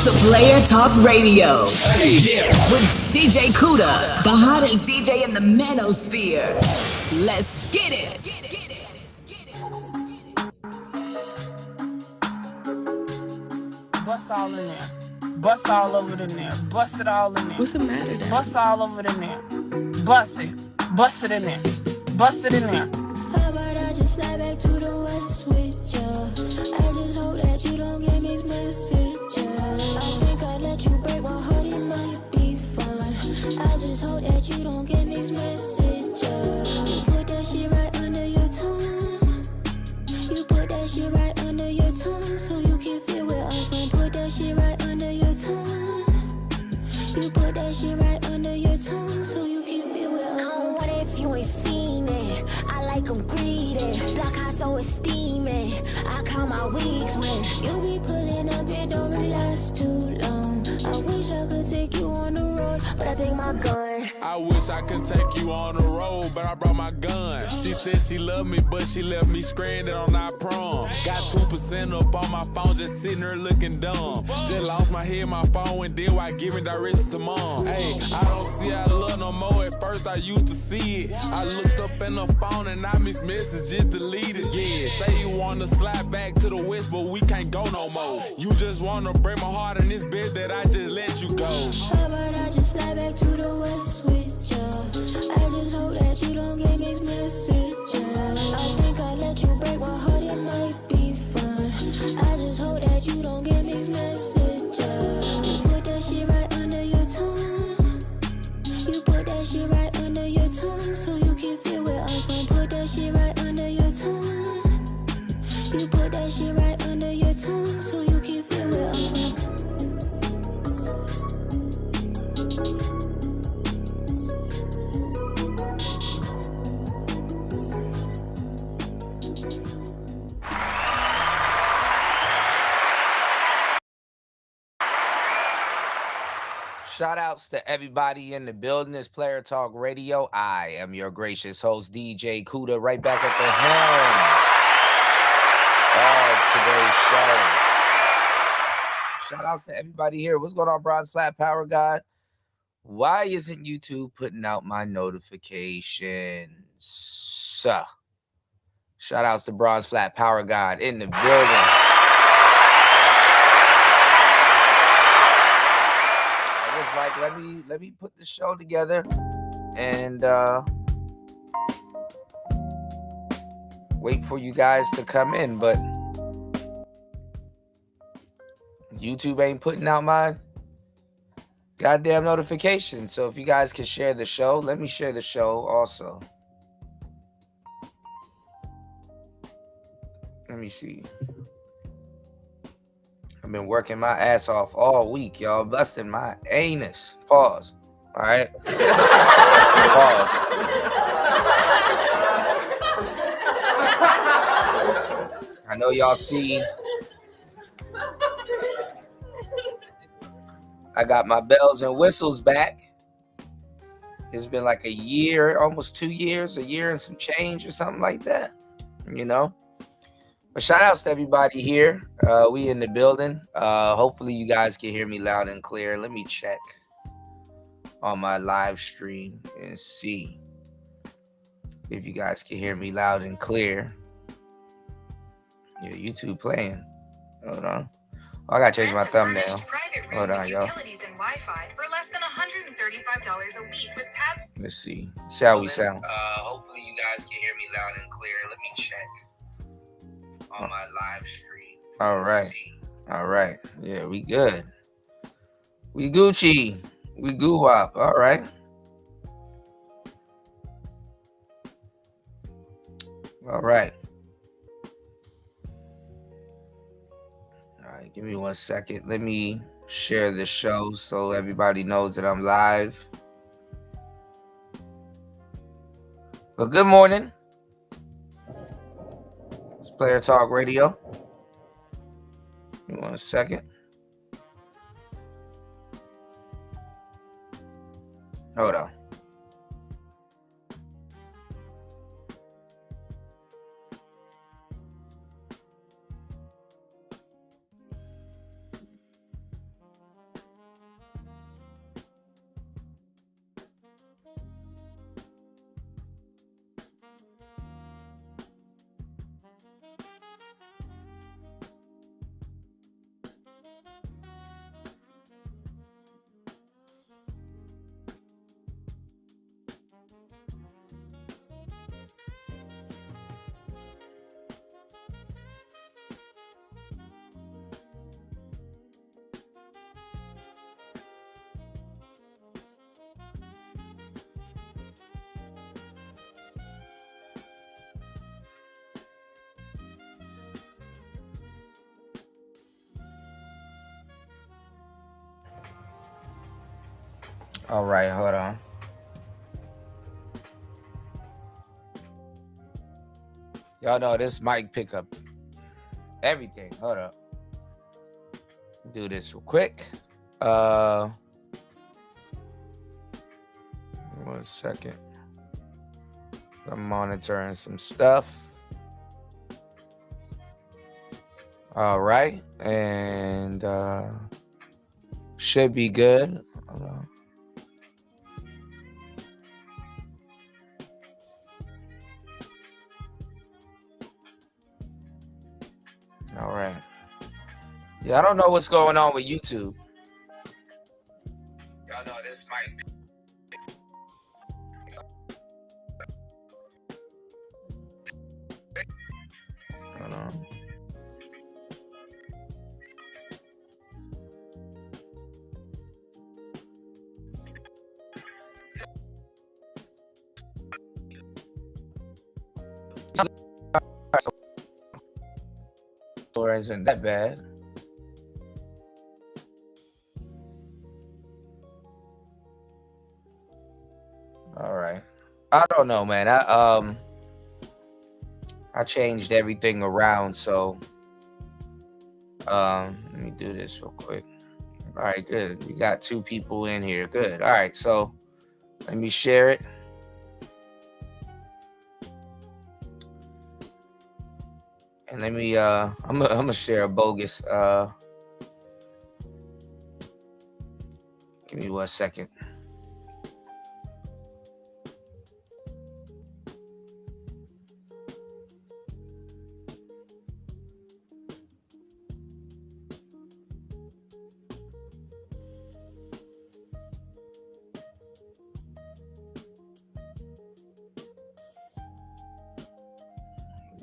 to Player Talk Radio with DJ Kuda, the hottest DJ in the manosphere. Let's get it. Bust all in there. Bust all over in there. Bust it all in there. What's the matter, Dad? Bust all over in there. Bust it. Bust it in there. Bust it in there. How about I just slide back to the west with ya? I just hope that you don't get mixed messages. I think I let you break my heart, it might be fun. I just hope that you don't get mixed messages. You put that shit right under your tongue. You put that shit right under your tongue, so you can feel where I'm from. Put that shit right under your tongue. You put that shit right under your tongue, so you can feel where I'm from. I don't want it if you ain't seen it. I like 'em greedy, block high so it's steaming. I count my weeks when you be pulling up, it don't really last too long. I wish I could take you on the road, but I take my gun. I wish I could take you on the road, but I brought my gun. She said she loved me, but she left me stranded on our prom. Got 2% up on my phone, just sitting there looking dumb. Just lost my head, my phone, and then why giving directions to mom. Hey, I don't see how to love no more. At first I used to see it. I looked up in the phone and I missed messages deleted. Yeah, say you wanna slide back to the west, but we can't go no more. You just wanna break my heart in this bed that I just let you go. How about I just slide back to the west with ya? I just hope that you don't get mixed messages. I think I let you break my heart, it might be fun. I just hope that you don't get mixed messages. You put that shit right under your tongue. You put that shit right under your tongue, so you can feel where I'm from. Put that shit right under your tongue. You put that shit right under your tongue, so you can feel where I'm from. Shout outs to everybody in the building. It's Player Talk Radio. I am your gracious host, DJ Kuda, right back at the helm of today's show. Shout outs to everybody here. What's going on, Bronze Flat Power God? Why isn't YouTube putting out my notifications? Shout outs to Bronze Flat Power God in the building. Like, let me put the show together and wait for you guys to come in, but YouTube ain't putting out my goddamn notifications. So if you guys can share the show, let me share the show also. Let me see. I've been working my ass off all week, y'all. Busting my anus. Pause. All right? Pause. I know y'all see. I got my bells and whistles back. It's been like a year, almost 2 years, a year and some change or something like that. You know? But shout outs to everybody here. We in the building. Hopefully you guys can hear me loud and clear. Let me check on my live stream and see if you guys can hear me loud and clear. Yeah, YouTube playing. Hold on. Oh, I gotta change my thumbnail. Hold on, y'all. Utilities and Wi-Fi for less than $135 a week with pads. Let's see. See how we sound. Hopefully you guys can hear me loud and clear. Let me check on my live stream. All right. Yeah, we good. We Gucci. We goo wop. All right. All right. Give me 1 second. Let me share the show so everybody knows that I'm live. Well, good morning. It's Player Talk Radio. Give me 1 second. Hold on. All right, hold on. Y'all know this mic pick up everything. Hold up. Do this real quick. 1 second. I'm monitoring some stuff. All right, and should be good. Hold on. All right. Yeah, I don't know what's going on with YouTube. Y'all know this might be. Hold on. Or isn't that bad? All right. I don't know, man. I changed everything around, so let me do this real quick. All right, good. We got 2 people in here. Good. All right, so let me share it. And let me I'm gonna share a bogus give me 1 second.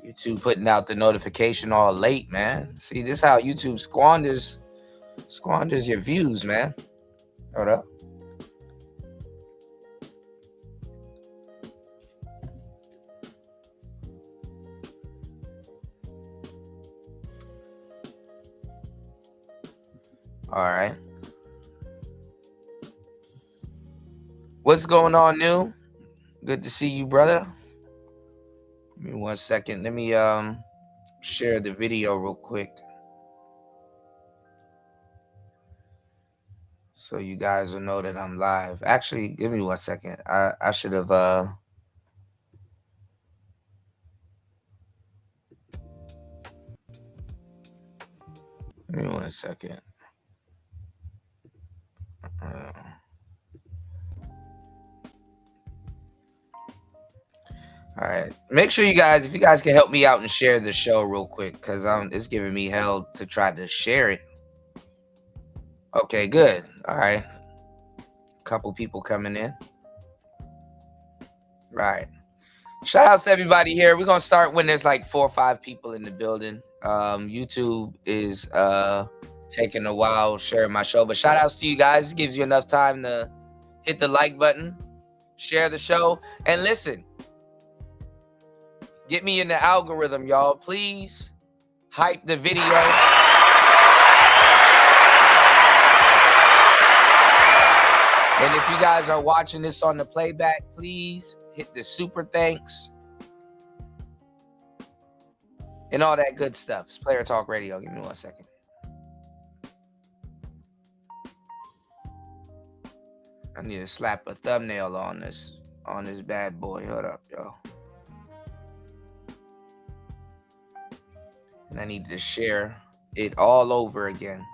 YouTube putting out the notification all late, man. See, this is how YouTube squanders your views, man. Hold up. All right. What's going on, New? Good to see you, brother. Give me 1 second. Let me share the video real quick, so you guys will know that I'm live. Actually, give me 1 second. I should have give me 1 second. All right. Make sure you guys, if you guys can help me out and share the show real quick, because it's giving me hell to try to share it. Okay, good. All right. Couple people coming in. Right. Shout outs to everybody here. We're gonna start when there's like 4 or 5 people in the building. YouTube is taking a while sharing my show, but shout outs to you guys. It gives you enough time to hit the like button, share the show, and listen. Get me in the algorithm, y'all. Please hype the video. And if you guys are watching this on the playback, please hit the super thanks and all that good stuff. It's Player Talk Radio. Give me 1 second. I need to slap a thumbnail on this bad boy. Hold up, y'all. And I need to share it all over again.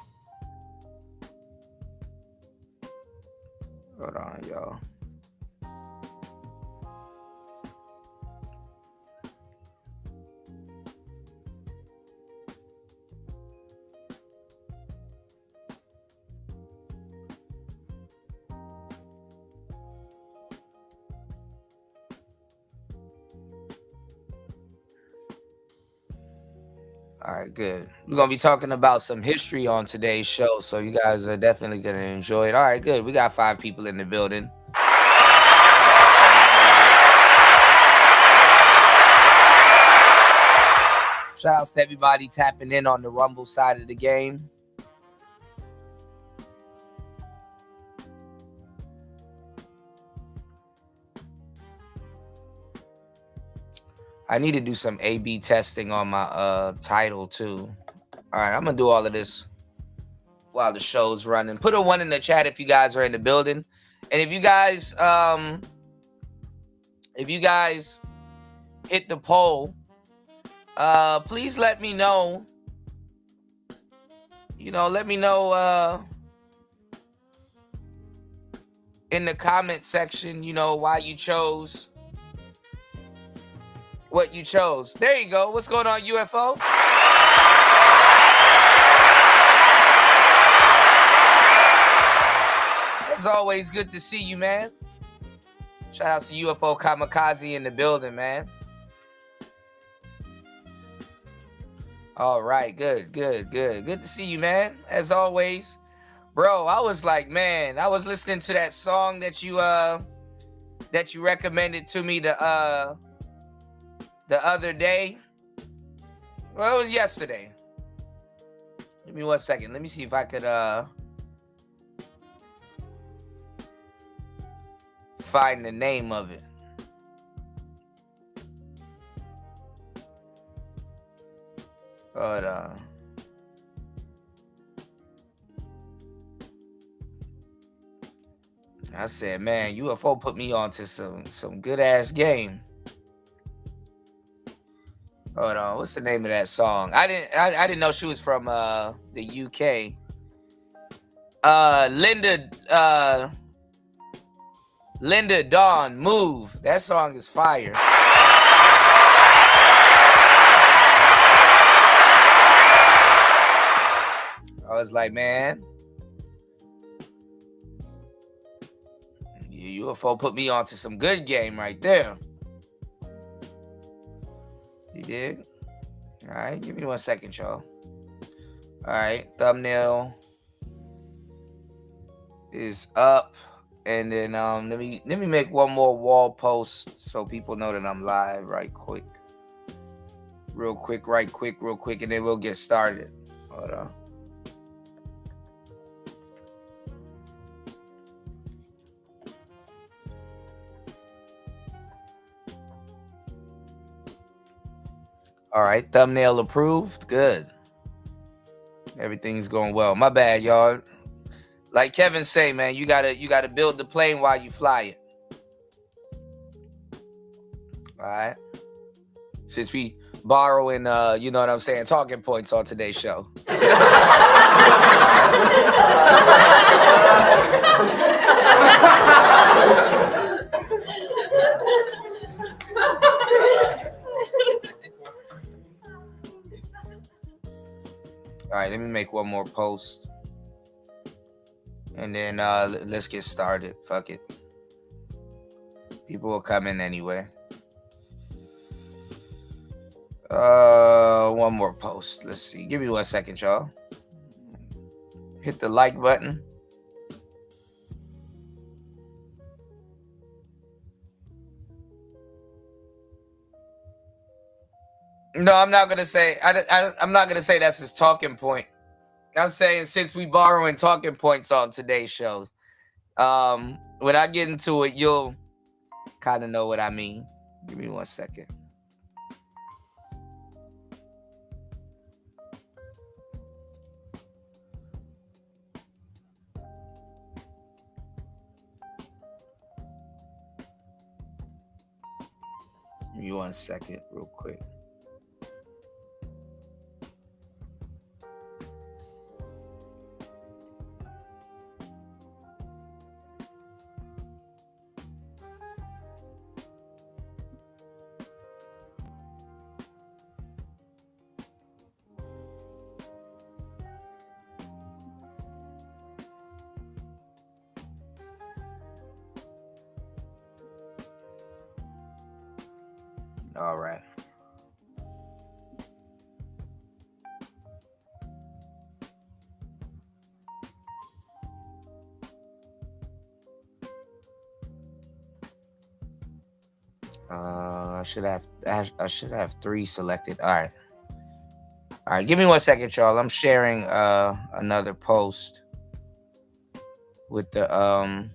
Hold on, y'all. All right, good. We're going to be talking about some history on today's show, so you guys are definitely going to enjoy it. All right, good. We got 5 people in the building. Shout outs to everybody tapping in on the Rumble side of the game. I need to do some A/B testing on my title too. All right, I'm gonna do all of this while the show's running. Put a 1 in the chat if you guys are in the building, and if you guys hit the poll, please let me know. Let me know in the comment section, why you chose what you chose. There you go. What's going on, UFO? As always, good to see you, man. Shout out to UFO Kamikaze in the building, man. All right, good to see you, man. As always, bro. I was like, man, I was listening to that song that you recommended to me the other day. Well, it was yesterday. Give me 1 second. Let me see if I could find the name of it. Hold on. I said, man, UFO put me onto some good ass game. Hold on, what's the name of that song? I didn't know she was from the UK. Linda Dawn, Move. That song is fire. I was like, man, UFO put me onto some good game right there. You dig? All right, give me 1 second, y'all. All right, thumbnail is up, and then let me make one more wall post so people know that I'm live real quick, and then we'll get started. Hold on. All right, thumbnail approved. Good. Everything's going well. My bad, y'all. Like Kevin say, man, you gotta build the plane while you fly it. All right. Since we borrowing, you know what I'm saying, talking points on today's show. All right, let me make one more post. And then let's get started. Fuck it. People will come in anyway. One more post. Let's see. Give me 1 second, y'all. Hit the like button. No, I'm not gonna say. I'm not gonna say that's his talking point. I'm saying since we borrowing talking points on today's show, when I get into it, you'll kind of know what I mean. Give me 1 second. Give me 1 second, real quick. All right. I should have 3 selected. All right. Give me 1 second, y'all. I'm sharing another post with the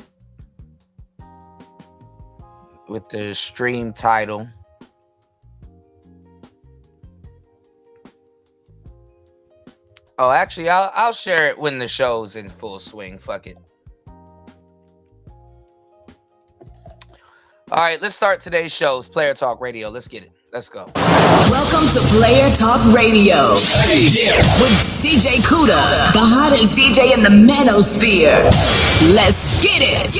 stream title. Oh, actually, I'll share it when the show's in full swing. Fuck it. All right, let's start today's show's Player Talk Radio. Let's get it. Let's go. Welcome to Player Talk Radio with DJ Kuda, the hottest DJ in the manosphere. Let's get it.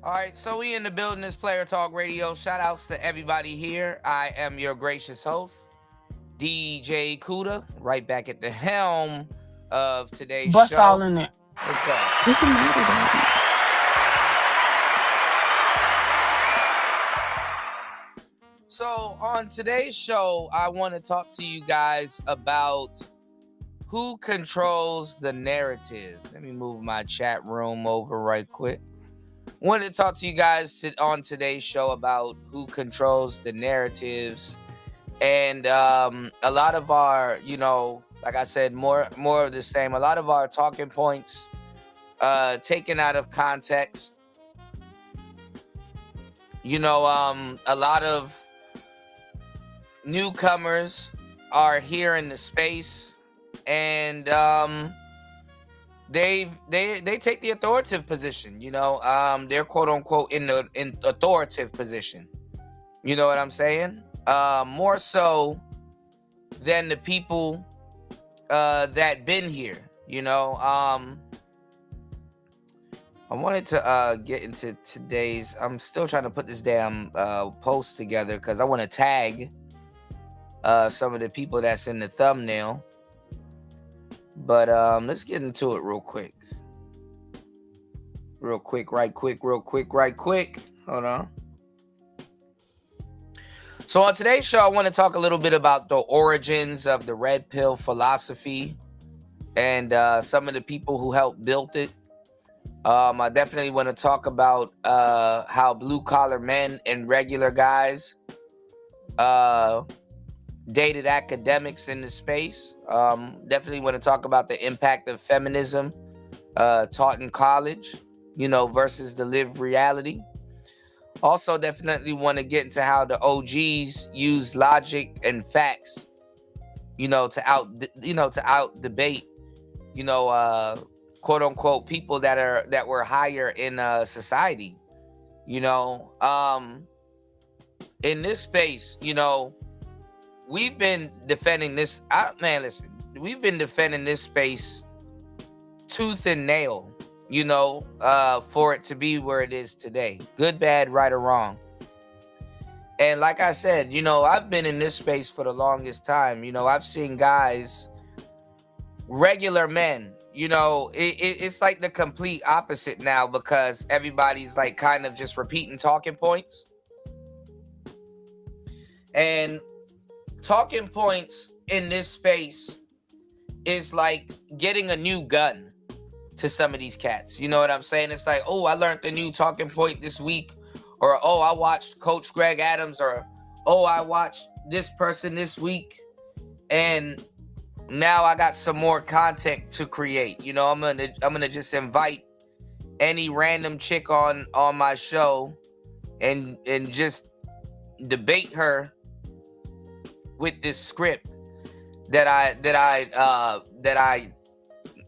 All right, so we in the building, this Player Talk Radio. Shout outs to everybody here. I am your gracious host, DJ Kuda, right back at the helm of today's Bust show. all in it. Let's go. What's the matter, Daddy? So on today's show, I want to talk to you guys about who controls the narrative. Let me move my chat room over right quick. Wanted to talk to you guys on today's show about who controls the narratives, and a lot of our, like I said, more of the same. A lot of our talking points taken out of context. A lot of newcomers are here in the space, and they take the authoritative position. They're quote unquote in authoritative position. You know what I'm saying? More so than the people that been here. I wanted to get into today's. I'm still trying to put this damn post together because I want to tag some of the people that's in the thumbnail. But let's get into it real quick. Right quick. Hold on. So on today's show, I want to talk a little bit about the origins of the red pill philosophy and some of the people who helped build it. I definitely want to talk about how blue-collar men and regular guys dated academics in the space. Definitely want to talk about the impact of feminism taught in college, versus the lived reality. Also, definitely want to get into how the OGs use logic and facts, to out debate, quote unquote people that were higher in society. In this space, we've been defending this. We've been defending this space tooth and nail, for it to be where it is today. Good, bad, right, or wrong. And like I said, I've been in this space for the longest time. I've seen guys, regular men, it's like the complete opposite now because everybody's like kind of just repeating talking points. And talking points in this space is like getting a new gun to some of these cats. You know what I'm saying? It's like, oh, I learned the new talking point this week, or oh, I watched Coach Greg Adams, or oh, I watched this person this week, and now I got some more content to create. I'm gonna just invite any random chick on my show and just debate her with this script that I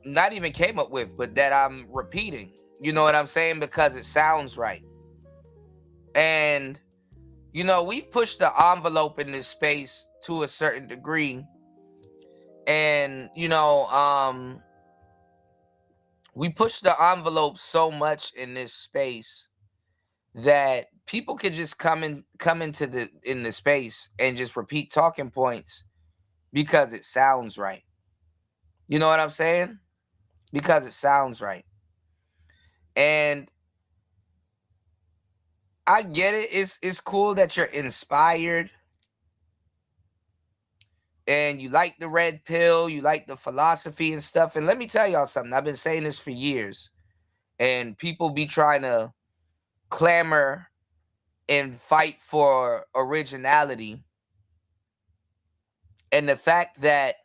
not even came up with, but that I'm repeating. You know what I'm saying? Because it sounds right. And we've pushed the envelope in this space to a certain degree. And we push the envelope so much in this space that people could just come into the space and just repeat talking points because it sounds right. You know what I'm saying? Because it sounds right. And I get it. It's cool that you're inspired and you like the red pill, you like the philosophy and stuff. And let me tell y'all something. I've been saying this for years, and people be trying to clamor and fight for originality. And the fact that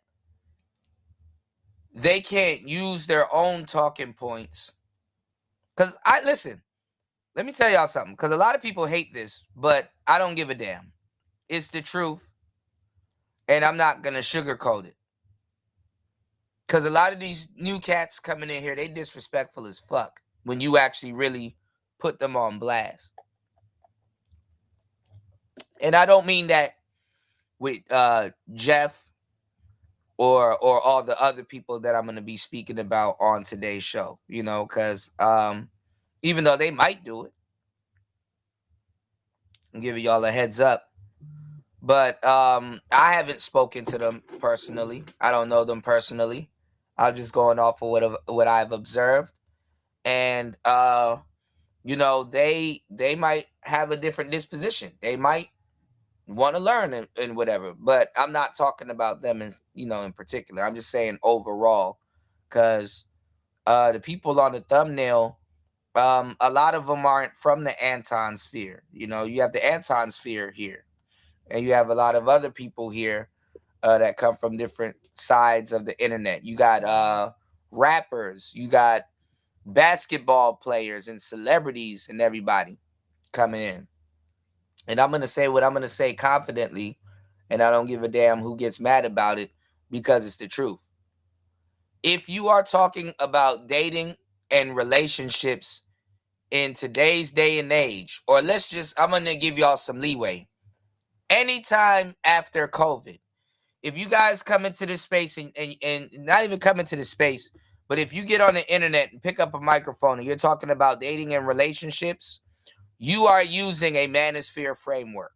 they can't use their own talking points. Because listen, let me tell y'all something. Because a lot of people hate this, but I don't give a damn. It's the truth. And I'm not going to sugarcoat it. Because a lot of these new cats coming in here, they disrespectful as fuck when you actually really put them on blast. And I don't mean that with Jeff or all the other people that I'm going to be speaking about on today's show, because even though they might do it, I'm giving y'all a heads up. But I haven't spoken to them personally. I don't know them personally. I'm just going off of what I've observed. And they might have a different disposition. They might want to learn and whatever. But I'm not talking about them in particular. I'm just saying overall, because the people on the thumbnail, a lot of them aren't from the Anton sphere. You have the Anton sphere here, and you have a lot of other people here that come from different sides of the internet. You got rappers, you got basketball players and celebrities and everybody coming in. And I'm going to say what I'm going to say confidently, and I don't give a damn who gets mad about it, because it's the truth. If you are talking about dating and relationships in today's day and age, or I'm going to give y'all some leeway. Anytime after COVID, if you guys come into this space and not even come into this space, but if you get on the internet and pick up a microphone and you're talking about dating and relationships, you are using a manosphere framework.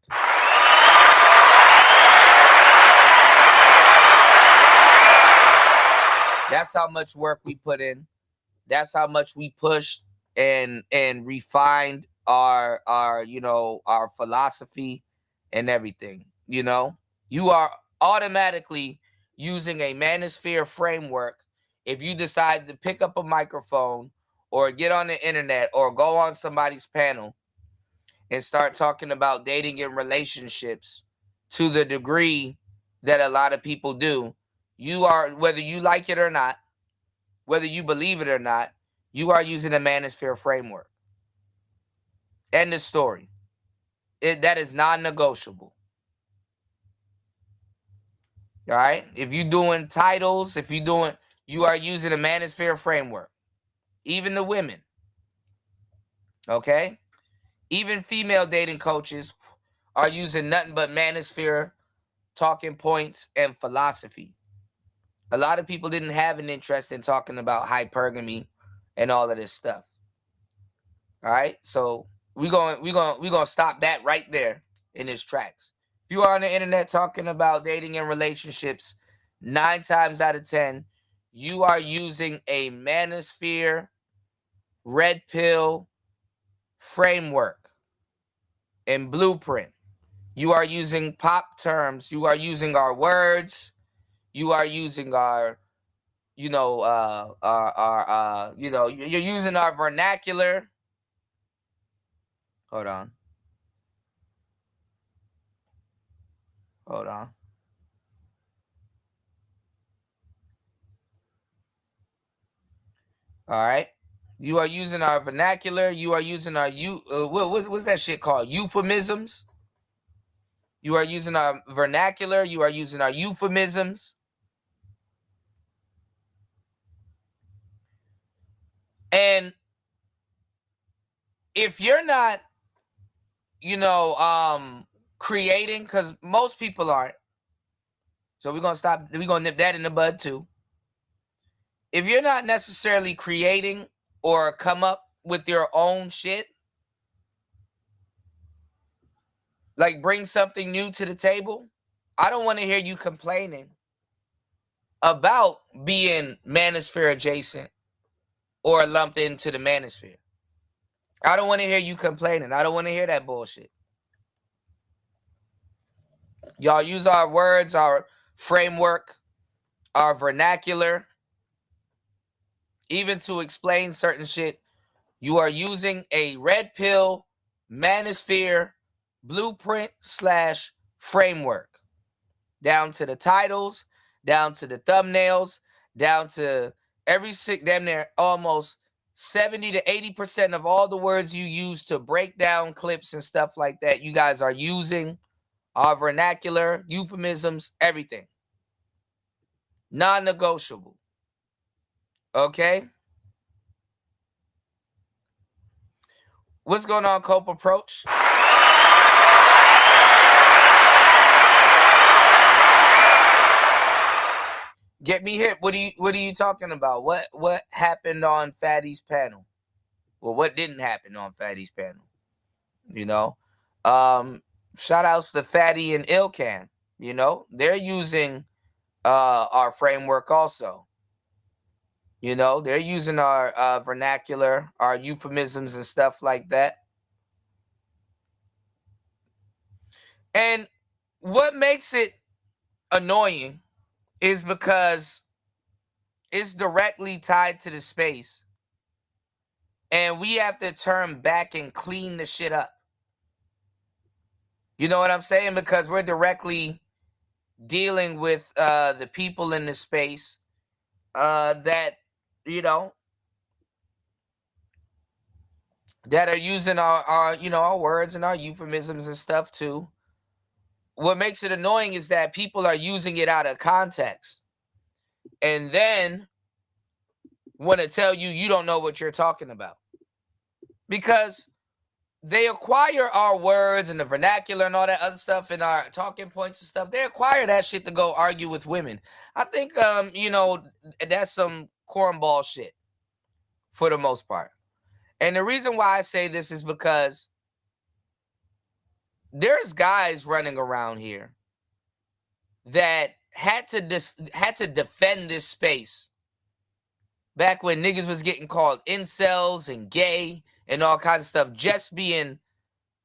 That's how much work we put in. That's how much we pushed and refined our philosophy and everything. You are automatically using a manosphere framework if you decide to pick up a microphone or get on the internet or go on somebody's panel and start talking about dating and relationships to the degree that a lot of people do. You are, whether you like it or not, whether you believe it or not, you are using a manosphere framework. End of story. That is non-negotiable. All right? If you're doing titles, you are using a manosphere framework. Even the women. Okay? Even female dating coaches are using nothing but manosphere talking points and philosophy. A lot of people didn't have an interest in talking about hypergamy and all of this stuff. All right? So we're going to stop that right there in its tracks. If you are on the internet talking about dating and relationships, 9 times out of 10, you are using a manosphere red pill framework and blueprint. You are using pop terms. You are using our words. You are using our, you're using our vernacular. Hold on. All right. You are using our vernacular. You are using our what's that shit called? Euphemisms. You are using our vernacular. You are using our euphemisms. And if you're not, creating, because most people aren't. So we're gonna nip that in the bud too. If you're not necessarily creating or come up with your own shit, like bring something new to the table, I don't want to hear you complaining about being manosphere adjacent or lumped into the manosphere. I don't want to hear you complaining. I don't want to hear that bullshit. Y'all use our words, our framework, our vernacular, even to explain certain shit. You are using a red pill manosphere blueprint / framework, down to the titles, down to the thumbnails, down to damn near almost 70 to 80% of all the words you use to break down clips and stuff like that. You guys are using our vernacular, euphemisms, everything. Non-negotiable. Okay? What's going on, Cope Approach? Get me hip. What are you talking about? What happened on Fatty's panel? Well, what didn't happen on Fatty's panel? Shout outs to Fatty and Ilcan. They're using our framework also. They're using our vernacular, our euphemisms and stuff like that. And what makes it annoying is because it's directly tied to the space. And we have to turn back and clean the shit up. You know what I'm saying? Because we're directly dealing with the people in the space that, that are using our words and our euphemisms and stuff too. What makes it annoying is that people are using it out of context and then want to tell you don't know what you're talking about. Because they acquire our words and the vernacular and all that other stuff and our talking points and stuff. They acquire that shit to go argue with women. I think, that's some cornball shit for the most part. And the reason why I say this is because there's guys running around here that had to defend this space back when niggas was getting called incels and gay and all kinds of stuff, just being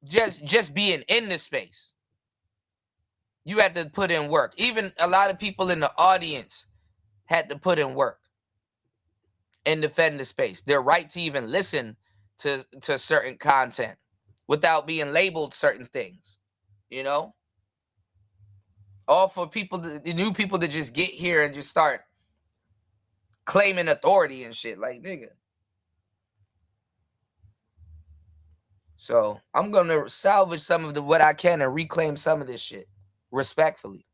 in the space. You had to put in work. Even a lot of people in the audience had to put in work and defend the space. Their right to even listen to certain content without being labeled certain things, all for the new people that just get here and just start claiming authority and shit, like, nigga. So I'm gonna salvage some of what I can and reclaim some of this shit respectfully,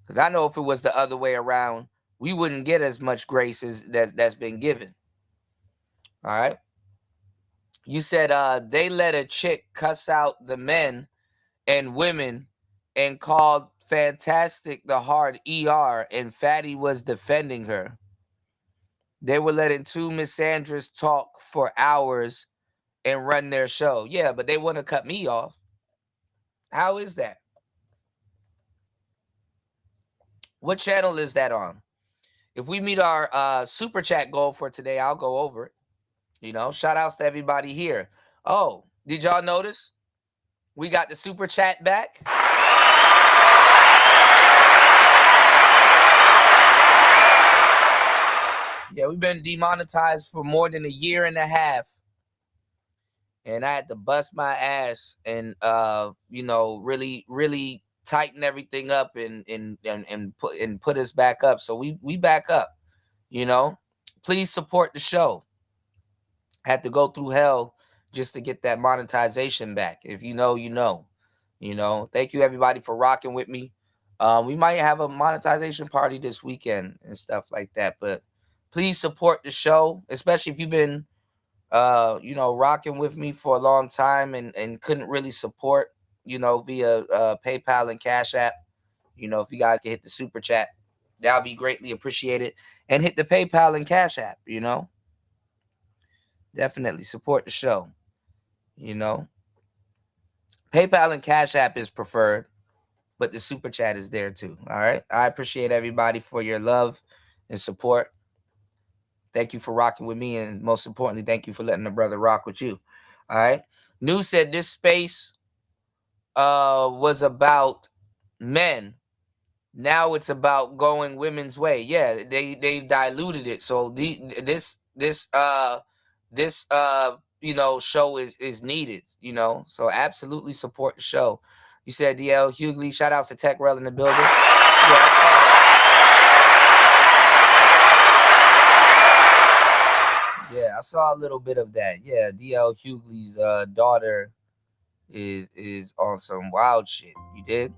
because I know if it was the other way around, we wouldn't get as much grace as that's been given. All right. You said they let a chick cuss out the men and women and called Fantastic the hard ER, and Fatty was defending her. They were letting two misandrous talk for hours and run their show. Yeah, but they want to cut me off. How is that? What channel is that on? If we meet our super chat goal for today, I'll go over it. Shout outs to everybody here. Oh, did y'all notice? We got the super chat back. Yeah, we've been demonetized for more than a year and a half. And I had to bust my ass and really, really tighten everything up and put us back up. So we back up. Please support the show. Had to go through hell just to get that monetization back. If you know, you know. Thank you everybody for rocking with me. We might have a monetization party this weekend and stuff like that. But please support the show, especially if you've been rocking with me for a long time and couldn't really support, via PayPal and Cash App. If you guys can hit the super chat, that'll be greatly appreciated. And hit the PayPal and Cash App, Definitely support the show. PayPal and Cash App is preferred, but the super chat is there too. All right. I appreciate everybody for your love and support. Thank you for rocking with me. And most importantly, thank you for letting the brother rock with you. All right. New said this space was about men. Now it's about going women's way. Yeah, they've diluted it. So this show is needed, So absolutely support the show. You said DL Hughley, shout outs to Tech Rel in the building. Yeah, I saw that. Yeah, I saw a little bit of that. Yeah, DL Hughley's daughter is on some wild shit. You did?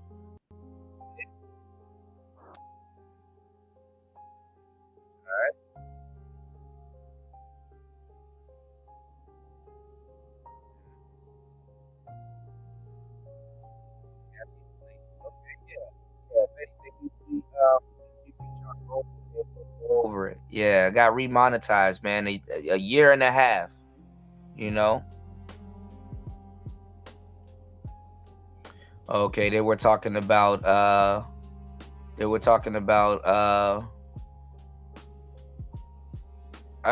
Over it. Yeah, got remonetized, man. A year and a half. Okay, they were talking about I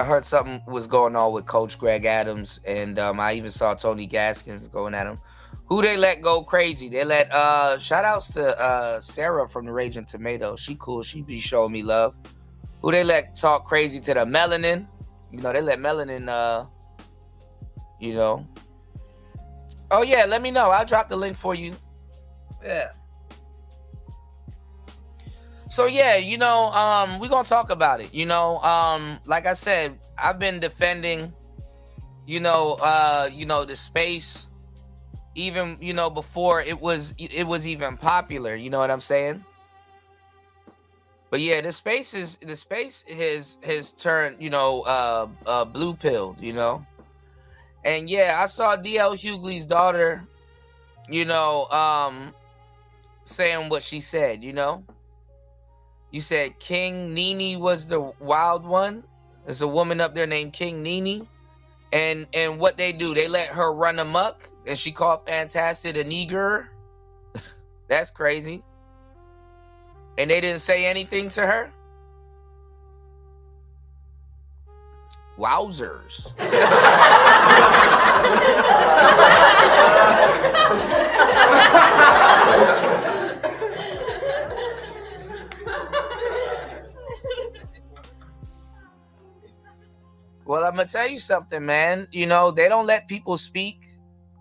heard something was going on with Coach Greg Adams, and I even saw Tony Gaskins going at him. Who they let go crazy? They let shout outs to Sarah from the Raging Tomato. She cool. She be showing me love. Who they let talk crazy to the Melanin? They let Melanin Oh yeah, let me know. I'll drop the link for you. Yeah. So yeah, we're gonna talk about it. Like I said, I've been defending, the space, even before it was even popular. You know what I'm saying? But yeah, the space has turned, blue pilled, And yeah, I saw DL Hughley's daughter, saying what she said, You said King Nene was the wild one. There's a woman up there named King Nene. And what they do, they let her run amok, and she called Fantastic a nigger. That's crazy. And they didn't say anything to her? Wowzers. Well, I'm going to tell you something, man. They don't let people speak.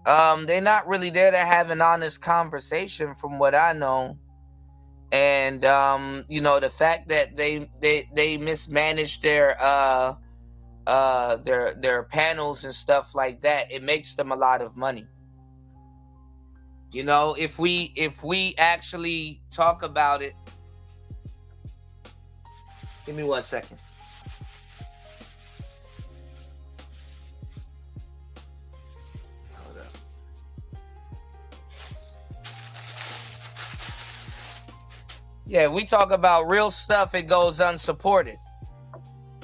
They're not really there to have an honest conversation from what I know. And, the fact that they mismanage their panels and stuff like that, it makes them a lot of money. If we actually talk about it. Give me 1 second. Yeah, we talk about real stuff, it goes unsupported.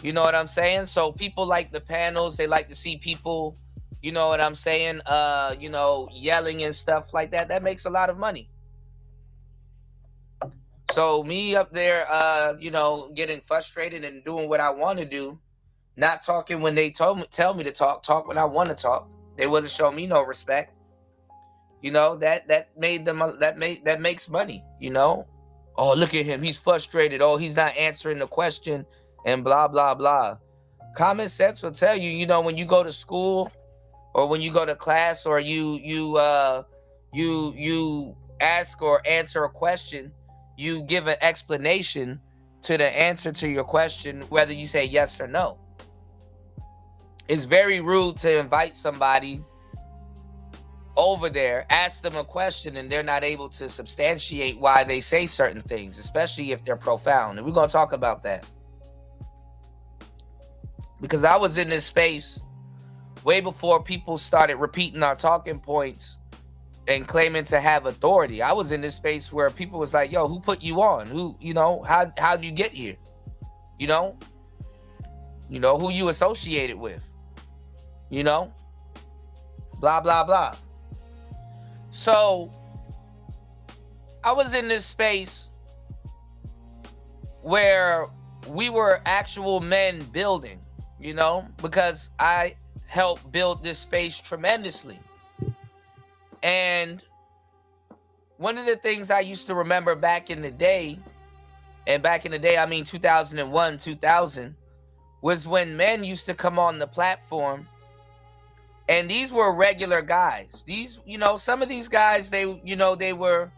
You know what I'm saying? So people like the panels, they like to see people, you know what I'm saying, yelling and stuff like that. That makes a lot of money. So me up there, getting frustrated and doing what I want to do, not talking when they tell me to talk when I want to talk. They wasn't showing me no respect. That makes money, Oh, look at him. He's frustrated. Oh, he's not answering the question and blah, blah, blah. Common sense will tell you, when you go to school or when you go to class or you ask or answer a question, you give an explanation to the answer to your question, whether you say yes or no. It's very rude to invite somebody over there, ask them a question, and they're not able to substantiate why they say certain things, especially if they're profound. And we're going to talk about that. Because I was in this space way before people started repeating our talking points and claiming to have authority. I was in this space where people was like, yo, who put you on? Who, how'd you get here? You know, who you associated with, blah, blah, blah. So I was in this space where we were actual men building, because I helped build this space tremendously. And one of the things I used to remember back in the day, and back in the day, I mean 2001, 2000, was when men used to come on the platform, and these were regular guys. These, some of these guys, they were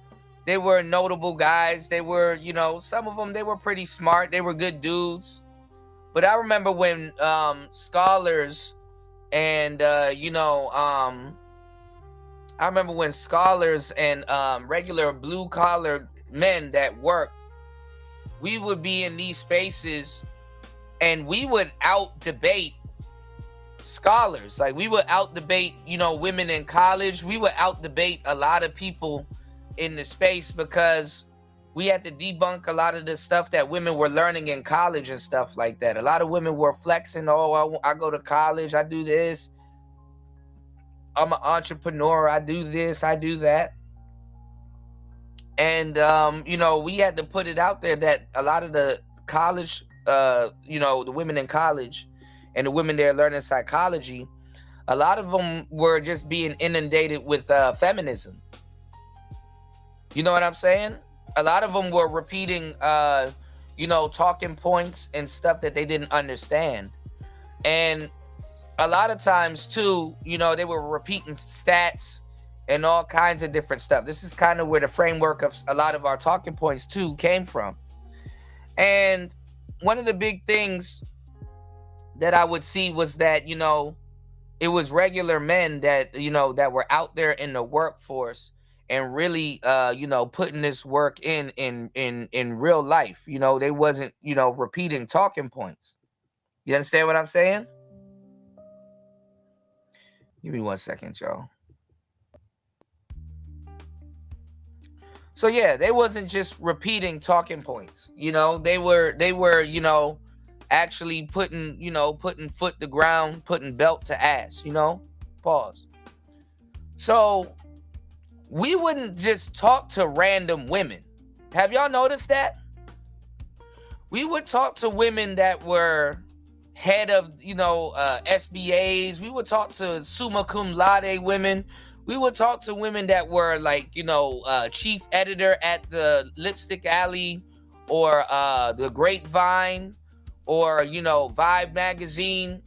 notable guys. They were, some of them, they were pretty smart. They were good dudes. But I remember when scholars and, I remember when scholars and regular blue-collar men that worked, we would be in these spaces and we would out-debate scholars. Like, we would out-debate, women in college. We would out-debate a lot of people in the space because we had to debunk a lot of the stuff that women were learning in college and stuff like that. A lot of women were flexing, I go to college, I do this. I'm an entrepreneur, I do this, I do that. And, we had to put it out there that a lot of the college, the women in college and the women there learning psychology, a lot of them were just being inundated with feminism. You know what I'm saying? A lot of them were repeating, talking points and stuff that they didn't understand. And a lot of times, too, they were repeating stats and all kinds of different stuff. This is kind of where the framework of a lot of our talking points, too, came from. And one of the big things that I would see was that, it was regular men that, that were out there in the workforce and really, putting this work in real life. They wasn't, repeating talking points. You understand what I'm saying? Give me 1 second, y'all. So yeah, they wasn't just repeating talking points. They were, actually putting foot to ground, putting belt to ass, pause. So we wouldn't just talk to random women. Have y'all noticed that? We would talk to women that were head of, SBAs. We would talk to summa cum laude women. We would talk to women that were like, chief editor at the Lipstick Alley or the Grapevine or, Vibe magazine.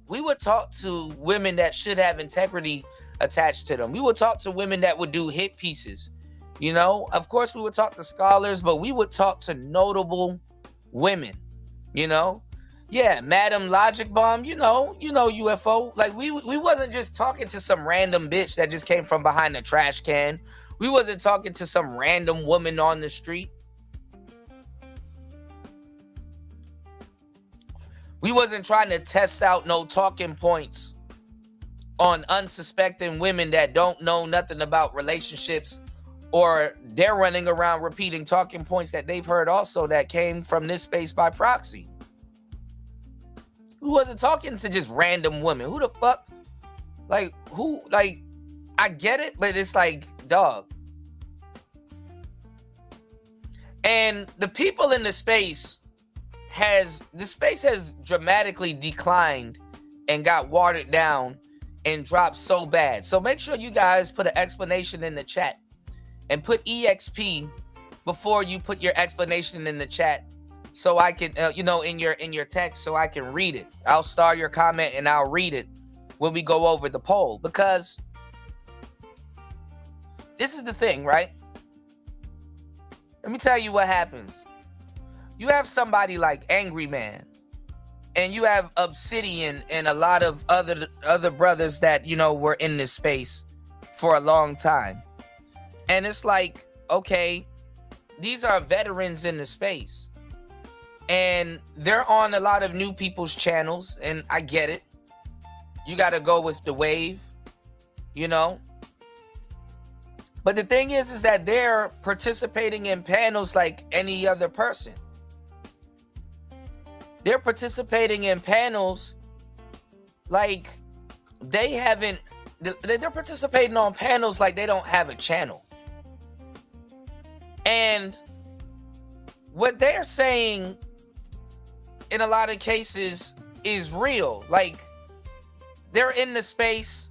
We would talk to women that should have integrity attached to them. We would talk to women that would do hit pieces. Of course we would talk to scholars, but we would talk to notable women. Yeah, Madam Logic Bomb, UFO. Like we wasn't just talking to some random bitch that just came from behind the trash can. We wasn't talking to some random woman on the street. We wasn't trying to test out no talking points on unsuspecting women that don't know nothing about relationships, or they're running around repeating talking points that they've heard also that came from this space by proxy. We wasn't talking to just random women. Who the fuck? Like, who? Like, I get it, but it's like, dog. And the people in the space has dramatically declined and got watered down and dropped so bad. So make sure you guys put an explanation in the chat and put EXP before you put your explanation in the chat, so I can, in your text, so I can read it. I'll star your comment and I'll read it when we go over the poll, because this is the thing, right? Let me tell you what happens. You have somebody like Angry Man, and you have Obsidian and a lot of other brothers that, you know, were in this space for a long time. And it's like, okay, these are veterans in the space. And they're on a lot of new people's channels, and I get it. You got to go with the wave, you know. But the thing is that they're participating in panels like any other person. They're participating in panels like they're participating on panels like they don't have a channel. And what they're saying in a lot of cases is real. Like, they're in the space.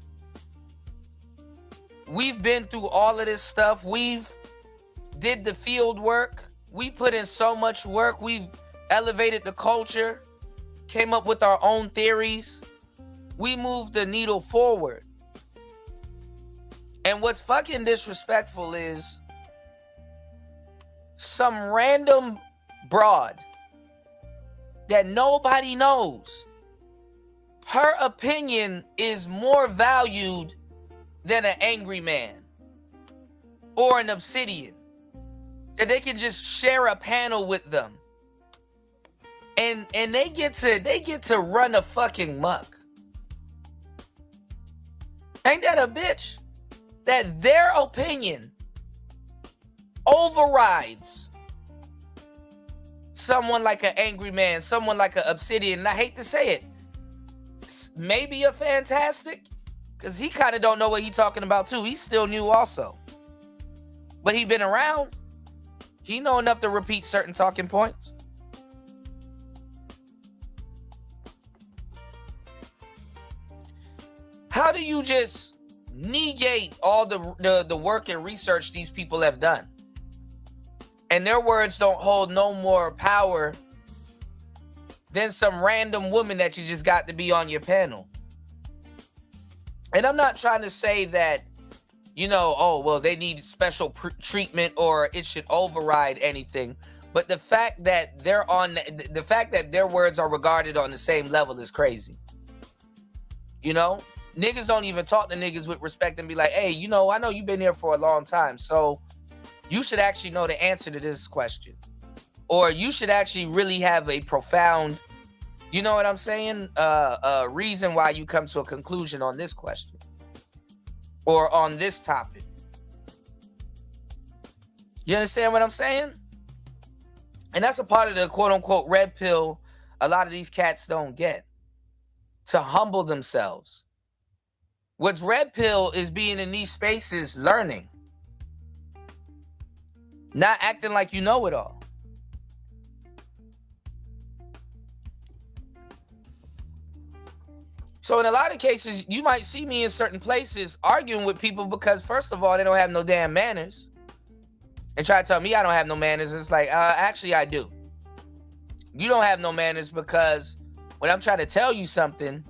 We've been through all of this stuff. We've did the field work. We put in so much work. We've elevated the culture, came up with our own theories. We moved the needle forward. And what's fucking disrespectful is some random broad that nobody knows, her opinion is more valued than an angry man or an Obsidian, that they can just share a panel with them. And they get to run a fucking muck. Ain't that a bitch? That their opinion overrides someone like an angry man, someone like an Obsidian. And I hate to say it, maybe a Fantastic, because he kind of don't know what he talking about too. He's still new also, but he been around. He know enough to repeat certain talking points. How do you just negate all the work and research these people have done? And their words don't hold no more power than some random woman that you just got to be on your panel. And I'm not trying to say that, you know, oh, well, they need special treatment or it should override anything. But the fact that the fact that their words are regarded on the same level is crazy. You know? Niggas don't even talk to niggas with respect and be like, hey, you know, I know you've been here for a long time, so you should actually know the answer to this question. Or you should actually really have a profound, you know what I'm saying, reason why you come to a conclusion on this question or on this topic. You understand what I'm saying? And that's a part of the quote-unquote red pill a lot of these cats don't get. To humble themselves. What's red pill is being in these spaces learning. Not acting like you know it all. So in a lot of cases, you might see me in certain places arguing with people because, first of all, they don't have no damn manners. And try to tell me I don't have no manners. It's like, actually, I do. You don't have no manners because when I'm trying to tell you something,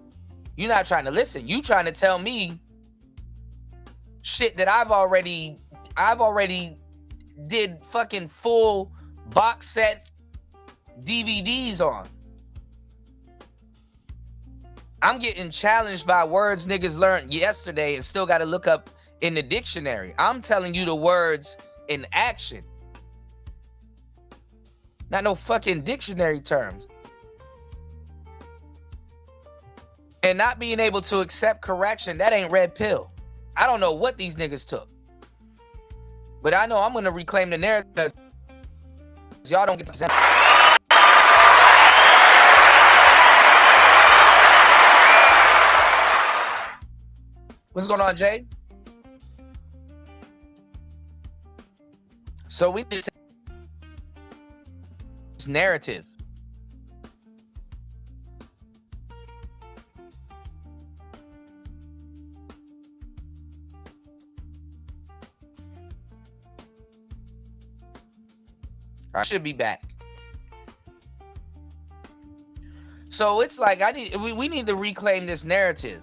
you're not trying to listen. You trying to tell me shit that I've already did fucking full box set DVDs on. I'm getting challenged by words niggas learned yesterday and still got to look up in the dictionary. I'm telling you the words in action. Not no fucking dictionary terms. And not being able to accept correction, that ain't red pill. I don't know what these niggas took. But I know I'm going to reclaim the narrative. Y'all don't get the What's going on, Jay? So we need to take this narrative. I should be back. So it's like we need to reclaim this narrative.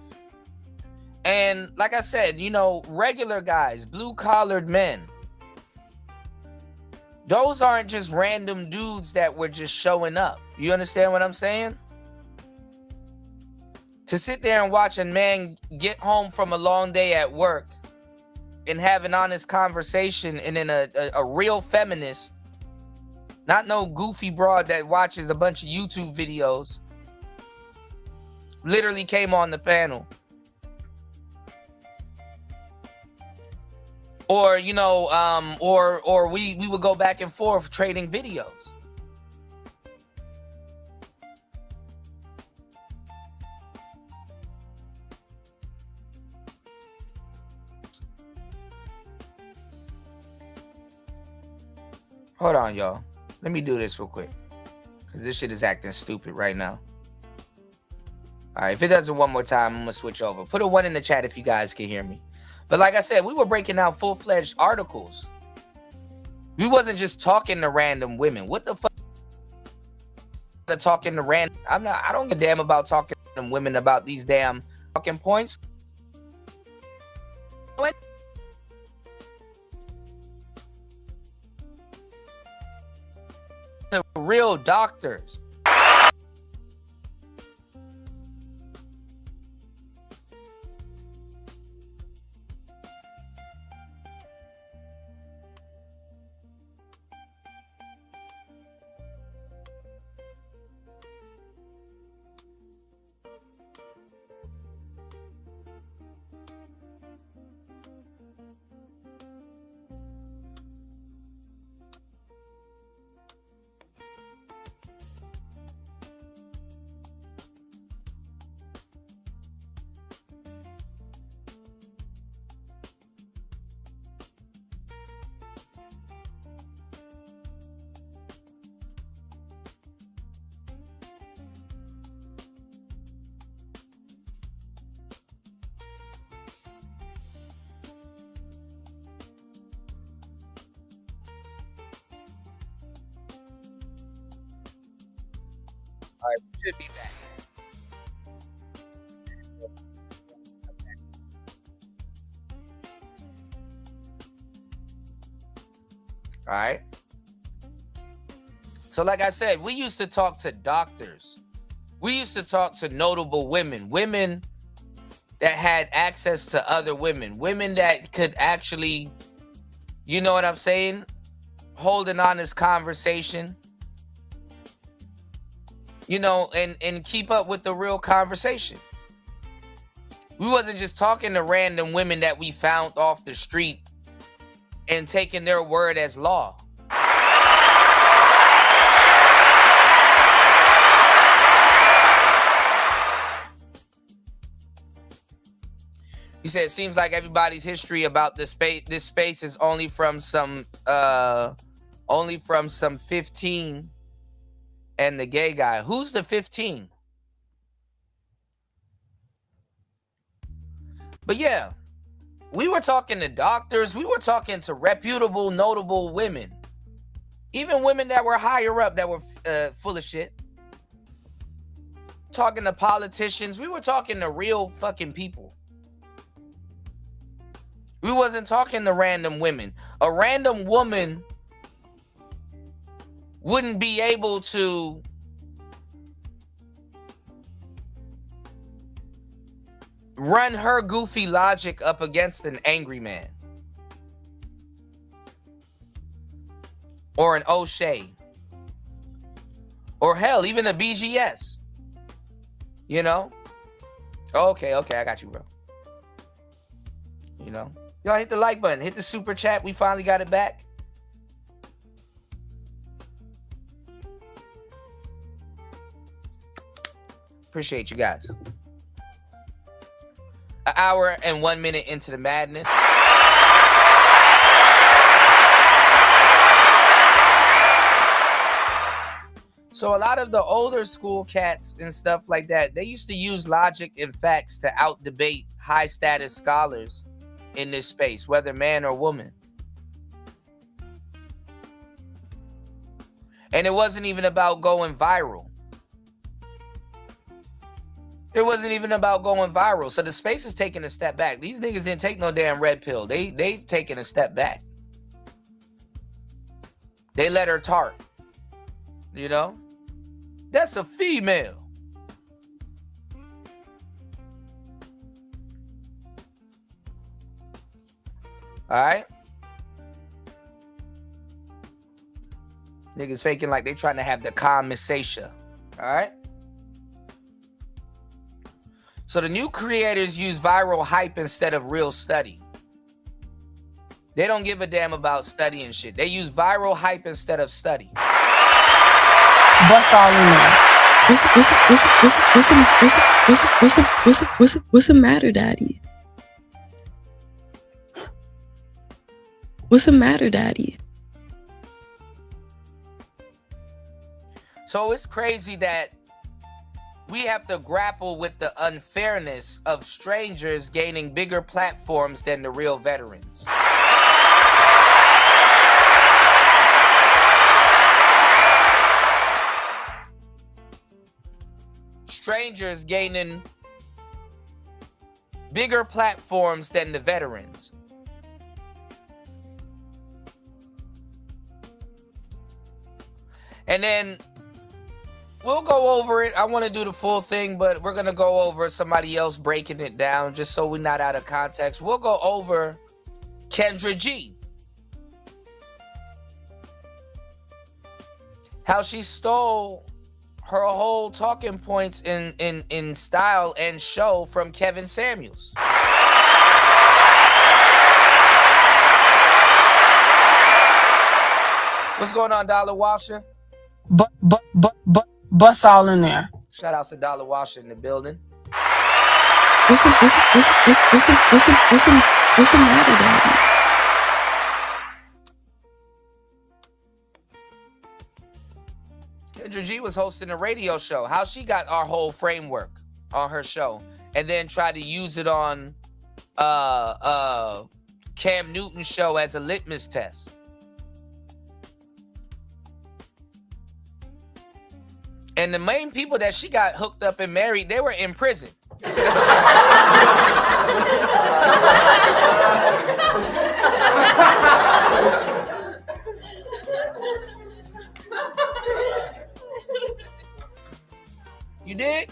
And like I said, you know, regular guys, blue-collared men, those aren't just random dudes that were just showing up. You understand what I'm saying? To sit there and watch a man get home from a long day at work and have an honest conversation, and then a real feminist, not no goofy broad that watches a bunch of YouTube videos, literally came on the panel. Or, you know, or we would go back and forth trading videos. Hold on, y'all. Let me do this real quick, because this shit is acting stupid right now. All right, if it does it one more time, I'm going to switch over. Put a 1 in the chat if you guys can hear me. But like I said, we were breaking out full-fledged articles. We wasn't just talking to random women. What the fuck? Talking to random. I don't give a damn about talking to women about these damn talking points. The real doctors. All right, we should be back. All right. So like I said, we used to talk to doctors. We used to talk to notable women, women that had access to other women, women that could actually, you know what I'm saying, hold an honest conversation, you know, and keep up with the real conversation. We wasn't just talking to random women that we found off the street and taking their word as law. He said, it seems like everybody's history about this space is only from some 15 and the gay guy. Who's the 15? But yeah, we were talking to doctors. We were talking to reputable, notable women. Even women that were higher up that were full of shit. Talking to politicians. We were talking to real fucking people. We wasn't talking to random women. A random woman wouldn't be able to run her goofy logic up against an angry man. Or an O'Shea. Or hell, even a BGS. You know? Okay, I got you, bro. You know? Y'all hit the like button. Hit the super chat. We finally got it back. Appreciate you guys. An hour and 1 minute into the madness. So a lot of the older school cats and stuff like that, they used to use logic and facts to out-debate high-status scholars in this space, whether man or woman. And it wasn't even about going viral. It wasn't even about going viral. So the space is taking a step back. These niggas didn't take no damn red pill. They've taken a step back. They let her tart. You know? That's a female. All right? Niggas faking like they trying to have the conversation. All right? So the new creators use viral hype instead of real study. They don't give a damn about studying shit. They use viral hype instead of study. Bust all in there. What's the matter, Daddy? What's the matter, Daddy? So it's crazy that we have to grapple with the unfairness of strangers gaining bigger platforms than the real veterans. Strangers gaining bigger platforms than the veterans. And then we'll go over it. I want to do the full thing, but we're going to go over somebody else breaking it down just so we're not out of context. We'll go over Kendra G. How she stole her whole talking points in style and show from Kevin Samuels. What's going on, Dollar Washer? Bust all in there. Shout out to Dollar Washer in the building. What's the matter, Daddy? Kendra G was hosting a radio show. How she got our whole framework on her show and then tried to use it on Cam Newton's show as a litmus test. And the main people that she got hooked up and married, they were in prison. You dig?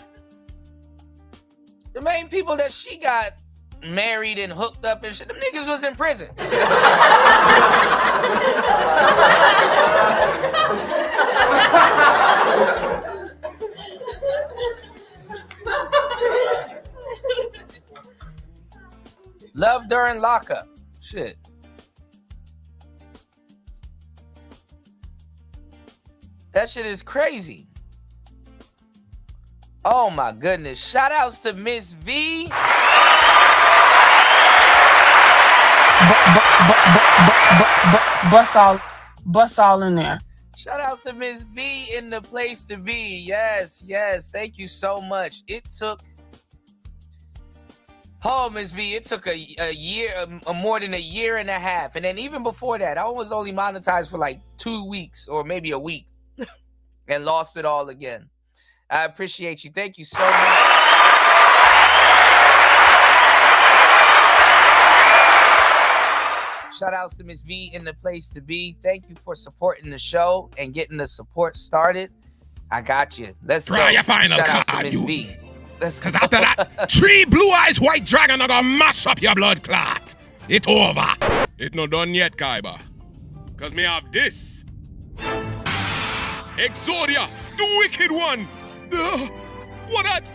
The main people that she got married and hooked up and shit, them niggas was in prison. Love during lockup. Shit. That shit is crazy. Oh my goodness. Shout outs to Miss V. Bust all in there. Shout outs to Miss V in the place to be. Yes, yes. Thank you so much. It took, Miss V, it took a year, more than a year and a half. And then even before that, I was only monetized for like 2 weeks or maybe a week and lost it all again. I appreciate you. Thank you so much. Shout outs to Miss V in the place to be. Thank you for supporting the show and getting the support started. I got you. Let's go. Try your final Shout outs to card, Miss you. V. Let's go. Cause after that, 3 blue eyes white dragon are gonna mash up your blood clot. It over. It not done yet, Kaiba. Cause me have this. Exodia, the wicked one. What that?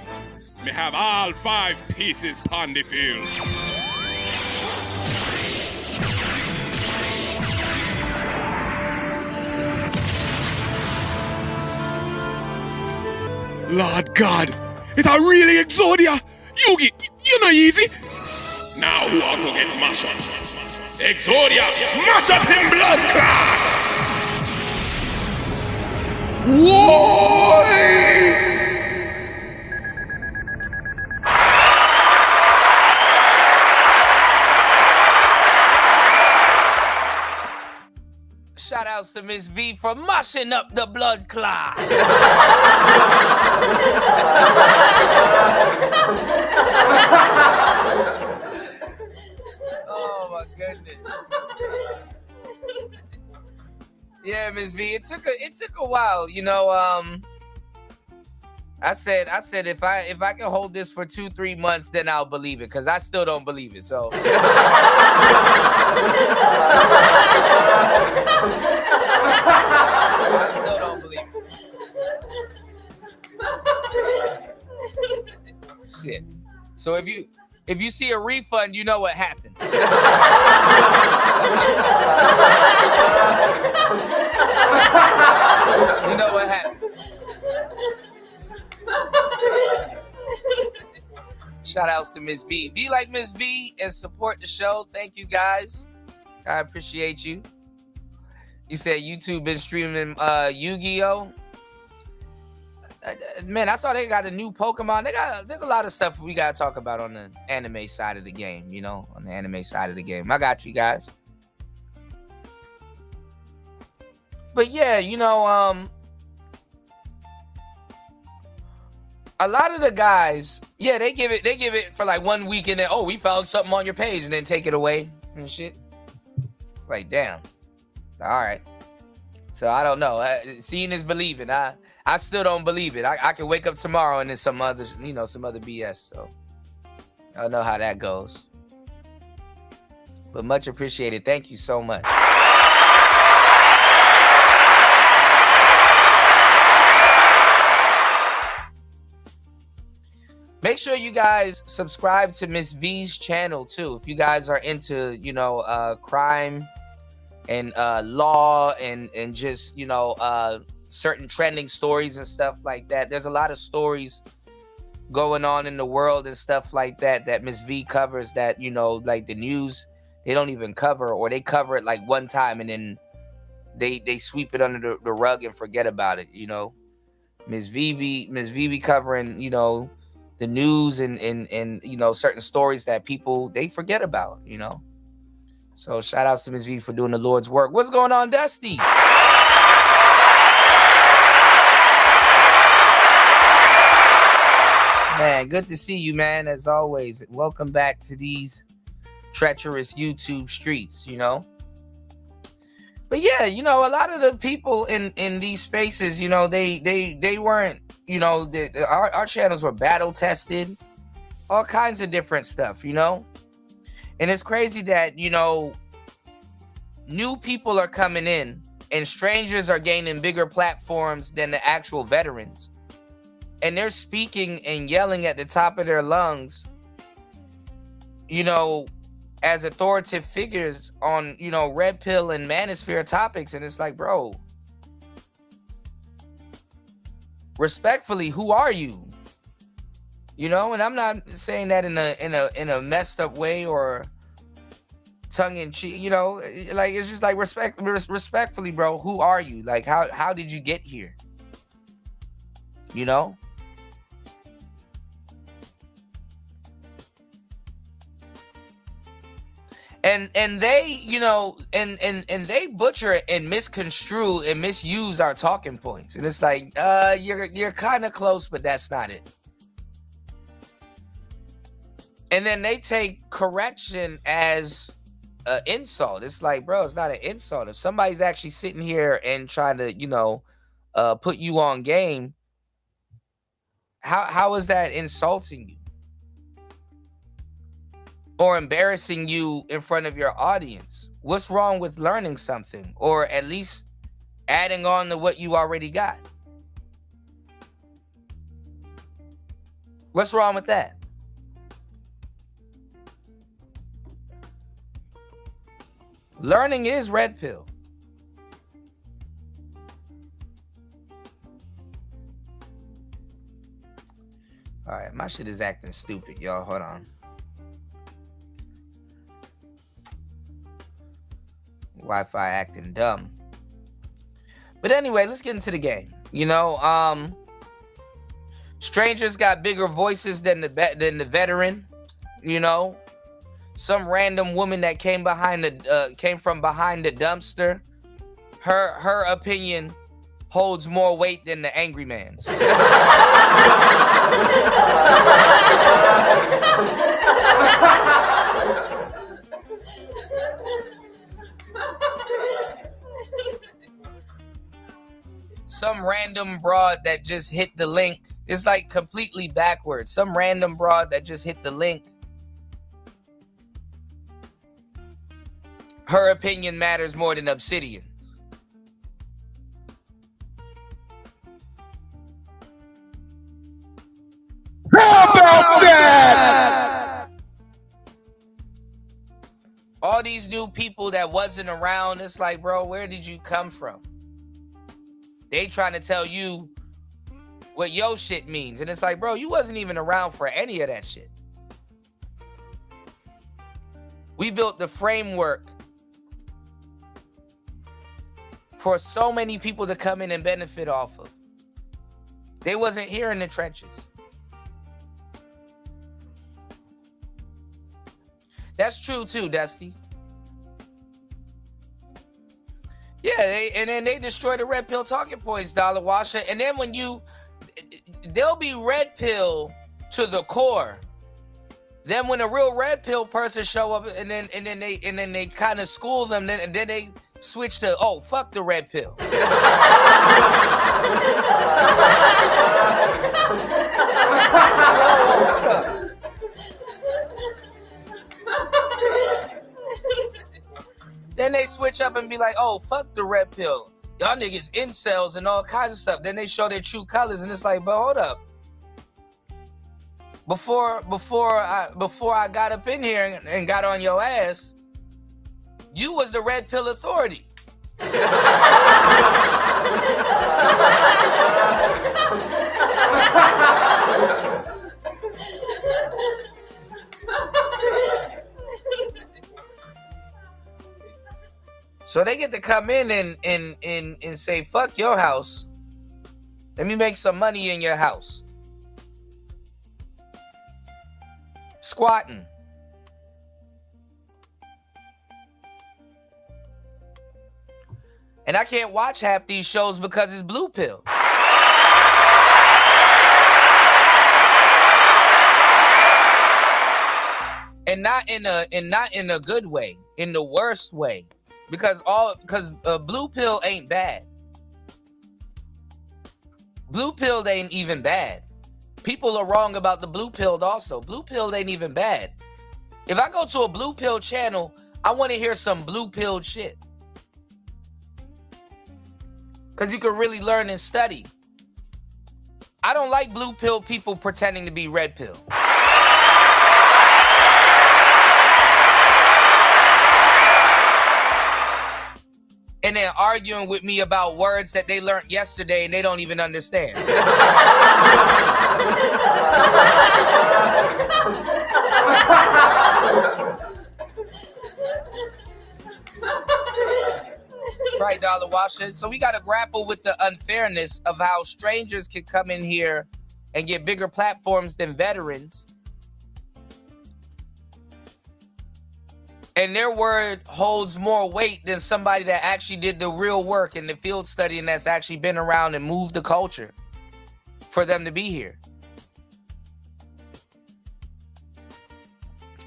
Me have all 5 pieces pon the field. Lord God, it's a really Exodia. You're not easy. Now who are gonna get mash up? Exodia, mash up him blood clot. Whoa! Shout outs to Miss V for mushing up the blood clot. Oh my goodness. Yeah, Miss V, it took a while, you know. I said if I can hold this for 2-3 months, then I'll believe it, because I still don't believe it. So I still don't believe it. Shit. So if you see a refund, you know what happened. You know what happened. Shout outs to Miss V. Be like Miss V and support the show. Thank you guys. I appreciate you. You said YouTube been streaming Yu-Gi-Oh. Man, I saw they got a new Pokemon. There's a lot of stuff we gotta talk about on the anime side of the game, on the anime side of the game. I got you guys. But yeah, a lot of the guys, yeah, they give it for like 1 week and then, oh, we found something on your page, and then take it away and shit. Like, damn. All right. So I don't know. Seeing is believing. I still don't believe it. I can wake up tomorrow and then some other BS. So I don't know how that goes. But much appreciated. Thank you so much. Make sure you guys subscribe to Miss V's channel too. If you guys are into, crime and law and just, certain trending stories and stuff like that. There's a lot of stories going on in the world and stuff like that Miss V covers that, like the news, they don't even cover, or they cover it like one time and then they sweep it under the rug and forget about it, Miss V be covering, the news and certain stories that people, they forget about, So shout outs to Ms. V for doing the Lord's work. What's going on, Dusty? Man, good to see you, man, as always. Welcome back to these treacherous YouTube streets, But yeah, a lot of the people in these spaces, they weren't, our channels were battle tested, all kinds of different stuff, And it's crazy that, new people are coming in and strangers are gaining bigger platforms than the actual veterans. And they're speaking and yelling at the top of their lungs, as authoritative figures on, Red Pill and Manosphere topics. And it's like, bro, respectfully, who are you? And I'm not saying that in a messed up way or tongue in cheek, like, it's just like respectfully, bro, who are you? Like, how did you get here? And they, and they butcher and misconstrue and misuse our talking points. And it's like, you're kind of close, but that's not it. And then they take correction as an insult. It's like, bro, it's not an insult. If somebody's actually sitting here and trying to, put you on game, how is that insulting you? Or embarrassing you in front of your audience? What's wrong with learning something, or at least adding on to what you already got? What's wrong with that? Learning is red pill. All right, my shit is acting stupid, y'all. Hold on. Wi-Fi acting dumb. But anyway, let's get into the game. Strangers got bigger voices than the veteran. Some random woman that came from behind the dumpster. Her opinion holds more weight than the angry man's. Some random broad that just hit the link It's like completely backwards. Some random broad that just hit the link. Her opinion matters more than Obsidian's. How about that? All these new people that wasn't around, it's like, bro, where did you come from? They trying to tell you what your shit means. And it's like, bro, you wasn't even around for any of that shit. We built the framework for so many people to come in and benefit off of. They wasn't here in the trenches. That's true too, Dusty. Yeah, and then they destroy the red pill talking points, Dollar Washer. And then when they'll be red pill to the core. Then when a real red pill person show up, and then they kind of school them, and then they switch to, oh, fuck the red pill. Whoa, hold up. Then they switch up and be like, oh, fuck the red pill. Y'all niggas incels and all kinds of stuff. Then they show their true colors, and it's like, but hold up. Before I got up in here and got on your ass, you was the red pill authority. So they get to come in and say, fuck your house. Let me make some money in your house. Squatting. And I can't watch half these shows because it's blue pill. And not in a good way, in the worst way. Because blue pill ain't bad. Blue pill ain't even bad. People are wrong about the blue pill also. Blue pill ain't even bad. If I go to a blue pill channel, I want to hear some blue pill shit. Because you can really learn and study. I don't like blue pill people pretending to be red pill. And then arguing with me about words that they learned yesterday and they don't even understand. Right, Dollar Washer. So we got to grapple with the unfairness of how strangers can come in here and get bigger platforms than veterans. And their word holds more weight than somebody that actually did the real work and the field study and that's actually been around and moved the culture for them to be here.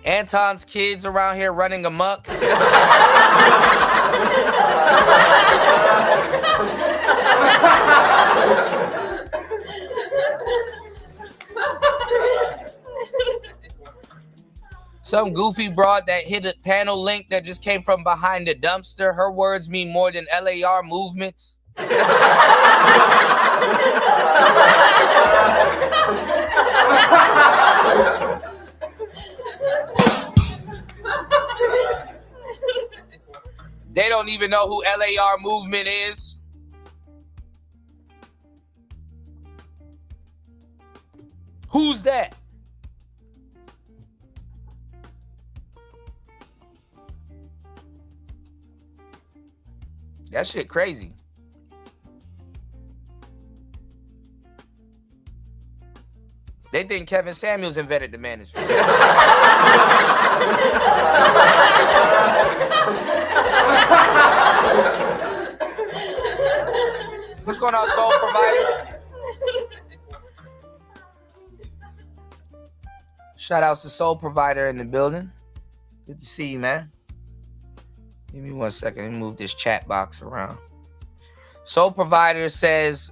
Anton's kids around here running amok. Some goofy broad that hit a panel link that just came from behind the dumpster. Her words mean more than LAR movements. They don't even know who LAR movement is. Who's that? That shit crazy. They think Kevin Samuels invented the manosphere. What's going on, Soul Provider? Shout outs to Soul Provider in the building. Good to see you, man. Give me 1 second. Let me move this chat box around. Soul Provider says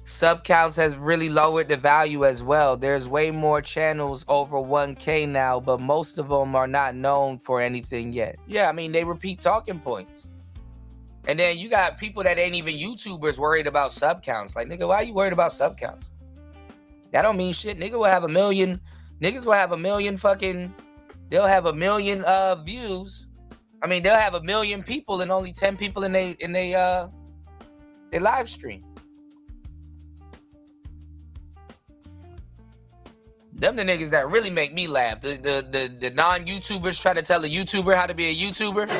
Sub counts has really lowered the value as well. There's way more channels over 1K now, but most of them are not known for anything yet. Yeah, I mean, they repeat talking points. And then you got people that ain't even YouTubers worried about sub counts. Like, nigga, why are you worried about sub counts? That don't mean shit. Nigga will have a million. Niggas will have a million fucking. They'll have a million views. I mean, they'll have a million people and only 10 people in they live stream. Them the niggas that really make me laugh. The non-YouTubers try to tell a YouTuber how to be a YouTuber. Them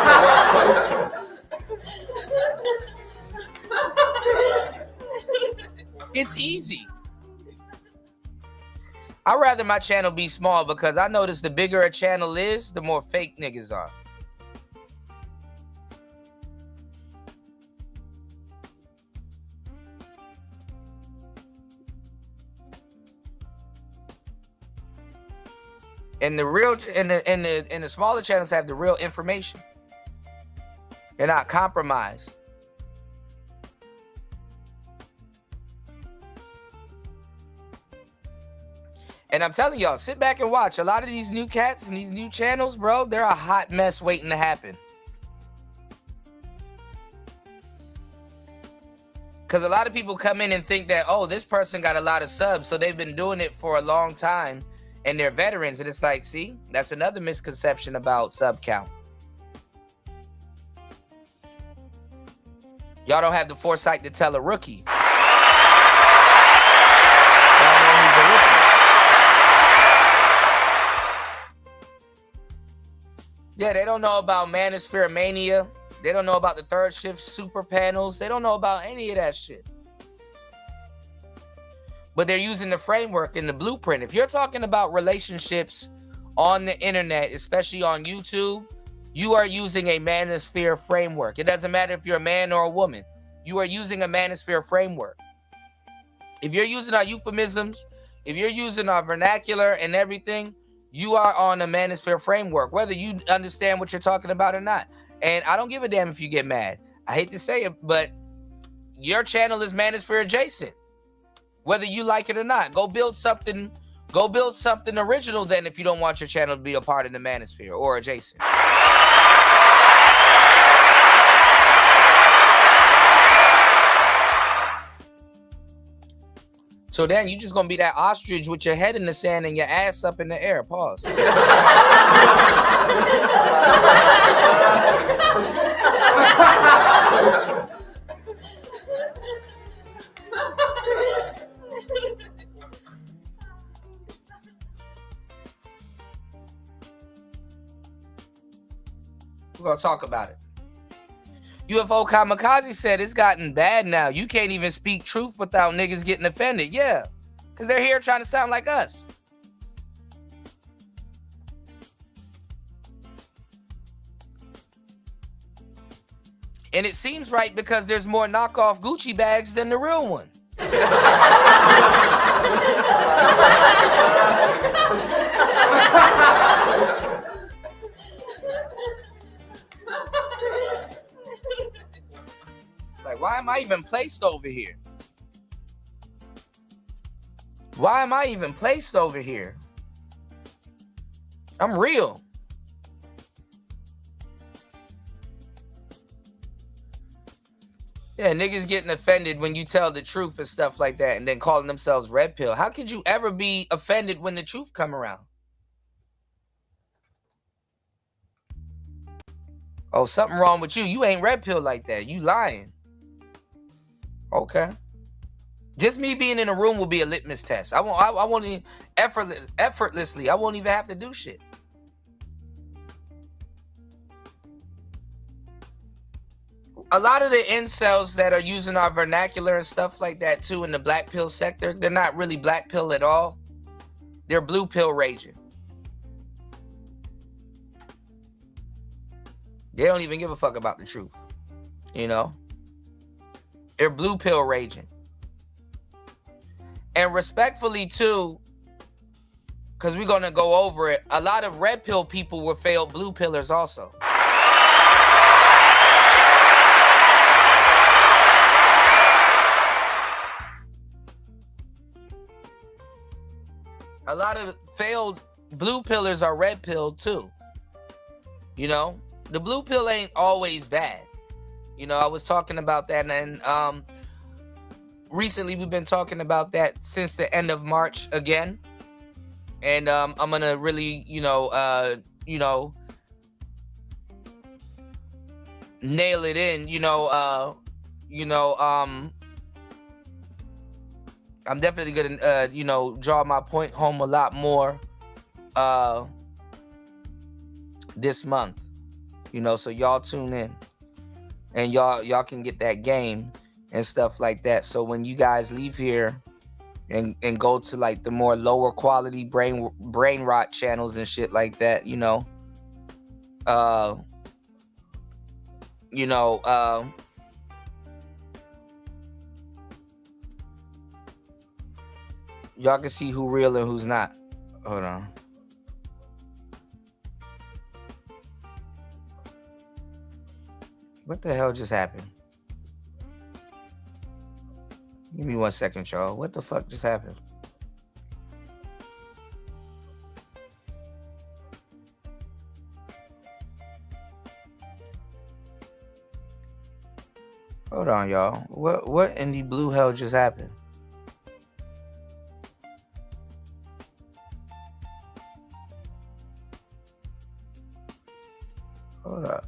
the worst ones. It's easy. I'd rather my channel be small because I notice the bigger a channel is, the more fake niggas are. And the real and the smaller channels have the real information. They're not compromised. And I'm telling y'all, sit back and watch. A lot of these new cats and these new channels, bro, they're a hot mess waiting to happen. Because a lot of people come in and think that, oh, this person got a lot of subs, so they've been doing it for a long time. And they're veterans, and it's like, see, that's another misconception about sub count. Y'all don't have the foresight to tell a rookie. Y'all know he's a rookie. Yeah, they don't know about Manosphere Mania. They don't know about the third shift super panels. They don't know about any of that shit. But they're using the framework and the blueprint. If you're talking about relationships on the internet, especially on YouTube, you are using a manosphere framework. It doesn't matter if you're a man or a woman. You are using a manosphere framework. If you're using our euphemisms, if you're using our vernacular and everything, you are on a manosphere framework, whether you understand what you're talking about or not. And I don't give a damn if you get mad. I hate to say it, but your channel is manosphere adjacent. Whether you like it or not, go build something original then if you don't want your channel to be a part of the manosphere or adjacent. So then you just gonna be that ostrich with your head in the sand and your ass up in the air. Pause. We're gonna talk about it. UFO Kamikaze said it's gotten bad now. You can't even speak truth without niggas getting offended. Yeah, because they're here trying to sound like us. And it seems right because there's more knockoff Gucci bags than the real one. Like, why am I even placed over here? Why am I even placed over here? I'm real. Yeah, niggas getting offended when you tell the truth and stuff like that and then calling themselves red pill. How could you ever be offended when the truth come around? Oh, something wrong with you. You ain't red pill like that. You lying. Okay. Just me being in a room will be a litmus test. I won't even effortlessly. I won't even have to do shit. A lot of the incels that are using our vernacular and stuff like that too in the black pill sector, they're not really black pill at all. They're blue pill raging. They don't even give a fuck about the truth. You know? They're blue pill raging. And respectfully too, because we're going to go over it, a lot of red pill people were failed blue pillers also. a lot of failed blue pillars are red pilled too. You know, the blue pill ain't always bad. You know, I was talking about that, and recently we've been talking about that since the end of March again. And I'm gonna really, nail it in. I'm definitely gonna, draw my point home a lot more this month. So y'all tune in, and y'all can get that game and stuff like that. So when you guys leave here and go to like the more lower quality brain rot channels and shit like that, y'all can see who real and who's not. Hold on. What the hell just happened? Give me 1 second, y'all. What the fuck just happened? Hold on, y'all. What in the blue hell just happened? Hold up.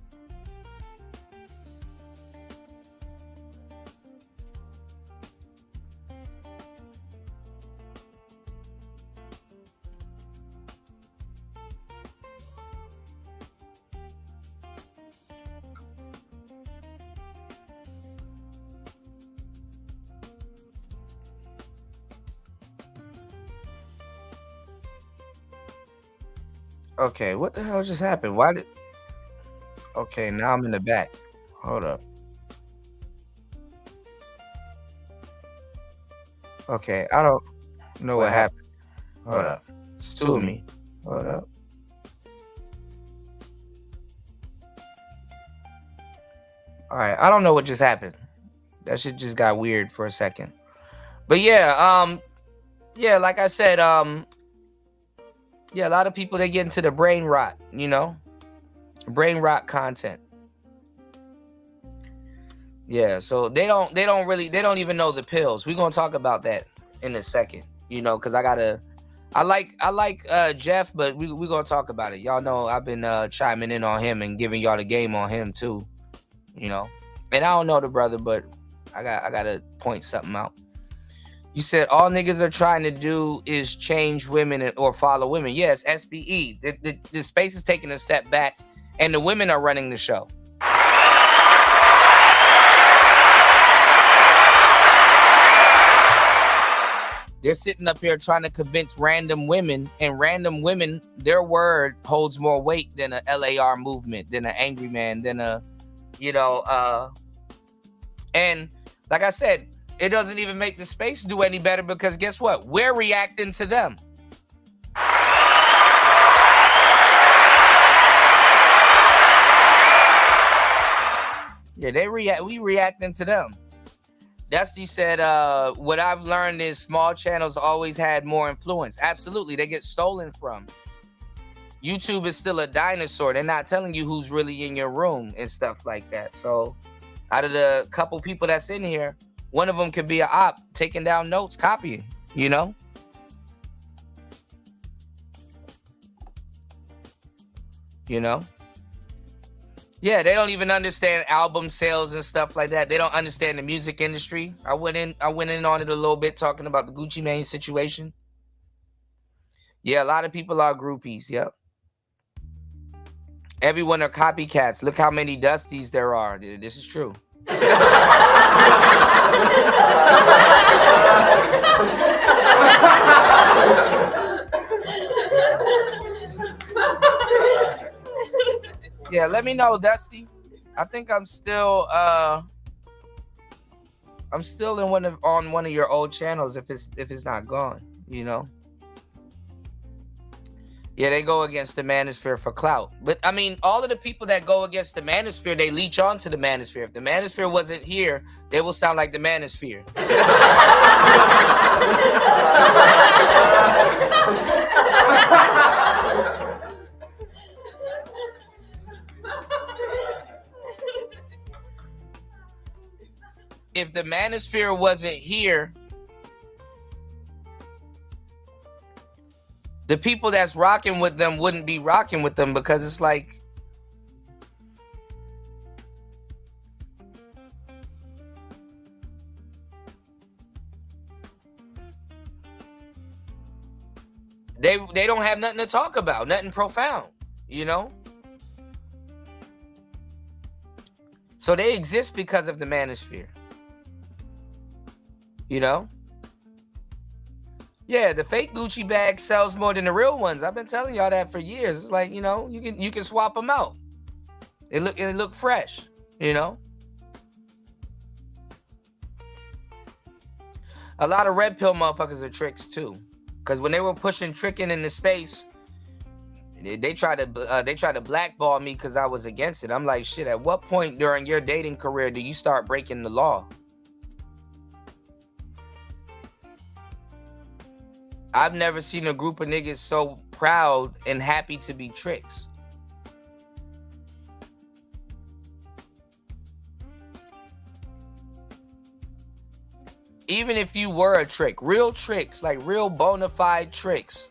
Okay, what the hell just happened? Why did... Okay, now I'm in the back. Hold up. Okay, I don't know what happened. Hold up. It's two of me. Hold up. All right, I don't know what just happened. That shit just got weird for a second. But yeah, like I said, a lot of people, they get into the brain rot, brain rot content. Yeah, so they don't even know the pills. We're gonna talk about that in a second, because I like Jeff, but we're gonna talk about it. Y'all know I've been chiming in on him and giving y'all the game on him too, and I don't know the brother, but I gotta point something out. You said all niggas are trying to do is change women or follow women. Yes, SBE. The space is taking a step back, and the women are running the show. They're sitting up here trying to convince random women, and random women, their word holds more weight than a LAR movement, than an angry man, than and like I said, it doesn't even make the space do any better, because guess what? We're reacting to them. Yeah, we reacting to them. Dusty said, what I've learned is small channels always had more influence. Absolutely, they get stolen from. YouTube is still a dinosaur. They're not telling you who's really in your room and stuff like that. So out of the couple people that's in here, one of them could be an op taking down notes, copying, Yeah, they don't even understand album sales and stuff like that. They don't understand the music industry. I went in on it a little bit, talking about the Gucci Mane situation. Yeah, a lot of people are groupies. Yep. Everyone are copycats. Look how many Dusties there are. This is true. Yeah, let me know, Dusty. I think I'm still on one of your old channels if it's not gone, Yeah, they go against the manosphere for clout. But I mean, all of the people that go against the manosphere, they leech onto the manosphere. If the manosphere wasn't here, they will sound like the manosphere. If the manosphere wasn't here, the people that's rocking with them wouldn't be rocking with them, because it's like, they don't have nothing to talk about, nothing profound, you know? So they exist because of the manosphere. You know? Yeah, the fake Gucci bag sells more than the real ones. I've been telling y'all that for years. It's like, you know, you can swap them out. It look fresh, you know? A lot of red pill motherfuckers are tricks too. Because when they were pushing tricking into space, they tried to blackball me because I was against it. I'm like, shit, at what point during your dating career do you start breaking the law? I've never seen a group of niggas so proud and happy to be tricks. Even if you were a trick, real tricks, like real bona fide tricks,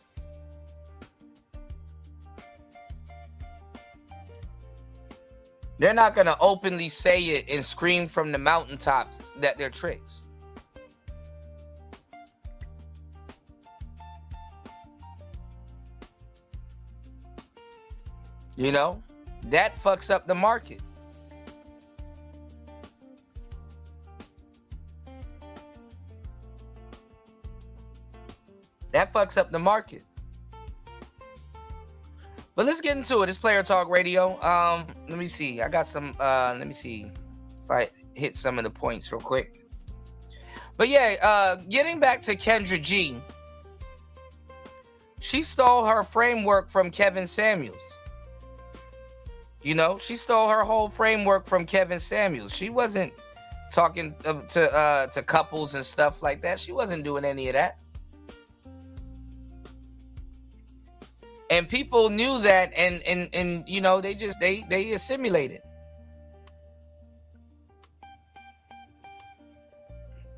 they're not going to openly say it and scream from the mountaintops that they're tricks. You know, that fucks up the market. That fucks up the market. But let's get into it. It's Player Talk Radio. Let me see. I got some. Let me see if I hit some of the points real quick. But yeah, getting back to Kendra G. She stole her framework from Kevin Samuels. You know, she stole her whole framework from Kevin Samuels. She wasn't talking to couples and stuff like that. She wasn't doing any of that. And people knew that, and you know, they assimilated.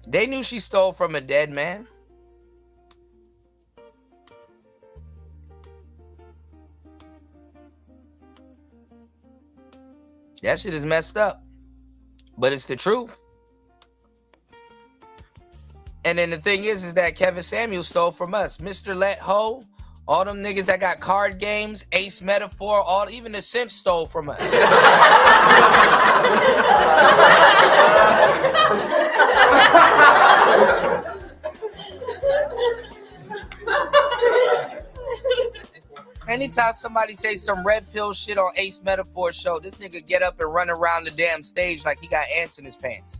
They knew she stole from a dead man. That shit is messed up. But it's the truth. And then the thing is that Kevin Samuels stole from us. Mr. Let Ho, all them niggas that got card games, Ace Metaphor, even the Simps stole from us. Anytime somebody say some red pill shit on Ace Metaphor show, this nigga get up and run around the damn stage like he got ants in his pants.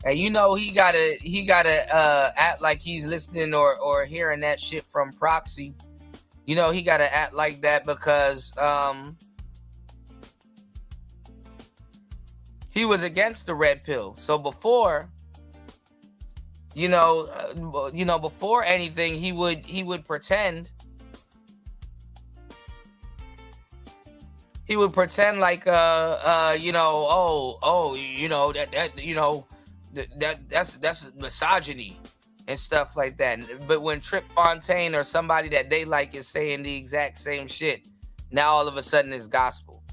And you know he gotta act like he's listening or hearing that shit from Proxy. You know he gotta act like that because he was against the red pill. So before, before anything, he would pretend. He would pretend like that's misogyny and stuff like that. But when Trip Fontaine or somebody that they like is saying the exact same shit, now all of a sudden it's gospel.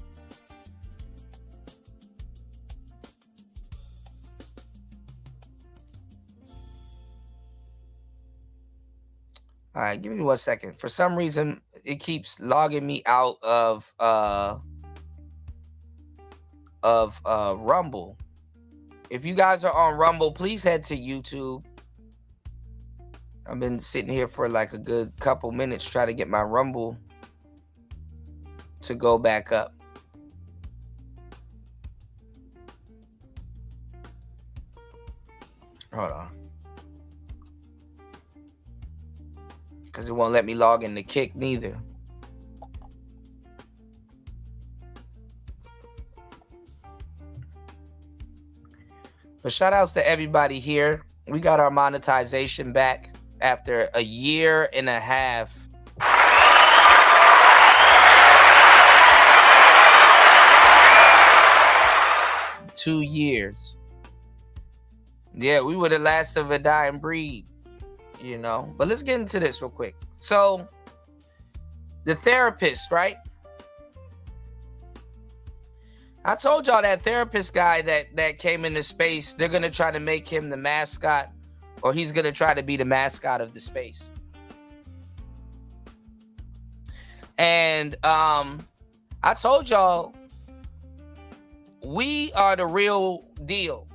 All right, give me 1 second. For some reason, it keeps logging me out of Rumble. If you guys are on Rumble, please head to YouTube. I've been sitting here for like a good couple minutes trying to get my Rumble to go back up. Hold on. Because it won't let me log in the Kick neither. But shout outs to everybody here. We got our monetization back after a year and a half. 2 years. Yeah, we were the last of a dying breed, you know. But let's get into this real quick. So, the therapist, right? I told y'all that therapist guy that came into space, they're going to try to make him the mascot, or he's going to try to be the mascot of the space. And I told y'all, we are the real deal.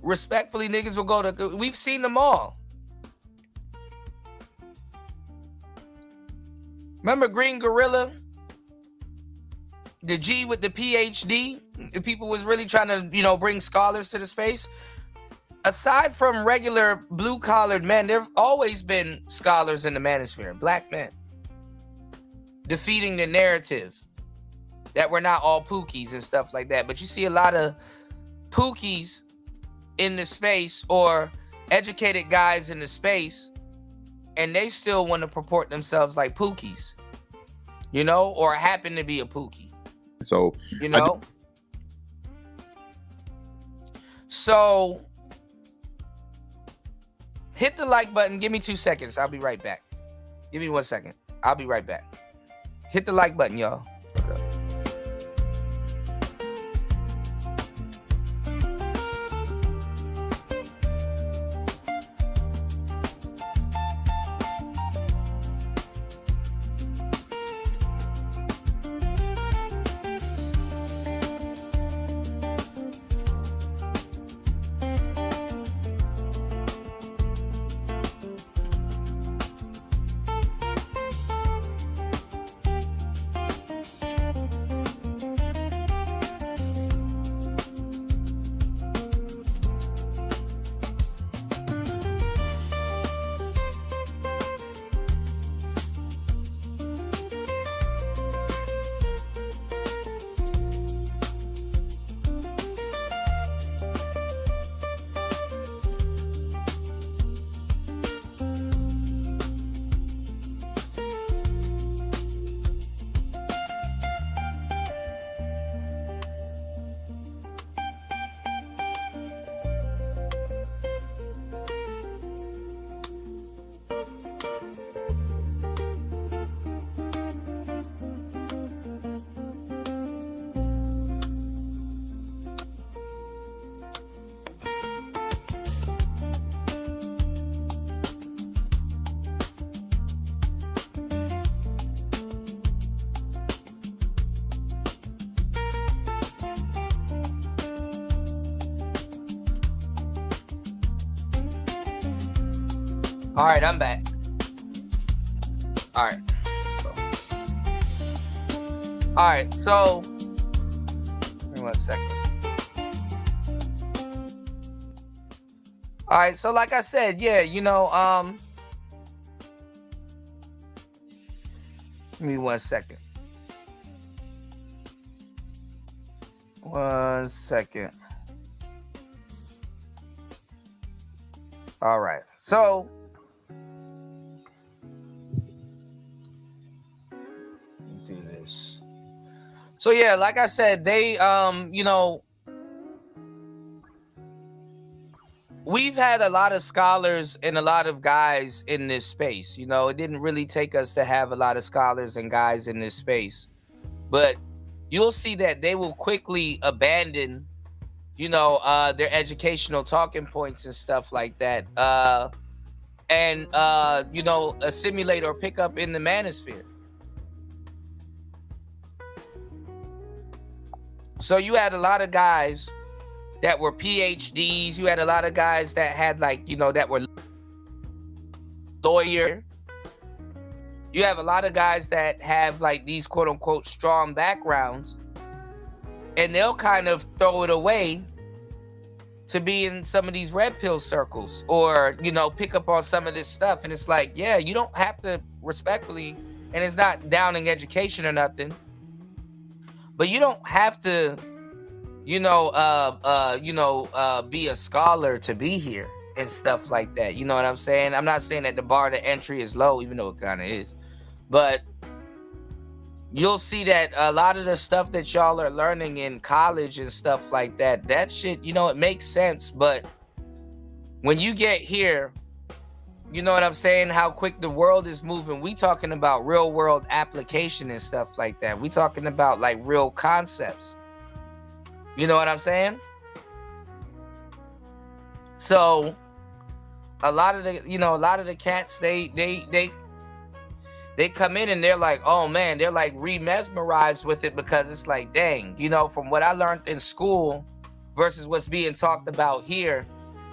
Respectfully, niggas will go to... We've seen them all. Remember Green Gorilla? The G with the PhD? If people was really trying to, you know, bring scholars to the space. Aside from regular blue-collared men, there have always been scholars in the manosphere. Black men. Defeating the narrative that we're not all pookies and stuff like that. But you see a lot of pookies in the space, or educated guys in the space, and they still want to purport themselves like pookies, you know, or happen to be a pookie. So, you know, so hit the like button. Give me 2 seconds. I'll be right back. Give me 1 second. I'll be right back. Hit the like button, y'all. All right, I'm back. All right, let's go. All right, so give me 1 second. All right, so like I said, yeah, you know, give me 1 second. 1 second. All right, so do this. So yeah, like I said, they you know, we've had a lot of scholars and a lot of guys in this space. You know, it didn't really take us to have a lot of scholars and guys in this space, but you'll see that they will quickly abandon, you know, their educational talking points and stuff like that, and you know, assimilate or pick up in the manosphere. So you had a lot of guys that were PhDs. You had a lot of guys that had, like, you know, that were lawyer. You have a lot of guys that have like these quote unquote strong backgrounds, and they'll kind of throw it away to be in some of these red pill circles, or, you know, pick up on some of this stuff. And it's like, yeah, you don't have to, respectfully, and it's not downing education or nothing, but you don't have to be a scholar to be here and stuff like that. You know what I'm saying? I'm not saying that the bar to entry is low, even though it kind of is. But you'll see that a lot of the stuff that y'all are learning in college and stuff like that, that shit, it makes sense. But when you get here, you know what I'm saying? How quick the world is moving. We talking about real world application and stuff like that. We talking about like real concepts. You know what I'm saying? So a lot of the cats, they come in and they're like, oh man, they're like re-mesmerized with it, because it's like, dang, from what I learned in school versus what's being talked about here,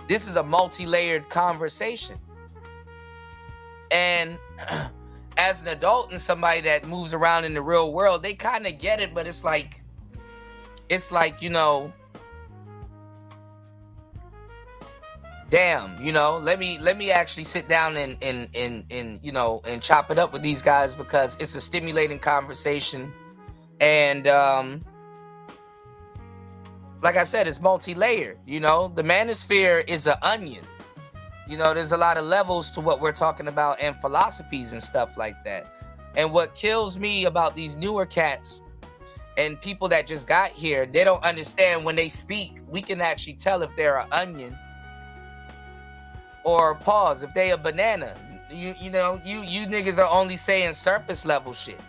this is a multi-layered conversation. And as an adult and somebody that moves around in the real world, they kind of get it, but it's like, damn, let me actually sit down and chop it up with these guys, because it's a stimulating conversation. And like I said, it's multi-layered. The manosphere is an onion. There's a lot of levels to what we're talking about, and philosophies and stuff like that. And what kills me about these newer cats and people that just got here, they don't understand when they speak, we can actually tell if they're an onion or pause, if they a banana. You niggas are only saying surface level shit.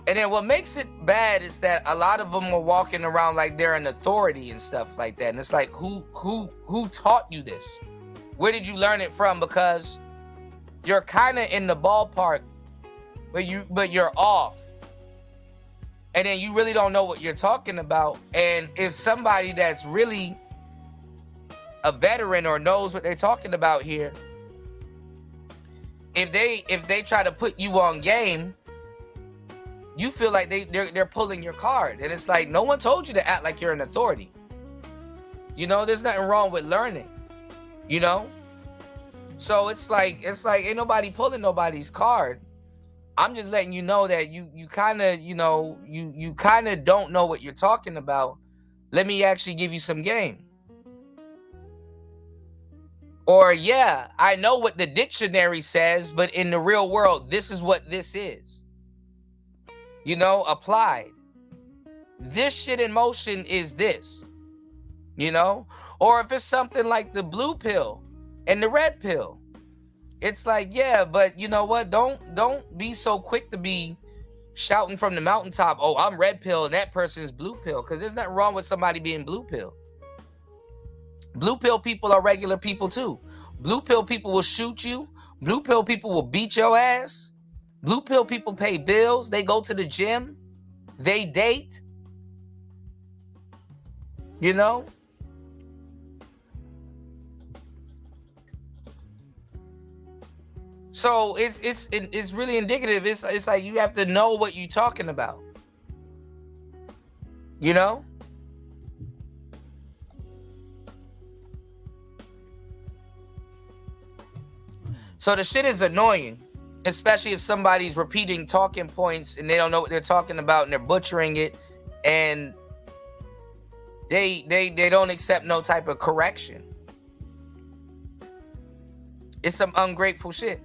And then what makes it bad is that a lot of them are walking around like they're an authority and stuff like that. And it's like, who taught you this? Where did you learn it from? Because you're kind of in the ballpark, but you're off. And then you really don't know what you're talking about. And if somebody that's really a veteran or knows what they're talking about here, if they try to put you on game, you feel like they're pulling your card. And it's like, no one told you to act like you're an authority. There's nothing wrong with learning, So it's like ain't nobody pulling nobody's card. I'm just letting you know that you kind of, you kind of don't know what you're talking about. Let me actually give you some game. Or, yeah, I know what the dictionary says, but in the real world, this is what this is. Applied. This shit in motion is this. Or if it's something like the blue pill and the red pill, it's like, yeah, but you know what? Don't be so quick to be shouting from the mountaintop, oh, I'm red pill and that person is blue pill, because there's nothing wrong with somebody being blue pill. Blue pill people are regular people too. Blue pill people will shoot you. Blue pill people will beat your ass. Blue pill people pay bills. They go to the gym. They date. So it's really indicative. It's like you have to know what you're talking about. So the shit is annoying, especially if somebody's repeating talking points and they don't know what they're talking about and they're butchering it, and they don't accept no type of correction. It's some ungrateful shit.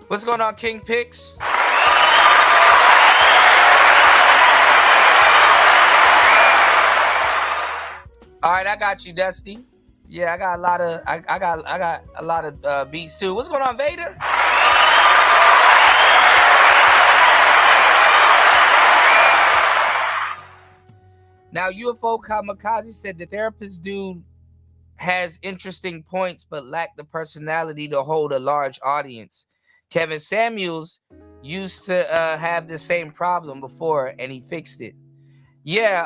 What's going on, King Picks? All right, I got you, Dusty. Yeah, I got a lot of I got a lot of beats too. What's going on, Vader? Now, UFO Kamikaze said the therapist dude has interesting points but lacked the personality to hold a large audience. Kevin Samuels used to have the same problem before and he fixed it. Yeah,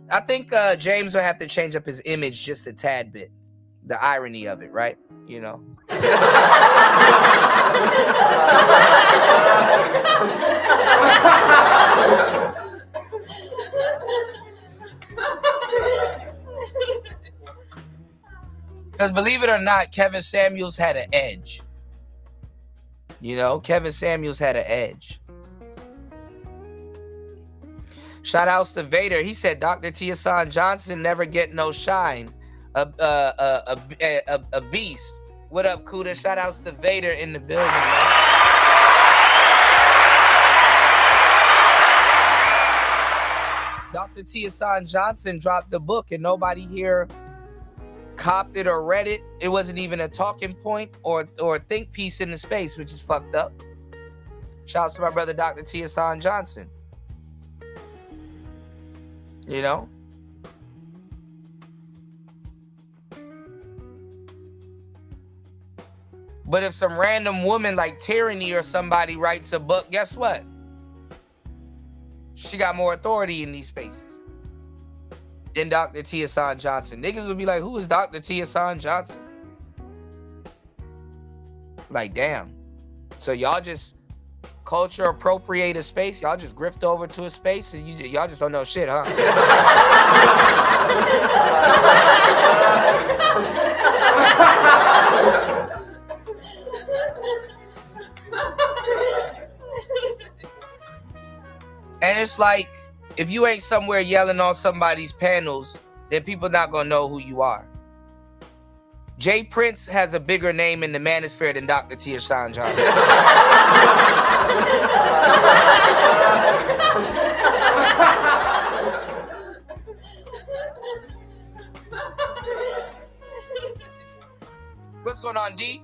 I think James will have to change up his image just a tad bit. The irony of it, right? Because believe it or not, Kevin Samuels had an edge. You know, Kevin Samuels had an edge. Shout outs to Vader. He said Dr. Tiasan Johnson never get no shine. A beast. What up, Kuda? Shout outs to Vader in the building, man. Dr. Tiasan Johnson dropped the book and nobody here copped it or read it. It wasn't even a talking point or a think piece in the space, which is fucked up. Shouts to my brother Dr. Tiasan Johnson. You know? But if some random woman like Tyranny or somebody writes a book, guess what? She got more authority in these spaces than Dr. Tiasan Johnson. Niggas would be like, who is Dr. Tiasan Johnson? Like, damn. So y'all just culture appropriate a space? Y'all just grift over to a space and y'all just don't know shit, huh? And it's like, if you ain't somewhere yelling on somebody's panels, then people not gonna know who you are. Jay Prince has a bigger name in the manosphere than Dr. Tiasan Johnson. What's going on, D?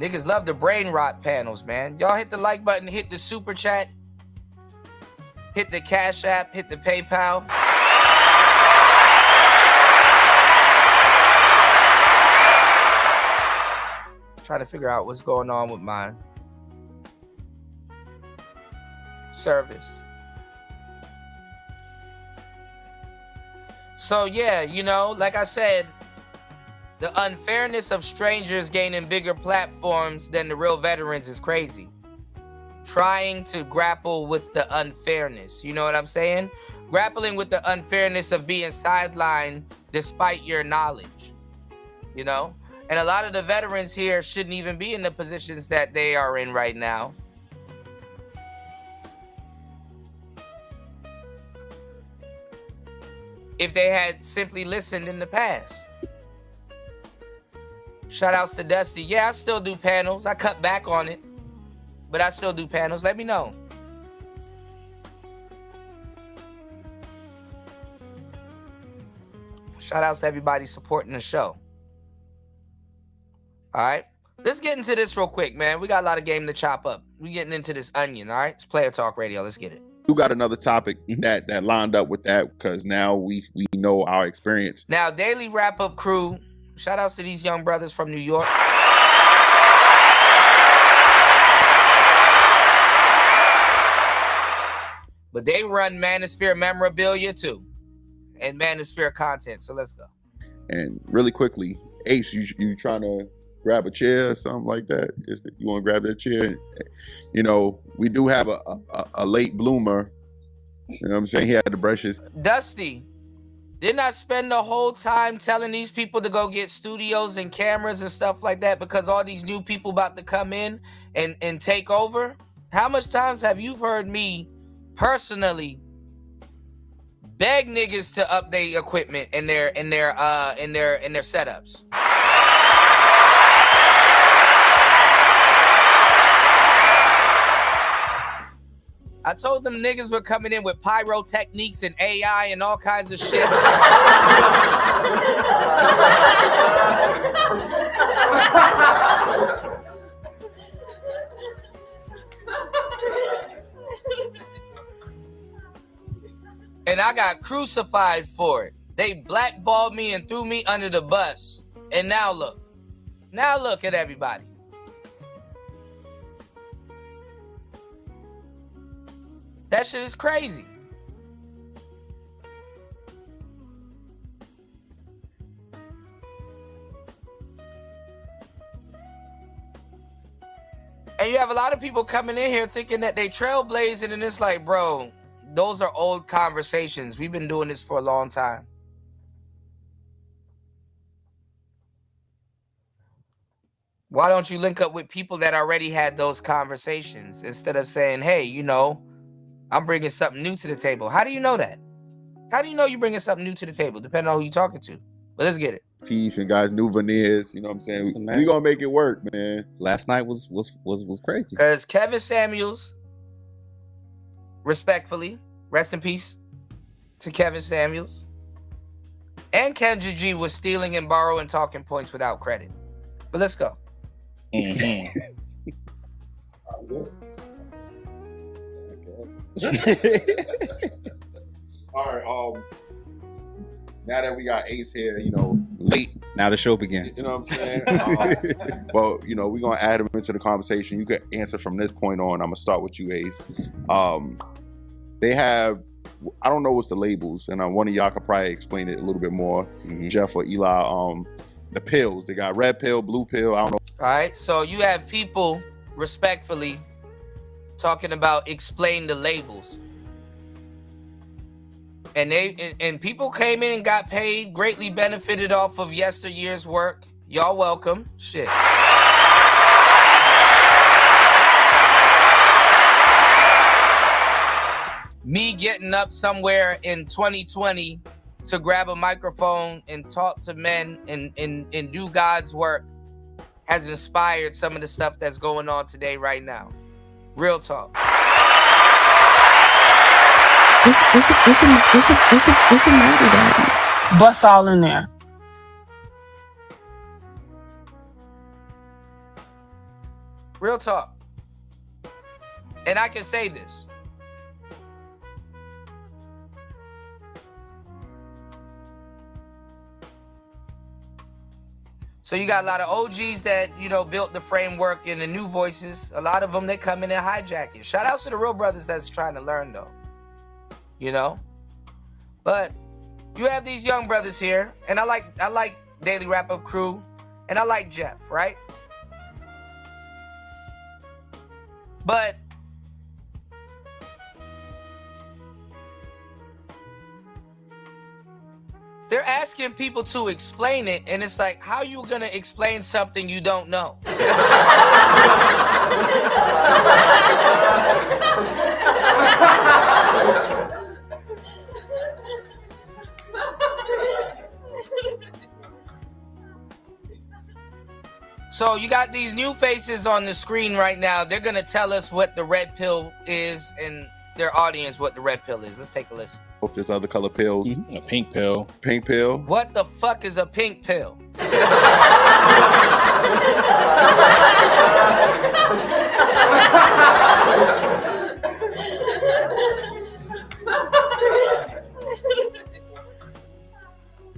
Niggas love the brain rot panels, man. Y'all hit the like button, hit the super chat, hit the Cash App, hit the PayPal. Trying to figure out what's going on with my service. So yeah, you know, like I said, the unfairness of strangers gaining bigger platforms than the real veterans is crazy. Trying to grapple with the unfairness, you know what I'm saying? Grappling with the unfairness of being sidelined despite your knowledge, you know? And a lot of the veterans here shouldn't even be in the positions that they are in right now. If they had simply listened in the past. Shout outs to Dusty. Yeah, I still do panels. I cut back on it, but I still do panels. Let me know. Shout outs to everybody supporting the show. All right. Let's get into this real quick, man. We got a lot of game to chop up. We getting into this onion, all right? It's Player Talk Radio. Let's get it. You got another topic that lined up with that because now we know our experience. Now, Daily Wrap Up Crew. Shout outs to these young brothers from New York. But they run Manosphere memorabilia too. And Manosphere content. So let's go. And really quickly, Ace, you trying to grab a chair or something like that? You want to grab that chair? You know, we do have a late bloomer. You know what I'm saying? He had to brush his... Dusty, didn't I spend the whole time telling these people to go get studios and cameras and stuff like that because all these new people about to come in and take over? How much times have you heard me personally beg niggas to update equipment in their setups? I told them niggas were coming in with pyrotechniques and AI and all kinds of shit. And I got crucified for it. They blackballed me and threw me under the bus. And now look. Now look at everybody. That shit is crazy. And you have a lot of people coming in here thinking that they trailblazing, and it's like, bro, those are old conversations. We've been doing this for a long time. Why don't you link up with people that already had those conversations instead of saying, hey, you know, I'm bringing something new to the table? How do you know that? How do you know you're bringing something new to the table? Depending on who you're talking to. But let's get it. Teeth and got new veneers. You know what I'm saying? We gonna make it work, man. Last night was crazy. Because Kevin Samuels, respectfully, rest in peace to Kevin Samuels, and Kendra G was stealing and borrowing talking points without credit. But let's go. All right. Now that we got Ace here, you know, late. Now the show begins. You know what I'm saying? Well, you know, we're gonna add him into the conversation. You can answer from this point on. I'm gonna start with you, Ace. They have, I don't know what's the labels, and one of y'all could probably explain it a little bit more, Jeff or Eli. The pills, they got red pill, blue pill. I don't know. All right, so you have people respectfully talking about explain the labels. And people came in and got paid, greatly benefited off of yesteryear's work. Y'all welcome. Shit. Me getting up somewhere in 2020 to grab a microphone and talk to men and do God's work has inspired some of the stuff that's going on today right now. Real talk. What's the matter, Daddy? Bust all in there. Real talk. And I can say this. So you got a lot of OGs that, you know, built the framework, and the new voices, a lot of them, they come in and hijack it. Shout out to the real brothers that's trying to learn, though. You know? But you have these young brothers here, and I like Daily Wrap-Up Crew, and I like Jeff, right? But they're asking people to explain it, and it's like, how you gonna explain something you don't know? So you got these new faces on the screen right now. They're gonna tell us what the red pill is, and their audience what the red pill is. Let's take a listen. If there's other color pills. A pink pill. Pink pill. What the fuck is a pink pill?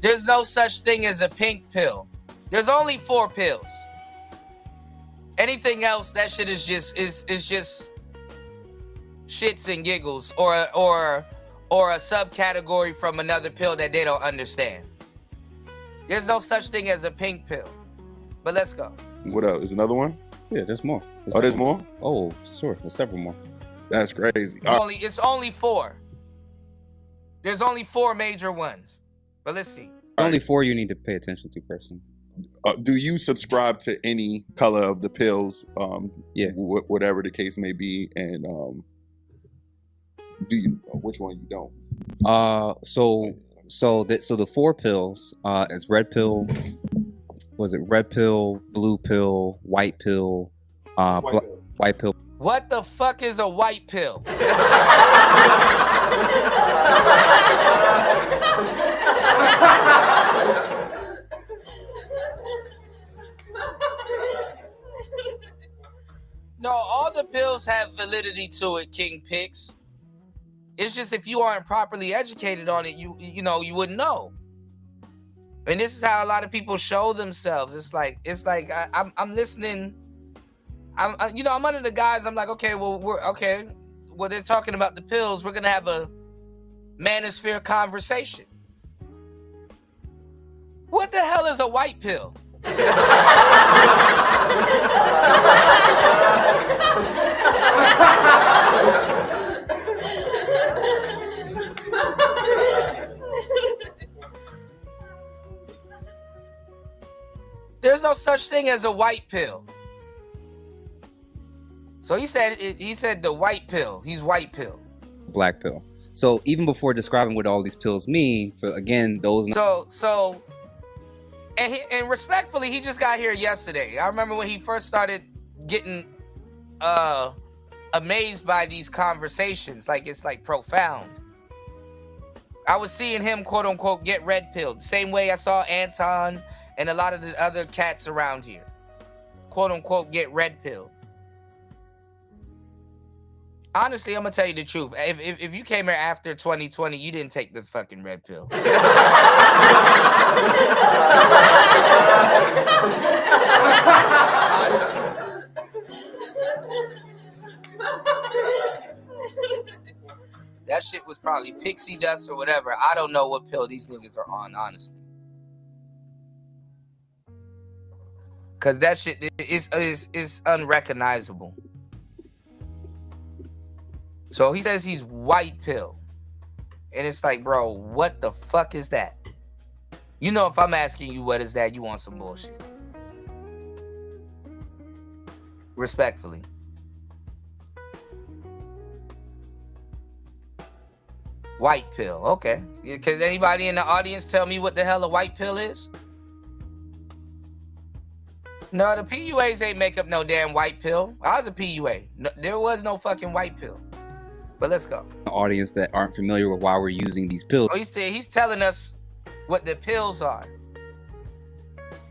There's no such thing as a pink pill. There's only 4 pills. Anything else, that shit is just shits and giggles, or a subcategory from another pill that they don't understand. There's no such thing as a pink pill. But let's go. What else? Is another one? Yeah, there's more. There's more? Oh, sure. There's several more. That's crazy. It's only 4. There's only 4 major ones. But let's see. Only 4 you need to pay attention to, person. Do you subscribe to any color of the pills? Yeah. Whatever the case may be, and do you? Which one you don't? So the 4 pills is red pill. Was it red pill, blue pill, white pill, white pill? What the fuck is a white pill? No, all the pills have validity to it, King Picks. It's just if you aren't properly educated on it, you wouldn't know. And this is how a lot of people show themselves. It's like I'm listening. I'm one of the guys. I'm like, okay, well, they're talking about the pills. We're gonna have a manosphere conversation. What the hell is a white pill? There's no such thing as a white pill. So he said the white pill. He's white pill. Black pill. So even before describing what all these pills mean, for again those. And respectfully, he just got here yesterday. I remember when he first started getting amazed by these conversations, like it's like profound. I was seeing him, quote unquote, get red pilled. Same way I saw Anton and a lot of the other cats around here, quote unquote, get red pilled. Honestly, I'm gonna tell you the truth. If you came here after 2020, you didn't take the fucking red pill. Honestly. That shit was probably pixie dust or whatever. I don't know what pill these niggas are on, honestly. Cause that shit is unrecognizable. So he says he's white pill. And it's like, bro, what the fuck is that? You know, if I'm asking you what is that, you want some bullshit. Respectfully. White pill, okay. Can anybody in the audience tell me what the hell a white pill is? No, the PUAs ain't make up no damn white pill. I was a PUA. No, there was no fucking white pill. But let's go. The audience that aren't familiar with why we're using these pills. Oh, he's telling us what the pills are.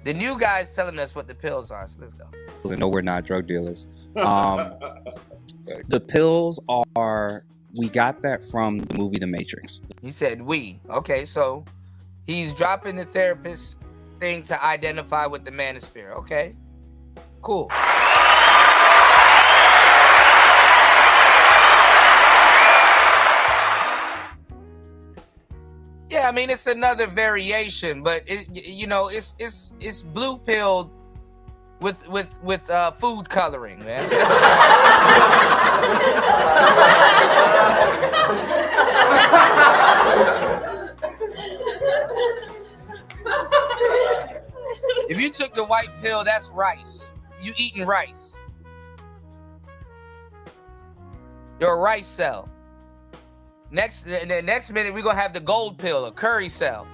The new guy's telling us what the pills are. So let's go. No, we're not drug dealers. The pills are, we got that from the movie The Matrix. He said we. Okay, so he's dropping the therapist thing to identify with the manosphere. Okay, cool. Yeah, I mean it's another variation, but it's blue pilled with food coloring, man. If you took the white pill, that's rice. You eating rice. You're a rice cell. The next minute, we're going to have the gold pill, a curry cell.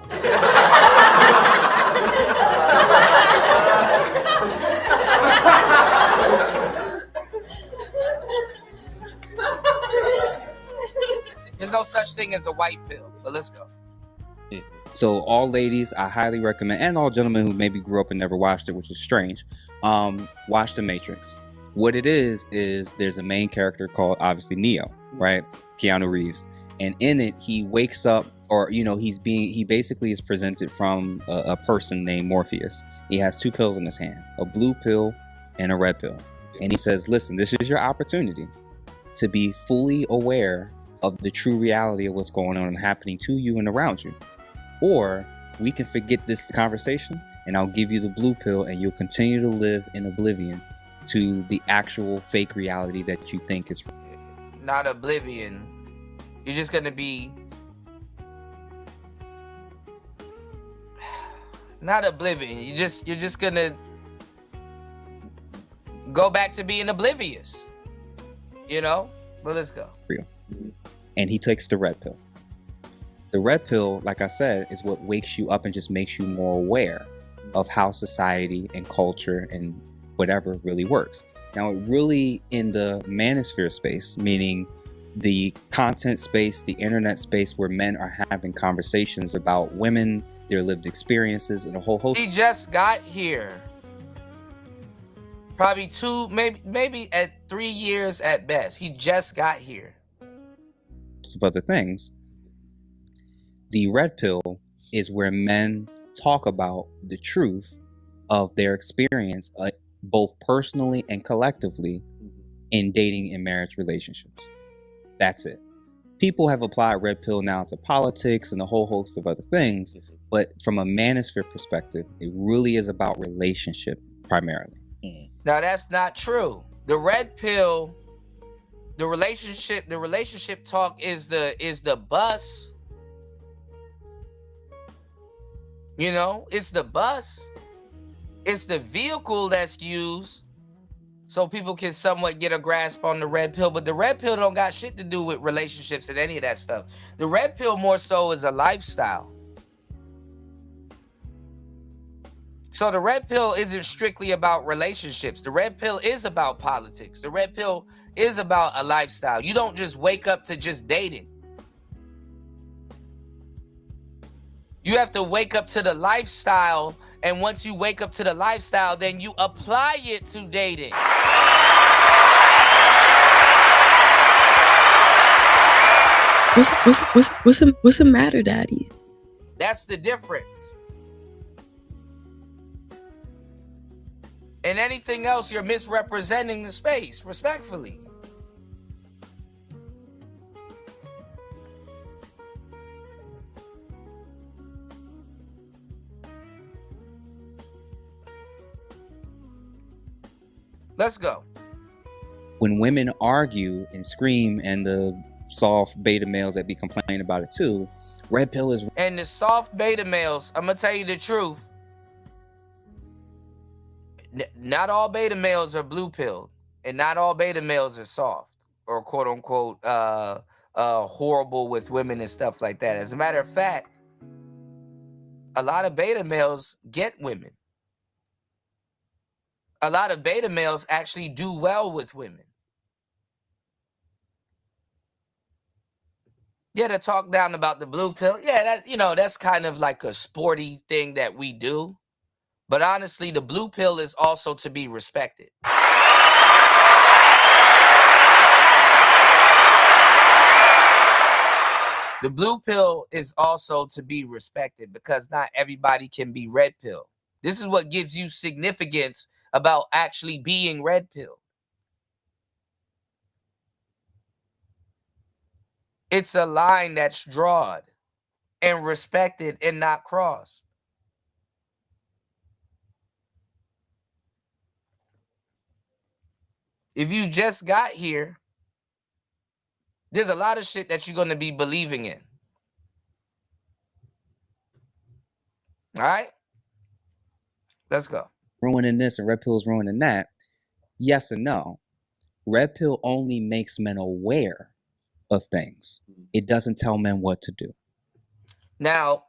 There's no such thing as a white pill, but let's go. So all ladies, I highly recommend, and all gentlemen who maybe grew up and never watched it, which is strange, watch The Matrix. What it is there's a main character called, obviously, Neo, right? Keanu Reeves. And in it, he wakes up, or, he basically is presented from a person named Morpheus. He has two pills in his hand, a blue pill and a red pill. And he says, listen, this is your opportunity to be fully aware of the true reality of what's going on and happening to you and around you. Or we can forget this conversation and I'll give you the blue pill and you'll continue to live in oblivion to the actual fake reality that you think is not oblivion. You're just gonna be not oblivion. You're just gonna go back to being oblivious. But let's go. Real. And he takes the red pill. The red pill, like I said, is what wakes you up and just makes you more aware of how society and culture and whatever really works. Now, it really, in the manosphere space, meaning the content space, the internet space where men are having conversations about women, their lived experiences, and a whole host. He just got here. Probably 2, maybe at 3 years at best. He just got here. Of other things. The red pill is where men talk about the truth of their experience, both personally and collectively, in dating and marriage relationships. That's it. People have applied red pill now to politics and a whole host of other things, but from a manosphere perspective, it really is about relationship primarily. Now that's not true. The red pill, the relationship talk is the bus. It's the bus. It's the vehicle that's used so people can somewhat get a grasp on the red pill, but the red pill don't got shit to do with relationships and any of that stuff. The red pill more so is a lifestyle. So the red pill isn't strictly about relationships. The red pill is about politics. The red pill is about a lifestyle. You don't just wake up to just dating. You have to wake up to the lifestyle, and once you wake up to the lifestyle, then you apply it to dating. What's the matter, Daddy? That's the difference. And anything else, you're misrepresenting the space, respectfully. Let's go. When women argue and scream, and the soft beta males that be complaining about it too, red pill is. And the soft beta males, I'm gonna tell you the truth. Not all beta males are blue pilled, and not all beta males are soft or quote unquote horrible with women and stuff like that. As a matter of fact, a lot of beta males get women. A lot of beta males actually do well with women. Yeah, to talk down about the blue pill, yeah, that's kind of like a sporty thing that we do. But honestly, the blue pill is also to be respected. The blue pill is also to be respected because not everybody can be red pill. This is what gives you significance about actually being red pill. It's a line that's drawn and respected and not crossed. If you just got here, there's a lot of shit that you're going to be believing in. All right? Let's go. Ruining this and red pill is ruining that. Yes and no. Red pill only makes men aware of things. It doesn't tell men what to do. Now,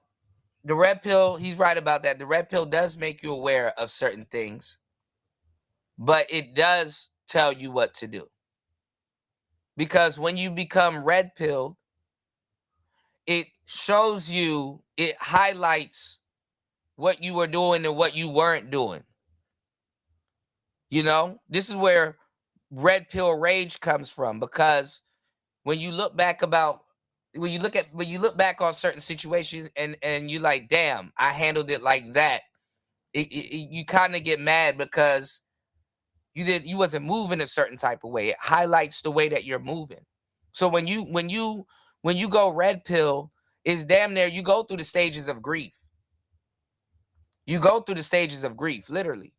the red pill, he's right about that. The red pill does make you aware of certain things, but it does tell you what to do. Because when you become red pill, it shows you, it highlights what you were doing and what you weren't doing. You know, this is where red pill rage comes from, because when you look back on certain situations and you like, damn, I handled it like that. You kind of get mad because you wasn't moving a certain type of way. It highlights the way that you're moving. So when you go red pill, it's damn near you go through the stages of grief. You go through the stages of grief, literally.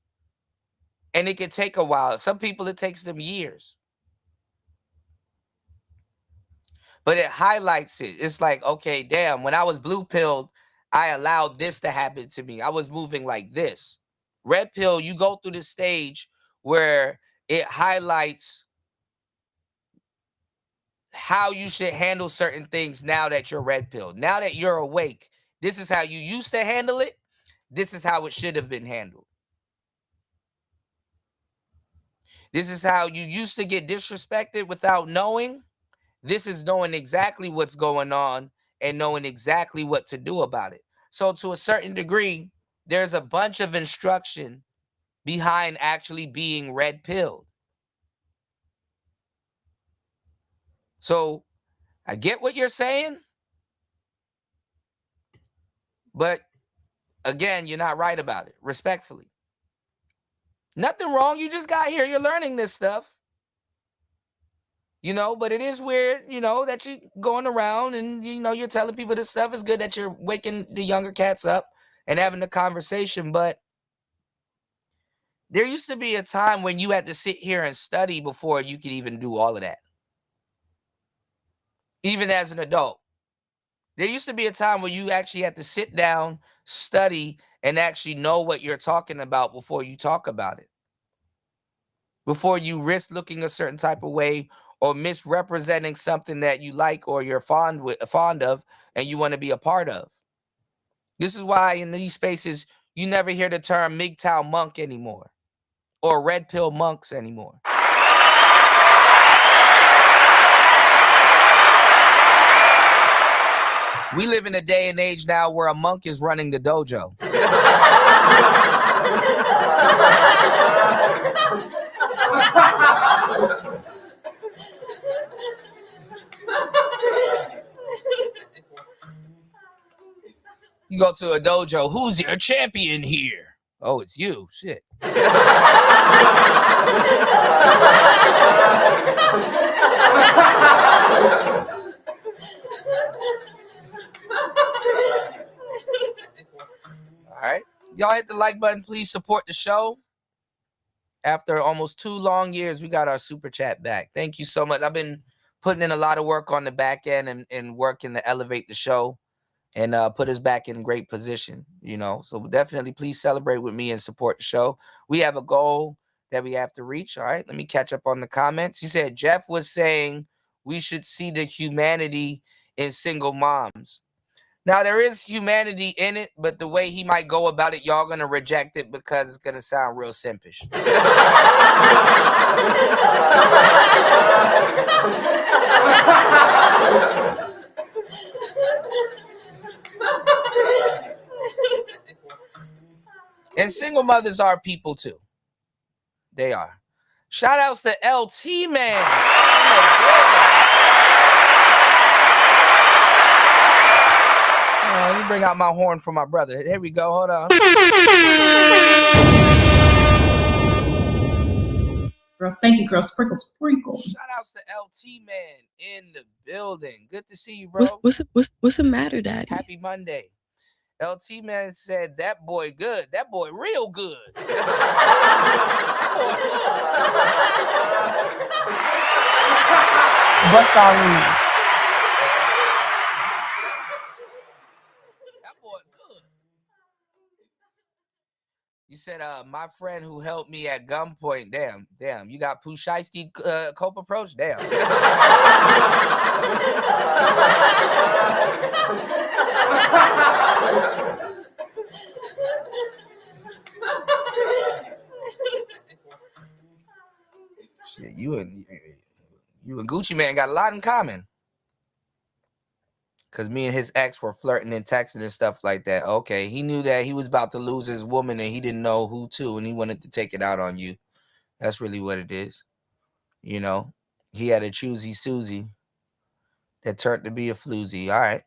And it can take a while. Some people, it takes them years. But it highlights it. It's like, okay, damn, when I was blue pilled, I allowed this to happen to me. I was moving like this. Red pill, you go through the stage where it highlights how you should handle certain things now that you're red pill. Now that you're awake, this is how you used to handle it. This is how it should have been handled. This is how you used to get disrespected without knowing. This is knowing exactly what's going on and knowing exactly what to do about it. So to a certain degree, there's a bunch of instruction behind actually being red pilled. So I get what you're saying, but again, you're not right about it, respectfully. Nothing wrong. You just got here. You're learning this stuff. You know, but it is weird, you know, that you're going around and, you know, you're telling people this stuff. Is good that you're waking the younger cats up and having the conversation. But there used to be a time when you had to sit here and study before you could even do all of that. Even as an adult. There used to be a time where you actually had to sit down, study, and actually know what you're talking about before you talk about it. Before you risk looking a certain type of way or misrepresenting something that you like or you're fond of and you want to be a part of. This is why in these spaces you never hear the term MGTOW monk anymore or red pill monks anymore. We live in a day and age now where a monk is running the dojo. You go to a dojo, who's your champion here? Oh, it's you. Shit. All right. Y'all hit the like button. Please support the show. After almost 2 long years, we got our super chat back. Thank you so much. I've been putting in a lot of work on the back end and working to elevate the show and put us back in great position, you know. So definitely please celebrate with me and support the show. We have a goal that we have to reach. All right, let me catch up on the comments. He said Jeff was saying we should see the humanity in single moms. Now, there is humanity in it, but the way he might go about it, y'all going to reject it because it's going to sound real simpish. And single mothers are people too. They are. Shout outs to LT Man. Let me bring out my horn for my brother. Here we go. Hold on. Girl, thank you, girl. Sprinkle, sprinkle. Shout outs to LT Man in the building. Good to see you, bro. What's the matter, Daddy? Happy Monday. LT Man said, that boy good. That boy real good. That boy good. Bust all in there. That boy good. You said, my friend who helped me at gunpoint. Damn. You got Pooh Shiesty cope approach? Damn. Shit, you and Gucci Man got a lot in common. Because me and his ex were flirting and texting and stuff like that. Okay, he knew that he was about to lose his woman and he didn't know who to, and he wanted to take it out on you. That's really what it is. You know, he had a choosy Susie that turned to be a floozy. All right.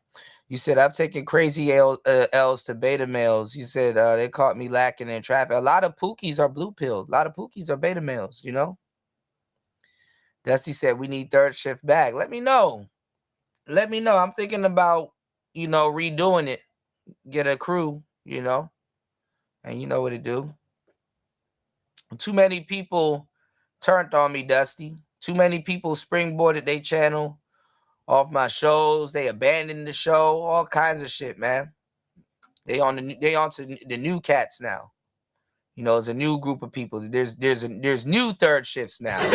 You said, I've taken crazy L's to beta males. You said they caught me lacking in traffic. A lot of pookies are blue pilled. A lot of pookies are beta males, you know? Dusty said, we need third shift back. Let me know. I'm thinking about, you know, redoing it. Get a crew, you know? And you know what it do. Too many people turned on me, Dusty. Too many people springboarded their channel off my shows. They abandoned the show. All kinds of shit, man. They on to the new cats now. You know, there's a new group of people. There's new third shifts now. You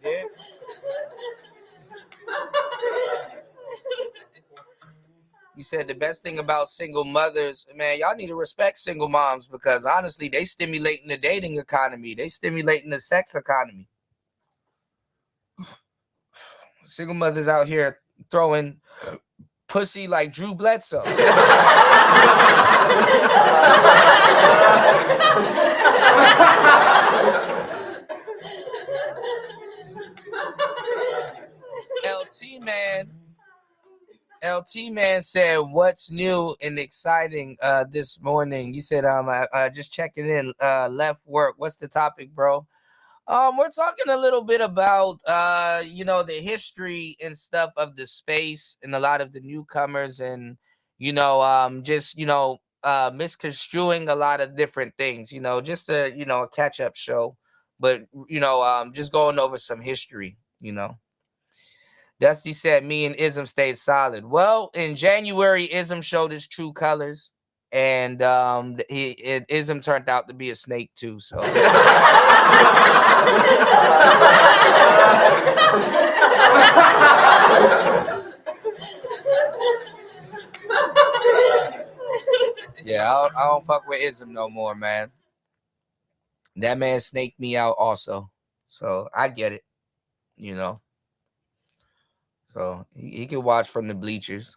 did? You said the best thing about single mothers, man, y'all need to respect single moms because honestly, they stimulating the dating economy. They stimulating the sex economy. Single mothers out here throwing pussy like Drew Bledsoe. LT Man said, what's new and exciting this morning? You said, just checking in, left work. What's the topic, bro? We're talking a little bit about, you know, the history and stuff of the space and a lot of the newcomers and, you know, just, you know, misconstruing a lot of different things, you know, just a, you know, a catch-up show. But, you know, just going over some history, you know. Dusty said me and Ism stayed solid. Well, in January, Ism showed his true colors, and Ism turned out to be a snake too. So yeah, I don't fuck with Ism no more, man. That man snaked me out also, so I get it, you know. So he can watch from the bleachers,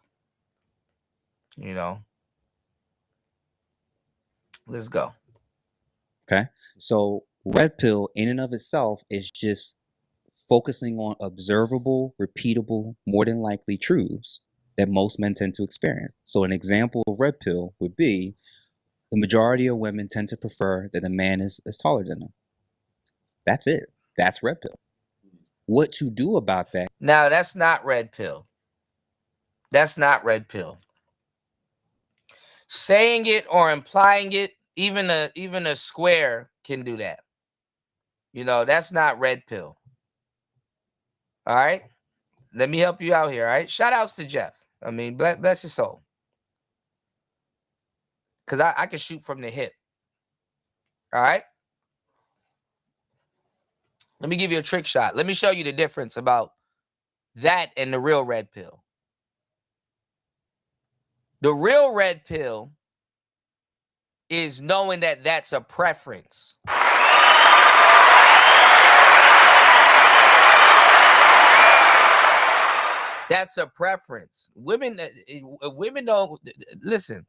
you know. Let's go. Okay. So red pill in and of itself is just focusing on observable, repeatable, more than likely truths that most men tend to experience. So an example of red pill would be the majority of women tend to prefer that a man is taller than them. That's it. That's red pill. What to do about that? Now, that's not red pill. That's not red pill. Saying it or implying it, even a square can do that. You know, that's not red pill. All right? Let me help you out here, all right? Shout outs to Jeff. I mean, bless your soul. Because I can shoot from the hip. All right? Let me give you a trick shot. Let me show you the difference about that and the real red pill. The real red pill is knowing that that's a preference. That's a preference. Women don't listen.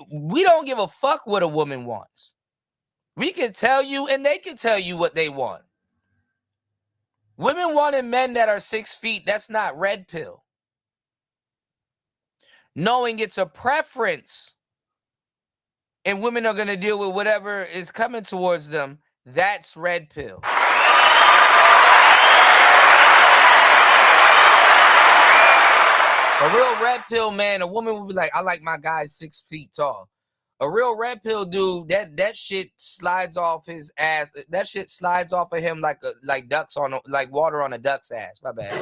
We don't give a fuck what a woman wants. We can tell you, and they can tell you what they want. Women wanting men that are 6 feet, that's not red pill. Knowing it's a preference and women are going to deal with whatever is coming towards them, that's red pill. A real red pill man, a woman would be like, I like my guy 6 feet tall. A real red pill dude, that shit slides off his ass. That shit slides off of him like ducks on like water on a duck's ass. My bad.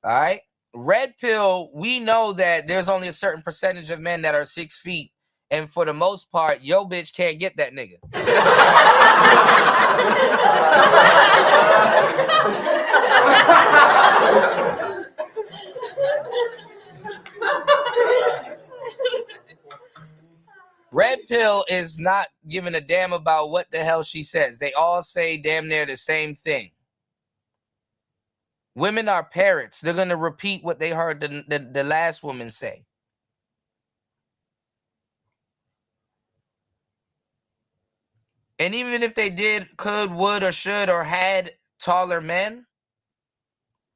All right. Red pill, we know that there's only a certain percentage of men that are 6 feet. And for the most part, yo bitch can't get that nigga. Red pill is not giving a damn about what the hell she says. They all say damn near the same thing. Women are parrots. They're going to repeat what they heard the last woman say. And even if they did, could, would, or should, or had taller men,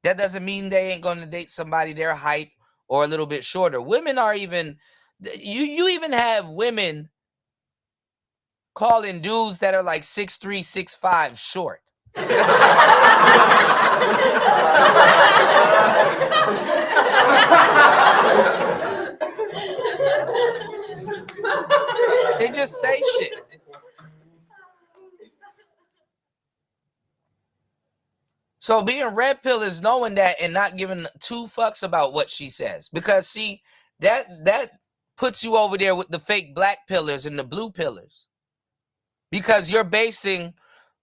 that doesn't mean they ain't going to date somebody their height or a little bit shorter. Women are even, you even have women calling dudes that are like 6'3", 6'5" short. They just say shit. So being red pill is knowing that and not giving two fucks about what she says. Because see, that puts you over there with the fake black pillars and the blue pillars. Because you're basing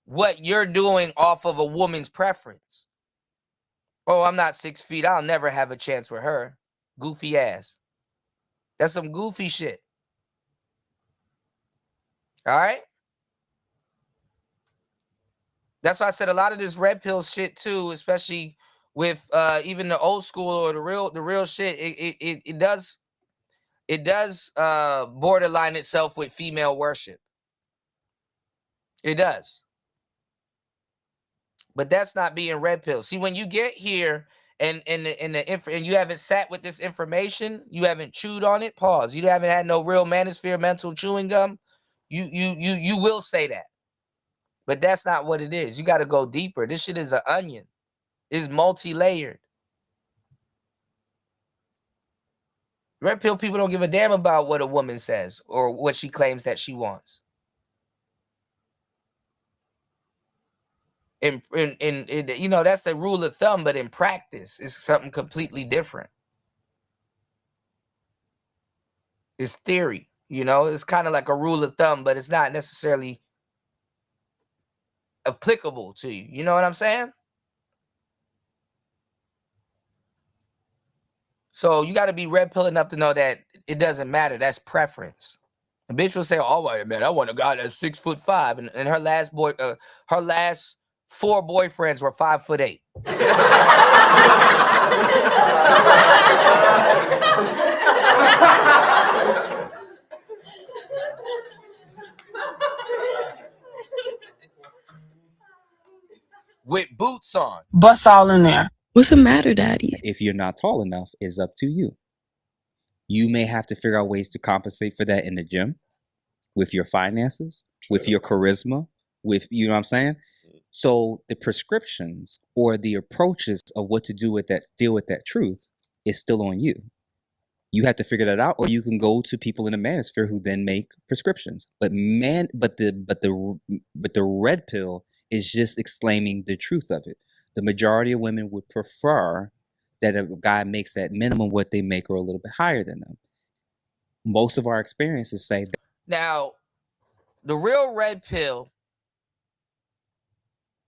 what you're doing off of a woman's preference. Oh, I'm not 6 feet. I'll never have a chance with her. Goofy ass. That's some goofy shit. All right? That's why I said a lot of this red pill shit too, especially with even the old school or the real shit. It does borderline itself with female worship. It does. But that's not being red pill. See, when you get here and you haven't sat with this information, you haven't chewed on it. Pause. You haven't had no real manosphere mental chewing gum. You will say that. But that's not what it is. You got to go deeper. This shit is an onion. It's multi-layered. Red pill people don't give a damn about what a woman says or what she claims that she wants. In you know, that's the rule of thumb, but in practice, it's something completely different. It's theory, you know, it's kind of like a rule of thumb, but it's not necessarily applicable to you. You know what I'm saying? So you got to be red pill enough to know that it doesn't matter. That's preference. A bitch will say, "Oh, wait a minute, I want a guy that's 6'5", and her last 4 boyfriends were 5'8". With boots on. Bust all in there. What's the matter, Daddy? If you're not tall enough, it's up to you. You may have to figure out ways to compensate for that in the gym, with your finances, with your charisma, with, you know what I'm saying? So the prescriptions or the approaches of what to do with that, deal with that truth is still on you. You have to figure that out, or you can go to people in the manosphere who then make prescriptions. But the red pill is just exclaiming the truth of it. The majority of women would prefer that a guy makes at minimum what they make or a little bit higher than them. Most of our experiences say that. Now, the real red pill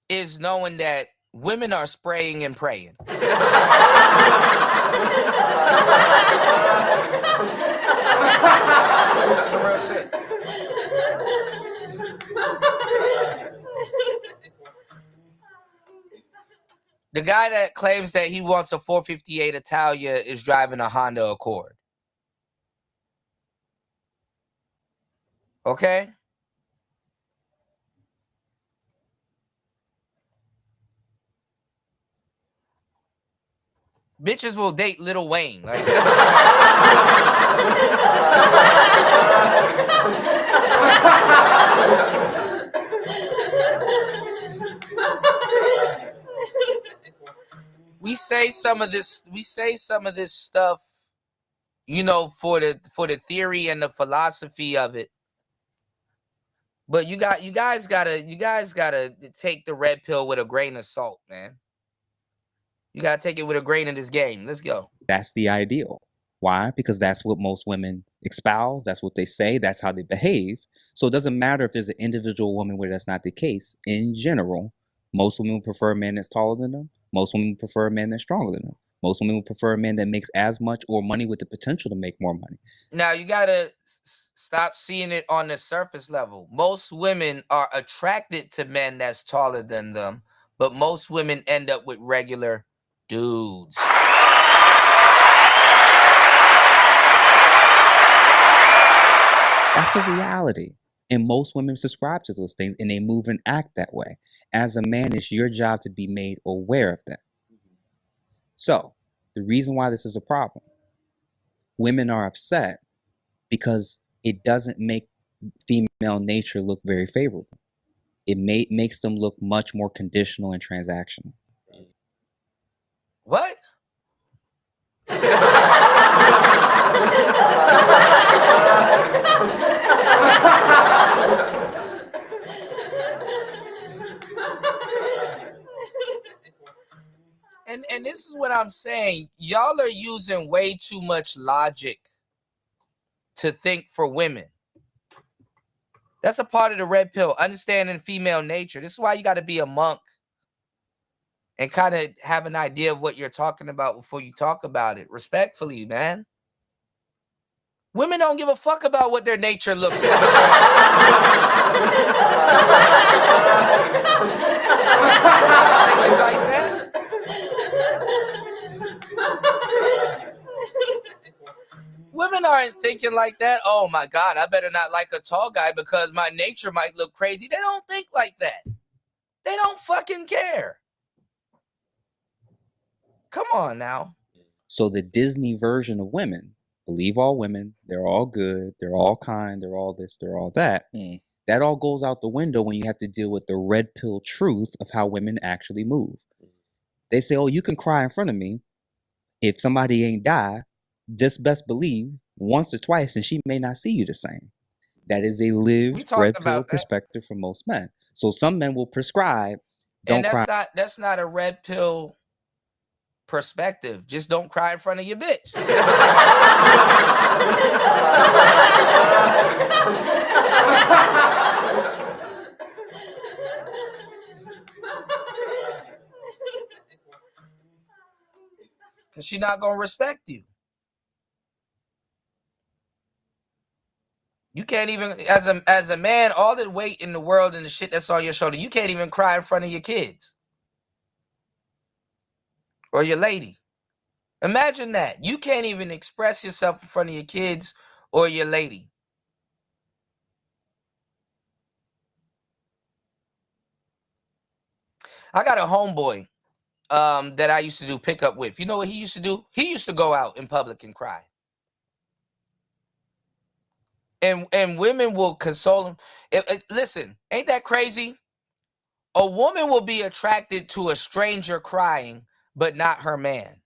is knowing that women are spraying and praying. That's some real shit. The guy that claims that he wants a 458 Italia is driving a Honda Accord. Okay? Bitches will date Lil Wayne. Like, we say some of this stuff, you know, for the theory and the philosophy of it. But you guys gotta take the red pill with a grain of salt, man. You gotta take it with a grain in this game. Let's go. That's the ideal. Why? Because that's what most women espouse. That's what they say. That's how they behave. So it doesn't matter if there's an individual woman where that's not the case. In general, most women prefer a man that's taller than them. Most women prefer a man that's stronger than them. Most women would prefer a man that makes as much or money with the potential to make more money. Now you gotta stop seeing it on the surface level. Most women are attracted to men that's taller than them, but most women end up with regular dudes. That's a reality. And most women subscribe to those things and they move and act that way. As a man, it's your job to be made aware of that. So, the reason why this is a problem, women are upset because it doesn't make female nature look very favorable. It makes them look much more conditional and transactional. What? And this is what I'm saying. Y'all are using way too much logic to think for women. That's a part of the red pill, understanding female nature. This is why you got to be a monk and kind of have an idea of what you're talking about before you talk about it. Respectfully, man. Women don't give a fuck about what their nature looks like. They're not thinking like that. Women aren't thinking like that. Oh my God, I better not like a tall guy because my nature might look crazy. They don't think like that. They don't fucking care. Come on now. So the Disney version of women, believe all women, they're all good, they're all kind, they're all this, they're all that. That all goes out the window when you have to deal with the red pill truth of how women actually move. They say, oh, you can cry in front of me if somebody ain't die, just best believe once or twice, and she may not see you the same. That is a lived red pill perspective for most men. So some men will prescribe, don't cry. That's not a red pill perspective. Just don't cry in front of your bitch. Because she's not going to respect you. You can't even, as a man, all the weight in the world and the shit that's on your shoulder, you can't even cry in front of your kids. Or your lady. Imagine that. You can't even express yourself in front of your kids or your lady. I got a homeboy that I used to do pickup with. You know what he used to do? He used to go out in public and cry. And women will console him. Listen, ain't that crazy? A woman will be attracted to a stranger crying, but not her man.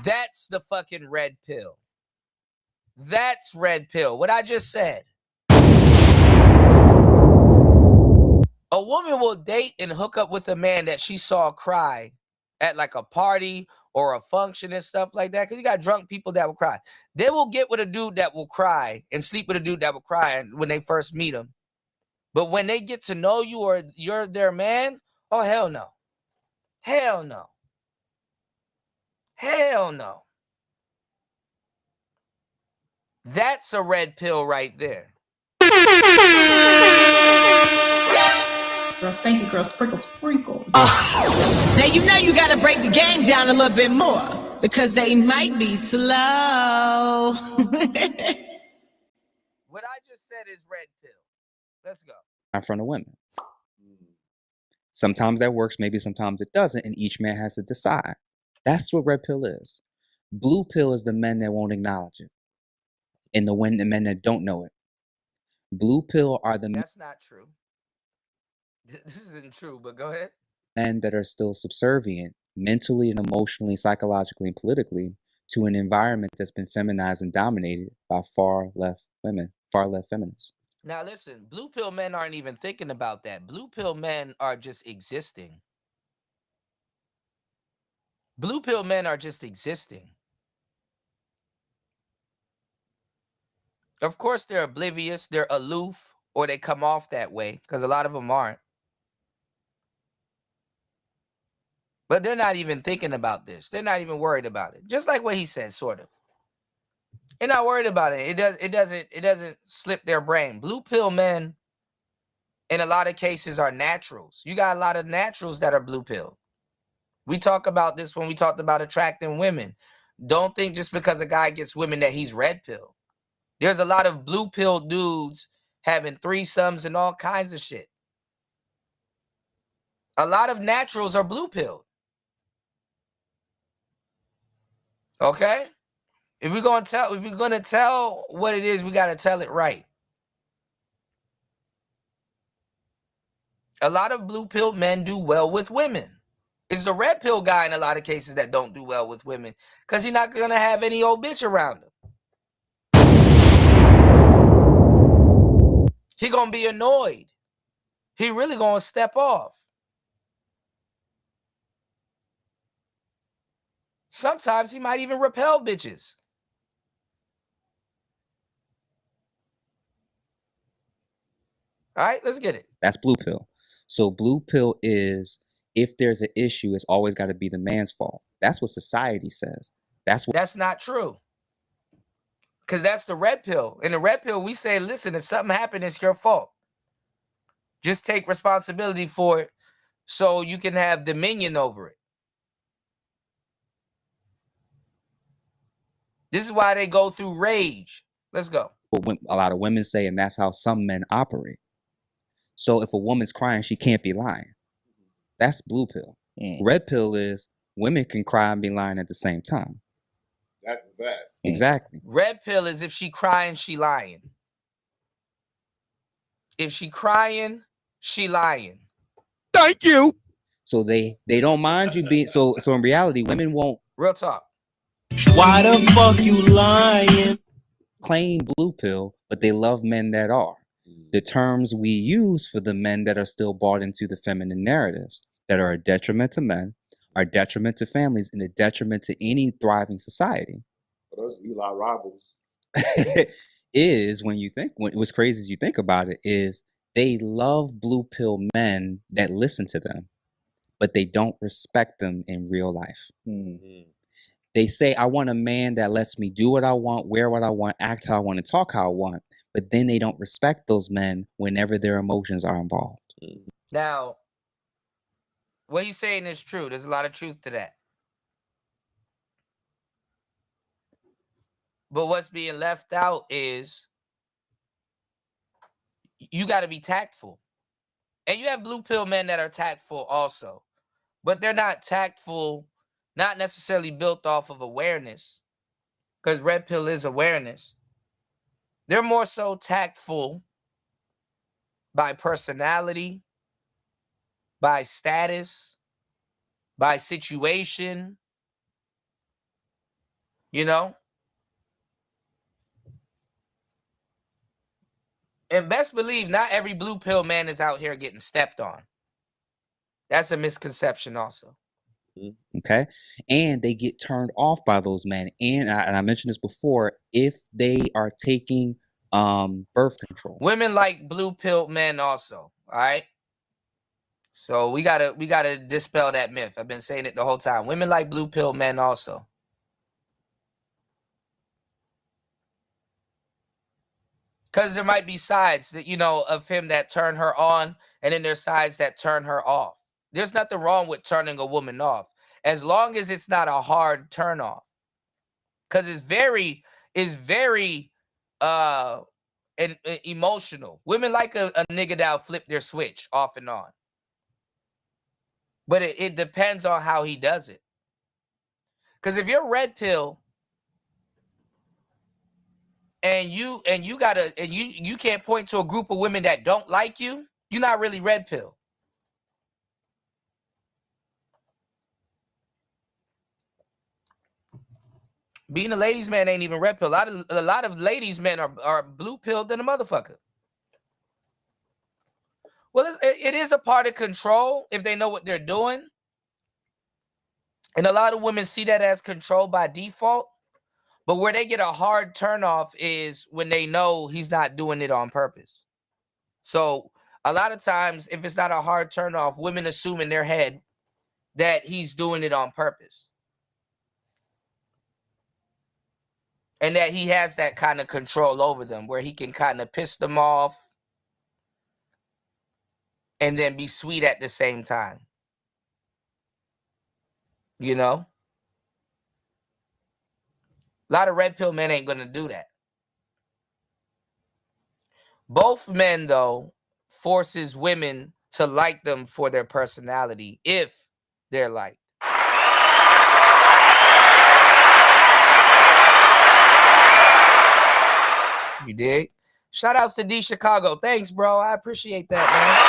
That's the fucking red pill. That's red pill. What I just said. A woman will date and hook up with a man that she saw cry at like a party or a function and stuff like that. Because you got drunk people that will cry. They will get with a dude that will cry and sleep with a dude that will cry when they first meet him. But when they get to know you or you're their man, oh, hell no. Hell no. Hell no. That's a red pill right there. Girl, thank you, girl. Sprinkle, sprinkle. Now you know you gotta break the game down a little bit more because they might be slow. What I just said is red pill. Let's go. In front of women. Sometimes that works, maybe sometimes it doesn't, and each man has to decide. That's what red pill is. Blue pill is the men that won't acknowledge it, and the men that don't know it. Blue pill are the That's not true. This isn't true, but go ahead. Men that are still subservient mentally and emotionally, psychologically, and politically to an environment that's been feminized and dominated by far left feminists. Now listen, blue pill men aren't even thinking about that. Blue pill men are just existing. Blue pill men are just existing. Of course, they're oblivious, they're aloof, or they come off that way, because a lot of them aren't. But they're not even thinking about this. They're not even worried about it. Just like what he said, sort of. They're not worried about it. It doesn't slip their brain. Blue pill men, in a lot of cases, are naturals. You got a lot of naturals that are blue pill. We talk about this when we talked about attracting women. Don't think just because a guy gets women that he's red pill. There's a lot of blue pill dudes having threesomes and all kinds of shit. A lot of naturals are blue pill. Okay? If we're gonna tell what it is, we gotta tell it right. A lot of blue pill men do well with women. It's the red pill guy in a lot of cases that don't do well with women because he's not gonna have any old bitch around him. He gonna be annoyed. He really gonna step off. Sometimes he might even repel bitches. All right, let's get it. That's blue pill. So blue pill is, if there's an issue, it's always got to be the man's fault. That's what society says. That's not true. Because that's the red pill. In the red pill, we say, listen, if something happened, it's your fault. Just take responsibility for it so you can have dominion over it. This is why they go through rage. Let's go. What a lot of women say, and that's how some men operate. So if a woman's crying, she can't be lying. That's blue pill. Red pill is women can cry and be lying at the same time. That's bad. Exactly. Red pill is if she crying, she lying. If she crying, she lying. Thank you. So they don't mind you being so in reality, women won't Real talk. Why the fuck you lying? claim blue pill, but they love men that are. The terms we use for the men that are still bought into the feminine narratives that are a detriment to men, are a detriment to families, and a detriment to any thriving society. For those Eli rivals. Is when you think what's crazy as you think about it is they love blue pill men that listen to them, but they don't respect them in real life. They say, I want a man that lets me do what I want, wear what I want, act how I want, and talk how I want. But then they don't respect those men whenever their emotions are involved. Now, what he's saying is true. There's a lot of truth to that. But what's being left out is you got to be tactful. And you have blue pill men that are tactful also. But they're not tactful, not necessarily built off of awareness. Because red pill is awareness. They're more so tactful by personality, by status, by situation, you know? And best believe not every blue pill man is out here getting stepped on. That's a misconception also. Okay. And they get turned off by those men. And I mentioned this before, if they are taking birth control. Women like blue pill men also. All right. So we gotta dispel that myth. I've been saying it the whole time. Women like blue pill men also. Because there might be sides that, you know, of him that turn her on, and then there's sides that turn her off. There's nothing wrong with turning a woman off, as long as it's not a hard turn off. Because it's very emotional. Women like a nigga that'll flip their switch off and on. But it depends on how he does it. Because if you're red pill and you can't point to a group of women that don't like you, you're not really red pill. Being a ladies' man ain't even red pill. A lot of ladies' men are blue pilled than a motherfucker. Well, it is a part of control if they know what they're doing. And a lot of women see that as control by default. But where they get a hard turnoff is when they know he's not doing it on purpose. So a lot of times, if it's not a hard turnoff, women assume in their head that he's doing it on purpose. And that he has that kind of control over them where he can kind of piss them off and then be sweet at the same time. You know? A lot of red pill men ain't going to do that. Both men, though, forces women to like them for their personality if they're liked. You dig? Shout outs to D Chicago. Thanks, bro. I appreciate that, man.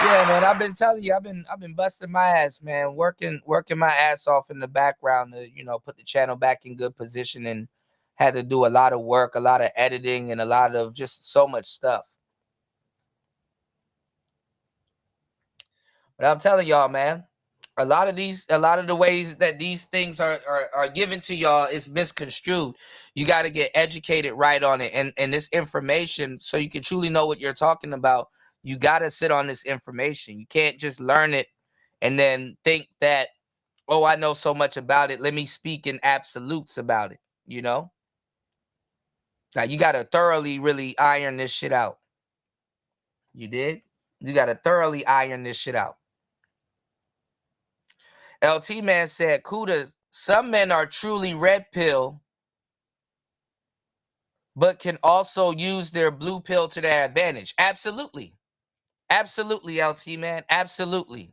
Yeah, man. I've been telling you, I've been busting my ass, man. Working my ass off in the background to, you know, put the channel back in good position, and had to do a lot of work, a lot of editing, and a lot of just so much stuff. But I'm telling y'all, man, a lot of the ways that these things are given to y'all is misconstrued. You got to get educated right on it, and this information, so you can truly know what you're talking about. You got to sit on this information. You can't just learn it and then think that, oh, I know so much about it, let me speak in absolutes about it. You know, like, you got to thoroughly really iron this shit out. You did. You got to thoroughly iron this shit out. LT Man said, Kuda, some men are truly red pill, but can also use their blue pill to their advantage. Absolutely. Absolutely, LT Man. Absolutely.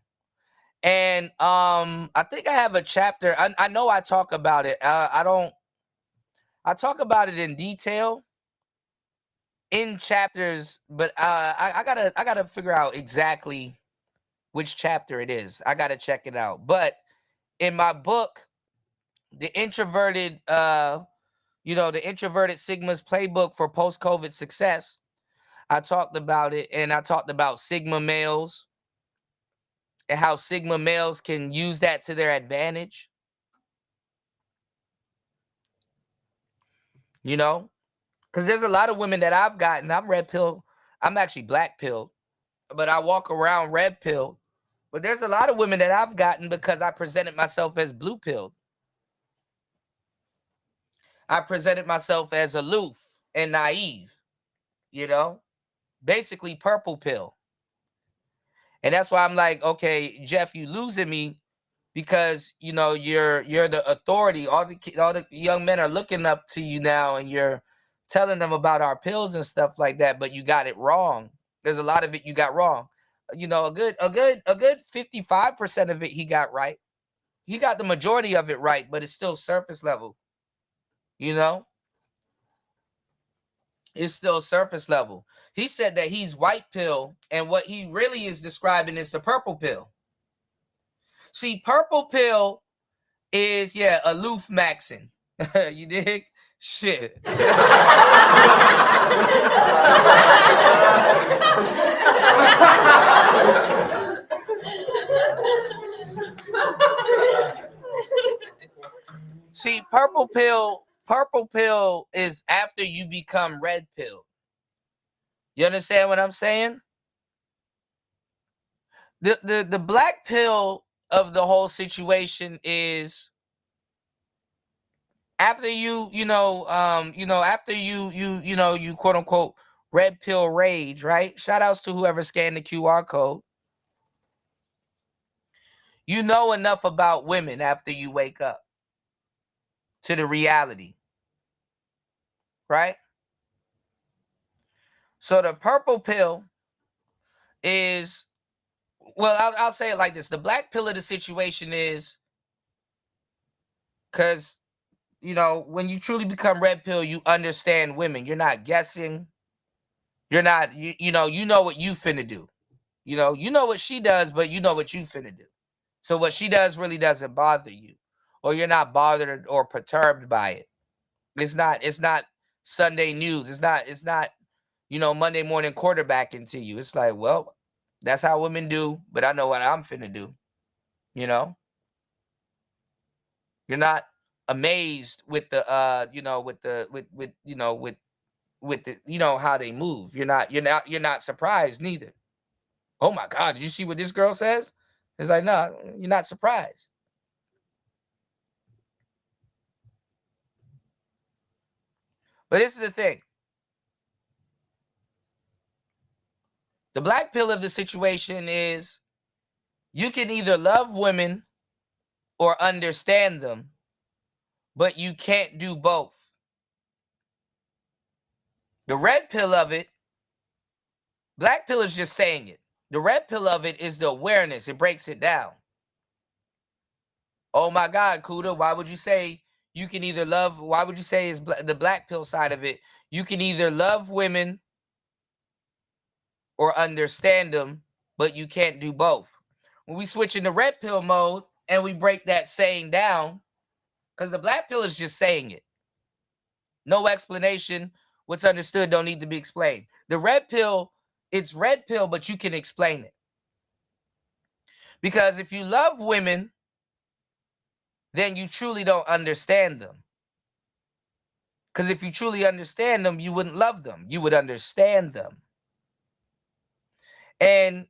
And I think I have a chapter. I know I talk about it. I talk about it in detail in chapters, but I gotta figure out exactly which chapter it is. I gotta check it out. But in my book, the introverted, the introverted Sigma's playbook for post-COVID success, I talked about it, and I talked about Sigma males and how Sigma males can use that to their advantage. You know, because there's a lot of women that I've gotten. I'm red pill. I'm actually black pill, but I walk around red pill. But there's a lot of women that I've gotten because I presented myself as blue pill. I presented myself as aloof and naive, you know, basically purple pill. And that's why I'm like, okay, Jeff, you losing me because you're the authority. All the young men are looking up to you now, and you're telling them about our pills and stuff like that. But you got it wrong. There's a lot of it you got wrong. A good 55% of it he got right. He got the majority of it right, but it's still surface level. You know, it's still surface level. He said that he's white pill, and what he really is describing is the purple pill. See, purple pill is aloof maxing. You dig? Shit. See, purple pill is after you become red pill. You understand what I'm saying? The black pill of the whole situation is after you quote unquote red pill rage, right? Shout outs to whoever scanned the QR code. You know enough about women after you wake up to the reality, right? So the purple pill is, well, I'll say it like this. The black pill of the situation is because, when you truly become red pill, you understand women. You're not guessing. You're not, you know what you finna do. You know what she does, but you know what you finna do. So what she does really doesn't bother you, or you're not bothered or perturbed by it. It's not Sunday news. It's not Monday morning quarterbacking to you. It's like, well, that's how women do, but I know what I'm finna do. You know? You're not amazed with the with the how they move. You're not surprised neither. Oh my God, did you see what this girl says? It's like, no, you're not surprised. But this is the thing. The black pill of the situation is you can either love women or understand them, but you can't do both. The red pill of it, black pill is just saying it. The red pill of it is the awareness. It breaks it down. Oh my God, Kuda, why would you say you can either love, why would you say is the black pill side of it? You can either love women or understand them, but you can't do both. When we switch into red pill mode and we break that saying down, because the black pill is just saying it. No explanation. What's understood don't need to be explained. The red pill, it's red pill, but you can explain it. Because if you love women, then you truly don't understand them. Because if you truly understand them, you wouldn't love them. You would understand them. And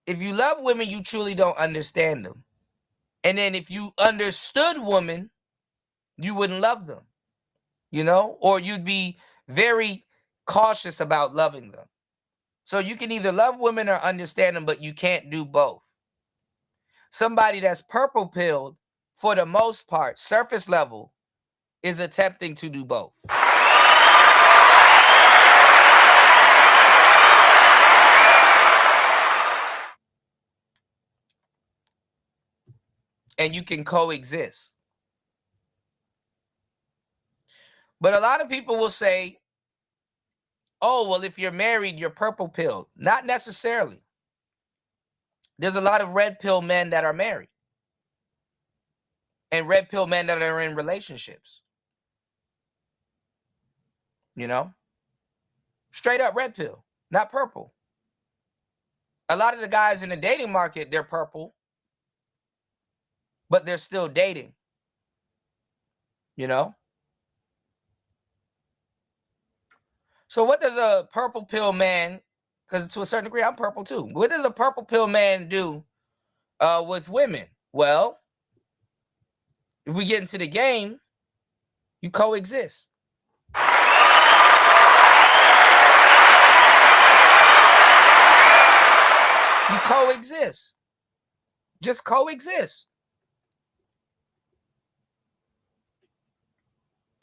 if you love women, you truly don't understand them. And then if you understood women, you wouldn't love them, or you'd be very cautious about loving them. So you can either love women or understand them, but you can't do both. Somebody that's purple pilled, for the most part, surface level, is attempting to do both. And you can coexist. But a lot of people will say, oh, well, if you're married, you're purple pilled. Not necessarily. There's a lot of red pill men that are married and red pill men that are in relationships. You know? Straight up red pill, not purple. A lot of the guys in the dating market, they're purple, but they're still dating. You know? So what does a purple pill man, because to a certain degree, I'm purple too. What does a purple pill man do with women? Well, if we get into the game, you coexist. You coexist. Just coexist.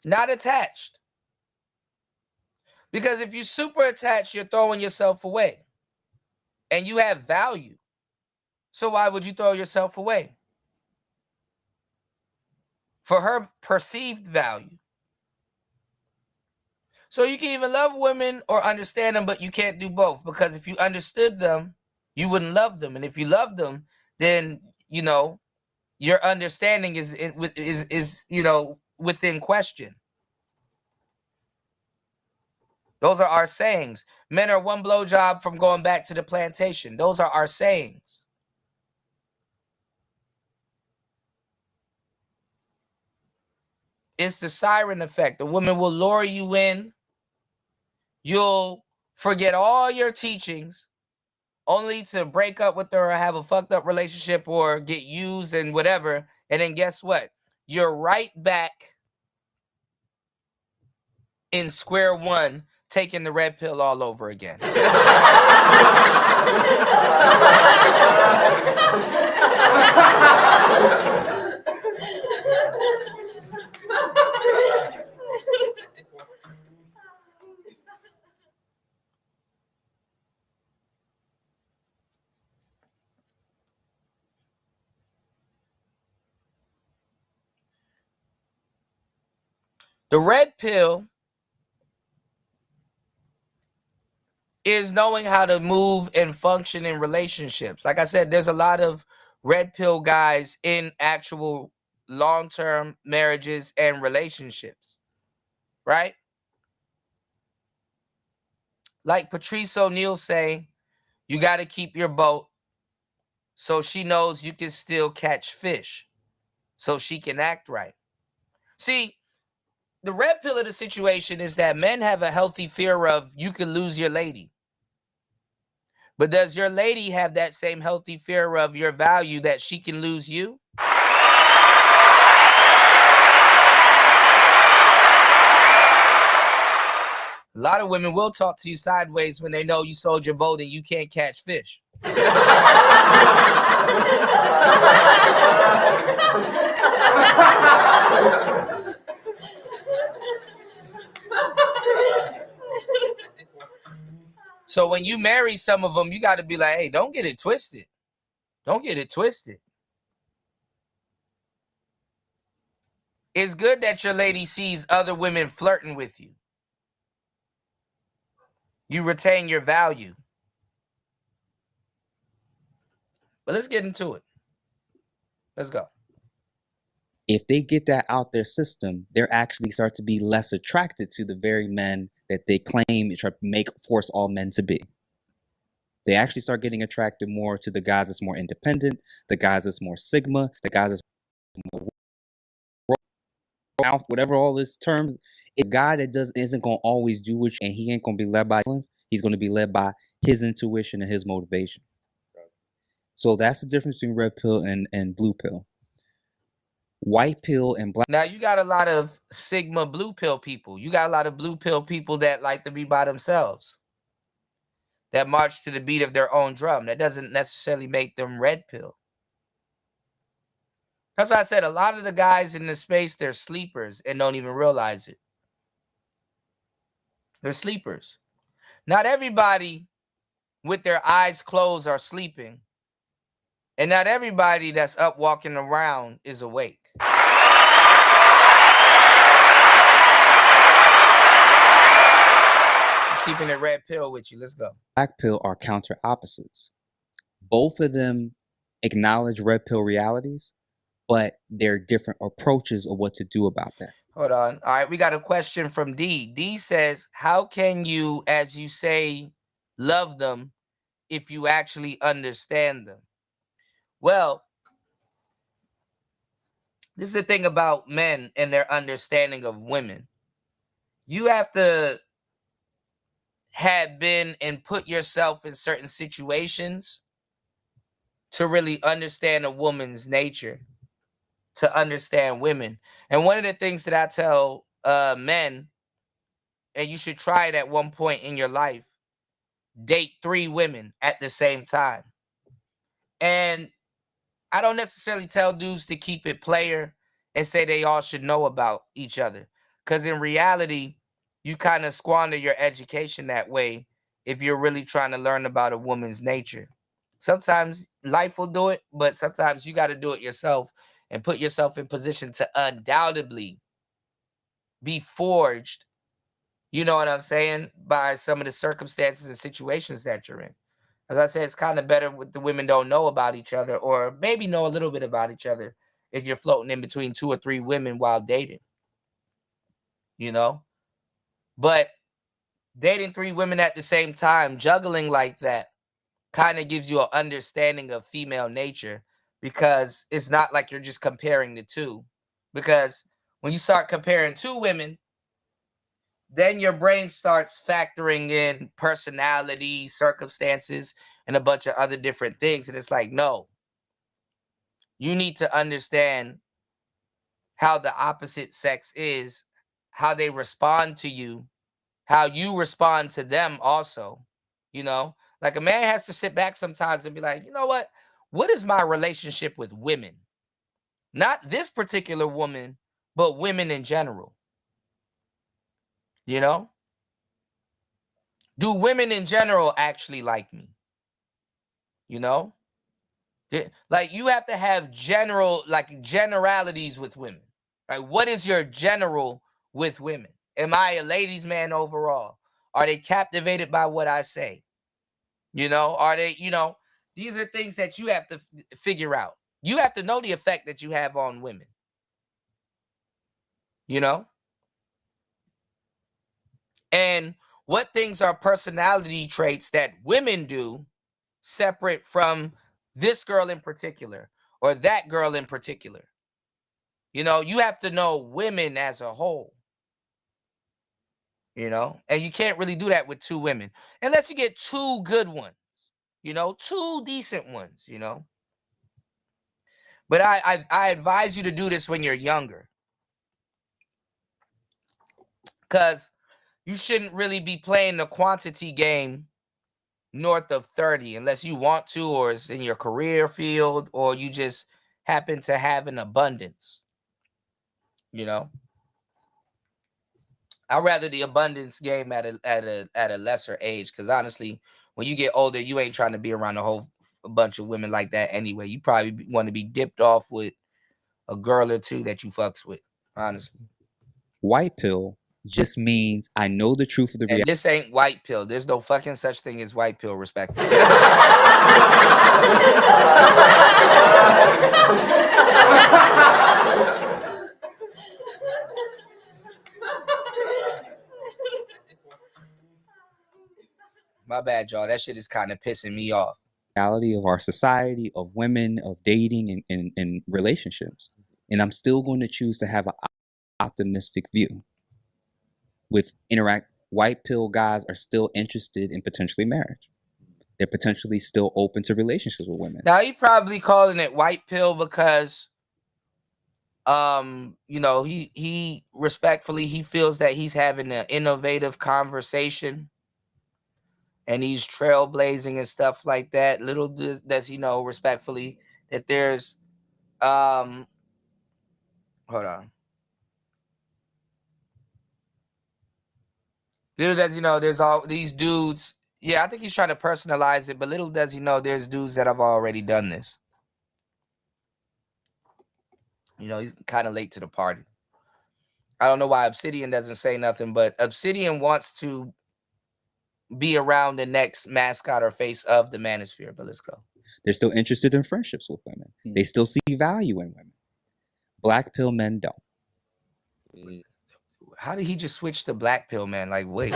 Not attached. Because if you're super attached, you're throwing yourself away. And you have value. So why would you throw yourself away? For her perceived value. So you can even love women or understand them, but you can't do both. Because if you understood them, you wouldn't love them. And if you love them, then, you know, your understanding is you know, within question. Those are our sayings. Men are one blowjob from going back to the plantation. Those are our sayings. It's the siren effect. The woman will lure you in. You'll forget all your teachings only to break up with her or have a fucked up relationship or get used and whatever. And then guess what? You're right back in square one, taking the red pill all over again. The red pill is knowing how to move and function in relationships. Like I said, there's a lot of red pill guys in actual long-term marriages and relationships, right? Like Patrice O'Neal say, you got to keep your boat so she knows you can still catch fish, so she can act right. See, the red pill of the situation is that men have a healthy fear of you can lose your lady. But does your lady have that same healthy fear of your value that she can lose you? A lot of women will talk to you sideways when they know you sold your boat and you can't catch fish. So when you marry some of them, you got to be like, hey, don't get it twisted. Don't get it twisted. It's good that your lady sees other women flirting with you. You retain your value. But let's get into it. Let's go. If they get that out their system, they're actually start to be less attracted to the very men that they claim try to force all men to be. They actually start getting attracted more to the guys that's more independent, the guys that's more sigma, the guys that's more whatever all this terms. A guy that isn't gonna always do it, and he ain't gonna be led by feelings. He's gonna be led by his intuition and his motivation. So that's the difference between red pill and blue pill. White pill and black. Now you got a lot of sigma blue pill people. You got a lot of blue pill people that like to be by themselves, that march to the beat of their own drum. That doesn't necessarily make them red pill. That's why I said a lot of the guys in this space, they're sleepers and don't even realize it. They're sleepers. Not everybody with their eyes closed are sleeping. And not everybody that's up walking around is awake. keeping it red pill with you. Let's go. Black pill are counter opposites. Both of them acknowledge red pill realities, but they're different approaches of what to do about that. Hold on. All right, we got a question from D. D says, how can you, as you say, love them if you actually understand them? Well, this is the thing about men and their understanding of women. You have to have been and put yourself in certain situations to really understand a woman's nature, to understand women. And one of the things that I tell men, and you should try it at one point in your life, date 3 women at the same time. And I don't necessarily tell dudes to keep it player and say they all should know about each other. Because in reality, you kind of squander your education that way if you're really trying to learn about a woman's nature. Sometimes life will do it, but sometimes you got to do it yourself and put yourself in position to undoubtedly be forged, you know what I'm saying, by some of the circumstances and situations that you're in. As I said, it's kind of better with the women don't know about each other, or maybe know a little bit about each other if you're floating in between 2 or 3 women while dating, you know? But dating 3 women at the same time, juggling like that, kind of gives you an understanding of female nature, because it's not like you're just comparing the two. Because when you start comparing 2 women, then your brain starts factoring in personality, circumstances, and a bunch of other different things. And it's like, no, you need to understand how the opposite sex is, how they respond to you, how you respond to them also. You know, like a man has to sit back sometimes and be like, you know what? What is my relationship with women? Not this particular woman, but women in general. You know? Do women in general actually like me? You know? Like, you have to have generalities with women. Right? What is your general with women? Am I a ladies' man overall? Are they captivated by what I say? You know, are they, these are things that you have to figure out. You have to know the effect that you have on women. You know? And what things are personality traits that women do separate from this girl in particular or that girl in particular? You know, you have to know women as a whole. You know, and you can't really do that with 2 women unless you get 2 good ones, 2 decent ones, But I advise you to do this when you're younger, because you shouldn't really be playing the quantity game north of 30 unless you want to, or it's in your career field, or you just happen to have an abundance. I'd rather the abundance game at a lesser age, because honestly, when you get older, you ain't trying to be around a whole bunch of women like that anyway. You probably want to be dipped off with a girl or 2 that you fucks with, honestly. White pill just means I know the truth of the reality. And this ain't white pill. There's no fucking such thing as white pill, respectfully. My bad, y'all. That shit is kind of pissing me off. Reality of our society, of women, of dating and relationships. And I'm still going to choose to have an optimistic view. White pill guys are still interested in potentially marriage. They're potentially still open to relationships with women. Now, he probably calling it white pill because he respectfully, he feels that he's having an innovative conversation and he's trailblazing and stuff like that. Little does he know, respectfully, that there's hold on. Little does he know there's all these dudes. Yeah, I think he's trying to personalize it, but little does he know there's dudes that have already done this. He's kind of late to the party. I don't know why Obsidian doesn't say nothing, but Obsidian wants to be around the next mascot or face of the manosphere. But let's go. They're still interested in friendships with women. They still see value in women. Black pill men don't. How did he just switch to black pill man? Like, wait.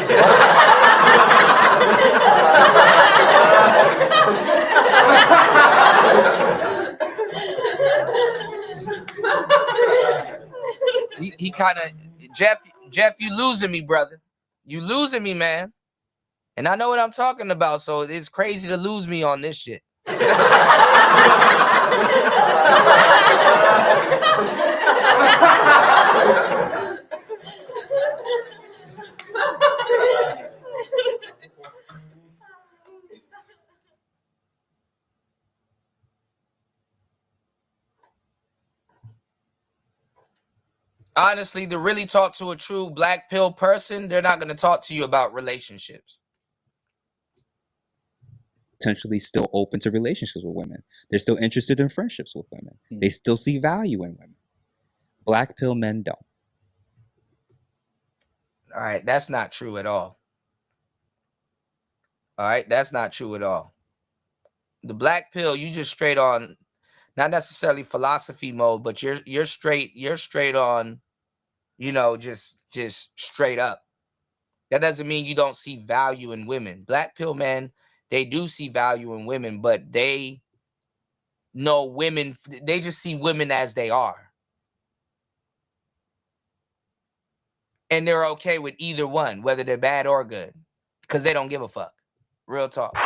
he kind of Jeff, you losing me, brother. You losing me, man. And I know what I'm talking about, so it's crazy to lose me on this shit. Honestly, to really talk to a true black pill person, they're not going to talk to you about relationships. Potentially still open to relationships with women. They're still interested in friendships with women. They still see value in women. Black pill men don't. All right, that's not true at all. All right, that's not true at all. The black pill, you just straight on, not necessarily philosophy mode, but you're straight on, you know, just straight up. That doesn't mean you don't see value in women. Black pill men, they do see value in women, but they know women, they just see women as they are. And they're okay with either one, whether they're bad or good, because they don't give a fuck. Real talk.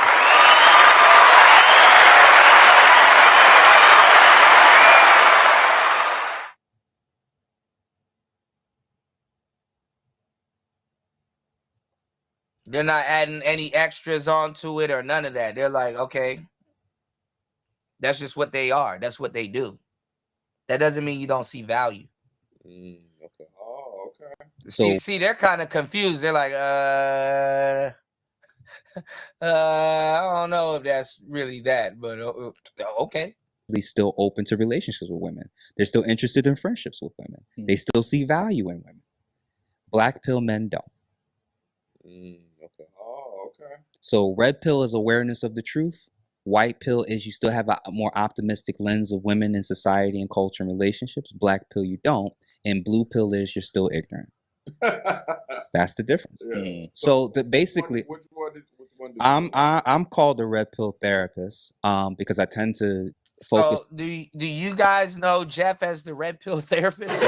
They're not adding any extras onto it or none of that. They're like, okay, that's just what they are. That's what they do. That doesn't mean you don't see value. Okay. Oh, okay. So see, they're kind of confused. They're like, I don't know if that's really that, but okay. They still open to relationships with women. They're still interested in friendships with women. They still see value in women. Black pill men don't. Okay. Oh, okay. So red pill is awareness of the truth. White pill is you still have a more optimistic lens of women in society and culture and relationships. Black pill, you don't. And blue pill is you're still ignorant. That's the difference. Yeah. So basically, which one I'm called a red pill therapist because I tend to focus. So do you guys know Jeff as the red pill therapist?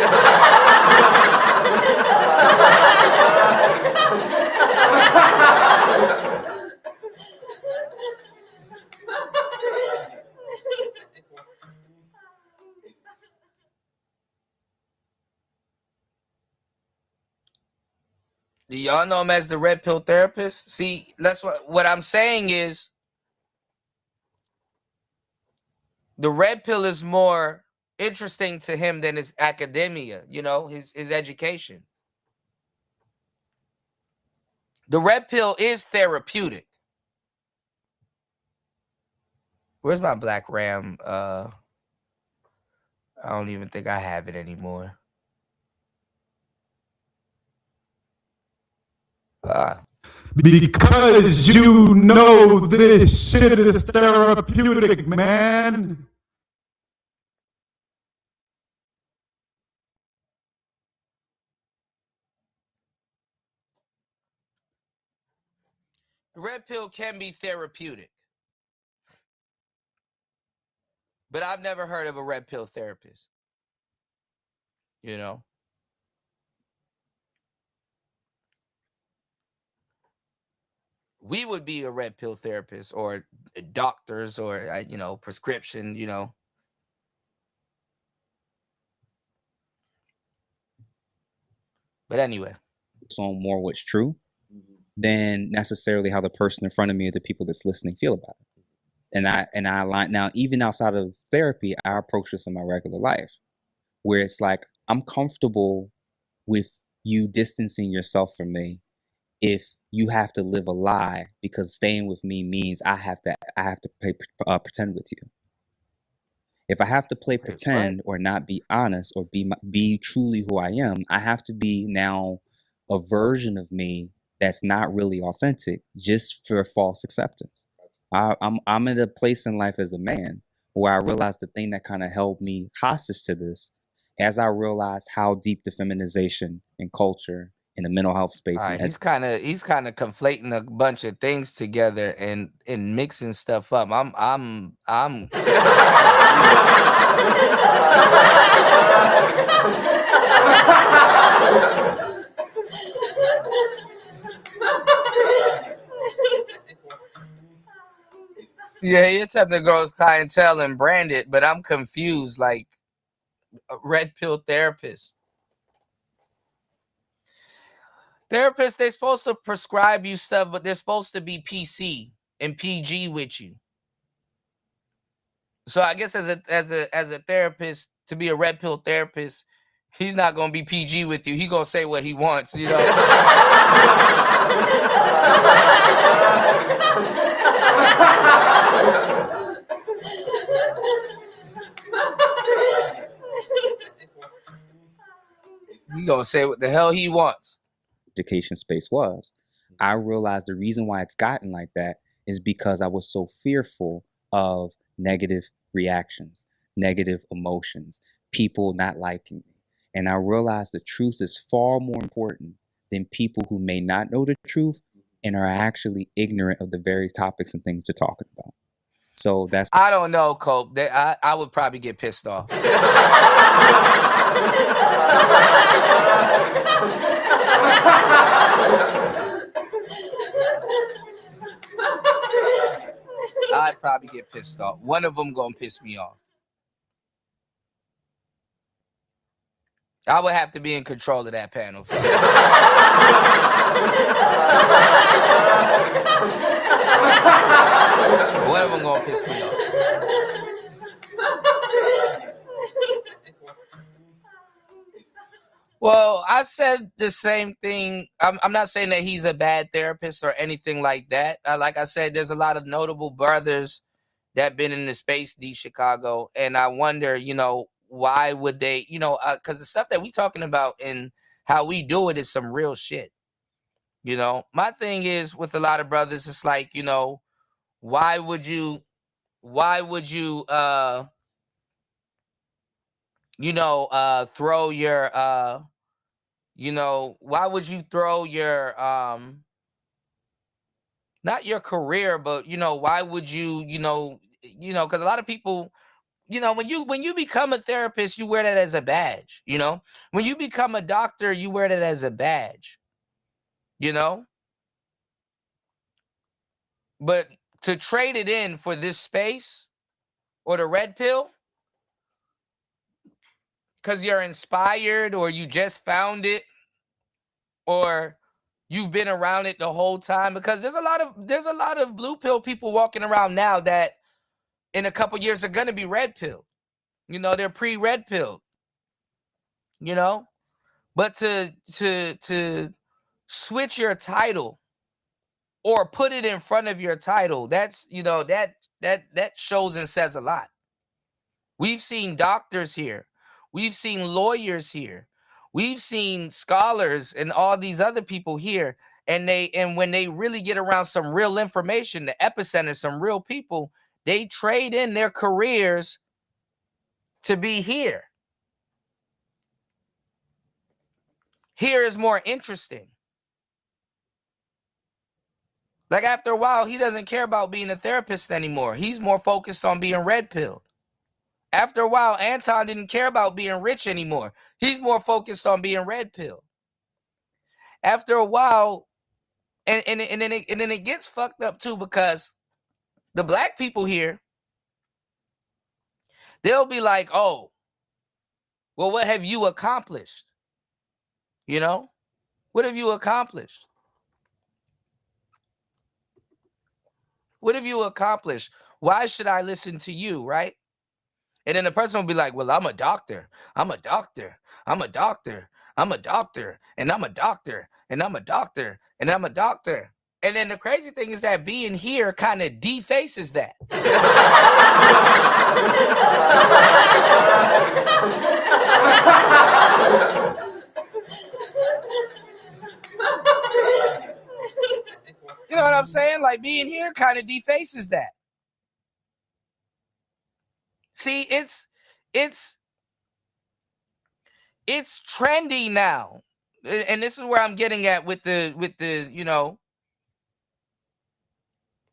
Do y'all know him as the red pill therapist? See, that's what I'm saying is the red pill is more interesting to him than his academia, you know, his education. The red pill is therapeutic. Where's my black ram? I don't even think I have it anymore. Because you know this shit is therapeutic, man. The red pill can be therapeutic. But I've never heard of a red pill therapist. You know? We would be a red pill therapist or doctors or, you know, prescription, you know. But anyway. On more what's true than necessarily how the person in front of me or the people that's listening feel about it. And I align now, even outside of therapy, I approach this in my regular life where it's like, I'm comfortable with you distancing yourself from me if you have to live a lie, because staying with me means I have to pretend with you. If I have to play pretend or not be honest or be truly who I am, I have to be now a version of me that's not really authentic, just for false acceptance. I'm at a place in life as a man where I realized the thing that kind of held me hostage to this, as I realized how deep the feminization and culture in the mental health space. All right, he's kind of conflating a bunch of things together and mixing stuff up. I'm Yeah, you're telling the girls clientele and brand it, but I'm confused. Like a red pill therapist. Therapists, they're supposed to prescribe you stuff, but they're supposed to be PC and PG with you. So I guess as a therapist, to be a red pill therapist, he's not gonna be PG with you. He's gonna say what he wants, you know. He gonna say what the hell he wants. Education space was. I realized the reason why it's gotten like that is because I was so fearful of negative reactions, negative emotions, people not liking me. And I realized the truth is far more important than people who may not know the truth and are actually ignorant of the various topics and things they're talking about. So that's... I don't know, Cope. I would probably get pissed off. I'd probably get pissed off. One of them gonna piss me off. I would have to be in control of that panel. One of them gonna piss me off. Well, I said the same thing. I'm not saying that he's a bad therapist or anything like that. Like I said, there's a lot of notable brothers that been in the space, D Chicago, and I wonder, you know, why would they, you know, because the stuff that we talking about and how we do it is some real shit. You know, my thing is with a lot of brothers, it's like, you know, why would you throw your why would you throw your not your career, but why would you because a lot of people, when you become a therapist, you wear that as a badge. When you become a doctor, you wear that as a badge. But to trade it in for this space or the red pill because you're inspired or you just found it or you've been around it the whole time, because there's a lot of blue pill people walking around now that in a couple years are going to be red pill. They're pre-red pill. But to switch your title or put it in front of your title, that's that shows and says a lot. We've seen doctors here. We've seen lawyers here. We've seen scholars and all these other people here. And when they really get around some real information, the epicenter, some real people, they trade in their careers to be here. Here is more interesting. Like after a while, he doesn't care about being a therapist anymore. He's more focused on being red pilled. After a while, Anton didn't care about being rich anymore. He's more focused on being red pill. After a while, and then it gets fucked up too, because the black people here, they'll be like, oh, well, what have you accomplished? What have you accomplished? What have you accomplished? Why should I listen to you, right? And then the person will be like, well, I'm a doctor. I'm a doctor. I'm a doctor. I'm a doctor. And I'm a doctor. And I'm a doctor. And I'm a doctor. And then the crazy thing is that being here kind of defaces that. You know what I'm saying? Like being here kind of defaces that. See, it's trendy now. And this is where I'm getting at with the, you know,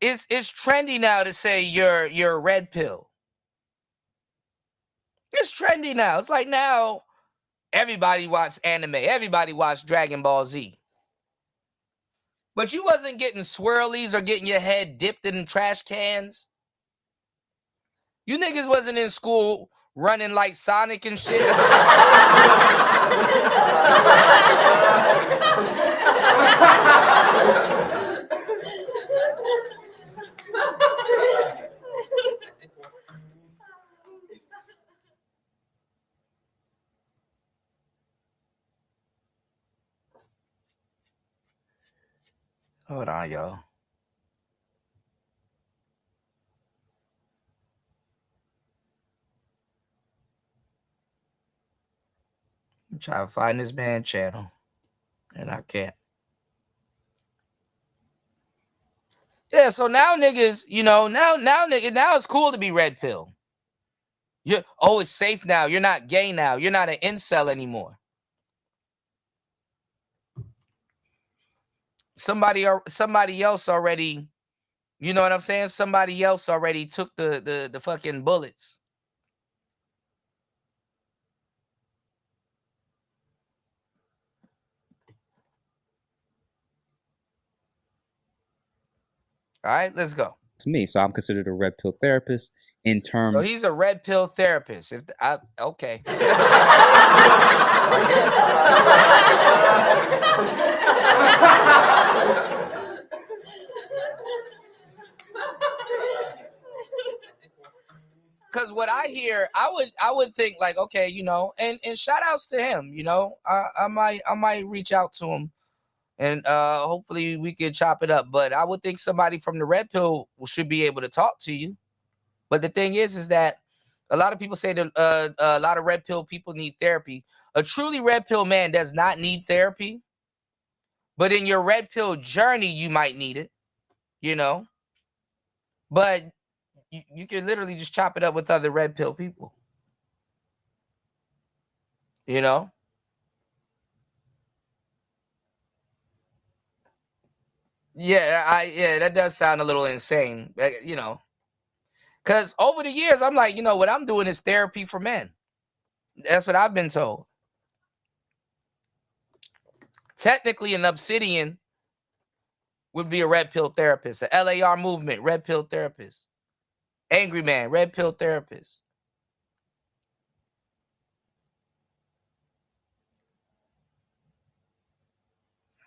it's trendy now to say you're a red pill. It's trendy now. It's like now everybody watch anime. Everybody watch Dragon Ball Z. But you wasn't getting swirlies or getting your head dipped in trash cans. You niggas wasn't in school running like Sonic and shit. Hold on, y'all. I'm trying to find this man channel, and I can't. Yeah, so now niggas, you know, now it's cool to be red pill. It's safe now. You're not gay now. You're not an incel anymore. Somebody else already, you know what I'm saying? Somebody else already took the fucking bullets. All right, let's go. It's me, so I'm considered a red pill therapist in terms. So he's a red pill therapist. Okay. I guess. Because what I hear, I would think like, okay, you know, and shout outs to him, you know, I might reach out to him, and hopefully we can chop it up. But I would think somebody from the red pill should be able to talk to you. But the thing is that a lot of people say that a lot of red pill people need therapy. A truly red pill man does not need therapy, but in your red pill journey, you might need it, you know. But you can literally just chop it up with other red pill people, you know. Yeah, that does sound a little insane, you know. Because over the years, I'm like, you know, what I'm doing is therapy for men. That's what I've been told. Technically, an Obsidian would be a red pill therapist. A LAR movement, red pill therapist. Angry Man, red pill therapist.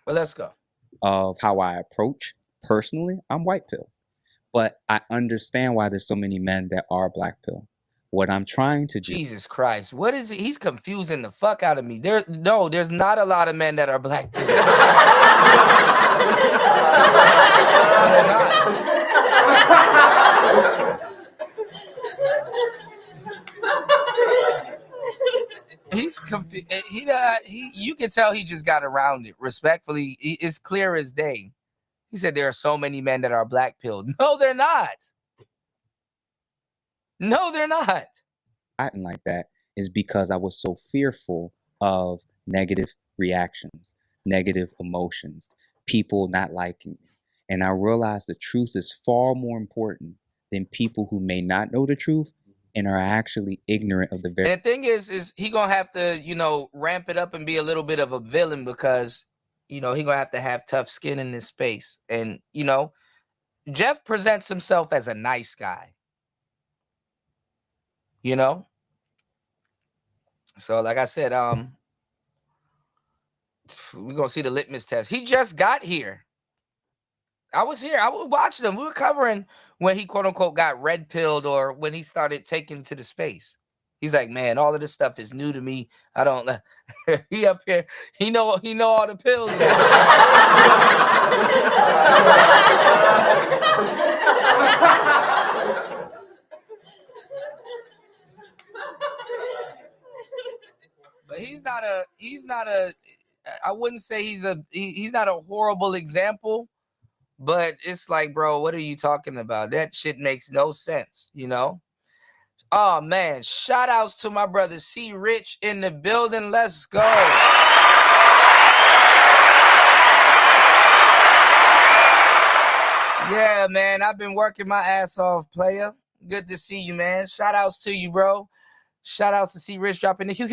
Well, let's go. Of how I approach personally, I'm white pill. But I understand why there's so many men that are black pill. What I'm trying to do. Jesus Christ. What is it? He's confusing the fuck out of me. There's not a lot of men that are black pill. He's confused. You can tell he just got around it. Respectfully, it's clear as day. He said there are so many men that are black pilled. No, they're not. No, they're not. Acting like that is because I was so fearful of negative reactions, negative emotions, people not liking me. And I realized the truth is far more important than people who may not know the truth and are actually ignorant of the very. And the thing is he gonna have to, you know, ramp it up and be a little bit of a villain because, you know, he gonna have to have tough skin in this space. And, you know, Jeff presents himself as a nice guy. You know? So like I said, we're gonna see the litmus test. He just got here. I was here. I was watching him. We were covering when he quote unquote got red pilled or when he started taking to the space. He's like, man, all of this stuff is new to me. I don't he up here, he know all the pills now. But he's not a I wouldn't say he's not a horrible example, But it's like, bro, what are you talking about? That shit makes no sense, you know? Oh, man. Shout outs to my brother C. Rich in the building. Let's go. Yeah, man. I've been working my ass off, player. Good to see you, man. Shout outs to you, bro. Shout outs to C. Rich dropping the huge.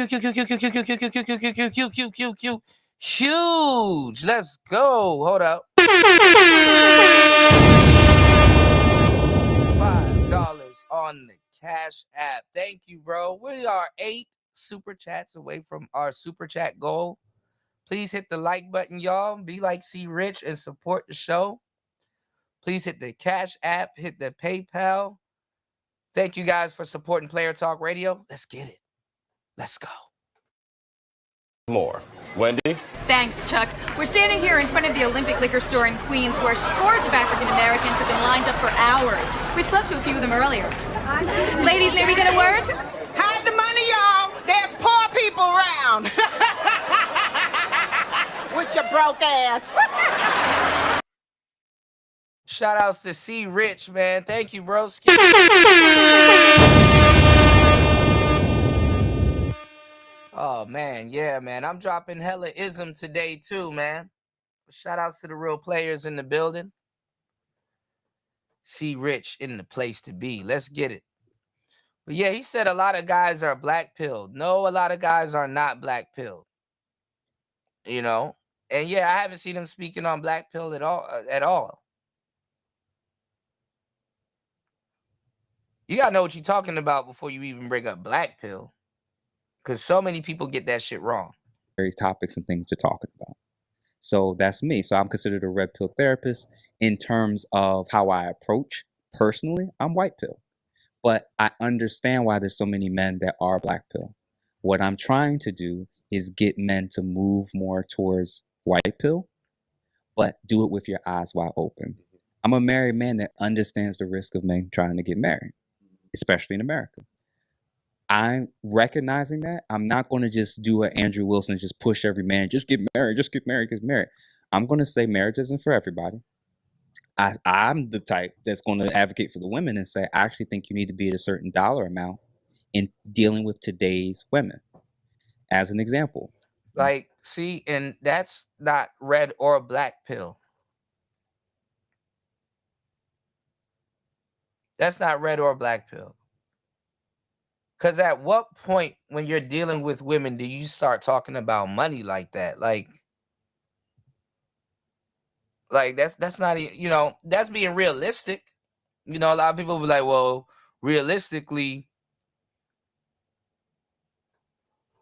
Let's go. Hold up. $5 on the Cash App. Thank you, bro. We are 8 super chats away from our super chat goal. Please hit the like button, y'all. Be like C. Rich and support the show. Please hit the Cash App, hit the PayPal. Thank you guys for supporting Player Talk Radio. Let's get it. Let's go. More. Wendy? Thanks, Chuck. We're standing here in front of the Olympic Liquor Store in Queens where scores of African Americans have been lined up for hours. We spoke to a few of them earlier. Ladies, may we get a word? Hide the money, y'all. There's poor people around. With your broke ass. Shout outs to C. Rich, man. Thank you, bro. Oh, man. Yeah, man. I'm dropping hella ism today, too, man. Shout outs to the real players in the building. C. Rich in the place to be. Let's get it. But yeah, he said a lot of guys are black pilled. No, a lot of guys are not black pilled. You know? And yeah, I haven't seen him speaking on black pill at all. You gotta know what you're talking about before you even bring up black pill. Because so many people get that shit wrong. Various topics and things you're talking about. So that's me. So I'm considered a red pill therapist in terms of how I approach personally. I'm white pill. But I understand why there's so many men that are black pill. What I'm trying to do is get men to move more towards white pill, but do it with your eyes wide open. I'm a married man that understands the risk of men trying to get married, especially in America. I'm recognizing that. I'm not going to just do an Andrew Wilson and just push every man, just get married, get married. I'm going to say marriage isn't for everybody. I'm the type that's going to advocate for the women and say, I actually think you need to be at a certain dollar amount in dealing with today's women. As an example. Like, see, and that's not red or black pill. That's not red or black pill. Because at what point when you're dealing with women do you start talking about money like that? Like that's not, you know, that's being realistic. You know, a lot of people be like, well, realistically,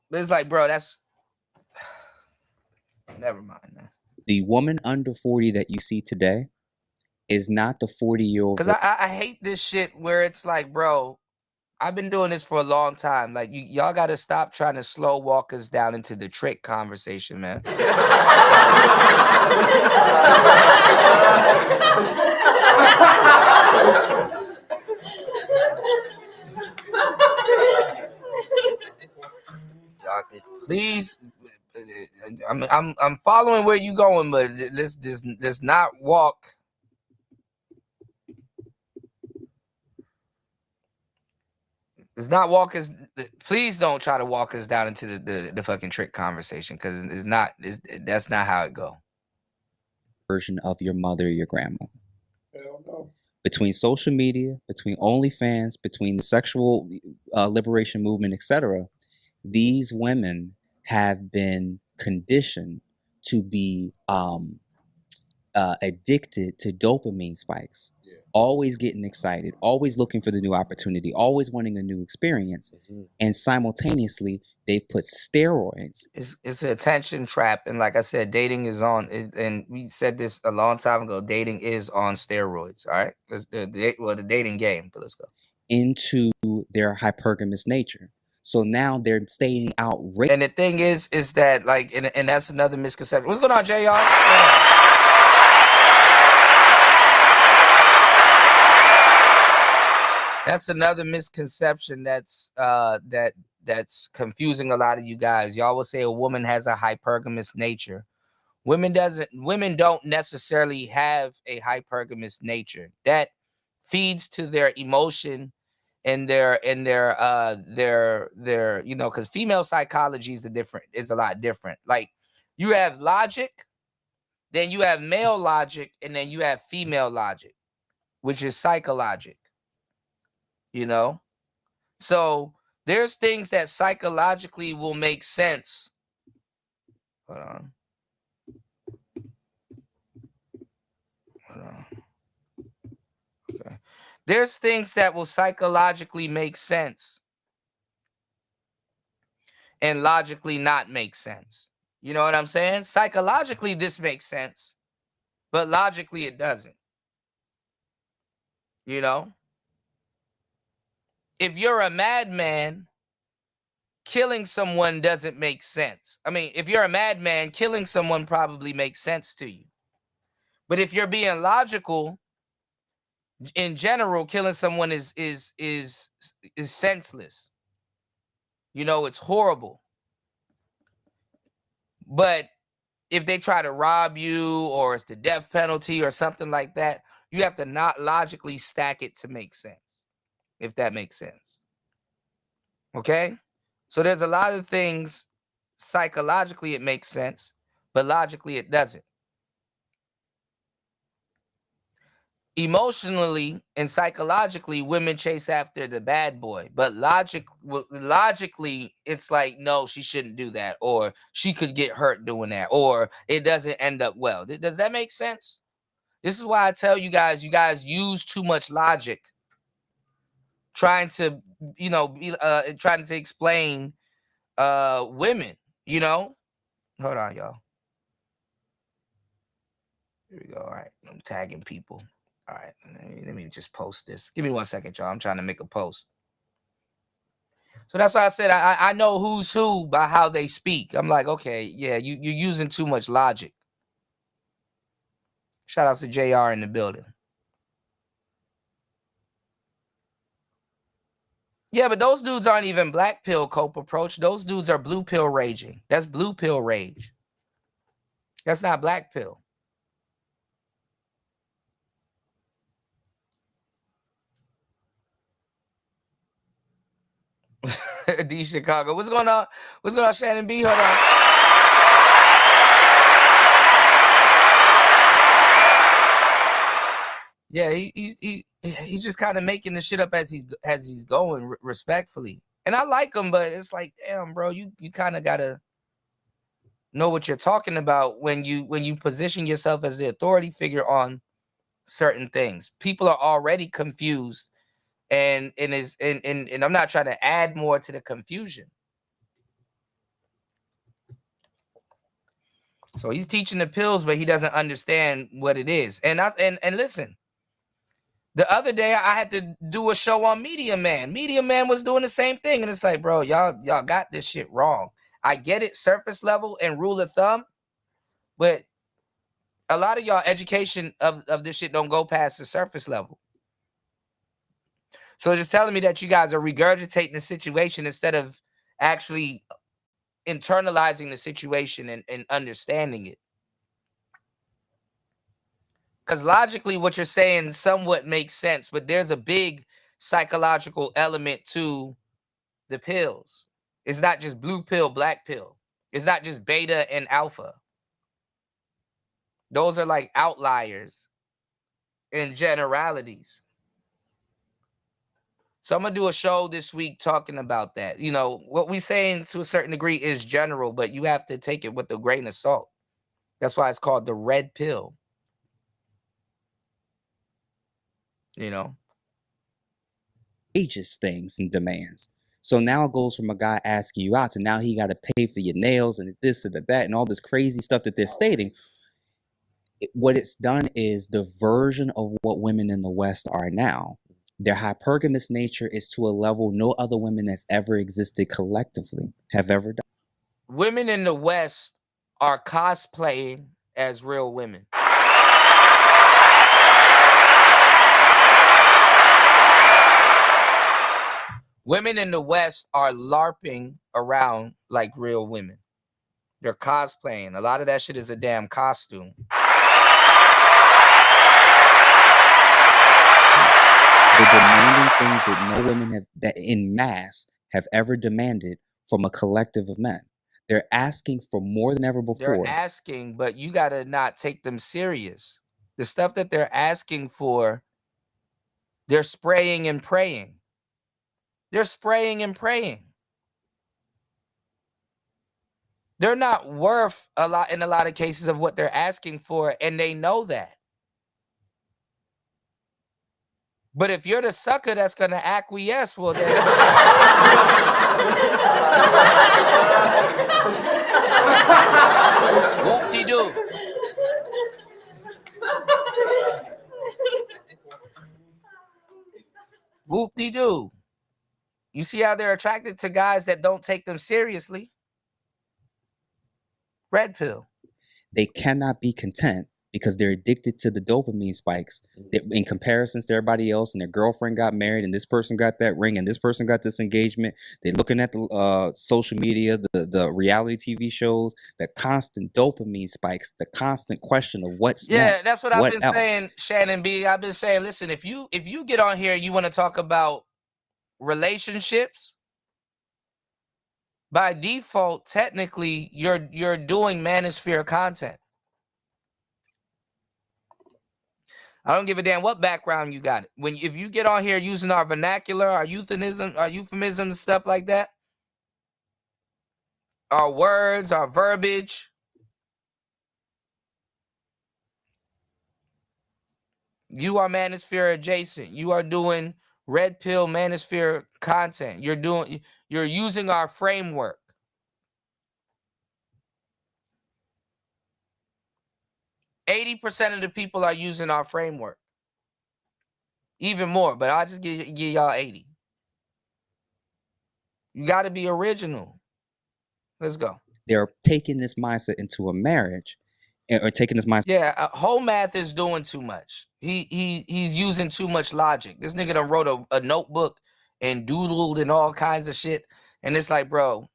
but it's like, bro, that's never mind, man. The woman under 40 that you see today is not the 40-year-old. Because I hate this shit where it's like, bro, I've been doing this for a long time. Like, y'all got to stop trying to slow walk us down into the trick conversation, man. Please, I'm following where you going, but let's not walk. It's not walk us. Please don't try to walk us down into the fucking trick conversation, because that's not how it go. Version of your mother or your grandmother. Hell no. Between social media, between OnlyFans, between the sexual liberation movement, etc., these women have been conditioned to be addicted to dopamine spikes. Yeah. Always getting excited, always looking for the new opportunity, always wanting a new experience. Mm-hmm. And simultaneously, they put steroids. It's an attention trap. And like I said, dating is on, and we said this a long time ago, dating is on steroids, all right? The dating game, but let's go. Into their hypergamous nature. So now they're staying outrageous. And the thing is that, like, and that's another misconception. What's going on, JR? That's another misconception that's confusing a lot of you guys. Y'all will say a woman has a hypergamous nature. Women don't necessarily have a hypergamous nature that feeds to their emotion and their because female psychology is a lot different. Like you have logic, then you have male logic, and then you have female logic, which is psychologic. So there's things that psychologically will make sense. Hold on. Okay. There's things that will psychologically make sense and logically not make sense. You know what I'm saying? Psychologically, this makes sense, but logically, it doesn't. If you're a madman, killing someone doesn't make sense. I mean, if you're a madman, killing someone probably makes sense to you. But if you're being logical, in general, killing someone is senseless. It's horrible. But if they try to rob you or it's the death penalty or something like that, you have to not logically stack it to make sense, if that makes sense. Okay? So there's a lot of things psychologically it makes sense, but logically it doesn't. Emotionally and psychologically, women chase after the bad boy, but logically, it's like, no, she shouldn't do that, or she could get hurt doing that, or it doesn't end up well. Does that make sense? This is why I tell you guys use too much logic trying to, trying to explain women, Hold on, y'all. Here we go. All right. I'm tagging people. All right. Let me just post this. Give me 1 second, y'all. I'm trying to make a post. So that's why I said I know who's who by how they speak. I'm like, okay, yeah, you're using too much logic. Shout out to JR in the building. Yeah, but those dudes aren't even black pill cope approach. Those dudes are blue pill raging. That's blue pill rage. That's not black pill. D Chicago. What's going on? What's going on, Shannon B? Hold on. Yeah, he's just kind of making the shit up as he's going, respectfully. And I like him, but it's like, damn, bro, you kind of gotta know what you're talking about when you position yourself as the authority figure on certain things. People are already confused, and I'm not trying to add more to the confusion. So he's teaching the pills, but he doesn't understand what it is. And listen, the other day I had to do a show on Media Man. Media Man was doing the same thing, and it's like, bro, y'all got this shit wrong. I get it, surface level and rule of thumb, but a lot of y'all education of this shit don't go past the surface level. So just telling me that you guys are regurgitating the situation instead of actually internalizing the situation and understanding it. Because logically, what you're saying somewhat makes sense, but there's a big psychological element to the pills. It's not just blue pill, black pill. It's not just beta and alpha. Those are like outliers and generalities. So I'm going to do a show this week talking about that. What we're saying to a certain degree is general, but you have to take it with a grain of salt. That's why it's called the red pill. Ages things and demands. So now it goes from a guy asking you out to now he got to pay for your nails and this and that and all this crazy stuff that they're stating. What it's done is the version of what women in the West are now. Their hypergamous nature is to a level no other women that's ever existed collectively have ever done. Women in the West are cosplaying as real women. Women in the West are LARPing around like real women. They're cosplaying. A lot of that shit is a damn costume. They're demanding things that no women have, that in mass have ever demanded from a collective of men. They're asking for more than ever before. They're asking, but you gotta not take them serious. The stuff that they're asking for, they're spraying and praying. They're spraying and praying. They're not worth a lot in a lot of cases of what they're asking for, and they know that. But if you're the sucker that's gonna acquiesce, well then whoop-de-doo. Whoop-de-doo. You see how they're attracted to guys that don't take them seriously? Red pill. They cannot be content because they're addicted to the dopamine spikes that in comparisons to everybody else, and their girlfriend got married and this person got that ring and this person got this engagement. They're looking at the social media, the reality TV shows, the constant dopamine spikes, the constant question of what's next. That's what I've been saying, Shannon B. I've been saying, listen, if you get on here and you want to talk about relationships, by default, technically, you're doing manosphere content. I don't give a damn what background you got. If you get on here using our vernacular, our euphemisms, stuff like that, our words, our verbiage, you are manosphere adjacent. You are doing red pill manosphere content. You're using our framework. %80 of the people are using our framework. Even more, but I'll just give y'all 80. You got to be original. Let's go. They're taking this mindset into a marriage, or taking this mindset. Yeah, whole math is doing too much. He's using too much logic. This nigga done wrote a notebook and doodled and all kinds of shit. And it's like, bro,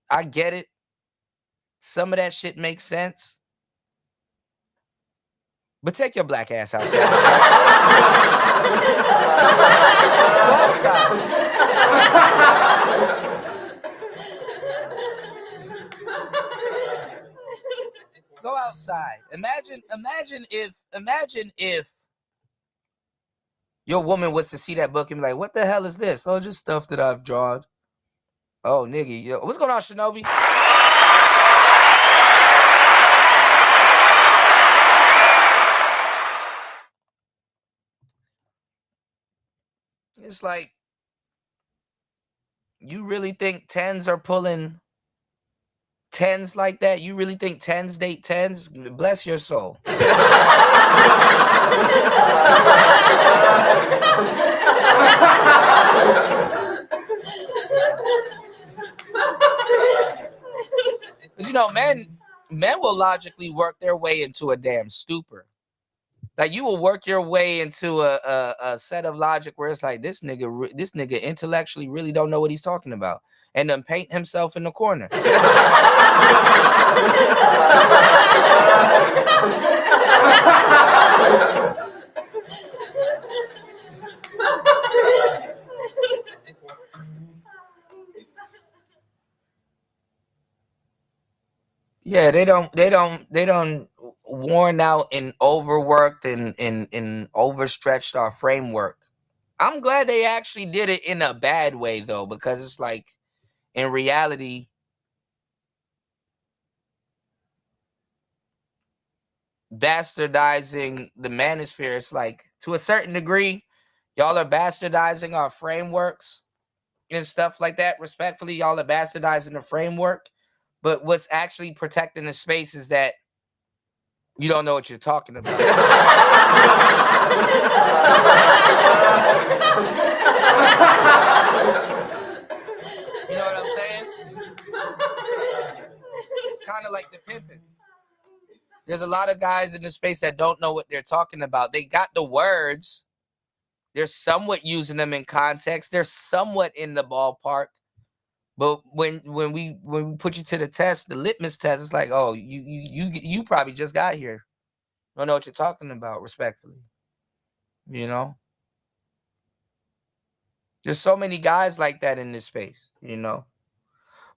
I get it. Some of that shit makes sense. But take your black ass outside. Go outside. Go outside. Imagine if your woman was to see that book and be like, what the hell is this? Oh, just stuff that I've drawn. Oh, nigga. Yo, what's going on, Shinobi? It's like, you really think 10s are pulling 10s like that? You really think 10s date 10s? Bless your soul. Because, you know, men will logically work their way into a damn stupor. Like, you will work your way into a set of logic where it's like, this nigga intellectually really don't know what he's talking about, and then paint himself in the corner. Yeah, they don't worn out and overworked and overstretched our framework. I'm glad they actually did it in a bad way though, because it's like, in reality, bastardizing the manosphere. It's like, to a certain degree, y'all are bastardizing our frameworks and stuff like that. Respectfully, y'all are bastardizing the framework. But what's actually protecting the space is that you don't know what you're talking about. You know what I'm saying? It's kind of like the pimping. There's a lot of guys in the space that don't know what they're talking about. They got the words. They're somewhat using them in context. They're somewhat in the ballpark. But when we put you to the test, the litmus test, it's like, oh, you probably just got here. Don't know what you're talking about, respectfully. You know? There's so many guys like that in this space, you know.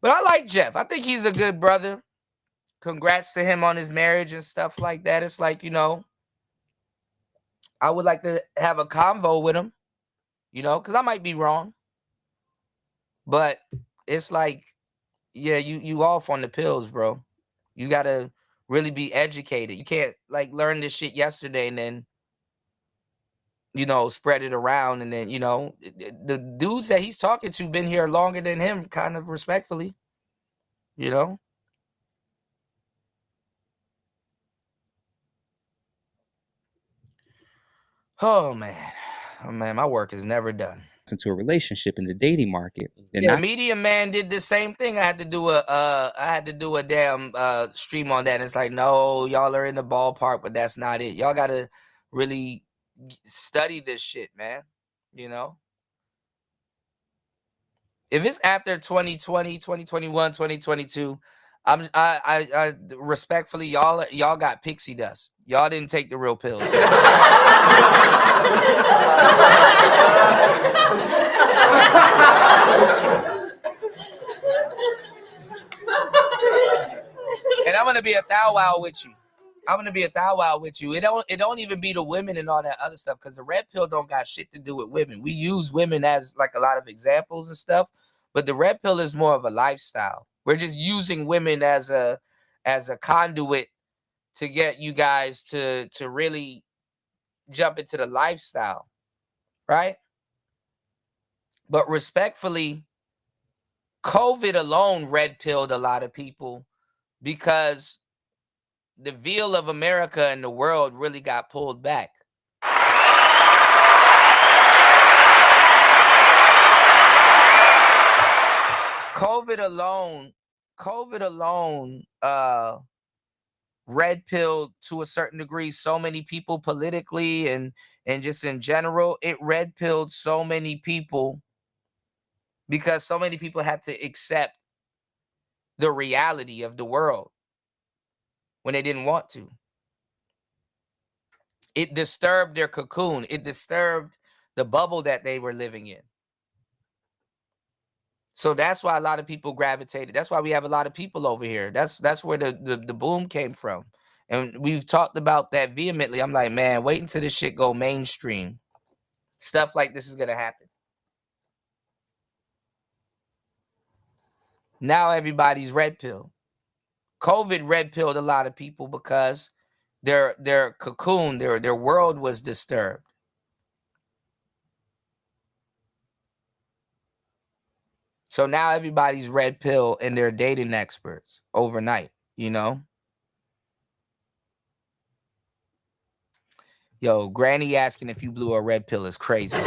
But I like Jeff. I think he's a good brother. Congrats to him on his marriage and stuff like that. It's like, you know, I would like to have a convo with him, you know, because I might be wrong. But it's like, yeah, you off on the pills, bro. You gotta really be educated. You can't like learn this shit yesterday and then, you know, spread it around. And then, you know, the dudes that he's talking to been here longer than him, kind of respectfully, you know. Oh man, my work is never done. Into a relationship in the dating market. Yeah, Media Man did the same thing. I had to do a damn stream on that. And it's like, no, y'all are in the ballpark, but that's not it. Y'all gotta really study this shit, man. You know? If it's after 2020, 2021, 2022, I respectfully, y'all got pixie dust. Y'all didn't take the real pills. And I'm gonna be a thou wow with you. It don't even be the women and all that other stuff, because the red pill don't got shit to do with women. We use women as like a lot of examples and stuff, but the red pill is more of a lifestyle. We're just using women as a conduit to get you guys to really jump into the lifestyle, right? But respectfully, COVID alone red pilled a lot of people because the veil of America and the world really got pulled back. COVID alone red pilled to a certain degree so many people politically and just in general. It red pilled so many people because so many people had to accept the reality of the world when they didn't want to. It disturbed their cocoon. It disturbed the bubble that they were living in. So that's why a lot of people gravitated. That's why we have a lot of people over here. That's where the boom came from. And we've talked about that vehemently. I'm like, man, wait until this shit go mainstream. Stuff like this is going to happen. Now everybody's red pill. COVID red pilled a lot of people because their cocoon, their world was disturbed. So now everybody's red pill and they're dating experts overnight, you know? Yo, Granny asking if you blew a red pill is crazy.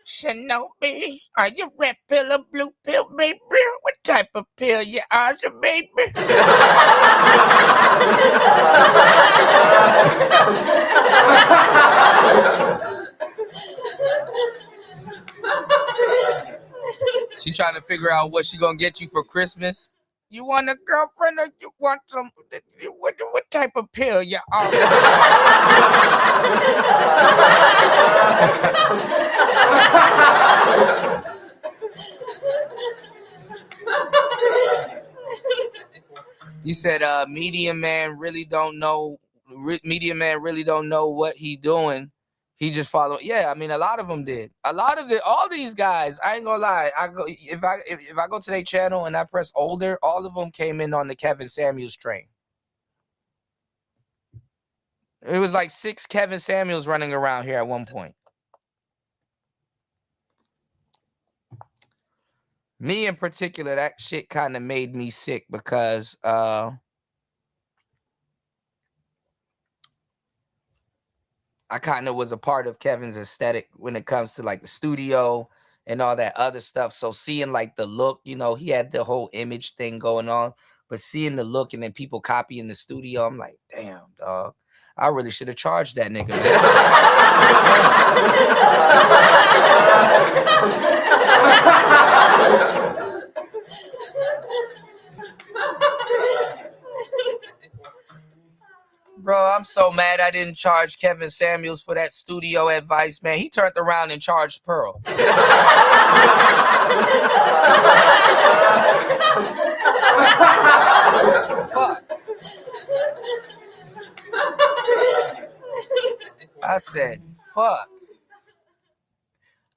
Shinobi, are you red pill or blue pill, baby? What type of pill you are, baby? She trying to figure out what she gonna get you for Christmas. You want a girlfriend or you want some? What type of pill you are? You said Media Man really don't know. Media Man really don't know what he doing. He just followed. Yeah, I mean, a lot of them did. All these guys. I ain't gonna lie. If I go to their channel and I press older, all of them came in on the Kevin Samuels train. It was like 6 Kevin Samuels running around here at one point. Me in particular, that shit kind of made me sick because I kind of was a part of Kevin's aesthetic when it comes to like the studio and all that other stuff. So seeing like the look, you know, he had the whole image thing going on. But seeing the look and then people copying the studio, I'm like, damn, dog. I really should have charged that nigga, man. Bro, I'm so mad I didn't charge Kevin Samuels for that studio advice, man. He turned around and charged Pearl. I said, fuck. I said, fuck.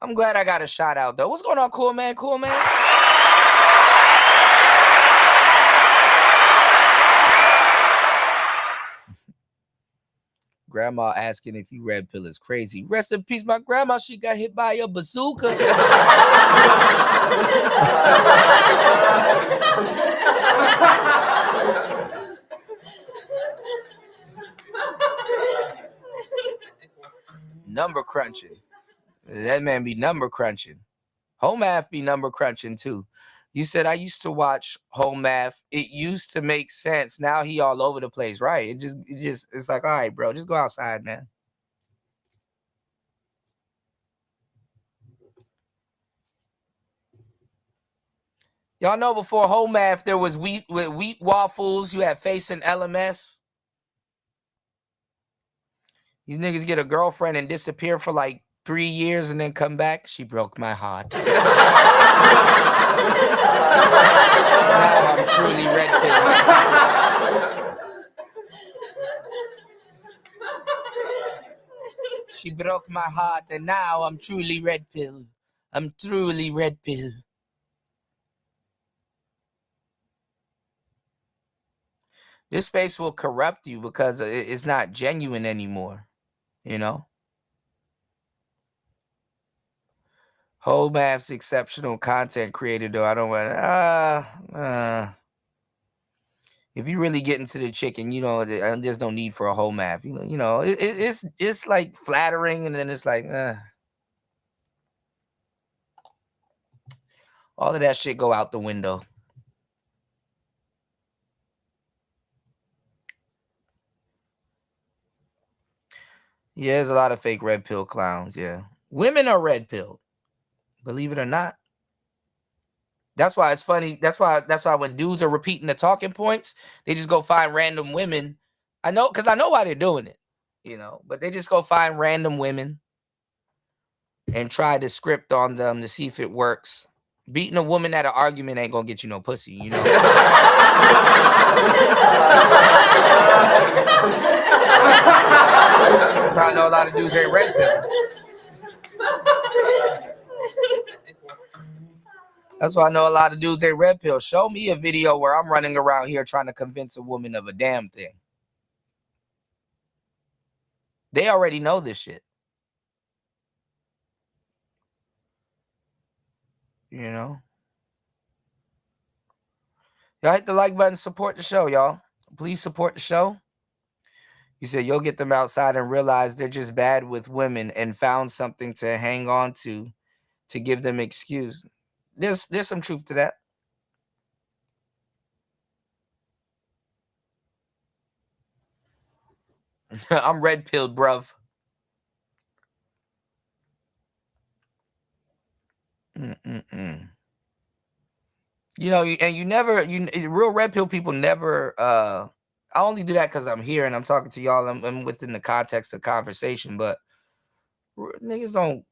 I'm glad I got a shout out, though. What's going on, Cool Man? Cool Man? Grandma asking if you red pill is crazy. Rest in peace, my grandma. She got hit by a bazooka. Number crunching. That man be number crunching. Home math be number crunching too. You said I used to watch Home Math. It used to make sense. Now he all over the place, right? It's like, all right, bro, just go outside, man. Y'all know before Home Math there was wheat waffles. You had Face and LMS. These niggas get a girlfriend and disappear for like 3 years and then come back. She broke my heart. Now I'm truly red pill. She broke my heart and now I'm truly red pill. I'm truly red pill. This space will corrupt you because it's not genuine anymore, you know? Whole Math's exceptional content creator, though. I don't want if you really get into the chicken, you know, there's no need for a Whole Math. You know, it's like flattering, and then it's like, all of that shit go out the window. Yeah, there's a lot of fake red pill clowns. Yeah, women are red pilled, believe it or not. That's why it's funny. That's why when dudes are repeating the talking points, they just go find random women. I know, because I know why they're doing it, you know, but they just go find random women and try to script on them to see if it works. Beating a woman at an argument ain't gonna get you no pussy, you know. That's how I know a lot of dudes ain't red pill. That's why I know a lot of dudes ain't red pill. Show me a video where I'm running around here trying to convince a woman of a damn thing. They already know this shit. You know? Y'all hit the like button, support the show, y'all. Please support the show. You said you'll get them outside and realize they're just bad with women and found something to hang on to give them excuse. There's some truth to that. I'm red pilled, bruv. You know, real red pill people never. I only do that because I'm here and I'm talking to y'all. I'm within the context of conversation, but niggas don't.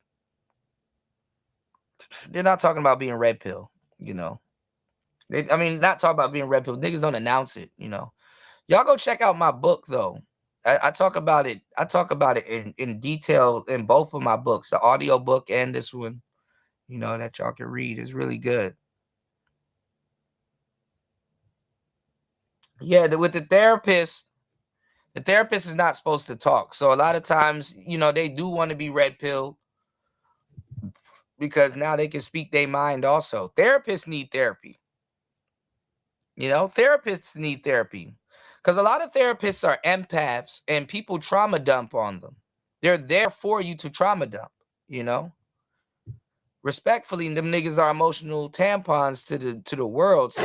They're not talking about being red pill. You know, not talking about being red pill. Niggas don't announce it. You know, y'all go check out my book though. I talk about it. I talk about it in detail in both of my books, the audio book and this one. You know, that y'all can read. It's really good. Yeah, with the therapist is not supposed to talk. So a lot of times, you know, they do want to be red pill because now they can speak their mind also. Therapists need therapy. You know, therapists need therapy because a lot of therapists are empaths and people trauma dump on them. They're there for you to trauma dump, you know? respectfully, them niggas are emotional tampons to the world. So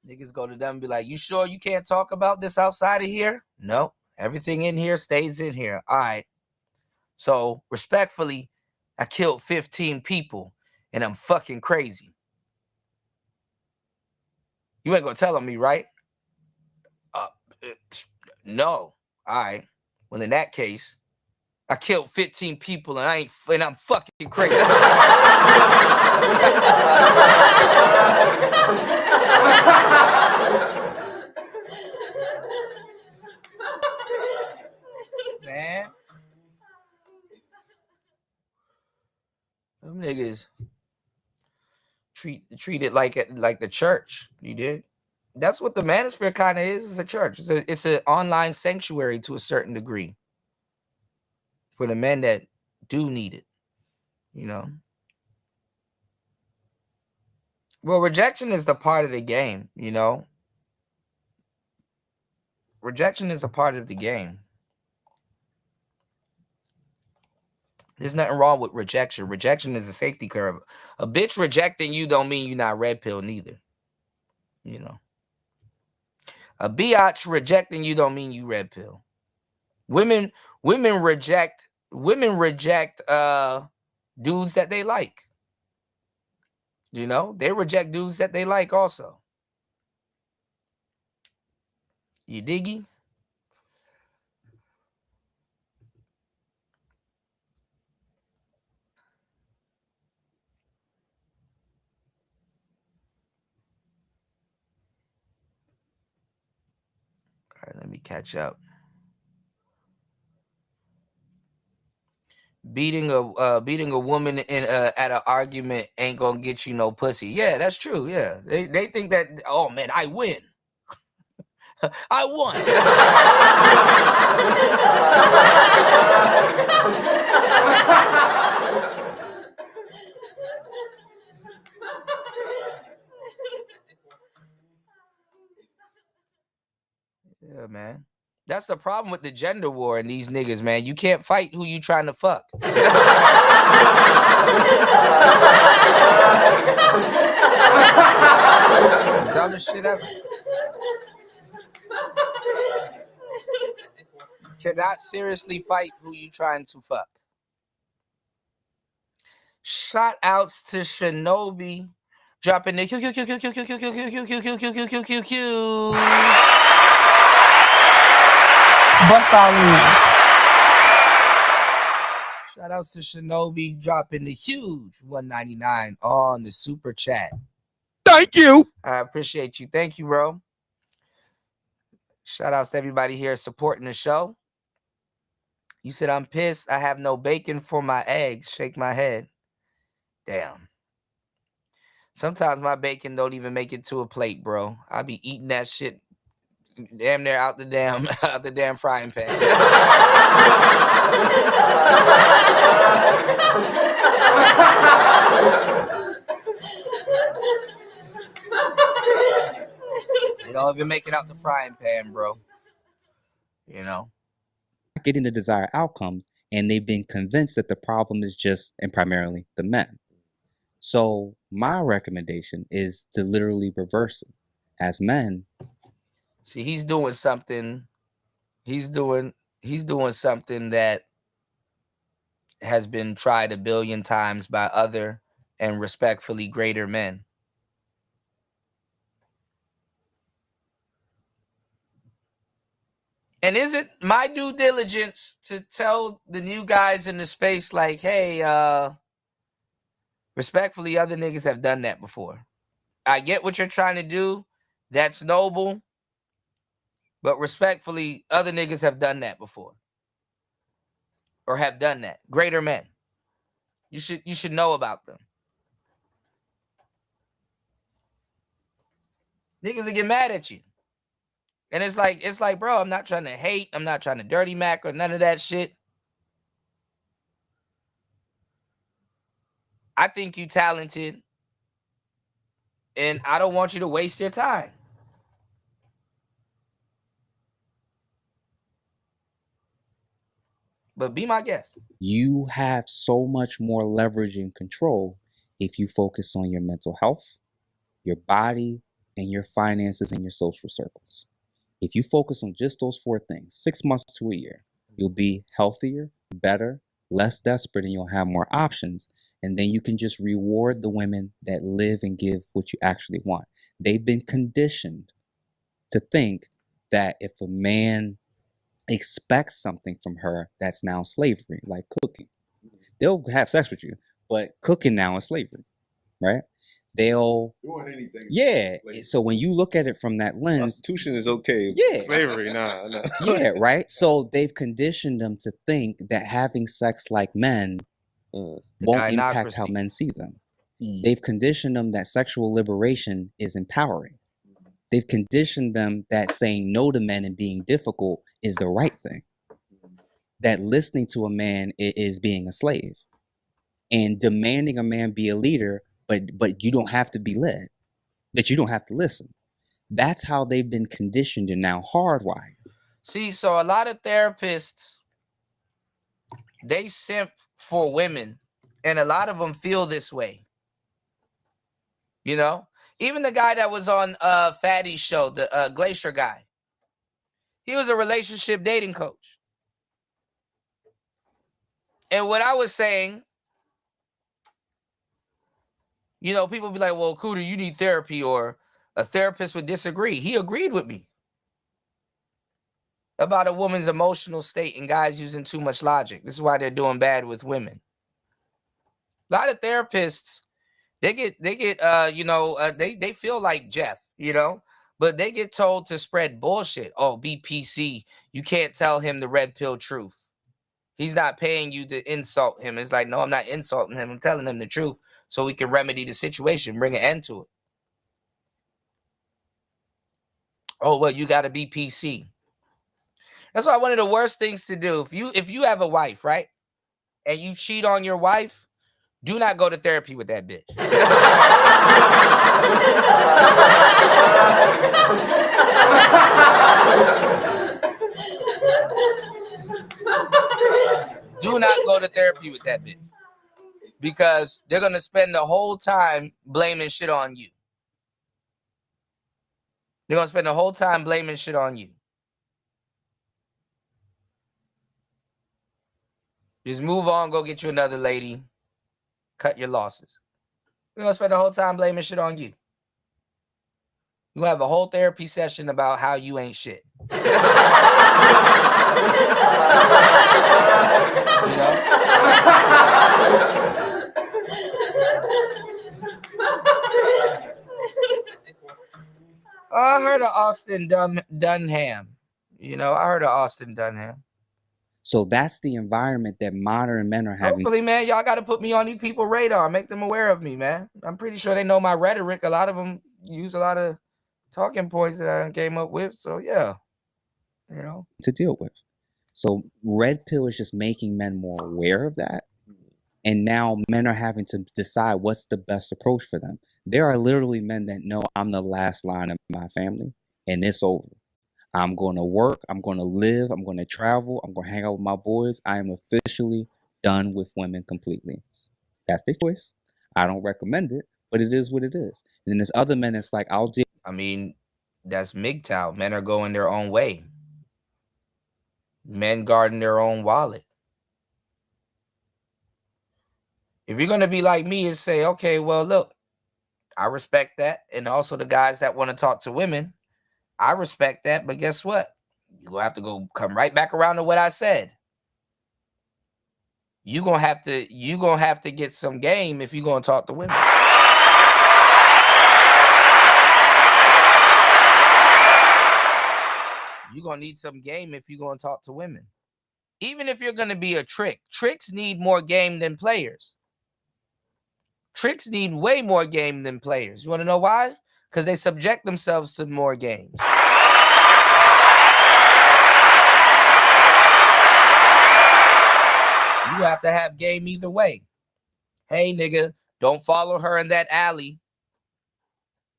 niggas go to them and be like, "You sure you can't talk about this outside of here?" No, everything in here stays in here. All right. So respectfully, I killed 15 people and I'm fucking crazy. You ain't gonna tell on me, right? No. All right. Well, in that case, I killed 15 people and I'm fucking crazy. Man. Them niggas treat it like the church. You did. That's what the manosphere kind of is. It's a church. It's an online sanctuary to a certain degree for the men that do need it. You know. Well, rejection is the part of the game. You know. Rejection is a part of the game. There's nothing wrong with rejection. Rejection is a safety curve. A bitch rejecting you don't mean you're not red pill neither. You know. A biatch rejecting you don't mean you red pill. Women reject dudes that they like. You know, they reject dudes that they like also. You diggy? All right, let me catch up. Beating a woman in at an argument ain't gonna get you no pussy. Yeah, that's true. Yeah, they think that. Oh man, I win. I won. Yeah, man. That's the problem with the gender war and these niggas, man. You can't fight who you trying to fuck. Dumbest shit ever. Cannot seriously fight who you trying to fuck. Shout outs to Shinobi dropping the Q. Bust all in. Shout outs to Shinobi dropping the huge $1.99 on the super chat. Thank you. I appreciate you. Thank you, bro. Shout outs to everybody here supporting the show. You said I'm pissed. I have no bacon for my eggs. Shake my head. Damn. Sometimes my bacon don't even make it to a plate, bro. I be eating that shit damn near out the damn frying pan. They don't even make it out the frying pan, bro. You know. Getting the desired outcomes, and they've been convinced that the problem is just and primarily the men. So my recommendation is to literally reverse it. As men, see, he's doing something. He's doing something that has been tried 1 billion times by other and respectfully greater men. And is it my due diligence to tell the new guys in the space, like, hey, respectfully, other niggas have done that before. I get what you're trying to do. That's noble. But respectfully, other niggas have done that before. Or have done that. Greater men. You should know about them. Niggas will get mad at you. And it's like, bro, I'm not trying to hate. I'm not trying to dirty Mac or none of that shit. I think you talented. And I don't want you to waste your time. But be my guest. You have so much more leverage and control if you focus on your mental health, your body, and your finances and your social circles. If you focus on just those 4 things, 6 months to a year, you'll be healthier, better, less desperate, and you'll have more options. And then you can just reward the women that live and give what you actually want. They've been conditioned to think that if a man expects something from her, that's now slavery, like cooking. They'll have sex with you, but cooking now is slavery, right? They'll doing anything. Yeah. So when you look at it from that lens, Prostitution is okay. Yeah. Slavery, nah. yeah, right. So they've conditioned them to think that having sex like men won't impact how men see them. They've conditioned them that sexual liberation is empowering. They've conditioned them that saying no to men and being difficult is the right thing. That listening to a man is being a slave. And demanding a man be a leader, but you don't have to be led. That you don't have to listen. That's how they've been conditioned and now hardwired. See, so a lot of therapists, they simp for women, and a lot of them feel this way. You know, even the guy that was on Fatty's show, the Glacier guy, he was a relationship dating coach. And what I was saying, you know, people be like, well, Cooter, you need therapy, or a therapist would disagree. He agreed with me about a woman's emotional state and guys using too much logic. This is why they're doing bad with women. A lot of therapists, they feel like Jeff, you know, but they get told to spread bullshit. Oh, be PC. You can't tell him the red pill truth. He's not paying you to insult him. It's like, no, I'm not insulting him. I'm telling him the truth so we can remedy the situation, bring an end to it. Oh, well, you got to be PC. That's why one of the worst things to do, if you have a wife, right, and you cheat on your wife, do not go to therapy with that bitch. Do not go to therapy with that bitch, because they're going to spend the whole time blaming shit on you. They're going to spend the whole time blaming shit on you. Just move on, go get you another lady, cut your losses. They're going to spend the whole time blaming shit on you. You have a whole therapy session about how you ain't shit. You know? I heard of Austin Dunham. You know, I heard of Austin Dunham. So that's the environment that modern men are having. Hopefully, man, y'all got to put me on these people's radar, make them aware of me, man. I'm pretty sure they know my rhetoric. A lot of them use a lot of talking points that I came up with. So, yeah, you know. To deal with. So red pill is just making men more aware of that. And now men are having to decide what's the best approach for them. There are literally men that know I'm the last line of my family and it's over. I'm going to work. I'm going to live. I'm going to travel. I'm going to hang out with my boys. I am officially done with women completely. That's their choice. I don't recommend it, but it is what it is. And then there's other men that's like, I'll deal. I mean, that's MGTOW. Men are going their own way. Men guarding their own wallet. If you're going to be like me and say, okay, well, look, I respect that. And also the guys that want to talk to women, I respect that. But guess what? You're going to have to come right back around to what I said. You're going to have to get some game if you're going to talk to women. You're going to need some game if you're going to talk to women. Even if you're going to be a trick, tricks need more game than players. Tricks need way more game than players. You want to know why? Because they subject themselves to more games. You have to have game either way. Hey, nigga, don't follow her in that alley.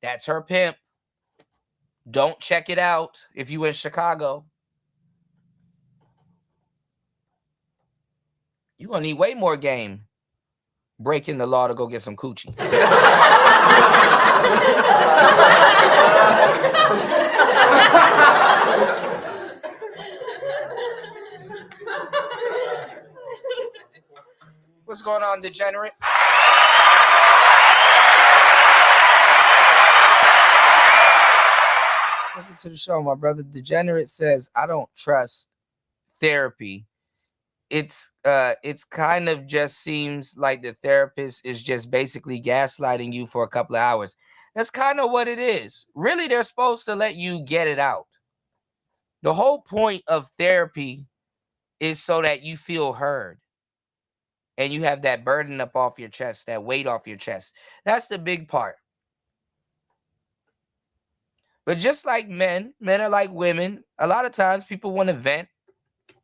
That's her pimp. Don't check it out if you in Chicago. You're going to need way more game breaking the law to go get some coochie. What's going on, degenerate? Welcome to the show. My brother Degenerate says, I don't trust therapy. It's kind of just seems like the therapist is just basically gaslighting you for a couple of hours. That's kind of what it is. Really, they're supposed to let you get it out. The whole point of therapy is so that you feel heard and you have that burden up off your chest, that weight off your chest. That's the big part. But just like men are like women. A lot of times people want to vent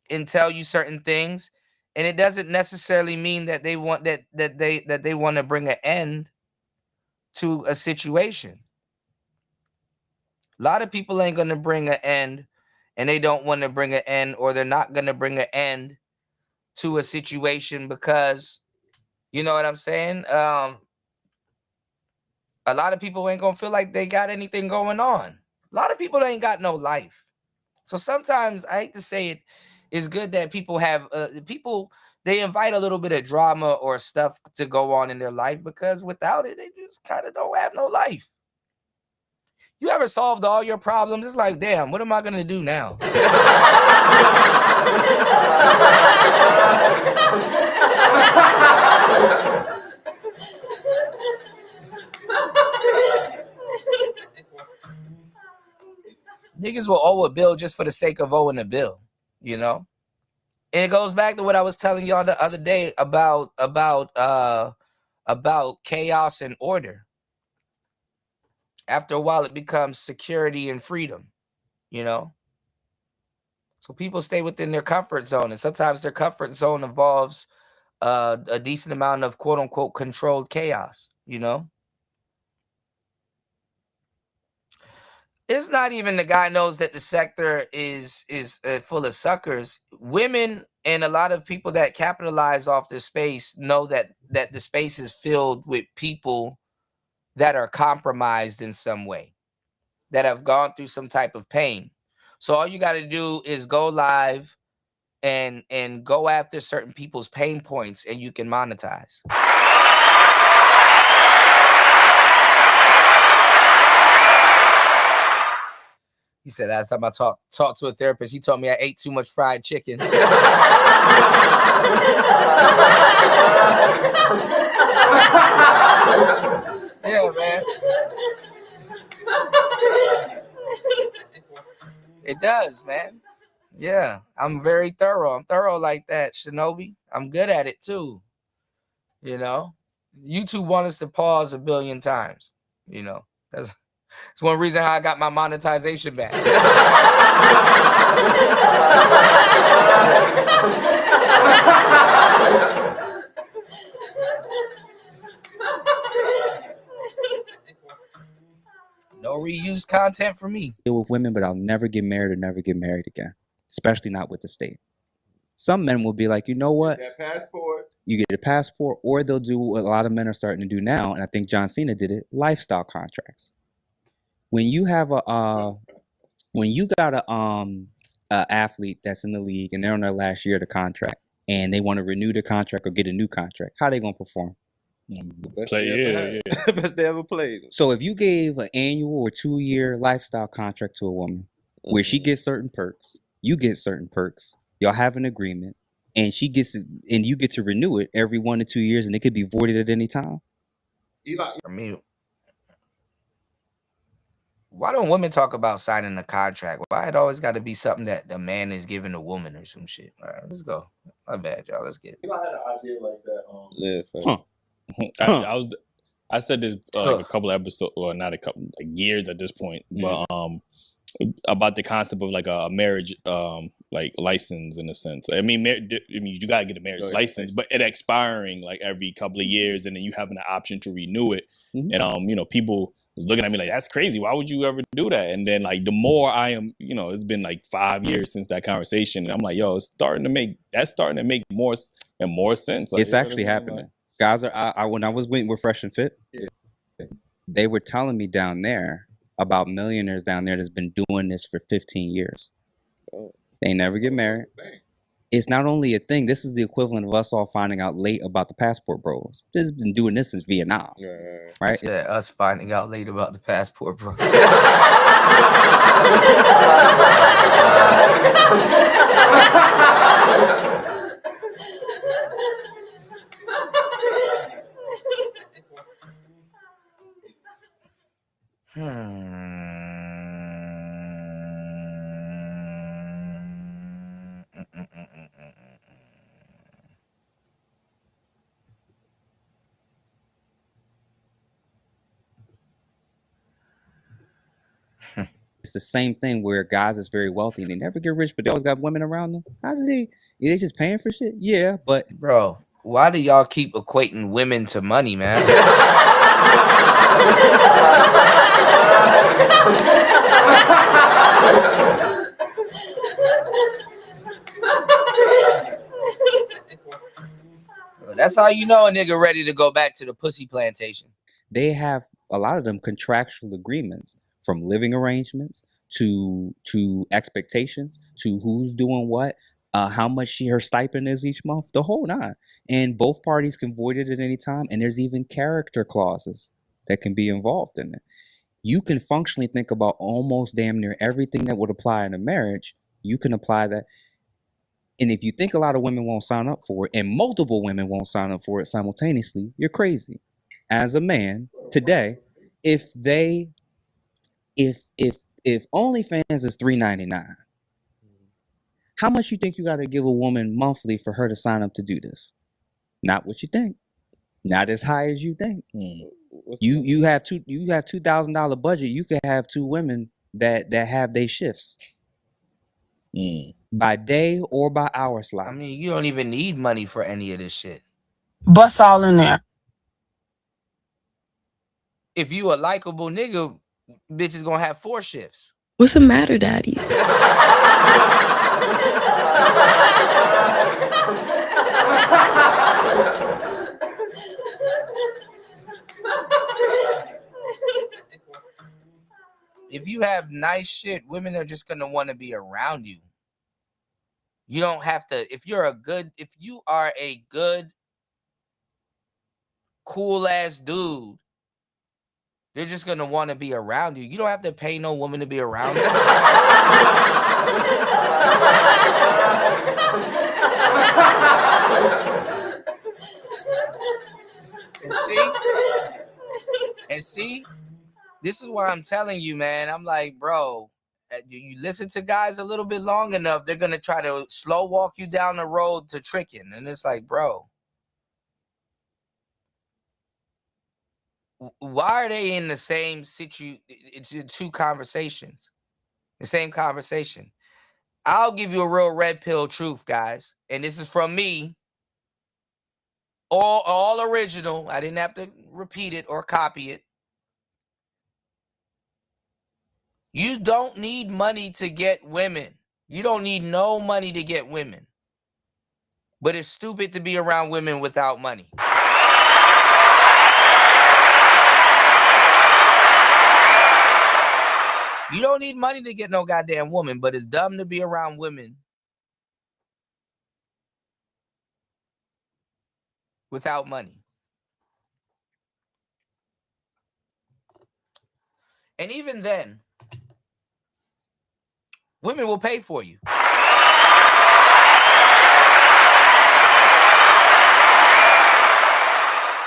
and tell you certain things, and it doesn't necessarily mean that they want that they want to bring an end to a situation. A lot of people ain't going to bring an end, and they don't want to bring an end, or they're not going to bring an end to a situation because, you know what I'm saying? A lot of people ain't going to feel like they got anything going on. A lot of people ain't got no life. So sometimes, I hate to say it, it's good that people have they invite a little bit of drama or stuff to go on in their life, because without it, they just kind of don't have no life. You ever solved all your problems? It's like, damn, what am I gonna do now? Niggas will owe a bill just for the sake of owing a bill, you know? And it goes back to what I was telling y'all the other day about chaos and order. After a while, it becomes security and freedom, you know? So people stay within their comfort zone, and sometimes their comfort zone involves a decent amount of quote unquote controlled chaos, you know? It's not even the guy knows that the sector is full of suckers. Women and a lot of people that capitalize off this space know that the space is filled with people that are compromised in some way, that have gone through some type of pain. So all you got to do is go live and go after certain people's pain points, and you can monetize. He said last time I talked to a therapist, he told me I ate too much fried chicken. Yeah, man. It does, man. Yeah, I'm very thorough. I'm thorough like that, Shinobi. I'm good at it too. You know, YouTube want us to pause a billion times. You know, that's one reason how I got my monetization back. No reuse content for me. Deal with women, but I'll never get married or never get married again, especially not with the state. Some men will be like, you know what? That passport. You get a passport, or they'll do what a lot of men are starting to do now, and I think John Cena did it: lifestyle contracts. When you have when you got a athlete that's in the league and they're on their last year of the contract and they want to renew the contract or get a new contract, how they gonna perform? Best they ever played. So if you gave an annual or 2-year lifestyle contract to a woman where she gets certain perks, you get certain perks, y'all have an agreement, and she gets it, and you get to renew it every 1 to 2 years, and it could be voided at any time. I mean, why don't women talk about signing a contract? Why it always got to be something that the man is giving a woman or some shit? All right, let's go. My bad, y'all. Let's get it. I had an idea like that. I said this like a couple episodes, or not a couple, like years at this point, but about the concept of like a marriage like license in a sense. I mean, you gotta get a marriage license, but it expiring like every couple of years, and then you having the option to renew it. And you know, people was looking at me like, that's crazy. Why would you ever do that? And then like the more I am, it's been like 5 years since that conversation. And I'm like, yo, that's starting to make more and more sense. Like, It's actually happening. Like, Guys when I was waiting with Fresh and Fit, they were telling me down there about millionaires down there that's been doing this for 15 years. They never get married. It's not only a thing. This is the equivalent of us all finding out late about the passport bros. This has been doing this since Vietnam, right? Yeah, us finding out late about the passport bros. It's the same thing where guys is very wealthy and they never get rich, but they always got women around them. How do they just paying for shit? Yeah, but bro, why do y'all keep equating women to money, man? That's how you know a nigga ready to go back to the pussy plantation. They have a lot of them contractual agreements, from living arrangements to expectations to who's doing what, how much her stipend is each month, the whole nine. And both parties can void it at any time. And there's even character clauses that can be involved in it. You can functionally think about almost damn near everything that would apply in a marriage. You can apply that. And if you think a lot of women won't sign up for it and multiple women won't sign up for it simultaneously, you're crazy. As a man today, if OnlyFans is $3.99, how much you think you got to give a woman monthly for her to sign up to do this? Not what you think. Not as high as you think. You have $2,000 budget. You could have two women that have their shifts by day or by hour slots. I mean, you don't even need money for any of this shit. Bust all in there. If you a likable nigga, bitch is gonna have 4 shifts. What's the matter, daddy? If you have nice shit, women are just gonna want to be around you. You don't have to. If you are a good, cool ass dude, they're just gonna want to be around you. You don't have to pay no woman to be around you. And see, this is what I'm telling you, man. I'm like, bro, you listen to guys a little bit long enough, they're gonna try to slow walk you down the road to tricking. And it's like, bro, why are they in the same two conversations? The same conversation. I'll give you a real red pill truth, guys. And this is from me. All original. I didn't have to repeat it or copy it. You don't need money to get women. You don't need no money to get women. But it's stupid to be around women without money. You don't need money to get no goddamn woman, but it's dumb to be around women without money. And even then, women will pay for you.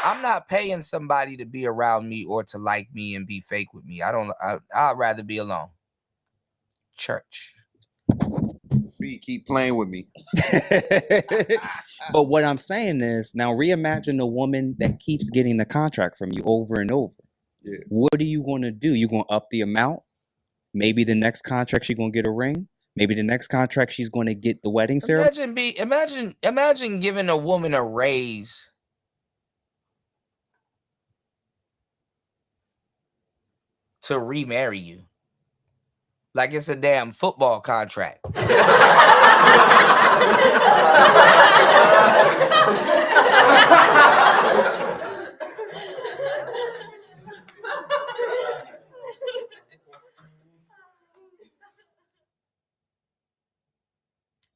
I'm not paying somebody to be around me or to like me and be fake with me. I'd rather be alone. Church. Keep playing with me. But what I'm saying is, now reimagine a woman that keeps getting the contract from you over and over. Yeah. What are you going to do? You're going to up the amount? Maybe the next contract she's going to get a ring. Maybe the next contract she's going to get the wedding ceremony. Imagine giving a woman a raise to remarry you. Like it's a damn football contract.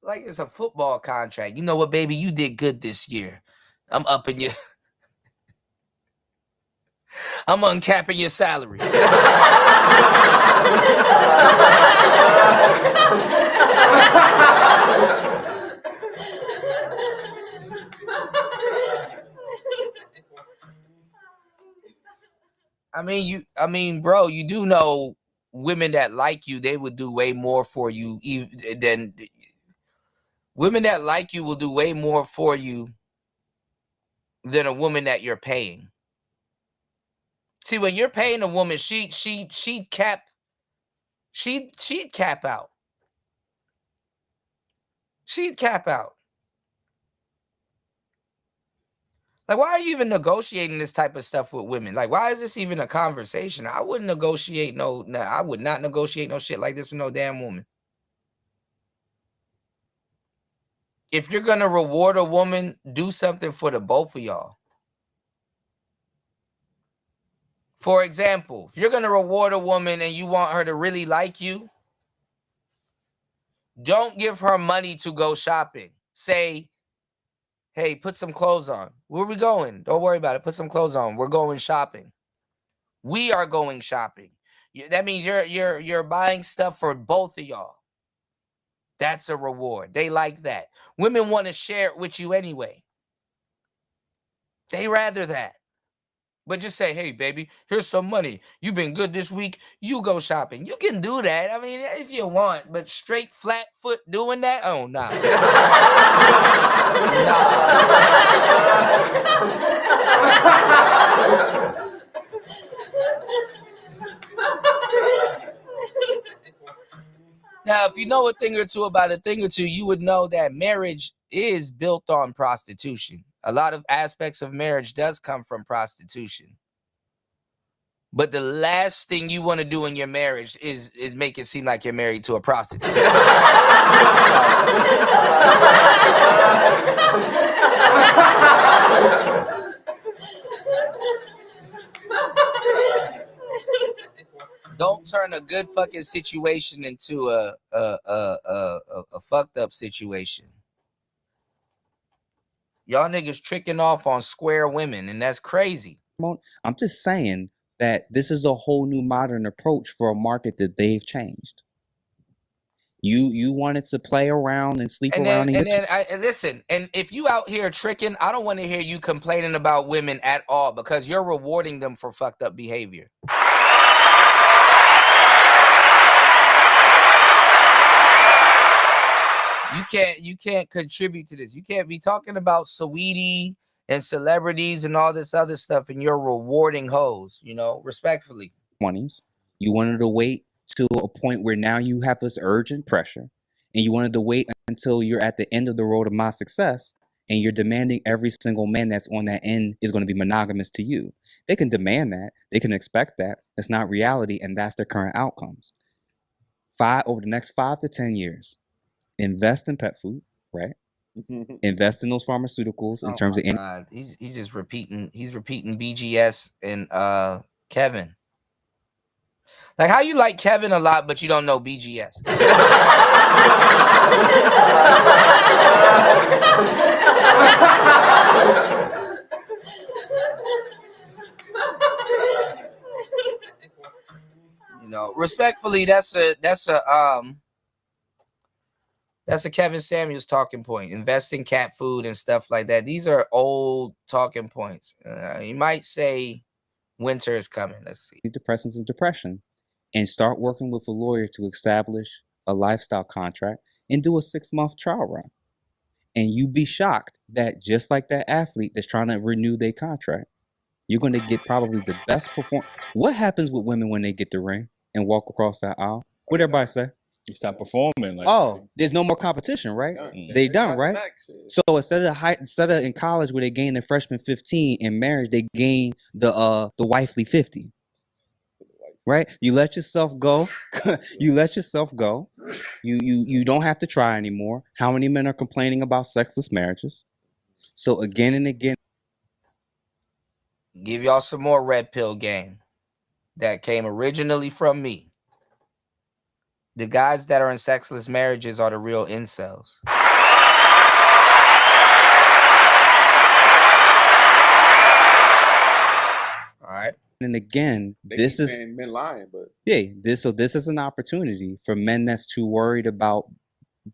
Like it's a football contract. You know what, baby? You did good this year. I'm upping you. I'm uncapping your salary. I mean, bro, you do know women that like you, they would do way more for you than women that like you will do way more for you than a woman that you're paying. See, when you're paying a woman, she'd cap out. She'd cap out. Like, why are you even negotiating this type of stuff with women? Like, why is this even a conversation? I wouldn't negotiate I would not negotiate no shit like this with no damn woman. If you're gonna reward a woman, do something for the both of y'all. For example, if you're gonna reward a woman and you want her to really like you, don't give her money to go shopping. Say, hey, put some clothes on. Where are we going? Don't worry about it. Put some clothes on. We're going shopping. We are going shopping. That means you're buying stuff for both of y'all. That's a reward. They like that. Women want to share it with you anyway. They rather that. But just say, hey, baby, here's some money. You've been good this week. You go shopping. You can do that. I mean, if you want, but straight flat foot doing that? Oh, no. Now, if you know a thing or two about a thing or two, you would know that marriage is built on prostitution. A lot of aspects of marriage does come from prostitution. But the last thing you want to do in your marriage is make it seem like you're married to a prostitute. Don't turn a good fucking situation into a fucked up situation. Y'all niggas tricking off on square women, and that's crazy. I'm just saying that this is a whole new modern approach for a market that they've changed. You wanted to play around and sleep around. And listen, and if you out here tricking, I don't want to hear you complaining about women at all because you're rewarding them for fucked up behavior. You can't contribute to this. You can't be talking about Saweetie and celebrities and all this other stuff, and you're rewarding hoes, respectfully. 20s, you wanted to wait to a point where now you have this urgent pressure, and you wanted to wait until you're at the end of the road of my success, and you're demanding every single man that's on that end is going to be monogamous to you. They can demand that. They can expect that. That's not reality, and that's their current outcomes. Over the next 5 to 10 years, invest in pet food, right? Invest in those pharmaceuticals in terms of. God. He's just repeating. He's repeating BGS and Kevin. Like, how you like Kevin a lot, but you don't know BGS? Respectfully, that's a Kevin Samuels talking point. Invest in cat food and stuff like that. These are old talking points. You might say winter is coming. Let's see. Antidepressants and depression, and start working with a lawyer to establish a lifestyle contract and do a 6-month trial run. And you'd be shocked that just like that athlete that's trying to renew their contract, you're going to get probably the best performance. What happens with women when they get the ring and walk across that aisle? What everybody say? You stop performing. There's no more competition, right? They done, right? So instead of in college where they gain the freshman 15, in marriage they gain the wifely 50. right? You let yourself go. You let yourself go. You don't have to try anymore. How many men are complaining about sexless marriages? So again and again. Give y'all some more red pill game that came originally from me. The guys that are in sexless marriages are the real incels. All right. And again, They this keep is saying men lying, but this is an opportunity for men that's too worried about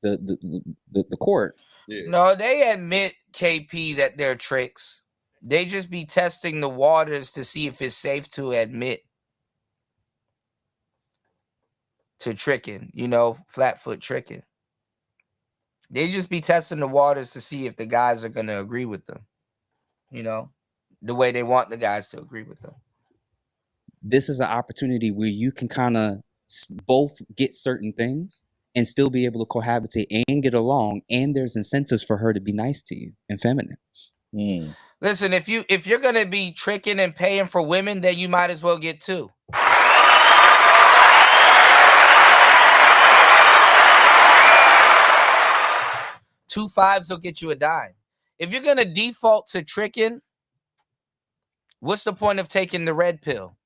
the court. Yeah. No, they admit, KP, that they're tricks. They just be testing the waters to see if it's safe to admit to tricking, flat-foot tricking. They just be testing the waters to see if the guys are going to agree with them, the way they want the guys to agree with them. This is an opportunity where you can kind of both get certain things and still be able to cohabitate and get along, and there's incentives for her to be nice to you and feminine. Listen, if you're gonna be tricking and paying for women, then you might as well get two. 2 5s will get you a dime. If you're gonna default to tricking, what's the point of taking the red pill?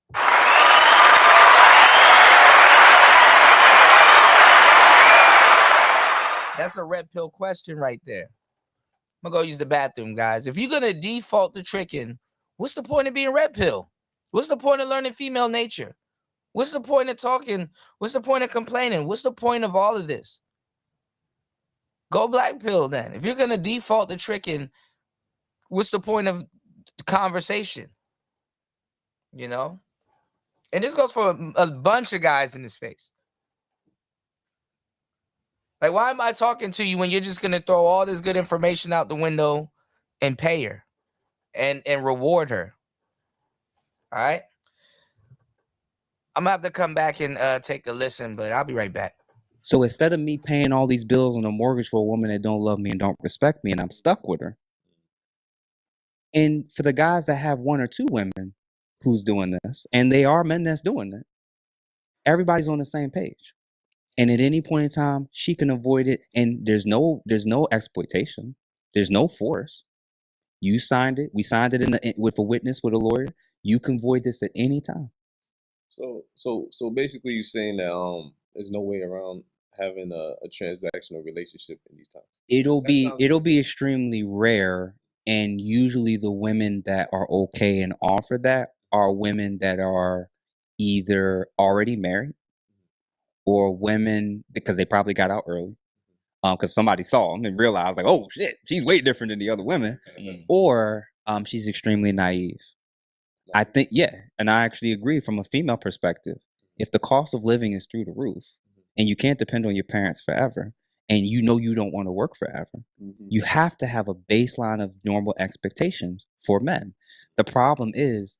That's a red pill question right there. I'm gonna go use the bathroom, guys. If you're gonna default to tricking, what's the point of being red pill? What's the point of learning female nature? What's the point of talking? What's the point of complaining? What's the point of all of this? Go black pill then. If you're gonna default to tricking, what's the point of conversation? And this goes for a bunch of guys in the space. Like, why am I talking to you when you're just gonna throw all this good information out the window and pay her and reward her? All right. I'm gonna have to come back and take a listen, but I'll be right back. So instead of me paying all these bills on a mortgage for a woman that don't love me and don't respect me, and I'm stuck with her. And for the guys that have one or two women who's doing this, and they are men that's doing it, everybody's on the same page. And at any point in time, she can avoid it. And there's no exploitation. There's no force. You signed it. We signed it with a witness, with a lawyer. You can void this at any time. So basically, you're saying that there's no way around having a transactional relationship in these times. It'll be extremely rare, and usually the women that are okay and offer that are women that are either already married or women because they probably got out early. Because somebody saw them and realized, like, oh shit, she's way different than the other women, or she's extremely naive. I think, yeah, and I actually agree from a female perspective. If the cost of living is through the roof, and you can't depend on your parents forever, and you don't want to work forever, you have to have a baseline of normal expectations for men. The problem is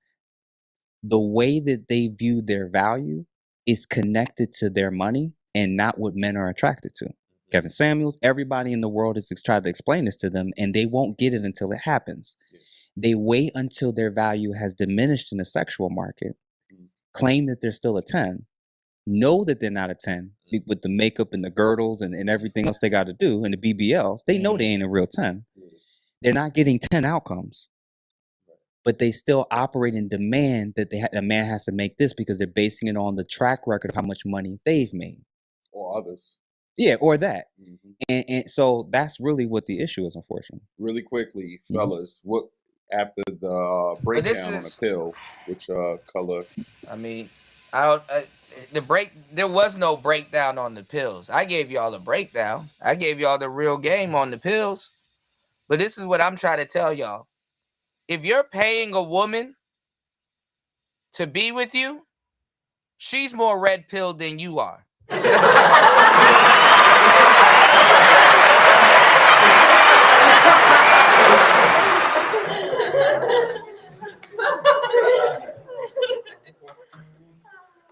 the way that they view their value is connected to their money and not what men are attracted to. Kevin Samuels, everybody in the world has tried to explain this to them, and they won't get it until it happens. They wait until their value has diminished in the sexual market, claim that they're still a 10, know that they're not a 10 with the makeup and the girdles and everything else they got to do, and the BBLs. They know they ain't a real 10. They're not getting 10 outcomes, but they still operate in demand that a man has to make this because they're basing it on the track record of how much money they've made. Or others. Yeah, or that. And so that's really what the issue is, unfortunately. Really quickly, fellas, what after the breakdown on the pill, which color? I mean, there was no breakdown on the pills. I gave y'all a breakdown. I gave y'all the real game on the pills. But this is what I'm trying to tell y'all. If you're paying a woman to be with you, she's more red pilled than you are.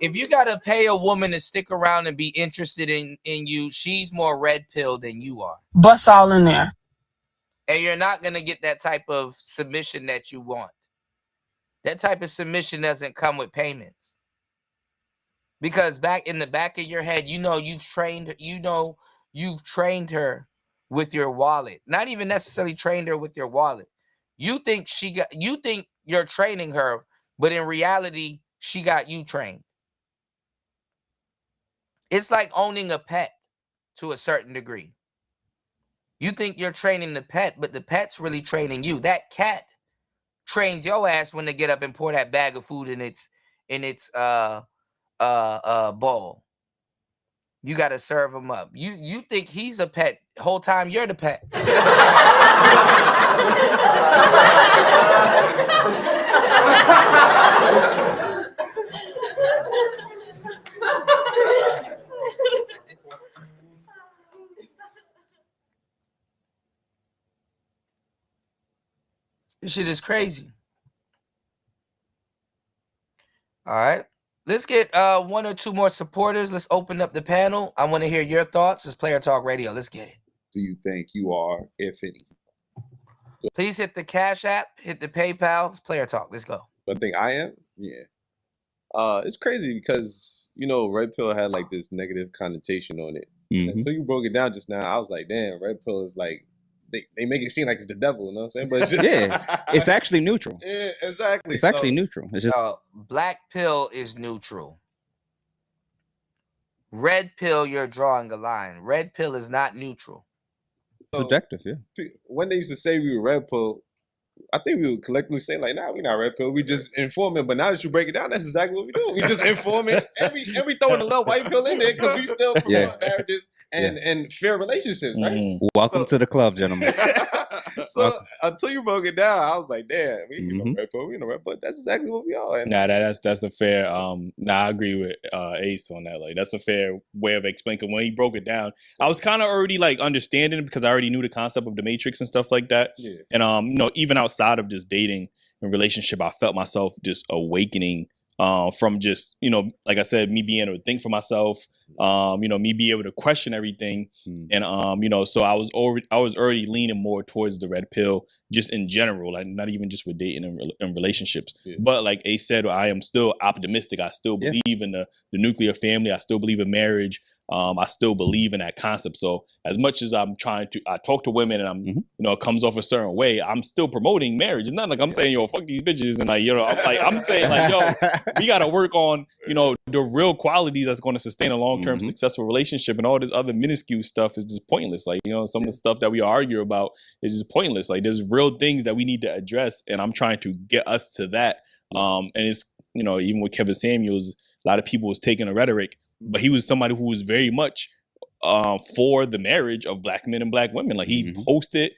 If you gotta pay a woman to stick around and be interested in you, she's more red pill than you are. Bust all in there. And you're not gonna get that type of submission that you want. That type of submission doesn't come with payments. Because back in the back of your head, you've trained her with your wallet. Not even necessarily trained her with your wallet. You think you're training her, but in reality, she got you trained. It's like owning a pet to a certain degree. You think you're training the pet, but the pet's really training you. That cat trains your ass when to get up and pour that bag of food in its bowl. You got to serve him up. You think he's a pet whole time you're the pet. This shit is crazy. All right. Let's get one or two more supporters. Let's open up the panel. I want to hear your thoughts. It's Player Talk Radio. Let's get it. Do you think you are, if any? Please hit the Cash App, hit the PayPal. It's Player Talk. Let's go. I think I am. Yeah. It's crazy because Red Pill had like this negative connotation on it. Until you broke it down just now, I was like, damn, Red Pill is like they make it seem like it's the devil. You know what I'm saying? But it's just, yeah, it's actually neutral. Yeah, exactly. It's actually neutral. It's just Black Pill is neutral. Red Pill, you're drawing a line. Red Pill is not neutral. Subjective, yeah. When they used to say we were Red Pill, I think we would collectively say like, nah, we're not Red Pill. We just informing. But now that you break it down, that's exactly what we do. We just informing. and we throwing a little white pill in there because we still promote marriages and fair relationships, right? Welcome to the club, gentlemen. So until you broke it down, I was like, damn, we no Red Pill, we no Red Pill. That's exactly what we are. Nah, that's a fair. I agree with Ace on that. Like, that's a fair way of explaining. When he broke it down, I was kind of already like understanding it because I already knew the concept of the Matrix and stuff like that. Yeah. And even outside of just dating and relationship, I felt myself just awakening from just, like I said, me being able to think for myself, me being able to question everything. And, so I was already leaning more towards the red pill just in general, like not even just with dating and relationships. Yeah. But like Ace said, I am still optimistic. I still believe in the nuclear family. I still believe in marriage. I still believe in that concept. So as much as I talk to women and I'm, it comes off a certain way, I'm still promoting marriage. It's not like I'm saying, yo, fuck these bitches. And I'm saying like, yo, we got to work on, the real qualities that's going to sustain a long-term successful relationship, and all this other minuscule stuff is just pointless. Like, some of the stuff that we argue about is just pointless. Like, there's real things that we need to address. And I'm trying to get us to that. And it's, even with Kevin Samuels, a lot of people was taking a rhetoric, but he was somebody who was very much for the marriage of black men and black women. Like, he hosted,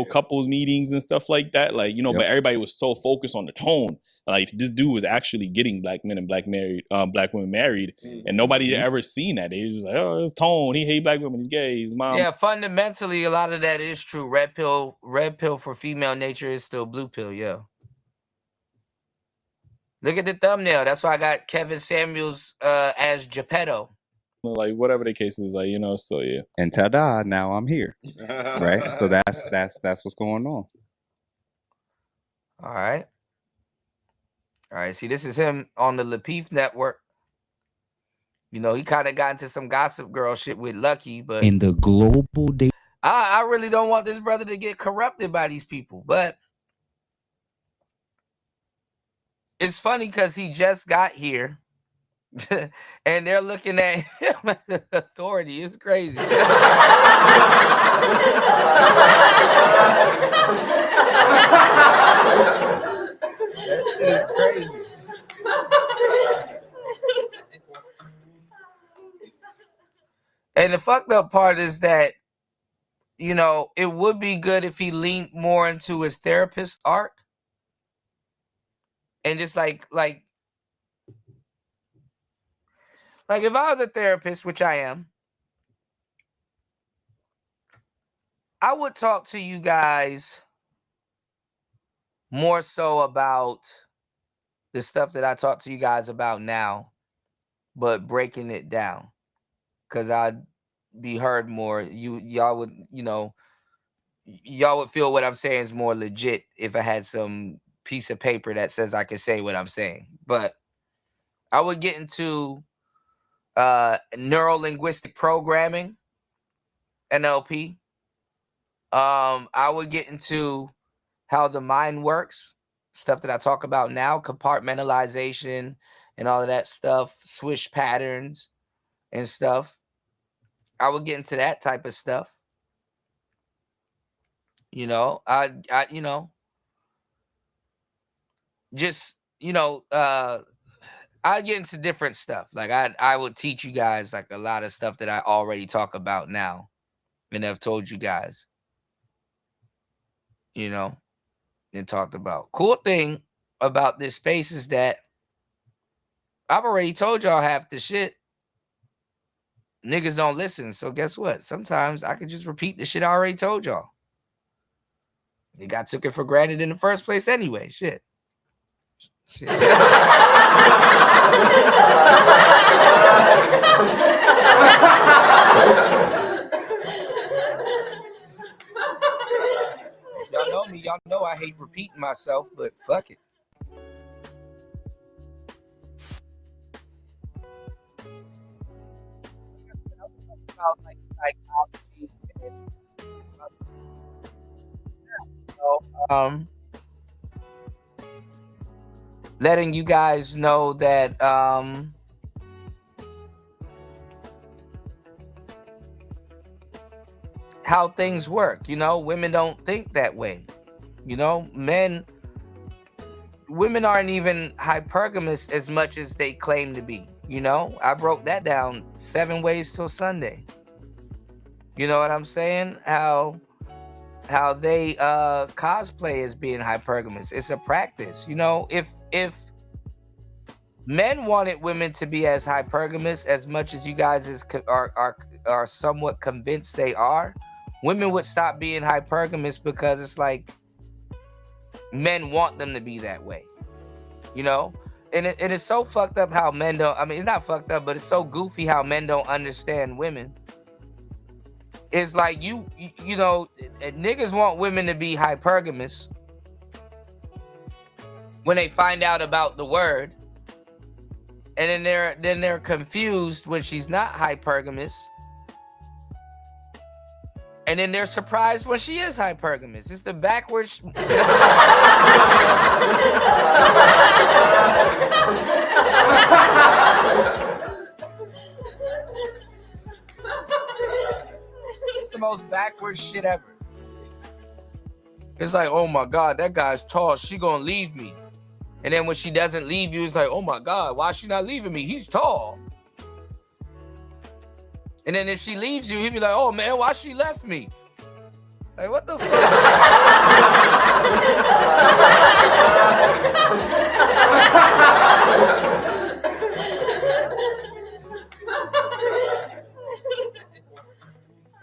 couples meetings and stuff like that. Like, but everybody was so focused on the tone. Like, this dude was actually getting black men and black women married, and nobody had ever seen that. They was just like, oh, it's tone. He hate black women. He's gay. His mom. Yeah, fundamentally, a lot of that is true. Red pill for female nature is still blue pill. Yeah. Look at the thumbnail. That's why I got Kevin Samuels as Geppetto. Like, whatever the case is, like, so yeah. And ta-da, now I'm here. Right? So that's what's going on. All right. See, this is him on the Lapeef network. He kind of got into some Gossip Girl shit with Lucky, but in the global day, I really don't want this brother to get corrupted by these people, but it's funny because he just got here and they're looking at him as authority. It's crazy. That shit is crazy. And the fucked up part is that, it would be good if he leaned more into his therapist arc. And just like if I was a therapist, which I am, I would talk to you guys more so about the stuff that I talk to you guys about now, but breaking it down, because I'd be heard more. Y'all would feel what I'm saying is more legit if I had some piece of paper that says I can say what I'm saying. But I would get into neuro-linguistic programming, NLP. I would get into how the mind works, stuff that I talk about now, compartmentalization and all of that stuff, swish patterns and stuff. I would get into that type of stuff. You know, I just, I get into different stuff. Like I would teach you guys like a lot of stuff that I already talk about now and have told you guys, and talked about. Cool thing about this space is that I've already told y'all half the shit. Niggas don't listen. So guess what? Sometimes I can just repeat the shit I already told y'all. You got took it for granted in the first place anyway. Shit. Y'all know me. Y'all know I hate repeating myself, but fuck it. About like psychology and letting you guys know that how things work. Women don't think that way. Women aren't even hypergamous as much as they claim to be. I broke that down 7 ways till Sunday. You know what I'm saying? How they cosplay as being hypergamous. It's a practice. If men wanted women to be as hypergamous as much as you guys are somewhat convinced they are, women would stop being hypergamous because it's like men want them to be that way. And it is so fucked up how men don't. I mean, it's not fucked up, but it's so goofy how men don't understand women. It's like niggas want women to be hypergamous when they find out about the word, and then they're confused when she's not hypergamous, and then they're surprised when she is hypergamous. It's the backwards. It's the most backwards shit ever. It's like, oh my God, that guy's tall. She gonna leave me. And then when she doesn't leave you, it's like, oh my God, why is she not leaving me? He's tall. And then if she leaves you, he'll be like, oh man, why she left me? Like, what the fuck?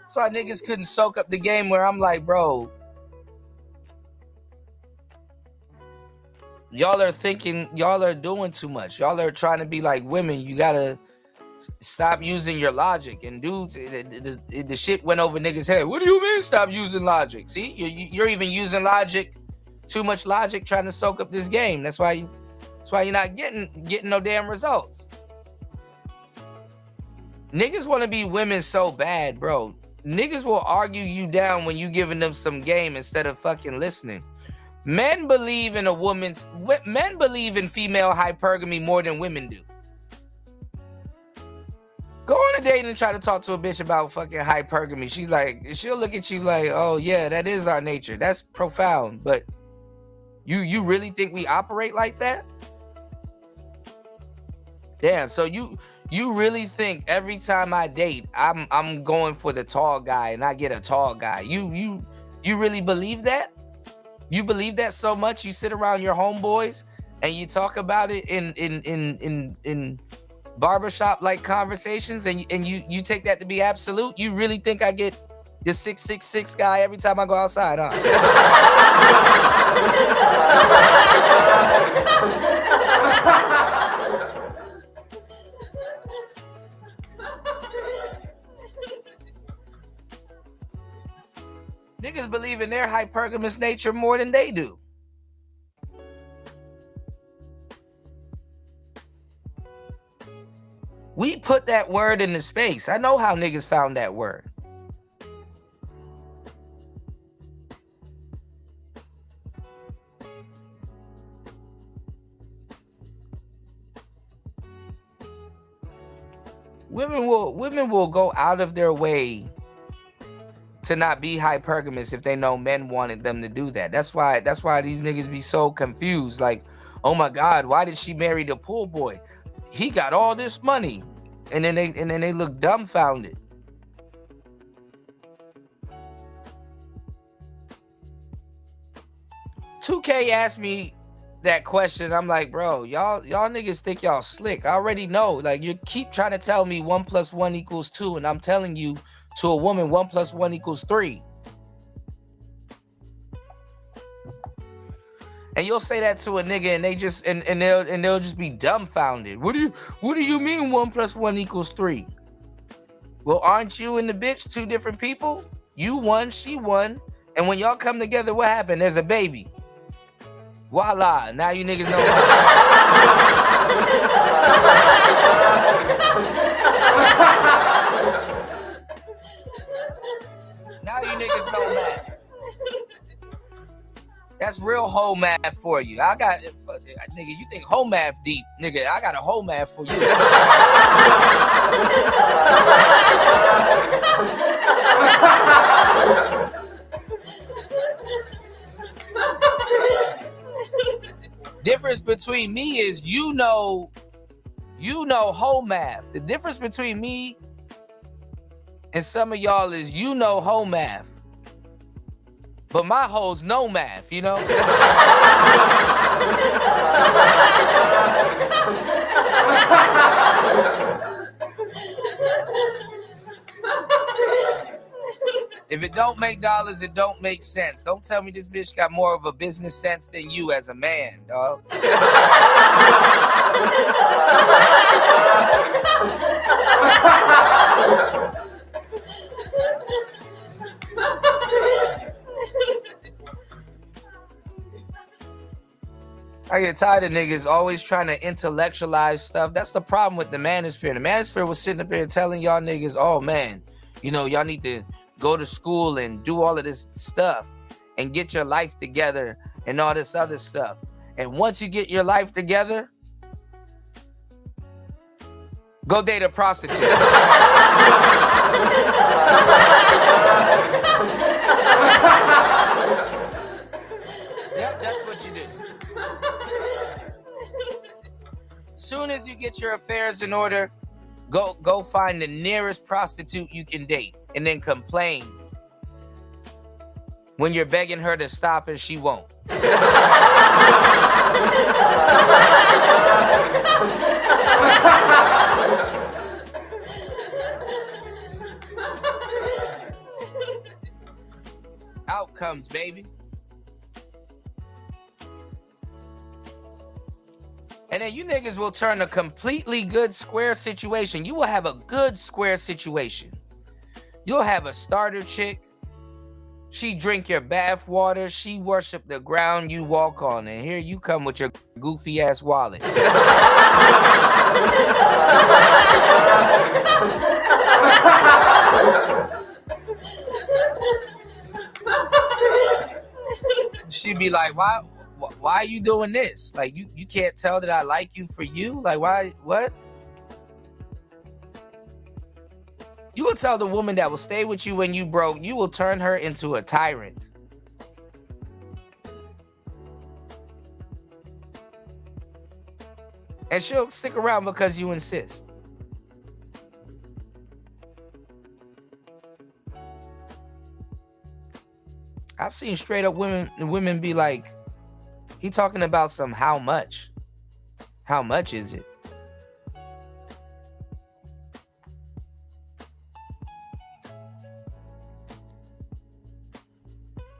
That's why niggas couldn't soak up the game where I'm like, bro, y'all are doing too much. Y'all are trying to be like women. You gotta stop using your logic. And dudes, the shit went over niggas' head. What do you mean stop using logic? See, you're even using logic, too much logic, trying to soak up this game. That's why you're not getting no damn results. Niggas want to be women so bad, bro. Niggas will argue you down when you giving them some game instead of fucking listening. Men believe in female hypergamy more than women do. Go on a date and try to talk to a bitch about fucking hypergamy. She'll look at you like, oh yeah, that is our nature. That's profound. But you really think we operate like that? Damn, so you really think every time I date, I'm going for the tall guy and I get a tall guy. You really believe that? You believe that so much you sit around your homeboys and you talk about it in barbershop like conversations and you take that to be absolute? You really think I get the 6'6" guy every time I go outside, huh? Niggas believe in their hypergamous nature more than they do. We put that word into space. I know how niggas found that word. Women will go out of their way to not be hypergamous if they know men wanted them to do that. That's why these niggas be so confused. Like, oh my God, why did she marry the pool boy? He got all this money. And then they look dumbfounded. $2K asked me that question. I'm like, bro, y'all niggas think y'all slick. I already know. Like, you keep trying to tell me 1 + 1 = 2, and I'm telling you, to a woman, 1 + 1 = 3. And you'll say that to a nigga, and they just and they'll just be dumbfounded. What do you mean 1 + 1 = 3? Well, aren't you and the bitch two different people? You won, she won, and when y'all come together, what happened? There's a baby. Voila! Now you niggas know. Now you niggas know math. That's real whole math for you. I got, nigga, you think whole math deep. Nigga, I got a whole math for you. Difference between me is you know whole math. The difference between me and some of y'all is you know whole math. But my hoes know math, you know? If it don't make dollars, it don't make sense. Don't tell me this bitch got more of a business sense than you as a man, dog. I get tired of niggas always trying to intellectualize stuff. That's the problem with the manosphere. The manosphere was sitting up here telling y'all niggas, oh man, you know, y'all need to go to school and do all of this stuff and get your life together and all this other stuff. And once you get your life together, go date a prostitute. Yep, that's what you do. Soon as you get your affairs in order, go find the nearest prostitute you can date and then complain when you're begging her to stop and she won't. Outcomes, baby. And then you niggas will turn a completely good square situation. You will have a good square situation. You'll have a starter chick. She drink your bath water. She worship the ground you walk on. And here you come with your goofy ass wallet. She'd be like, why are you doing this? Like, you can't tell that I like you for you? Like, why? What? You will tell the woman that will stay with you when you broke, you will turn her into a tyrant. And she'll stick around because you insist. I've seen straight up women be like, he talking about some how much? How much is it?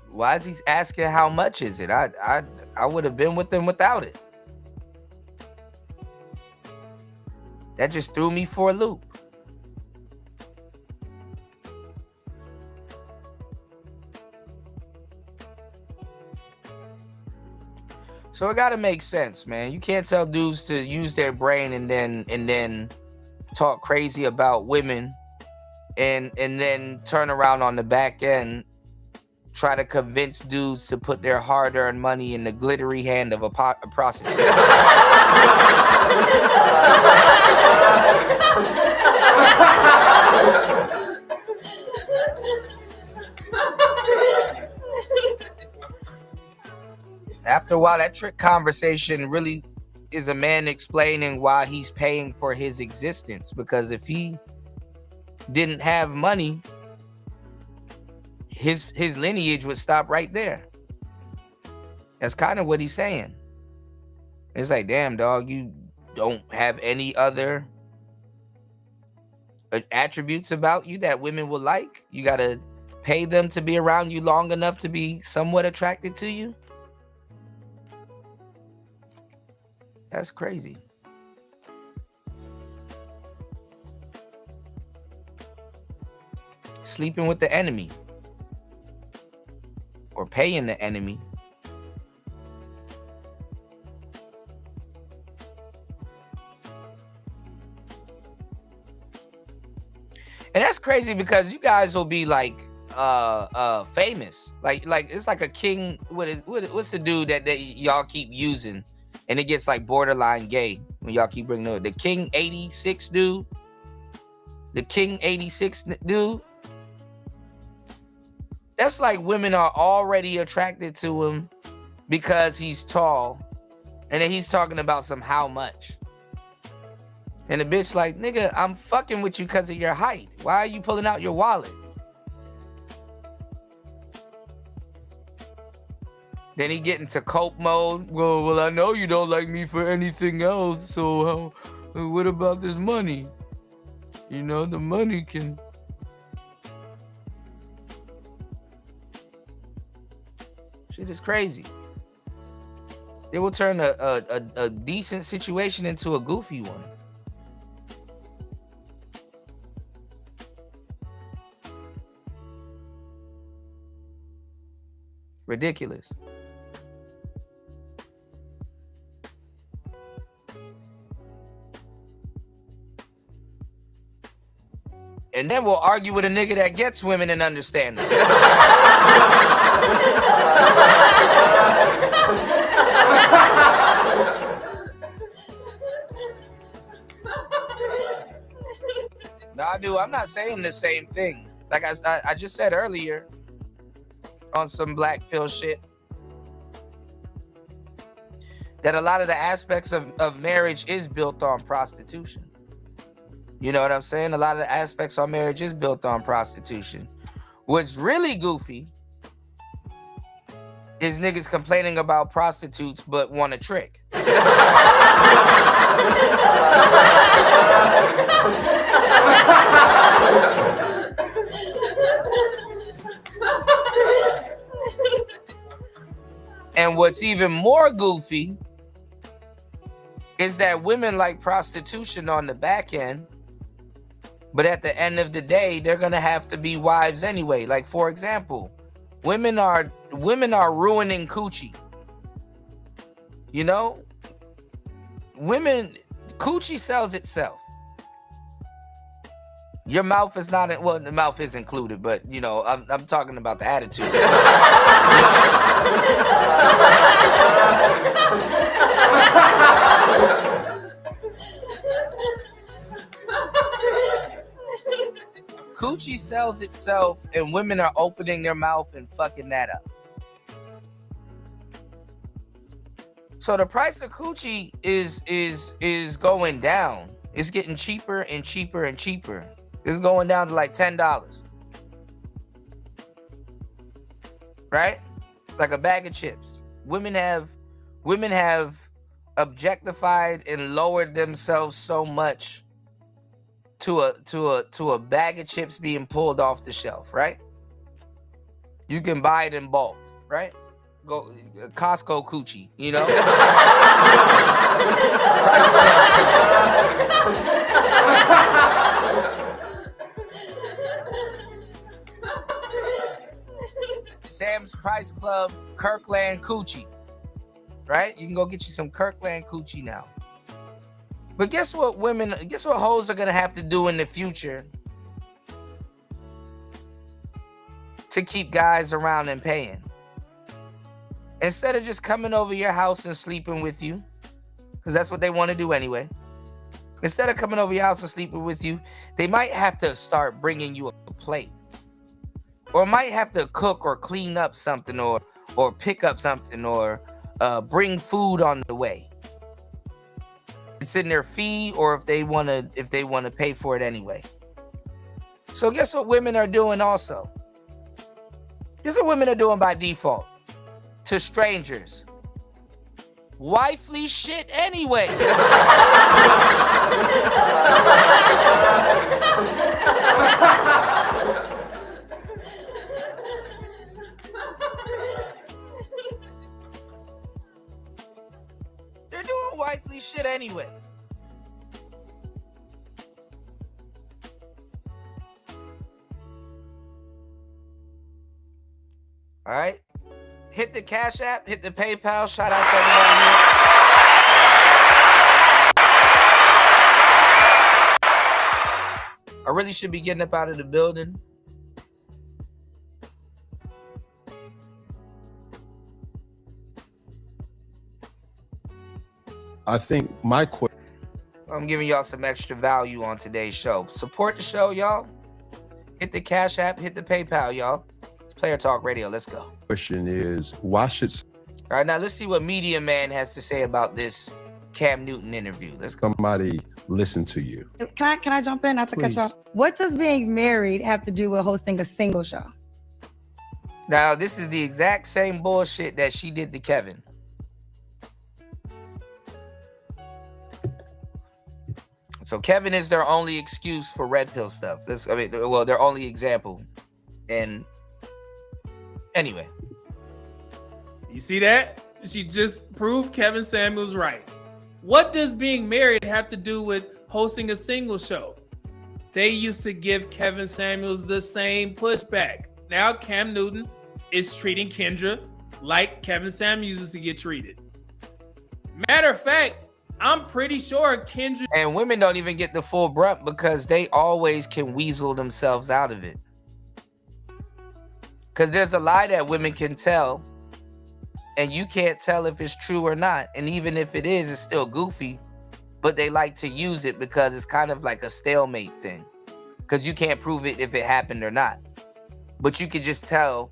Why is he asking how much is it? I would have been with them without it. That just threw me for a loop. So it gotta make sense, man. You can't tell dudes to use their brain and then talk crazy about women and then turn around on the back end, try to convince dudes to put their hard-earned money in the glittery hand of a prostitute. After a while, that trick conversation really is a man explaining why he's paying for his existence. Because if he didn't have money, his lineage would stop right there. That's kind of what he's saying. It's like, damn, dog, you don't have any other attributes about you that women will like. You gotta pay them to be around you long enough to be somewhat attracted to you. That's crazy. Sleeping with the enemy or paying the enemy. And that's crazy because you guys will be like famous. Like it's like a king. What's the dude that y'all keep using? And it gets like borderline gay when y'all keep bringing it. The King 86 dude. The King 86 dude. That's like women are already attracted to him because he's tall. And then he's talking about some how much. And the bitch like, nigga, I'm fucking with you because of your height. Why are you pulling out your wallet? Then he get into cope mode. Well, I know you don't like me for anything else. So what about this money? You know, the money can... Shit is crazy. It will turn a decent situation into a goofy one. Ridiculous. And then we'll argue with a nigga that gets women and understand them. Nah, dude, I'm not saying the same thing. Like I just said earlier on some black pill shit, that a lot of the aspects of marriage is built on prostitution. You know what I'm saying? A lot of the aspects of marriage is built on prostitution. What's really goofy is niggas complaining about prostitutes but want a trick. And what's even more goofy is that women like prostitution on the back end, but at the end of the day, they're gonna have to be wives anyway. Like, for example, women are ruining coochie. You know, coochie sells itself. Your mouth is not, well, the mouth is included, but you know, I'm talking about the attitude. Coochie sells itself, and women are opening their mouth and fucking that up. So the price of coochie is going down. It's getting cheaper and cheaper and cheaper. It's going down to like $10. Right? Like a bag of chips. Women have objectified and lowered themselves so much to a bag of chips being pulled off the shelf, right? You can buy it in bulk, right? Go Costco coochie, you know? Price Club coochie. Sam's Price Club Kirkland coochie, right? You can go get you some Kirkland coochie now. But guess what hoes are gonna have to do in the future to keep guys around and paying? Instead of just coming over your house and sleeping with you, because that's what they want to do anyway. Instead of coming over your house and sleeping with you, they might have to start bringing you a plate, or might have to cook or clean up something, or pick up something, or bring food on the way. It's in their fee, or if they want to pay for it anyway. So guess what women are doing also? Guess what women are doing by default to strangers? Wifely shit anyway. They're doing wifely shit anyway. All right. Hit the Cash App, hit the PayPal. Shout out to everybody here. I really should be getting up out of the building. I think my question. I'm giving y'all some extra value on today's show. Support the show, y'all. Hit the Cash App, hit the PayPal, y'all. Player Talk Radio, let's go. Question is, why should All right, now let's see what Media Man has to say about this Cam Newton interview. Let's go. somebody listen to you? Can I jump in? Not to cut you off. What does being married have to do with hosting a single show? Now, this is the exact same bullshit that she did to Kevin. So Kevin is their only excuse for red pill stuff. Their only example. And anyway. You see that? She just proved Kevin Samuels right. What does being married have to do with hosting a single show? They used to give Kevin Samuels the same pushback. Now Cam Newton is treating Kendra like Kevin Samuels used to get treated. Matter of fact, I'm pretty sure Kendra... And women don't even get the full brunt because they always can weasel themselves out of it. Because there's a lie that women can tell, and you can't tell if it's true or not. And even if it is, it's still goofy, but they like to use it because it's kind of like a stalemate thing. Because you can't prove it if it happened or not. But you can just tell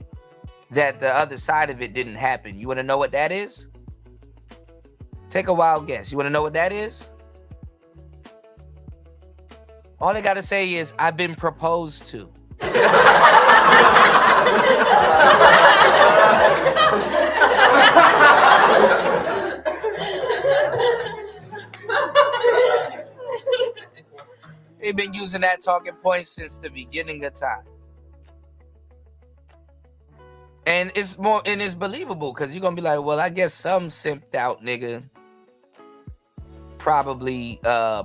that the other side of it didn't happen. You want to know what that is? Take a wild guess. You want to know what that is? All they got to say is, I've been proposed to. They've been using that talking point since the beginning of time. And it's believable because you're gonna be like, well, I guess some simped out nigga probably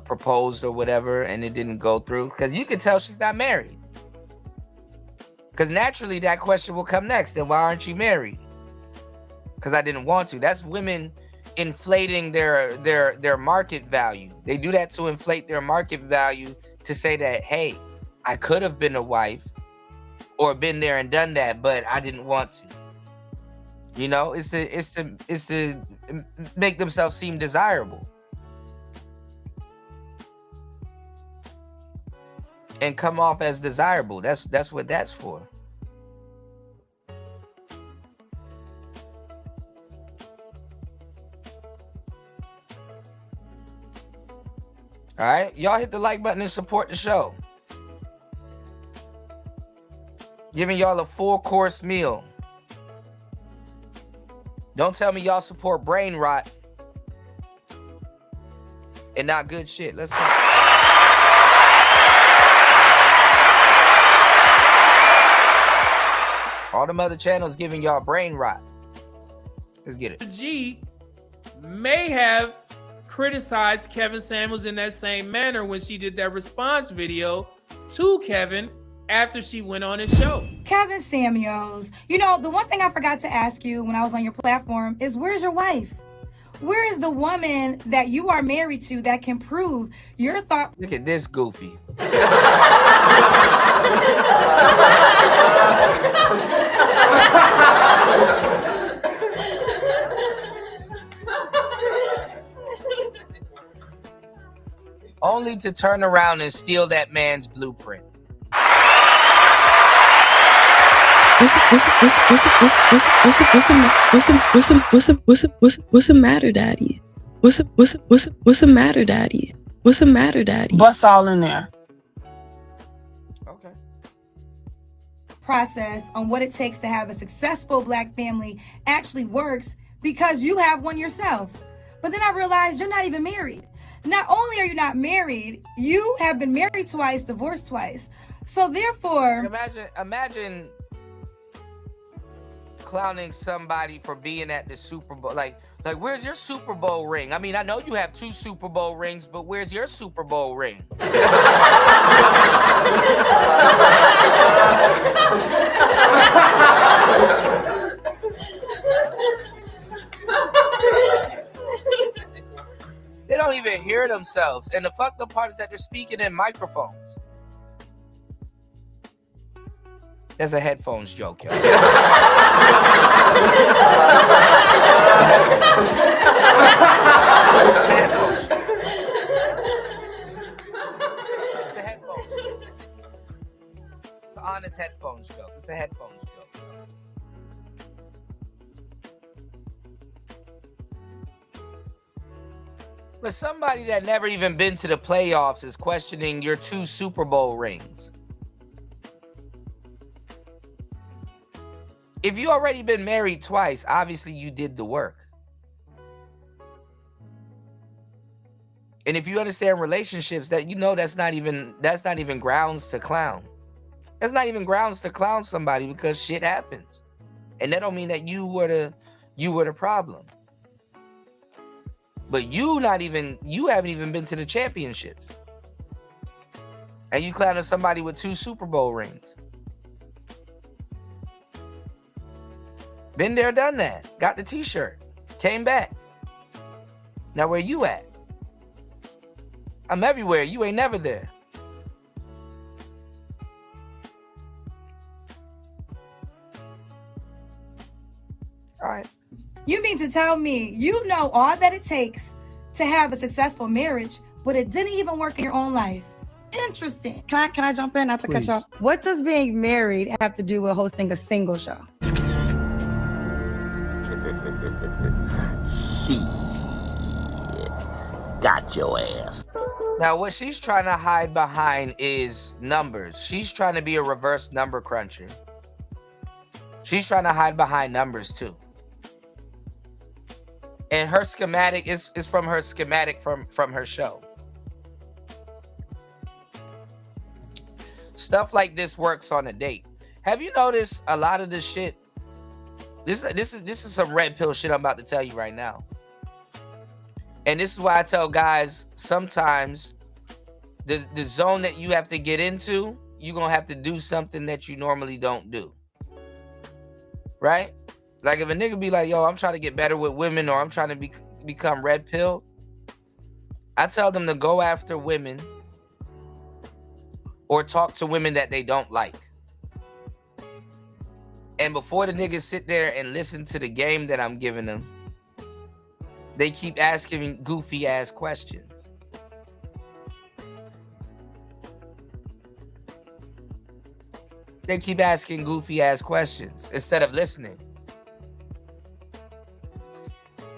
proposed or whatever and it didn't go through, because you can tell she's not married. Because naturally that question will come next. Then why aren't you married? Because I didn't want to. That's women inflating their market value. They do that to inflate their market value to say that, hey, I could have been a wife or been there and done that, but I didn't want to. You know, it's to make themselves seem desirable and come off as desirable. That's what that's for. All right, y'all hit the like button and support the show. Giving y'all a full course meal. Don't tell me y'all support brain rot and not good shit. Let's go. All them other channels giving y'all brain rot. Let's get it. G may have criticized Kevin Samuels in that same manner when she did that response video to Kevin after she went on his show. Kevin Samuels, you know, the one thing I forgot to ask you when I was on your platform is, where's your wife? Where is the woman that you are married to that can prove your thought? Look at this goofy. Only to turn around and steal that man's blueprint. What's the matter, Daddy? What's the matter, Daddy? What's the matter, Daddy? Bust all in there. Okay. Process on what it takes to have a successful Black family actually works because you have one yourself. But then I realized you're not even married. Not only are you not married, you have been married twice, divorced twice. So therefore, imagine clowning somebody for being at the Super Bowl. Like where's your Super Bowl ring? I mean, I know you have 2 Super Bowl rings, but where's your Super Bowl ring? They don't even hear themselves. And the fucked up part is that they're speaking in microphones. That's a headphones joke, yo. It's a headphones joke. It's a headphones joke. It's an honest headphones joke. It's a headphones joke. But somebody that never even been to the playoffs is questioning your 2 Super Bowl rings. If you already been married twice, obviously you did the work. And if you understand relationships, that you know that's not even grounds to clown. That's not even grounds to clown somebody because shit happens. And that don't mean that you were the problem. But you haven't even been to the championships. And you clowning somebody with 2 Super Bowl rings. Been there, done that. Got the t-shirt. Came back. Now where you at? I'm everywhere. You ain't never there. All right. you mean to tell me you know all that it takes to have a successful marriage, but it didn't even work in your own life? Interesting. Can I jump in? Not to cut you off. What does being married have to do with hosting a single show? She got your ass. Now, what she's trying to hide behind is numbers. She's trying to be a reverse number cruncher. She's trying to hide behind numbers too. And her schematic is from her schematic from her show. Stuff like this works on a date. Have you noticed a lot of this shit? This is some red pill shit I'm about to tell you right now. And this is why I tell guys, sometimes the zone that you have to get into, you're going to have to do something that you normally don't do. Right? Like if a nigga be like, yo, I'm trying to get better with women, or I'm trying to become red pill, I tell them to go after women or talk to women that they don't like. And before the niggas sit there and listen to the game that I'm giving them, they keep asking goofy ass questions. They keep asking goofy ass questions instead of listening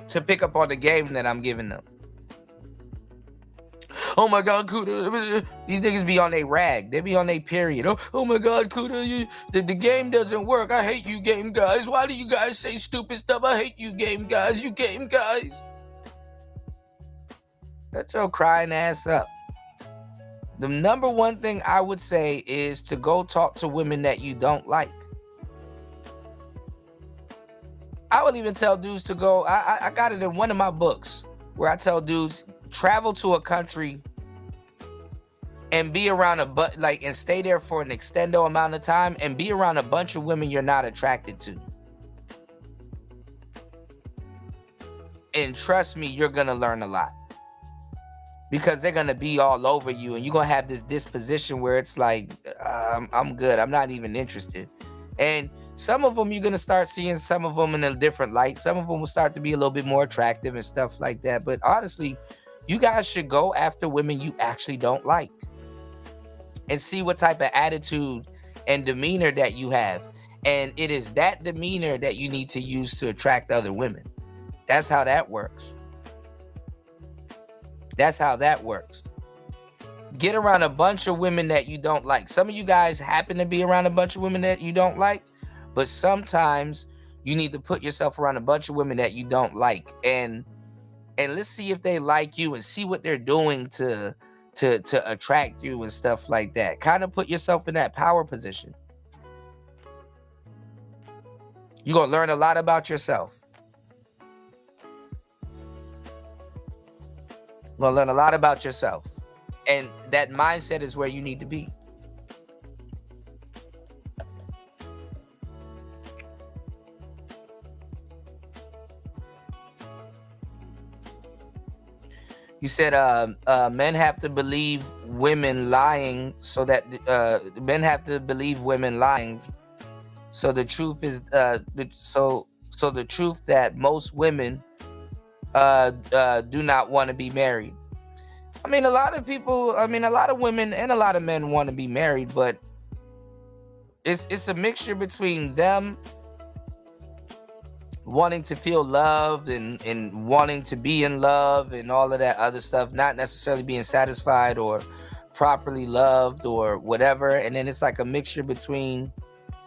to pick up on the game that I'm giving them. Oh my God, Kuda. These niggas be on their rag. They be on their period. Oh my God, Kuda. The game doesn't work. I hate you game guys. Why do you guys say stupid stuff? I hate you game guys. You game guys. Shut your crying ass up. The number one thing I would say is to go talk to women that you don't like. I would even tell dudes to go. I got it in one of my books where I tell dudes, travel to a country and be around and stay there for an extendo amount of time and be around a bunch of women you're not attracted to. And trust me, you're gonna learn a lot. Because they're gonna be all over you, and you're gonna have this disposition where it's like, I'm good. I'm not even interested. And some of them you're gonna start seeing some of them in a different light. Some of them will start to be a little bit more attractive and stuff like that. But honestly, you guys should go after women you actually don't like, and see what type of attitude and demeanor that you have. And it is that demeanor that you need to use to attract other women. That's how that works. That's how that works. Get around a bunch of women that you don't like. Some of you guys happen to be around a bunch of women that you don't like, but sometimes you need to put yourself around a bunch of women that you don't like, and let's see if they like you, and see what they're doing to attract you and stuff like that. Kind of put yourself in that power position. You're gonna learn a lot about yourself. You're gonna learn a lot about yourself. And that mindset is where you need to be. You said men have to believe women lying so that men have to believe women lying. So the truth is so the truth that most women do not want to be married. I mean, a lot of women and a lot of men want to be married, but it's a mixture between them wanting to feel loved and wanting to be in love and all of that other stuff, not necessarily being satisfied or properly loved or whatever. And then it's like a mixture between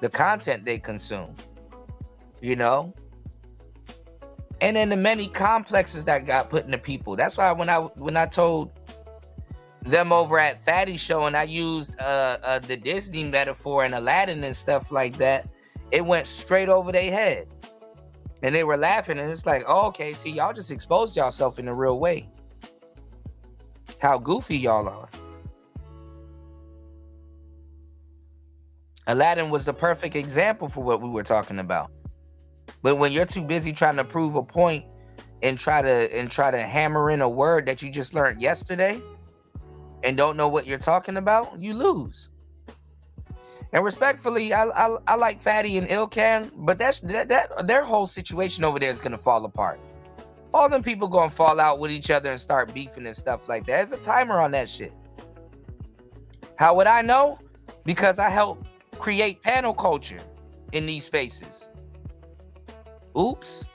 the content they consume, you know? And then the many complexes that got put into people. That's why when I told them over at Fatty's show and I used the Disney metaphor and Aladdin and stuff like that, it went straight over their head. And they were laughing, and it's like, oh, okay, see, y'all just exposed yourself in a real way. How goofy y'all are. Aladdin was the perfect example for what we were talking about. But when you're too busy trying to prove a point and try to hammer in a word that you just learned yesterday and don't know what you're talking about, you lose. And respectfully, I like Fatty and Ilkan, but that their whole situation over there is gonna fall apart. All them people gonna fall out with each other and start beefing and stuff like that. There's a timer on that shit. How would I know? Because I help create panel culture in these spaces. Oops.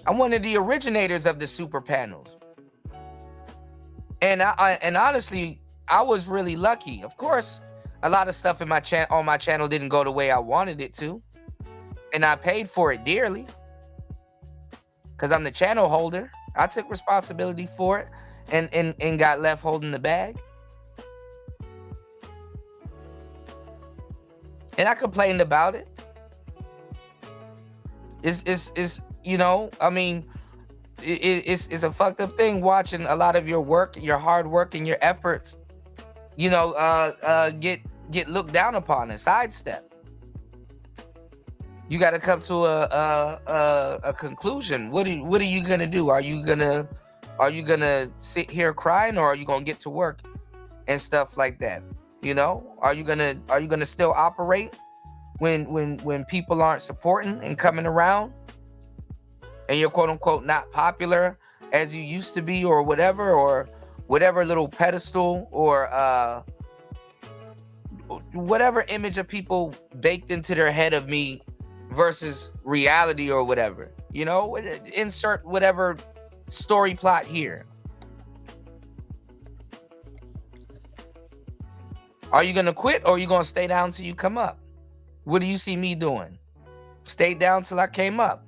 I'm one of the originators of the super panels. And honestly, I was really lucky. Of course, a lot of stuff in on my channel didn't go the way I wanted it to. And I paid for it dearly. Because I'm the channel holder. I took responsibility for it and got left holding the bag. And I complained about it. It's you know, I mean, it's a fucked up thing watching a lot of your work, your hard work and your efforts, you know, get looked down upon and sidestepped. You got to come to a conclusion. What are you gonna do? Are you gonna sit here crying, or are you gonna get to work and stuff like that? You know, are you gonna still operate when people aren't supporting and coming around, and you're quote unquote not popular as you used to be, or whatever little pedestal or whatever image of people baked into their head of me versus reality or whatever, you know, insert whatever story plot here. Are you gonna quit, or are you gonna stay down till you come up? What do you see me doing? Stay down till I came up.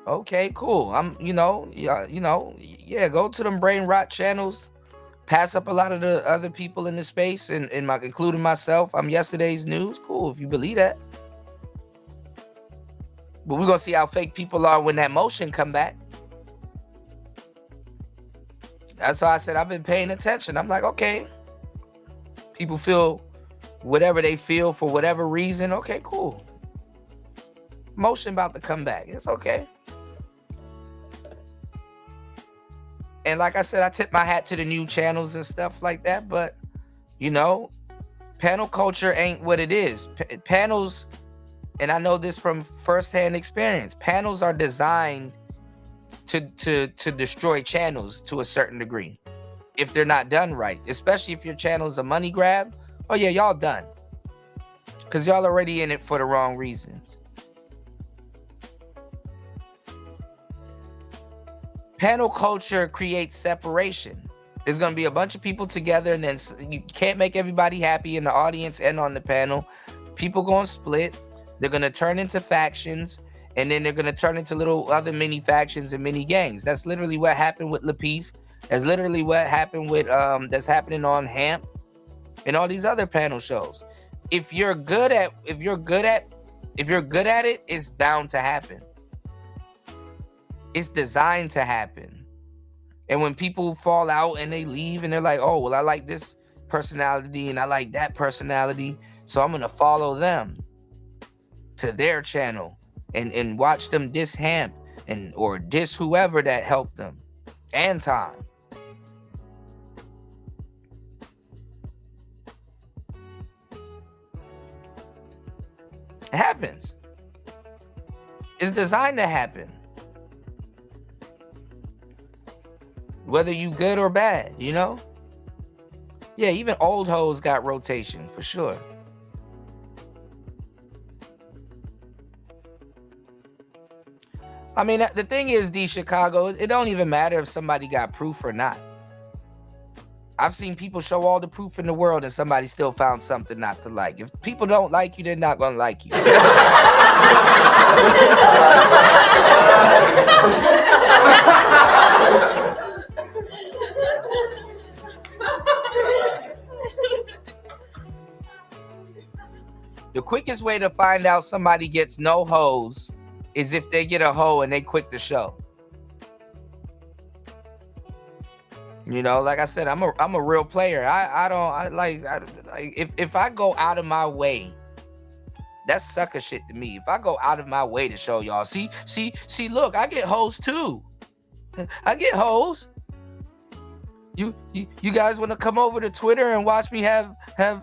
Okay, cool. Yeah, go to them brain rot channels, pass up a lot of the other people in the space, and including myself. I'm yesterday's news. Cool, if you believe that. But we're gonna see how fake people are when that motion come back. That's why I said I've been paying attention. I'm like, okay, people feel whatever they feel for whatever reason. Okay, cool. Motion about to come back. It's okay. And like I said, I tip my hat to the new channels and stuff like that. But, you know, panel culture ain't what it is. Panels, and I know this from firsthand experience, panels are designed to destroy channels to a certain degree if they're not done right, especially if your channel is a money grab. Oh yeah, y'all done, because y'all already in it for the wrong reasons. Panel culture creates separation. There's going to be a bunch of people together, and then you can't make everybody happy in the audience and on the panel. People going to split. They're going to turn into factions, and then they're going to turn into little other mini factions and mini gangs. That's literally what happened with Lapeef. That's literally what happened with that's happening on Hamp and all these other panel shows. If you're good at it, it's bound to happen. It's designed to happen. And when people fall out and they leave and they're like, oh, well, I like this personality and I like that personality, so I'm going to follow them to their channel and watch them diss Hamp or diss whoever that helped them and Time. It happens. It's designed to happen. Whether you good or bad, you know? Yeah, even old hoes got rotation, for sure. I mean, the thing is, D Chicago, it don't even matter if somebody got proof or not. I've seen people show all the proof in the world and somebody still found something not to like. If people don't like you, they're not going to like you. The quickest way to find out somebody gets no hoes is if they get a hoe and they quit the show. You know, like I said, I'm a real player. If I go out of my way, that's sucker shit to me. If I go out of my way to show y'all, see, look, I get hoes too. I get hoes. You guys want to come over to Twitter and watch me have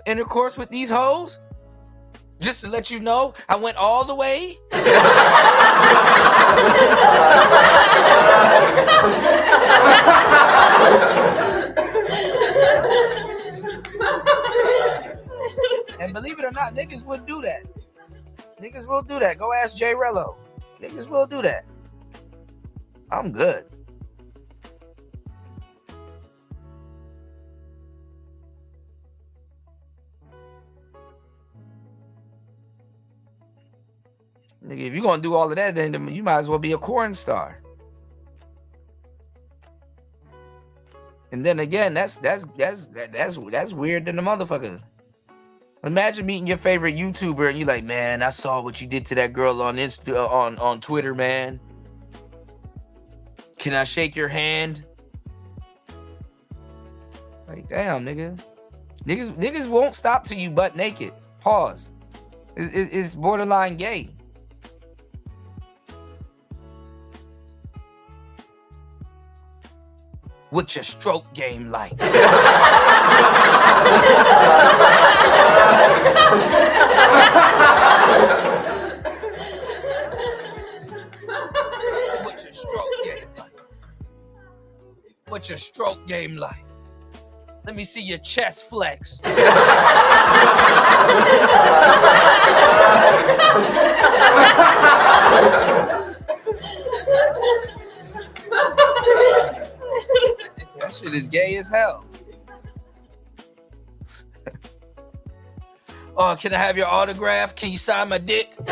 intercourse with these hoes? Just to let you know, I went all the way. And believe it or not, niggas would do that. Niggas will do that. Go ask Jay Rello. Niggas will do that. I'm good. Nigga, if you're gonna do all of that, then you might as well be a corn star. And then again, that's weird than the motherfucker. Imagine meeting your favorite YouTuber and you're like, man, I saw what you did to that girl on on Twitter, man. Can I shake your hand? Like, damn, nigga. Niggas won't stop till you butt naked. Pause. It's borderline gay. What's your stroke game like? What's your stroke game like? What's your stroke game like? Let me see your chest flex. That shit is gay as hell. Oh, can I have your autograph? Can you sign my dick? No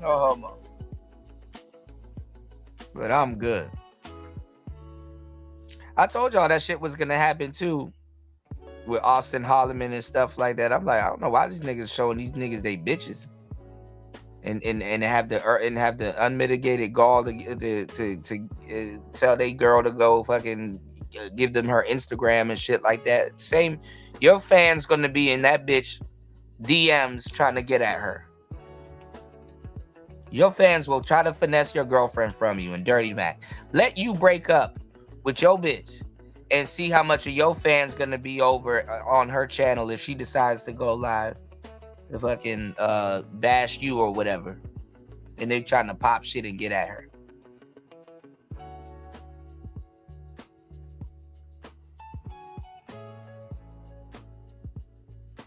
homo. But I'm good. I told y'all that shit was gonna happen too. With Austin Holloman and stuff like that. I'm like, I don't know why these niggas showing these niggas they bitches. and have the unmitigated gall to tell they girl to go fucking give them her Instagram and shit like that. Same, your fans gonna be in that bitch DMs trying to get at her. Your fans will try to finesse your girlfriend from you and Dirty Mac. Let you break up with your bitch and see how much of your fans gonna be over on her channel if she decides to go live to fucking bash you or whatever. And they trying to pop shit and get at her.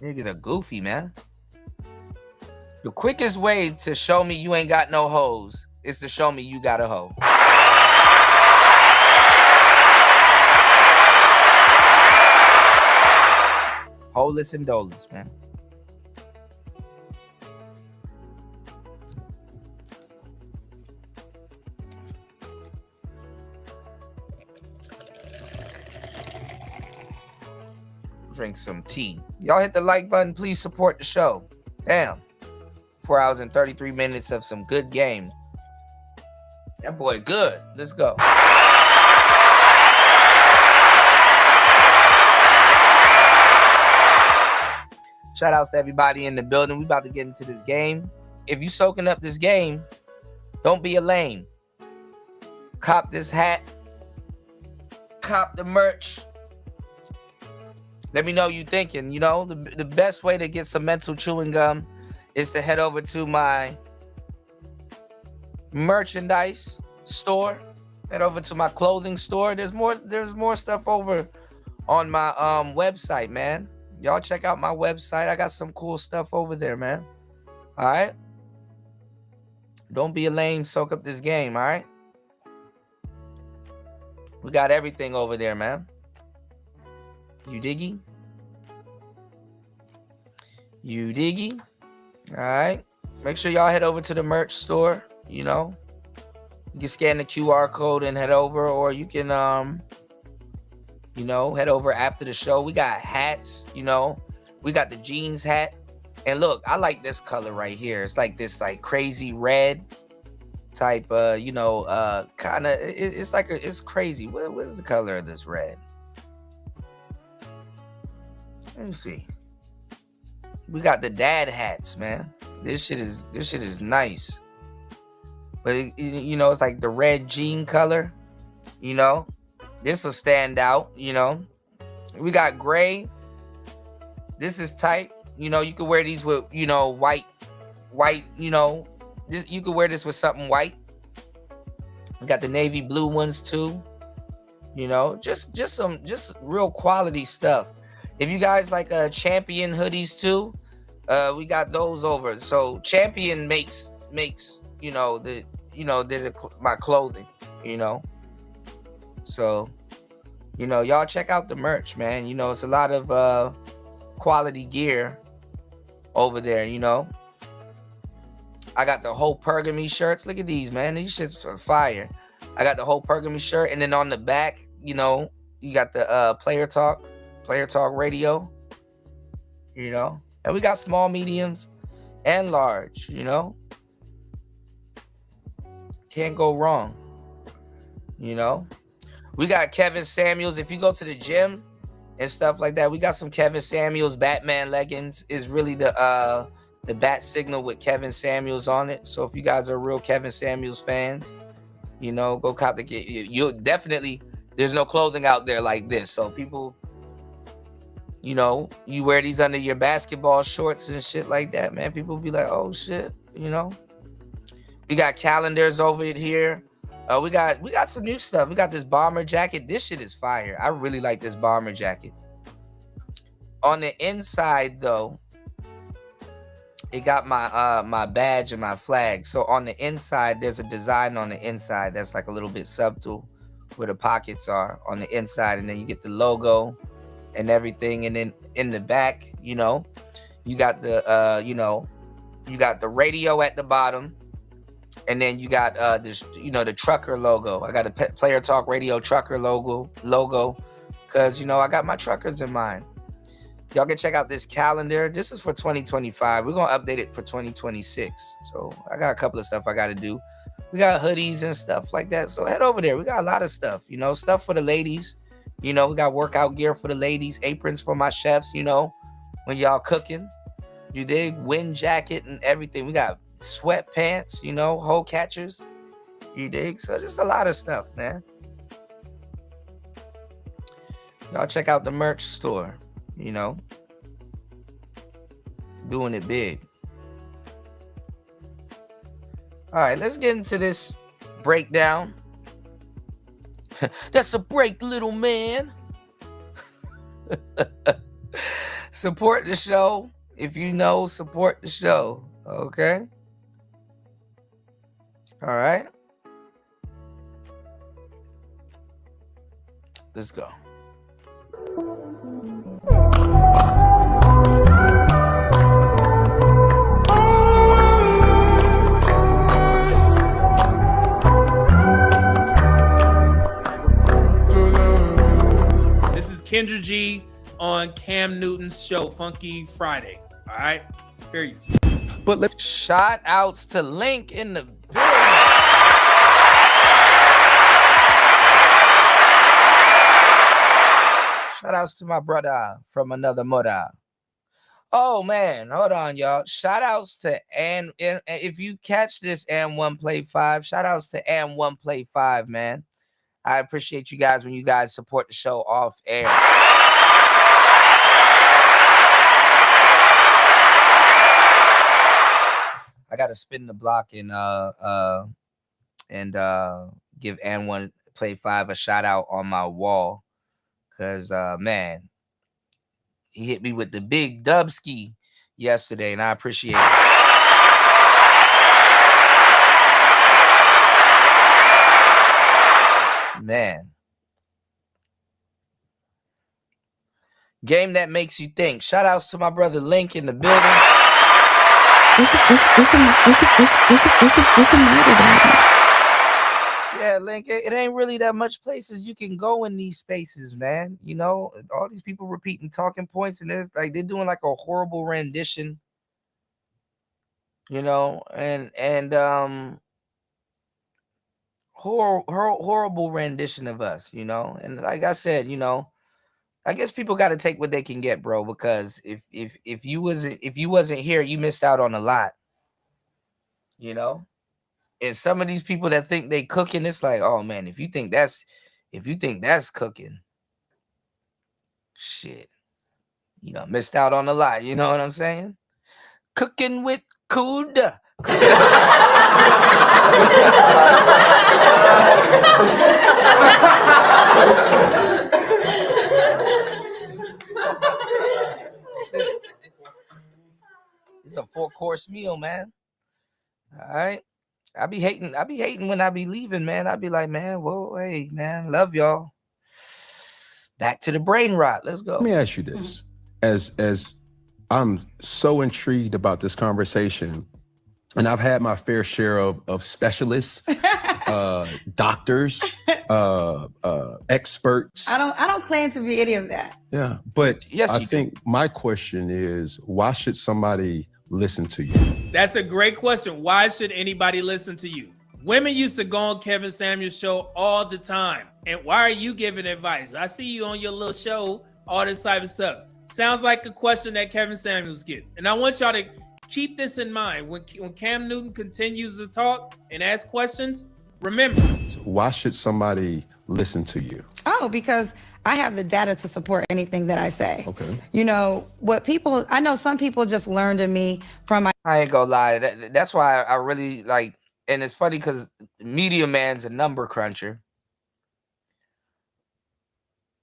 Niggas are goofy, man. The quickest way to show me you ain't got no hoes is to show me you got a hoe. Holeless and doleless, man. Drink some tea. Y'all hit the like button. Please support the show. Damn. 4 hours and 33 minutes of some good games. That boy good. Let's go. Shout outs to everybody in the building. We about to get into this game. If you soaking up this game, don't be a lame. Cop this hat. Cop the merch. Let me know you thinking. You know, the best way to get some mental chewing gum is to head over to my merchandise store. Head over to my clothing store. There's more stuff over on my website, man. Y'all check out my website. I got some cool stuff over there, man. All right? Don't be a lame. Soak up this game, all right? We got everything over there, man. You diggy? You diggy? All right. Make sure y'all head over to the merch store. You know, you can scan the QR code and head over, or you can, you know, head over after the show. We got hats. You know, we got the jeans hat. And look, I like this color right here. It's like this, like crazy red type. You know, kind of. It's like it's crazy. What is the color of this red? Let me see. We got the dad hats, man. This shit is nice. But you know, it's like the red jean color. You know, this will stand out. You know, we got gray. This is tight. You know, you could wear these with, you know, white. You know, you could wear this with something white. We got the navy blue ones too. You know, just real quality stuff. If you guys like Champion hoodies too, we got those over. So Champion makes you know my clothing, you know. So, you know, y'all check out the merch, man. You know, it's a lot of quality gear over there, you know. I got the whole Pergamy shirts. Look at these, man. These shits are fire. I got the whole Pergamy shirt, and then on the back, you know, you got the Player Talk Radio, you know. And we got small, mediums, and large, you know. Can't go wrong, you know. We got Kevin Samuels. If you go to the gym and stuff like that, we got some Kevin Samuels Batman leggings. Is really the bat signal with Kevin Samuels on it. So if you guys are real Kevin Samuels fans, you know, go cop the kit. You'll definitely, there's no clothing out there like this. So people, you know, you wear these under your basketball shorts and shit like that, man. People be like, oh shit, you know. We got calendars over here. We got some new stuff. We got this bomber jacket. This shit is fire. I really like this bomber jacket. On the inside though, it got my my badge and my flag. So on the inside, there's a design on the inside that's like a little bit subtle, where the pockets are on the inside, and then you get the logo and everything. And then in the back, you know, you got the you know, you got the radio at the bottom, and then you got this, you know, the trucker logo. I got a Player Talk Radio trucker logo, because, you know, I got my truckers in mind. Y'all can check out this calendar. This is for 2025. We're gonna update it for 2026. So I got a couple of stuff I got to do. We got hoodies and stuff like that. So head over there. We got a lot of stuff. Stuff for the ladies. We got workout gear for the ladies, aprons for my chefs. When y'all cooking, you dig? Wind jacket and everything. We got sweatpants. Hole catchers. You dig? So just a lot of stuff, man. Y'all check out the merch store. Doing it big. All right, let's get into this breakdown. That's a break, little man. Support the show. If you know, support the show. Okay? All right. Let's go. Kendra G on Cam Newton's show, Funky Friday. All right, fair use. But shout outs to Link in the building. Shout outs to my brother from another mother. Oh man, hold on, y'all. Shout outs to and if you catch this and one play 5, shout outs to and one play 5, man. I appreciate you guys when you guys support the show off air. I gotta spin the block and give and one play 5 a shout out on my wall, cause man, he hit me with the big dubski yesterday, and I appreciate it. Man. Game that makes you think. Shout outs to my brother Link in the building. What's the matter, Daddy? Yeah, Link, it ain't really that much places you can go in these spaces, man. All these people repeating talking points, and it's like they're doing like a horrible rendition. Horrible rendition of us, and like I said, I guess people got to take what they can get, bro, because if you wasn't here, you missed out on a lot, and some of these people that think they cooking, it's like, oh man, if you think that's cooking, shit, missed out on a lot. You know what I'm saying? Cooking with Kuda. It's a 4-course meal, man. All right. I be hating when I be leaving, man. I be like, man, whoa, hey, man, love y'all. Back to the brain rot. Let's go. Let me ask you this. As I'm so intrigued about this conversation, and I've had my fair share of specialists, doctors, experts. I don't claim to be any of that. Yeah, but yes, I think my question is, why should somebody listen to you? That's a great question. Why should anybody listen to you? Women used to go on Kevin Samuels' show all the time. And why are you giving advice? I see you on your little show, all this type of stuff. Sounds like a question that Kevin Samuels gets. And I want y'all to keep this in mind. When Cam Newton continues to talk and ask questions, remember. Why should somebody listen to you? Oh, because I have the data to support anything that I say. Okay. I know some people just learn to me from my... I ain't gonna lie. That's why I really like, and it's funny because Media Man's a number cruncher.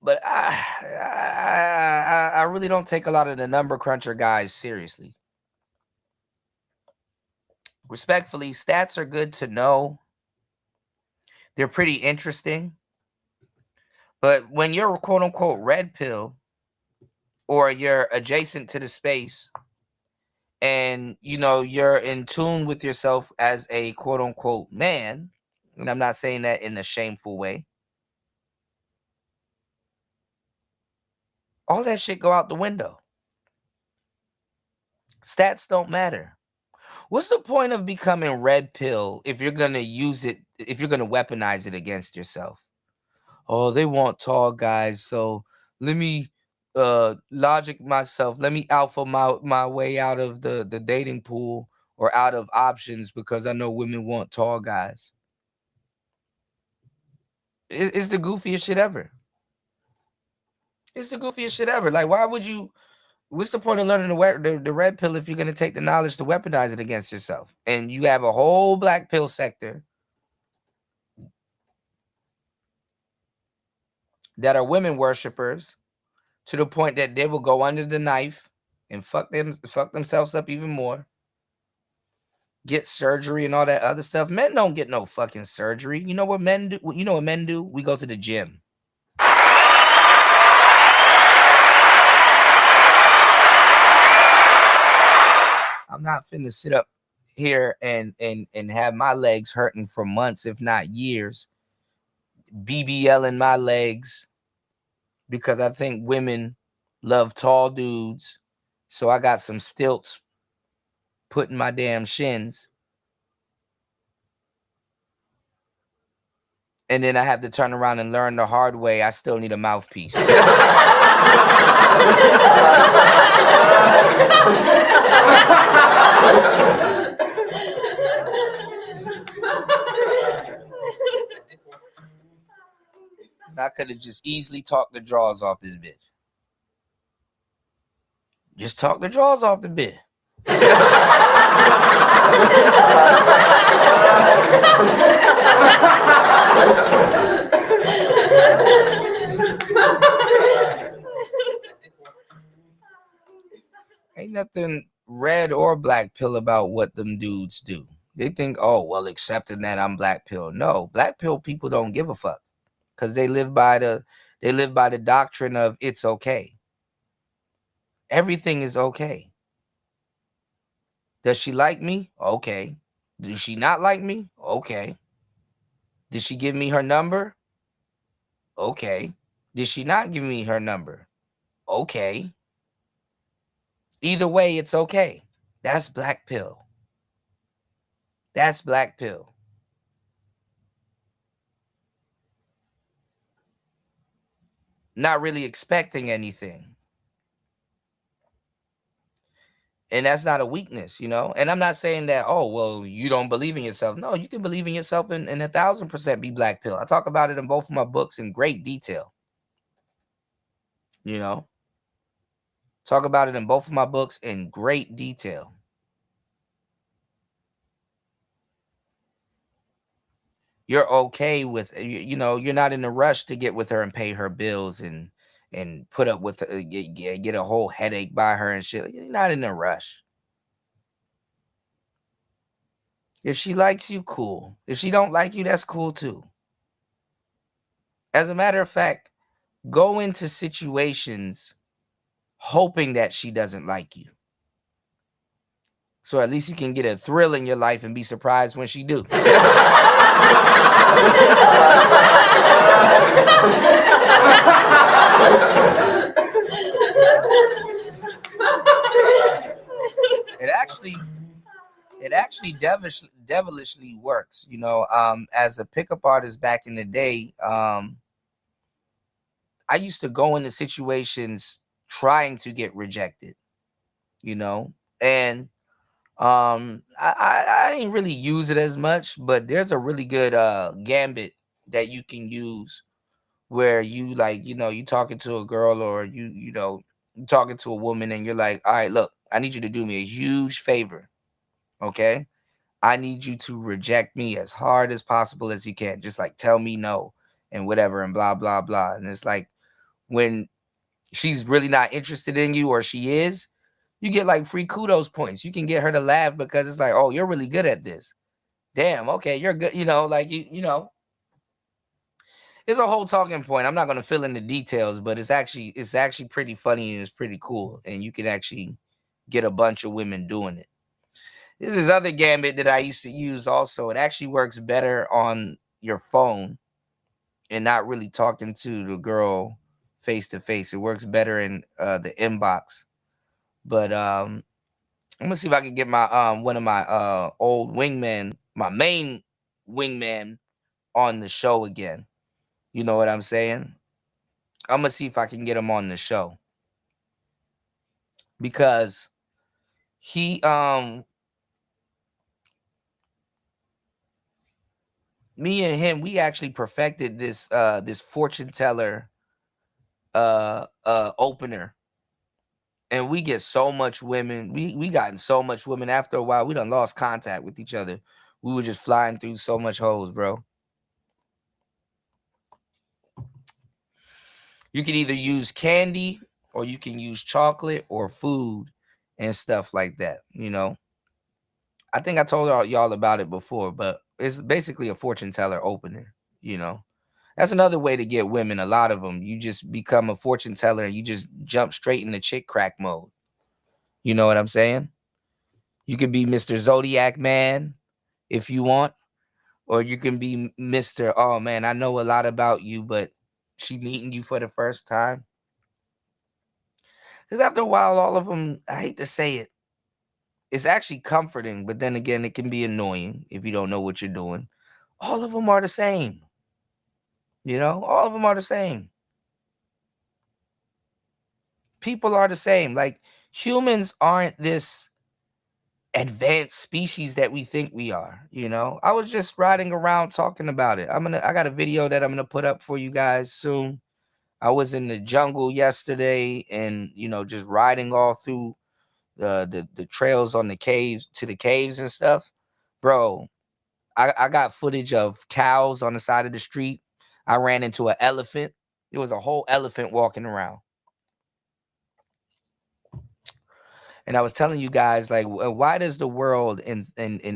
But I really don't take a lot of the number cruncher guys seriously. Respectfully, stats are good to know. They're pretty interesting. But when you're a quote unquote red pill, or you're adjacent to the space, and you're in tune with yourself as a quote unquote man, and I'm not saying that in a shameful way, all that shit go out the window. Stats don't matter. What's the point of becoming red pill if you're gonna use it, if you're gonna weaponize it against yourself? Oh, they want tall guys, so let me logic myself. Let me alpha my way out of the dating pool or out of options because I know women want tall guys. It's the goofiest shit ever. It's the goofiest shit ever. Like, why would you? What's the point of learning the red pill if you're gonna take the knowledge to weaponize it against yourself? And you have a whole black pill sector that are women worshippers to the point that they will go under the knife and fuck themselves up even more. Get surgery and all that other stuff. Men don't get no fucking surgery. You know what men do? You know what men do? We go to the gym. I'm not finna sit up here and have my legs hurting for months, if not years, BBL in my legs because I think women love tall dudes. So I got some stilts put in my damn shins. And then I have to turn around and learn the hard way. I still need a mouthpiece. I could have just easily talked the drawers off this bitch. Just talk the drawers off the bitch. Ain't nothing red or black pill about what them dudes do. They think, oh, well, accepting that I'm black pill. No, black pill people don't give a fuck because they live by the doctrine of it's okay. Everything is okay. Does she like me? Okay. Does she not like me? Okay. Did she give me her number? Okay. Did she not give me her number? Okay. Either way, it's okay. That's black pill. That's black pill. Not really expecting anything. And that's not a weakness, you know? And I'm not saying that, oh, well, you don't believe in yourself. No, you can believe in yourself and 1,000% be black pill. I talk about it in both of my books in great detail. You know? Talk about it in both of my books in great detail. You're okay with, you know, you're not in a rush to get with her and pay her bills and put up with get a whole headache by her and shit. You're not in a rush. If she likes you, cool. If she don't like you, that's cool too. As a matter of fact, go into situations hoping that she doesn't like you. So at least you can get a thrill in your life and be surprised when she do. It actually devilishly works, you know. As a pickup artist back in the day, I used to go into situations trying to get rejected, you know, and I ain't really use it as much, but there's a really good gambit that you can use where you like, you know, you talking to a girl or you know, you talking to a woman and you're like, all right, look, I need you to do me a huge favor. Okay. I need you to reject me as hard as possible as you can. Just like tell me no and whatever and blah, blah, blah. And it's like when she's really not interested in you or she is, you get like free kudos points. You can get her to laugh because it's like, oh, you're really good at this. Damn, okay, you're good. You know, like you know, it's a whole talking point. I'm not gonna fill in the details, but it's actually pretty funny and it's pretty cool. And you can actually get a bunch of women doing it. This is other gambit that I used to use also. It actually works better on your phone and not really talking to the girl face to face. It works better in the inbox. But I'm gonna see if I can get my one of my old wingmen, my main wingman, on the show again. You know what I'm saying? I'm gonna see if I can get him on the show because he me and him, we actually perfected this this fortune teller opener. And we get so much women. We gotten so much women. After a while, we done lost contact with each other. We were just flying through so much hoes, bro. You can either use candy or you can use chocolate or food and stuff like that. You know, I think I told y'all about it before, but it's basically a fortune teller opener. You know, that's another way to get women. A lot of them, you just become a fortune teller and you just jump straight into chick crack mode. You know what I'm saying? You could be Mr. Zodiac Man if you want, or you can be Mr. Oh man, I know a lot about you, but she meeting you for the first time. Because after a while, all of them, I hate to say it, it's actually comforting, but then again, it can be annoying if you don't know what you're doing. All of them are the same. You know, all of them are the same. People are the same. Like, humans aren't this advanced species that we think we are. You know, I was just riding around talking about it. I got a video that I'm gonna put up for you guys soon. I was in the jungle yesterday and, you know, just riding all through the trails on the caves to the caves and stuff. Bro, I got footage of cows on the side of the street. I ran into an elephant. It was a whole elephant walking around. And I was telling you guys, like, why does the world and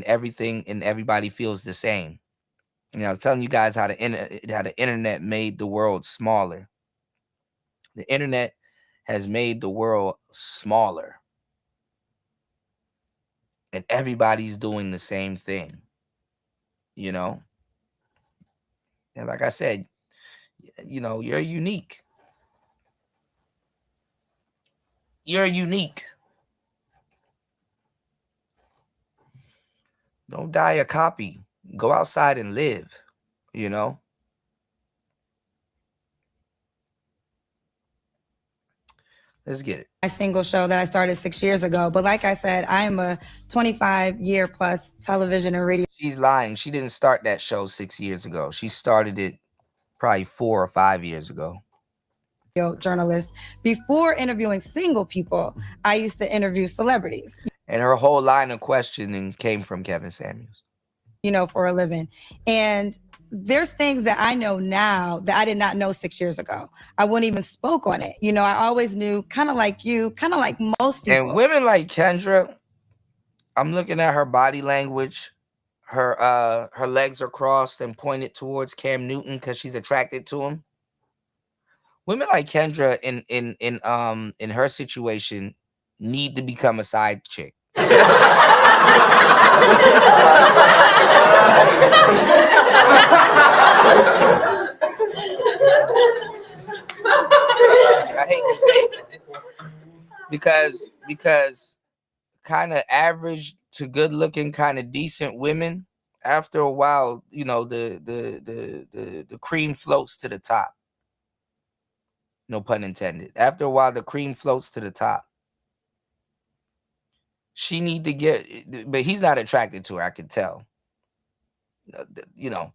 everything and everybody feels the same? And I was telling you guys how the internet made the world smaller. The internet has made the world smaller. And everybody's doing the same thing, you know? And like I said, you know, you're unique. You're unique. Don't die a copy. Go outside and live, you know? Let's get it. My single show that I started 6 years ago. But like I said, I am a 25-year plus television and radio. She's lying. She didn't start that show 6 years ago. She started it probably 4 or 5 years ago. Journalist. Before interviewing single people, I used to interview celebrities. And her whole line of questioning came from Kevin Samuels. You know, for a living. And there's things that I know now that I did not know 6 years ago. I wouldn't even spoke on it. You know, I always knew, kind of like you, kind of like most people. And women like Kendra, I'm looking at her body language. Her legs are crossed and pointed towards Cam Newton because she's attracted to him. Women like Kendra in her situation need to become a side chick. I hate to say it because kind of average to good looking, kind of decent women, after a while, you know, the cream floats to the top. No pun intended. After a while, the cream floats to the top. She need to get, but he's not attracted to her, I can tell. You know,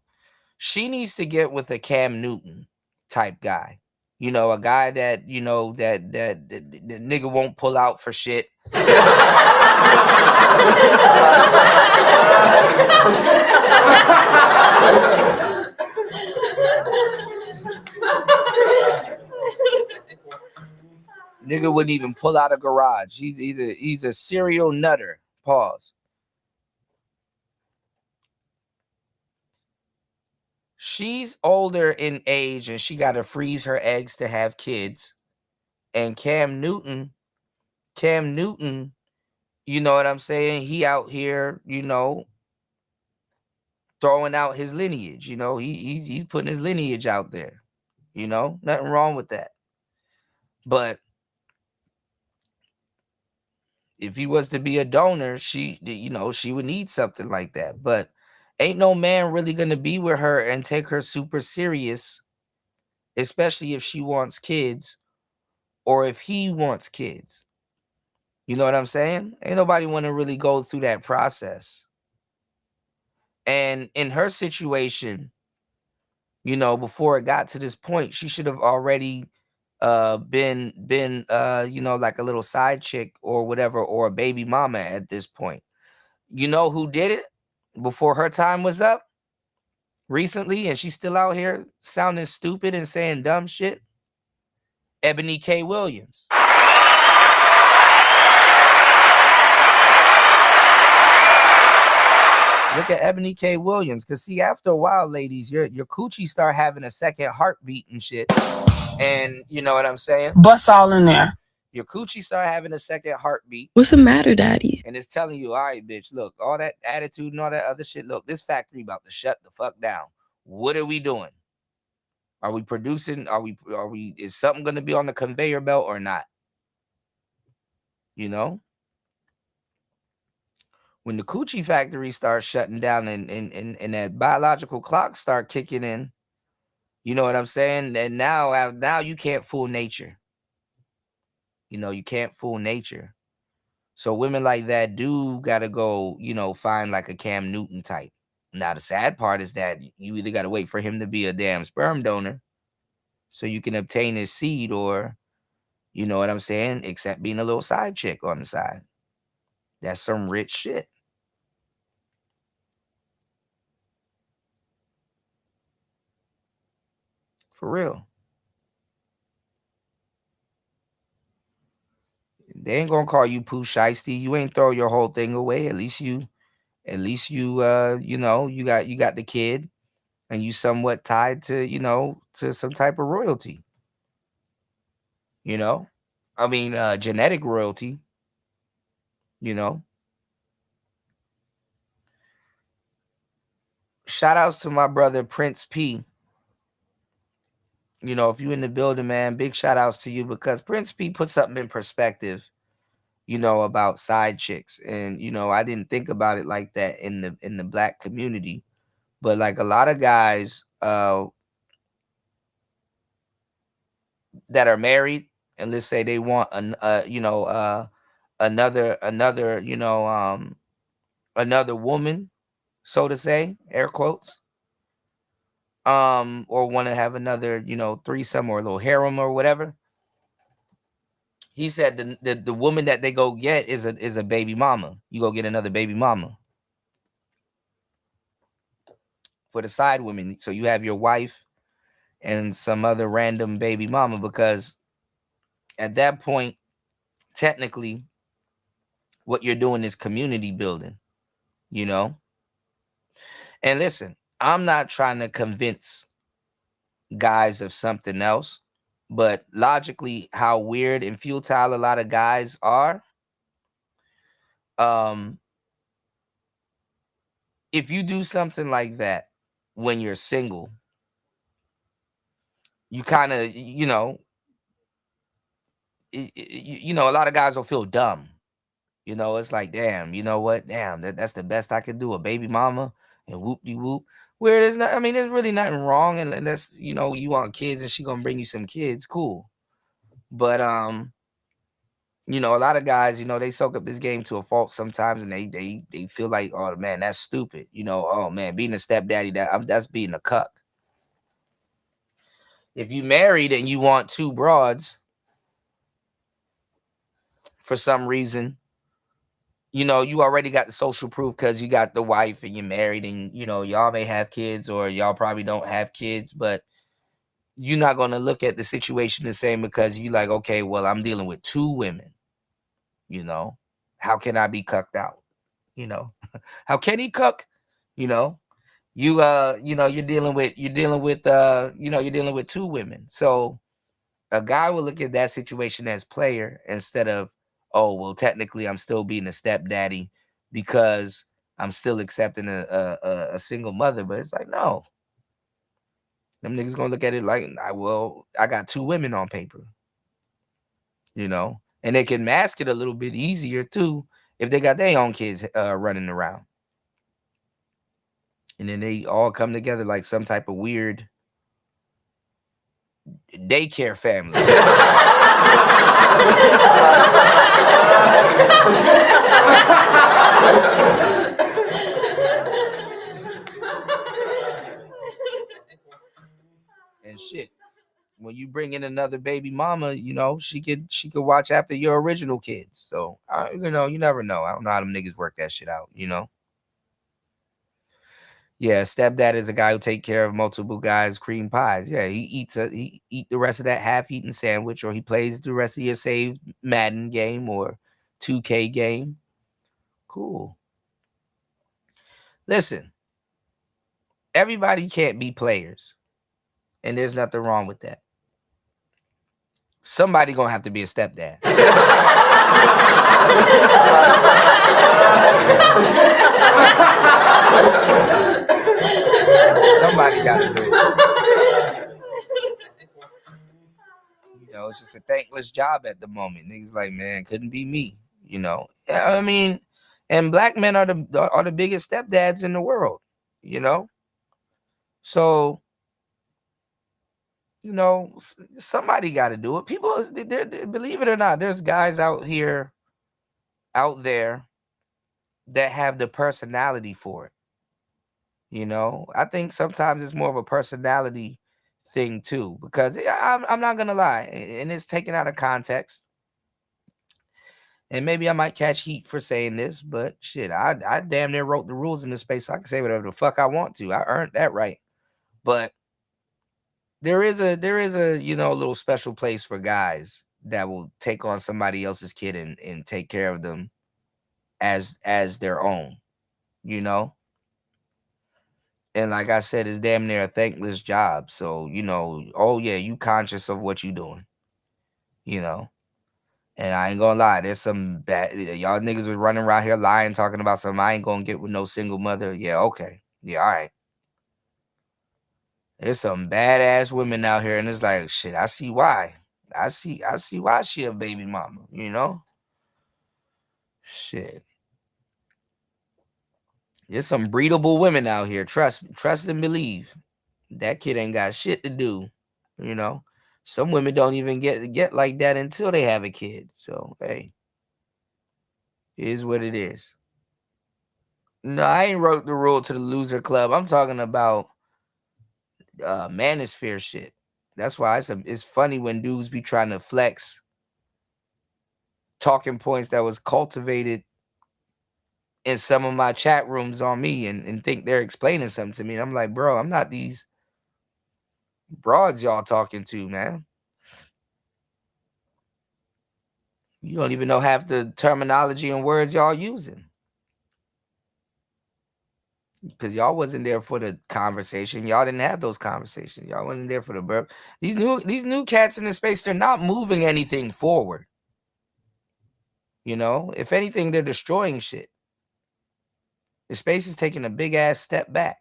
she needs to get with a Cam Newton type guy. You know, a guy that, you know, that the nigga won't pull out for shit. Nigga wouldn't even pull out a garage. He's a serial nutter. Pause. She's older in age and she got to freeze her eggs to have kids. And Cam Newton, you know what I'm saying? He out here, you know, throwing out his lineage. You know, he's putting his lineage out there. You know, nothing wrong with that. But if he was to be a donor, she would need something like that. But ain't no man really gonna be with her and take her super serious, especially if she wants kids or if he wants kids. You know what I'm saying? Ain't nobody want to really go through that process. And in her situation, before it got to this point, she should have already been like a little side chick or whatever, or a baby mama at this point. You know who did it before her time was up recently, and she's still out here sounding stupid and saying dumb shit? Ebony K. Williams. Look at Ebony K. Williams, because see, after a while, ladies, your coochie start having a second heartbeat and shit. And you know what I'm saying? Bust all in there. Your coochie start having a second heartbeat. What's the matter, daddy? And it's telling you, all right, bitch, look, all that attitude and all that other shit, look, this factory about to shut the fuck down. What are we doing? Are we producing? Is something going to be on the conveyor belt or not? When the coochie factory starts shutting down and that biological clock start kicking in, you know what I'm saying? And now you can't fool nature. You can't fool nature. So women like that do got to go, find like a Cam Newton type. Now, the sad part is that you either got to wait for him to be a damn sperm donor so you can obtain his seed, or, you know what I'm saying, except being a little side chick on the side. That's some rich shit. For real. They ain't gonna call you Pooh Shiesty. You ain't throw your whole thing away. At least you you got the kid, and you somewhat tied to some type of royalty. Genetic royalty. Shout outs to my brother Prince P. If you in the building, man, big shout outs to you, because Prince P put something in perspective, about side chicks. And, I didn't think about it like that in the black community. But like a lot of guys that are married, and let's say they want another woman, so to say, air quotes, or want to have another, threesome or a little harem or whatever. He said the woman that they go get is a baby mama. You go get another baby mama for the side women. So you have your wife and some other random baby mama, because at that point, technically, what you're doing is community building, And listen, I'm not trying to convince guys of something else, but logically, how weird and futile a lot of guys are. If you do something like that when you're single, you kind of, a lot of guys will feel dumb. It's like, damn, you know what? Damn, that's the best I could do, a baby mama and whoop-de-whoop. Where there's there's really nothing wrong. And that's, you want kids and she gonna bring you some kids, cool. But, a lot of guys, they soak up this game to a fault sometimes, and they feel like, oh man, that's stupid. Oh man, being a stepdaddy, that's being a cuck. If you married and you want two broads for some reason, you already got the social proof because you got the wife and you're married, and y'all may have kids, or y'all probably don't have kids, but you're not going to look at the situation the same, because you like, okay, well, I'm dealing with two women. How can I be cucked out? How can he cook? You're dealing with two women. So a guy will look at that situation as player, instead of, oh, well, technically I'm still being a stepdaddy because I'm still accepting a single mother. But it's like, no, them niggas gonna look at it like, I got two women on paper. And they can mask it a little bit easier too if they got their own kids running around. And then they all come together like some type of weird daycare family. And shit, when you bring in another baby mama, you know, she could watch after your original kids. So you know, you never know. I don't know how them niggas work that shit out, you know. Yeah, stepdad is a guy who take care of multiple guys' cream pies. Yeah, he eat the rest of that half-eaten sandwich, or he plays the rest of your saved Madden game or 2K game. Cool. Listen, everybody can't be players, and there's nothing wrong with that. Somebody gonna have to be a stepdad. Somebody gotta do it. You know, it's just a thankless job at the moment. Niggas like, man, couldn't be me. You know, I mean, and black men are the biggest stepdads in the world. You know, so you know somebody got to do it. People, believe it or not, there's guys out there that have the personality for it. You know, I think sometimes it's more of a personality thing too, because I'm not gonna lie, and it's taken out of context. And maybe I might catch heat for saying this, but shit, I damn near wrote the rules in this space, so I can say whatever the fuck I want to. I earned that right. But there is a you know, a little special place for guys that will take on somebody else's kid and take care of them as their own, you know. And like I said, it's damn near a thankless job. So, you know, oh yeah, you conscious of what you doing, you know. And I ain't gonna lie, there's some bad y'all niggas was running around here lying, talking about something. I ain't gonna get with no single mother. Yeah, okay. Yeah, all right. There's some badass women out here, and it's like, shit, I see why. I see why she a baby mama, you know? Shit. There's some breedable women out here. Trust and believe. That kid ain't got shit to do, you know. Some women don't even get like that until they have a kid. So hey, it is what it is. No, I ain't wrote the rule to the loser club. I'm talking about manosphere shit. That's why it's funny when dudes be trying to flex talking points that was cultivated in some of my chat rooms on me and think they're explaining something to me. And I'm like, bro, I'm not these broads y'all talking to, man. You don't even know half the terminology and words y'all using. Because y'all wasn't there for the conversation. Y'all didn't have those conversations. Y'all wasn't there for the burp. These new cats in the space, they're not moving anything forward. You know, if anything, they're destroying shit. The space is taking a big ass step back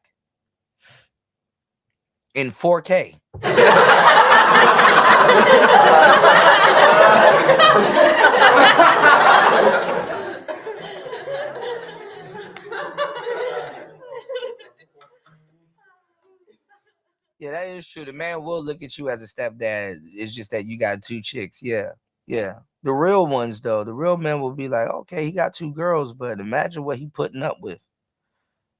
in 4K. Yeah, that is true. The man will look at you as a stepdad. It's just that you got two chicks. Yeah. Yeah. The real ones, though, the real men will be like, okay, he got two girls, but imagine what he putting up with.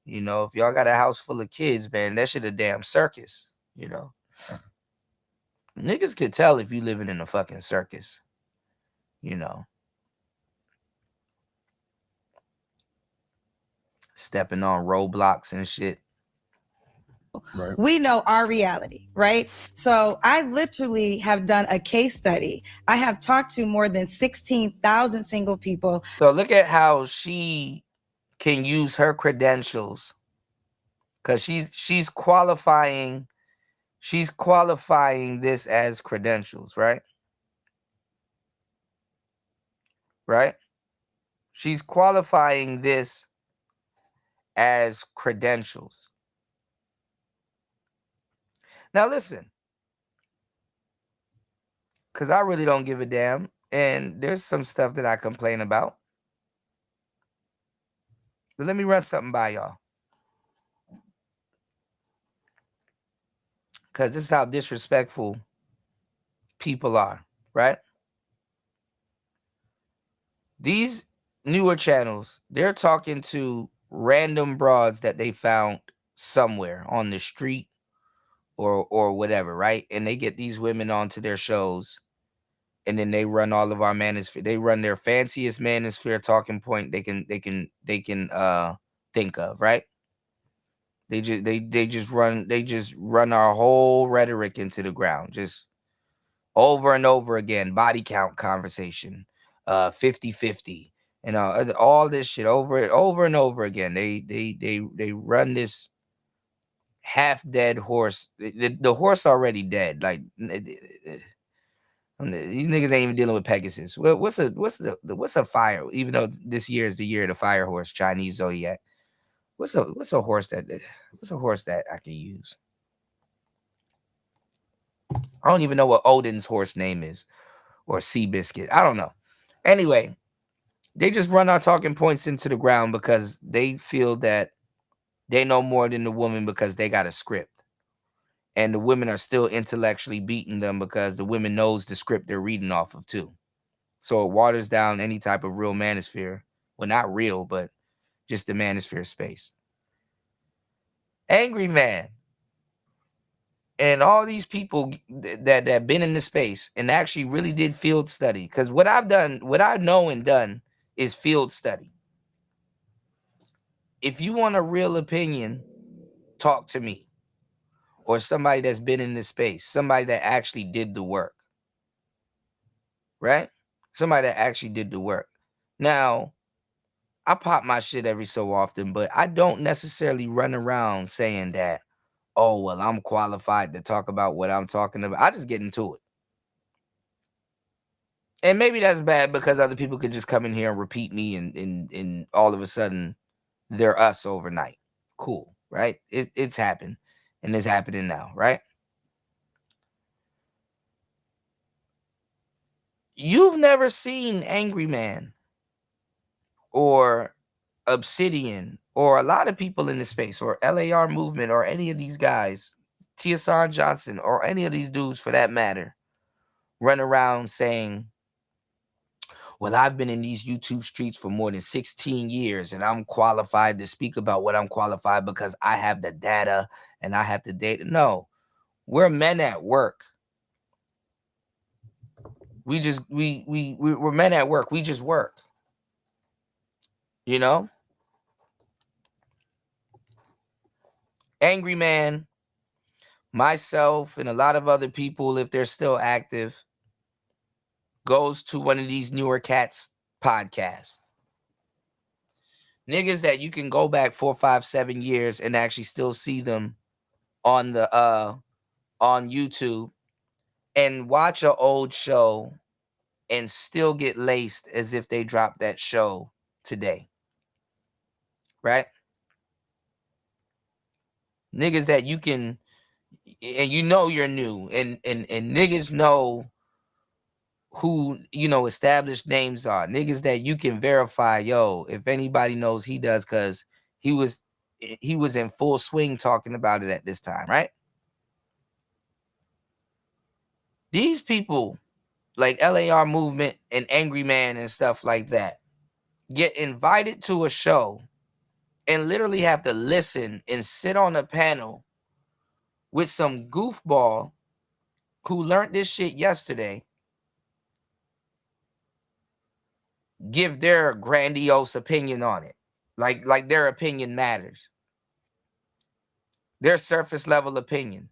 You know, if y'all got a house full of kids, man, that shit a damn circus, you know. Niggas could tell if you living in a fucking circus, you know. Stepping on roadblocks and shit. Right. We know our reality, right? So I literally have done a case study. I have talked to more than 16,000 single people. So look at how she can use her credentials, because she's qualifying this as credentials, right? Right? She's qualifying this as credentials. Now listen, because I really don't give a damn. And there's some stuff that I complain about. But let me run something by y'all. Because this is how disrespectful people are, right? These newer channels, they're talking to random broads that they found somewhere on the street or whatever, right? And they get these women onto their shows, and then they run all of our manosphere. They run their fanciest manosphere talking point they can think of, right? They just run our whole rhetoric into the ground, just over and over again. Body count conversation, 50-50, all this shit over and over again. They run this half dead horse. The horse already dead. Like these niggas ain't even dealing with Pegasus. What's a fire? Even though this year is the year of the fire horse, Chinese zodiac. What's a horse that I can use? I don't even know what Odin's horse name is, or Seabiscuit. I don't know. Anyway, they just run our talking points into the ground because they feel that they know more than the woman because they got a script. And the women are still intellectually beating them because the women knows the script they're reading off of too. So it waters down any type of real manosphere. Well, not real, but just the manosphere space. Angry Man and all these people that been in the space and actually really did field study. Because what I've know and done is field study. If you want a real opinion, talk to me. Or somebody that's been in this space. Somebody that actually did the work. Right? Somebody that actually did the work. Now, I pop my shit every so often, but I don't necessarily run around saying that, oh, well, I'm qualified to talk about what I'm talking about. I just get into it. And maybe that's bad because other people could just come in here and repeat me and all of a sudden they're us overnight. Cool, right? It's happened and it's happening now, right? You've never seen Angry Man or Obsidian or a lot of people in the space or LAR Movement or any of these guys, Tiesan Johnson or any of these dudes for that matter, run around saying, well, I've been in these YouTube streets for more than 16 years and I'm qualified to speak about what I'm qualified because I have the data and I have the data. No, we're men at work. We're men at work. We just work. You know? Angry Man, myself, and a lot of other people, if they're still active, goes to one of these newer cats podcasts. Niggas that you can go back 4, 5, 7 years and actually still see them on the on YouTube and watch an old show and still get laced as if they dropped that show today. Right? Niggas that you can, and you know you're new, and niggas know who, established names are. Niggas that you can verify, yo, if anybody knows, he does, because he was in full swing talking about it at this time, right? These people like LAR Movement and Angry Man and stuff like that get invited to a show and literally have to listen and sit on a panel with some goofball who learned this shit yesterday, give their grandiose opinion on it. Like their opinion matters. Their surface level opinion.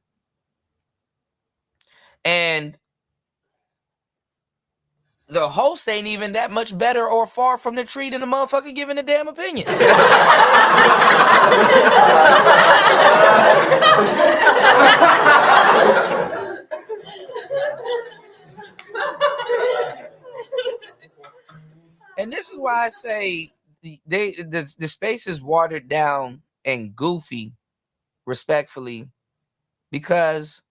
And the host ain't even that much better or far from the tree than the motherfucker giving a damn opinion. And this is why I say the space is watered down and goofy, respectfully, because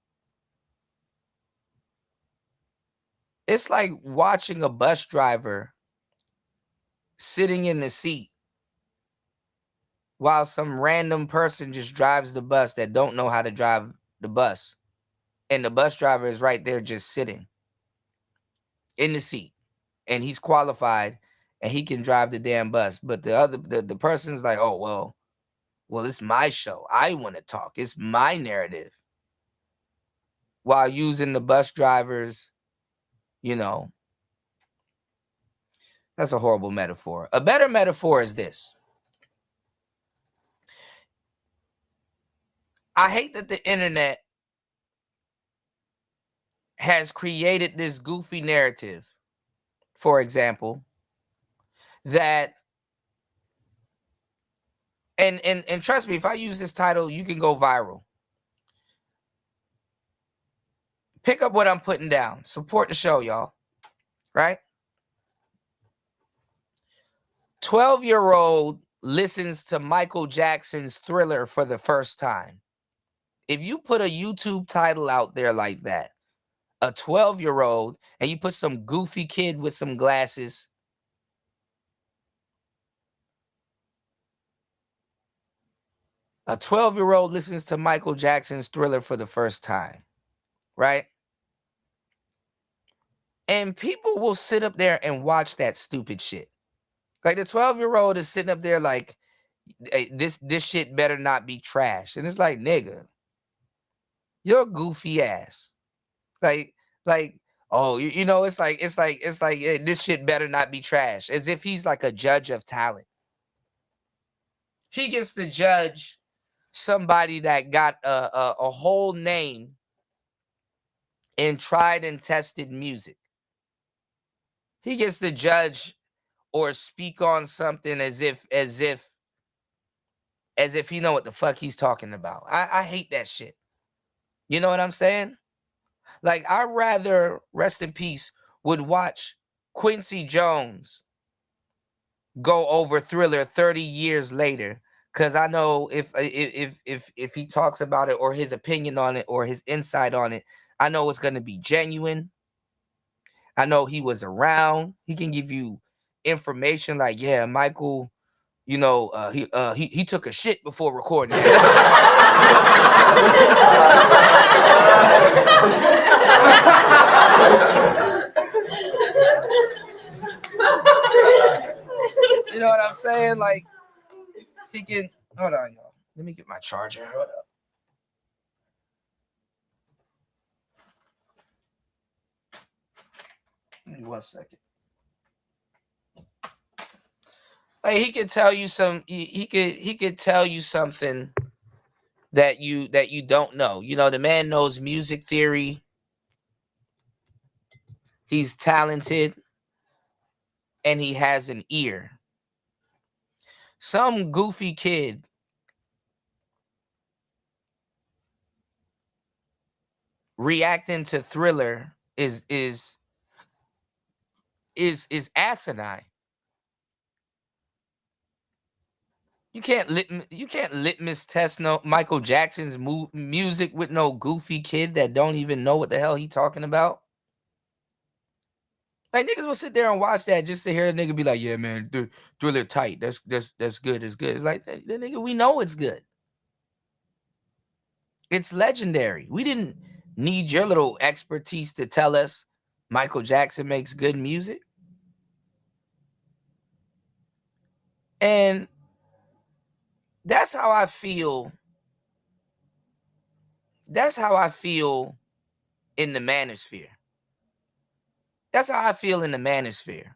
It's like watching a bus driver sitting in the seat while some random person just drives the bus that don't know how to drive the bus. And the bus driver is right there just sitting in the seat. And he's qualified and he can drive the damn bus. But the person's like, oh, well, it's my show. I want to talk. It's my narrative. While using the bus drivers, that's a horrible metaphor. A better metaphor is this. I hate that the internet has created this goofy narrative, for example, that and trust me, if I use this title, you can go viral. Pick up what I'm putting down. Support the show, y'all. Right? 12-year-old listens to Michael Jackson's Thriller for the first time. If you put a YouTube title out there like that, a 12-year-old, and you put some goofy kid with some glasses, a 12-year-old listens to Michael Jackson's Thriller for the first time, right? And people will sit up there and watch that stupid shit. Like the 12-year-old is sitting up there like, hey, this shit better not be trash. And it's like, nigga, you're goofy ass. Like, oh, it's like, hey, this shit better not be trash. As if he's like a judge of talent. He gets to judge somebody that got a whole name in tried and tested music. He gets to judge or speak on something as if he know what the fuck he's talking about. I hate that shit. You know what I'm saying? Like, I'd rather, rest in peace, would watch Quincy Jones go over Thriller 30 years later, because I know if he talks about it or his opinion on it or his insight on it, I know it's going to be genuine. I know he was around. He can give you information like, yeah, Michael, he took a shit before recording that shit. You know what I'm saying? Like, he can, hold on, y'all. Let me get my charger. Hold up. Give me 1 second. Like, he could tell you he could tell you something that you don't know. The man knows music theory. He's talented and he has an ear. Some goofy kid reacting to Thriller is asinine. You can't litmus test Michael Jackson's music with no goofy kid that don't even know what the hell he talking about. Like, niggas will sit there and watch that just to hear a nigga be like, yeah, man, Thriller tight. That's good. It's good. It's like, the nigga, we know it's good. It's legendary. We didn't need your little expertise to tell us Michael Jackson makes good music. And that's how I feel. That's how I feel in the manosphere. That's how I feel in the manosphere.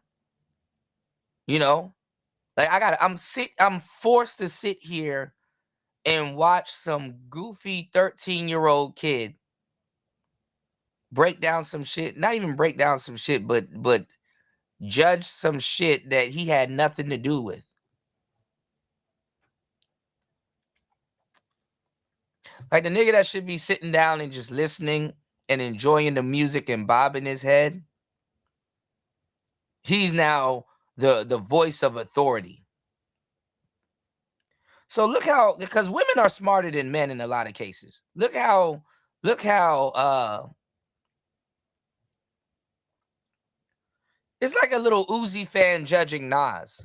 Like, I'm forced to sit here and watch some goofy 13-year-old kid break down some shit. Not even break down some shit, but judge some shit that he had nothing to do with. Like, the nigga that should be sitting down and just listening and enjoying the music and bobbing his head, he's now the voice of authority. So look how, because women are smarter than men in a lot of cases. Look how It's like a little Uzi fan judging Nas.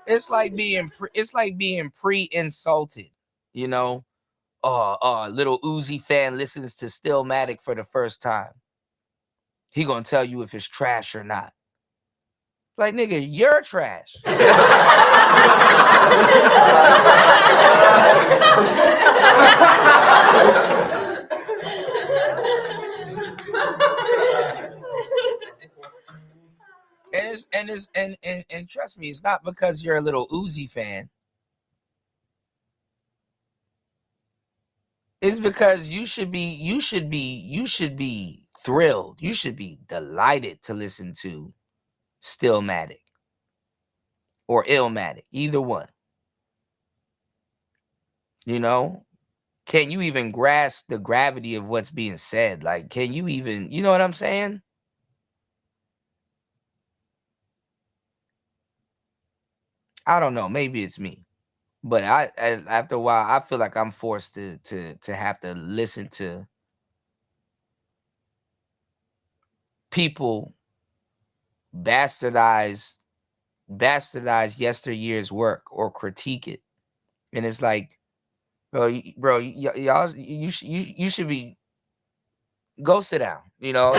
It's like being pre-insulted, you know. Little Uzi fan listens to Stillmatic for the first time. He gonna tell you if it's trash or not. Like, nigga, you're trash. And trust me, it's not because you're a little Uzi fan. It's because you should be thrilled. You should be delighted to listen to Stillmatic or Illmatic, either one. You know, can you even grasp the gravity of what's being said? Like, can you even, you know what I'm saying? I don't know. Maybe it's me, but after a while, I feel like I'm forced to have to listen to people bastardize yesteryear's work or critique it, and it's like, y'all, you should be go sit down. You know.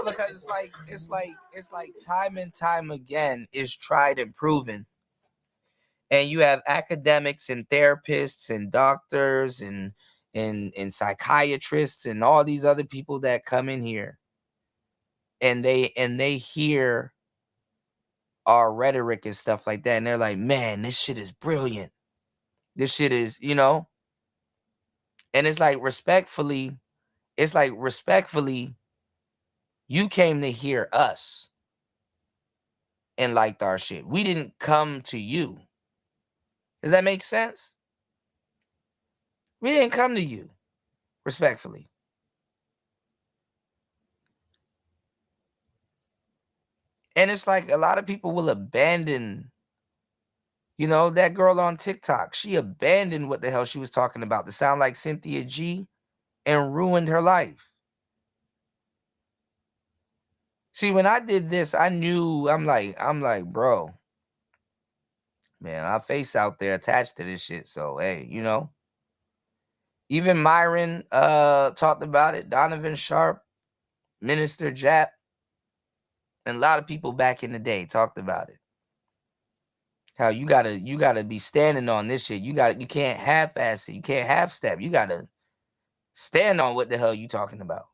Because it's like time and time again is tried and proven. And you have academics and therapists and doctors and psychiatrists and all these other people that come in here and they hear our rhetoric and stuff like that, and they're like, man, this shit is brilliant. This shit is, you know. And it's like respectfully, you came to hear us and liked our shit. We didn't come to you. Does that make sense? We didn't come to you, respectfully. And it's like a lot of people will abandon, you know, that girl on TikTok. She abandoned what the hell she was talking about to sound like Cynthia G and ruined her life. See, when I did this, I knew, I'm like, bro, man, our face out there attached to this shit. So, hey, you know, even Myron talked about it, Donovan Sharp, Minister Jap, and a lot of people back in the day talked about it. How you gotta be standing on this shit. You can't half-ass it. You can't half-step. You gotta stand on what the hell you talking about.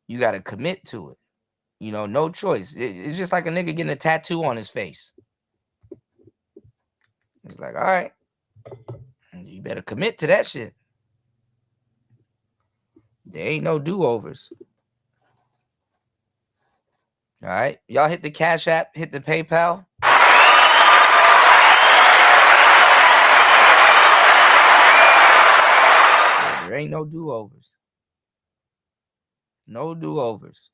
You gotta commit to it. You know, no choice. It's just like a nigga getting a tattoo on his face. It's like, all right, you better commit to that shit. There ain't no do-overs. All right, y'all hit the Cash App, hit the PayPal. There ain't no do-overs. No do-overs.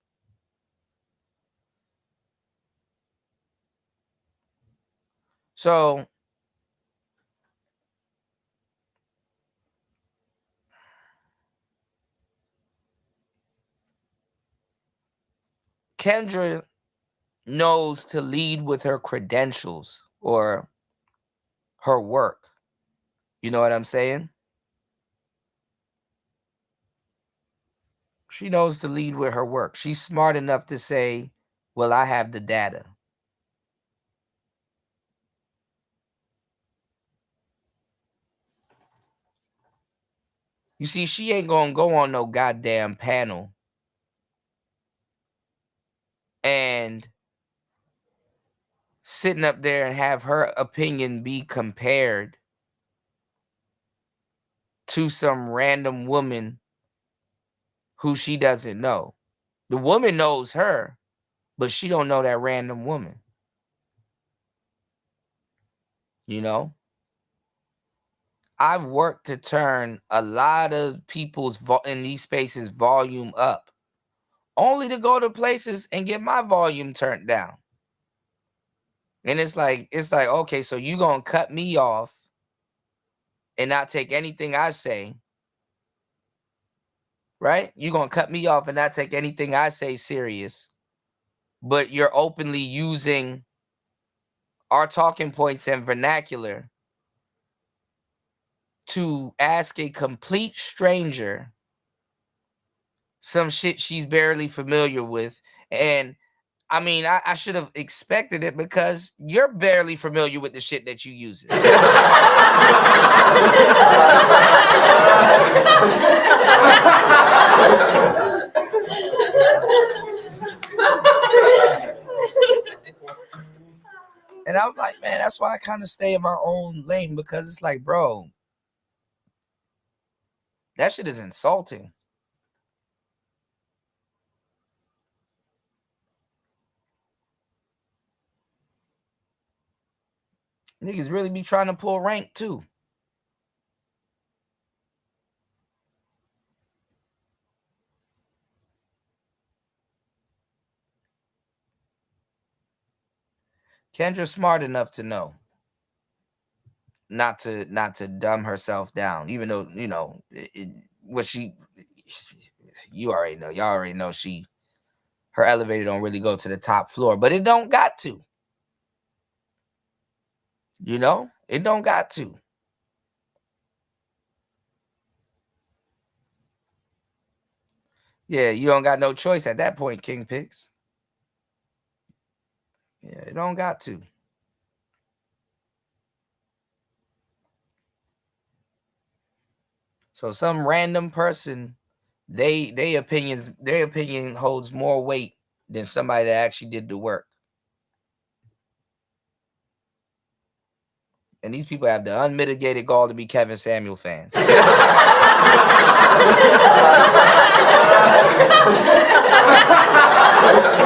So Kendra knows to lead with her credentials or her work. You know what I'm saying? She knows to lead with her work. She's smart enough to say, well, I have the data. You see, she ain't gonna go on no goddamn panel and sitting up there and have her opinion be compared to some random woman who she doesn't know. The woman knows her, but she don't know that random woman. You know? I've worked to turn a lot of people's in these spaces volume up, only to go to places and get my volume turned down. And it's like, okay, so you gonna cut me off and not take anything I say, right? You gonna cut me off and not take anything I say serious, but you're openly using our talking points and vernacular to ask a complete stranger some shit she's barely familiar with. And I mean, I should have expected it because you're barely familiar with the shit that you use. And I'm like, man, that's why I kind of stay in my own lane, because it's like, bro, that shit is insulting. Niggas really be trying to pull rank too. Kendra's smart enough to know not to dumb herself down, even though, you know, you already know, y'all already know her elevator don't really go to the top floor, but it don't got to. You know, it don't got to. Yeah, you don't got no choice at that point, King Picks. Yeah, it don't got to. So some random person, their opinion holds more weight than somebody that actually did the work. And these people have the unmitigated gall to be Kevin Samuel fans.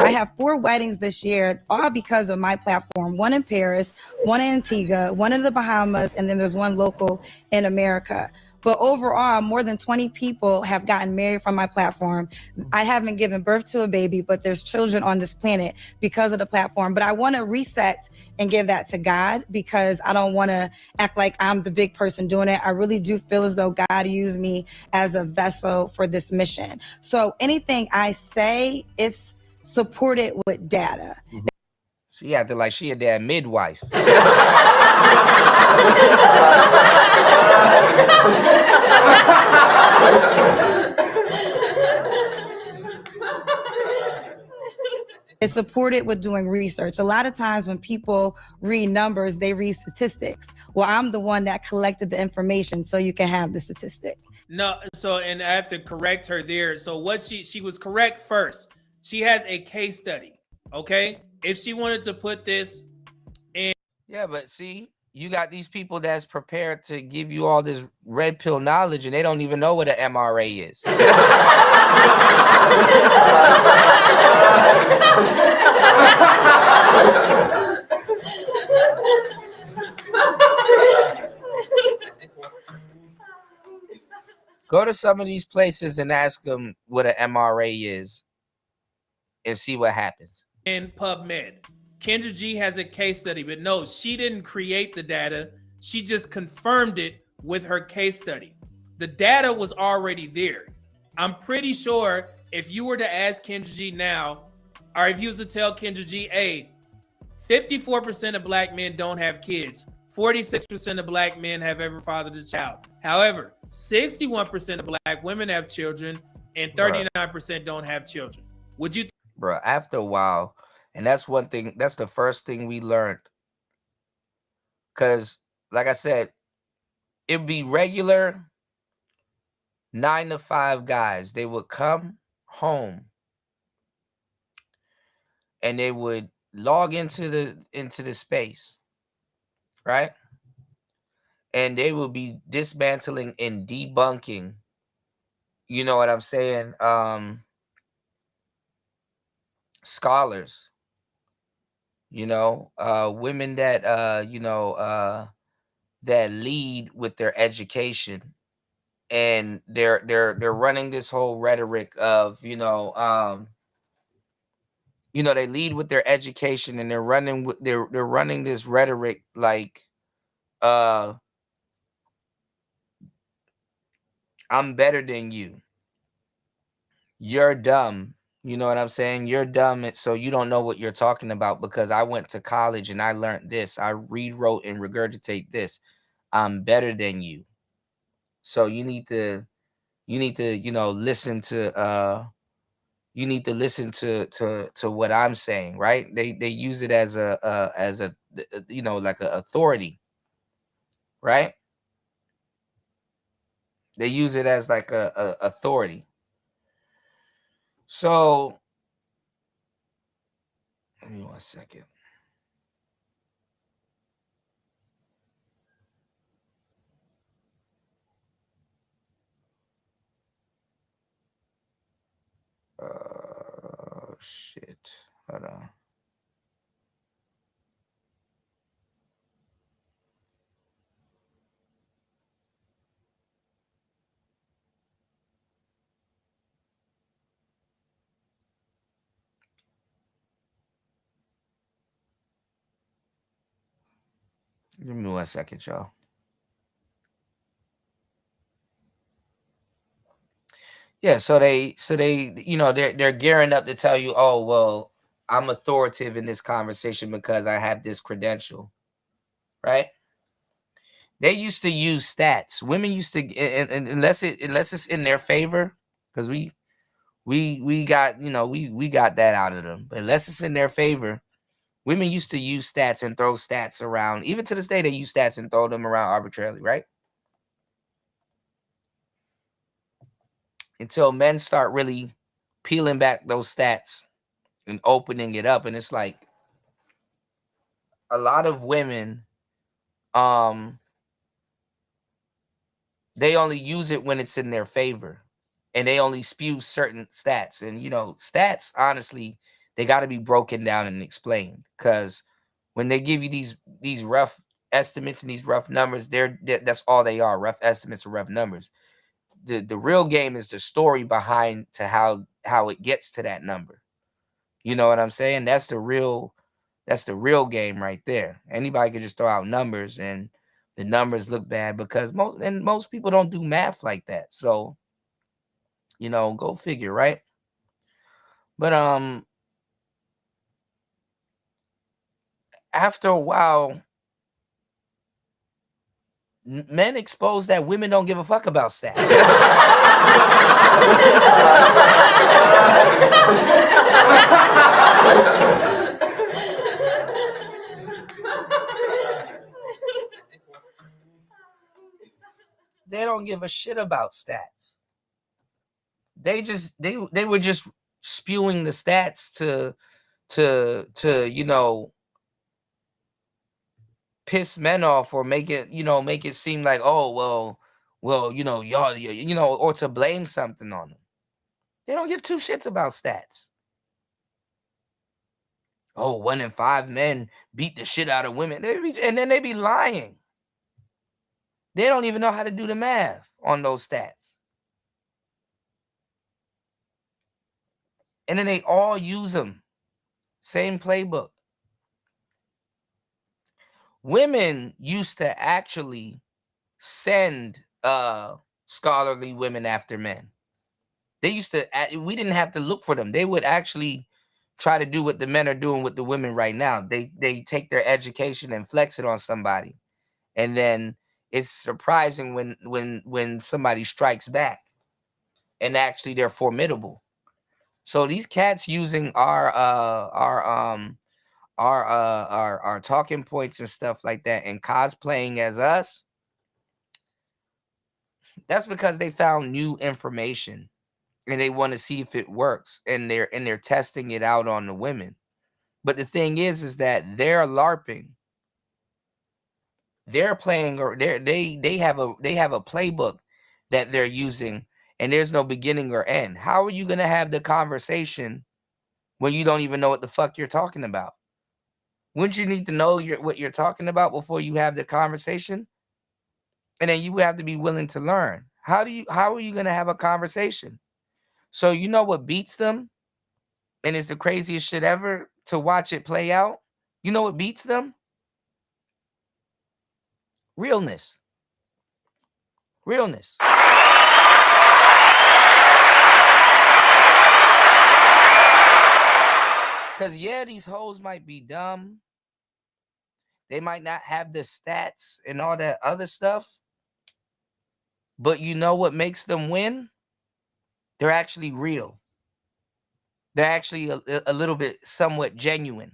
I have 4 weddings this year, all because of my platform. One in Paris, one in Antigua, one in the Bahamas, and then there's one local in America. But overall, more than 20 people have gotten married from my platform. I haven't given birth to a baby, but there's children on this planet because of the platform. But I want to reset and give that to God, because I don't want to act like I'm the big person doing it. I really do feel as though God used me as a vessel for this mission. So anything I say, it's supported with data. She acted like she a damn midwife. It's supported with doing research. A lot of times when people read numbers, they read statistics. Well, I'm the one that collected the information so you can have the statistic. No, so, and I have to correct her there. So what she was correct first. She has a case study, okay? If she wanted to put this in. Yeah, but see, you got these people that's prepared to give you all this red pill knowledge, and they don't even know what an MRA is. Go to some of these places and ask them what an MRA is and see what happens. In PubMed, Kendra G has a case study, but no, she didn't create the data. She just confirmed it with her case study. The data was already there. I'm pretty sure if you were to ask Kendra G now, or if you was to tell Kendra G, hey, 54% of black men don't have kids. 46% of black men have ever fathered a child. However, 61% of black women have children and 39% don't have children. Would you? Bro, after a while, and that's one thing, that's the first thing we learned. Because, like I said, it'd be regular 9 to 5 guys. They would come home and they would log into the space, right? And they will be dismantling and debunking, you know what I'm saying, scholars, you know, women that that lead with their education, and they're running this whole rhetoric of they lead with their education, and they're running this rhetoric like I'm better than you. You're dumb. You know what I'm saying? You're dumb, so you don't know what you're talking about because I went to college and I learned this. I read, wrote, and regurgitate this. I'm better than you. So you need to listen to what I'm saying, right? They use it as a like a authority, right? They use it as like a authority. So give me 1 second. Shit. Hold on. Give me 1 second, y'all. Yeah, so they they're gearing up to tell you, oh well, I'm authoritative in this conversation because I have this credential, right? They used to use stats. Women used to, and unless it's in their favor, because we got we got that out of them. But unless it's in their favor, women used to use stats and throw stats around. Even to this day, they use stats and throw them around arbitrarily, right? Until men start really peeling back those stats and opening it up, and it's like a lot of women, they only use it when it's in their favor, and they only spew certain stats. And stats, honestly, they got to be broken down and explained, because when they give you these rough estimates and these rough numbers, that's all they are, rough estimates or rough numbers. The real game is the story behind to how it gets to that number. You know what I'm saying? That's the real game right there. Anybody can just throw out numbers and the numbers look bad because most people don't do math like that. So, go figure, right? But after a while, men expose that women don't give a fuck about stats. They don't give a shit about stats. They were just spewing the stats to piss men off, or make it seem like, oh well y'all or to blame something on them. They don't give two shits about stats. Oh, 1 in 5 men beat the shit out of women, and then they be lying. They don't even know how to do the math on those stats. And then they all use them. Same playbook. Women used to actually send scholarly women after men. They used to, we didn't have to look for them. They would actually try to do what the men are doing with the women right now. They take their education and flex it on somebody. And then it's surprising when somebody strikes back and actually they're formidable. So these cats using our talking points and stuff like that and cosplaying as us, that's because they found new information and they want to see if it works, and they're testing it out on the women. But the thing is that they're LARPing. They're playing, or they have a playbook that they're using, and there's no beginning or end. How are you gonna have the conversation when you don't even know what the fuck you're talking about? Wouldn't you need to know what you're talking about before you have the conversation? And then you have to be willing to learn. How are you going to have a conversation? So you know what beats them? And it's the craziest shit ever to watch it play out. You know what beats them? Realness. Realness. Because, yeah, these hoes might be dumb. They might not have the stats and all that other stuff. But you know what makes them win? They're actually real. They're actually a little bit somewhat genuine.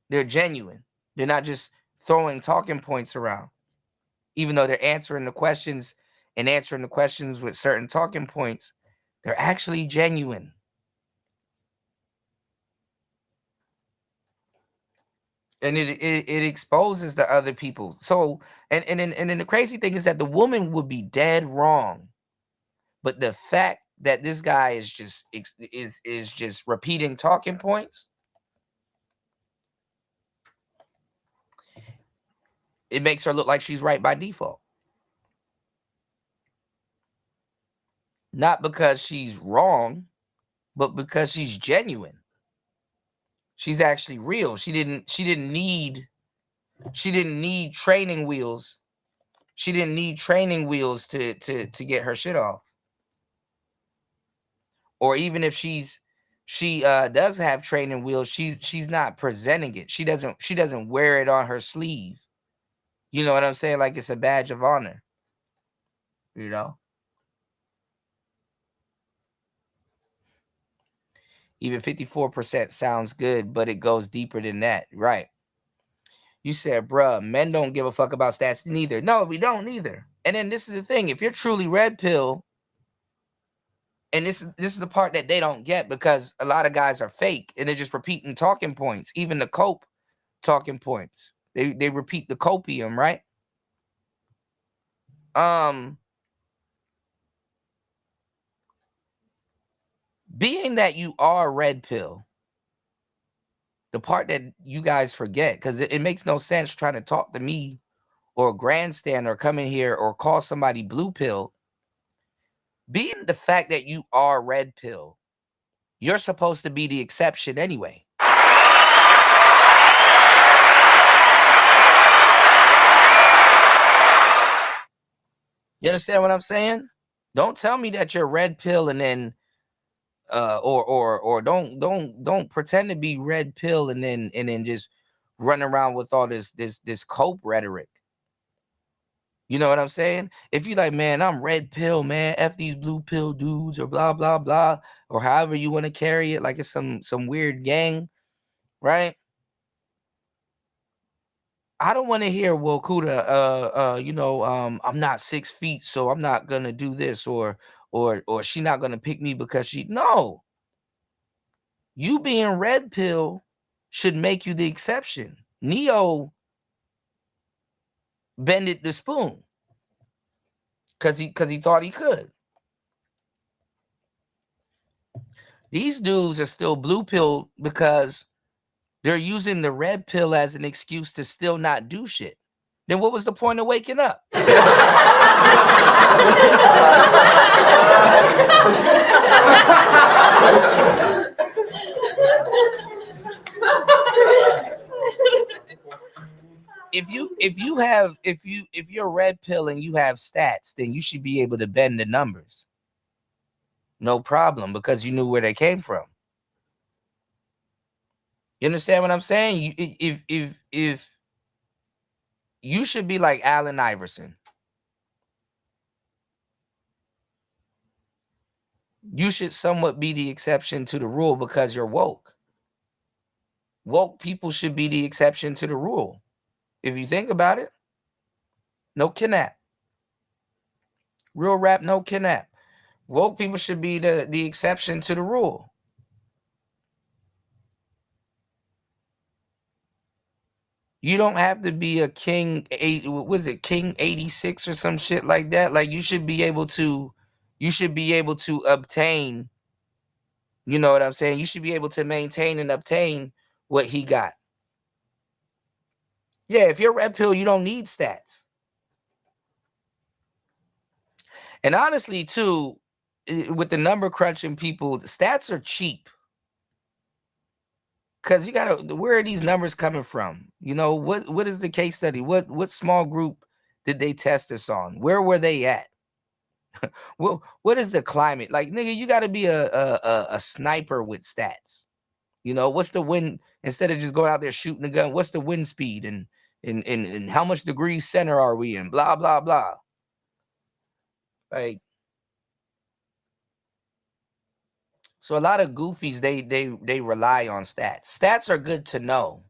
They're genuine. They're not just throwing talking points around. Even though they're answering the questions with certain talking points, they're actually genuine. And it exposes the other people. So and then the crazy thing is that the woman would be dead wrong, but the fact that this guy is just repeating talking points, it makes her look like she's right by default. Not because she's wrong, but because she's genuine. She's actually real. She didn't need training wheels. She didn't need training wheels to get her shit off. Or even if she does have training wheels, she's not presenting it. She doesn't wear it on her sleeve. You know what I'm saying? Like it's a badge of honor. You know? Even 54% sounds good, but it goes deeper than that. Right. You said, bruh, men don't give a fuck about stats neither. No, we don't either. And then this is the thing. If you're truly red pill, and this is the part that they don't get, because a lot of guys are fake and they're just repeating talking points. Even the cope talking points. They repeat the copium, right? Being that you are red pill, the part that you guys forget, because it makes no sense trying to talk to me or grandstand or come in here or call somebody blue pill. Being the fact that you are red pill, you're supposed to be the exception anyway. You understand what I'm saying? Don't tell me that you're red pill and then or don't pretend to be red pill and then just run around with all this cope rhetoric. You know what I'm saying? If you like, man, I'm red pill, man, F these blue pill dudes or blah blah blah, or however you want to carry it, like it's some weird gang, right? I don't want to hear, well, Kuda, I'm not 6 feet, so I'm not gonna do this, or she not gonna pick me because she no. You being red pill should make you the exception. Neo bended the spoon because he thought he could. These dudes are still blue pill because they're using the red pill as an excuse to still not do shit. Then what was the point of waking up? If you're red pill and you have stats, then you should be able to bend the numbers. No problem, because you knew where they came from. You understand what I'm saying? If you should be like Allen Iverson. You should somewhat be the exception to the rule because you're woke. Woke people should be the exception to the rule. If you think about it, no kidnap. Real rap, no kidnap. Woke people should be the exception to the rule. You don't have to be a king. Was it King 86 or some shit like that? Like you should be able to obtain. You know what I'm saying? You should be able to maintain and obtain what he got. Yeah, if you're red pill, you don't need stats. And honestly, too, with the number crunching people, the stats are cheap. Because you gotta, where are these numbers coming from? You know, what is the case study? What small group did they test this on? Where were they at? what is the climate? Like, nigga, you gotta be a sniper with stats. You know, what's the wind, instead of just going out there shooting a gun, what's the wind speed and how much degrees center are we in? Blah, blah, blah. Like, so a lot of goofies, they rely on stats. Stats are good to know.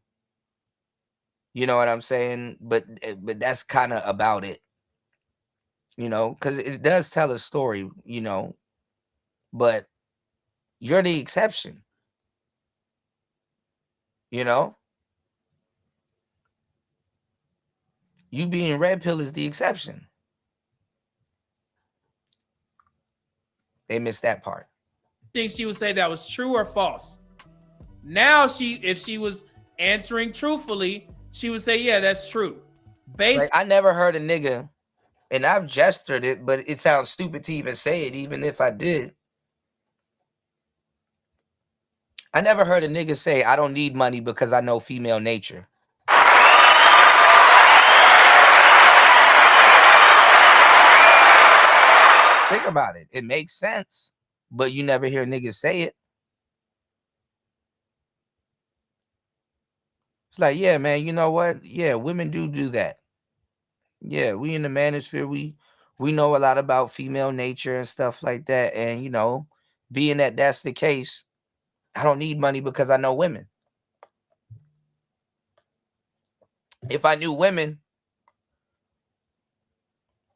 You know what I'm saying? But that's kind of about it. You know, because it does tell a story, you know, but you're the exception. You know? You being red pill is the exception. They missed that part. Think she would say that was true or false. Now if she was answering truthfully, she would say, yeah, that's true. Like, I never heard a nigga, and I've gestured it, but it sounds stupid to even say it, even if I did. I never heard a nigga say, I don't need money because I know female nature. Think about it. It makes sense, but you never hear niggas say it. It's like, yeah, man, you know what? Yeah, women do that. Yeah, we in the manosphere, we know a lot about female nature and stuff like that. And, you know, being that that's the case, I don't need money because I know women. If I knew women,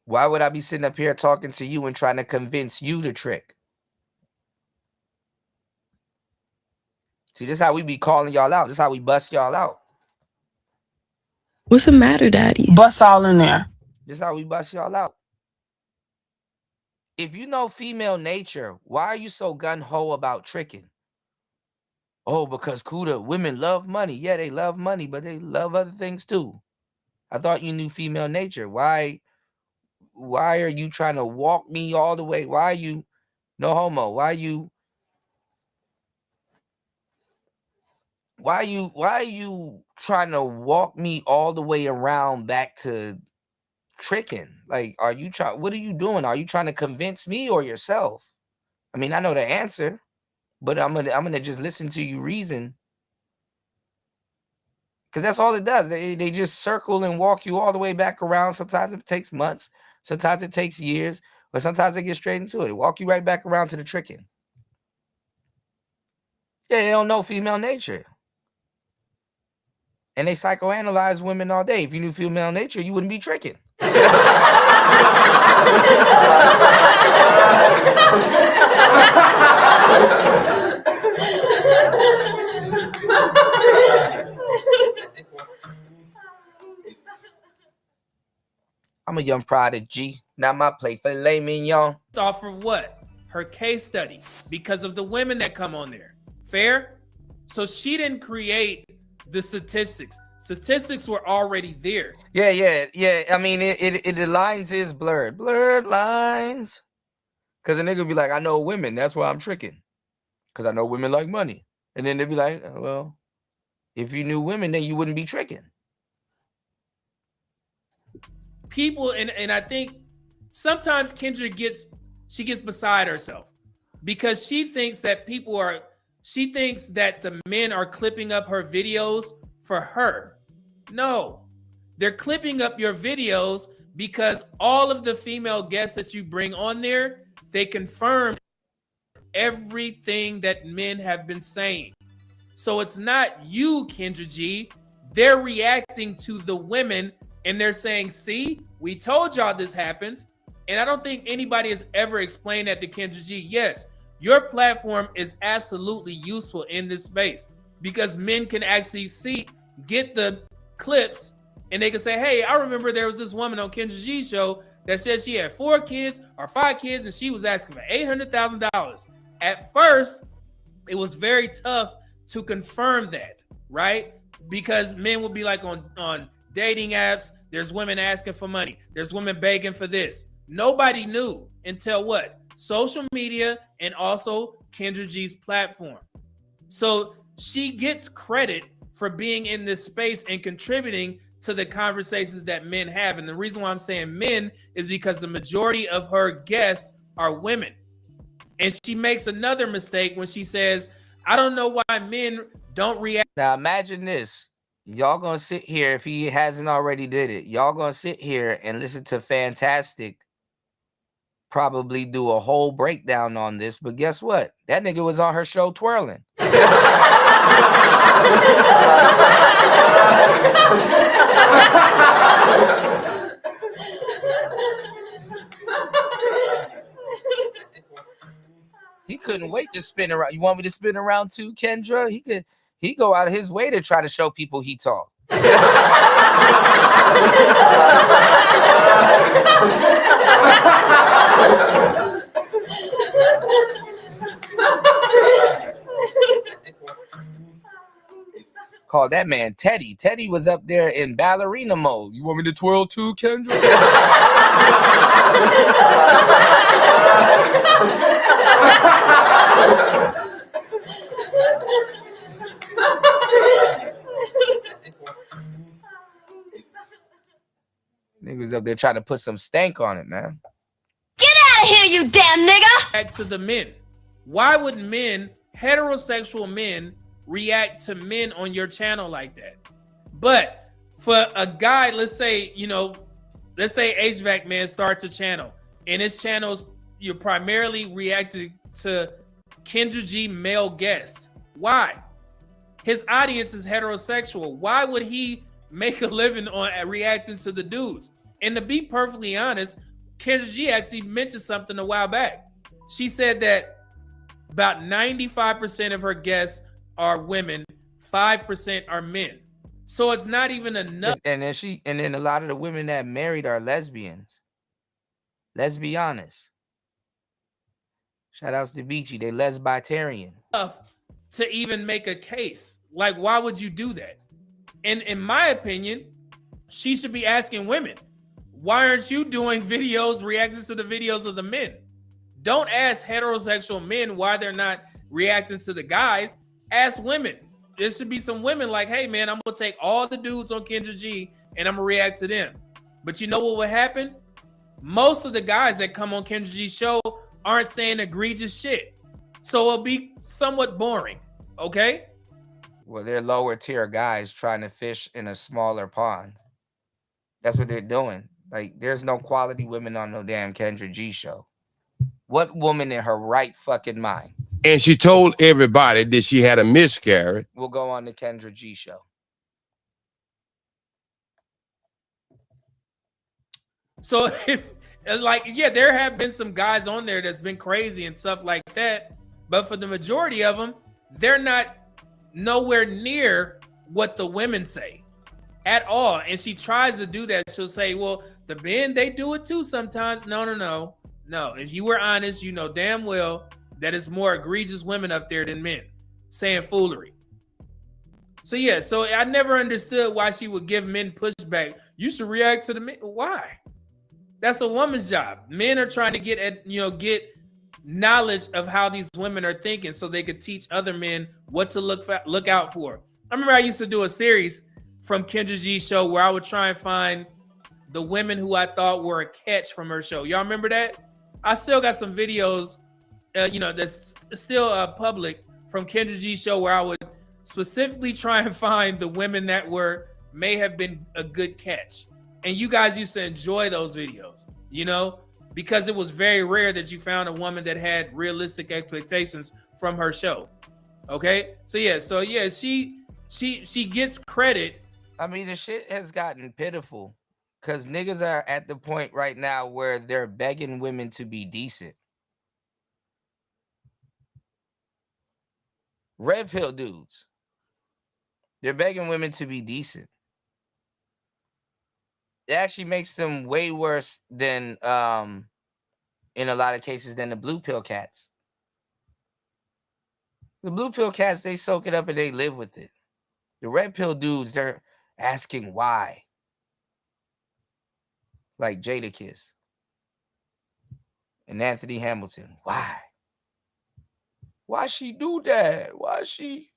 why would I be sitting up here talking to you and trying to convince you to trick? See, this is how we be calling y'all out. This is how we bust y'all out. What's the matter, Daddy? Bust all in there. This is how we bust y'all out. If you know female nature, why are you so gun-ho about tricking? Oh, because Kuda, women love money. Yeah, they love money, but they love other things too. I thought you knew female nature. Why are you trying to walk me all the way? Why are you no homo? Why are you trying to walk me all the way around back to tricking? Like, what are you doing? Are you trying to convince me or yourself? I mean, I know the answer, but I'm gonna just listen to you reason. Because that's all it does. They just circle and walk you all the way back around. Sometimes it takes months, sometimes it takes years, but sometimes they get straight into it. They walk you right back around to the tricking. Yeah, they don't know female nature. And they psychoanalyze women all day. If you knew female nature, you wouldn't be tricking. I'm a young prodigy. Not my plate for filet mignon. Off of what? Her case study. Because of the women that come on there. Fair? So she didn't create the statistics. Statistics were already there. Yeah. I mean, the lines is blurred. Blurred lines. Because a nigga be like, I know women. That's why I'm tricking. Because I know women like money. And then they be like, well, if you knew women, then you wouldn't be tricking. People, and I think sometimes Kendra gets beside herself because she thinks that she thinks that the men are clipping up her videos for her. No, they're clipping up your videos because all of the female guests that you bring on there, they confirm everything that men have been saying. So it's not you, Kendra G. They're reacting to the women and they're saying, see, we told y'all this happens. And I don't think anybody has ever explained that to Kendra G. Yes, your platform is absolutely useful in this space because men can actually get the clips and they can say, hey, I remember there was this woman on Kendra G's show that said she had 4 kids or 5 kids and she was asking for $800,000. At first, it was very tough to confirm that, right? Because men would be like on dating apps. There's women asking for money. There's women begging for this. Nobody knew until what? Social media and also Kendra G's platform. So she gets credit for being in this space and contributing to the conversations that men have. And the reason why I'm saying men is because the majority of her guests are women. And she makes another mistake when she says, I don't know why men don't react. Now imagine this. Y'all gonna sit here, if he hasn't already did it, y'all gonna sit here and listen to Fantastic probably do a whole breakdown on this. But guess what? That nigga was on her show twirling. He couldn't wait to spin around. You want me to spin around too, Kendra? He go out of his way to try to show people he talk. Call that man Teddy. Teddy was up there in ballerina mode. You want me to twirl too, Kendra? Niggas up there trying to put some stank on it, man. Get out of here, you damn nigga! Back to the men. Why would men, heterosexual men, react to men on your channel like that? But for a guy, let's say HVAC Man starts a channel, and his channels, you're primarily reacting to Kendra G male guests. Why? His audience is heterosexual. Why would he make a living on reacting to the dudes? And to be perfectly honest, Kendra G actually mentioned something a while back. She said that about 95% of her guests are women, 5% are men. So it's not even enough. And then a lot of the women that married are lesbians. Let's be honest. Shout outs to Beachy. They lesbitarian. To even make a case. Like, why would you do that? And in my opinion, she should be asking women, why aren't you doing videos reacting to the videos of the men? Don't ask heterosexual men why they're not reacting to the guys. Ask women. There should be some women like, hey man, I'm gonna take all the dudes on Kendra G and I'm gonna react to them. But you know what would happen? Most of the guys that come on Kendra G's show aren't saying egregious shit. So it'll be somewhat boring, okay? Well, they're lower tier guys trying to fish in a smaller pond. That's what they're doing. Like, there's no quality women on no damn Kendra G show. What woman in her right fucking mind? And she told everybody that she had a miscarriage. Will go on the Kendra G show. So, there have been some guys on there that's been crazy and stuff like that. But for the majority of them, they're not nowhere near what the women say at all. And she tries to do that. She'll say, well, the men, they do it too sometimes. No. If you were honest, you know damn well that it's more egregious women up there than men saying foolery. So yeah, so I never understood why she would give men pushback. You should react to the men. Why? That's a woman's job. Men are trying to get knowledge of how these women are thinking so they could teach other men what to look out for. I remember I used to do a series from Kendra G's show where I would try and find the women who I thought were a catch from her show. Y'all remember that? I still got some videos, that's still public from Kendra G's show where I would specifically try and find the women that may have been a good catch. And you guys used to enjoy those videos, because it was very rare that you found a woman that had realistic expectations from her show. Okay? So she gets credit. I mean, the shit has gotten pitiful because niggas are at the point right now where they're begging women to be decent. Red pill dudes. They're begging women to be decent. It actually makes them way worse than, in a lot of cases, than the blue pill cats. The blue pill cats, they soak it up and they live with it. The red pill dudes, they're asking why. like Jadakiss and Anthony Hamilton. Why? Why she do that? Why she?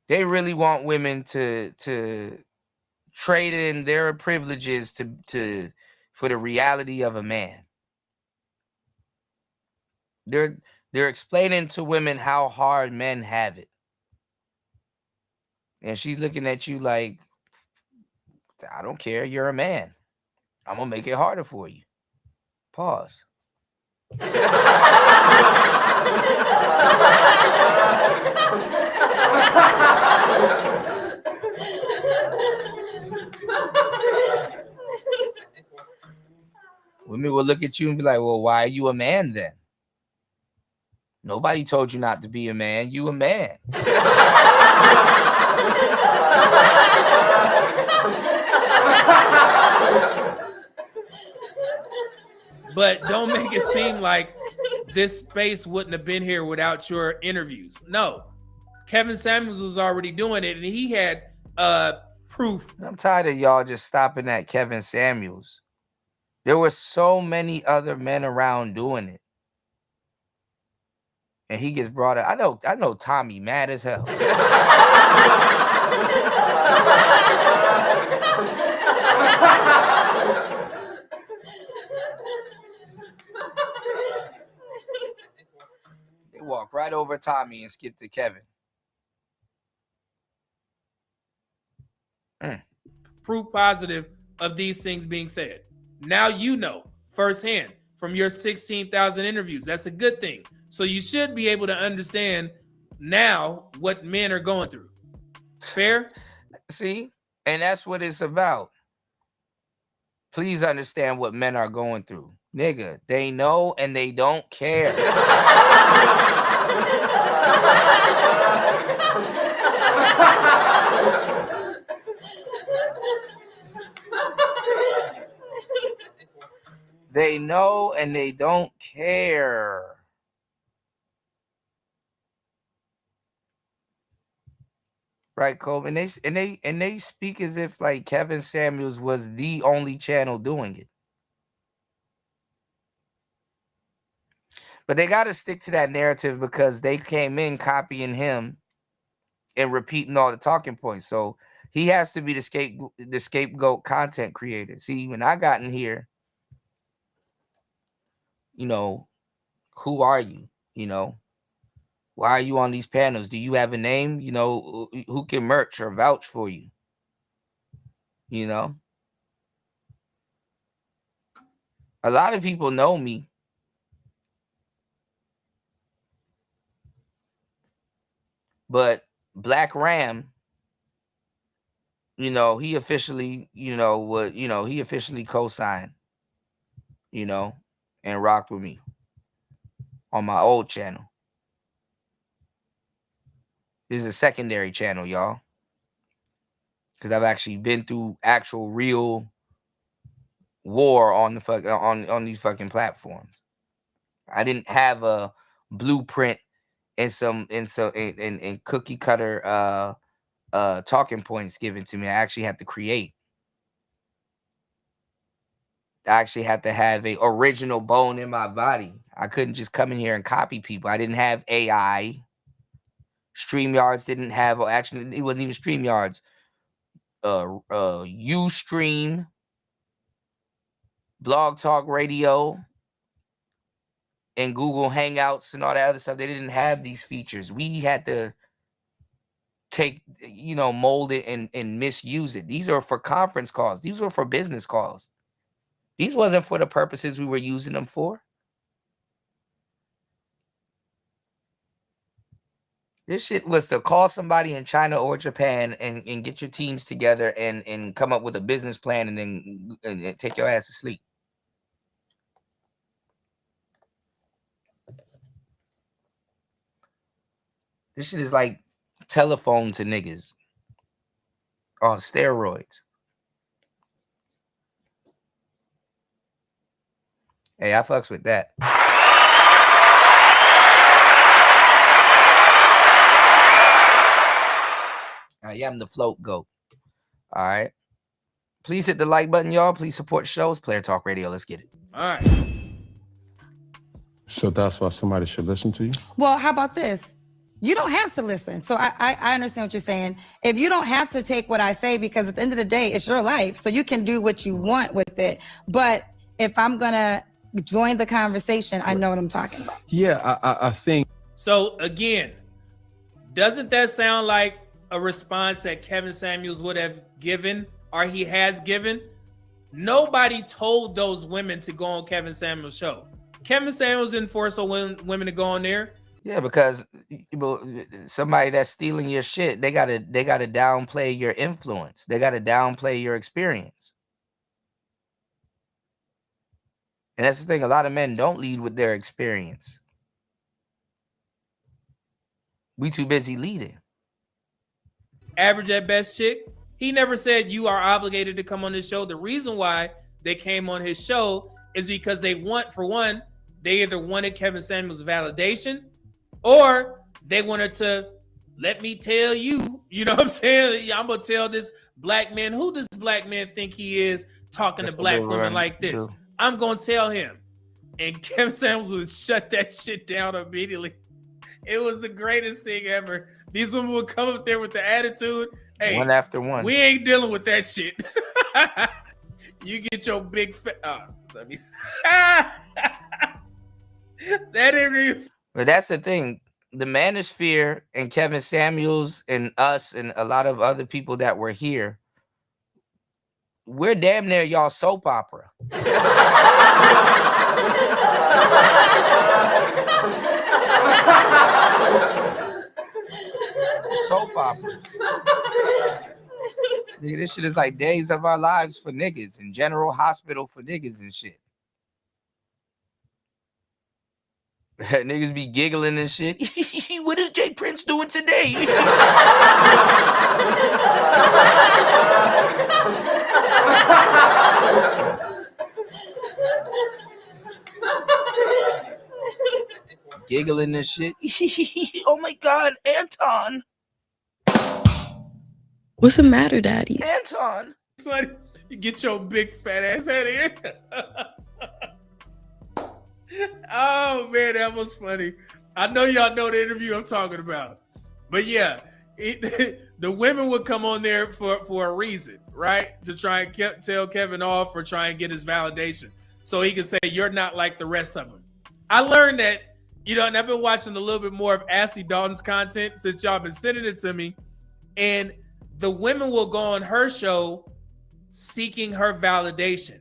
They really want women to trade in their privileges for the reality of a man. They're explaining to women how hard men have it. And she's looking at you like, I don't care, you're a man. I'm gonna make it harder for you. Pause. Women will look at you and be like, well, why are you a man then? Nobody told you not to be a man. You a man. But don't make it seem like this space wouldn't have been here without your interviews. No, Kevin Samuels was already doing it, and he had proof. I'm tired of y'all just stopping at Kevin Samuels. There were so many other men around doing it. And he gets brought up. I know Tommy mad as hell. They walk right over Tommy and skip to Kevin. Proof positive of these things being said. Now you know firsthand from your 16,000 interviews. That's a good thing. So you should be able to understand now what men are going through. Fair? See? And that's what it's about. Please understand what men are going through. Nigga, they know and they don't care. They know and they don't care. Right, Cole? And they speak as if like Kevin Samuels was the only channel doing it. But they got to stick to that narrative because they came in copying him and repeating all the talking points. So he has to be the scapegoat content creator. See, when I got in here, you know, who are you? You know, why are you on these panels? Do you have a name? You know, who can merch or vouch for you? You know, a lot of people know me. But Black Ram, you know, he officially, he officially co-signed, you know, and rocked with me on my old channel. This is a secondary channel, y'all. Because I've actually been through actual real war on the on these fucking platforms. I didn't have a blueprint and some cookie cutter talking points given to me. I actually had to create. I actually had to have a original bone in my body. I couldn't just come in here and copy people. I didn't have AI. StreamYards didn't have, actually, it wasn't even StreamYards. Ustream, Blog Talk Radio, and Google Hangouts and all that other stuff. They didn't have these features. We had to take, mold it and misuse it. These are for conference calls. These were for business calls. These wasn't for the purposes we were using them for. This shit was to call somebody in China or Japan and get your teams together and come up with a business plan and then take your ass to sleep. This shit is like telephone to niggas on steroids. Hey, I fucks with that. I am the float goat. All right. Please hit the like button, y'all. Please support shows. Player Talk Radio. Let's get it. All right. So that's why somebody should listen to you? Well, how about this? You don't have to listen. So I understand what you're saying. If you don't have to take what I say, because at the end of the day, it's your life. So you can do what you want with it. But if I'm going to join the conversation, I know what I'm talking about. Yeah, I think. So again, doesn't that sound like a response that Kevin Samuels would have given or he has given? Nobody told those women to go on Kevin Samuels' show. Kevin Samuels didn't force women to go on there. Yeah, because somebody that's stealing your shit, they gotta downplay your influence. They gotta downplay your experience. And that's the thing. A lot of men don't lead with their experience. We too busy leading. Average at best chick. He never said you are obligated to come on this show. The reason why they came on his show is because they want, for one, they either wanted Kevin Samuels' validation or they wanted to, let me tell you, you know what I'm saying? I'm going to tell this black man who this black man think he is talking to black women like this. I'm going to tell him. And Kevin Samuels would shut that shit down immediately. It was the greatest thing ever. These women would come up there with the attitude. Hey, one after one. We ain't dealing with that shit. You get your big let me. That is. But that's the thing. The Manosphere and Kevin Samuels and us and a lot of other people that were here, we're damn near y'all soap opera. Soap operas. Nigga, this shit is like Days of Our Lives for niggas and General Hospital for niggas and shit. Niggas be giggling and shit. What is Jake Prince doing today? Giggling and shit. Oh my God, Anton. What's the matter, Daddy? Anton. You get your big fat ass out of here. Oh man, that was funny. I know y'all know the interview I'm talking about. But yeah, the women would come on there for a reason, right? To try and tell Kevin off or try and get his validation. So he can say, you're not like the rest of them. I learned that, and I've been watching a little bit more of Ashley Dalton's content since y'all been sending it to me. And the women will go on her show seeking her validation.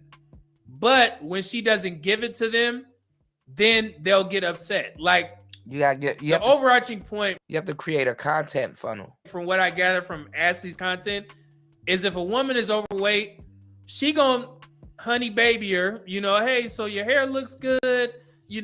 But when she doesn't give it to them, then they'll get upset. Like, you gotta get the overarching point. You have to create a content funnel. From what I gather from Ashley's content, is if a woman is overweight, she gonna honey baby her. Hey, so your hair looks good. You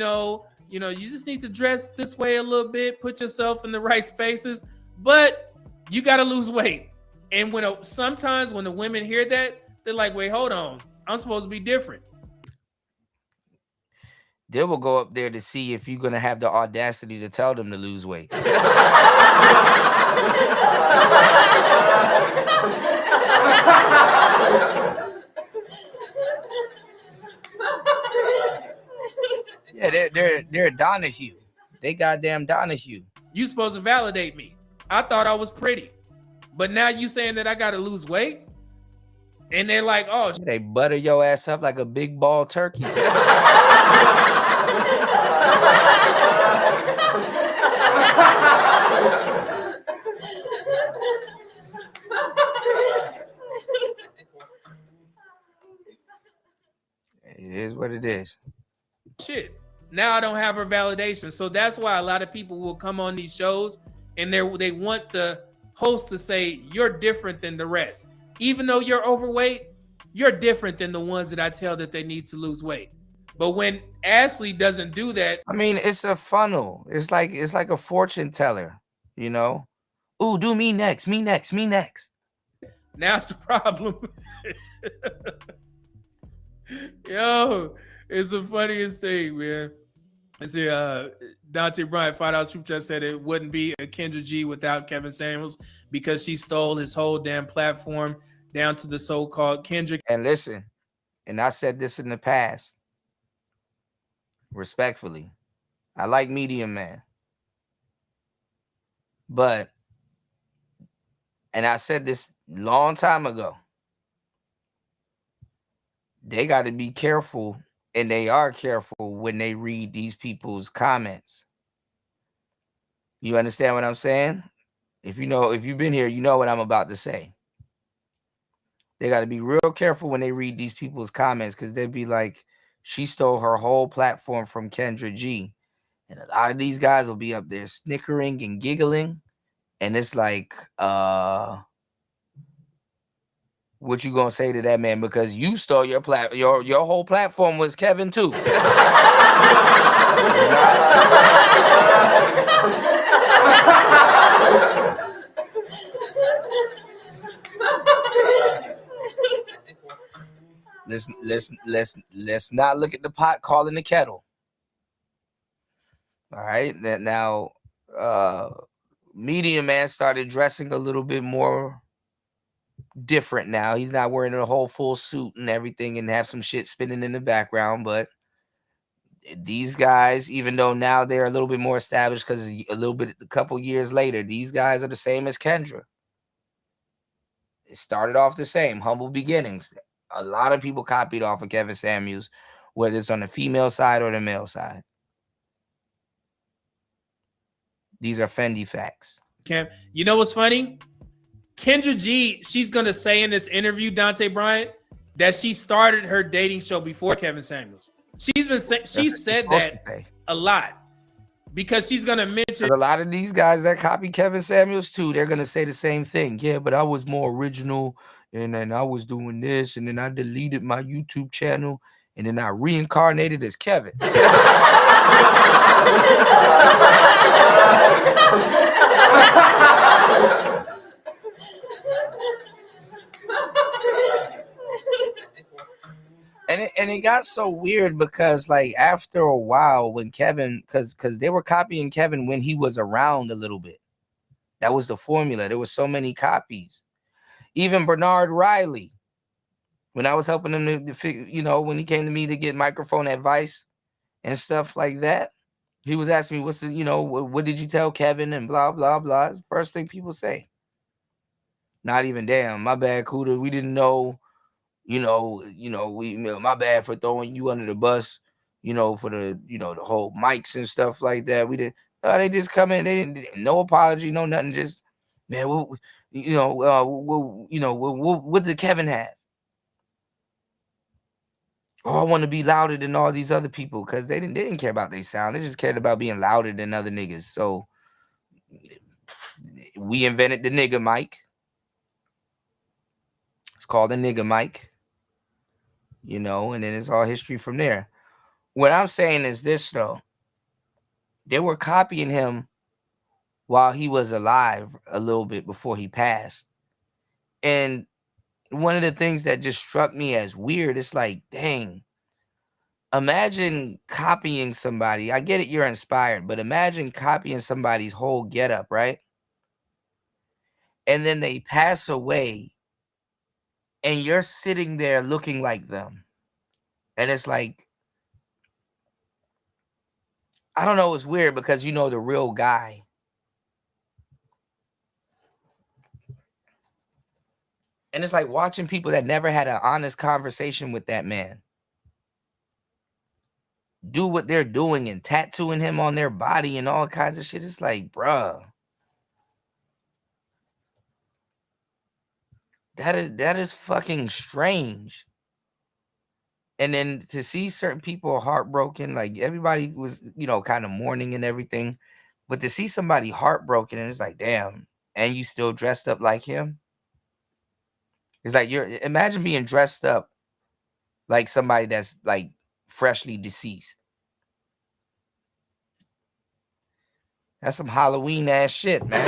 just need to dress this way a little bit, put yourself in the right spaces, but you gotta lose weight. And sometimes when the women hear that, they're like, wait, hold on, I'm supposed to be different. They will go up there to see if you're going to have the audacity to tell them to lose weight. Yeah, they're Donahue. They goddamn Donahue. You supposed to validate me. I thought I was pretty. But now you saying that I got to lose weight? And they're like, oh. They butter your ass up like a big ball turkey. It is what it is. Shit. Now I don't have her validation. So that's why a lot of people will come on these shows and they want the host to say, you're different than the rest. Even though you're overweight, you're different than the ones that I tell that they need to lose weight. But when Ashley doesn't do that, I mean, it's a funnel. It's like a fortune teller, Ooh, do me next, me next, me next. Now it's a problem. Yo, it's the funniest thing, man. I see Dante Bryant, $5 super chat, said it wouldn't be a Kendra G without Kevin Samuels because she stole his whole damn platform. down to the so-called Kendrick. And listen, and I said this in the past, respectfully, I like Medium Man. But, and I said this long time ago, they got to be careful, and they are careful when they read these people's comments. You understand what I'm saying? If you've been here, you know what I'm about to say. They got to be real careful when they read these people's comments, because they'd be like, she stole her whole platform from Kendra G. And a lot of these guys will be up there snickering and giggling. And it's like, what you gonna say to that man? Because you stole your your whole platform was Kevin too. Let's not look at the pot calling the kettle. All right. Now Medium Man started dressing a little bit more different now. He's not wearing a whole full suit and everything and have some shit spinning in the background, but these guys, even though now they're a little bit more established because a couple years later, these guys are the same as Kendra. It started off the same, humble beginnings. A lot of people copied off of Kevin Samuels, whether it's on the female side or the male side. These are Fendi facts. Cam, you know what's funny? Kendra G, she's gonna say in this interview, Dante Bryant, that she started her dating show before Kevin Samuels. She said that a lot because she's gonna mention a lot of these guys that copy Kevin Samuels too. They're gonna say the same thing. Yeah, but I was more original, and then I was doing this, and then I deleted my YouTube channel, and then I reincarnated as Kevin. And it got so weird because like after a while when Kevin, because they were copying Kevin when he was around a little bit. That was the formula. There was so many copies. Even Bernard Riley, when I was helping him to figure, when he came to me to get microphone advice and stuff like that, he was asking me, what's the, what did you tell Kevin and blah, blah, blah. First thing people say. Not even damn, my bad, Kuda. We didn't know. My bad for throwing you under the bus, for the, the whole mics and stuff like that. We didn't, no, they just come in, they didn't, no apology, no nothing, just, man, what did Kevin have? Oh, I want to be louder than all these other people, because they didn't care about their sound. They just cared about being louder than other niggas. So we invented the nigga mic. It's called the nigga mic. And then it's all history from there. What I'm saying is this, though. They were copying him while he was alive a little bit before he passed. And one of the things that just struck me as weird, it's like, dang, imagine copying somebody. I get it, you're inspired, but imagine copying somebody's whole getup, right? And then they pass away, and you're sitting there looking like them. And it's like, I don't know, it's weird because the real guy. And it's like watching people that never had an honest conversation with that man do what they're doing and tattooing him on their body and all kinds of shit. It's like, bruh, that is fucking strange. And then to see certain people heartbroken, like everybody was, kind of mourning and everything. But to see somebody heartbroken and it's like, damn, and you still dressed up like him. It's like imagine being dressed up like somebody that's like freshly deceased. That's some Halloween ass shit, man.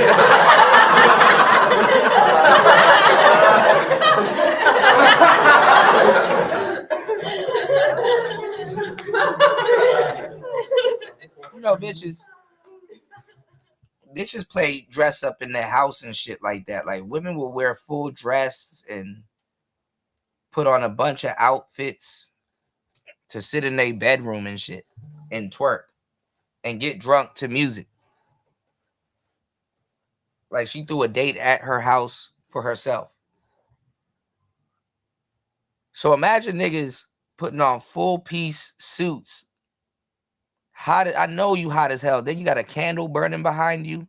Bitches play dress up in their house and shit like that. Like women will wear full dress and put on a bunch of outfits to sit in their bedroom and shit and twerk and get drunk to music. Like she threw a date at her house for herself. So imagine niggas putting on full piece suits. Hot, I know you hot as hell. Then you got a candle burning behind you.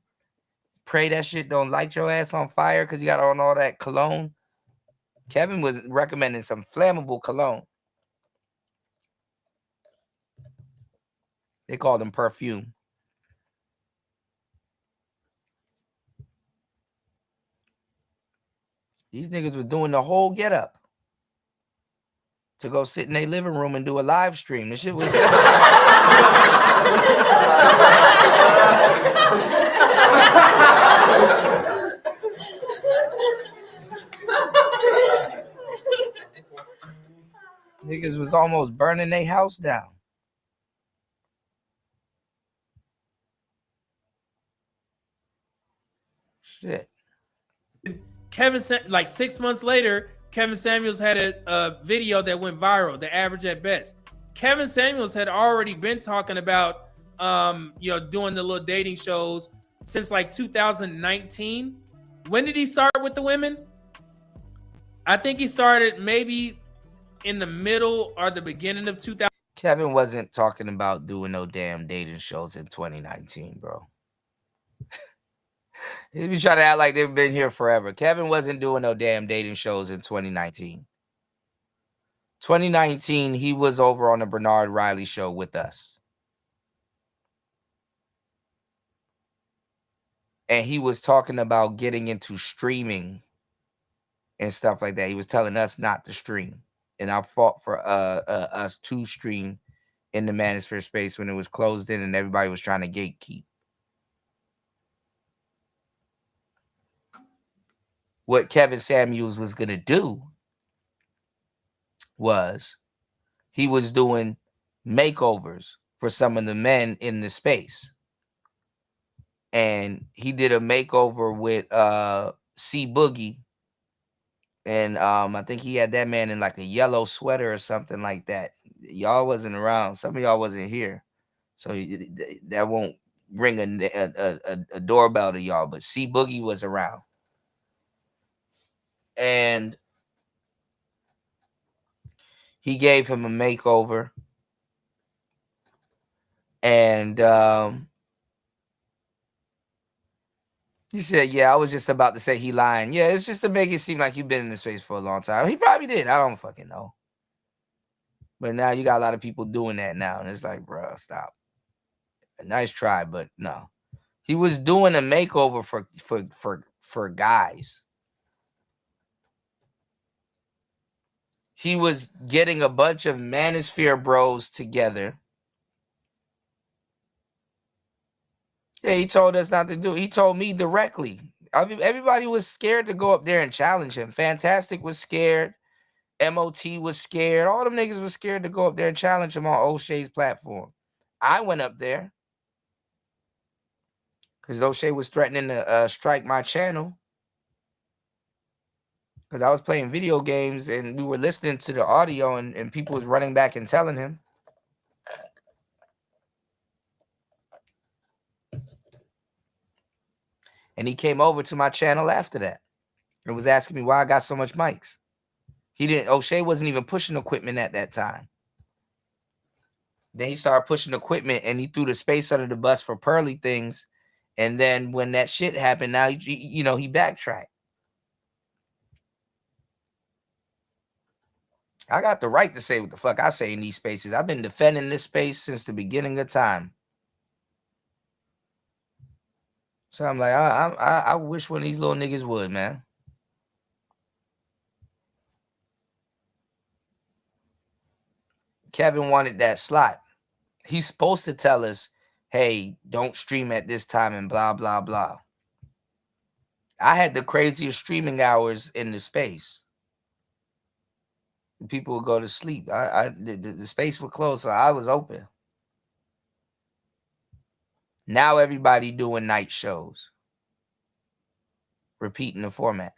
Pray that shit don't light your ass on fire because you got on all that cologne. Kevin was recommending some flammable cologne. They called them perfume. These niggas was doing the whole get up to go sit in their living room and do a live stream. This shit was. Niggas was almost burning their house down. Shit. Like 6 months later, Kevin Samuels had a video that went viral, the average at best. Kevin Samuels had already been talking about doing the little dating shows since like 2019. When did he start with the women? I think he started maybe in the middle or the beginning of 2000. Kevin wasn't talking about doing no damn dating shows in 2019, bro. He be trying to act like they've been here forever. Kevin wasn't doing no damn dating shows in 2019. 2019, he was over on the Bernard Riley show with us. And he was talking about getting into streaming and stuff like that. He was telling us not to stream. And I fought for us to stream in the Manosphere space when it was closed in and everybody was trying to gatekeep. What Kevin Samuels was going to do was he was doing makeovers for some of the men in the space. And he did a makeover with C Boogie. And I think he had that man in like a yellow sweater or something like that. Y'all wasn't around. Some of y'all wasn't here. So that won't ring a doorbell to y'all. But C Boogie was around. And he gave him a makeover. And he said, yeah, I was just about to say he lying. Yeah, it's just to make it seem like you've been in this space for a long time. He probably did. I don't fucking know. But now you got a lot of people doing that now. And it's like, bro, stop. A nice try, but no. He was doing a makeover for guys. He was getting a bunch of Manosphere bros together. Yeah, he told us not to do it. He told me directly. Everybody was scared to go up there and challenge him. Fantastic was scared. MOT was scared. All them niggas was scared to go up there and challenge him on O'Shea's platform. I went up there because O'Shea was threatening to strike my channel because I was playing video games and we were listening to the audio and people was running back and telling him. And he came over to my channel after that and was asking me why I got so much mics. O'Shea wasn't even pushing equipment at that time. Then he started pushing equipment and he threw the space under the bus for Pearly things. And then when that shit happened, now, he backtracked. I got the right to say what the fuck I say in these spaces. I've been defending this space since the beginning of time. So I'm like, I wish one of these little niggas would, man. Kevin wanted that slot. He's supposed to tell us, hey, don't stream at this time and blah, blah, blah. I had the craziest streaming hours in the space. People would go to sleep. The space was closed, so I was open. Now everybody doing night shows. Repeating the format.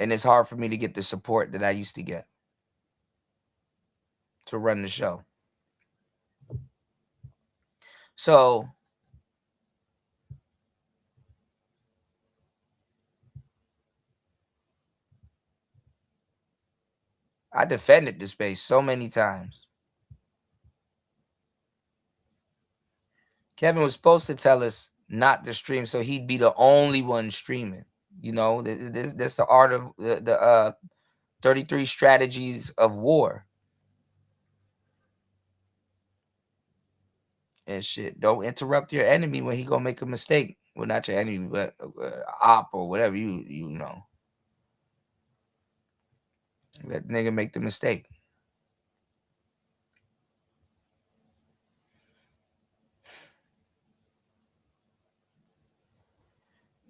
And it's hard for me to get the support that I used to get to run the show. So I defended the space so many times. Kevin was supposed to tell us not to stream, so he'd be the only one streaming. You know, that's the art of the 33 strategies of war. And shit, don't interrupt your enemy when he gonna make a mistake. Well, not your enemy, but op or whatever you know. Let nigga make the mistake.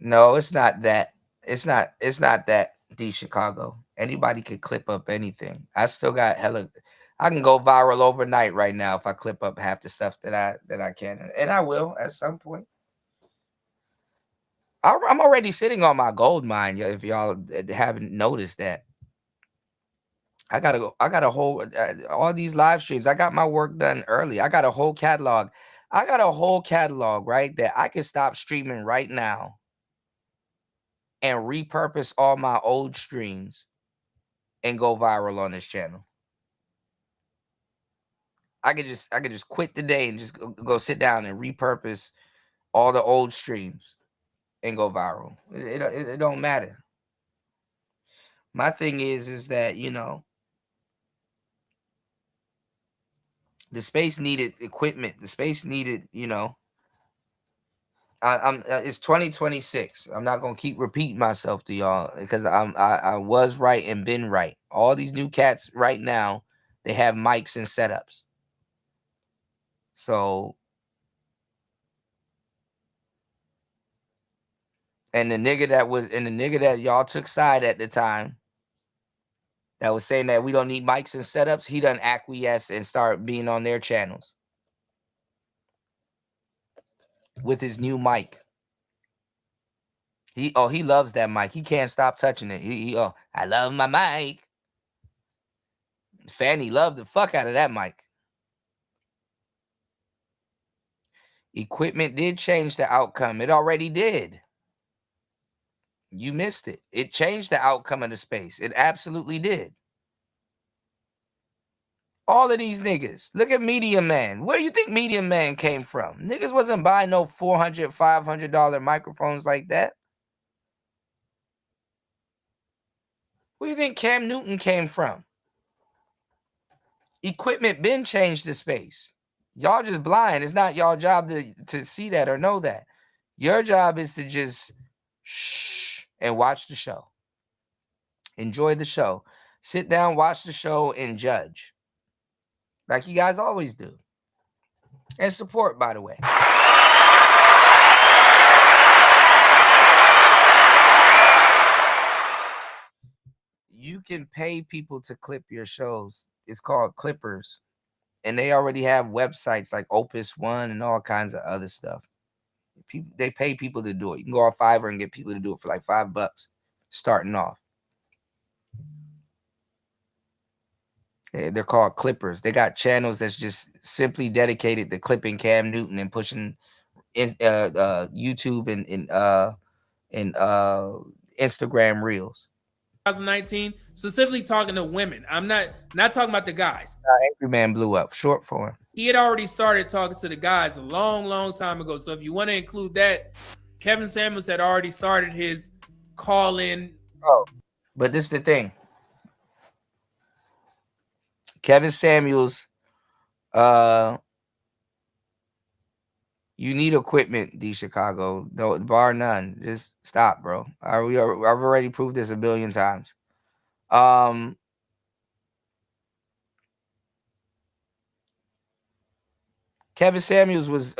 No, it's not that. It's not that, D Chicago. Anybody could clip up anything. I still got hella. I can go viral overnight right now if I clip up half the stuff that I can, and I will at some point. I'm already sitting on my gold mine. If y'all haven't noticed that, I got a whole all these live streams. I got my work done early. I got a whole catalog. Right, that I can stop streaming right now and repurpose all my old streams and go viral on this channel. I could just quit the day and just go sit down and repurpose all the old streams and go viral. It don't matter. My thing is that, you know, the space needed equipment. The space needed, you know, it's 2026. I'm not gonna keep repeating myself to y'all because I was right and been right. All these new cats right now, they have mics and setups. So, and the nigga that y'all took side at the time that was saying that we don't need mics and setups, he done acquiesce and start being on their channels with his new mic. He loves that mic. He can't stop touching it. I love my mic. Fanny loved the fuck out of that mic. Equipment did change the outcome. It already did. You missed it. It changed the outcome of the space. It absolutely did. All of these niggas. Look at Medium Man. Where do you think Medium Man came from? Niggas wasn't buying no $400, $500 microphones like that. Where do you think Cam Newton came from? Equipment been changed the space. Y'all just blind. It's not y'all job to see that or know that. Your job is to just shh and watch the show. Enjoy the show. Sit down, watch the show, and judge. Like you guys always do. And support, by the way. You can pay people to clip your shows. It's called clippers. And they already have websites like Opus One and all kinds of other stuff. They pay people to do it. You can go on Fiverr and get people to do it for like $5 starting off. They're called clippers. They got channels that's just simply dedicated to clipping Cam Newton and pushing YouTube and Instagram Reels. 2019, specifically talking to women. I'm not talking about the guys. Angry Man blew up. Short form. He had already started talking to the guys a long time ago. So if you want to include that, Kevin Samuels had already started his call-in. Oh, but this is the thing. Kevin Samuels, you need equipment, D Chicago. No, bar none. Just stop, bro. I've already proved this a billion times. Kevin Samuels was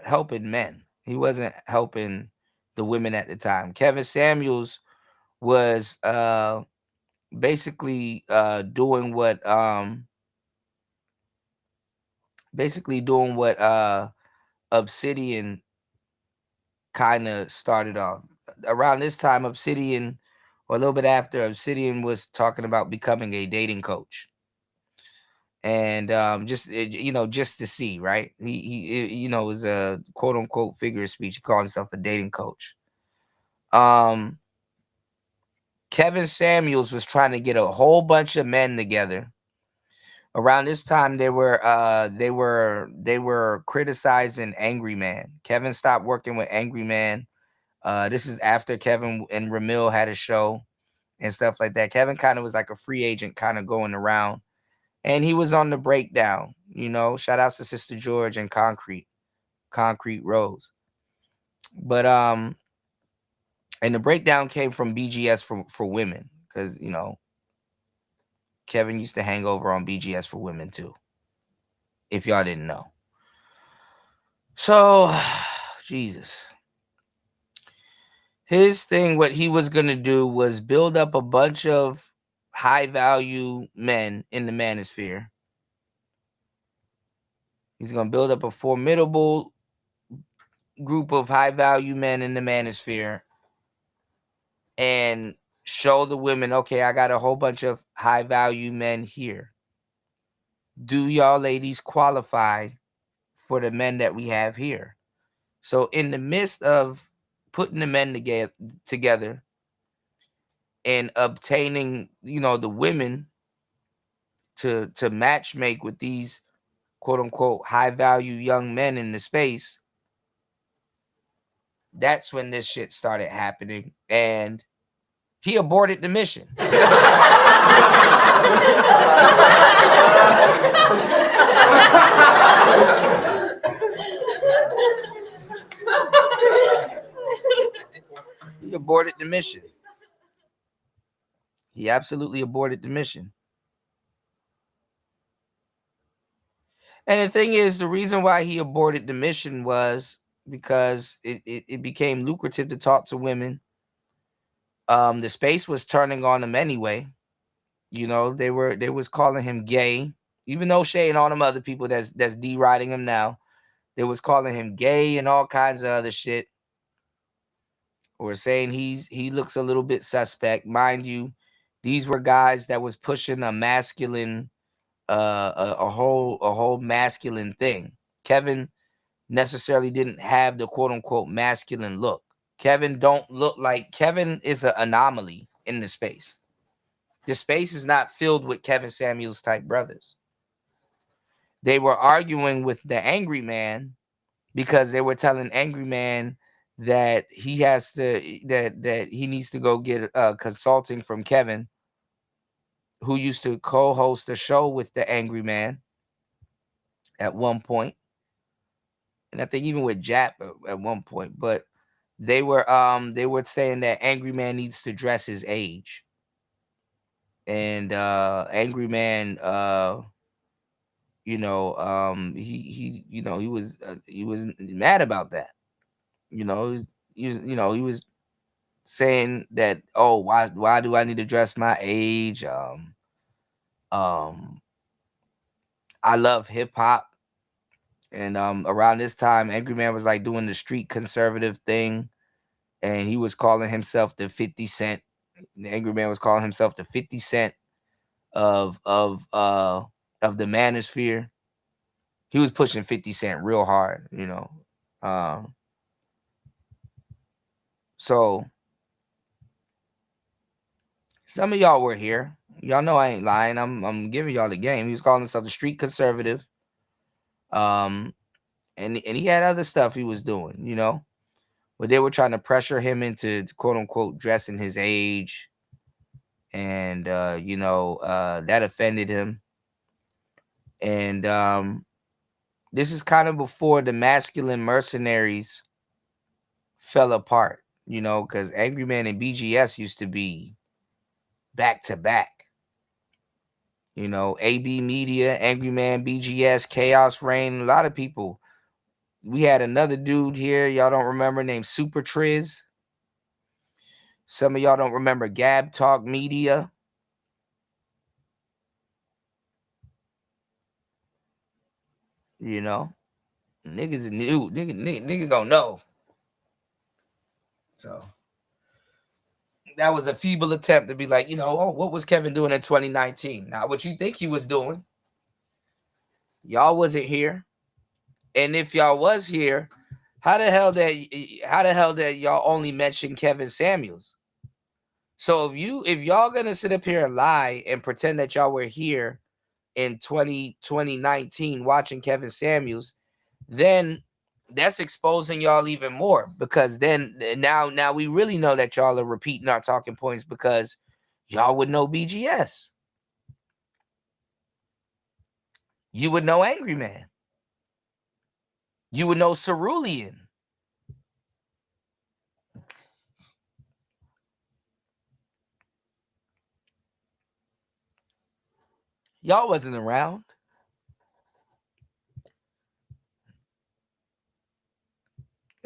helping men. He wasn't helping the women at the time. Kevin Samuels was basically doing what Obsidian kind of started off. Around this time, Obsidian or a little bit after, Obsidian was talking about becoming a dating coach. And just to see, right? He was a quote unquote figure of speech. He called himself a dating coach. Kevin Samuels was trying to get a whole bunch of men together. Around this time, they were criticizing Angry Man. Kevin stopped working with Angry Man. This is after Kevin and Ramil had a show and stuff like that. Kevin kind of was like a free agent, kind of going around, and he was on the breakdown. Shout outs to Sister George and Concrete Rose. But and the breakdown came from BGS for women, because Kevin used to hang over on BGS for women too, if y'all didn't know. So, Jesus. His thing, what he was going to do was build up a bunch of high-value men in the manosphere. He's going to build up a formidable group of high-value men in the manosphere and show the women, okay, I got a whole bunch of high-value men here. Do y'all ladies qualify for the men that we have here? So in the midst of putting the men together and obtaining, the women to match make with these quote unquote high value young men in the space, that's when this shit started happening, and he aborted the mission. He aborted the mission. He absolutely aborted the mission. And the thing is, the reason why he aborted the mission was because it became lucrative to talk to women. The space was turning on him anyway. They was calling him gay, even though Shay and all them other people that's deriding him now, they was calling him gay and all kinds of other shit, or saying he looks a little bit suspect. Mind you, these were guys that was pushing a masculine, a whole masculine thing. Kevin necessarily didn't have the quote unquote masculine look. Kevin is an anomaly in the space. The space is not filled with Kevin Samuels type brothers. They were arguing with the Angry Man because they were telling Angry Man that he has to that he needs to go get consulting from Kevin, who used to co-host a show with the Angry Man at one point, and I think even with Jap at one point. But they were saying that Angry Man needs to dress his age, and Angry Man he was mad about that. He was saying that, oh, why do I need to dress my age? I love hip hop. And around this time, Angry Man was like doing the street conservative thing, and he was calling himself the 50 Cent. The Angry Man was calling himself the 50 Cent of the manosphere. He was pushing 50 Cent real hard, So some of y'all were here. Y'all know I ain't lying. I'm giving y'all the game. He was calling himself the street conservative. And he had other stuff he was doing, but they were trying to pressure him into quote unquote dressing his age. And that offended him. And this is kind of before the masculine mercenaries fell apart, because Angry Man and BGS used to be back to back. AB Media, Angry Man, BGS, Chaos Reign, a lot of people. We had another dude here, y'all don't remember, named Super Triz. Some of y'all don't remember Gab Talk Media. Niggas new. Niggas don't know. So that was a feeble attempt to be like, oh, what was Kevin doing in 2019? Not what you think he was doing. Y'all wasn't here. And if y'all was here, how the hell that y'all only mentioned Kevin Samuels? So if y'all gonna sit up here and lie and pretend that y'all were here in 2019 watching Kevin Samuels, then that's exposing y'all even more, because then now we really know that y'all are repeating our talking points because y'all would know BGS. You would know Angry Man. You would know Cerulean. Y'all wasn't around.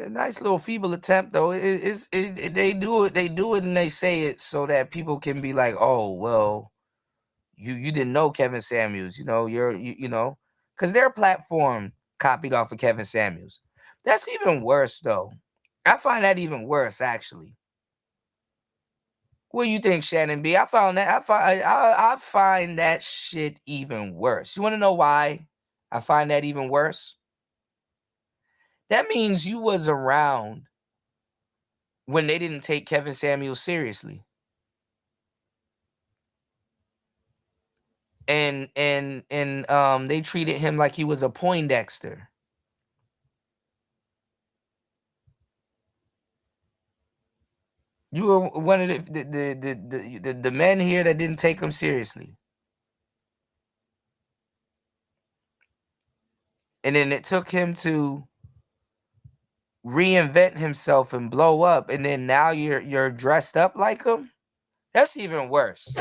A nice little feeble attempt, though. They do it, and they say it so that people can be like, "Oh, well, you didn't know Kevin Samuels, because their platform copied off of Kevin Samuels. That's even worse, though. I find that even worse, actually. What do you think, Shannon B? I find that shit even worse. You want to know why I find that even worse? That means you was around when they didn't take Kevin Samuels seriously. And they treated him like he was a Poindexter. You were one of the men here that didn't take him seriously. And then it took him to reinvent himself and blow up, and then now you're dressed up like him. That's even worse.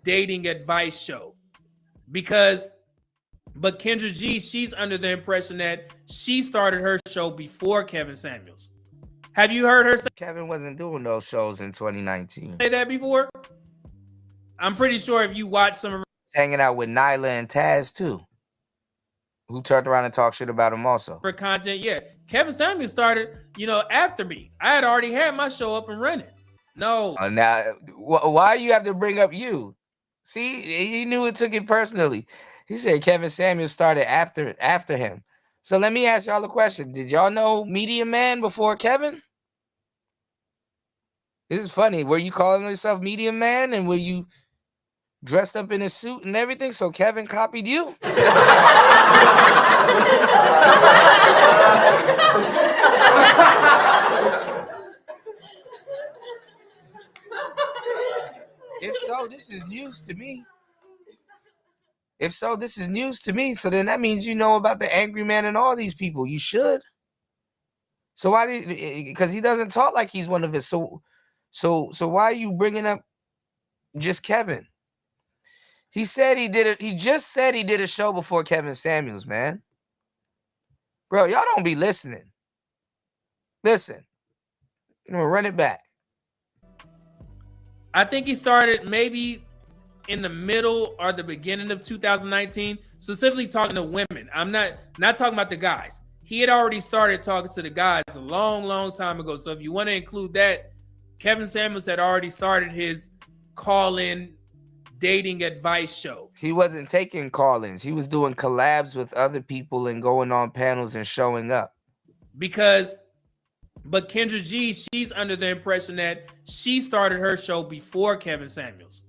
Dating advice show, but Kendra G, she's under the impression that she started her show before Kevin Samuels. Have you heard her say Kevin wasn't doing those shows in 2019? Say that before? I'm pretty sure if you watch some of her hanging out with Nyla and Taz too, who turned around and talked shit about him also. For content, yeah. Kevin Samuels started, after me. I had already had my show up and running. No. Now, why do you have to bring up you? See, he knew it, took it personally. He said Kevin Samuels started after him. So let me ask y'all a question. Did y'all know Media Man before Kevin? This is funny. Were you calling yourself Media Man, and were you dressed up in a suit and everything, so Kevin copied you? If so, this is news to me. So then that means you know about the Angry Man and all these people. You should. So why did? Because he doesn't talk like he's one of his. So why are you bringing up just Kevin? He said he did it. He just said he did a show before Kevin Samuels, man. Bro, y'all don't be listening. Listen, I'm gonna run it back. I think he started maybe in the middle or the beginning of 2019, specifically talking to women. I'm not talking about the guys. He had already started talking to the guys a long, long time ago. So if you want to include that, Kevin Samuels had already started his call-in dating advice show. He wasn't taking call-ins. He was doing collabs with other people and going on panels and showing up. But Kendra G, she's under the impression that she started her show before Kevin Samuels.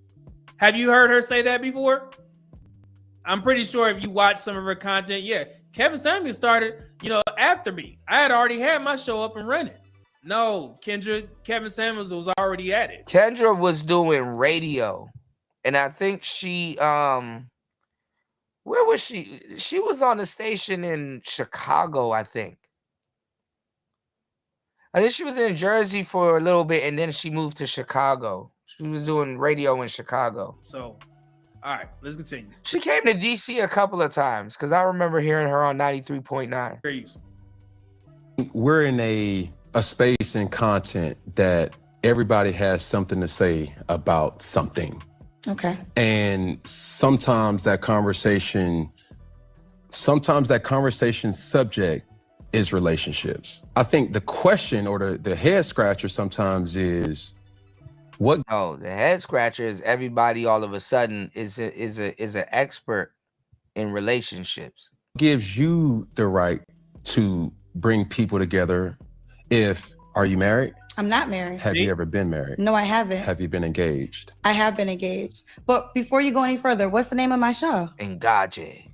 Have you heard her say that before? I'm pretty sure if you watch some of her content, yeah. Kevin Samuels started, after me. I had already had my show up and running. No, Kevin Samuels was already at it. Kendra was doing radio. And I think she, where was she? She was on a station in Chicago, I think. I think she was in Jersey for a little bit, and then she moved to Chicago. She was doing radio in Chicago. So, all right, let's continue. She came to DC a couple of times, because I remember hearing her on 93.9. We're in a space and content that everybody has something to say about something. Okay. And sometimes that conversation subject is relationships. I think the question or the head scratcher sometimes is what. Oh, the head scratcher is everybody all of a sudden is an expert in relationships. Gives you the right to bring people together. Are you married? I'm not married. Have you ever been married? No, I haven't. Have you been engaged? I have been engaged. But before you go any further, what's the name of my show? Engage.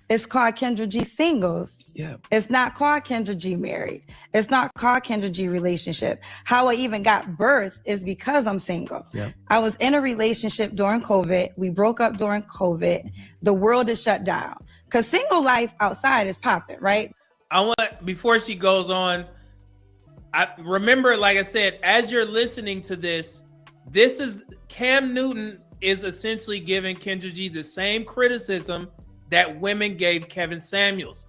It's called Kendra G Singles. Yeah. It's not called Kendra G Married. It's not called Kendra G Relationship. How I even got birth is because I'm single. Yeah. I was in a relationship during COVID. We broke up during COVID. The world is shut down. Because single life outside is popping, right? I want, before she goes on, I remember, like I said, as you're listening to this is Cam Newton is essentially giving Kendra G the same criticism that women gave Kevin Samuels.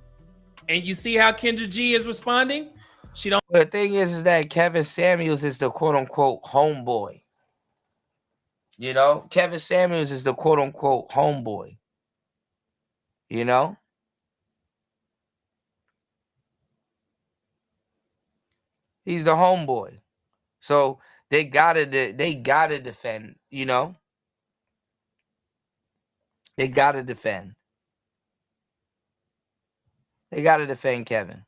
And you see how Kendra G is responding? She don't. The thing is that Kevin Samuels is the quote unquote homeboy. You know, Kevin Samuels is the quote unquote homeboy. You know? He's the homeboy. So they gotta defend, you know? They gotta defend. They gotta defend Kevin.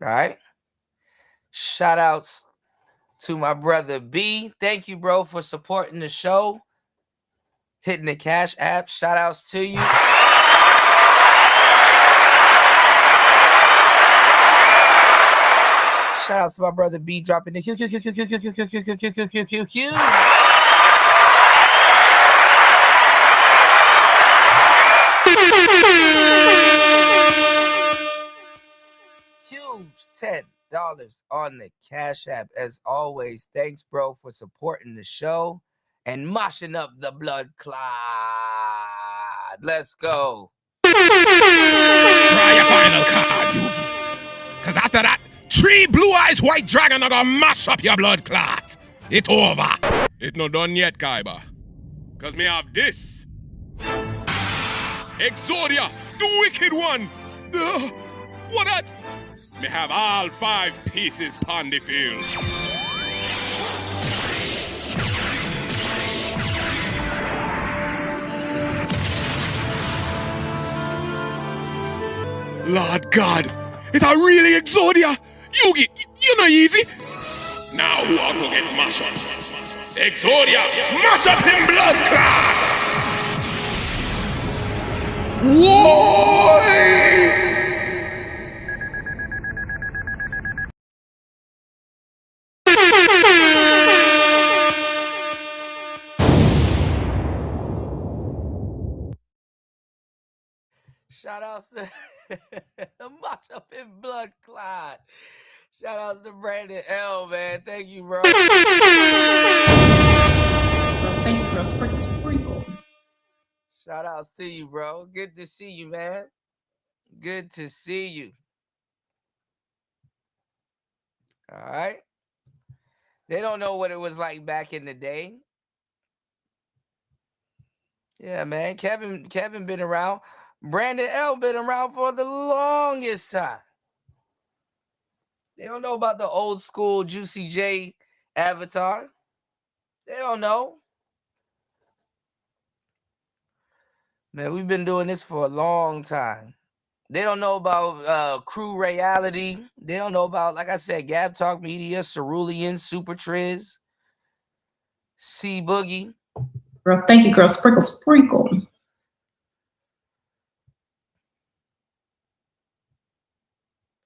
All right. Shout outs to my brother B. Thank you, bro, for supporting the show. Hitting the Cash App. Shout outs to you. Shout outs to my brother B dropping the Q. Huge $10 on the Cash App. As always, thanks, bro, for supporting the show and moshing up the blood clot. Let's go. Try your final card, Yugi. Because after that, 3 blue eyes white dragon are gonna mash up your blood clot. It's over. It not done yet, Kaiba. Because me have this. Exodia, the wicked one. What that? Me have all 5 pieces pon the field. Lord God, it's a really Exodia. Yugi, you're not easy. Now who are gonna get mash up? Exodia, mash up him blood clot. Whoa! Shout outs to Mash Up in Blood Clot. Shout outs to Brandon L, man. Thank you, bro. Thank you, bro. Sprinkle. Shout outs to you, bro. Good to see you, man. Good to see you. All right. They don't know what it was like back in the day. Yeah, man. Kevin been around. Brandon L been around for the longest time. They don't know about the old school Juicy J avatar. They don't know. Man, we've been doing this for a long time. They don't know about Crew Reality. They don't know about, like I said, Gab Talk Media, Cerulean, Super Triz, C Boogie. Girl, thank you, girl. Sprinkle.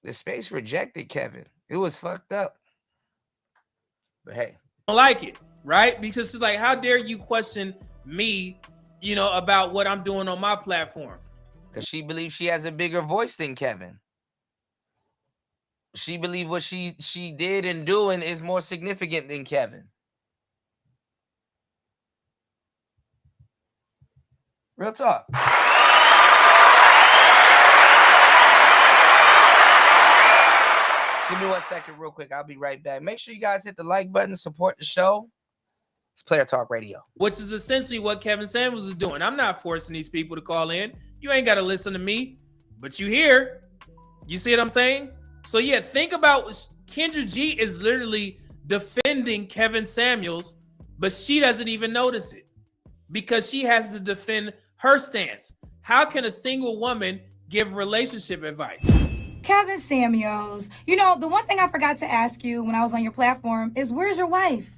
The space rejected Kevin. It was fucked up. But hey. I don't like it, right? Because it's like, how dare you question me, you know, about what I'm doing on my platform? Because she believes she has a bigger voice than Kevin. She believes what she did and doing is more significant than Kevin. Real talk. Give me 1 second real quick. I'll be right back. Make sure you guys hit the like button, support the show. It's Player Talk Radio. Which is essentially what Kevin Samuels is doing. I'm not forcing these people to call in. You ain't got to listen to me, but you hear. You see what I'm saying? So yeah, think about Kendra G is literally defending Kevin Samuels, but she doesn't even notice it because she has to defend her stance. How can a single woman give relationship advice? Kevin Samuels, you know, the one thing I forgot to ask you when I was on your platform is where's your wife?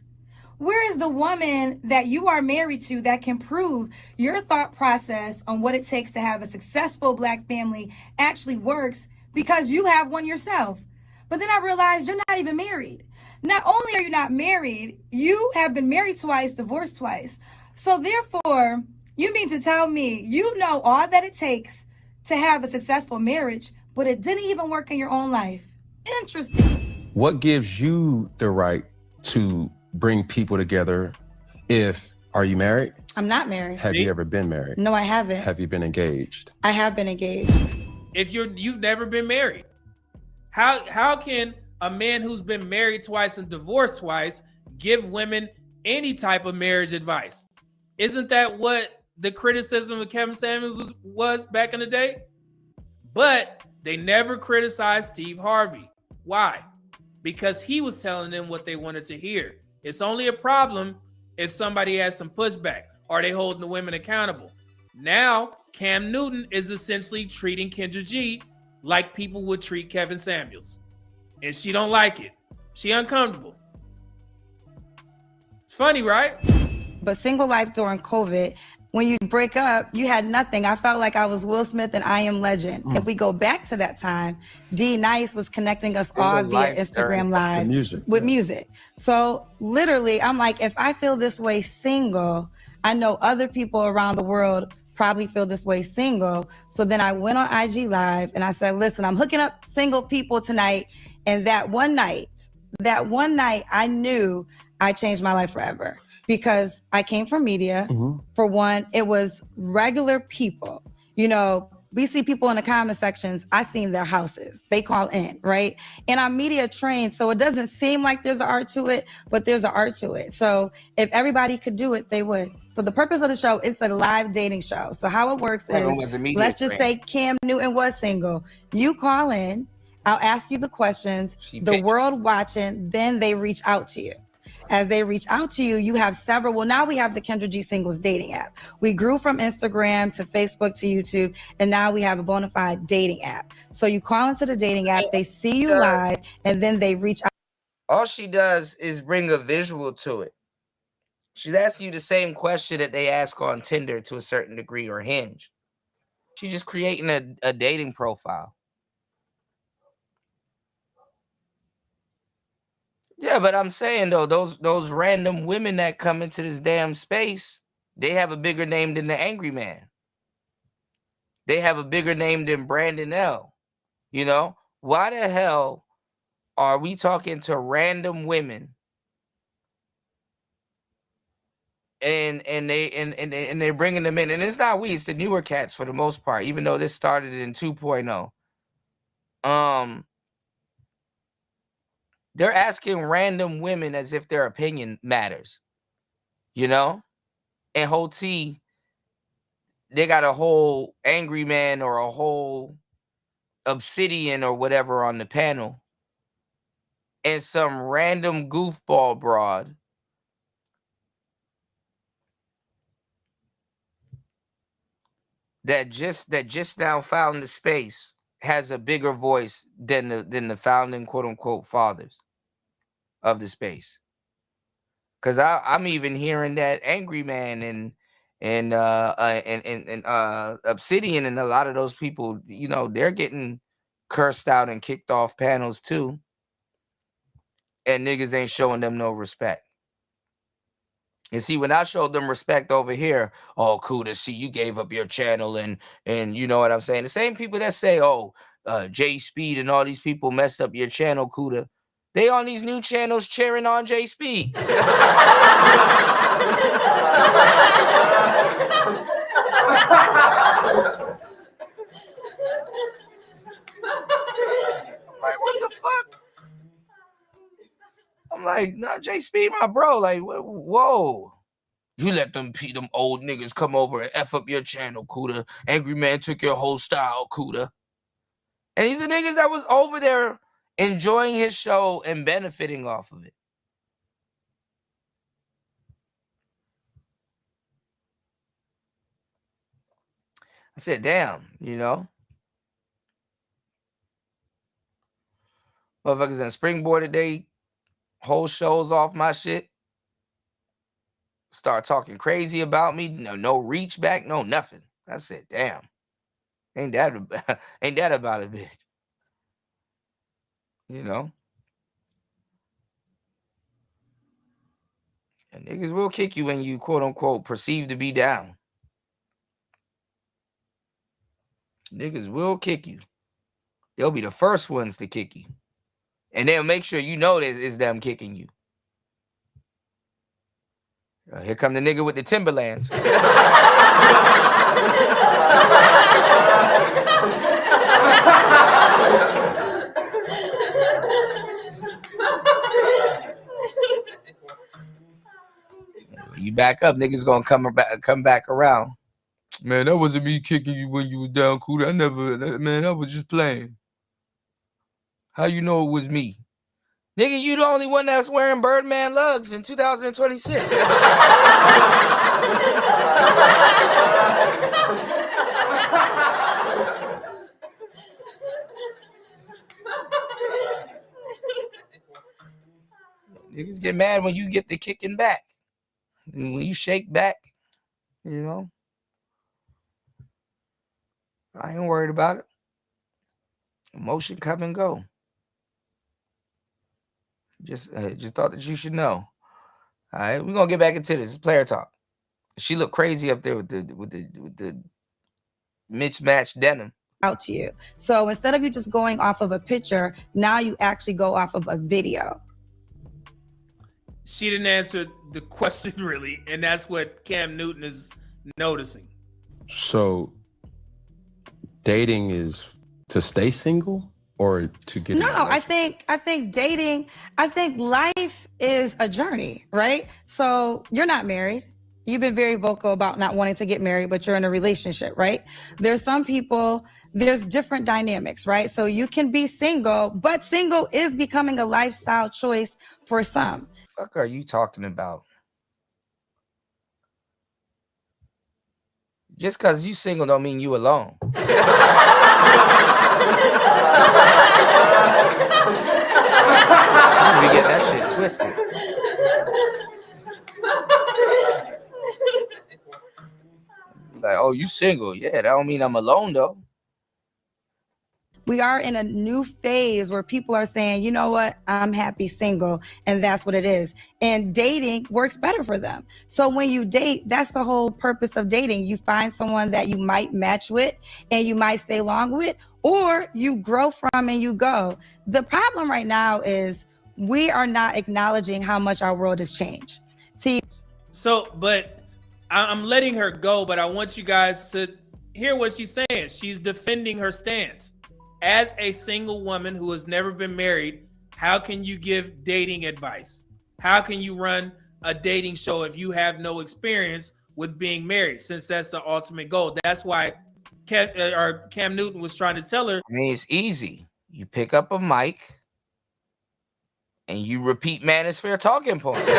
Where is the woman that you are married to that can prove your thought process on what it takes to have a successful Black family actually works because you have one yourself? But then I realized you're not even married. Not only are you not married, you have been married twice, divorced twice. So therefore, you mean to tell me you know all that it takes to have a successful marriage, but it didn't even work in your own life? Interesting. What gives you the right to bring people together? Are you married? I'm not married. Have you ever been married? No, I haven't. Have you been engaged? I have been engaged. If you've never been married, how can a man who's been married twice and divorced twice give women any type of marriage advice? Isn't that what the criticism of Kevin Samuels was back in the day? But they never criticized Steve Harvey. Why? Because he was telling them what they wanted to hear. It's only a problem if somebody has some pushback. Are they holding the women accountable? Now, Cam Newton is essentially treating Kendra G like people would treat Kevin Samuels. And she don't like it. She uncomfortable. It's funny, right? But single life during COVID, when you break up, you had nothing. I felt like I was Will Smith and I Am Legend. If we go back to that time, D Nice was connecting us all via Instagram Live with music. So literally, I'm like, if I feel this way single, I know other people around the world probably feel this way single. So then I went on IG Live and I said, listen, I'm hooking up single people tonight. And that one night, I knew I changed my life forever. Because I came from media. For one, it was regular people. You know, we see people in the comment sections. I seen their houses. They call in, right? And I'm media trained, so it doesn't seem like there's an art to it, but there's an art to it. So if everybody could do it, they would. So the purpose of the show is a live dating show. So how it works is, let's just say Cam Newton was single. You call in, I'll ask you the questions, the world watching, then they reach out to you. As they reach out to you, you have several. Well, now we have the Kendra G Singles dating app. We grew from Instagram to Facebook to YouTube, and now we have a bona fide dating app. So you call into the dating app, they see you live, and then they reach out. All she does is bring a visual to it. She's asking you the same question that they ask on Tinder to a certain degree or Hinge. She's just creating a dating profile. Yeah, but I'm saying though, those random women that come into this damn space, they have a bigger name than the Angry Man. They have a bigger name than Brandon L. You know, why the hell are we talking to random women and they're bringing them in? And it's not we, it's the newer cats for the most part, even though this started in 2.0. They're asking random women as if their opinion matters, you know? And whole T, they got a whole Angry Man or a whole Obsidian or whatever on the panel. And some random goofball broad that just now found the space has a bigger voice than the founding quote unquote fathers of the space. Cause I'm even hearing that Angry Man and Obsidian and a lot of those people, you know, they're getting cursed out and kicked off panels too. And niggas ain't showing them no respect. And see, when I showed them respect over here, oh, Kuda, see, you gave up your channel and you know what I'm saying? The same people that say, oh, J Speed and all these people messed up your channel, Kuda. They on these new channels cheering on J Speed. Like, what the fuck? like, nah, J Speed, my bro. Like, whoa. You let them old niggas come over and F up your channel, Kuda. Angry Man took your whole style, Kuda. And these are niggas that was over there enjoying his show and benefiting off of it. I said, damn, you know. Motherfuckers done springboarded they whole shows off my shit. Start talking crazy about me. No reach back, no nothing. I said, damn. Ain't that about a bitch? You know? And niggas will kick you when you quote unquote perceive to be down. Niggas will kick you. They'll be the first ones to kick you. And they'll make sure you know that it's them kicking you. Here come the nigga with the Timberlands. You back up, niggas gonna come back around. Man, that wasn't me kicking you when you was down, Kuda. I was just playing. How you know it was me? Nigga, you the only one that's wearing Birdman lugs in 2026. Niggas get mad when you get the kicking back. When you shake back, you know. I ain't worried about it. Emotion come and go. Just thought that you should know. All right, we're gonna get back into this. It's player talk. She looked crazy up there with the mismatched denim. Out to you. So instead of you just going off of a picture, now you actually go off of a video. She didn't answer the question really, and that's what Cam Newton is noticing. So dating is to stay single or to get No, I think dating, I think life is a journey, right? So you're not married. You've been very vocal about not wanting to get married, but you're in a relationship, right? There's some people, there's different dynamics, right? So you can be single, but single is becoming a lifestyle choice for some. Fuck are you talking about? Just because you single don't mean you alone. You get that shit twisted. Like, oh, you single? Yeah, that don't mean I'm alone though. We are in a new phase where people are saying, you know what, I'm happy single, and that's what it is. And dating works better for them. So when you date, that's the whole purpose of dating. You find someone that you might match with and you might stay long with, or you grow from and you go. The problem right now is we are not acknowledging how much our world has changed. See, so, but I'm letting her go, but I want you guys to hear what she's saying. She's defending her stance. As a single woman who has never been married, how can you give dating advice? How can you run a dating show if you have no experience with being married, since that's the ultimate goal? That's why Cam Newton was trying to tell her. I mean, it's easy. You pick up a mic and you repeat Manosphere talking points.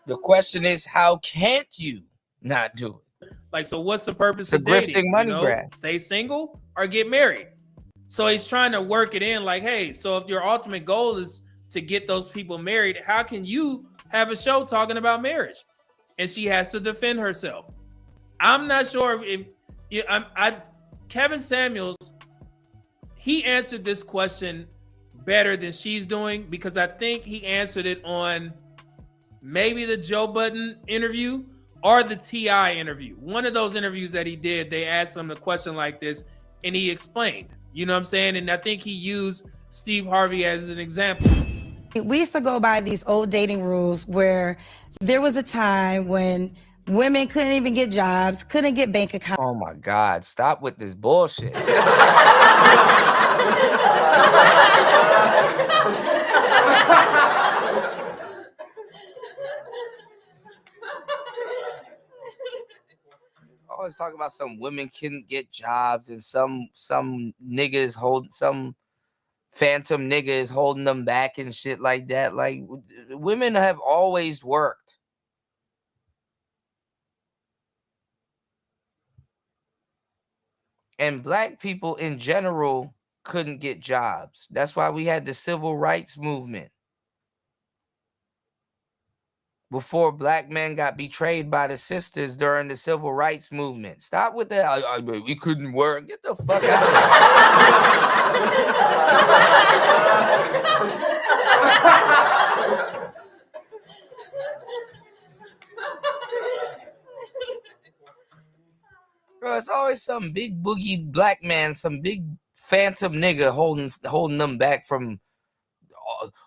The question is, how can't you not do it? Like, so what's the purpose of dating? Grifting money grab. Stay single or get married. So he's trying to work it in like, hey, so if your ultimate goal is to get those people married, how can you have a show talking about marriage? And she has to defend herself. I'm not sure if Kevin Samuels, he answered this question better than she's doing, because I think he answered it on maybe the Joe Budden interview or the T.I. interview. One of those interviews that he did, they asked him a question like this and he explained, you know what I'm saying? And I think he used Steve Harvey as an example. We used to go by these old dating rules where there was a time when Women couldn't even get jobs, couldn't get bank accounts. Oh my God, stop with this bullshit. Always talk about some women couldn't get jobs and some niggas hold some phantom niggas holding them back and shit like that. Like, women have always worked. And black people in general couldn't get jobs. That's why we had the civil rights movement. Before black men got betrayed by the sisters during the civil rights movement. Stop with that. We couldn't work. Get the fuck out of here. Bro, it's always some big boogie black man, some big phantom nigga holding them back from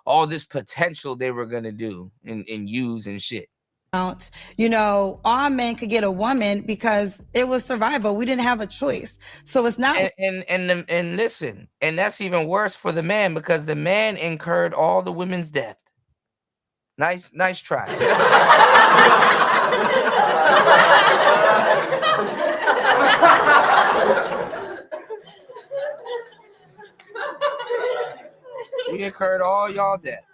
all this potential they were gonna do and use and shit. You know, all men could get a woman because it was survival. We didn't have a choice. So it's not. And listen, and that's even worse for the man because the man incurred all the women's debt. Nice try. We incurred all y'all debt.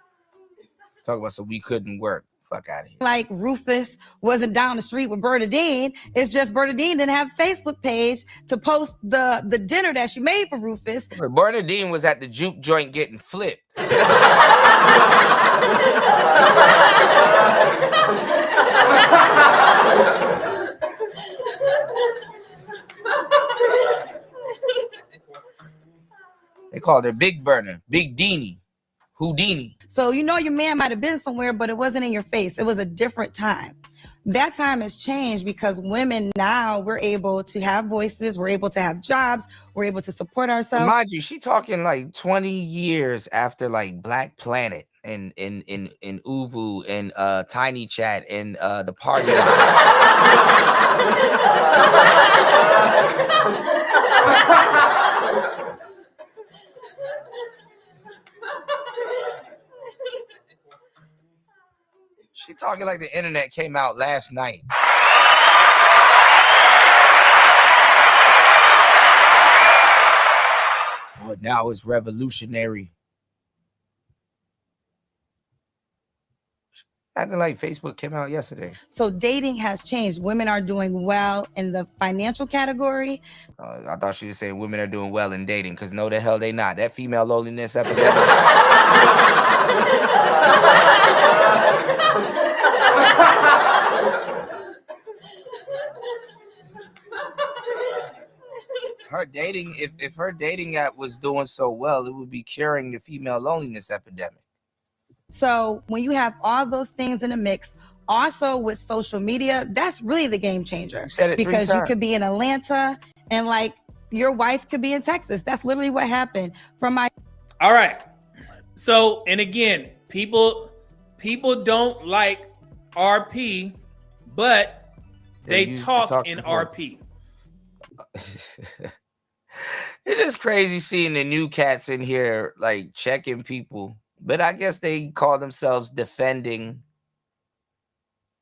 Talk about we couldn't work. Fuck out of here. Like Rufus wasn't down the street with Bernadine. It's just Bernadine didn't have a Facebook page to post the dinner that she made for Rufus. Bernadine was at the juke joint getting flipped. They called her Big Burner, Big Deanie, Houdini. So you know your man might have been somewhere, but it wasn't in your face. It was a different time. That time has changed because women now, we're able to have voices, we're able to have jobs, we're able to support ourselves. Mind you, she talking like 20 years after like Black Planet and in Uvu and Tiny Chat and the party. She talking like the internet came out last night. Oh, now it's revolutionary. Acting like Facebook came out yesterday. So dating has changed. Women are doing well in the financial category. I thought she was saying women are doing well in dating because no, the hell they not. That female loneliness epidemic. Her dating, if her dating app was doing so well, it would be curing the female loneliness epidemic. So when you have all those things in a mix, also with social media, that's really the game changer. You said it because 3 you times. could be in Atlanta and like your wife could be in Texas. That's literally what happened from my. All right. So, and again, people don't like RP, but they talk in RP. It is crazy seeing the new cats in here like checking people, but I guess they call themselves defending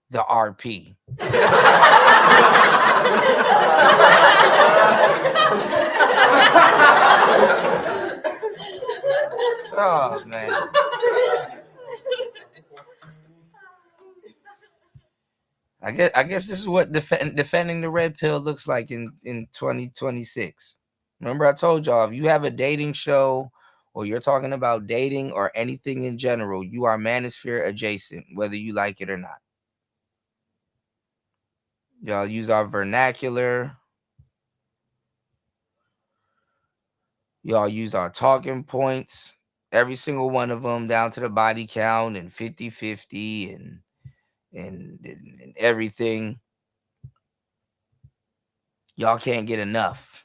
the RP. Oh man. I guess this is what defending the red pill looks like in 2026. Remember I told y'all, if you have a dating show or you're talking about dating or anything in general, you are manosphere adjacent, whether you like it or not. Y'all use our vernacular. Y'all use our talking points. Every single one of them down to the body count and 50-50 and everything. Y'all can't get enough.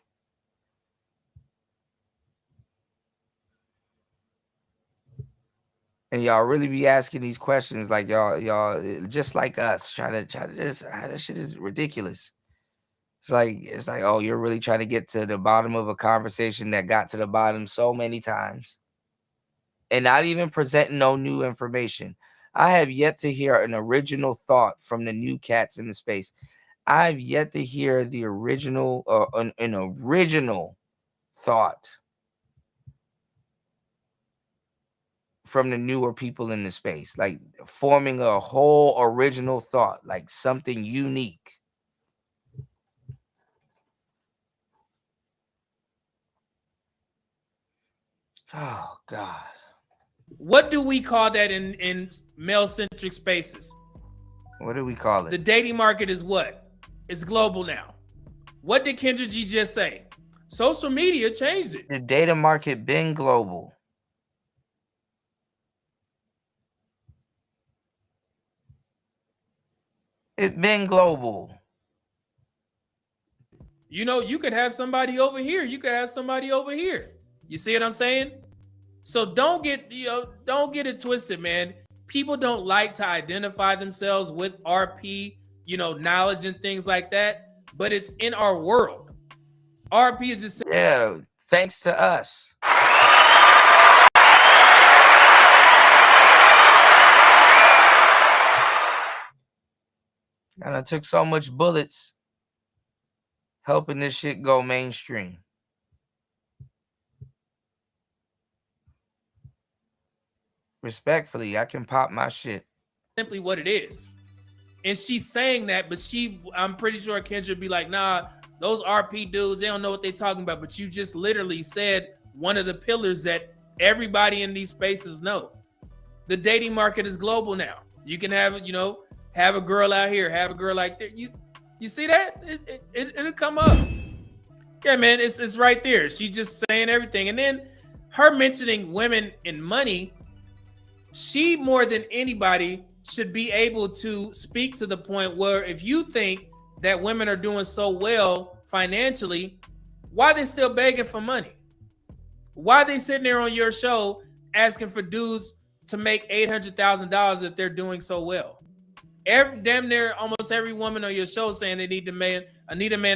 And y'all really be asking these questions like y'all just like us trying to this. That shit is ridiculous. It's like, oh, you're really trying to get to the bottom of a conversation that got to the bottom so many times, and not even presenting no new information. I have yet to hear an original thought from the new cats in the space. I've yet to hear the original an original thought from the newer people in the space, like forming a whole original thought, like something unique. Oh God. What do we call that in male-centric spaces? What do we call it? The dating market is what? It's global now. What did Kendra G just say? Social media changed it. The data market been global. It's been global. You know, you could have somebody over here. You could have somebody over here. You see what I'm saying? So don't get it twisted, man. People don't like to identify themselves with RP, knowledge and things like that. But it's in our world. RP is just thanks to us. And I took so much bullets helping this shit go mainstream. Respectfully, I can pop my shit. Simply what it is. And she's saying that, but I'm pretty sure Kendra would be like, nah, those RP dudes, they don't know what they're talking about. But you just literally said one of the pillars that everybody in these spaces know. The dating market is global now. You can have a girl out here, have a girl like that. You see that? It'll come up. Yeah, man, it's right there. She's just saying everything. And then her mentioning women and money, she more than anybody should be able to speak to the point where if you think that women are doing so well financially, why they still begging for money? Why they sitting there on your show asking for dudes to make $800,000 if they're doing so well? Damn near almost every woman on your show saying they need a man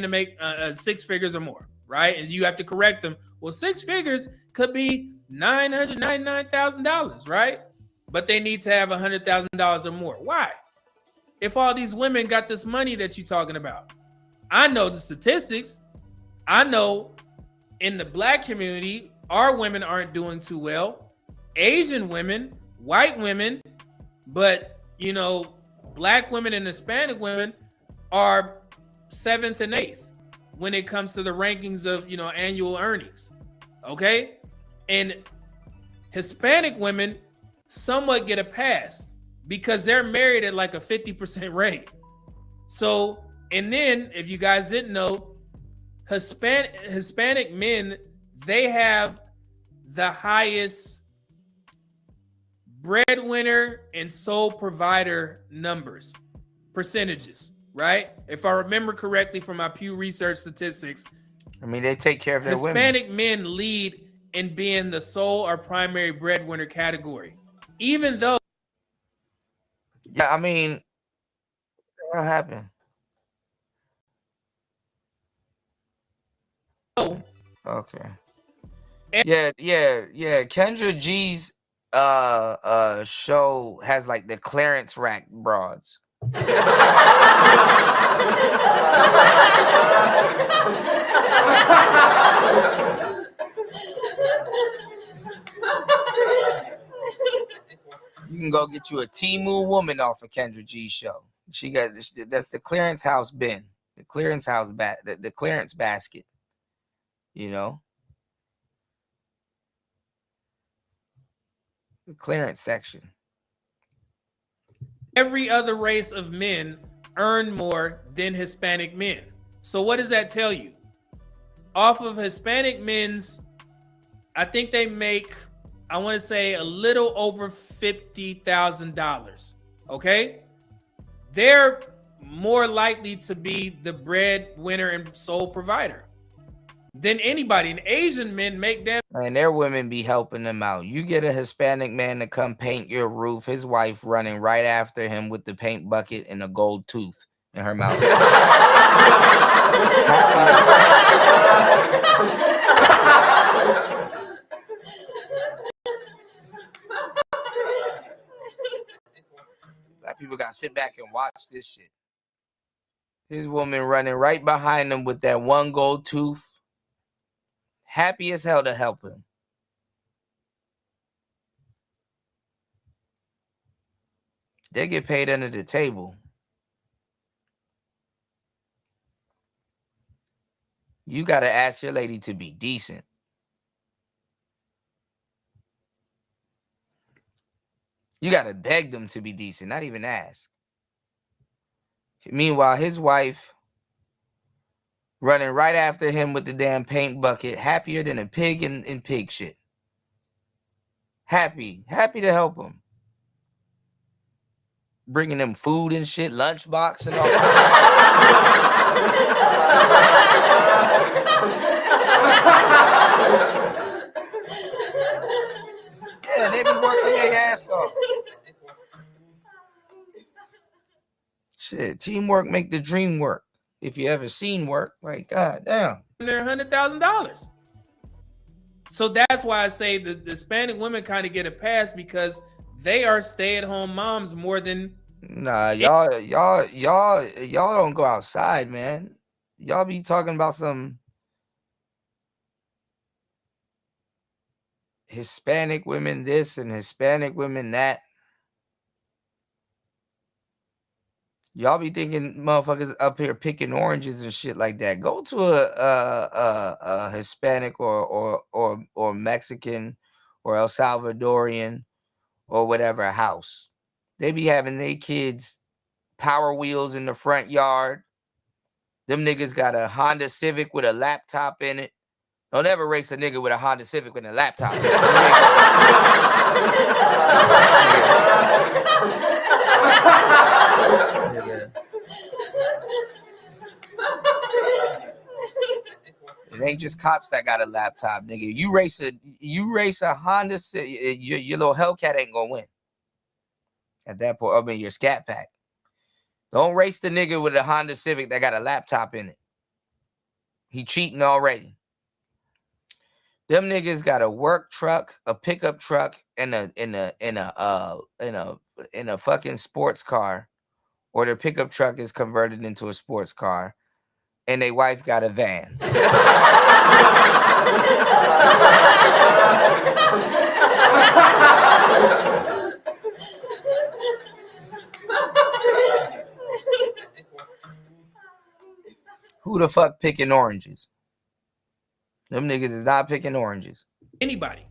to make 6 figures or more, right? And you have to correct them. Well, 6 figures could be $999,000, right? But they need to have $100,000 or more. Why? If all these women got this money that you're talking about, I know the statistics. I know in the Black community, our women aren't doing too well. Asian women, white women, but Black women and Hispanic women are 7th and 8th when it comes to the rankings of annual earnings. Okay, and Hispanic women somewhat get a pass because they're married at like a 50% rate. So, and then if you guys didn't know, Hispanic men, they have the highest breadwinner and sole provider percentages, right? If I remember correctly from my Pew Research statistics, I mean, they take care of their women. Hispanic men lead in being the sole or primary breadwinner category. Even though, yeah, I mean, what happened? Okay. Yeah. Kendra G's show has like the clearance rack broads. You can go get you a Temu woman off of Kendra G's show. That's the clearance house bin, the clearance house the clearance basket. The clearance section. Every other race of men earn more than Hispanic men. So what does that tell you? Off of Hispanic men's, I think they make, I want to say, a little over $50,000. Okay? They're more likely to be the breadwinner and sole provider. than anybody. And Asian men make damn. And their women be helping them out. You get a Hispanic man to come paint your roof, his wife running right after him with the paint bucket and a gold tooth in her mouth. Black people gotta sit back and watch this shit. His woman running right behind him with that one gold tooth. Happy as hell to help him. They get paid under the table. You got to ask your lady to be decent. You got to beg them to be decent, not even ask. Meanwhile, his wife running right after him with the damn paint bucket, happier than a pig in pig shit. Happy to help him. Bringing them food and shit, lunchbox and all that. Yeah, they be working their ass off. Shit, teamwork make the dream work. If you ever seen work, like, god damn. They're $100,000. So that's why I say the Hispanic women kind of get a pass because they are stay-at-home moms more than. Nah, y'all don't go outside, man. Y'all be talking about some Hispanic women this and Hispanic women that. Y'all be thinking motherfuckers up here picking oranges and shit like that. Go to a Hispanic or Mexican or El Salvadorian or whatever house. They be having their kids Power Wheels in the front yard. Them niggas got a Honda Civic with a laptop in it. Don't ever race a nigga with a Honda Civic with a laptop in it. It ain't just cops that got a laptop, nigga. You race a Honda Civic, your little Hellcat ain't gonna win. At that point, I mean your Scat Pack. Don't race the nigga with a Honda Civic that got a laptop in it. He cheating already. Them niggas got a work truck, a pickup truck, and a fucking sports car, or their pickup truck is converted into a sports car, and their wife got a van. Who the fuck picking oranges? Them niggas is not picking oranges. Anybody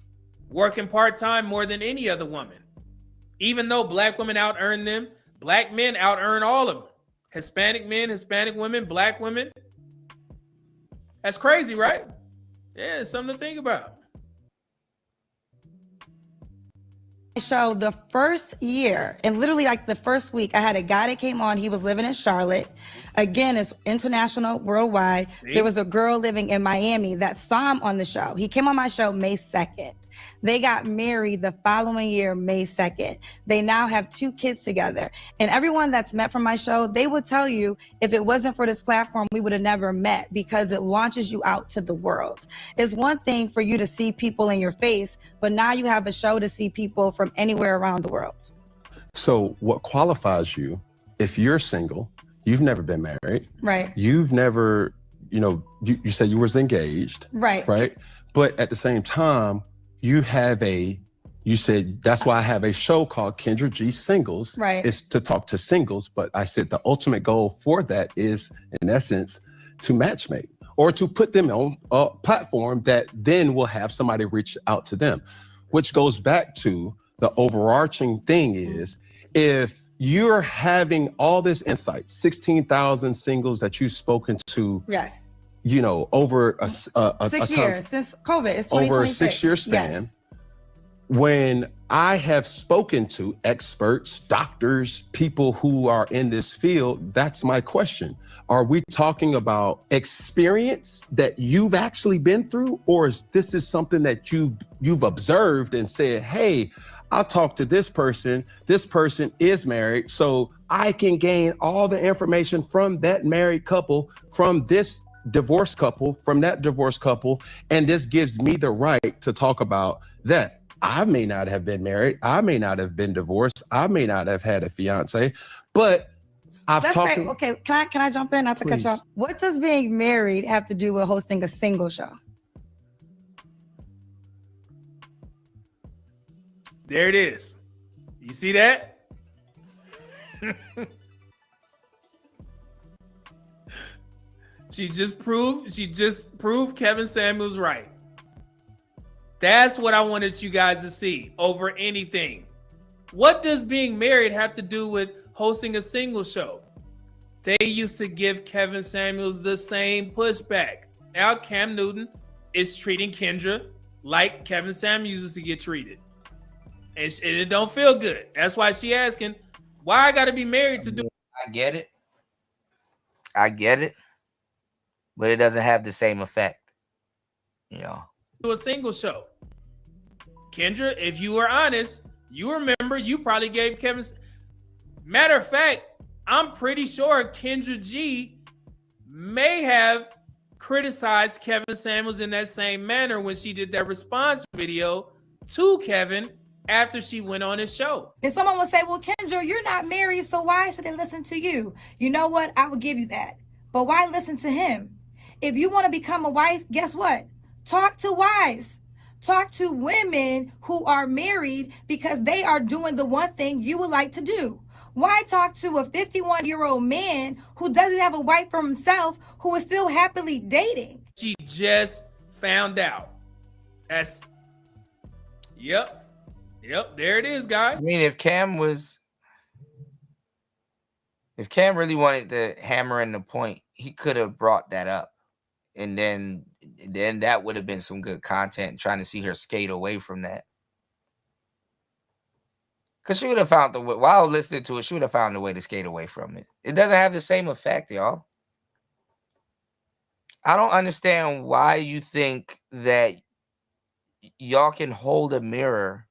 working part-time more than any other woman. Even though black women out-earn them, black men out-earn all of them. Hispanic men, Hispanic women, black women. That's crazy, right? Yeah, it's something to think about. Show the first year and literally like the first week I had a guy that came on. He was living in Charlotte. Again, it's international, worldwide. There was a girl living in Miami that saw him on the show. He came on my show May 2nd. They got married the following year, May 2nd. They now have 2 kids together. And everyone that's met from my show, they would tell you if it wasn't for this platform, we would have never met because it launches you out to the world. It's one thing for you to see people in your face, but now you have a show to see people from anywhere around the world. So what qualifies you, if you're single, you've never been married, right? You've never, you said you was engaged, right? Right. But at the same time, you said, that's why I have a show called Kendra G Singles. Right. It's to talk to singles. But I said the ultimate goal for that is, in essence, to matchmake or to put them on a platform that then will have somebody reach out to them, which goes back to the overarching thing is if you're having all this insight, 16,000 singles that you've spoken to. Yes. Over a 6 years since COVID. It's 2026. Over a 6-year span. Yes. when I have spoken to experts, doctors, people who are in this field, that's my question. Are we talking about experience that you've actually been through, or is this something that you've observed and said, hey, I'll talk to this person is married, so I can gain all the information from that married couple, from this divorced couple, from that divorced couple, and this gives me the right to talk about that. I may not have been married. I may not have been divorced. I may not have had a fiance, but Let's say, okay, can I jump in? Not to cut you off. What does being married have to do with hosting a single show? There it is. You see that? She just proved Kevin Samuels right. That's what I wanted you guys to see over anything. What does being married have to do with hosting a single show? They used to give Kevin Samuels the same pushback. Now Cam Newton is treating Kendra like Kevin Samuels used to get treated. And it don't feel good. That's why she asking, why I got to be married to do? I get it. But it doesn't have the same effect. You know. Do a single show. Kendra, if you were honest, you remember you probably gave Kevin. Matter of fact, I'm pretty sure Kendra G may have criticized Kevin Samuels in that same manner when she did that response video to Kevin after she went on his show. And someone will say, well, Kendra, you're not married, so why should they listen to you? You know what? I will give you that. But why listen to him? If you want to become a wife, guess what? Talk to wives. Talk to women who are married because they are doing the one thing you would like to do. Why talk to a 51-year-old man who doesn't have a wife for himself, who is still happily dating? She just found out. Yep, there it is, guys. I mean, if Cam really wanted to hammer in the point, he could have brought that up. And then that would have been some good content, trying to see her skate away from that. Because she would have found the way, while listening to it, she would have found a way to skate away from it. It doesn't have the same effect, y'all. I don't understand why you think that y'all can hold a mirror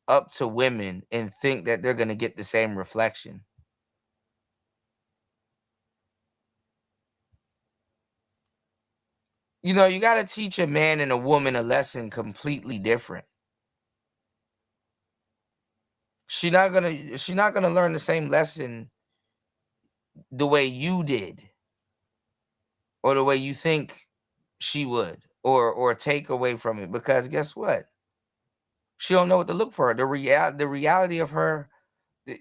up to women and think that they're going to get the same reflection. You know, you got to teach a man and a woman a lesson completely different. She's not gonna learn the same lesson the way you did, or the way you think she would, or take away from it, because guess what? She don't know what to look for. The reality of her,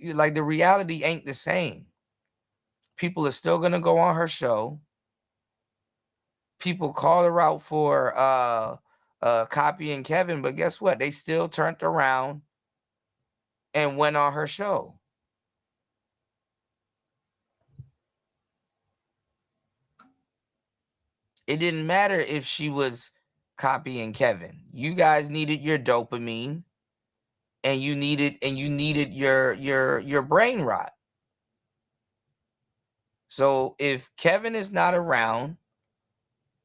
like, the reality ain't the same. People are still gonna go on her show. People call her out for copying Kevin, but guess what? They still turned around and went on her show. It didn't matter if she was copying Kevin. You guys needed your dopamine, and you needed your brain rot. So if Kevin is not around,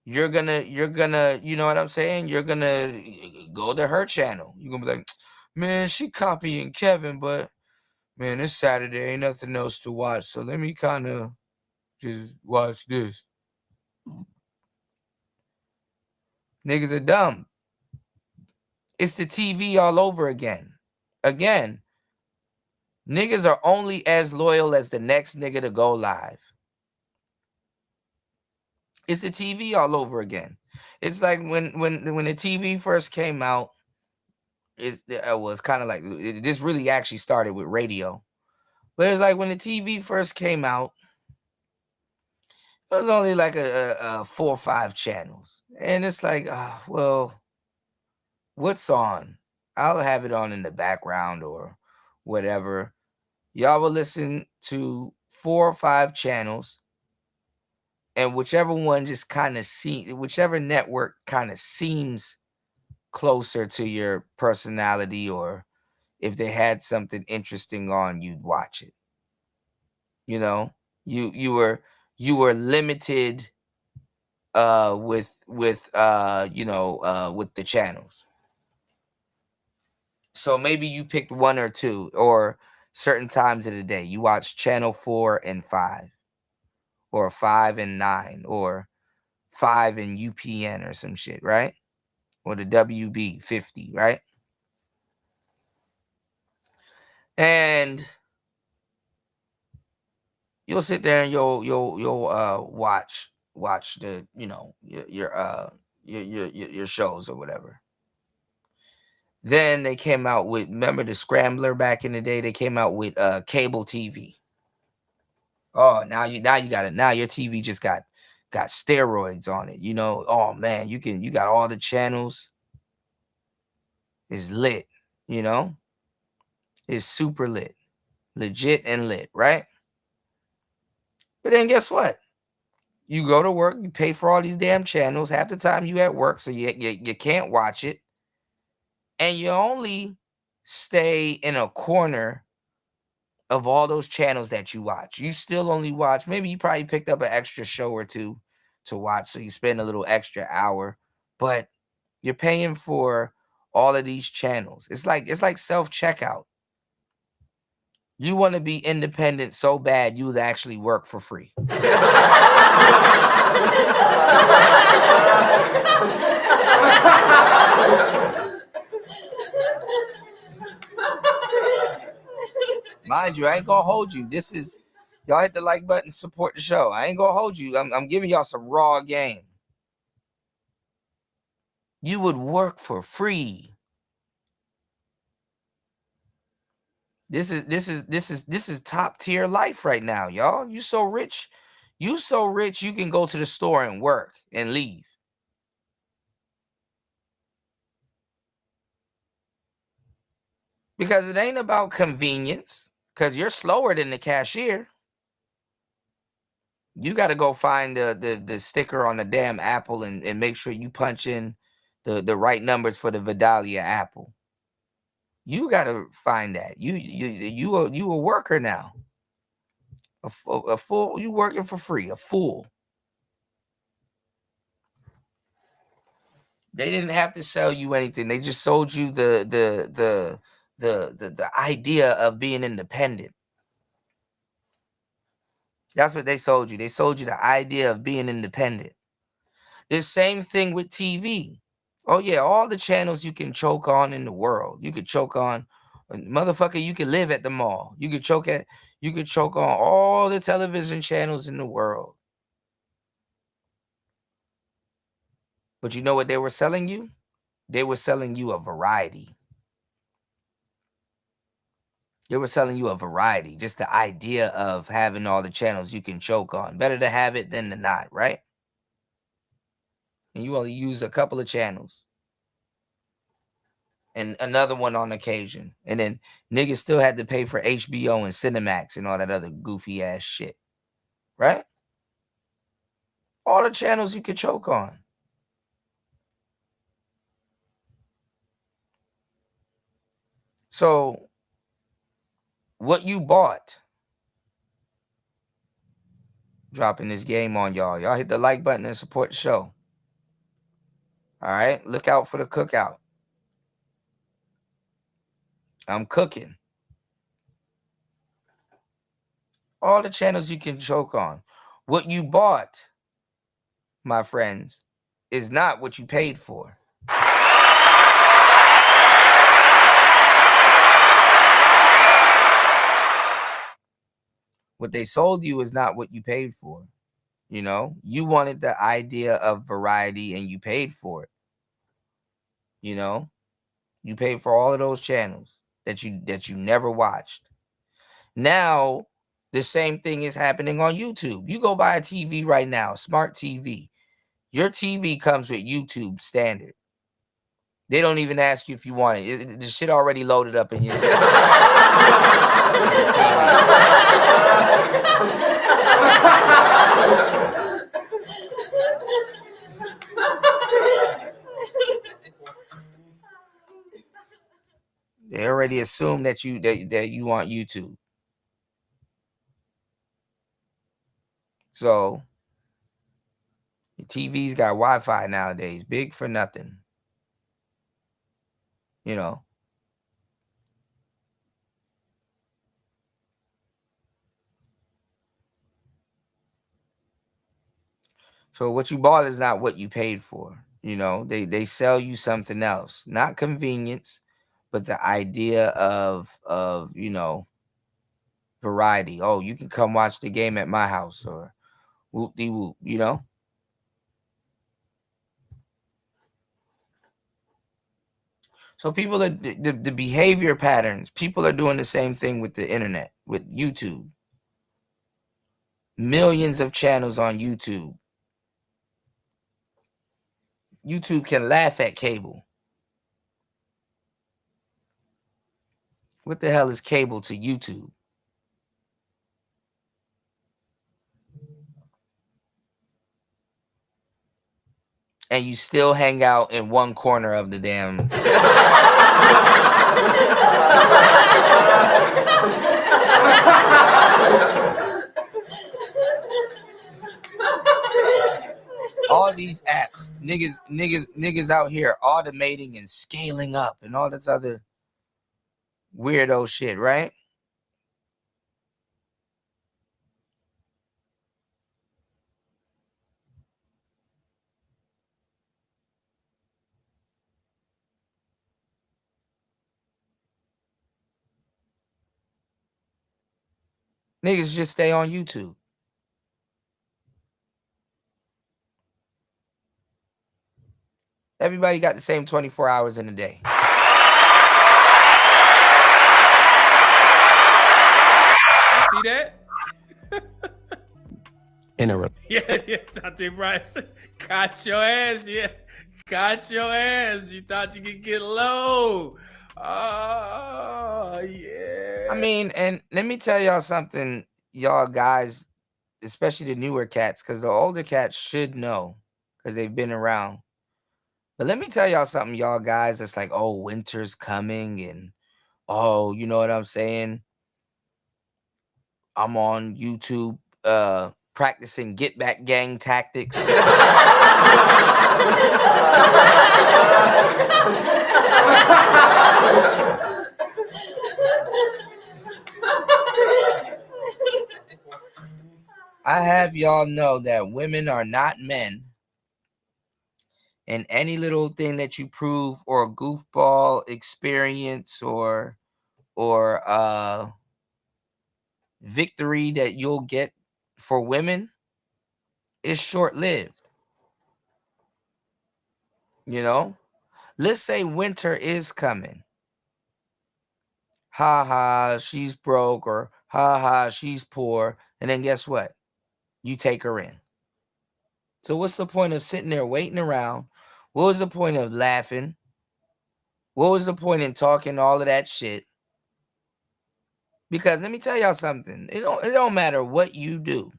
you're gonna, you know what I'm saying? You're gonna go to her channel. You're gonna be like, man, she copying Kevin, but man, it's Saturday, ain't nothing else to watch, so let me kind of just watch this. Niggas are dumb. It's the TV all over again. Again, niggas are only as loyal as the next nigga to go live. It's the TV all over again. It's like when the TV first came out, it was kind of like, this really actually started with radio. But it's like when the TV first came out, it was only like a 4 or 5 channels. And it's like, well, what's on? I'll have it on in the background or whatever. Y'all will listen to 4 or 5 channels, and whichever one just kind of whichever network kind of seems closer to your personality, or if they had something interesting on, you'd watch it. You know, you were limited with with the channels. So maybe you picked one or two, or certain times of the day. You watch channel 4 and 5, or 5 and 9, or 5 and UPN or some shit, right? Or the WB 50, right? And you'll sit there and you'll watch the your shows or whatever. Then they came out with, remember the Scrambler back in the day? They came out with cable TV. Oh, now you got it. Now your TV just got steroids on it. You know, oh man, you got all the channels. It's lit, you know? It's super lit. Legit and lit, right? But then guess what? You go to work, you pay for all these damn channels. Half the time you at work, so you can't watch it. And you only stay in a corner of all those channels that you watch. You still only watch, maybe you probably picked up an extra show or two to watch, so you spend a little extra hour, but you're paying for all of these channels. It's like self-checkout. You want to be independent so bad you would actually work for free. Mind you, I ain't gonna hold you. This is, y'all hit the like button, support the show. I ain't gonna hold you. I'm giving y'all some raw game. You would work for free. This is top tier life right now, y'all. You so rich. You can go to the store and work and leave. Because it ain't about convenience, because you're slower than the cashier. You got to go find the sticker on the damn apple and make sure you punch in the right numbers for the Vidalia apple. You got to find that. You a worker now. A fool. You working for free. A fool. They didn't have to sell you anything. They just sold you the idea of being independent. That's what they sold you. They sold you the idea of being independent. The same thing with TV. Oh yeah, all the channels you can choke on in the world. You could choke on, motherfucker, you could live at the mall. You could choke on all the television channels in the world. But you know what they were selling you? They were selling you a variety. They were selling you a variety. Just the idea of having all the channels you can choke on. Better to have it than to not, right? And you only use a couple of channels. And another one on occasion. And then niggas still had to pay for HBO and Cinemax and all that other goofy ass shit. Right? All the channels you could choke on. So what you bought, dropping this game on y'all. Y'all hit the like button and support the show. All right? Look out for the cookout. I'm cooking. All the channels you can choke on. What you bought, my friends, is not what you paid for. What they sold you is not what you paid for. You know, you wanted the idea of variety and you paid for it. You know, you paid for all of those channels that you never watched. Now, the same thing is happening on YouTube. You go buy a TV right now, smart TV. Your TV comes with YouTube standard. They don't even ask you if you want it. The shit already loaded up in your TV. They already assume that you want YouTube. So your TV's got Wi-Fi nowadays, big for nothing. You know. So what you bought is not what you paid for. You know, they sell you something else, not convenience, but the idea of you know, variety. Oh, you can come watch the game at my house, or whoop de whoop, you know. So people are the behavior patterns. People are doing the same thing with the internet, with YouTube. Millions of channels on YouTube. YouTube can laugh at cable. What the hell is cable to YouTube? And you still hang out in one corner of the damn. All these apps, niggas out here automating and scaling up and all this other weirdo shit, right? Niggas just stay on YouTube. Everybody got the same 24 hours in a day. You see that? Yeah, Dr. Bryce. Caught your ass, yeah. Caught your ass. You thought you could get low. Oh, yeah. I mean, and let me tell y'all something, y'all guys, especially the newer cats, because the older cats should know because they've been around. But let me tell y'all something, y'all guys, that's like, oh, winter's coming and, oh, you know what I'm saying? I'm on YouTube practicing get back gang tactics. I have y'all know that women are not men. And any little thing that you prove or goofball experience or victory that you'll get for women is short-lived. You know? Let's say winter is coming. Ha ha, she's broke, or ha ha, she's poor. And then guess what? You take her in. So what's the point of sitting there waiting around? What was the point of laughing? What was the point in talking all of that shit? Because let me tell y'all something. It don't matter what you do.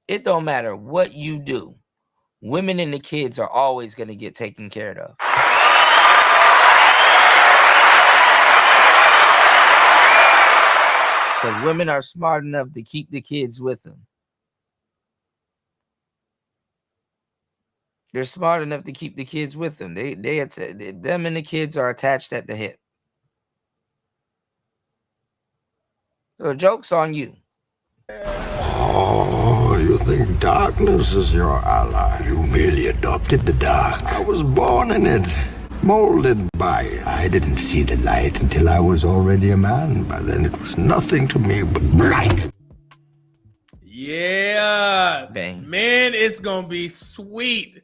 It don't matter what you do. Women and the kids are always going to get taken care of. Because women are smart enough to keep the kids with them. They're smart enough to keep the kids with them. Them and the kids are attached at the hip. So joke's on you. Oh, you think darkness is your ally? You merely adopted the dark. I was born in it, molded by it. I didn't see the light until I was already a man. By then it was nothing to me but blight. Yeah. Bang. Man, it's going to be sweet.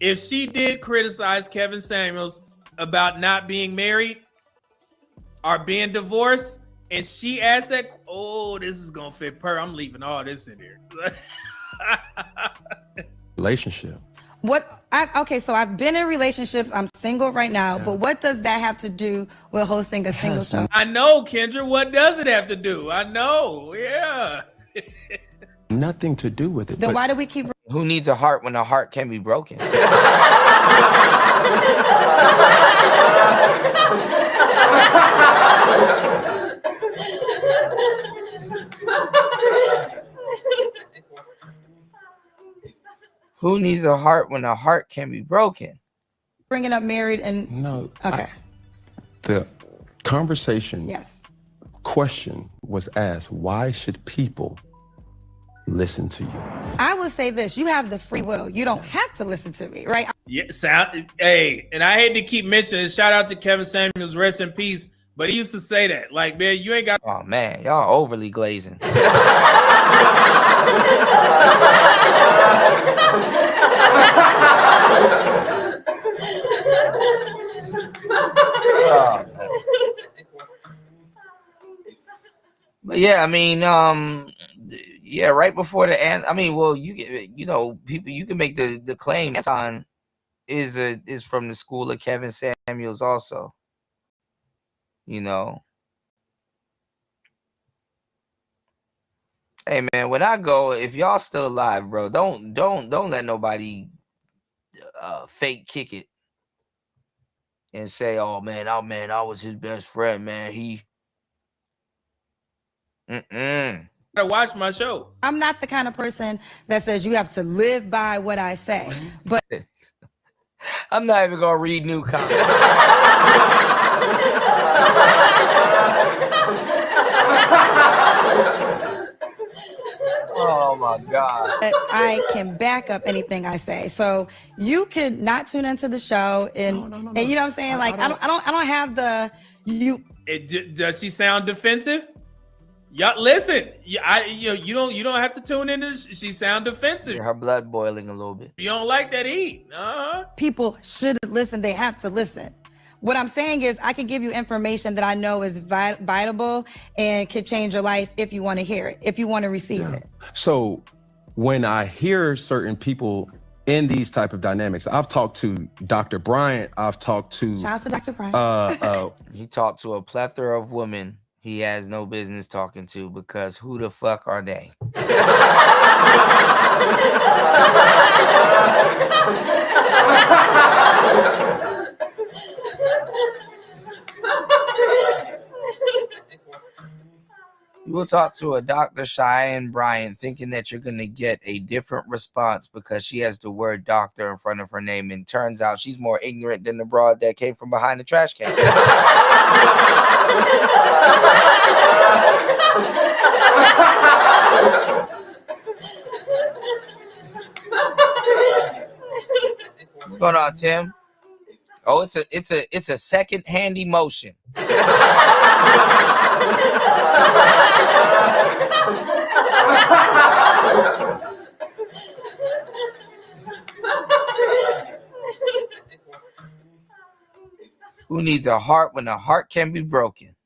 If she did criticize Kevin Samuels about not being married or being divorced, and she asked that, oh, this is going to fit per. I'm leaving all this in here. Relationship. Okay, so I've been in relationships. I'm single right now, but what does that have to do with hosting a single show? I know, Kendra. What does it have to do? I know. Yeah. Nothing to do with it. Then why do we keep... Who needs a heart when a heart can be broken? Who needs a heart when a heart can be broken? Bringing up married and No. okay. The conversation Yes. question was asked, why should people listen to you? I will say this: you have the free will. You don't have to listen to me, right? Yeah, hey, and I hate to keep mentioning. Shout out to Kevin Samuels, rest in peace. But he used to say that, like, man, you ain't got. Oh man, y'all overly glazing. Oh, man. But yeah, I mean, yeah, right before the end. I mean, well, you know, people, you can make the claim Anton is from the school of Kevin Samuels, also. You know, hey man, when I go, if y'all still alive, bro, don't let nobody fake kick it and say, oh man, I was his best friend, man. He. I watch my show. I'm not the kind of person that says you have to live by what I say, but I'm not even gonna read new comments. Oh my God. I can back up anything I say. So you could not tune into the show and and you know what I'm saying? Like I don't have the you. Does she sound defensive? Y'all listen. You don't have to tune in. She sound defensive. Her blood boiling a little bit. You don't like that heat. People shouldn't listen. They have to listen. What I'm saying is I can give you information that I know is vitable and could change your life if you want to hear it, if you want to receive it. So when I hear certain people in these type of dynamics, I've talked to Dr. Bryant, I've talked to... Shout out to Dr. Bryant. He talked to a plethora of women he has no business talking to, because who the fuck are they? You will talk to a Dr. Cheyenne Bryant thinking that you're going to get a different response because she has the word doctor in front of her name, and turns out she's more ignorant than the broad that came from behind the trash can. What's going on, Tim? Oh, it's a second-hand emotion. Who needs a heart when a heart can be broken?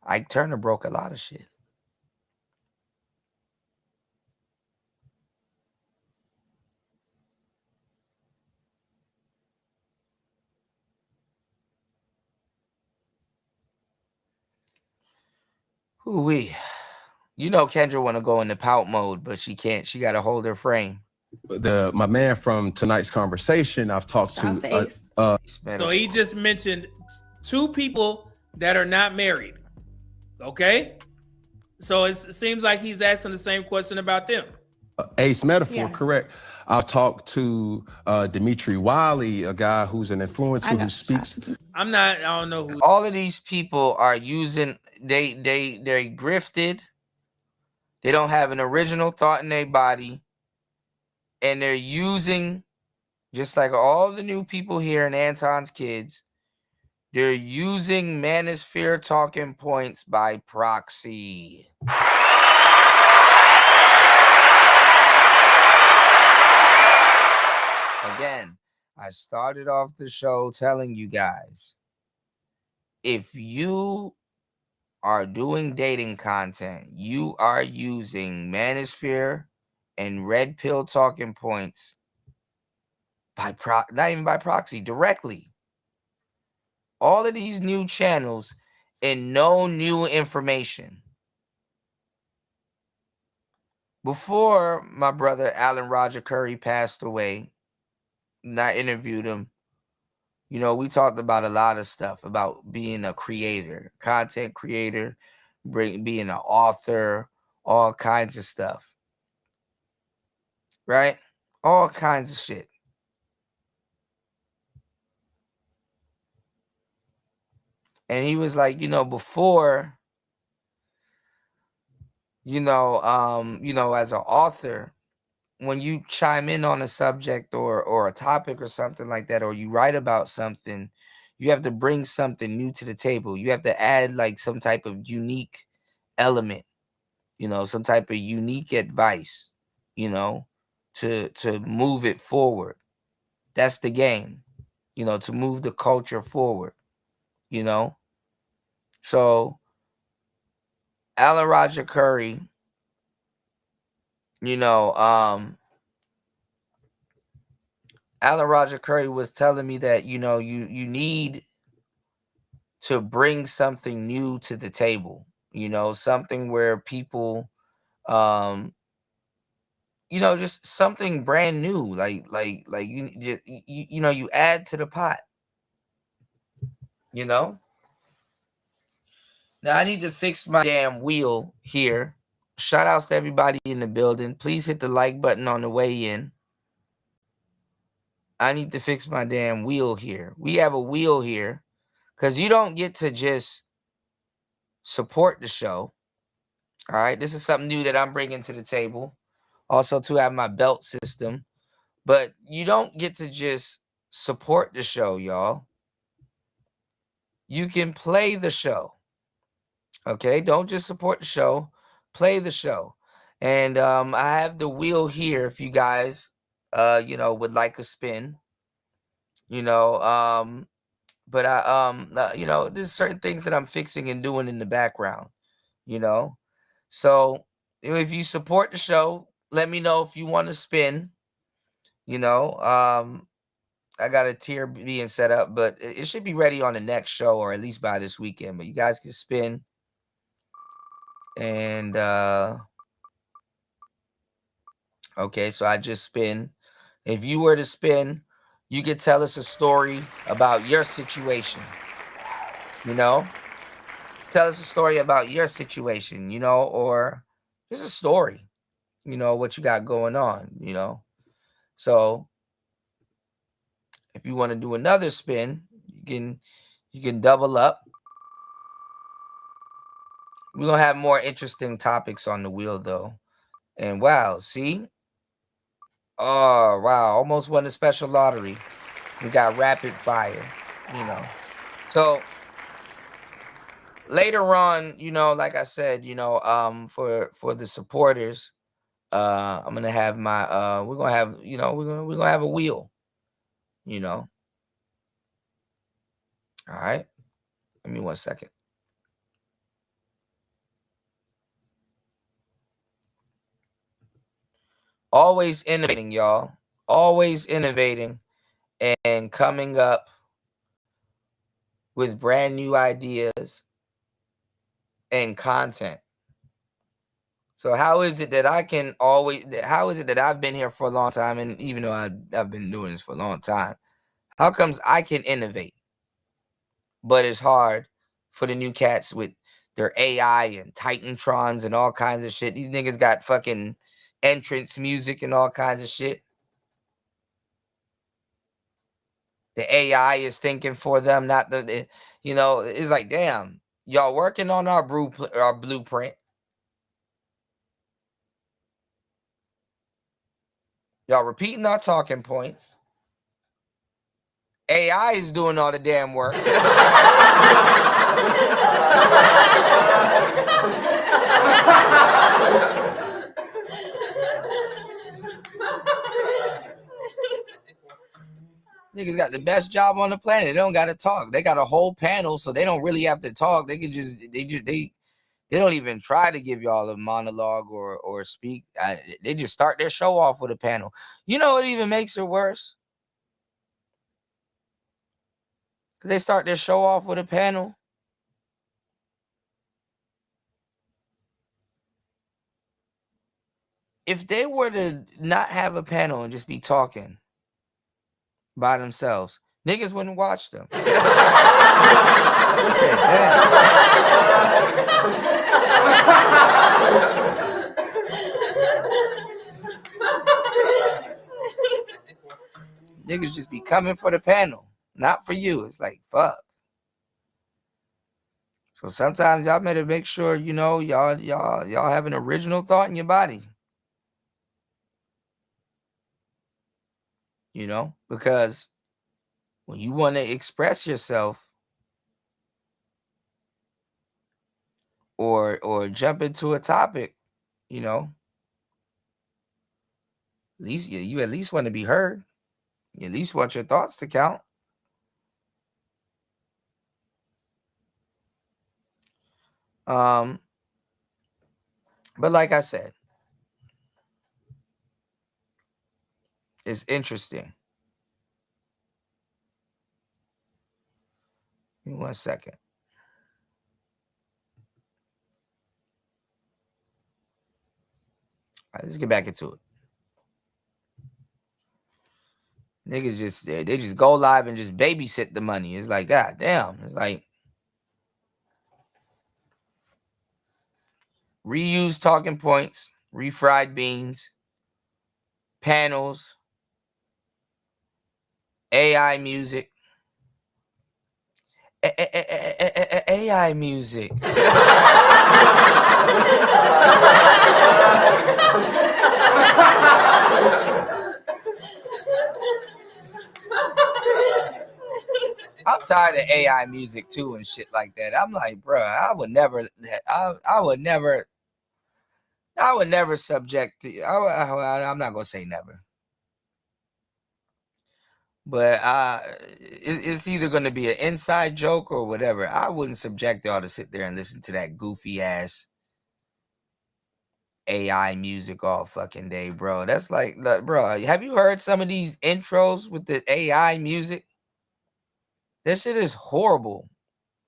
Ike Turner broke a lot of shit. Ooh-wee. You know Kendra want to go into pout mode, but she can't. She got to hold her frame. My man from tonight's conversation, I've talked to... So he just mentioned 2 people that are not married. Okay? So it seems like he's asking the same question about them. Ace Metaphor, correct. I've talked to Dimitri Wiley, a guy who's an influencer who speaks... I don't know who... All of these people are using... They're grifted. They don't have an original thought in their body. And they're using, just like all the new people here in Anton's Kids, they're using Manosphere talking points by proxy. Again, I started off the show telling you guys, if you are doing dating content, you are using Manosphere and Red Pill talking points by not even by proxy, directly. All of these new channels and no new information. before my brother Alan Roger Curry passed away, and I interviewed him, you know, we talked about a lot of stuff about being a creator, content creator, being an author, all kinds of stuff. Right? All kinds of shit. And he was like, you know, before, you know, as an author, when you chime in on a subject or a topic or something like that, or you write about something, you have to bring something new to the table. You have to add like some type of unique element, you know, some type of unique advice, you know, to move it forward. That's the game, you know, to move the culture forward, you know. So Alan Roger Curry, you know, Alan Roger Curry was telling me that, you know, you need to bring something new to the table, you know, something where people, you know, just something brand new, like you know, you add to the pot, you know. Now I need to fix my damn wheel here. Shout outs to everybody in the building. Please hit the like button on the way in. I need to fix my damn wheel here. We have a wheel here because you don't get to just support the show. All right. This is something new that I'm bringing to the table. Also, to have my belt system. But you don't get to just support the show, y'all. You can play the show. Okay. Don't just support the show, play the show. And I have the wheel here if you guys, you know, would like a spin. You know, but you know, there's certain things that I'm fixing and doing in the background, you know. So if you support the show, let me know if you want to spin. You know, I got a tier being set up, but it should be ready on the next show or at least by this weekend. But you guys can spin. And okay, so I just spin. If you were to spin, you could tell us a story about your situation. You know, tell us a story about your situation, you know, or just a story, you know, what you got going on, you know. So if you want to do another spin, you can double up. We're gonna have more interesting topics on the wheel though. And wow, see? Oh wow, almost won the special lottery. We got rapid fire, you know. So later on, you know, like I said, you know, for the supporters, I'm gonna have my we're gonna have, you know, we're gonna have a wheel, you know. All right. Give me 1 second. Always innovating, y'all. Always innovating and coming up with brand new ideas and content. So how is it that how is it that I've been here for a long time, and even though I've been doing this for a long time, how comes I can innovate, but it's hard for the new cats with their AI and Titantrons and all kinds of shit? These niggas got fucking entrance music and all kinds of shit. The AI is thinking for them, not you know, it's like, damn, y'all working on our blueprint. Y'all repeating our talking points. AI is doing all the damn work. Niggas got the best job on the planet. They don't got to talk. They got a whole panel, so they don't really have to talk. They can they don't even try to give y'all a monologue or speak. They just start their show off with a panel. You know what even makes it worse? They start their show off with a panel. if they were to not have a panel and just be talking by themselves, niggas wouldn't watch them. I said, niggas just be coming for the panel, not for you. It's like, fuck. So sometimes y'all better make sure, you know, y'all have an original thought in your body. You know, because when you want to express yourself or jump into a topic, you know, at least you at least want to be heard. You at least want your thoughts to count. But like I said, it's interesting. Give me 1 second. All right, let's get back into it. Niggas just they just go live and just babysit the money. It's like, God damn. It's like reuse talking points, refried beans, panels, AI music. AI music. I'm tired of AI music too and shit like that. I'm like, bro, I would never subject to. I'm not gonna say never, but it's either gonna be an inside joke or whatever. I wouldn't subject y'all to sit there and listen to that goofy ass AI music all fucking day, bro. That's like, look, bro, have you heard some of these intros with the AI music? That shit is horrible.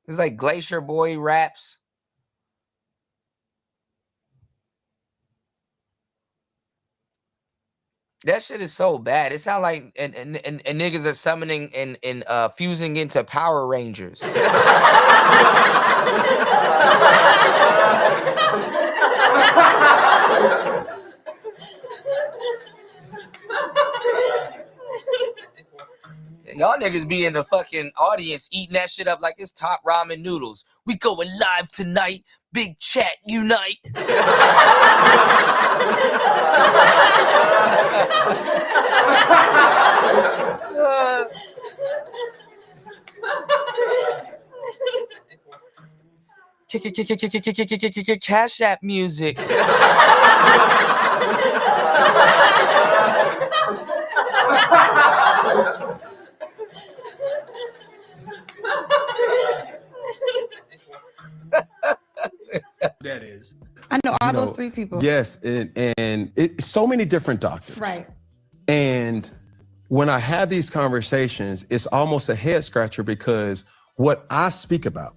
It's like Glacier Boy raps. That shit is so bad. It sounds like and niggas are summoning and fusing into Power Rangers. Y'all niggas be in the fucking audience eating that shit up like it's top ramen noodles. We going live tonight. Big chat unite. Cash App music. That is. I know all those three people. Yes, and it's so many different doctors. Right. And when I have these conversations, it's almost a head scratcher because what I speak about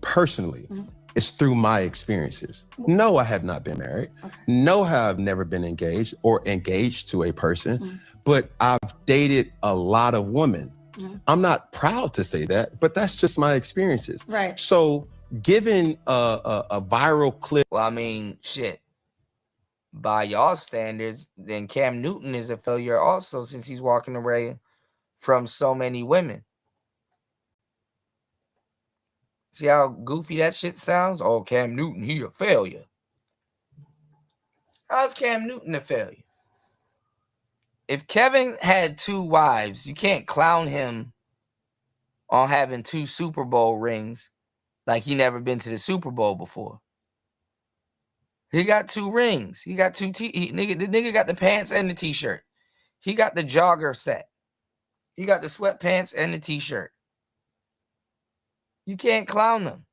personally is through my experiences. No, I have not been married. No, I've never been engaged or engaged to a person, but I've dated a lot of women. I'm not proud to say that, but that's just my experiences. Right. So given a viral clip. Well, I mean, shit. By y'all standards, then Cam Newton is a failure also, since he's walking away from so many women. See how goofy that shit sounds? Oh, Cam Newton, he a failure. How's Cam Newton a failure? If Kevin had 2 wives, you can't clown him on having 2 Super Bowl rings like he never been to the Super Bowl before. He got 2 rings. He got 2 the nigga got the pants and the t-shirt. He got the jogger set. He got the sweatpants and the t-shirt. You can't clown them.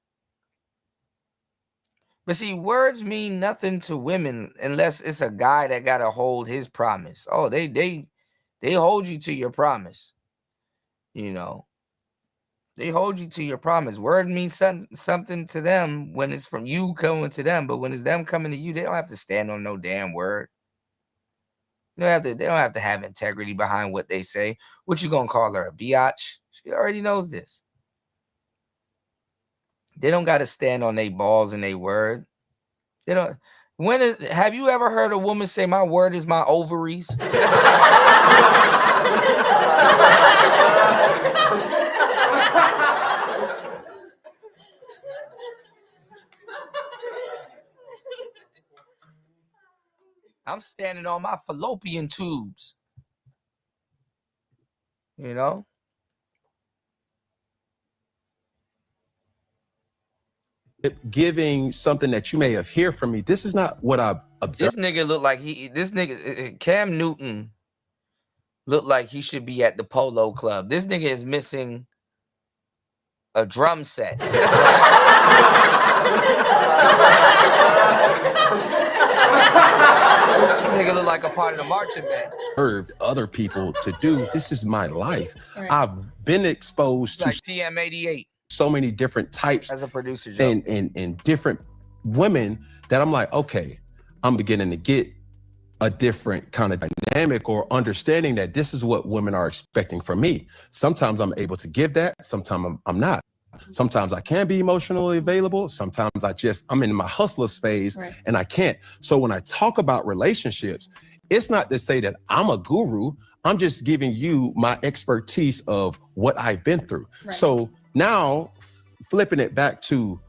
But see, words mean nothing to women unless it's a guy that gotta hold his promise. Oh, they hold you to your promise. You know. They hold you to your promise. Word means something to them when it's from you coming to them, but when it's them coming to you, they don't have to stand on no damn word. They don't have to have integrity behind what they say. What you gonna call her, a biatch? She already knows this. They don't got to stand on their balls and their word. They don't. Have you ever heard a woman say, "My word is my ovaries"? I'm standing on my fallopian tubes. You know? Giving something that you may have heard from me. This is not what I've observed. This nigga look like Cam Newton looked like he should be at the Polo Club. This nigga is missing a drum set. Nigga look like a part of the marching band. Served other people to do. This is my life. Right. I've been exposed like to TM88. So many different types as a producer and different women that I'm like, okay, I'm beginning to get a different kind of dynamic or understanding that this is what women are expecting from me. Sometimes I'm able to give that, sometimes I'm not. Sometimes I can be emotionally available. Sometimes I'm in my hustlers phase and I can't. So when I talk about relationships, it's not to say that I'm a guru. I'm just giving you my expertise of what I've been through. Right. So now flipping it back to,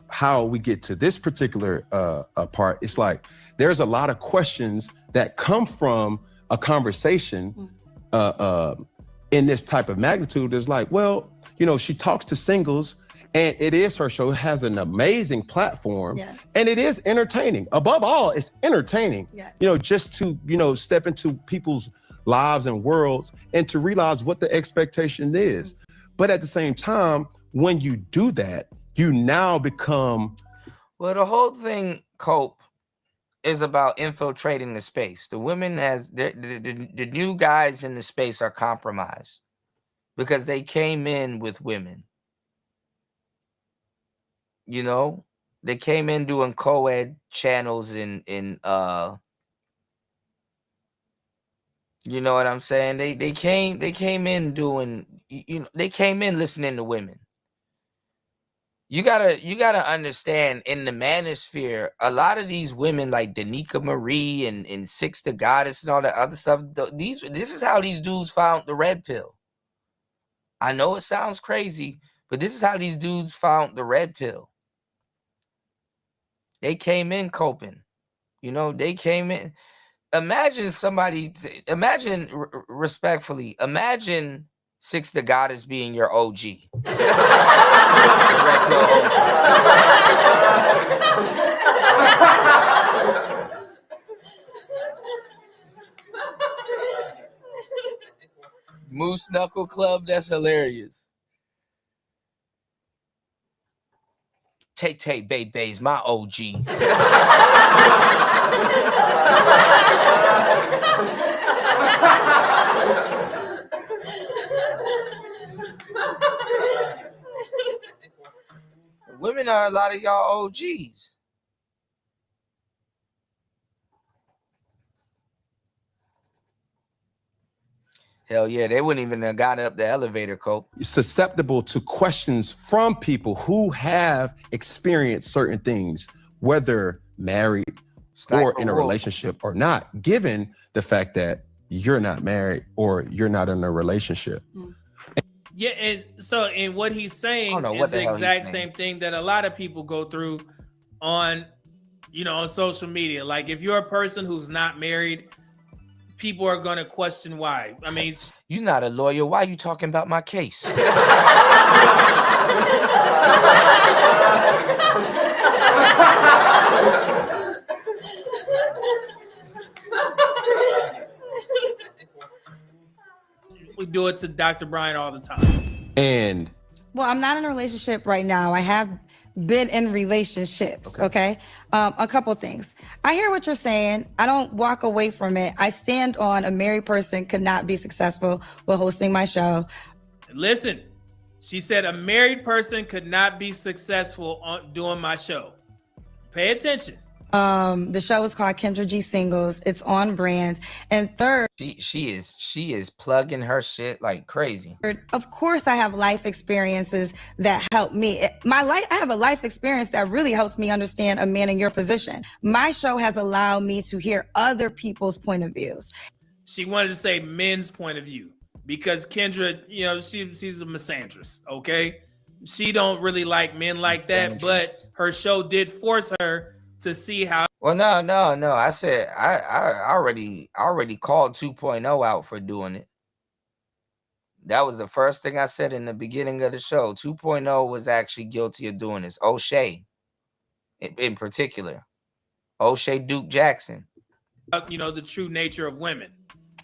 how we get to this particular part, it's like, there's a lot of questions that come from a conversation in this type of magnitude. It's like, well, she talks to singles and it is her show. It has an amazing platform and it is entertaining. Above all, it's entertaining, just to, step into people's lives and worlds and to realize what the expectation is. But at the same time, when you do that, you now become. Well, the whole thing, Cope, is about infiltrating the space. The women the new guys in the space are compromised because they came in with women. They came in doing co-ed channels in you know what I'm saying? They came in doing, they came in listening to women. You gotta understand, in the manosphere, a lot of these women like Danica Marie and Six the Goddess and all that other stuff, this is how these dudes found the red pill. I know it sounds crazy, but this is how these dudes found the red pill. They came in coping. They came in. Imagine respectfully, imagine Six the Goddess being your OG. The red pill OG. Moose Knuckle Club, that's hilarious. Tay Bay's my OG. Women are a lot of y'all OGs. Hell yeah, they wouldn't even have got up the elevator, Cope. Susceptible to questions from people who have experienced certain things, whether married or in a relationship or not, given the fact that you're not married or you're not in a relationship. Yeah, and what he's saying is the exact same thing that a lot of people go through on social media. Like, if you're a person who's not married, people are going to question why. I mean, you're not a lawyer. Why are you talking about my case? We do it to Dr. Brian all the time. Well, I'm not in a relationship right now. I have been in relationships, okay? A couple things. I hear what you're saying. I don't walk away from it. I stand on a married person could not be successful with hosting my show. Listen, She said a married person could not be successful on doing my show. Pay attention. The show is called Kendra G Singles. It's on brand. And third, she is plugging her shit like crazy. Of course, I have life experiences that help me. I have a life experience that really helps me understand a man in your position. My show has allowed me to hear other people's point of views. She wanted to say men's point of view because Kendra, you know, she's a misandrist. Okay, she don't really like men like that, but her show did force her to see how. Well, no. I said I already called 2.0 out for doing it. That was the first thing I said in the beginning of the show. 2.0 was actually guilty of doing this. O'Shea, in particular, O'Shea Duke Jackson. You know, the true nature of women.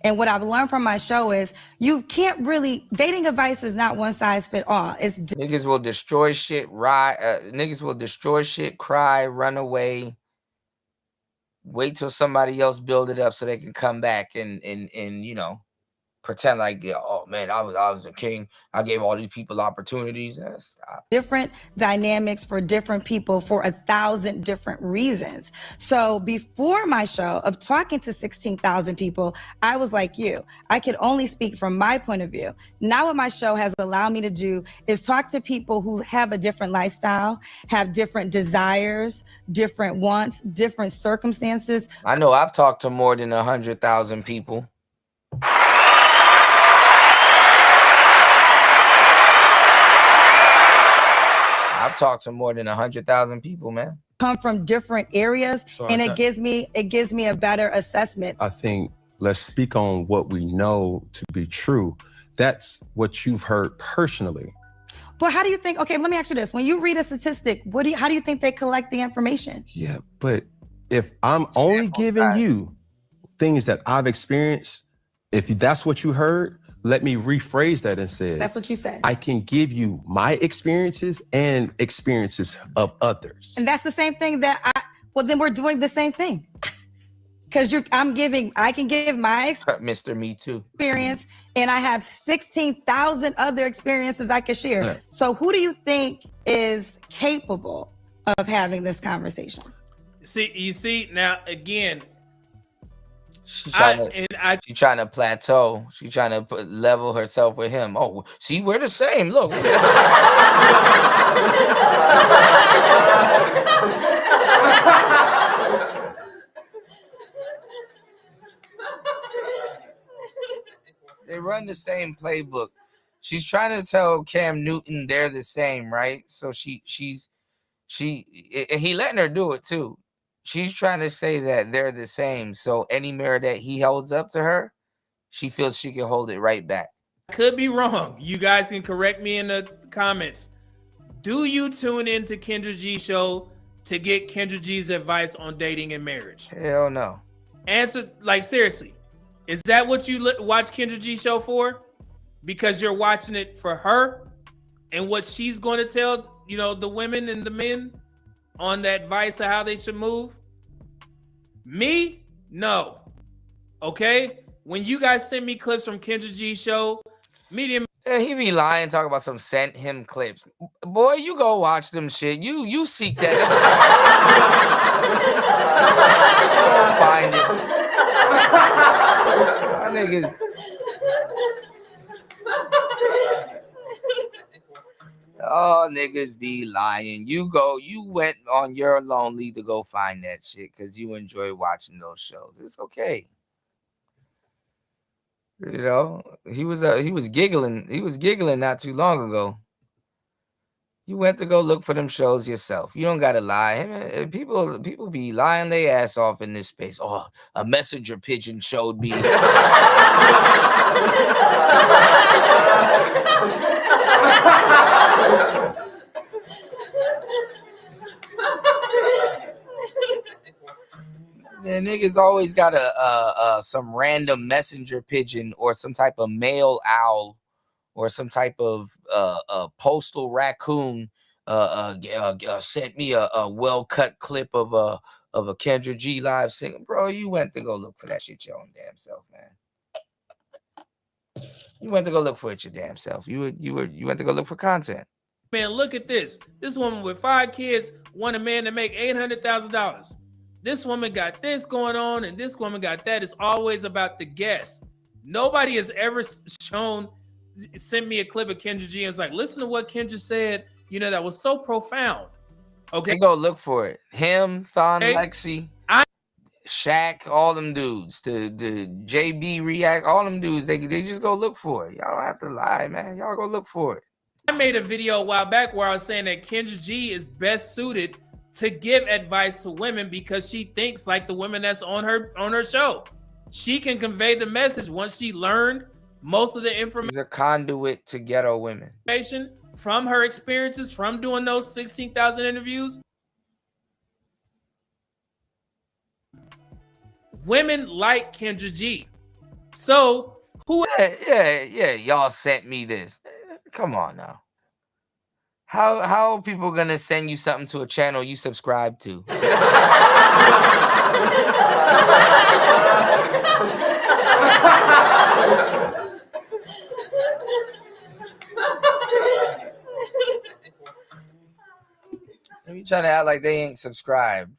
And what I've learned from my show is you can't really, dating advice is not one size fit all. It's niggas will destroy shit, niggas will destroy shit, cry, run away, wait till somebody else build it up so they can come back and you know, pretend like, oh man, I was a king. I gave all these people opportunities. Stop. Different dynamics for different people for 1,000 different reasons. So before my show of talking to 16,000 people, I was like you. I could only speak from my point of view. Now what my show has allowed me to do is talk to people who have a different lifestyle, have different desires, different wants, different circumstances. I know I've talked to more than 100,000 people. I've talked to more than 100,000 people, man. Come from different areas, and it gives me a better assessment. I think let's speak on what we know to be true. That's what you've heard personally. But how do you think? Okay, let me ask you this: when you read a statistic, how do you think they collect the information? Yeah, but if I'm only giving you things that I've experienced, if that's what you heard, let me rephrase that and say, that's what you said. I can give you my experiences and experiences of others. And that's the same thing well, then we're doing the same thing. Because I can give my Mr. Me Too experience, and I have 16,000 other experiences I could share. Yeah. So who do you think is capable of having this conversation? You see, now again, She's trying to plateau. She's trying to level herself with him. Oh, see, we're the same. Look. They run the same playbook. She's trying to tell Cam Newton they're the same, right? So he letting her do it too. She's trying to say that they're the same. So any mirror that he holds up to her, she feels she can hold it right back. I could be wrong. You guys can correct me in the comments. Do you tune into Kendra G show to get Kendra G's advice on dating and marriage? Hell no. Answer, like, seriously. Is that what you watch Kendra G show for? Because you're watching it for her and what she's going to tell, you know, the women and the men on the advice of how they should move? Me? No. Okay? When you guys send me clips from Kendra G show, medium. Yeah, he be lying, talking about some sent him clips. Boy, you go watch them shit. You seek that shit. Go find it. My niggas. Oh, niggas be lying. You went on your lonely to go find that shit because you enjoy watching those shows. It's okay. You know, he was giggling. He was giggling not too long ago. You went to go look for them shows yourself. You don't gotta lie. People be lying their ass off in this space. Oh, a messenger pigeon showed me. Man, niggas always got some random messenger pigeon or some type of mail owl or some type of postal raccoon sent me a well-cut clip of a Kendra G live singing. Bro, you went to go look for that shit your own damn self, man. You went to go look for it your damn self. You went to go look for content. Man, look at this. This woman with 5 kids want a man to make $800,000. This woman got this going on, and this woman got that. It's always about the guest. Nobody has ever sent me a clip of Kendra G and it's like, listen to what Kendra said. You know, that was so profound. Okay, They go look for it. Him, Thon, Lexi, Shaq, all them dudes. The JB React, all them dudes. They just go look for it. Y'all don't have to lie, man. Y'all go look for it. I made a video a while back where I was saying that Kendra G is best suited to give advice to women because she thinks like the women that's on her show. She can convey the message once she learned most of the information. She's a conduit to ghetto women. From her experiences, from doing those 16,000 interviews. Women like Kendra G. So who? Yeah. Y'all sent me this. Come on now. How are people gonna send you something to a channel you subscribe to? They trying to act like they ain't subscribed.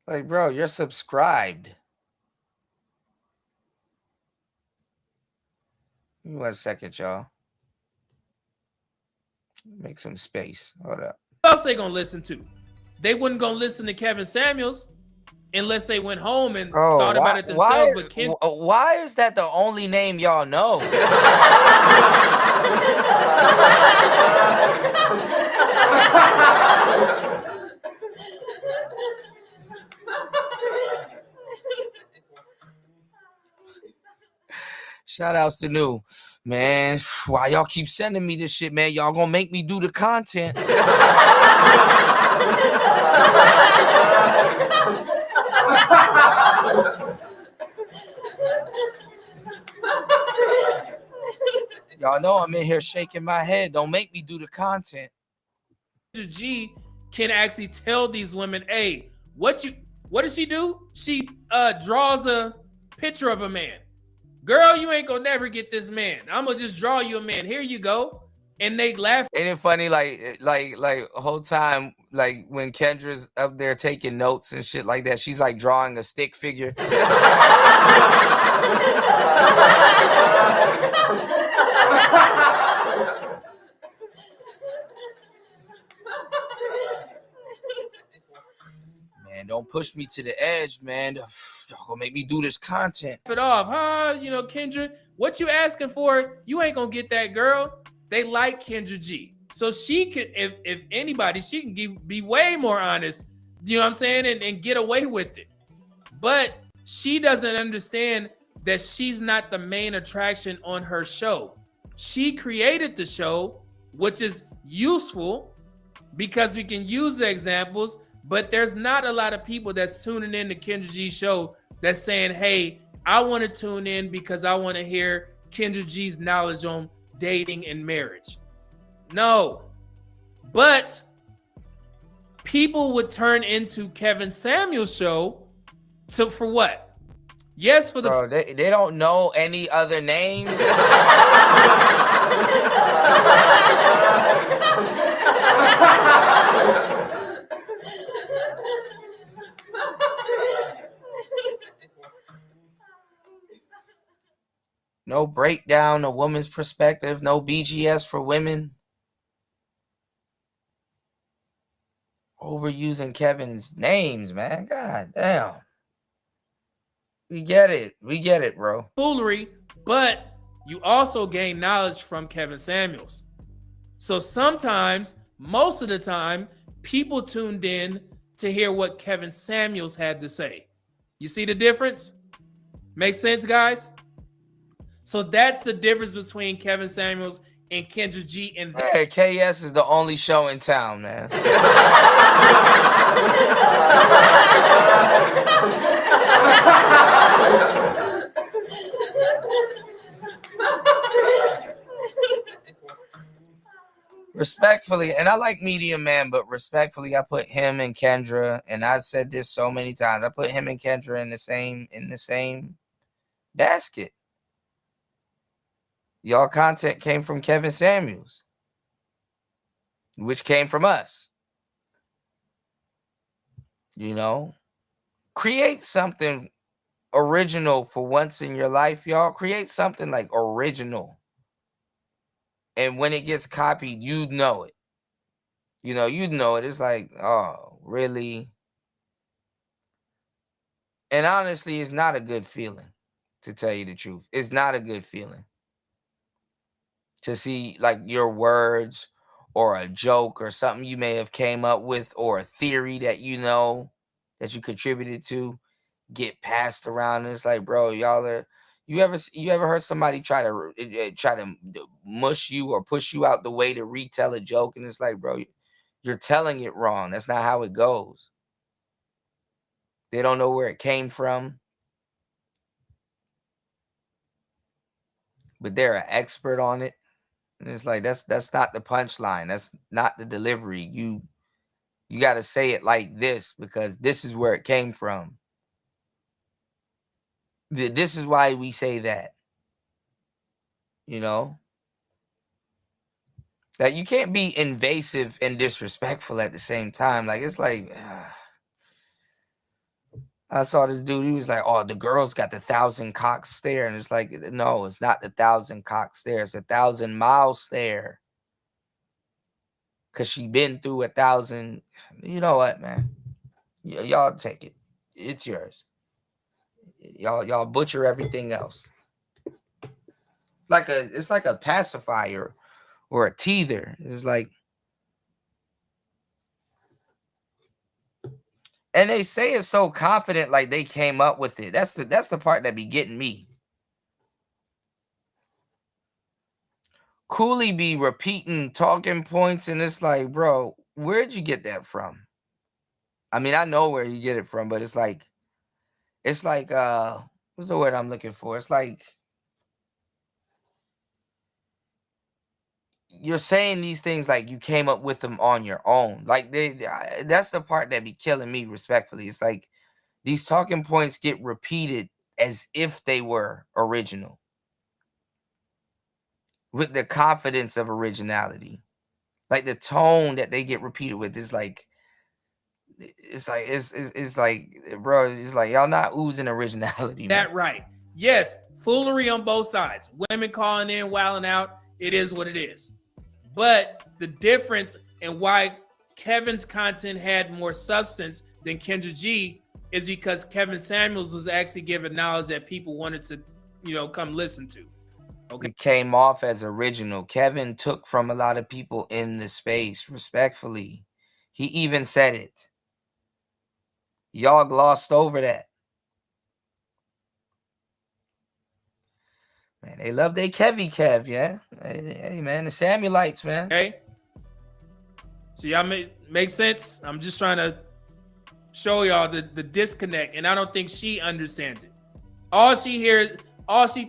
Like, bro, you're subscribed. Give me 1 second, y'all. Make some space. Hold up. What else they gonna listen to? They wouldn't gonna listen to Kevin Samuels unless they went home and thought about it themselves. But why is that the only name y'all know? Shout outs to New. Man, why y'all keep sending me this shit, man? Y'all gonna make me do the content. Y'all know I'm in here shaking my head. Don't make me do the content. G can actually tell these women, hey, what does she do? She draws a picture of a man. Girl, you ain't gonna never get this man. I'm gonna just draw you a man. Here you go. And they laugh. Ain't it funny? Like whole time, like when Kendra's up there taking notes and shit like that, she's like drawing a stick figure. Man, don't push me to the edge, man. Y'all gonna make me do this content. It off, huh? You know, Kendra, what you asking for? You ain't gonna get that, girl. They like Kendra G. So she could, if anybody, she can be way more honest, you know what I'm saying, and get away with it. But she doesn't understand that she's not the main attraction on her show. She created the show, which is useful because we can use the examples, but there's not a lot of people that's tuning in to Kendra G's show that's saying, hey, I want to tune in because I want to hear Kendra G's knowledge on dating and marriage. No, but people would turn into Kevin Samuels' show for what? Yes, for the... Bro, they don't know any other names. No breakdown, a woman's perspective, no BGS for women. Overusing Kevin's names, man. God damn. We get it, bro. Foolery, but you also gain knowledge from Kevin Samuels. So sometimes, most of the time, people tuned in to hear what Kevin Samuels had to say. You see the difference? Make sense, guys? So that's the difference between Kevin Samuels and Kendra G. And yeah, KS is the only show in town, man. Respectfully, and I like Medium Man, but respectfully, I put him and Kendra, and I said this so many times. I put him and Kendra in the same basket. Y'all content came from Kevin Samuels, which came from us. You know, create something original for once in your life, y'all. Create something like original. And when it gets copied, you know it. You know it. It's like, oh, really? And honestly, it's not a good feeling, to tell you the truth. It's not a good feeling to see like your words or a joke or something you may have came up with or a theory that that you contributed to get passed around. And it's like, bro, y'all are. You ever heard somebody try to mush you or push you out the way to retell a joke? And it's like, bro, you're telling it wrong. That's not how it goes. They don't know where it came from, but they're an expert on it. And it's like, that's not the punchline. That's not the delivery. You got to say it like this because this is where it came from. This is why we say that. That you can't be invasive and disrespectful at the same time. Like, it's like, I saw this dude. He was like, oh, the girl's got the 1,000 cock stare. And it's like, no, it's not the 1,000 cock stare. It's 1,000 mile stare. Because she been through 1,000. You know what, man? Y'all take it. It's yours. Y'all butcher everything else. It's like a pacifier or a teether. It's like, and they say it's so confident, like they came up with it. That's the part that be getting me. Cooley be repeating talking points, and it's like, bro, where'd you get that from? I mean, I know where you get it from, but it's like what's the word I'm looking for? It's like you're saying these things like you came up with them on your own. Like that's the part that be killing me, respectfully. It's like these talking points get repeated as if they were original, with the confidence of originality. Like the tone that they get repeated with is like, it's like, bro, it's like y'all not oozing originality. That right. Yes, foolery on both sides. Women calling in, wilding out. It is what it is. But the difference and why Kevin's content had more substance than Kendra G is because Kevin Samuels was actually giving knowledge that people wanted to, come listen to. Okay. It came off as original. Kevin took from a lot of people in the space, respectfully. He even said it. Y'all glossed over that. Man, they love their Kev, yeah? Hey, man, the Samuelites, man. Okay. So y'all make sense? I'm just trying to show y'all the disconnect, and I don't think she understands it. All she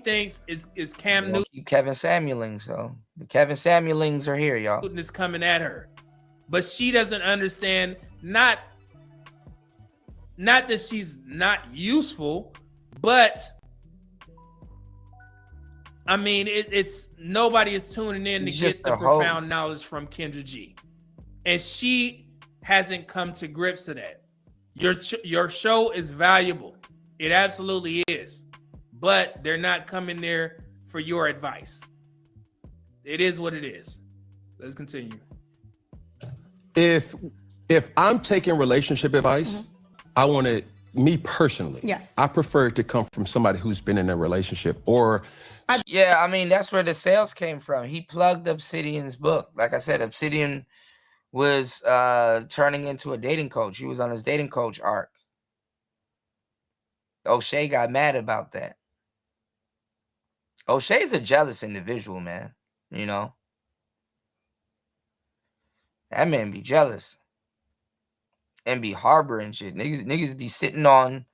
thinks is Cam Newton. Keep Kevin Samueling, so the Kevin Samuelings are here, y'all. Newton is coming at her, but she doesn't understand. Not that she's not useful, but I mean, it's nobody is tuning in to get the profound knowledge from Kendra G, and she hasn't come to grips with that. Your show is valuable, it absolutely is, but they're not coming there for your advice. It is what it is. Let's continue. If I'm taking relationship advice, I want it, me personally. Yes. I prefer it to come from somebody who's been in a relationship or. Yeah, I mean, that's where the sales came from. He plugged Obsidian's book. Like I said, Obsidian was turning into a dating coach. He was on his dating coach arc. O'Shea got mad about that. O'Shea's a jealous individual, man. That man be jealous and be harboring shit. Niggas be sitting on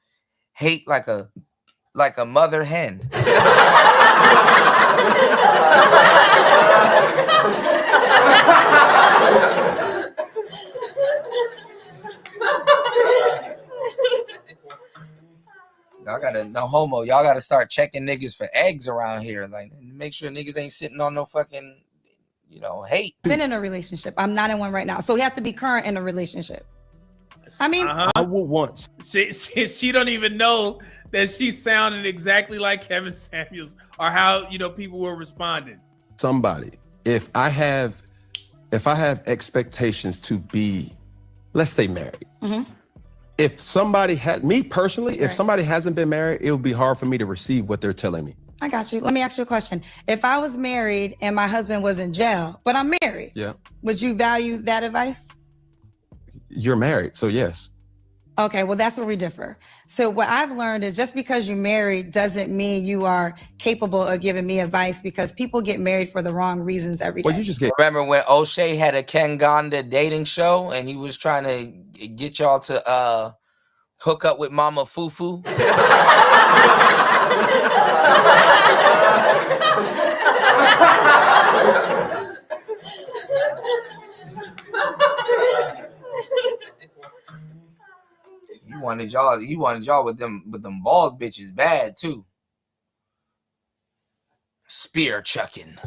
hate like a mother hen. Y'all gotta, no homo. Y'all gotta start checking niggas for eggs around here. Like, make sure niggas ain't sitting on no fucking, hate. Been in a relationship. I'm not in one right now. So we have to be current in a relationship. I mean, I would want. She don't even know that she sounded exactly like Kevin Samuels or how people were responding. Somebody, if I have expectations to be, let's say, married. Mm-hmm. If somebody had me personally, if somebody hasn't been married, it would be hard for me to receive what they're telling me. I got you. Let me ask you a question. If I was married and my husband was in jail, but I'm married, would you value that advice? You're married, so yes. Okay, well, that's where we differ. So what I've learned is just because you're married doesn't mean you are capable of giving me advice, because people get married for the wrong reasons every day. Well, you just get. Remember when O'Shea had a Ken Gonda dating show and he was trying to get y'all to hook up with Mama Fufu? He wanted y'all with them bald bitches bad too. Spear chucking.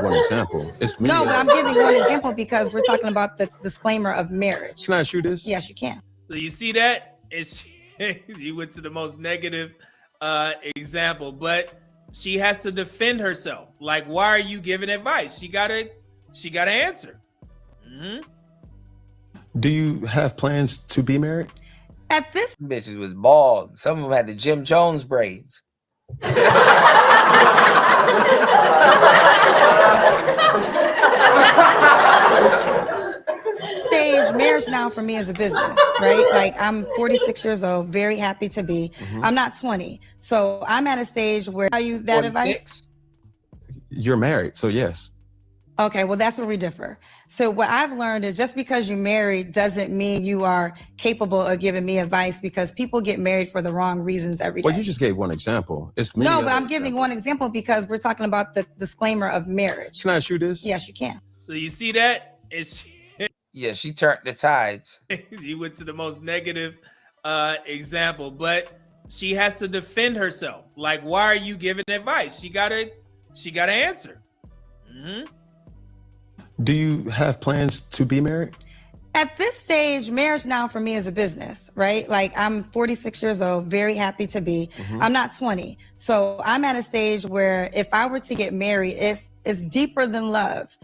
One example. It's me. No, but I'm giving one example because we're talking about the disclaimer of marriage. Can I ask you this? Yes, you can. So you see that? You went to the most negative example, but she has to defend herself. Like, why are you giving advice? She gotta answer. Mm-hmm. Do you have plans to be married? At this, bitches was bald. Some of them had the Jim Jones braids. stage, marriage now for me is a business, right? Like, I'm 46 years old, very happy to be. I'm not 20. So I'm at a stage where I use that 46? advice. You're married, so yes. Okay, well, that's where we differ. So what I've learned is just because you're married doesn't mean you are capable of giving me advice, because people get married for the wrong reasons every day. Well, you just gave one example. It's many No, but other I'm giving one example because we're talking about the disclaimer of marriage. Can I ask you this? Yes, you can. So you see that? Yeah, she turned the tides. You went to the most negative example, but she has to defend herself. Like, why are you giving advice? She gotta answer. Mm-hmm. Do you have plans to be married? At this stage, marriage now for me is a business, right? Like, I'm 46 years old, very happy to be. I'm not 20. So I'm at a stage where if I were to get married, it's deeper than love.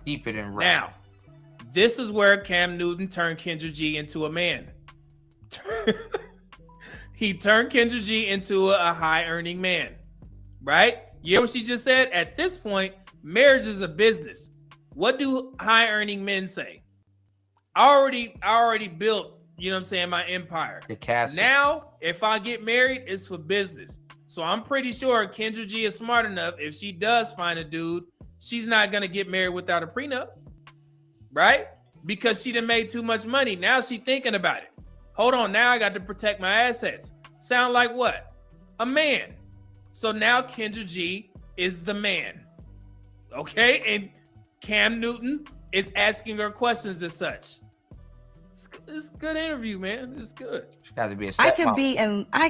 Deeper than rap. Now, this is where Cam Newton turned Kendra G into a man. He turned Kendra G into a high-earning man, right? You hear what she just said? At this point, marriage is a business. What do high-earning men say? I already built, you know what I'm saying, my empire. The castle. Now, if I get married, it's for business. So I'm pretty sure Kendra G is smart enough. If she does find a dude, she's not going to get married without a prenup, right? Because she done made too much money. Now she thinking about it. Hold on, now I got to protect my assets. Sound like what? A man. So now Kendra G is the man. Okay? And Cam Newton is asking her questions as such. It's a good interview, man. It's good. She got to be a I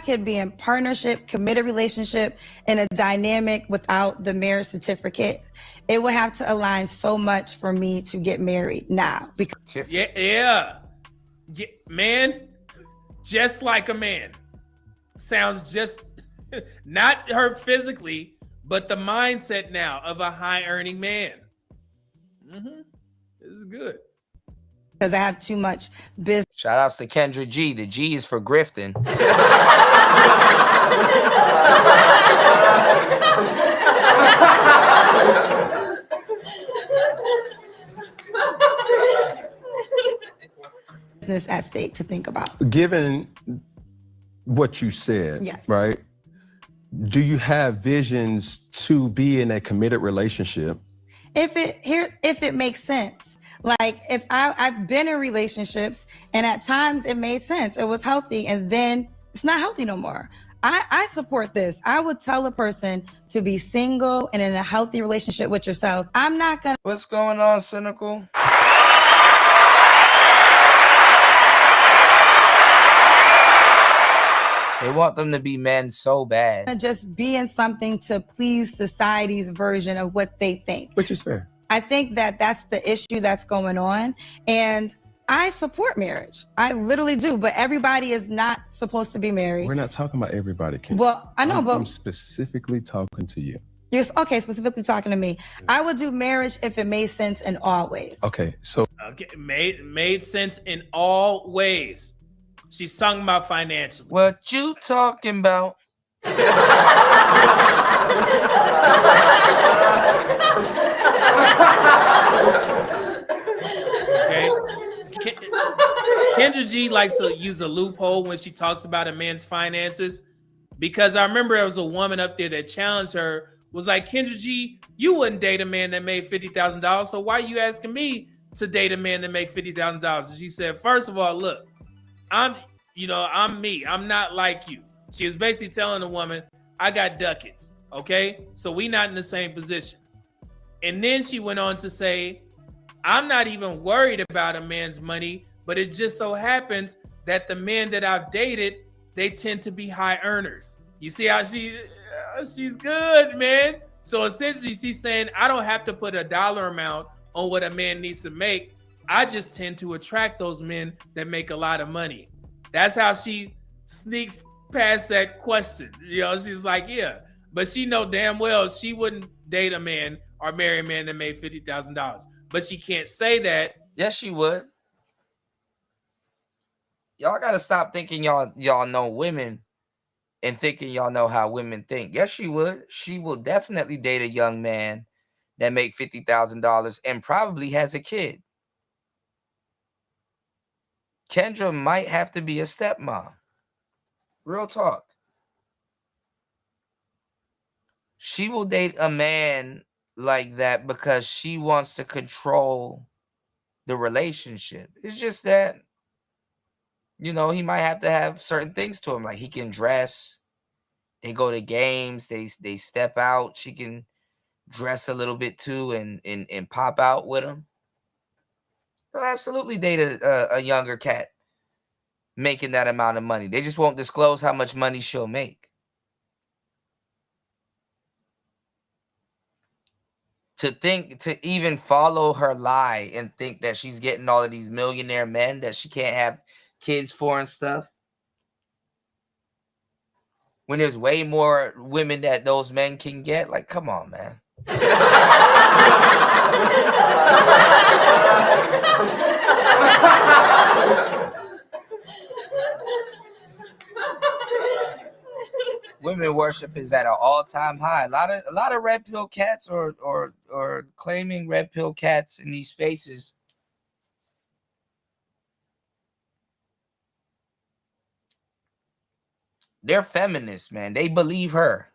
could be in partnership, committed relationship, in a dynamic without the marriage certificate. It would have to align so much for me to get married now. Because yeah, man, just like a man. Sounds just not her physically, but the mindset now of a high-earning man. Mm-hmm. This is good. Because I have too much business. Shout outs to Kendra G. The G is for grifting. Business at stake to think about. Given what you said, yes, right? Do you have visions to be in a committed relationship? If it makes sense. Like, if I've been in relationships and at times it made sense, it was healthy, and then It's not healthy no more. I support this. I would tell a person to be single and in a healthy relationship with yourself. I'm not gonna. What's going on, Cynical? They want them to be men so bad. Just be in something to please society's version of what they think. Which is fair. I think that that's the issue that's going on. And I support marriage. I literally do. But everybody is not supposed to be married. We're not talking about everybody, Kim. Well, I know, but I'm specifically talking to you. You're okay, specifically talking to me. I would do marriage if it made sense in all ways. Okay, so Okay, made sense in all ways. She's talking about financially. What you talking about? Okay. Kendra G likes to use a loophole when she talks about a man's finances, because I remember there was a woman up there that challenged her, was like, Kendra G, you wouldn't date a man that made $50,000, so why are you asking me to date a man that make $50,000? And she said, first of all, look, I'm me. I'm not like you. She was basically telling the woman, I got ducats, okay? So we not in the same position. And then she went on to say, I'm not even worried about a man's money, but it just so happens that the men that I've dated, they tend to be high earners. You see how she's good, man. So essentially she's saying, I don't have to put a dollar amount on what a man needs to make. I just tend to attract those men that make a lot of money. That's how she sneaks past that question. You know, she's like, yeah, but she know damn well she wouldn't date a man or marry a man that made $50,000. But she can't say that. Yes, she would. Y'all gotta stop thinking y'all know women and thinking y'all know how women think. Yes, she would. She will definitely date a young man that make $50,000 and probably has a kid. Kendra might have to be a stepmom. Real talk. She will date a man like that because she wants to control the relationship. It's just that, you know, he might have to have certain things to him. Like he can dress. They go to games. They step out. She can dress a little bit too and pop out with him. They'll absolutely date a younger cat making that amount of money. They just won't disclose how much money she'll make. To even follow her lie and think that she's getting all of these millionaire men that she can't have kids for and stuff, when there's way more women that those men can get, like, come on, man. Women worship is at an all-time high. A lot of red pill cats or claiming red pill cats in these spaces. They're feminists, man. They believe her.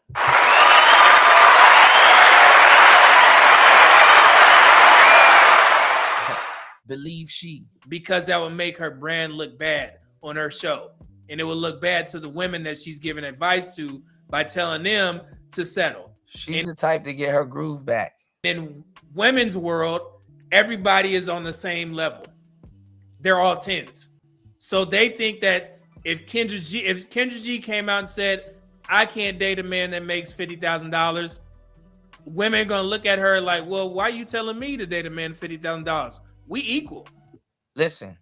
Believe she. Because that would make her brand look bad on her show. And it would look bad to the women that she's giving advice to by telling them to settle. She's the type to get her groove back. In women's world, everybody is on the same level. They're all 10s. So they think that if Kendra G came out and said, I can't date a man that makes $50,000, women are going to look at her like, well, why are you telling me to date a man $50,000? We equal. Listen.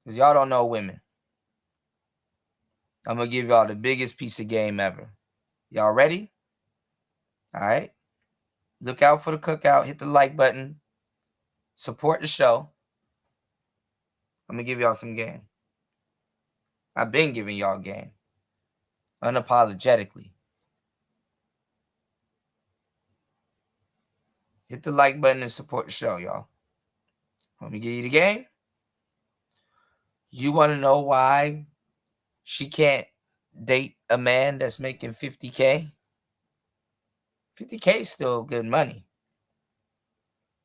Because y'all don't know women. I'm going to give y'all the biggest piece of game ever. Y'all ready? All right. Look out for the cookout. Hit the like button. Support the show. I'm going to give y'all some game. I've been giving y'all game. Unapologetically. Hit the like button and support the show, y'all. Let me give you the game. You want to know why she can't date a man that's making $50K? $50K is still good money.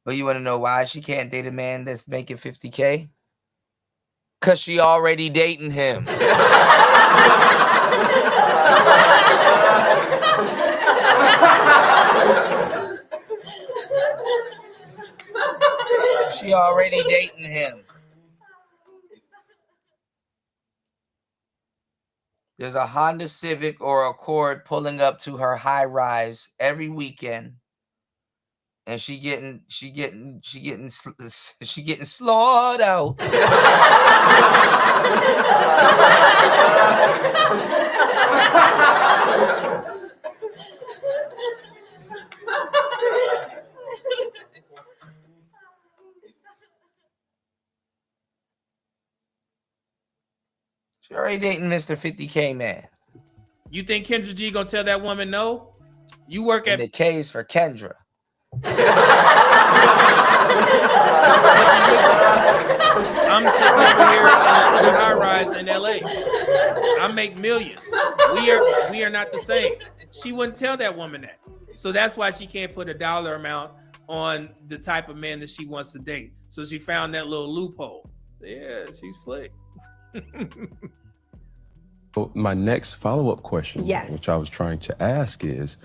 But you want to know why she can't date a man that's making $50K? Cause she already dating him. She already dating him. There's a Honda Civic or Accord pulling up to her high rise every weekend, and she getting slawed out. She already dating Mr. 50K man. You think Kendra G gonna tell that woman no? You work And at the K is for Kendra. I'm sitting over here in a high rise in LA. I make millions. We are not the same. She wouldn't tell that woman that. So that's why she can't put a dollar amount on the type of man that she wants to date. So she found that little loophole. Yeah, she's slick. So my next follow-up question, Yes. which I was trying to ask is,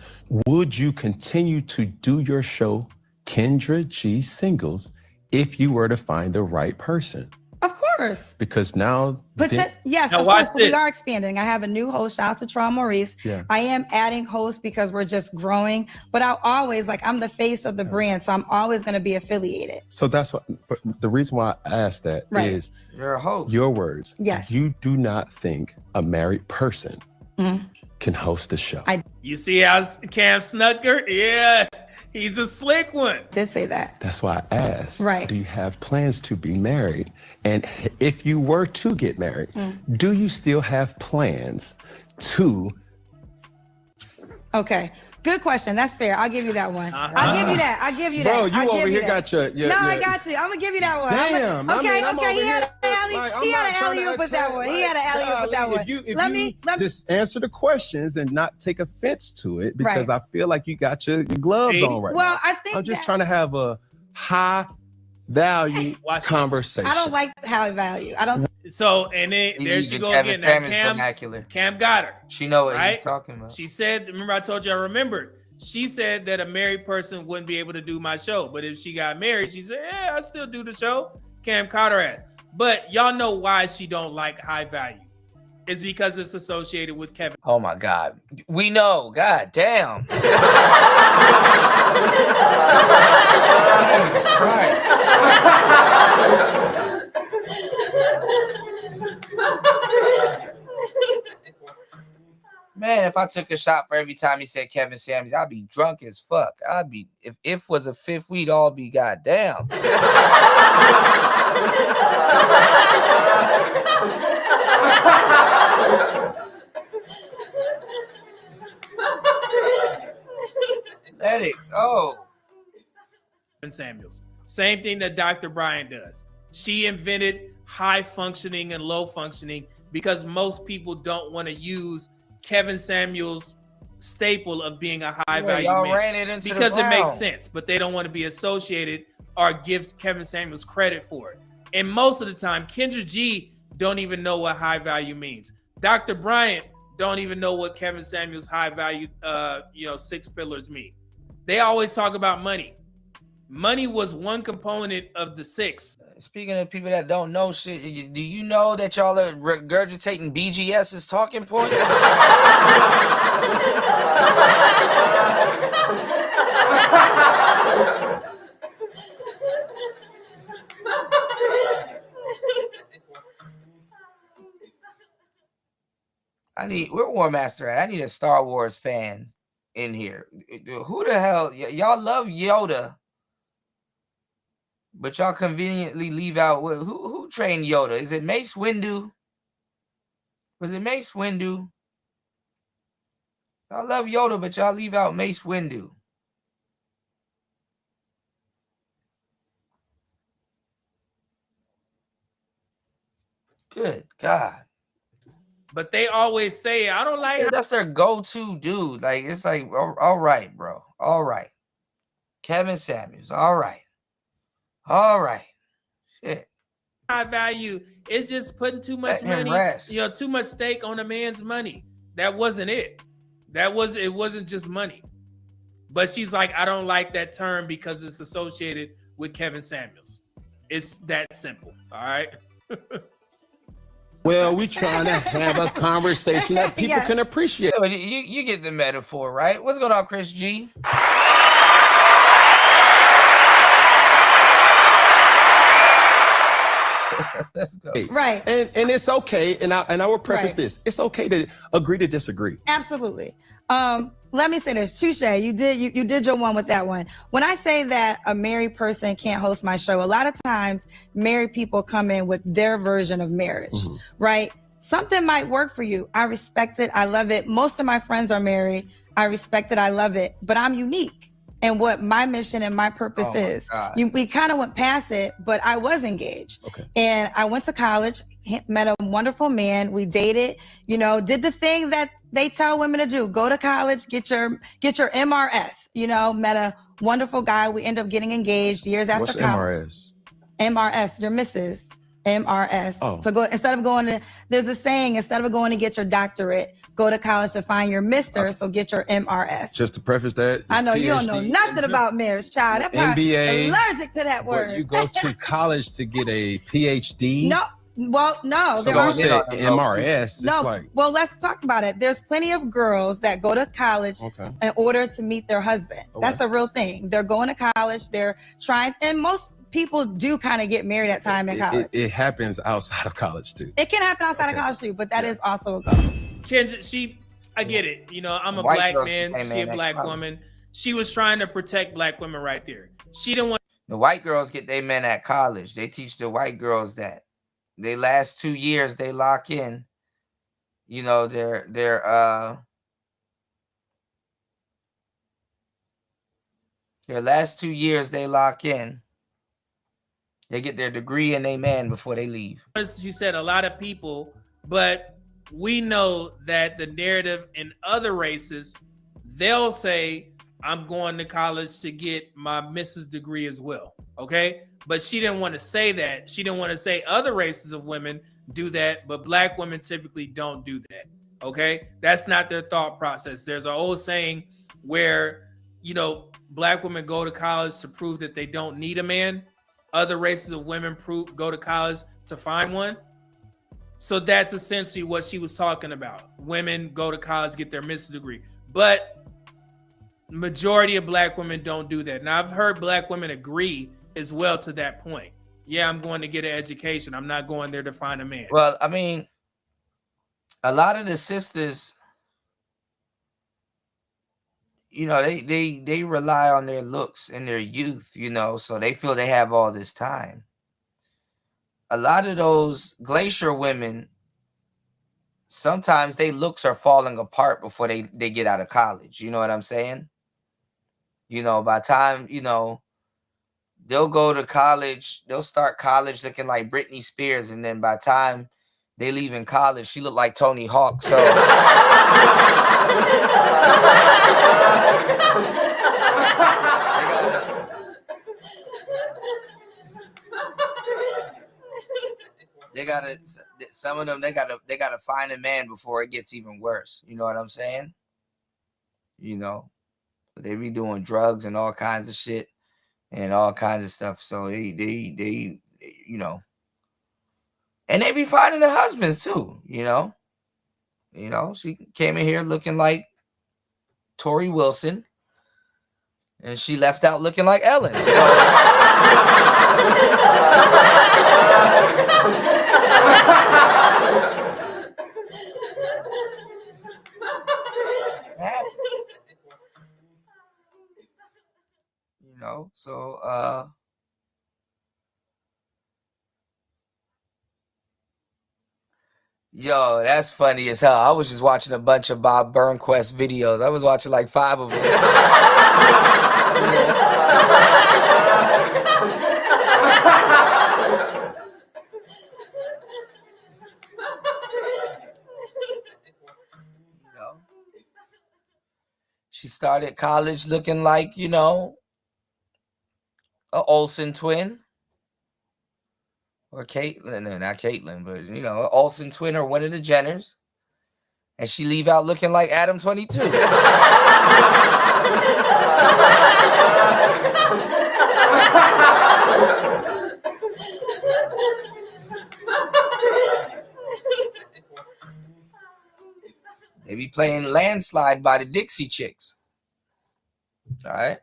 would you continue to do your show, Kendra G Singles, if you were to find the right person? Of course. Because now... Yes, Now of watch course, but we this. are expanding. I have a new host. Shout out to Tron Maurice. Yeah. I am adding hosts because we're just growing. But I'll always, I'm the face of the brand, so I'm always going to be affiliated. So that's what, but the reason why I asked that is You're a host. your words. Yes. You do not think a married person Mhm. can host a show. You see how Cam Snucker? Yeah, he's a slick one. Did say that. That's why I asked. Right. Do you have plans to be married? And if you were to get married, Mm. do you still have plans to... Okay. Good question. That's fair. I'll give you that one. I'll give you that. I'll give you that. Bro, you I'll over give here that. got your... No, I got you. I'm gonna give you that one. Damn. Okay, I'm okay. He over had an here, alley. like, I'm He had not an trying to alley-oop with that attack, one. He had an alley-oop with that golly, one. if Let you me just answer the questions and not take offense to it, because Right. I feel like you got your gloves on right Well, now. I think I'm just that- trying to have a high value conversation. I don't like high value. I don't. So, and then He's there she using go Kevin again. Now, Samuels vernacular. Cam got her. She know what right? he's talking about. She said, remember I told you, I remembered. She said that a married person wouldn't be able to do my show. But if she got married, she said, yeah, I still do the show. Cam caught her ass. But y'all know why she don't like high value. It's because it's associated with Kevin. Oh my God. We know. God damn. Jesus Christ. Man, if I took a shot for every time he said Kevin Samuels, I'd be drunk as fuck. I'd be, if was a fifth, we'd all be goddamn. Let it go. Kevin Samuels. Same thing that Dr. Brian does. She invented high functioning and low functioning because most people don't want to use Kevin Samuels' staple of being a high value y'all man ran it into the because it makes ground. sense, but they don't want to be associated or give Kevin Samuels credit for it. And most of the time, Kendra G don't even know what high value means. Dr. Bryant don't even know what Kevin Samuels' high value, 6 pillars mean. They always talk about money. Money was one component of the 6. Speaking of people that don't know shit, do you know that y'all are regurgitating BGS's talking points? Where War Master at? I need a Star Wars fan in here. Who the hell? Y'all love Yoda, but y'all conveniently leave out who trained Yoda? Is it Mace Windu? Was it Mace Windu? Y'all love Yoda, but y'all leave out Mace Windu. Good God. But they always say, I don't like... Yeah, that's their go-to dude. Like, it's like, all right, bro. All right. Kevin Samuels. All right. All right. Shit. high value. It's just putting too much Let him money, rest. too much stake on a man's money. That wasn't it. It wasn't just money. But she's like, I don't like that term because it's associated with Kevin Samuels. It's that simple. All right. Well, we're trying to have a conversation that people can appreciate. You get the metaphor, right? What's going on, Chris G? Let's go. Right. And it's okay. And I will preface this. It's okay to agree to disagree. Absolutely. Let me say this. Touche. You did your one with that one. When I say that a married person can't host my show, a lot of times married people come in with their version of marriage, right? Something might work for you. I respect it. I love it. Most of my friends are married. I respect it. I love it. But I'm unique in what my mission and my purpose is. We kind of went past it, but I was engaged. And I went to college, met a wonderful man. We dated, did the thing that they tell women to do. Go to college, get your MRS, met a wonderful guy. We ended up getting engaged years after college. What's MRS, your Mrs. MRS. Oh. So there's a saying, instead of going to get your doctorate, go to college to find your Mr. So get your MRS. Just to preface that, I know it's you don't know PhD, nothing about marriage, child. That part, MBA, allergic to that but word. you go to college to get a PhD. No, well, no. So when you say MRS, No, it's like, well, let's talk about it. There's plenty of girls that go to college in order to meet their husband. That's a real thing. They're going to college. They're trying, and most people do kind of get married at time in college. it happens outside of college too. It can happen outside of college too, but that is also a goal. Kendra, I get it. I'm a White black girls man. get She their a man black at college. woman. She was trying to protect black women right there. She didn't want. The white girls get their men at college. They teach the white girls that they last 2 years they lock in. Their last 2 years they lock in. They get their degree and they man before they leave. She said a lot of people, but we know that the narrative in other races, they'll say, I'm going to college to get my Mrs. degree as well. Okay. But she didn't want to say that. She didn't want to say other races of women do that, but black women typically don't do that. Okay. That's not their thought process. There's an old saying where, black women go to college to prove that they don't need a man. Other races of women go to college to find one. So that's essentially what she was talking about. Women go to college, get their Mrs. degree. But majority of black women don't do that. Now, I've heard black women agree as well to that point. Yeah, I'm going to get an education. I'm not going there to find a man. Well, I mean, a lot of the sisters, they rely on their looks and their youth, so they feel they have all this time. A lot of those glacier women, sometimes their looks are falling apart before they get out of college. You know what I'm saying? By the time, they'll go to college, they'll start college looking like Britney Spears, and then by the time they leave in college, she looked like Tony Hawk. So some of them they gotta find a man before it gets even worse. You know what I'm saying? They be doing drugs and all kinds of shit and all kinds of stuff. So they and they be finding the husbands too. She came in here looking like Tori Wilson, and she left out looking like Ellen. Yo, that's funny as hell. I was just watching a bunch of Bob Burnquist videos. I was watching like 5 of them. She started college looking like, a Olsen twin. or Caitlyn, no, not Caitlyn, but you know, Olsen twin or one of the Jenners, and she leave out looking like Adam 22. They be playing Landslide by the Dixie Chicks. All right.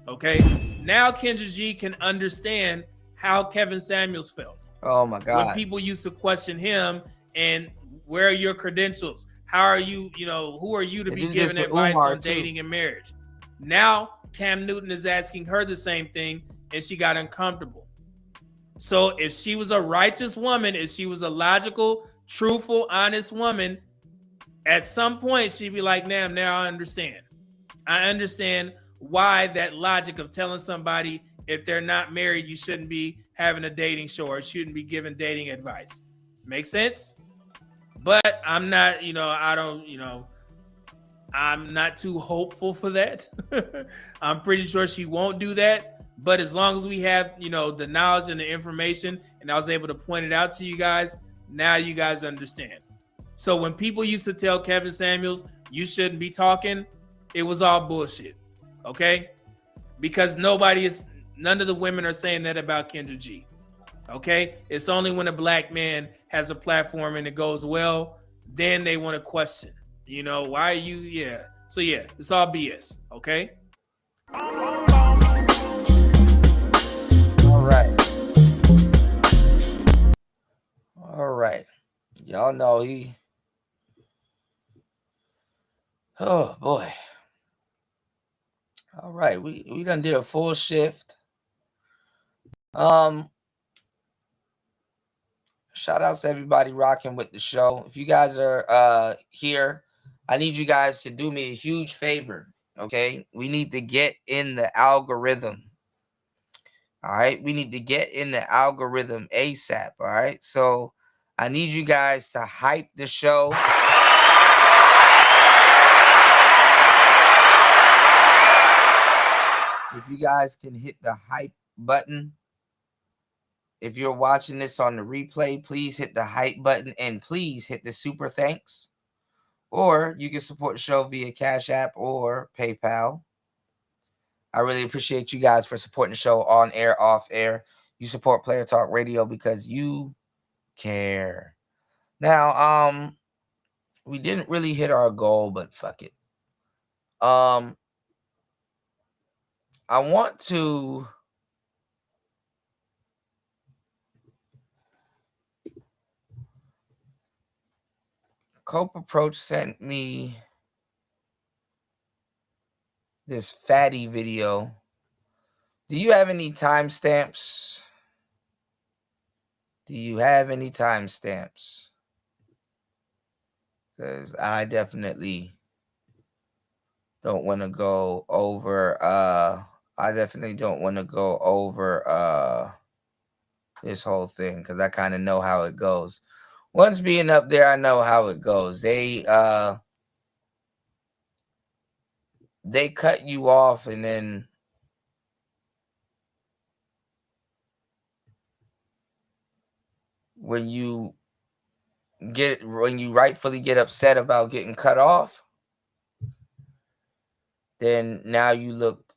Okay. Now Kendra G can understand how Kevin Samuels felt. Oh my God. When people used to question him and where are your credentials? How are you, you know, who are you to be giving advice on dating and marriage? Now Cam Newton is asking her the same thing and she got uncomfortable. So if she was a righteous woman, if she was a logical, truthful, honest woman, at some point she'd be like, now I understand. I understand why that logic of telling somebody if they're not married, you shouldn't be having a dating show or shouldn't be giving dating advice. Makes sense? But I'm not, you know, I'm not too hopeful for that. I'm pretty sure she won't do that. But as long as we have, you know, the knowledge and the information, and I was able to point it out to you guys, now you guys understand. So when people used to tell Kevin Samuels, you shouldn't be talking, it was all bullshit. Okay? Because none of the women are saying that about Kendra G. Okay? It's only when a black man has a platform and it goes well, then they want to question. You know, why are you? Yeah. So yeah, it's all BS. Okay? All right. Y'all know oh boy. All right, we done did a full shift. Shout outs to everybody rocking with the show. If you guys are here, I need you guys to do me a huge favor. Okay, we need to get in the algorithm. All right, we need to get in the algorithm ASAP. All right, so I need you guys to hype the show. If you guys can hit the hype button. If you're watching this on the replay, please hit the hype button and please hit the super thanks. Or you can support the show via Cash App or PayPal. I really appreciate you guys for supporting the show on air, off air. You support Player Talk Radio because you care. Now, we didn't really hit our goal, but fuck it. I want to Cope Approach sent me this fatty video. Do you have any timestamps? Do you have any timestamps? Because I definitely don't want to go over this whole thing because I kind of know how it goes. Once being up there, I know how it goes. They cut you off and then when you rightfully get upset about getting cut off, then now you look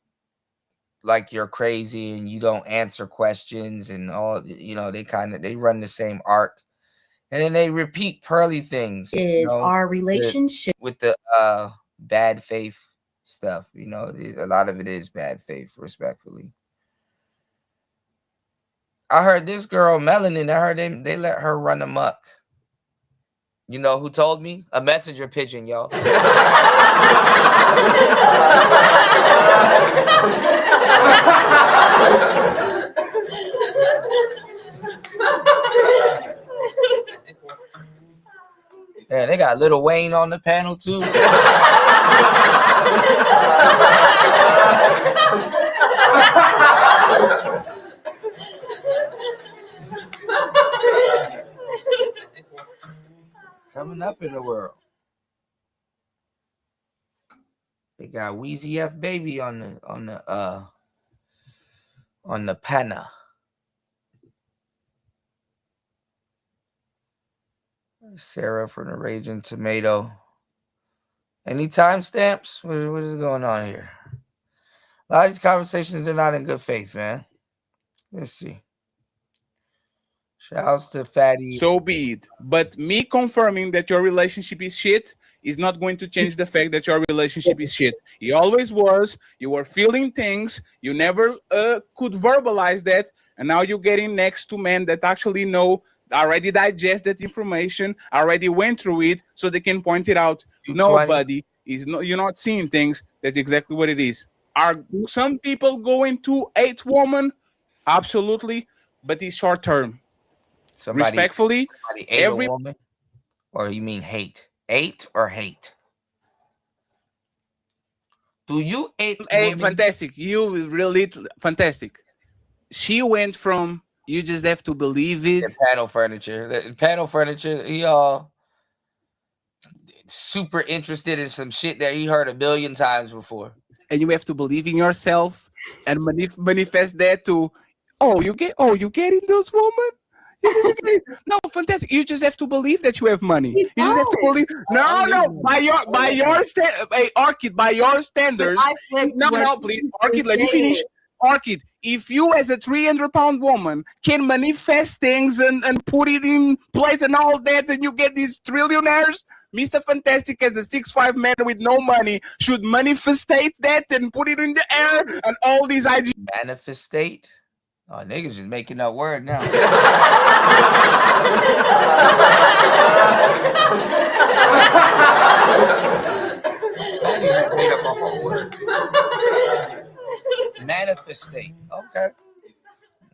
like you're crazy and you don't answer questions and all, you know, they run the same arc. And then they repeat pearly things. Our relationship with the bad faith stuff. You know, a lot of it is bad faith, respectfully. I heard this girl, Melanin, I heard they let her run amok. You know who told me? A messenger pigeon, y'all. Yeah, they got Lil Wayne on the panel too. Coming up in the world. They got Weezy F Baby on the panel. Sarah from the Raging Tomato. Any timestamps? What is going on here? A lot of these conversations are not in good faith, man. Let's see. Shouts to Fatty. So be it. But me confirming that your relationship is shit is not going to change the fact that your relationship is shit. It always was. You were feeling things. You never could verbalize that. And now you're getting next to men that actually know, already digest that information, already went through it, so they can point it out. Nobody is no, you're not seeing things. That's exactly what it is. Are some people going to 8 women? Absolutely. But it's short term. Respectfully, somebody ate a woman, or you mean hate? Ate or hate? Do you ate? Fantastic. You really fantastic. She went from you just have to believe it. The panel furniture. He all super interested in some shit that he heard a billion times before. And you have to believe in yourself and manifest that to. You getting those women? No, fantastic. You just have to believe that you have money. You just have to believe. No. By your Orchid, by your standards. No, please, Orchid. Let me finish. Orchid, if you as a 300-pound woman can manifest things and put it in place and all that, and you get these trillionaires, Mr. Fantastic as a 6'5" man with no money should manifestate that and put it in the air and all these ideas. Manifestate? Oh, niggas just making that word now. Daddy just made up a whole word. Manifestate. Okay.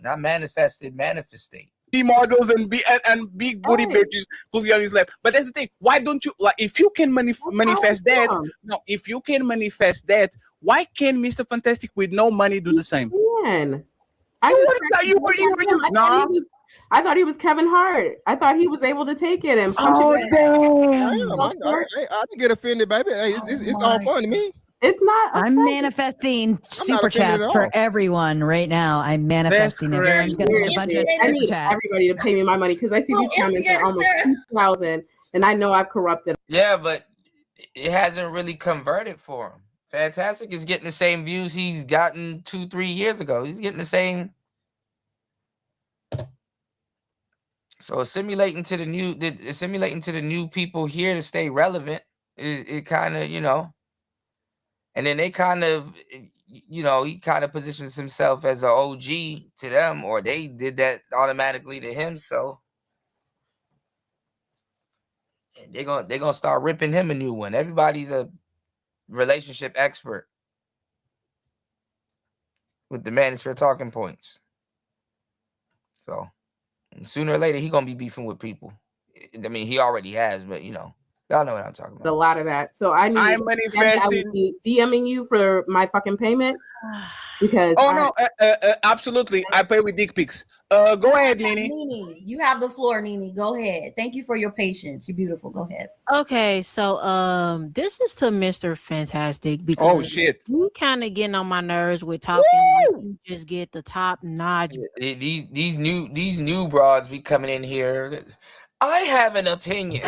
Not manifested, manifestate. Models and big booty bitches pulling on his lap. But that's the thing. Why don't you if you can manifest that? No, if you can manifest that, why can't Mr. Fantastic with no money do the same? I thought he was Kevin Hart. I thought he was able to take it and punch it. I didn't get offended, baby. Hey, it's all fun to me. It's not. I'm manifesting super chats for everyone right now. I'm manifesting. Everyone's going to get a bunch of I super need chats. everybody to pay me my money because I see these comments at almost 2,000, and I know I've corrupted. Yeah, but it hasn't really converted for him. Fantastic is getting the same views he's gotten 2-3 years ago. He's getting the same. So assimilating to the new people here to stay relevant. It kind of, and then they kind of, he kind of positions himself as an OG to them, or they did that automatically to him. So they're gonna start ripping him a new one. Everybody's a relationship expert with the Manosphere talking points. So sooner or later, he gonna be beefing with people. I mean, he already has, but y'all know what I'm talking about. A lot of that. So I would be DMing you for my fucking payment because. Absolutely. I pay with dick pics. Go ahead, Nene. Nene, you have the floor, Nene. Go ahead. Thank you for your patience. You're beautiful. Go ahead. Okay, so this is to Mr. Fantastic because shit, you kind of getting on my nerves with talking like you just get the top notch. These new broads be coming in here. I have an opinion.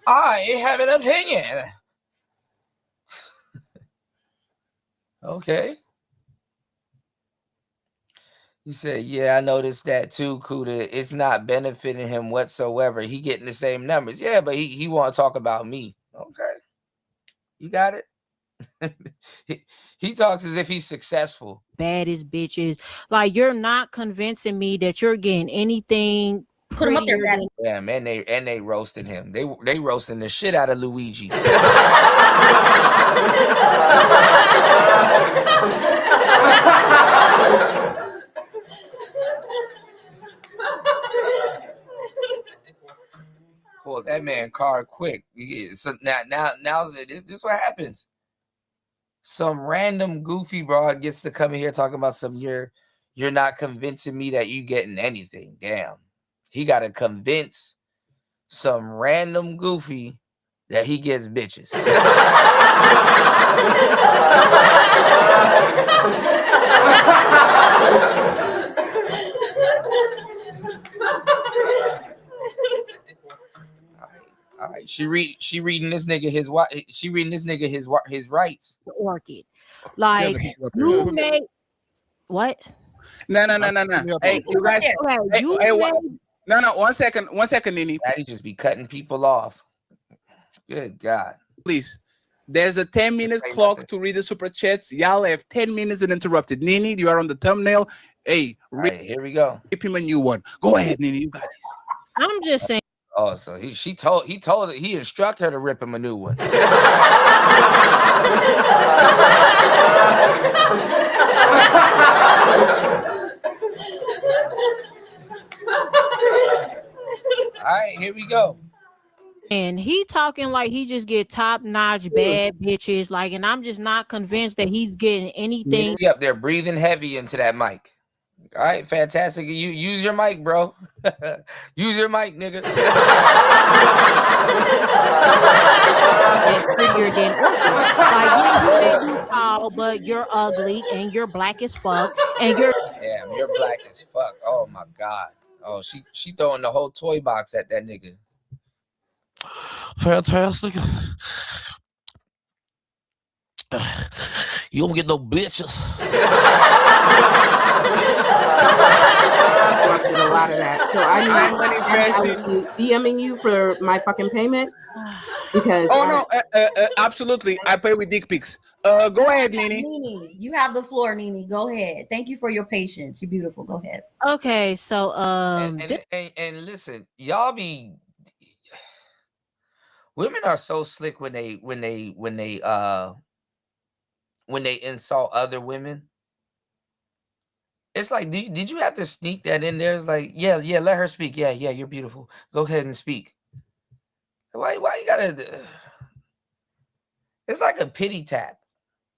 I have an opinion. Okay. You said, yeah, I noticed that too, Kuda. It's not benefiting him whatsoever. He getting the same numbers. Yeah, but he want to talk about me. Okay. You got it? he talks as if he's successful. Baddest bitches. Like, you're not convincing me that you're getting anything. Put him up there, Daddy. Yeah, man, they roasted him. They roasting the shit out of Luigi. Pull that man card quick. So now this is what happens. Some random goofy broad gets to come in here talking about you're not convincing me that you getting anything. Damn. He got to convince some random goofy that he gets bitches. All right, she reading this nigga his his rights. The orchid, like you made what? No. Hey, you guys. No. 1 second, Nini. Daddy just be cutting people off. Good God. Please. There's a 10-minute clock to read the super chats. Y'all have 10 minutes uninterrupted. Nini, you are on the thumbnail. Hey, here we go. Give him a new one. Go ahead, Nini. You got this. I'm just saying. Oh, so he instructed her to rip him a new one. All right, here we go. And he talking like he just get top-notch bad bitches, like, and I'm just not convinced that he's getting anything. Up there breathing heavy into that mic. All right, fantastic. You use your mic, bro. Use your mic, nigga. Prettier than orchid. Like, yeah, you may be tall, but you're ugly and you're black as fuck, and you're damn, you're black as fuck. Oh my God. Oh, she throwing the whole toy box at that nigga. Fantastic. You don't get no bitches. A lot of that. So I was DMing you for my fucking payment because. Oh no, absolutely. I pay with dick pics. Go ahead, Nini. Nini, you have the floor, Nini. Go ahead. Thank you for your patience. You're beautiful. Go ahead. Okay, so and listen, y'all be. Women are so slick when they insult other women. It's like, did you have to sneak that in there? It's like, yeah, let her speak. Yeah, you're beautiful. Go ahead and speak. Why you gotta? It's like a pity tap,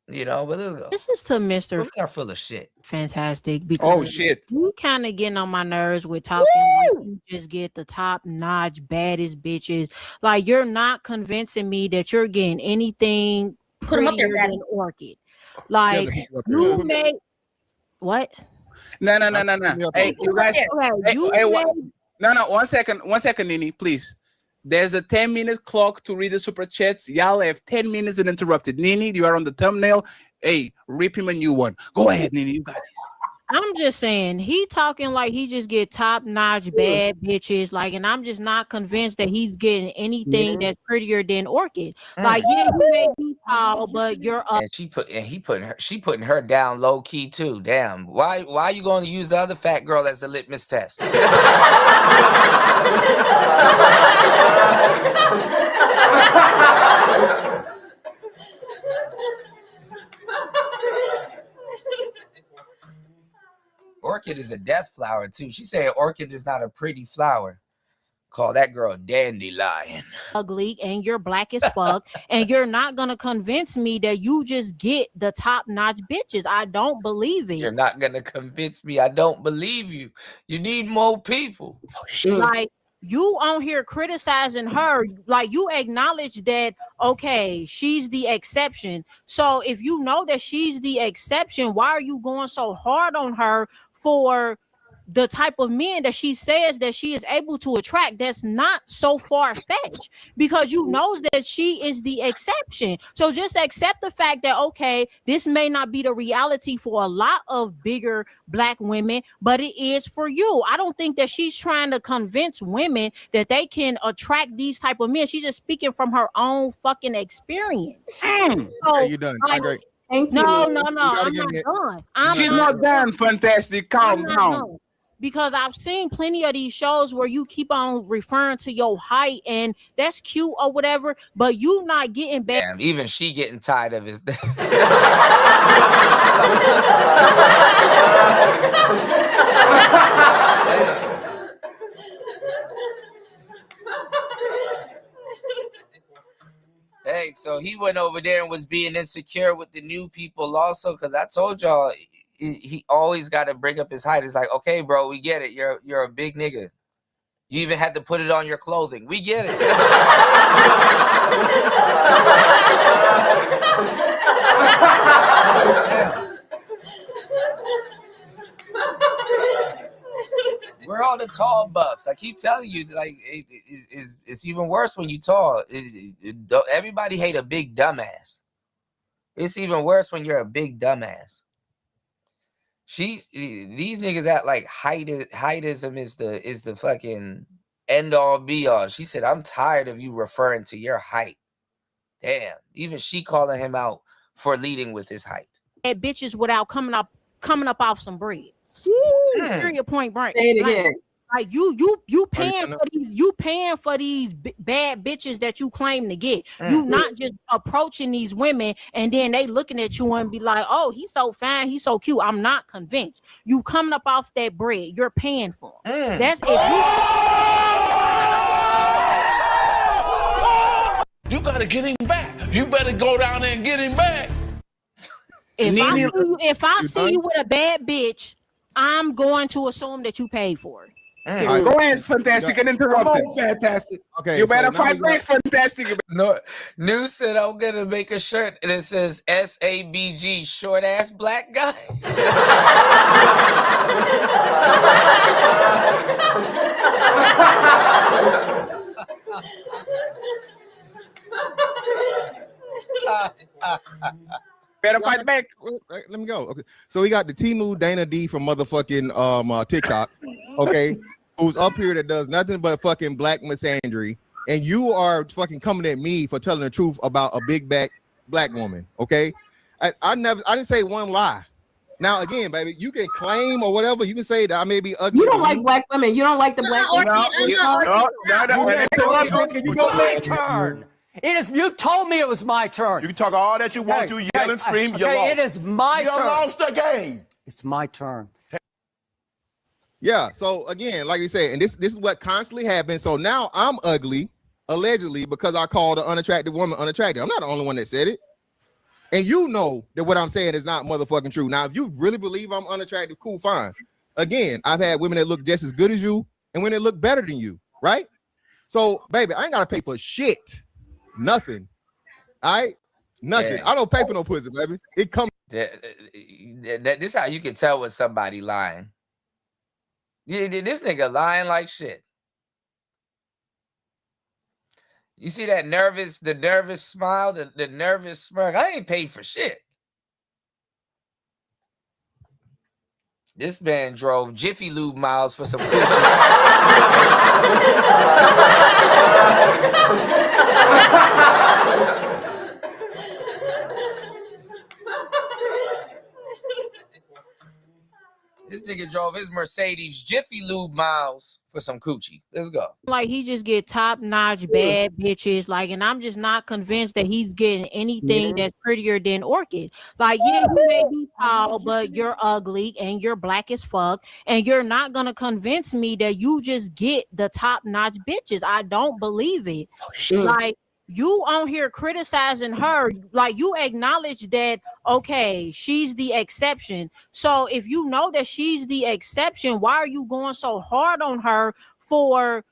you know. But let's go. This is to Mr. Women are full of shit. Fantastic. Because shit, you kind of getting on my nerves with talking like you just get the top-notch baddest bitches. Like, you're not convincing me that you're getting anything Put him up there, prettier than orchid. Like, you made what? No. Hey, you guys. No. 1 second, Nini, please. There's a 10-minute clock to read the super chats. Y'all have 10 minutes uninterrupted. Nini, you are on the thumbnail. Hey, rip him a new one. Go ahead, Nini. You got this. I'm just saying, he talking like he just get top-notch bad bitches, like, and I'm just not convinced that he's getting anything that's prettier than orchid. Like, yeah, you may be tall, but you're up. And she putting her down low key too. Damn. Why are you going to use the other fat girl as the litmus test? Orchid is a death flower too. She said orchid is not a pretty flower. Call that girl dandelion. Ugly and you're black as fuck, and you're not gonna convince me that you just get the top-notch bitches. I don't believe it. You're not gonna convince me. I don't believe you. You need more people. Like, you on here criticizing her, like, you acknowledge that, okay, she's the exception. So if you know that she's the exception, why are you going so hard on her for the type of men that she says that she is able to attract? That's not so far-fetched, because you know that she is the exception. So just accept the fact that, okay, this may not be the reality for a lot of bigger black women, but it is for you. I don't think that she's trying to convince women that they can attract these type of men. She's just speaking from her own fucking experience. So, okay, you done. I agree. No, I'm not done. She's not done. Fantastic. Calm down. Because I've seen plenty of these shows where you keep on referring to your height, and that's cute or whatever, but you not getting back. Damn, even she getting tired of his. Hey, so he went over there and was being insecure with the new people also, because I told y'all he always got to bring up his height. It's like, okay, bro, we get it. You're a big nigga. You even had to put it on your clothing. We get it. We're all the tall buffs. I keep telling you, like, it's even worse when you tall. Everybody hate a big dumbass. It's even worse when you're a big dumbass. These niggas act like heightism is the fucking end all be all. She said, "I'm tired of you referring to your height." Damn, even she calling him out for leading with his height. At bitches without coming up off some bread. Period. Point blank. Say it again. Like you paying for these bad bitches that you claim to get. You not just approaching these women and then they looking at you and be like, "Oh, he's so fine, he's so cute." I'm not convinced. You coming up off that bread, you're paying for them. That's if you gotta get him back. You better go down there and get him back. If I see you with a bad bitch, I'm going to assume that you paid for it. Right, go ahead, Fantastic, and interrupted. Fantastic. Okay, you better fight back, Fantastic. No, News said I'm gonna make a shirt and it says SABG, short ass black guy. Better fight back. Let me go. Okay, so we got the Timu Dana D from motherfucking TikTok. Okay, who's up here that does nothing but fucking black misandry, and you are fucking coming at me for telling the truth about a big back black woman. Okay, I didn't say one lie. Now again, baby, you can claim or whatever. You can say that I may be ugly. You don't like black women. You don't like the black women. My turn. It is. You told me it was my turn. You can talk all that you want to, yell and scream. You lost. It is my turn. You lost the game. It's my turn. Yeah. So again, like you said, and this is what constantly happens. So now I'm ugly, allegedly, because I called an unattractive woman unattractive. I'm not the only one that said it. And you know that what I'm saying is not motherfucking true. Now, if you really believe I'm unattractive, cool, fine. Again, I've had women that look just as good as you and women that look better than you, right? So, baby, I ain't got to pay for shit. Nothing. All right? Nothing. Yeah. I don't pay for no pussy, baby. It comes. This is how you can tell when somebody lying. This nigga lying like shit. You see that the nervous smile, the nervous smirk. I ain't paid for shit. This man drove Jiffy Lube miles for some coochie. This nigga drove his Mercedes Jiffy Lube miles for some coochie. Let's go. Like he just get top-notch bad bitches. Like, and I'm just not convinced that he's getting anything that's prettier than Orchid. Like, yeah, you may be tall, but you're ugly and you're black as fuck. And you're not gonna convince me that you just get the top-notch bitches. I don't believe it. Like, you on here criticizing her, like you acknowledge that, okay, she's the exception. So if you know that she's the exception, why are you going so hard on her for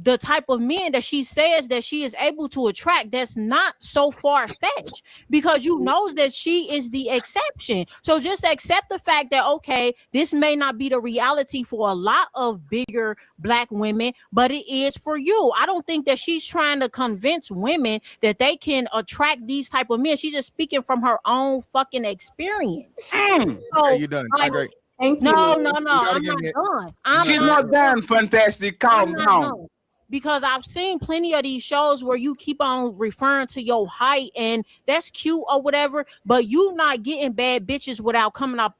the type of men that she says that she is able to attract? That's not so far-fetched, because you knows that she is the exception. So just accept the fact that, okay, this may not be the reality for a lot of bigger black women, but it is for you. I don't think that she's trying to convince women that they can attract these type of men. She's just speaking from her own fucking experience. So, you done. like, Great. no, I'm not done. She's not done. Fantastic. Calm down. Because I've seen plenty of these shows where you keep on referring to your height, and that's cute or whatever, but you not getting bad bitches without coming up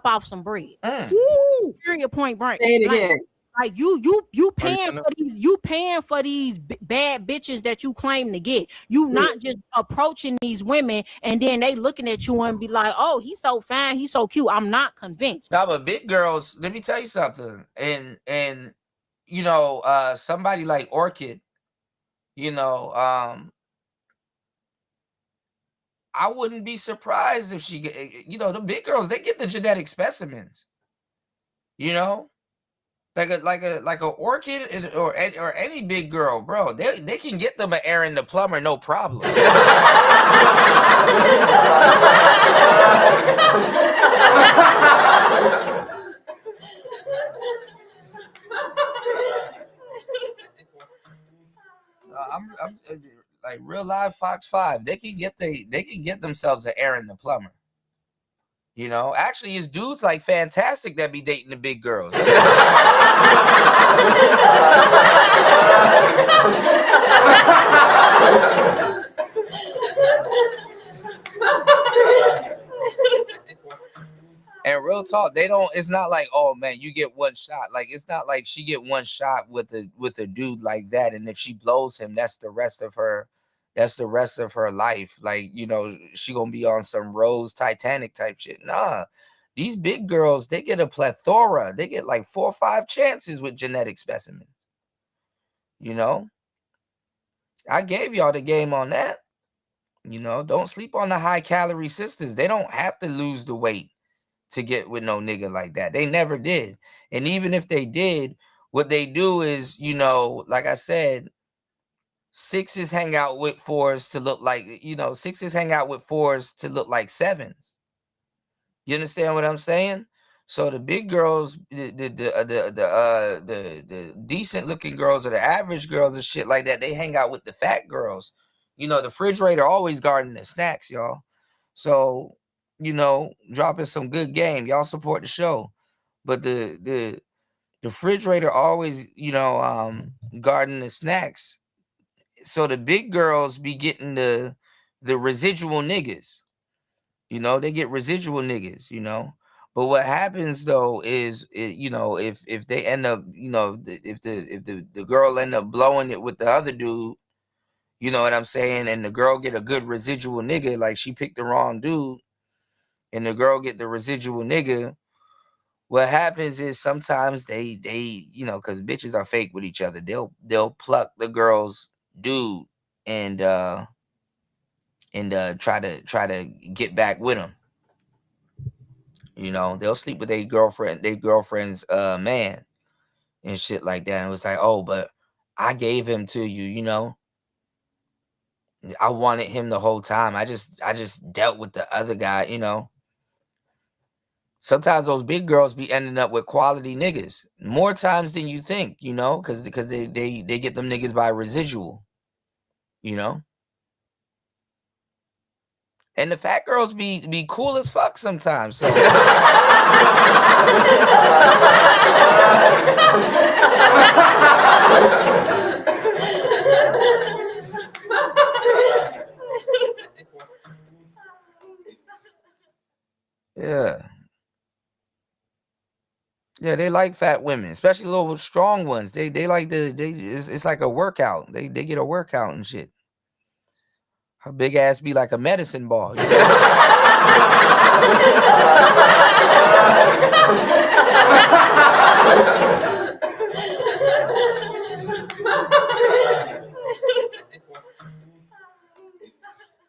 off some bread. Period. Point blank. Say it again. Like you paying for these bad bitches that you claim to get. You not just approaching these women and then they looking at you and be like, "Oh, he's so fine, he's so cute." I'm not convinced. Now, but big girls, let me tell you something. And you know, somebody like Orchid, you know, I wouldn't be surprised if she get, you know, the big girls, they get the genetic specimens. You know, like a orchid or any big girl, bro. They can get them an Aaron the plumber, no problem. I'm like real live Fox 5. They can get themselves an Aaron the plumber. You know, actually, it's dudes like Fantastic that be dating the big girls. And real talk, they don't. It's not like, oh man, you get one shot. Like it's not like she get one shot with a dude like that, and if she blows him, that's the rest of her. That's the rest of her life. Like, you know, she gonna be on some Rose Titanic type shit. Nah, these big girls, they get a plethora. They get like 4 or 5 chances with genetic specimens. You know, I gave y'all the game on that. You know, don't sleep on the high calorie sisters. They don't have to lose the weight to get with no nigga like that. They never did. And even if they did, what they do is, you know, like I said, 6s hang out with 4s to look like, you know, 6s hang out with 4s to look like 7s. You understand what I'm saying? So the big girls, the decent looking girls or the average girls and shit like that, they hang out with the fat girls. You know, the refrigerator always guarding the snacks, y'all. So, you know, dropping some good game. Y'all support the show. But the refrigerator always, you know, guarding the snacks. So the big girls be getting the residual niggas. You know, they get residual niggas, you know. But what happens though is, you know, if they end up, you know, if the girl end up blowing it with the other dude, you know what I'm saying, and the girl get a good residual nigga, like she picked the wrong dude, and the girl get the residual nigga, what happens is sometimes they you know, because bitches are fake with each other, they'll pluck the girl's dude and try to get back with him. You know, they'll sleep with their girlfriend's man and shit like that. And it was like, oh, but I gave him to you, you know. I wanted him the whole time. I just dealt with the other guy, you know. Sometimes those big girls be ending up with quality niggas more times than you think, you know, because they get them niggas by residual, you know. And the fat girls be cool as fuck sometimes. So yeah. Yeah, they like fat women, especially little strong ones. They like it's like a workout. They get a workout and shit. Her big ass be like a medicine ball.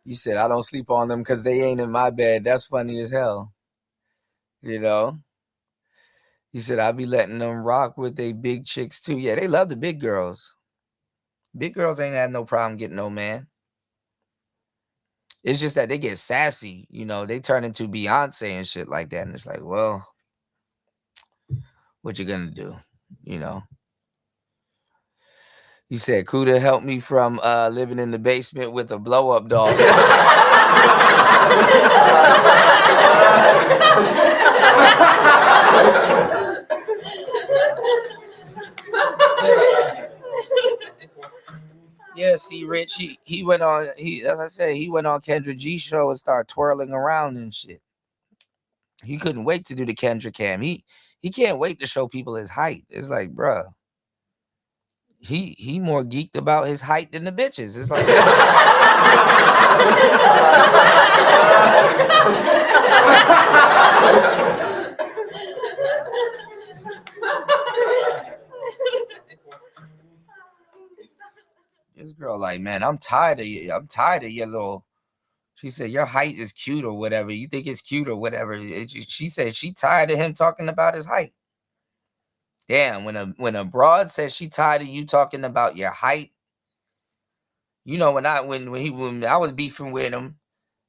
You You said I don't sleep on them because they ain't in my bed. That's funny as hell. You know? He said I be letting them rock with they big chicks too. Yeah, they love the big girls. Big girls ain't had no problem getting no man. It's just that they get sassy, you know, they turn into Beyonce and shit like that. And it's like, well, what you gonna do? You know? He said, Kuda helped me from living in the basement with a blow-up doll. Yeah, see, Rich, he went on, as I said, he went on Kendra G's show and started twirling around and shit. He couldn't wait to do the Kendra cam. He can't wait to show people his height. It's like, bruh, he more geeked about his height than the bitches. It's like this girl like, man, I'm tired of you. I'm tired of your little. She said, your height is cute or whatever. You think it's cute or whatever. She said she tired of him talking about his height. Damn, when a broad says she tired of you talking about your height, you know, when I was beefing with him,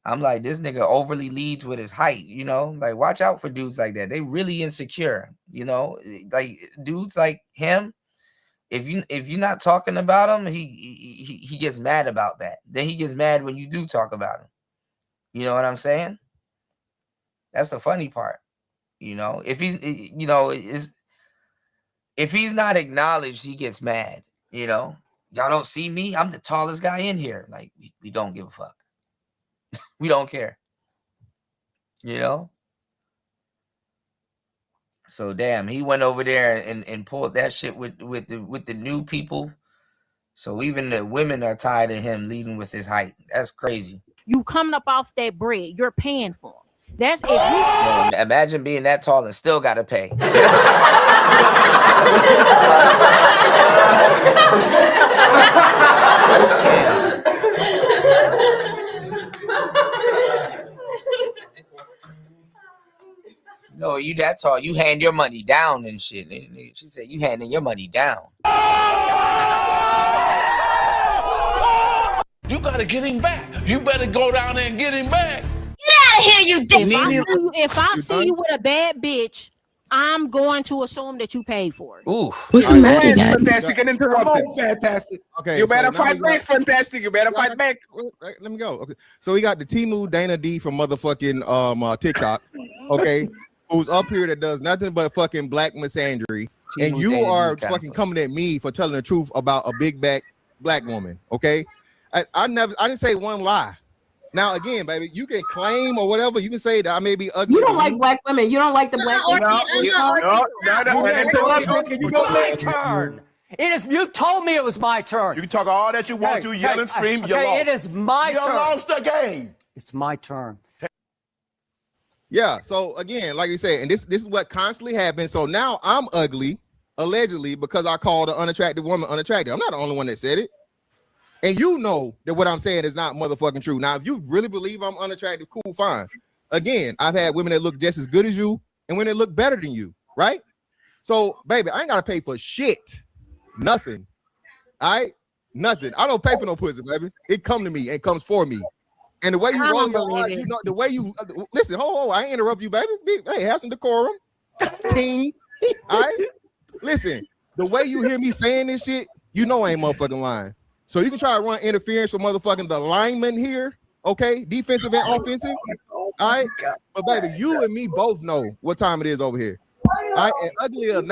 I'm like, this nigga overly leads with his height, you know? Like, watch out for dudes like that. They really insecure, you know? Like dudes like him, if you're not talking about him, he gets mad about that. Then he gets mad when you do talk about him. You know what I'm saying? That's the funny part. You know, if he's if he's not acknowledged, he gets mad. You know, y'all don't see me. I'm the tallest guy in here. Like, we don't give a fuck. We don't care. You know? So damn, he went over there and pulled that shit with the new people. So even the women are tired of him leading with his height. That's crazy. You coming up off that bread, you're paying for him. That's if you Yo, imagine being that tall and still gotta pay. No, you that tall, you hand your money down and shit. She said you handing your money down. You gotta get him back. You better go down there and get him back. Get out of here, you dick. If I see you with a bad bitch, I'm going to assume that you paid for it. Ooh. What's the matter, Daddy? Fantastic and interrupted. Fantastic. Okay, You better so now fight back, Fantastic. You better fight back. Let me go. Okay, so we got the Timu Dana D from motherfucking TikTok. Okay, who's up here that does nothing but fucking black misandry, and you Dana are D's kinda fucking coming at me for telling the truth about a big back black woman. Okay, I didn't say one lie. Now again, baby, you can claim or whatever. You can say that I may be ugly. You don't like black women. You don't like the black women. It's my turn. It is. You told me it was my turn. You can talk all that you want to, yell and scream. You lost. It is my turn. You lost the game. It's my turn. Yeah. So again, like you said, and this is what constantly happens. So now I'm ugly, allegedly, because I called an unattractive woman unattractive. I'm not the only one that said it. And you know that what I'm saying is not motherfucking true. Now, if you really believe I'm unattractive, cool, fine. Again, I've had women that look just as good as you and women that look better than you, right? So, baby, I ain't got to pay for shit. Nothing. All right? Nothing. I don't pay for no pussy, baby. It come to me. It comes for me. And the way you roll your eyes, you know, the way you, listen, I ain't interrupt you, baby. Hey, have some decorum. King. All right? Listen, the way you hear me saying this shit, you know I ain't motherfucking lying. So you can try to run interference for motherfucking the lineman here, okay? Defensive and offensive, all right? But baby, you and me both know what time it is over here, all right? And ugly or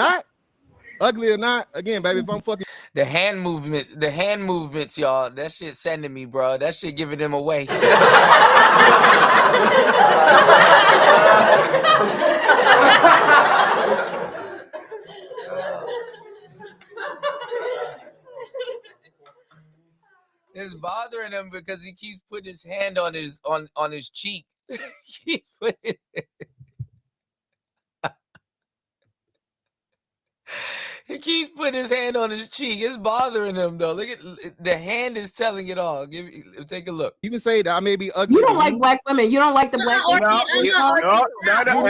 not, again, baby, if I'm fucking The hand movements, y'all. That shit sending me, bro. That shit giving them away. It's bothering him because he keeps putting his hand on his cheek. He keeps putting his hand on his cheek. It's bothering him though. Look at the hand is telling it all. Take a look. You can say that I may be ugly. You don't like black women. You don't like the black women.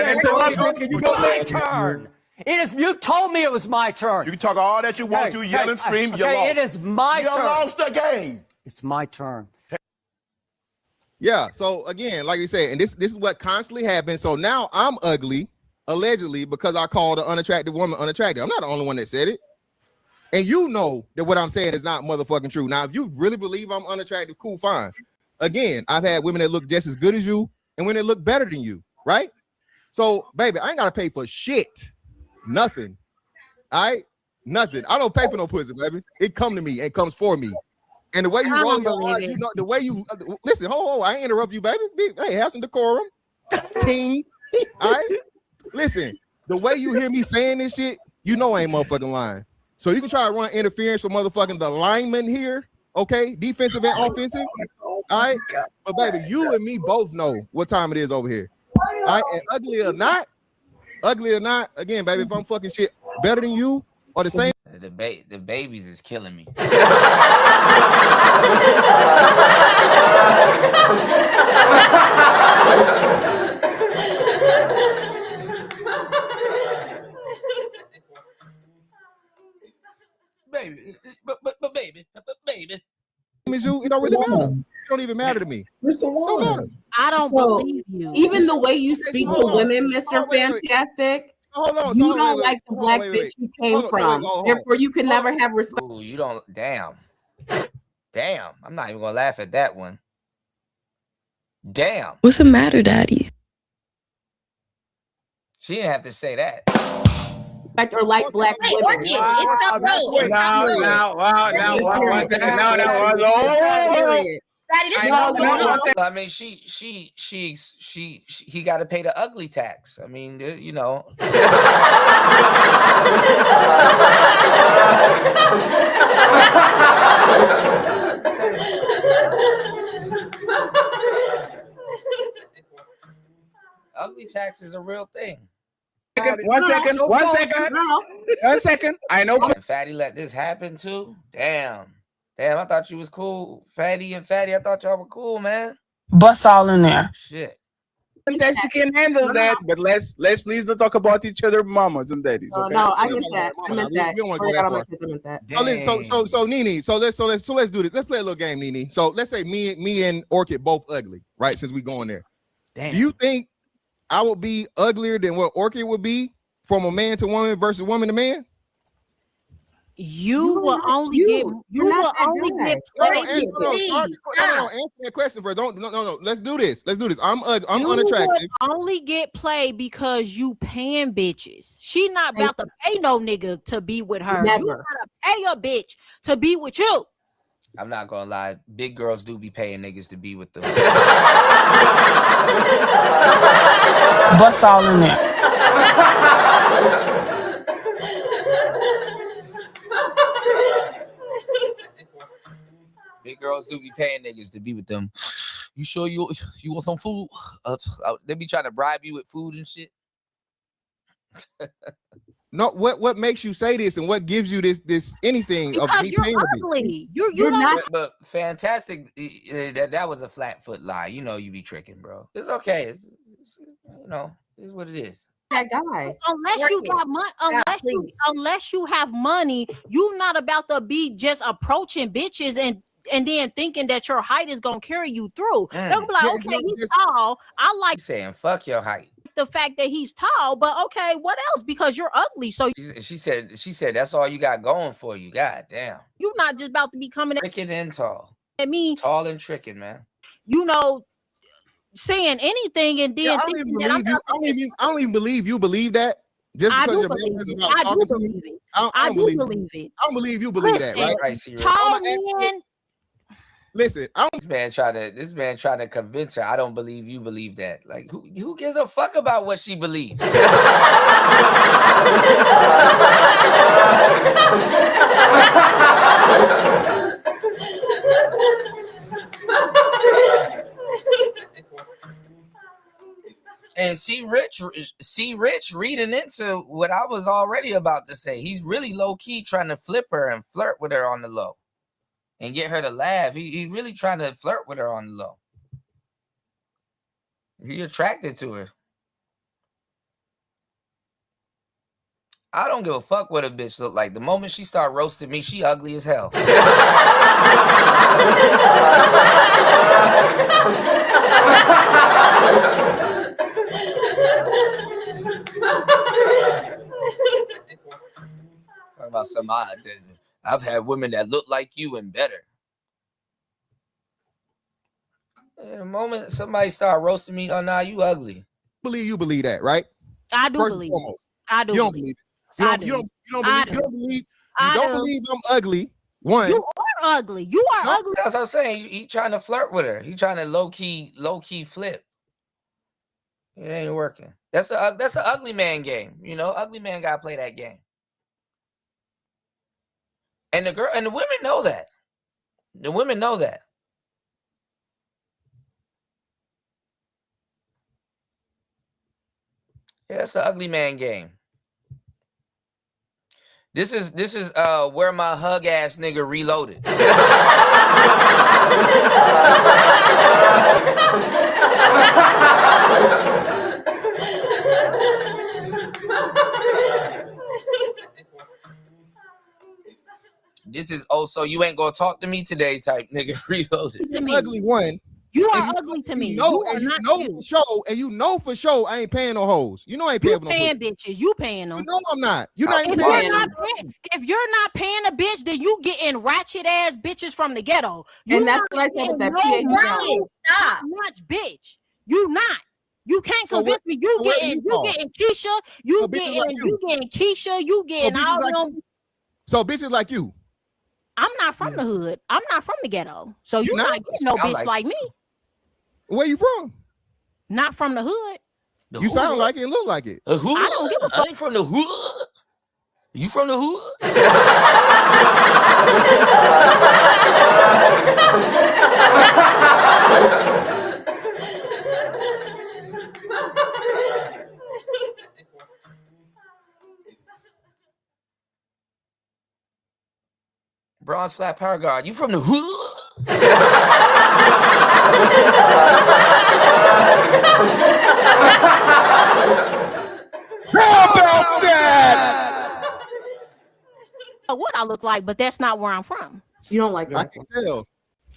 It's my turn. It is. You told me it was my turn. You can talk all that you want to, yell and scream. You lost. It is my turn. You lost the game. It's my turn. Yeah. So again, like you said, and this is what constantly happens. So now I'm ugly, allegedly, because I called an unattractive woman unattractive. I'm not the only one that said it. And you know that what I'm saying is not motherfucking true. Now, if you really believe I'm unattractive, cool, fine. Again, I've had women that look just as good as you and women that look better than you, right? So, baby, I ain't got to pay for shit. Nothing. All right? Nothing. I don't pay for no pussy, baby. It come to me. It comes for me. And the way you roll your eyes, you know, the way you listen, I ain't interrupt you, baby. Hey, have some decorum. King. All right? Listen, the way you hear me saying this shit, you know I ain't motherfucking lying. So you can try to run interference for motherfucking the lineman here, okay? Defensive and offensive, all right? But baby, you and me both know what time it is over here, all right? And ugly or not, again, baby, if I'm fucking shit better than you or the same. The babies is killing me. as you, it don't really matter. It don't even matter to me. It's the Don't matter. I don't believe you. Even the way you speak to women, Mr. Fantastic, you don't like the black bitch you came from. Therefore, you can never have respect. Ooh, you don't. Damn. Damn. I'm not even gonna laugh at that one. Damn. What's the matter, Daddy? She didn't have to say that. Or like black women. Orchid, it's top row. It's top row. Daddy, this is all going on. I mean, he got to pay the ugly tax. I mean, you know. Ugly tax is a real thing. One second. I know. And Fatty let this happen too. Damn, I thought you was cool, Fatty and Fatty. I thought y'all were cool, man. Bust all in there. Shit. Fantastic can handle that, but let's please don't talk about each other, mamas and daddies. Okay? No, I meant that. I meant that. We don't want to go that far. So Nene, so let's do this. Let's play a little game, Nene. So let's say me and Orchid both ugly, right? Since we going there. Damn. Do you think I would be uglier than what Orchid would be from a man to woman versus woman to man? You will only get Answer that question first. No. Let's do this. I'm unattractive. You only get played because you paying bitches. She not about to pay no nigga to be with her. Never. You gotta pay a bitch to be with you. I'm not gonna lie. Big girls do be paying niggas to be with them. Bust all in there. Big girls do be paying niggas to be with them. You sure you want some food? They be trying to bribe you with food and shit. No, what makes you say this, and what gives you this anything because of me you're paying ugly. You're not. But Fantastic. That was a flat foot lie. You know you be tricking, bro. It's okay. It's you know, it's what it is. That guy. Unless you got money, unless you have money, you not about to be just approaching bitches and then thinking that your height is gonna carry you through. They'll be like, okay, he's tall. I like you saying fuck your height. The fact that he's tall, but okay, what else? Because you're ugly. So she said that's all you got going for you. God damn. You're not just about to be coming tricking and tall. At me. Tall and tricking, man. You know, saying anything and then I don't even believe you believe that. Just because you're believe it. I do believe it. I do believe it. I don't believe you believe that, right? Tall men. Listen, this man trying to convince her. I don't believe you believe that. Like who gives a fuck about what she believes? And see Rich reading into what I was already about to say. He's really low key trying to flip her and flirt with her on the low. And get her to laugh. He really trying to flirt with her on the low. He attracted to her. I don't give a fuck what a bitch look like. The moment she start roasting me, she ugly as hell. Talk about some I've had women that look like you and better. The moment somebody start roasting me, oh, nah, you ugly. You believe that, right? I do believe it. I do. You don't believe it. You don't believe I'm ugly. One. You are ugly. You are ugly. That's what I'm saying. He trying to flirt with her. He trying to low key flip. It ain't working. That's an ugly man game. You know, ugly man gotta play that game. And the women know that. The women know that. Yeah, it's an ugly man game. This is where my hug ass nigga reloaded. This is so you ain't gonna talk to me today type nigga. Reloaded. It's ugly one. You are And ugly to me. You know, You are and you not know cute. for sure, and you know for sure I ain't paying no hoes. You know I ain't You paying for no paying pussy. bitches. You paying them. You know I'm not. You not If even you're paying not them. paying, if you're not paying a bitch, then you getting ratchet ass bitches from the ghetto. You And that's not what I said with getting that PhD. top notch bitch. You not. You can't So convince what- me. You so what getting you call? Keisha. You So bitches getting like you getting Keisha. You getting bitches all like them. So bitches like you. I'm not from the hood. I'm not from the ghetto. So you not getting no bitch like me. Where you from? Not from the hood. You sound like it and look like it. The hood? I don't give a fuck. I ain't from the hood. You from the hood? Bronze flat power guard. You from the hood? How about that? What I look like, but that's not where I'm from. You don't like I can tell.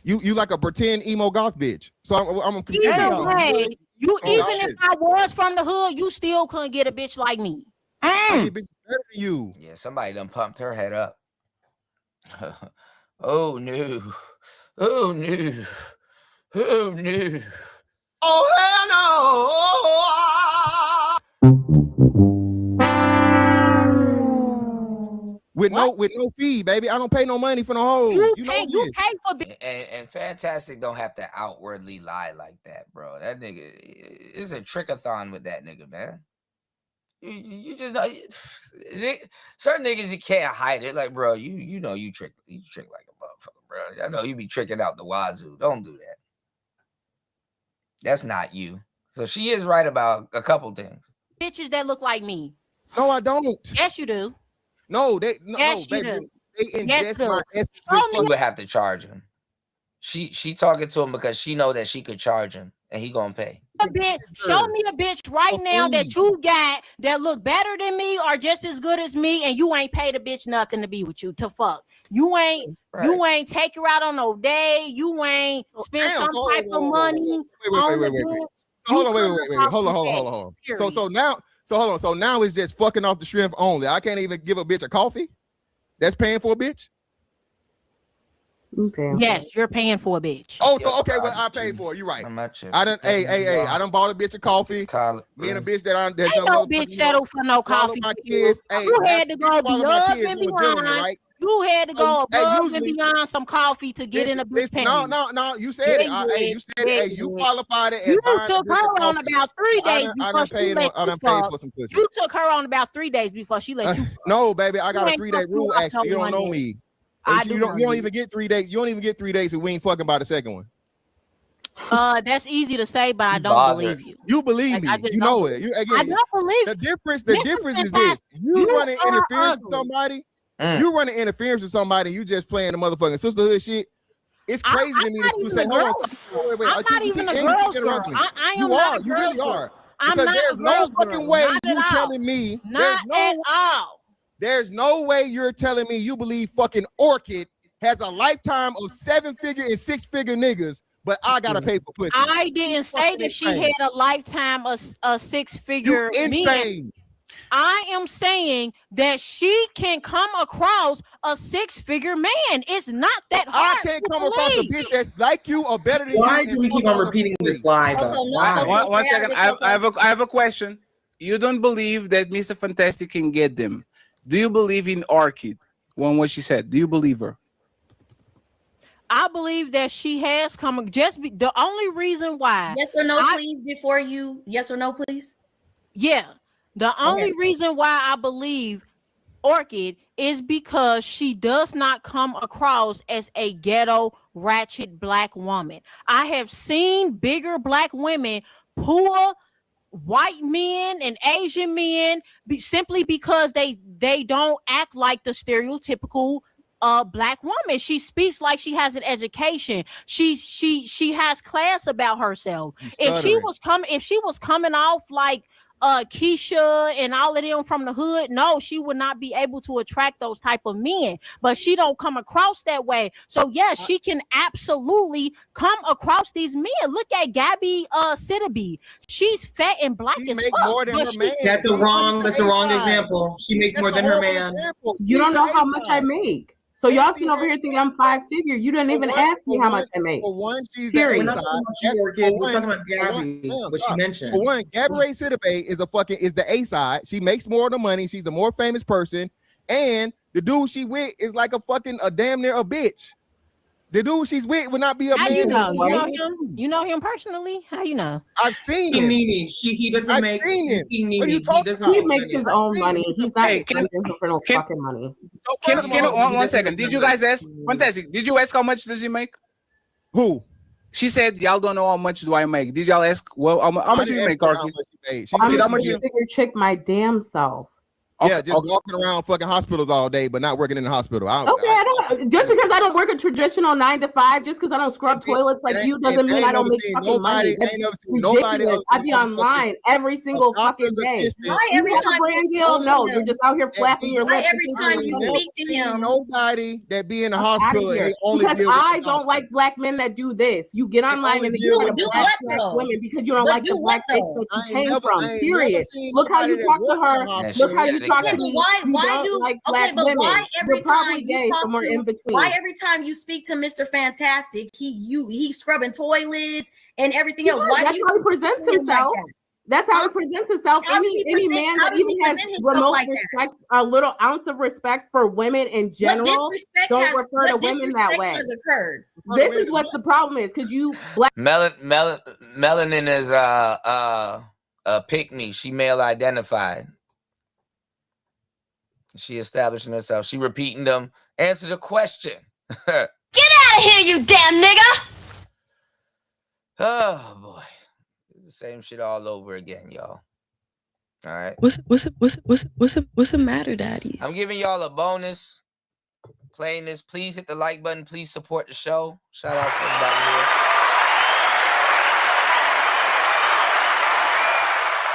You like a pretend emo goth bitch. So I'm confused. Either way, you Oh, even shit. if I was from the hood, you still couldn't get a bitch like me. I get bitches better than you. Yeah, somebody done pumped her head up. Oh no. Oh no. Oh no. Oh hell no! With no fee, baby. I don't pay no money for no hoes. You know You this. pay for bitch. And Fantastic don't have to outwardly lie like that, bro. That nigga is a trickathon with that nigga, man. You just know certain niggas you can't hide it. Like, bro, you know you trick like a motherfucker, bro. I know you be tricking out the wazoo. Don't do that. That's not you. So she is right about a couple things. Bitches that look like me. No, I don't. Yes, you do. No, Yes, no, you baby. do. They Yes, ingest my essence. You would have to charge him. She talking to him because she know that she could charge him and he gonna pay. Show me a bitch right now that you got that look better than me or just as good as me, and you ain't paid a bitch nothing to be with you to fuck. You ain't take her out on no day. You ain't spend some type of money on the bitch. So hold on, wait. Hold on. So now it's just fucking off the shrimp only. I can't even give a bitch a coffee. That's paying for a bitch. Yes, you're paying for a bitch. Oh, so okay, well I paid for it. You're right. I done, hey, I done bought a bitch a coffee. Me and a bitch that Ain't no bitch settle for no coffee. My kids, hey, you had to go above and gentlemen, beyond. right? You had to go above and usually- beyond some coffee to get in a bitch panty. No. You said it. Hey, you said it. Hey, you qualified it. As You buying took a bitch her a on coffee. about 3 days I before done she paid. let I you done paid fuck. for some pussy. You took her on about 3 days before she let you fuck. No, baby, I got You a ain't 3-day fucked rule. you up Actually, you no don't know one me. I You do don't know even get 3 days. You don't even get 3 days if we ain't fucking by the second one. That's easy to say, but I don't Bothered. believe you. You believe me. I just You don't know believe it. you. Again, I don't believe the difference. Mr. Is this: you running are interference with ugly. somebody. You running interference with somebody. You just playing the motherfucking sisterhood shit. It's crazy to me that you say, "Hold on, wait." I'm not even a girl's girl. I am You not are. a You girl's really girl. are. I'm Because not there's a no girl's fucking girl. way Not you at all. telling me. Not at all. There's no way you're telling me you believe fucking Orchid has a lifetime of 7-figure and 6-figure niggas, but I gotta pay for pussy. I didn't say that she had a lifetime of a 6-figure You insane. man. I am saying that she can come across a 6-figure man. It's not that hard. I can't come across a bitch that's like you or better than you. Why do we keep on repeating this lie though? Why? One second. I have a question. You don't believe that Mr. Fantastic can get them? Do you believe in Orchid? What she said. Do you believe her? I believe that she has come. The only reason why. Yes or no, please. Before you, yes or no, please. Yeah, the only reason why I believe Orchid is because she does not come across as a ghetto ratchet black woman. I have seen bigger black women pull white men and Asian men simply because they don't act like the stereotypical black woman. She speaks like she has an education. She has class about herself. If she was coming off like Keisha and all of them from the hood, no, she would not be able to attract those type of men. But she don't come across that way. So yeah, she can absolutely come across these men. Look at Gabby Sidibe. She's fat and black as fuck. More than her man. That's a wrong example. She makes more than her man. You don't know how much I make. So y'all sitting over here thinking I'm 5-figure. You didn't even ask me how much I make. For one, she's Period. the A-side. We're talking about Gabby, what she mentioned. For one, Gabby Ray Sidibe is the A-side. She makes more of the money. She's the more famous person. And the dude she with is like a damn near a bitch. The dude she's with would not be a How man. you know? You know him? You know him personally? How you know? I've seen him. He doesn't I've make. seen him. What are you talking about? He makes his own money. He's not asking for no fucking money. One second. Did you guys ask? Fantastic. Did you ask how much does he make? Who? She said, y'all don't know how much do I make. Did y'all ask? Well, how much do you make, Arky? I'm a bigger chick my damn self. Yeah, just walking around fucking hospitals all day, but not working in the hospital. Just because I don't work a traditional 9 to 5, just because I don't scrub toilets like you, doesn't mean I don't make fucking money. That's ridiculous. I be online every single fucking day. Why every time brand deal? No, you're just out here flapping your lips. Every time you speak to him, nobody that be in the hospital and they only because I don't like black men that do this. You get online and you do black women because you don't like the black bitch that you came from. Period. Look how you talk to her. Look how you talk to me. Why do like okay, black but women. why every time you talk somewhere in between. why every time you speak to Mr. Fantastic, he's scrubbing toilets and everything else? Why that's do you how he presents himself? That's how he presents himself. Any man that even has remote respect, a little ounce of respect for women in general, don't refer to women that way. Has occurred. This is what the problem is because you black. Melanin is pick me. She male identified. She establishing herself. She repeating them. Answer the question. Get out of here, you damn nigga! Oh boy, it's the same shit all over again, y'all. All right. What's the matter, Daddy? I'm giving y'all a bonus. Playing this. Please hit the like button. Please support the show. Shout out to everybody here.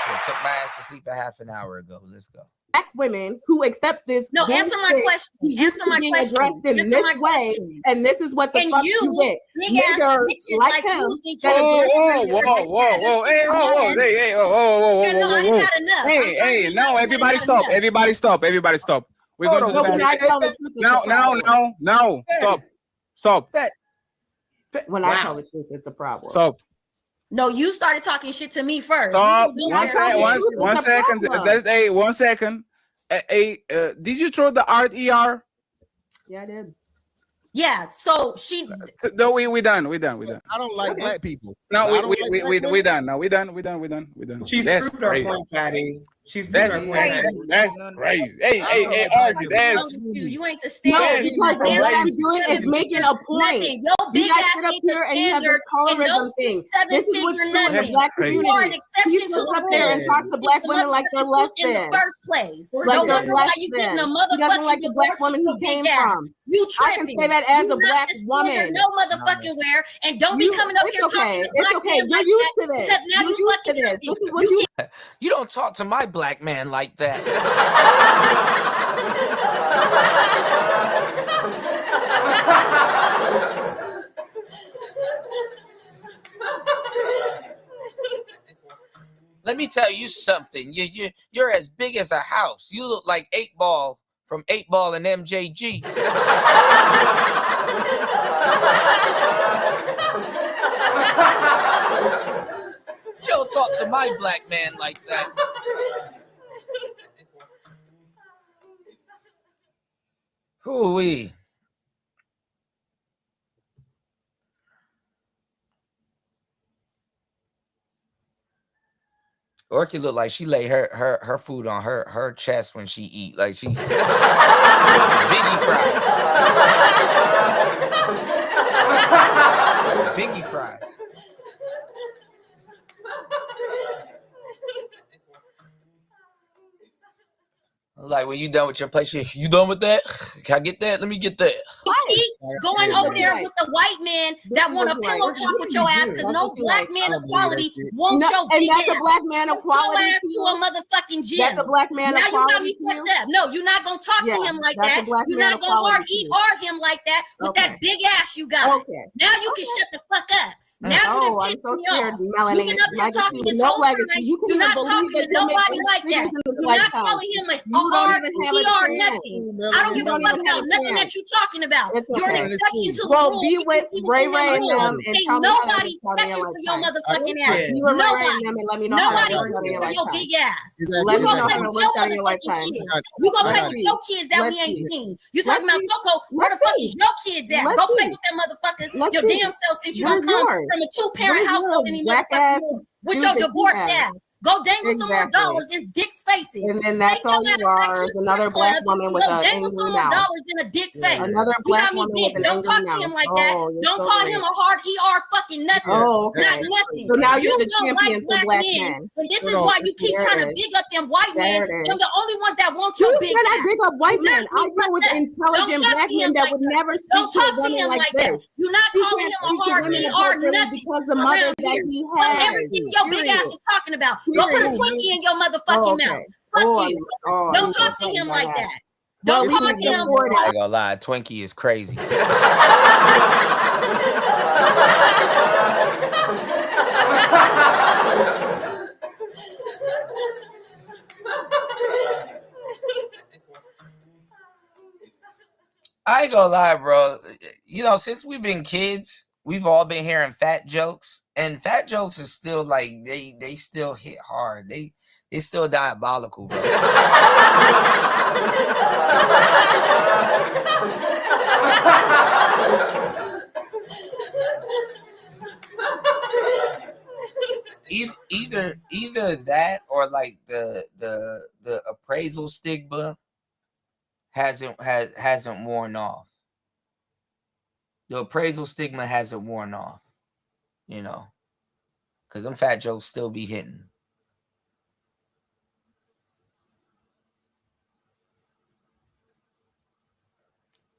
Shit, took my ass to sleep a half an hour ago. Let's go. Black women who accept this. No, answer my question. Answer my question. Answer my question. And this is what the fuck you get. Big ass bitches like you think you're whoa, hey, now everybody stop. Everybody stop. We're going to now. Stop. When I tell the truth, it's a problem. Stop. No, you started talking shit to me first. Stop. 1 second. Hey, 1 second. Did you throw the art ER? Yeah, I did. Yeah, so she. No, we done. I don't like black people. No, we done. No, we done. She's proved our point, Patty. She's that's crazy. That's crazy. Hey, Arky, you ain't the stand. No, because what I'm doing is making a point. Yo, big guys ass sit up here and you have this colorism thing. This is what's true in the black community. You are an exception to the rule. There and talk to black women like they're less than. In the first place. Like no wonder why you getting a motherfucking he doesn't like the black woman he came from. You tripping. I can say that as a black woman. No motherfucking where, and don't be coming up here talking to black men. You're used to this. Because now you fucking tripping. This is what you. You don't talk to my black man like that. Let me tell you something. You're as big as a house. You look like 8-Ball from 8-Ball and MJG. You don't talk to my black man like that. Hoo-wee. Orchid look like she lay her food on her chest when she eat. Like she Biggie fries. Biggie fries. Like when you done with your plate, you done with that? Can I get that? Let me get that. You keep going over there with the white man that want to pillow talk with your ass because no black man equality wants your big ass. And that's a black man equality your ass to a motherfucking gym. That's a black man now equality. You got me fucked up. No, you're not gonna talk to him like that. You're not gonna hard him like that with that big ass you got. Okay. Now you can shut the fuck up. Now I'm so scared, Melanie. You've been up here talking this whole time. You're not talking to nobody like that. You're not calling him a hard ER nothing. I don't give a fuck about nothing that you're talking about. You're an exception to the rule. Be with Ray Ray and them and ain't nobody checking for your motherfucking ass. Nobody for your big ass. You gonna play with your motherfucking kids. You gonna play with your kids that we ain't seen. You talking about Coco? Where the fuck is your kids at? Go play with them motherfuckers your damn self since you don't come from a two-parent household anymore with your divorced ass. Go dangle some more dollars in dicks' faces. And then that's all you are, is another black woman with an angry mouth. Dollars in a dick face. Another black woman with an Don't talk to him like that. Don't call him a hard ER fucking nothing. Oh, okay. Not nothing. So now you're the don't champion like for black men. men. And this is why you keep trying to big up them white men. They're the only ones that want your big ass. I big up white men. I deal with intelligent black men that would never speak to a woman like this. You're not calling him a hard ER nothing. Because the mother that he has. Everything your big ass is talking about. Go put a Twinkie in your motherfucking mouth. Fuck you. Don't talk to him like that. Don't call him. I ain't gonna lie, Twinkie is crazy. I ain't gonna lie, bro. You know, since we've been kids, we've all been hearing fat jokes, and fat jokes is still like they still hit hard. They still diabolical, bro. Either that or like the appraisal stigma hasn't worn off. The appraisal stigma hasn't worn off, you know, because them fat jokes still be hitting.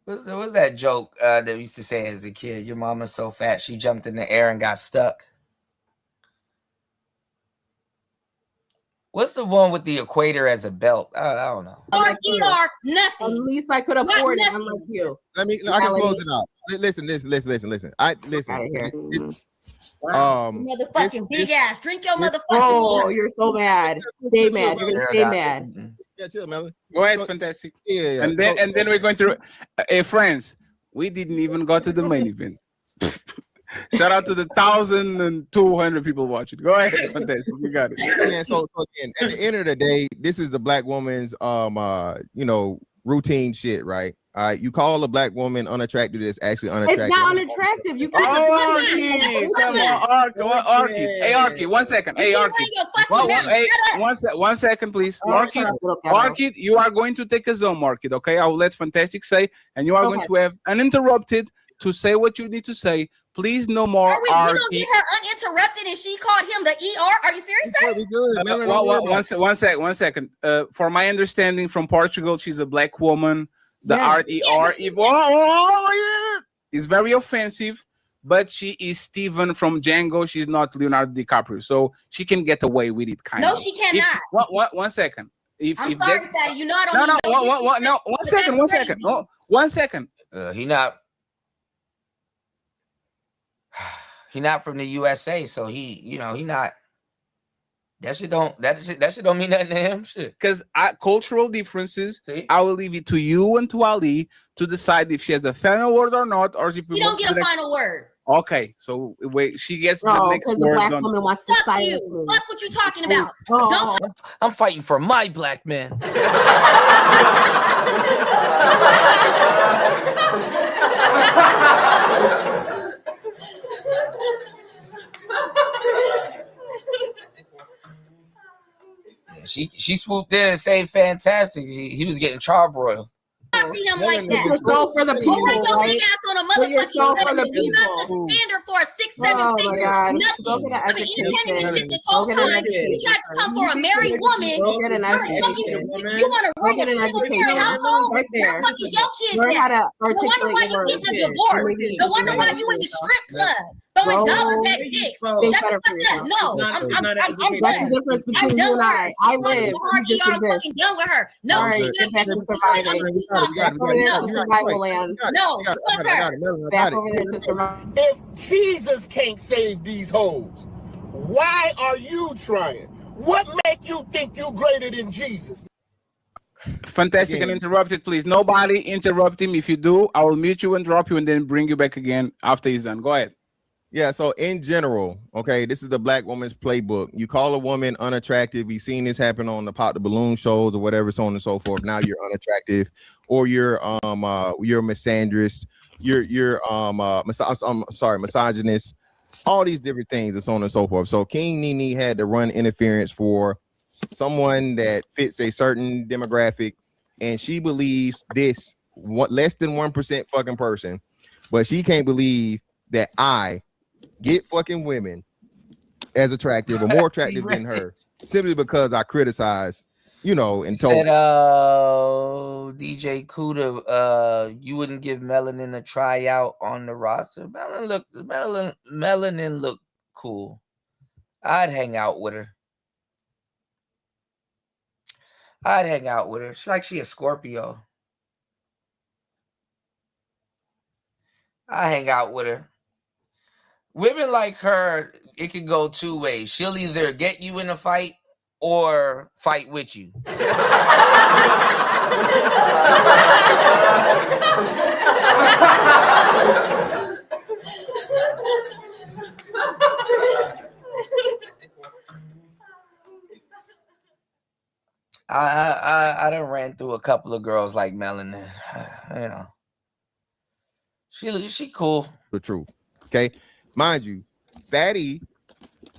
What's that joke that we used to say as a kid? Your mama's so fat she jumped in the air and got stuck. What's the one with the equator as a belt? I don't know. ER, nothing. At least I could afford it. I'm like you. I can close it out. Listen. Motherfucking big ass. Drink your motherfucking water. You're so mad. Stay mad. You're gonna stay mad. Yeah, chill, Melanie. Go ahead, fantastic. Yeah. And then we're going to friends. We didn't even go to the main event. Shout out to the 1,200 people watching. Go ahead, fantastic. You got it. Yeah. So again, at the end of the day, this is the black woman's routine shit, right? All right, you call a black woman unattractive. That's actually unattractive. It's not unattractive. You can't. Come on, Arky. Hey, Arky, 1 second. Hey, Arky. One second, please. Arky, you are going to take a zone, Market. Okay, I will let Fantastic say, and you are going to have uninterrupted to say what you need to say. Please, no more. We don't get her uninterrupted, and she called him the ER. Are you serious? One second. For my understanding, from Portugal, she's a black woman. The RER is very offensive, but she is Steven from Django. She's not Leonardo DiCaprio, so she can get away with it. No, she cannot. 1 second. I'm sorry, Fatty. You know I don't. No. 1 second. 1 second. No, 1 second. He not from the USA, so he not. That shit don't mean nothing to him. Shit. Because cultural differences, I will leave it to you and to Ali to decide if she has a final word or not, or if you don't get a final word. Okay, so wait, she gets the next word. The black woman wants to Fuck you. Fuck what you talking about. I'm fighting for my black man. She swooped in and saved Fantastic. He was getting charbroiled. Not talk to him like that. Put your soul for the people, You bring your right? big ass on a Put your soul motherfucking for the pedestal. You're not the people. standard for a 6-7 Oh my figure. God. Go Nothing. get an I've been entertaining this education. shit this Go whole get an time. You tried to come for a married woman. Go get an education. You want to Go bring a get an single parent education. household? Right Where there. the fuck is your kid Learn how at? to No wonder articulate why your you words. getting a divorce. No wonder why you in the strip club throwing dollars at dicks. Think Shut the better for fuck up. yourself. No, I'm That's done. the difference I'm between done you and with her. I. She's I fucking live. hard You just ER. I'm exist. fucking done with her. No, All right, she's get not back getting to this shit. surviving. I'm Back talking. over there No. to survival land. No, fuck her. Back over there to survival. If Jesus can't save these hoes, why are you trying? What make you think you greater than Jesus? Fantastic and interrupted, please. Nobody interrupt him. If you do, I will mute you and drop you and then bring you back again after he's done. Go ahead. Yeah, so in general, okay, this is the black woman's playbook. You call a woman unattractive. You've seen this happen on the Pop the Balloon shows or whatever, so on and so forth. Now you're unattractive, or you're a misandrist, misogynist, all these different things and so on and so forth. So King Nene had to run interference for someone that fits a certain demographic, and she believes this less than 1% fucking person, but she can't believe that I get fucking women as attractive or more attractive than her simply because I criticize, and told said DJ Kuda, you wouldn't give Melanin a tryout on the roster. Melanin look cool. I'd hang out with her. She's like she a Scorpio. I hang out with her. Women like her, it can go two ways. She'll either get you in a fight or fight with you. I done ran through a couple of girls like Melanin. She cool. The truth. Okay. Mind you, Fatty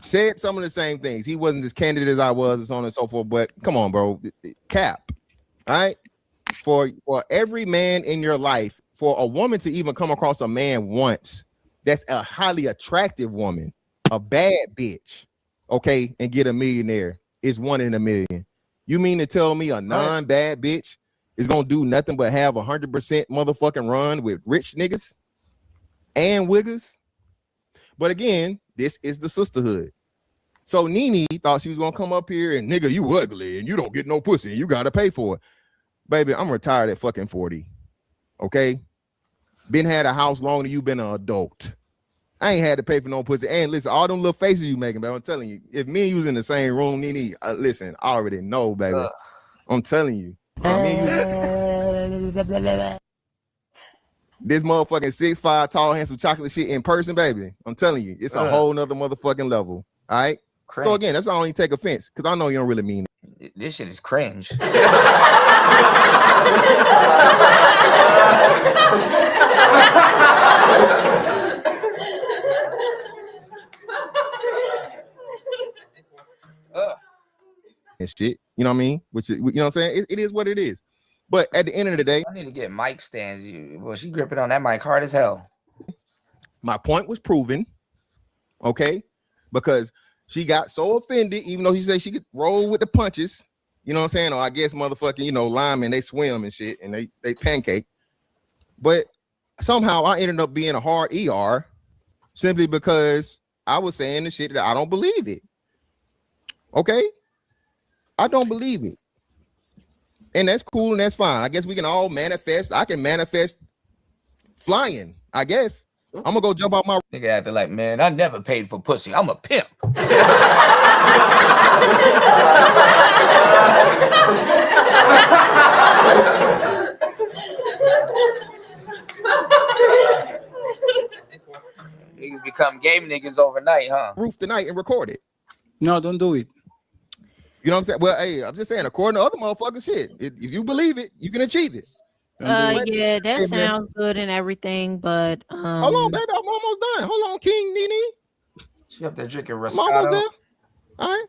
said some of the same things. He wasn't as candid as I was, and so on and so forth. But come on, bro. Cap. All right. For every man in your life, for a woman to even come across a man once, that's a highly attractive woman, a bad bitch, okay, and get a millionaire is 1 in a million. You mean to tell me a non-bad bitch is gonna do nothing but have 100% motherfucking run with rich niggas and wiggers? But again, this is the sisterhood. So Nene thought she was gonna come up here and nigga, you ugly and you don't get no pussy and you gotta pay for it. Baby, I'm retired at fucking 40. Okay. Been had a house longer than you been an adult. I ain't had to pay for no pussy. And listen, all them little faces you making, baby, I'm telling you, if me and you was in the same room, Nene, listen, I already know, baby. I'm telling you. This motherfucking 6'5" tall, handsome chocolate shit in person, baby. I'm telling you, it's a whole nother motherfucking level. All right. Cringe. So again, that's why I only take offense because I know you don't really mean it. This shit is cringe. And shit, you know what I mean? Which you know what I'm saying? It is what it is. But at the end of the day, I need to get mic stands. Well, she gripping on that mic hard as hell. My point was proven, okay? Because she got so offended, even though she said she could roll with the punches, you know what I'm saying? Or I guess motherfucking, linemen, they swim and shit, and they pancake. But somehow I ended up being a hard ER simply because I was saying the shit that I don't believe it. Okay? I don't believe it. And that's cool and that's fine. I guess we can all manifest. I can manifest flying, I guess. I'm gonna go jump out my nigga acting like, man, I never paid for pussy. I'm a pimp. Niggas become game niggas overnight, huh? Roof tonight and record it. No, don't do it. You know what I'm saying? Well, hey, I'm just saying, according to other motherfucking shit, if you believe it, you can achieve it. Yeah, that sounds good and everything, but hold on, baby, I'm almost done. Hold on, King Nene. She up there drinking I'm almost Roscato. there. All right.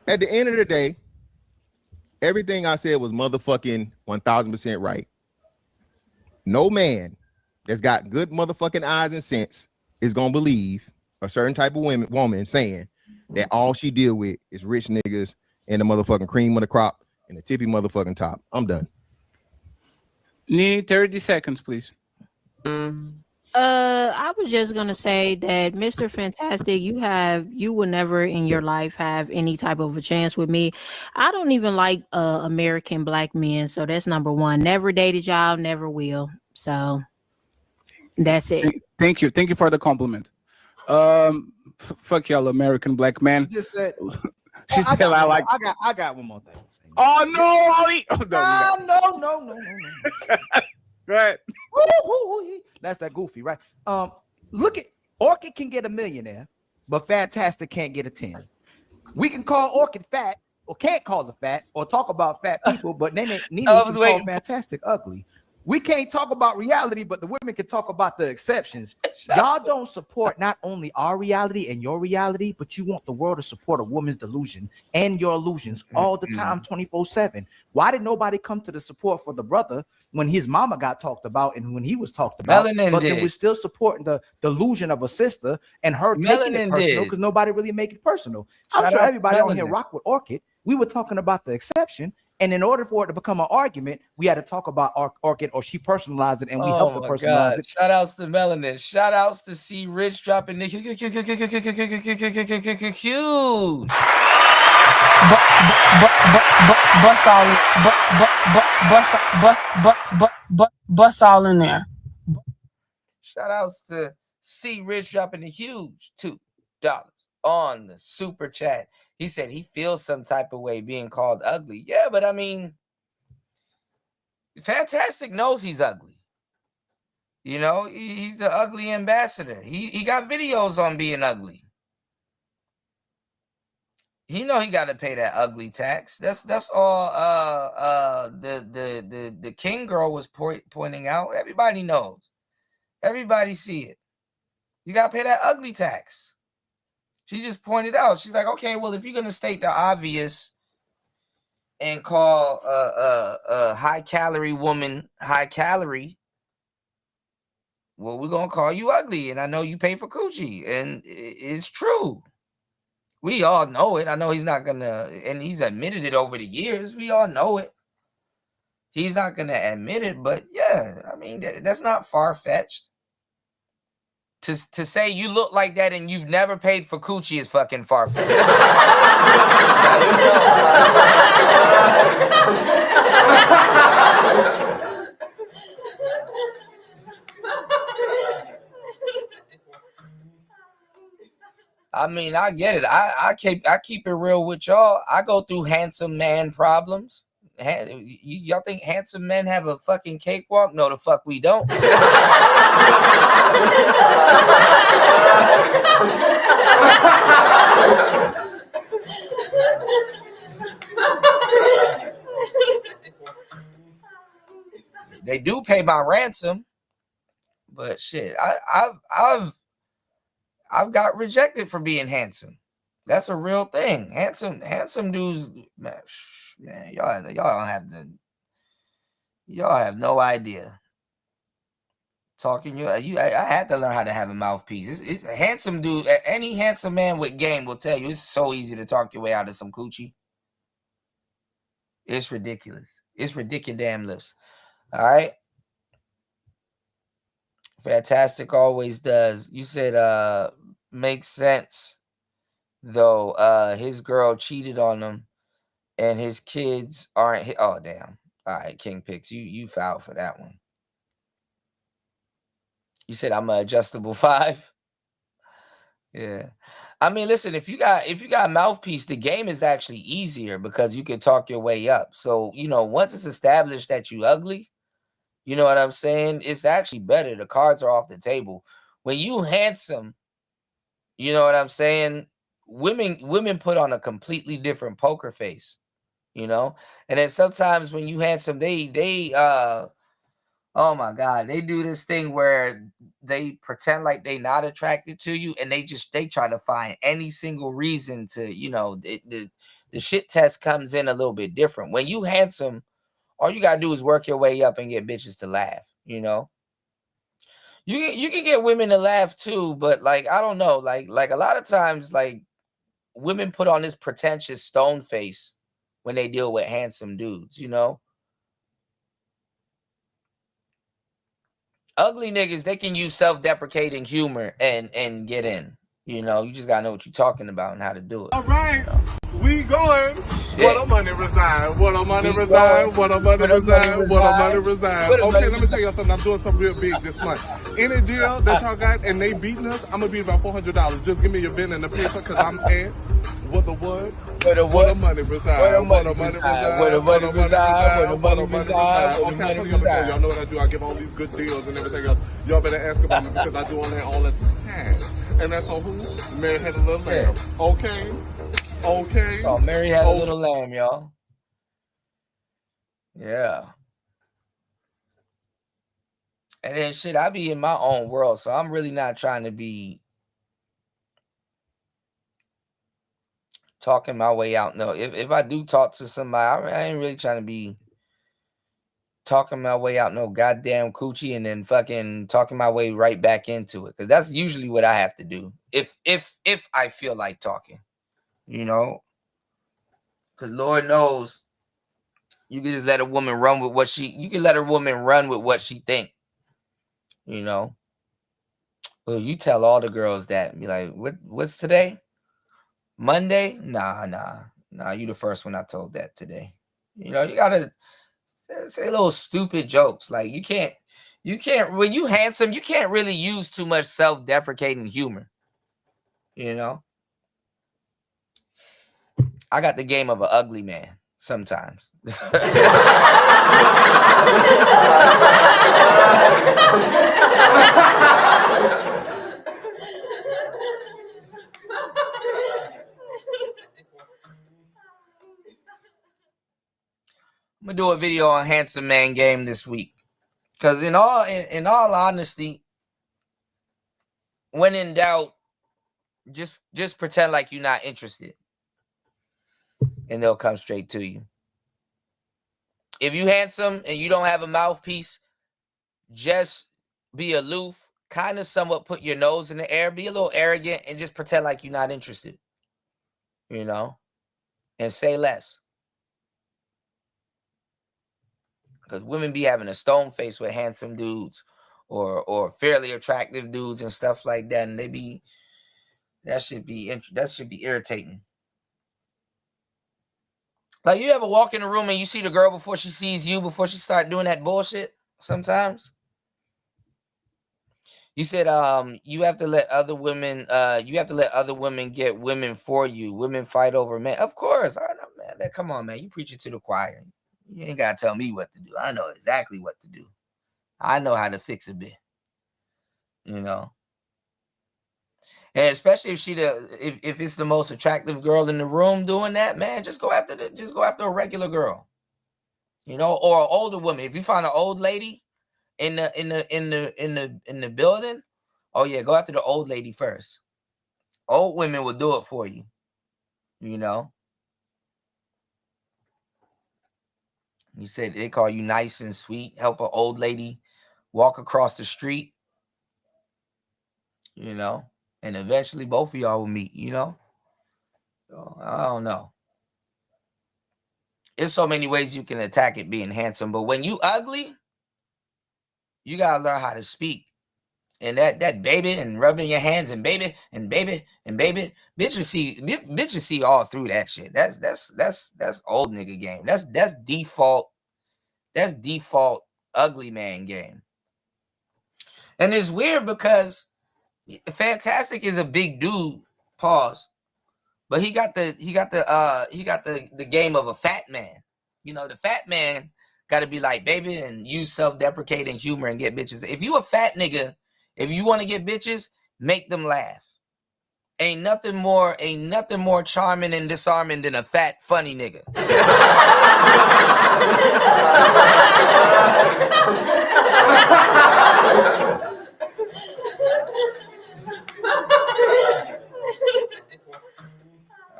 At the end of the day, Everything I said was motherfucking 1000% right. No man that's got good motherfucking eyes and sense is gonna believe a certain type of woman saying that all she deal with is rich niggas and the motherfucking cream of the crop and the tippy motherfucking top. I'm done. Need 30 seconds, please. I was just gonna say that Mr. Fantastic, you will never in your life have any type of a chance with me. I don't even like American black men, so that's number one. Never dated y'all, never will. So that's it. Thank you for the compliment. Fuck y'all, American black man. You just said. She said I like. I got one more thing. Oh no, Ollie! Oh, No. Go ahead. That's that goofy, right? Look at Orchid can get a millionaire, but Fantastic can't get a 10. We can call Orchid fat, or can't call her fat, or talk about fat people, but then neither can call Fantastic ugly. We can't talk about reality, but the women can talk about the exceptions. Y'all don't support not only our reality and your reality, but you want the world to support a woman's delusion and your illusions all the time, 24/7. Why did nobody come to the support for the brother when his mama got talked about and when he was talked about? Melanin but did. then we're still supporting the delusion of a sister and her taking it Melanin personal did. because nobody really make it personal. I'm Shout sure out to everybody on here Melanin. rock with Orchid. We were talking about the exception. And in order for it to become an argument, we had to talk about Orchid, or she personalized it, and we helped her personalize it. Shout outs to Melanin. Shout outs to C Rich dropping the huge. Bust all in there. Shout outs to C Rich dropping the huge $2 on the super chat. He said he feels some type of way being called ugly. Yeah, but I mean, Fantastic knows he's ugly. You know, he's the ugly ambassador. He got videos on being ugly. He know he got to pay that ugly tax. That's all. The King girl was pointing out. Everybody knows. Everybody see it. You got to pay that ugly tax. She just pointed out. She's like, okay, well, if you're gonna state the obvious and call a high calorie woman high calorie, well, we're gonna call you ugly. And I know you pay for coochie, and it's true. We all know it. I know he's not gonna, and he's admitted it over the years. We all know it. He's not gonna admit it, but yeah, I mean, that's not far-fetched. To say you look like that and you've never paid for coochie is fucking far-fetched. Now, you I mean, I get it. I keep it real with y'all. I go through handsome man problems. Y'all think handsome men have a fucking cakewalk? No, the fuck we don't. They do pay my ransom, but shit, I've got rejected for being handsome. That's a real thing. Handsome dudes, man, y'all have no idea. Talking I had to learn how to have a mouthpiece. It's a handsome dude. Any handsome man with game will tell you it's so easy to talk your way out of some coochie. It's ridiculous. It's ridiculous. All right. Fantastic always does. You said makes sense though. His girl cheated on him and his kids aren't oh damn. All right, King Picks. You fouled for that one. You said I'm an adjustable 5. Yeah. I mean, listen, if you got mouthpiece, the game is actually easier because you can talk your way up. So, once it's established that you ugly, you know what I'm saying? It's actually better. The cards are off the table. When you handsome, you know what I'm saying? Women put on a completely different poker face, And then sometimes when you handsome, they oh my God, they do this thing where they pretend like they not attracted to you, and they try to find any single reason to, the shit test comes in a little bit different. When you handsome, all you gotta do is work your way up and get bitches to laugh. You know, you can get women to laugh too, but like I don't know, like a lot of times, like women put on this pretentious stone face when they deal with handsome dudes. You know, ugly niggas, they can use self-deprecating humor and get in. You know, you just gotta know what you're talking about and how to do it. All right, we going. Shit. What a money reside. What a money reside. What a money reside. What a money reside. Okay, let me tell you something. I'm doing something real big this month. Any deal that y'all got and they beating us, I'm gonna beat about $400. Just give me your pen and the paper, cause I'm at what the what? What a what? What a money reside. What a money reside. What a money reside. What a money reside. What a money reside. Y'all know what I do. I give all these good deals and everything else. Y'all better ask about me because I do all that all the time. And that's on who? Mary Had a Little Lamb. Okay. Okay. Oh, Mary Had a Little Lamb, y'all. Yeah. And then shit, I be in my own world, so I'm really not trying to be talking my way out. No, if I do talk to somebody, I ain't really trying to be talking my way out no goddamn coochie and then fucking talking my way right back into it. Because that's usually what I have to do. If I feel like talking, you know. Because Lord knows you can just let a woman run with what you can let a woman run with what she think. You know. Well, you tell all the girls that. Be like, what's today? Monday? Nah. You the first one I told that today. You know, you gotta say little stupid jokes. Like you can't when you handsome, you can't really use too much self-deprecating humor. You know? I got the game of an ugly man sometimes. I'm gonna do a video on handsome man game this week. Cause in all honesty, when in doubt, just pretend like you're not interested. And they'll come straight to you. If you handsome and you don't have a mouthpiece, just be aloof, kind of somewhat put your nose in the air, be a little arrogant, and just pretend like you're not interested. You know? And say less. Because women be having a stone face with handsome dudes or fairly attractive dudes and stuff like that. And that should be irritating. Like you ever walk in a room and you see the girl before she sees you, before she start doing that bullshit sometimes? You said you have to let other women get women for you. Women fight over men. Of course. I know, man. Come on, man. You preach it to the choir. You ain't gotta tell me what to do. I know exactly what to do. I know how to fix a bit. You know. And especially if it's the most attractive girl in the room doing that, man, just go after a regular girl. You know, or an older woman. If you find an old lady in the building, oh yeah, go after the old lady first. Old women will do it for you. You know. You said they call you nice and sweet, help an old lady walk across the street, you know, and eventually both of y'all will meet, you know. So, I don't know. There's so many ways you can attack it being handsome, but when you ugly, you gotta learn how to speak. And that baby and rubbing your hands and baby and baby and baby, bitches see all through that shit. That's old nigga game. That's default. That's default ugly man game. And it's weird because Fantastic is a big dude, pause. But he got the game of a fat man. You know, the fat man got to be like, baby, and use self-deprecating humor and get bitches. If you a fat nigga, if you want to get bitches, make them laugh. Ain't nothing more charming and disarming than a fat, funny nigga.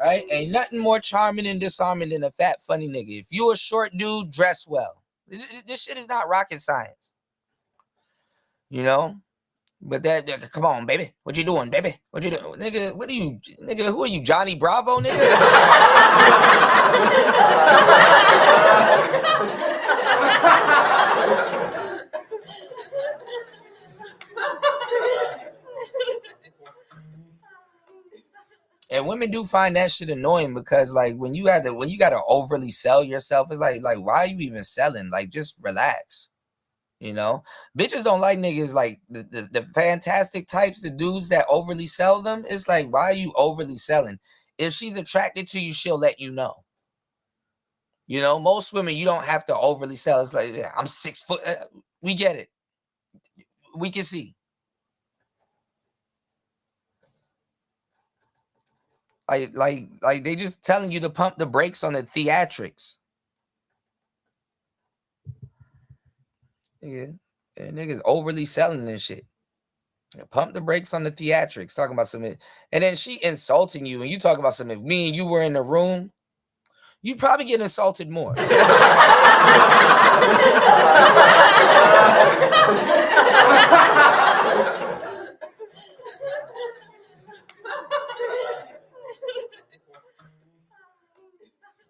right? Ain't nothing more charming and disarming than a fat, funny nigga. If you a short dude, dress well. This shit is not rocket science. You know? But that come on, baby. What you doing, baby? What you doing? Nigga, what are you, nigga? Who are you, Johnny Bravo, nigga? And women do find that shit annoying because like when you gotta overly sell yourself, it's like why are you even selling? Like just relax. You know, bitches don't like niggas like the fantastic types, the dudes that overly sell them. It's like, why are you overly selling? If she's attracted to you, she'll let you know. You know, most women, you don't have to overly sell. It's like, yeah, I'm 6 foot. We get it. We can see. Like they just telling you to pump the brakes on the theatrics. Yeah. And niggas overly selling this shit. Pump the brakes on the theatrics, talking about something. And then she insulting you, and you talking about something. If me and you were in the room, you probably get insulted more.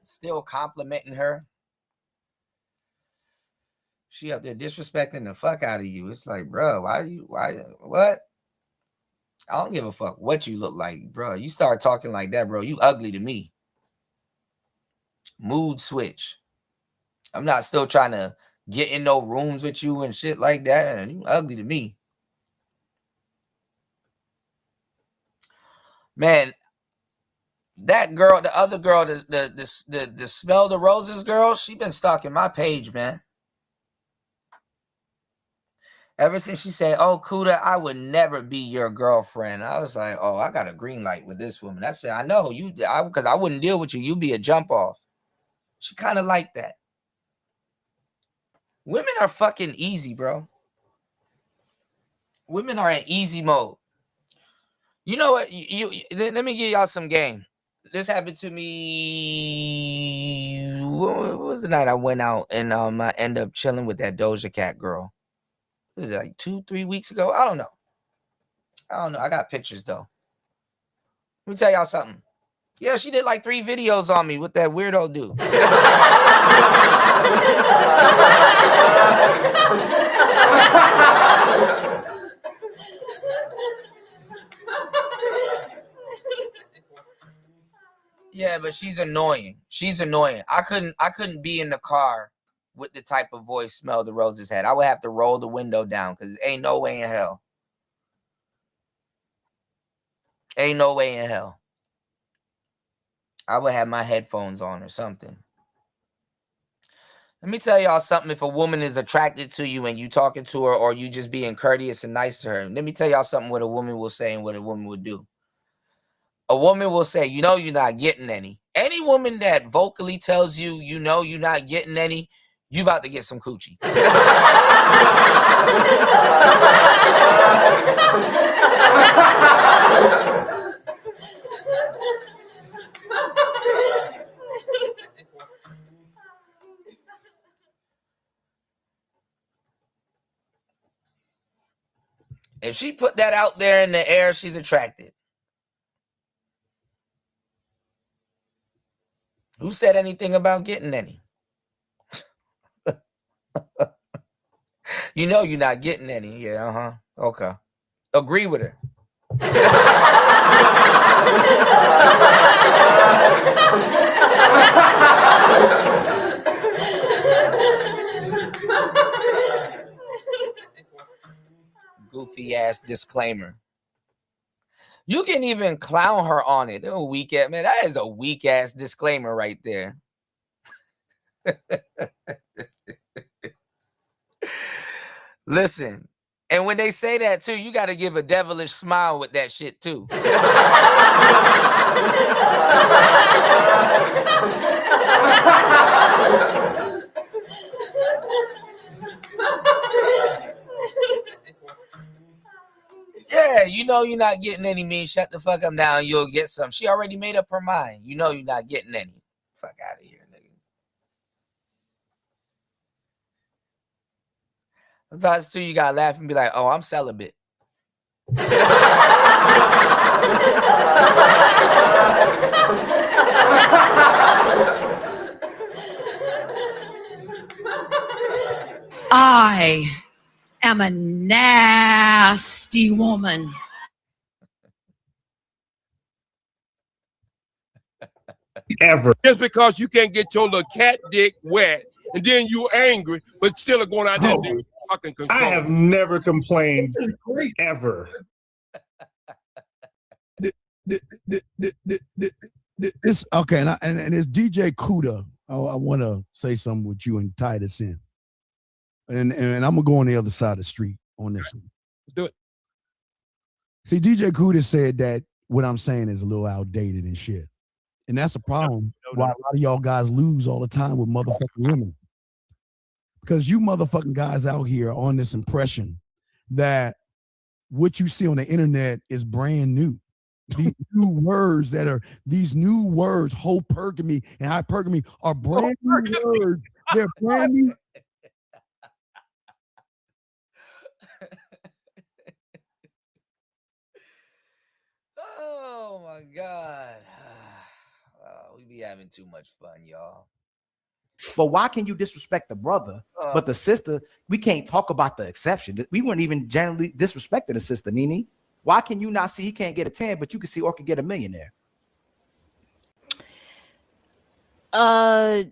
Still complimenting her. She up there disrespecting the fuck out of you. It's like, bro, what? I don't give a fuck what you look like, bro. You start talking like that, bro. You ugly to me. Mood switch. I'm not still trying to get in no rooms with you and shit like that. And you ugly to me. Man, that girl, the other girl, the smell the roses girl, she been stalking my page, man. Ever since she said, "Oh, Kuda, I would never be your girlfriend," I was like, "Oh, I got a green light with this woman." I said, "I know you, because I wouldn't deal with you. You'd be a jump off." She kind of like that. Women are fucking easy, bro. Women are in easy mode. You know what? Let me give y'all some game. This happened to me. What was the night I went out and I ended up chilling with that Doja Cat girl? Was it like 2-3 weeks ago? I don't know. I got pictures though. Let me tell y'all something. Yeah, she did like 3 videos on me with that weirdo dude. Yeah, but she's annoying. She's annoying. I couldn't be in the car with the type of voice Smell the Roses had. I would have to roll the window down because ain't no way in hell. Ain't no way in hell. I would have my headphones on or something. Let me tell y'all something. If a woman is attracted to you and you talking to her or you just being courteous and nice to her, let me tell y'all something what a woman will say and what a woman would do. A woman will say, you know, you're not getting any. Any woman that vocally tells you, you know, you're not getting any, you about to get some coochie. If she put that out there in the air, she's attracted. Who said anything about getting any? You know you're not getting any. Yeah, okay. Agree with her. Goofy ass disclaimer. You can even clown her on it. Oh, weak ass, man. That is a weak ass disclaimer right there. Listen, and when they say that too, you got to give a devilish smile with that shit too. Yeah, Yeah, you know you're not getting any means. Shut the fuck up now and you'll get some. She already made up her mind. You know you're not getting any. Fuck out of here, nigga. Sometimes too, you gotta laugh and be like, oh, I'm celibate. I am a nasty woman. Ever. Just because you can't get your little cat dick wet and then you angry, but still are going out there and fucking control. I have never complained ever. This okay, and it's DJ Kuda. I want to say something with you and tie this in, and I'm gonna go on the other side of the street on this one. Let's do it. See, DJ Kuda said that what I'm saying is a little outdated and shit, and that's a problem. Why a lot of y'all guys lose all the time with motherfucking women, because you motherfucking guys out here on this impression that what you see on the internet is brand new. These new words these new words, hypergamy and hypergamy are brand new words. They're brand new. Oh my God. We be having too much fun, y'all. But why can you disrespect the brother, but the sister, we can't talk about the exception. We weren't even generally disrespecting the sister, Nene. Why can you not see he can't get a 10, but you can see Orchid get a millionaire?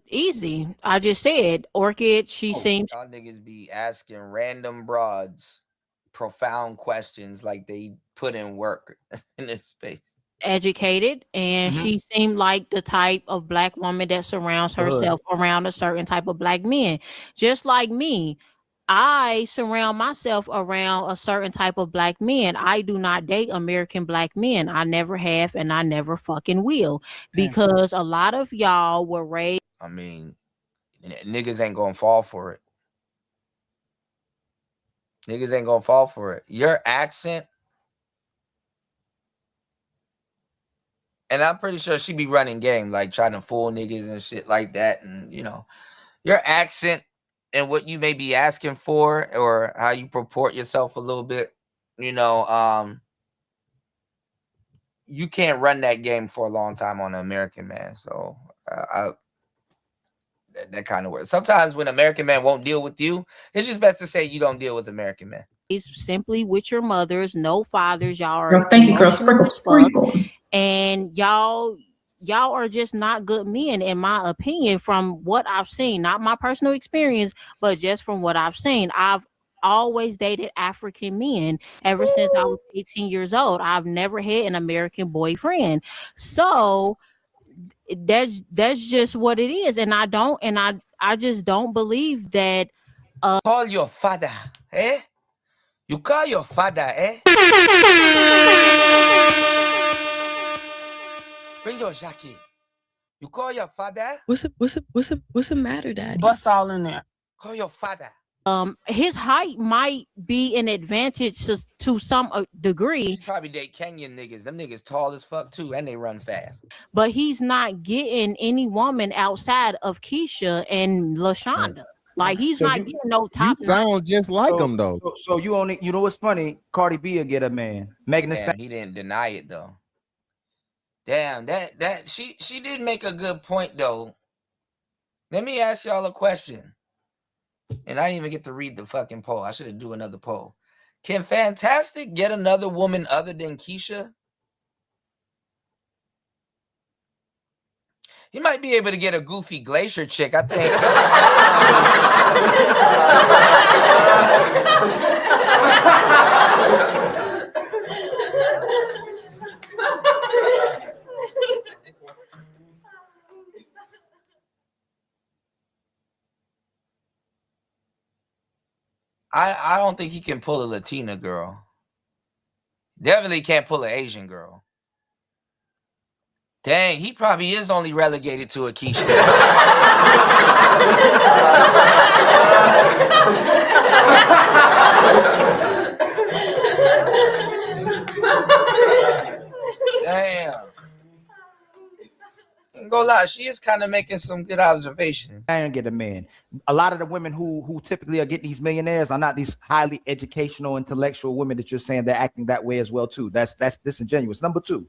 Easy. I just said Orchid, she seems Y'all niggas be asking random broads profound questions like they put in work in this space. educated, and she seemed like the type of black woman that surrounds herself around a certain type of black men. Just like me, I surround myself around a certain type of black men. I do not date American black men. I never have, and I never fucking will, because a lot of y'all were raised. I mean, niggas ain't gonna fall for it. Niggas ain't gonna fall for it. Your accent, and I'm pretty sure she be running game, like trying to fool niggas and shit like that. And you know, your accent and what you may be asking for, or how you purport yourself a little bit, you know, you can't run that game for a long time on an American man. So that kind of works. Sometimes when American man won't deal with you, it's just best to say you don't deal with American men. Simply with your mothers, no fathers. Y'all are Thank you, girl. Sprinkle. And y'all are just not good men, in my opinion, from what I've seen. Not my personal experience, but just from what I've seen. I've always dated African men ever since I was 18 years old. I've never had an American boyfriend. So that's just what it is. And I just don't believe that call your father, eh? You call your father, eh? Bring your jacket. You call your father? What's the matter, Daddy? Bust all in there. Call your father. His height might be an advantage to some degree. She probably date Kenyan niggas. Them niggas tall as fuck too, and they run fast. But he's not getting any woman outside of Keisha and LaShonda. Like he's not getting no top. You sound just like him though. So you only, you know what's funny? Cardi B will get a man. Megan Thee Stallion. He didn't deny it though. Damn, that she did make a good point though. Let me ask y'all a question. And I didn't even get to read the fucking poll. I should have do another poll. Can Fantastic get another woman other than Keisha? He might be able to get a goofy Glacier chick, I think. I don't think he can pull a Latina girl. Definitely can't pull an Asian girl. Dang, he probably is only relegated to a Keisha. Damn. Ain't gonna lie, she is kind of making some good observations. And get a man. A lot of the women who typically are getting these millionaires are not these highly educational, intellectual women that you're saying they're acting that way as well too. That's disingenuous. Number two,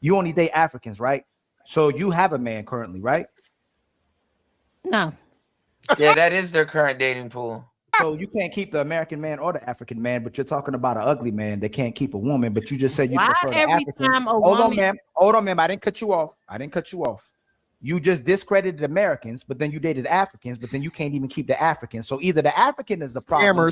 you only date Africans, right? So you have a man currently, right? No. Yeah, that is their current dating pool. So you can't keep the American man or the African man, but you're talking about an ugly man that can't keep a woman. But you just said you Why prefer the every African. time a Hold on, woman- ma'am. Hold on, ma'am. I didn't cut you off. You just discredited Americans, but then you dated Africans, but then you can't even keep the Africans. So either the African is the problem,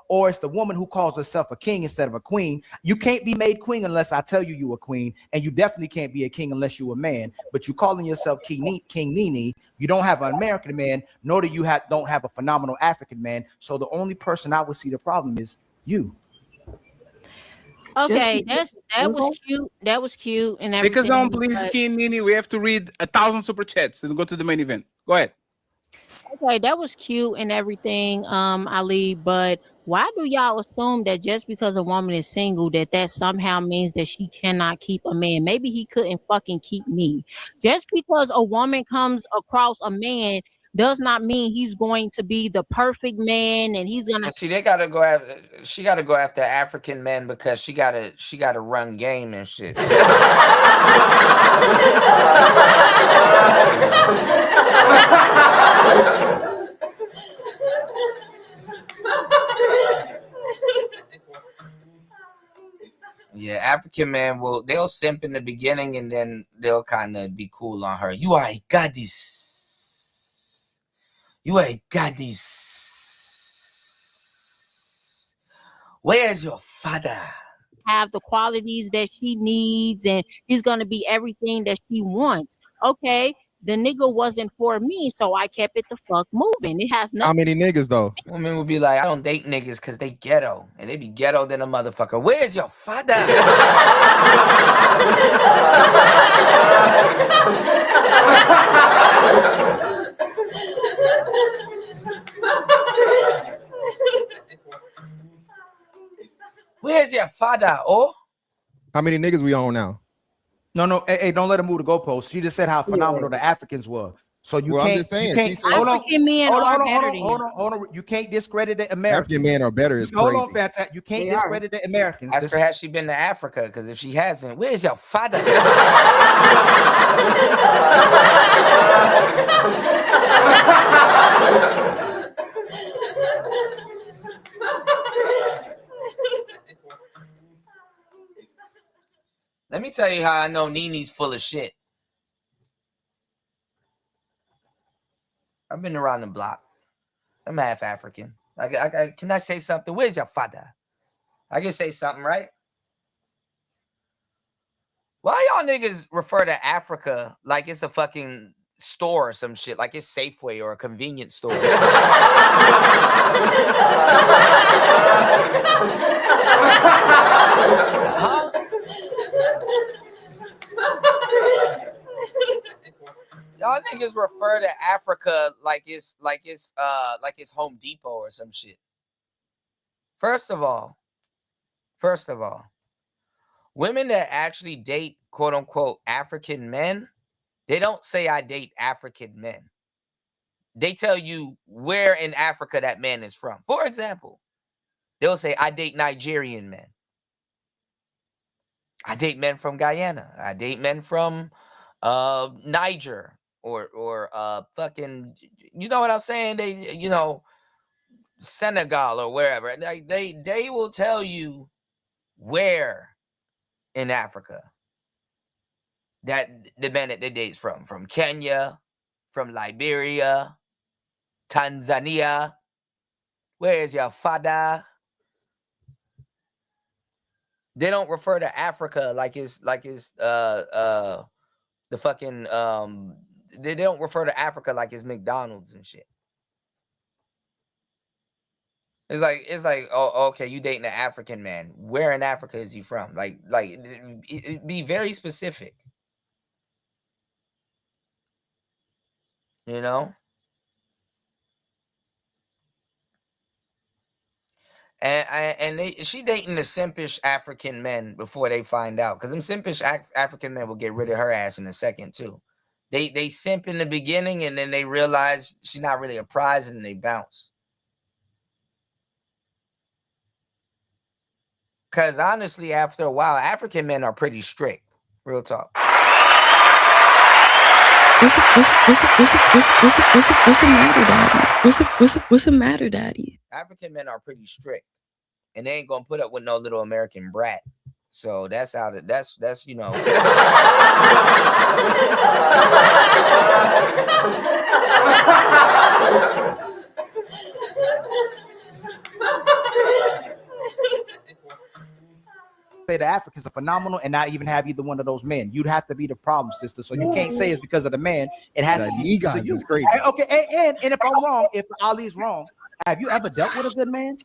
or it's the woman who calls herself a king instead of a queen. You can't be made queen unless I tell you a queen, and you definitely can't be a king unless you're a man. But you calling yourself King Nene, you don't have an American man, nor do you don't have a phenomenal African man. So the only person I would see the problem is you. Okay, that was cute. That was cute and everything. Take us down, please, but- King Nini. We have to read 1,000 super chats and go to the main event. Go ahead. Okay, that was cute and everything, Ali. But why do y'all assume that just because a woman is single, that somehow means that she cannot keep a man? Maybe he couldn't fucking keep me. Just because a woman comes across a man does not mean he's going to be the perfect man and he's gonna. See, they gotta go after. She gotta go after African men because she gotta run game and shit. Yeah, African man they'll simp in the beginning and then they'll kind of be cool on her. You are a goddess. You are a goddess. Where's your father? Have the qualities that she needs and he's gonna be everything that she wants. Okay, the nigga wasn't for me, so I kept it the fuck moving. It has nothing. How many niggas though? Women would be like, I don't date niggas because they ghetto. And they be ghetto than a motherfucker. Where's your father? Where's your father? Oh, How many niggas we on now? No, hey, don't let her move the goalpost. She just said how phenomenal the Africans were. So you Well, I'm can't. just saying, You can't. she said- Hold on. African men Hold are on. better than Hold on. You can't discredit the Americans. African men are better. Is Hold crazy. on, fantastic. You can't They discredit the Americans. ask her, has she been to Africa? Because if she hasn't, where's your father? Let me tell you how I know Nini's full of shit. I've been around the block. I'm half African. Can I say something? Where's your father? I can say something, right? Why y'all niggas refer to Africa like it's a fucking store or some shit, like it's Safeway or a convenience store? Huh? Y'all niggas refer to Africa like it's Home Depot or some shit. First of all, women that actually date quote unquote African men, they don't say I date African men. They tell you where in Africa that man is from. For example, they'll say I date Nigerian men. I date men from Guyana. I date men from Niger or fucking, you know what I'm saying? They, you know, Senegal or wherever. They will tell you where in Africa that the man that they date's from Kenya, from Liberia, Tanzania. Where is your father? They don't refer to Africa like it's the fucking they don't refer to Africa like it's McDonald's and shit. It's like, oh, okay, you dating an African man. Where in Africa is he from? Like be very specific. You know? And she dating the simpish African men before they find out, because them simpish African men will get rid of her ass in a second too. They simp in the beginning, and then they realize she's not really a prize, and they bounce. Because honestly, after a while, African men are pretty strict. Real talk. What's the matter, daddy? What's the matter, daddy? African men are pretty strict, and they ain't gonna put up with no little American brat. So that's how that's you know. Say the Africans are phenomenal and not even have either one of those men. You'd have to be the problem, sister. So you can't say it's because of the man. It has to be because of you. Is crazy. Okay, and if I'm wrong, if Ali's wrong, have you ever dealt with a good man?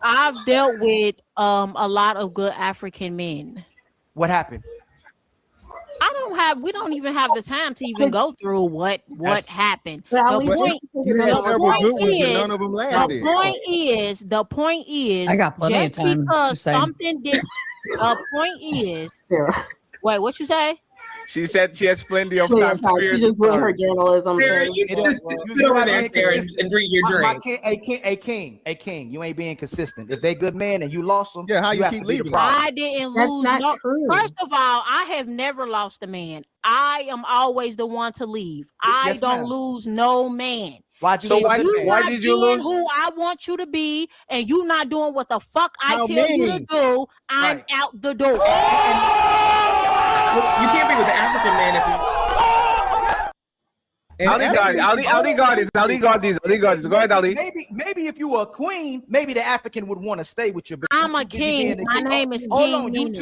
I've dealt with a lot of good African men. What happened? We don't even have the time to even go through what happened. The point is, I got plenty of just time. because something did. The point is, wait, what you say? She said she has plenty of time to hear. She's just doing her journalism. Sarah, you just sit over there, Sarah, and drink your drink. A king, you ain't being consistent. If they good man and you lost them, how you have keep to be the leaving? problem. I didn't lose. No. First of all, I have never lost a man. I am always the one to leave. I don't lose no man. Why did you lose? Who I want you to be, and you not doing what the fuck I tell you to do, I'm out the door. Well, you can't be with the African man if you. Ali got this. Go ahead, Ali. Maybe if you were a queen, maybe the African would want to stay with you. But I'm a king. My name is Hold King. on,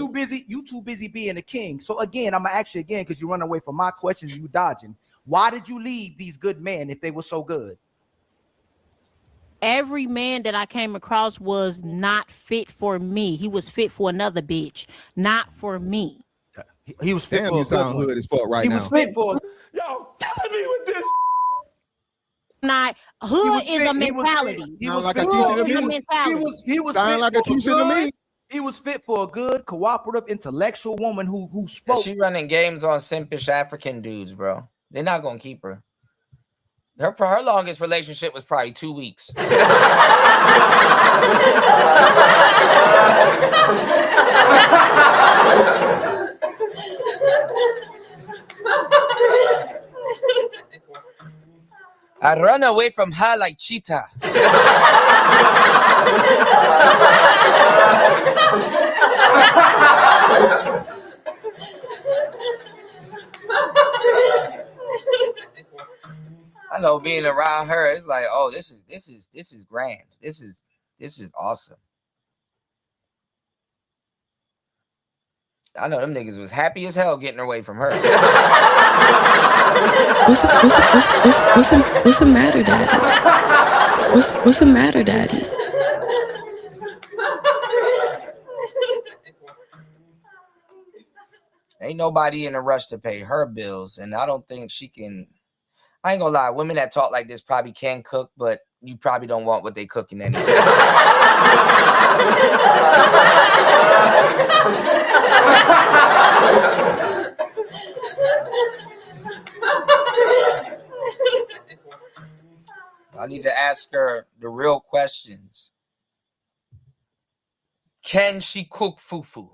you too busy being a king. So again, I'm gonna ask you again because you run away from my questions. You dodging. Why did you leave these good men if they were so good? Every man that I came across was not fit for me. He was fit for another bitch, not for me. He was fit Damn, for you a good sound one. hood as fuck right He now. was fit for. Y'all killing me with this. Not hood is a mentality. He was like fit a for Keisha a to good. me. He was Sound fit like a for Keisha to me. He was fit for a good, cooperative, intellectual woman who spoke. She running games on simpish African dudes, bro. They're not gonna keep her. Her longest relationship was probably 2 weeks. I run away from her like cheetah. I know being around her, it's like, oh, this is grand. This is awesome. I know them niggas was happy as hell getting away from her. What's the matter, daddy? What's the matter, daddy? Ain't nobody in a rush to pay her bills, and I don't think she can. I ain't gonna lie, women that talk like this probably can cook, but you probably don't want what they cooking anyway. I need to ask her the real questions. Can she cook fufu?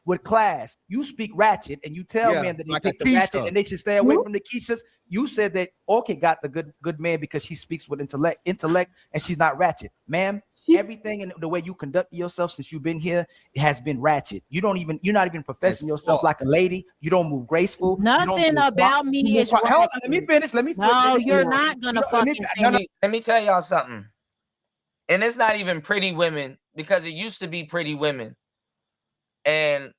With class, you speak ratchet and you tell men that they like pick a the ratchet Keisha. and they should stay away from the Keishas. You said that Orchid got the good man because she speaks with intellect, and she's not ratchet, ma'am. Everything in the way you conduct yourself since you've been here, it has been ratchet. You're not even professing yourself like a lady. You don't move graceful. Nothing about me is Hold on, let me finish. No, you're not gonna fucking finish. Let me tell y'all something. And it's not even pretty women, because it used to be pretty women. And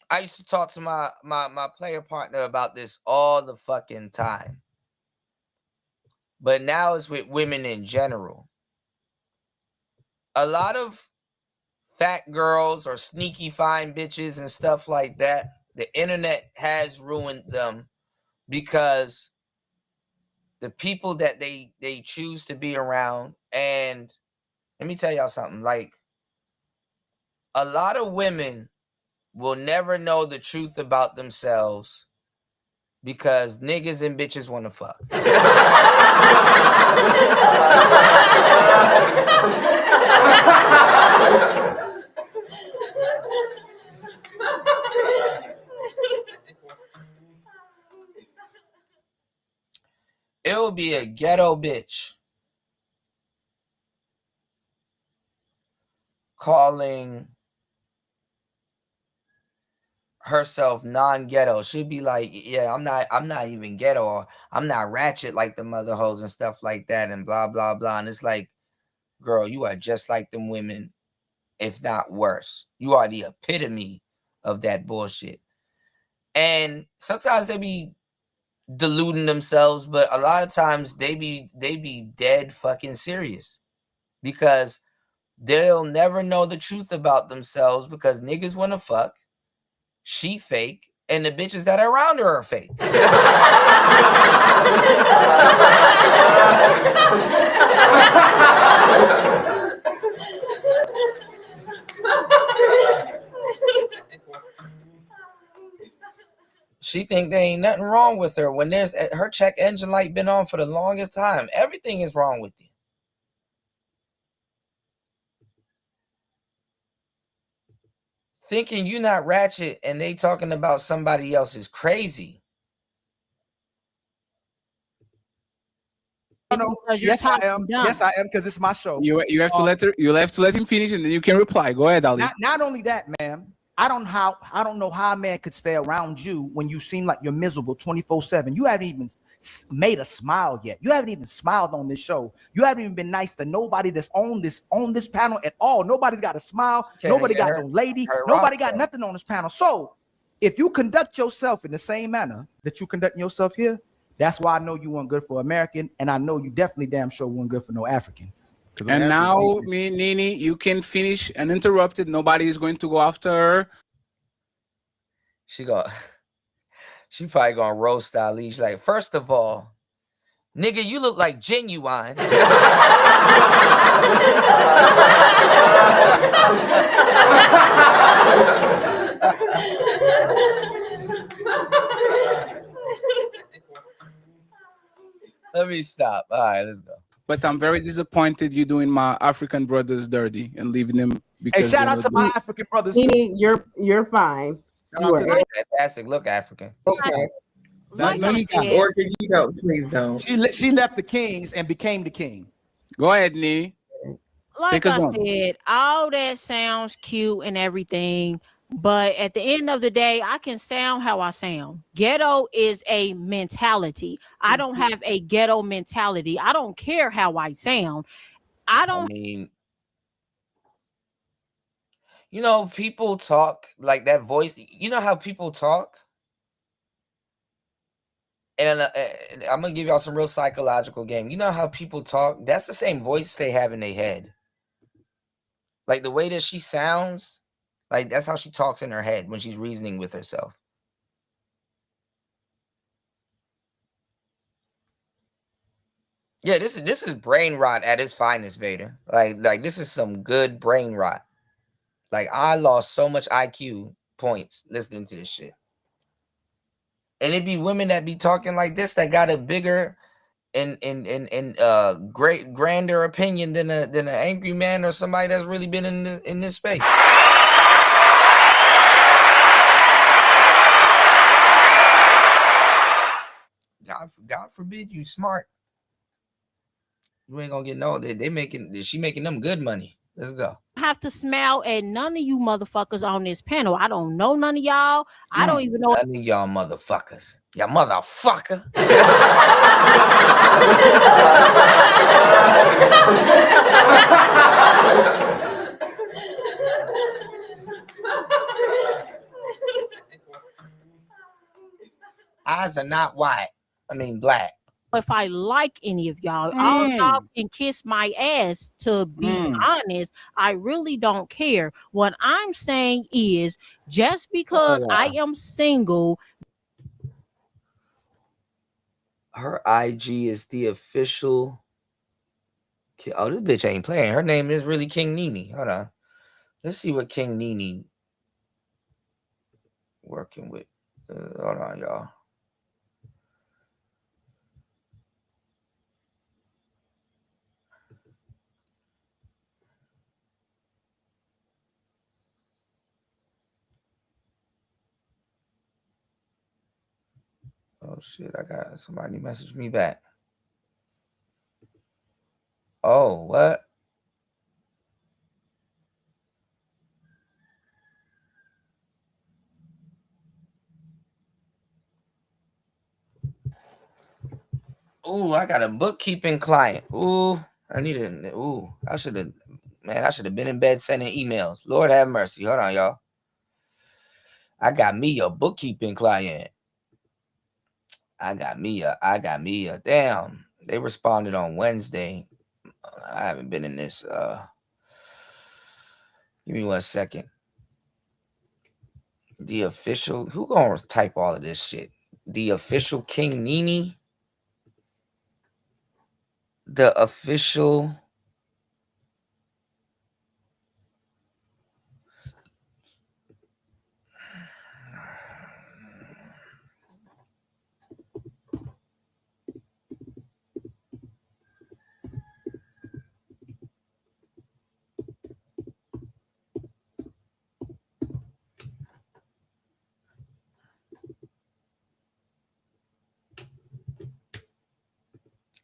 I used to talk to my player partner about this all the fucking time. But now it's with women in general. A lot of fat girls or sneaky fine bitches and stuff like that, the internet has ruined them because the people that they choose to be around and Let me tell y'all something. Like, a lot of women will never know the truth about themselves because niggas and bitches want to fuck. It will be a ghetto bitch calling herself non-ghetto. She'd be like, yeah, I'm not even ghetto, or I'm not ratchet like the mother hoes and stuff like that, and blah blah blah. And it's like, girl, you are just like them women, if not worse. You are the epitome of that bullshit. And sometimes they be deluding themselves, but a lot of times they be dead fucking serious, because they'll never know the truth about themselves because niggas want to fuck, she fake, and the bitches that are around her are fake. She think there ain't nothing wrong with her when there's her check engine light been on for the longest time. Everything is wrong with you. Thinking you're not ratchet and they talking about somebody else is crazy. No, yes, I am. Yes, I am, because it's my show. You have to let her. You have to let him finish, and then you can reply. Go ahead, Ali. Not only that, ma'am. I don't know how a man could stay around you when you seem like you're miserable 24/7. You haven't even made a smile yet. You haven't even smiled on this show. You haven't even been nice to nobody that's on this panel at all. Nobody's got a smile. Nobody got no lady. Nobody got nothing on this panel. So if you conduct yourself in the same manner that you conduct yourself here, that's why I know you weren't good for American, and I know you definitely damn sure weren't good for no African. And now, Nini, you can finish uninterrupted. Nobody is going to go after her. She probably gonna roast Ali. She's like, first of all, nigga, you look like Genuine. Let me stop. All right, let's go. But I'm very disappointed you doing my African brothers dirty and leaving them. Hey, shout out to my African brothers too. Nene, you're fine. You are fantastic. Look African. Okay. Or can you don't? Please don't. She left the kings and became the king. Go ahead, Nee. Like I said, all that sounds cute and everything, but at the end of the day, I can sound how I sound. Ghetto is a mentality. I don't have a ghetto mentality. I don't care how I sound. I mean, you know, people talk like that voice. You know how people talk? And I'm going to give y'all some real psychological game. You know how people talk? That's the same voice they have in their head. Like the way that she sounds, like that's how she talks in her head when she's reasoning with herself. Yeah, this is brain rot at its finest, Vader. Like this is some good brain rot. Like I lost so much IQ points listening to this shit. And it'd be women that be talking like this that got a bigger and grander opinion than an angry man or somebody that's really been in this space. God forbid you smart. You ain't gonna get no. She making them good money. Let's go. I have to smile at none of you motherfuckers on this panel. I don't know none of y'all. I don't even know. None of y'all motherfuckers. Y'all motherfucker. Eyes are not white. I mean black. If I like any of y'all, all y'all can kiss my ass. To be honest, I really don't care. What I'm saying is, just because I am single, her IG is the official Oh, this bitch ain't playing. Her name is really King Nene. Hold on. Let's see what King Nene working with. Hold on, y'all. Oh shit! I got somebody message me back. Oh, what? Ooh, I got a bookkeeping client. Ooh, I need a. Ooh, I should have. Man, I should have been in bed sending emails. Lord have mercy. Hold on, y'all. I got me a bookkeeping client. I got me a. Damn. They responded on Wednesday. I haven't been in this. Give me 1 second. The official. Who gonna type all of this shit? The official King Nene. The official.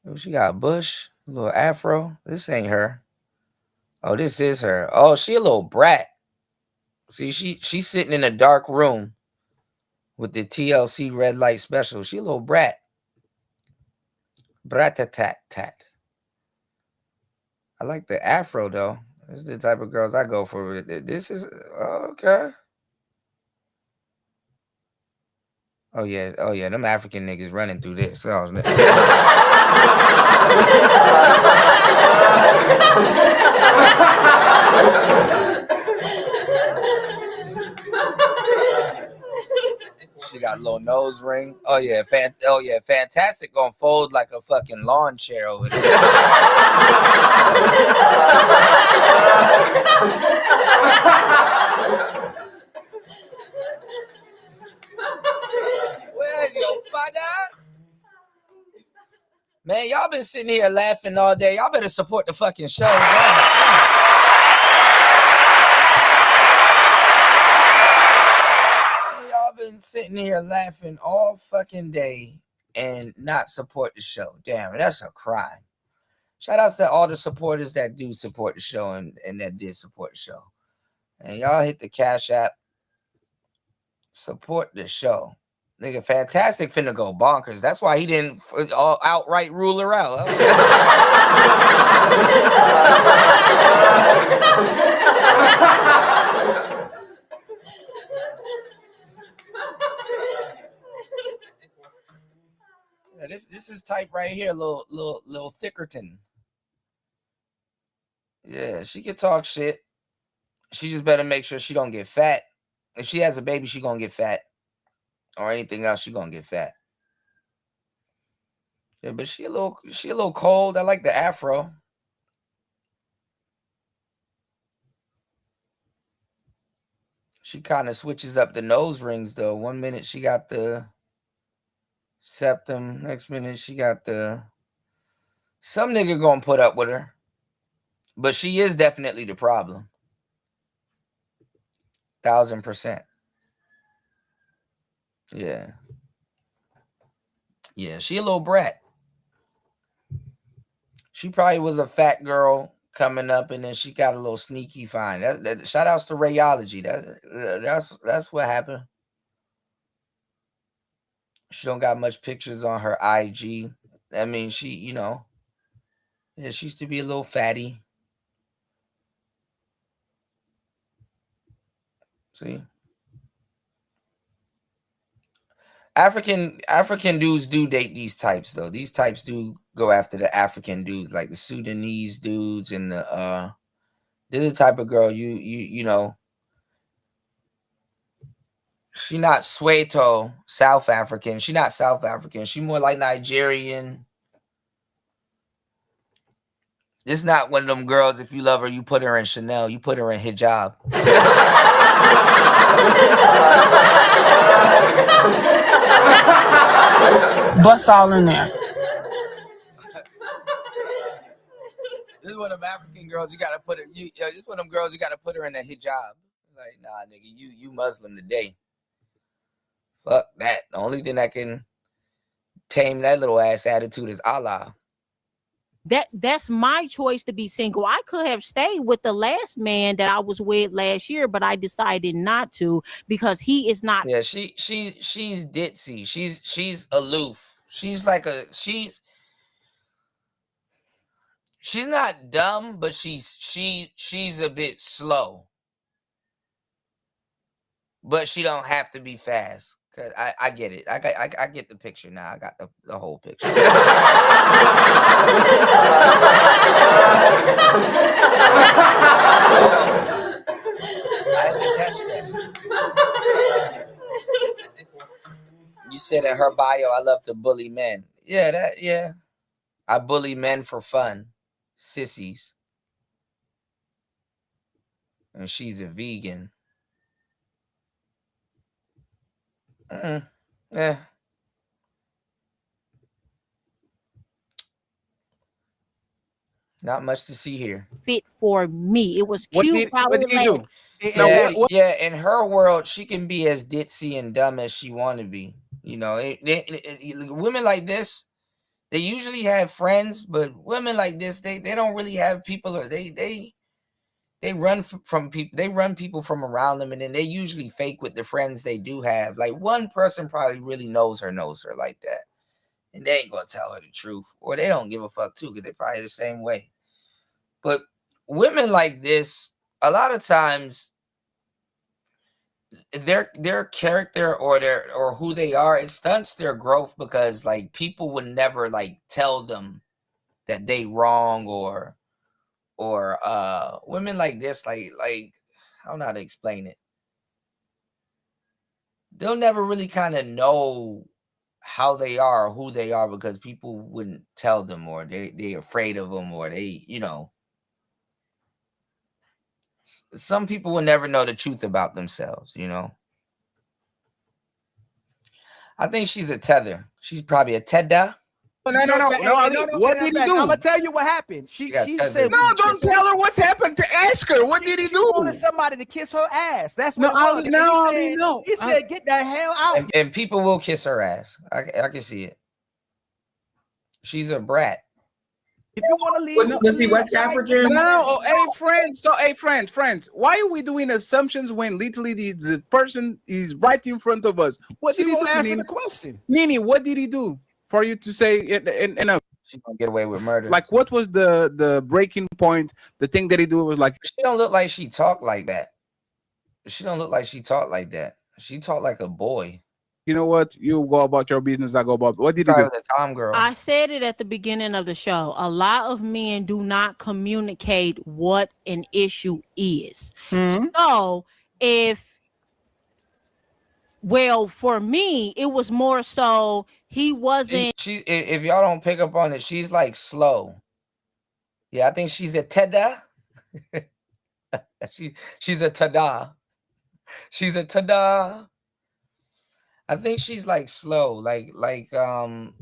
Oh, she got a bush, a little afro. This ain't her. Oh, this is her. Oh, she a little brat. See, she's sitting in a dark room with the TLC red light special. She a little brat. Brat-tat-tat-tat. I like the afro though. This is the type of girls I go for. This is okay. Oh yeah, them African niggas running through this. Oh, she got a little nose ring. Oh yeah, fantastic gonna fold like a fucking lawn chair over there. Where's your father? Man, y'all been sitting here laughing all day. Y'all better support the fucking show. Y'all been sitting here laughing all fucking day and not support the show. Damn, that's a crime. Shout outs to all the supporters that do support the show and that did support the show. And y'all hit the Cash App. Support the show. Nigga, Fantastic finna go bonkers. That's why he didn't outright rule her out. Yeah, this is type right here, little Thickerton. Yeah, she can talk shit. She just better make sure she don't get fat. If she has a baby, she gonna get fat. Or anything else, she gonna get fat. Yeah, but she a little cold. I like the afro. She kind of switches up the nose rings though. 1 minute she got the septum. Next minute she got the. Some nigga gonna put up with her. But she is definitely the problem. 1000%. Yeah. Yeah, she a little brat. She probably was a fat girl coming up, and then she got a little sneaky fine. That shout outs to Rayology. That's what happened. She don't got much pictures on her IG. I mean, she, yeah, she used to be a little fatty. See? African dudes do date these types though. These types do go after the African dudes, like the Sudanese dudes and they're the type of girl you know. She not Soweto, South African. She not South African. She more like Nigerian. It's not one of them girls, if you love her, you put her in Chanel, you put her in hijab. Bust all in there. This is one of them African girls, you gotta put her, this is one of them girls, you gotta put her in a hijab. Like, nah, nigga, you Muslim today. Fuck that. The only thing that can tame that little ass attitude is Allah. That's my choice to be single. I could have stayed with the last man that I was with last year, but I decided not to because he is not. Yeah, she's ditzy. She's aloof. She's like she's not dumb, but she's a bit slow. But she don't have to be fast. Cause I get it. I get the picture now. I got the whole picture. I didn't catch that. You said in her bio, I love to bully men. Yeah. I bully men for fun. Sissies. And she's a vegan. Yeah. Not much to see here. Fit for me. It was cute. What did he do? Yeah, in her world, she can be as ditzy and dumb as she want to be. You know, women like this, they usually have friends, but women like this, they don't really have people, or they run from people. They run people from around them, and then they usually fake with the friends they do have. Like one person probably really knows her like that, and they ain't gonna tell her the truth, or they don't give a fuck too, because they probably the same way. But women like this, a lot of times, their character or who they are, it stunts their growth, because like people would never like tell them that they wrong, or women like this, like I don't know how to explain it. They'll never really kind of know how they are or who they are, because people wouldn't tell them, or they're afraid of them, or they, some people will never know the truth about themselves, I think she's a tether. She's probably a Tedda. No. What did he do? I'm gonna tell you what happened. She said, "No, don't tell her what happened. To ask her what did he do." She wanted somebody to kiss her ass. That's what no. He said, "Get the hell out." And people will kiss her ass. I can see it. She's a brat. If you want to leave, was he West African? No, hey friends. Why are we doing assumptions when literally the person is right in front of us? What did he do? Answer the question. Nini, what did he do for you to say enough? She's gonna get away with murder. Like, what was the breaking point? The thing that he do was like, she don't look like she talked like that. She don't look like she talked like that. She talked like a boy. You know what? You go about your business. I go about. What did he do? Was a Tom girl. I said it at the beginning of the show. A lot of men do not communicate what an issue is. Mm-hmm. So for me, it was more so he wasn't. If y'all don't pick up on it, she's like slow. Yeah, I think she's a Tedda. she's a Tada. She's a Tada. I think she's like slow, like her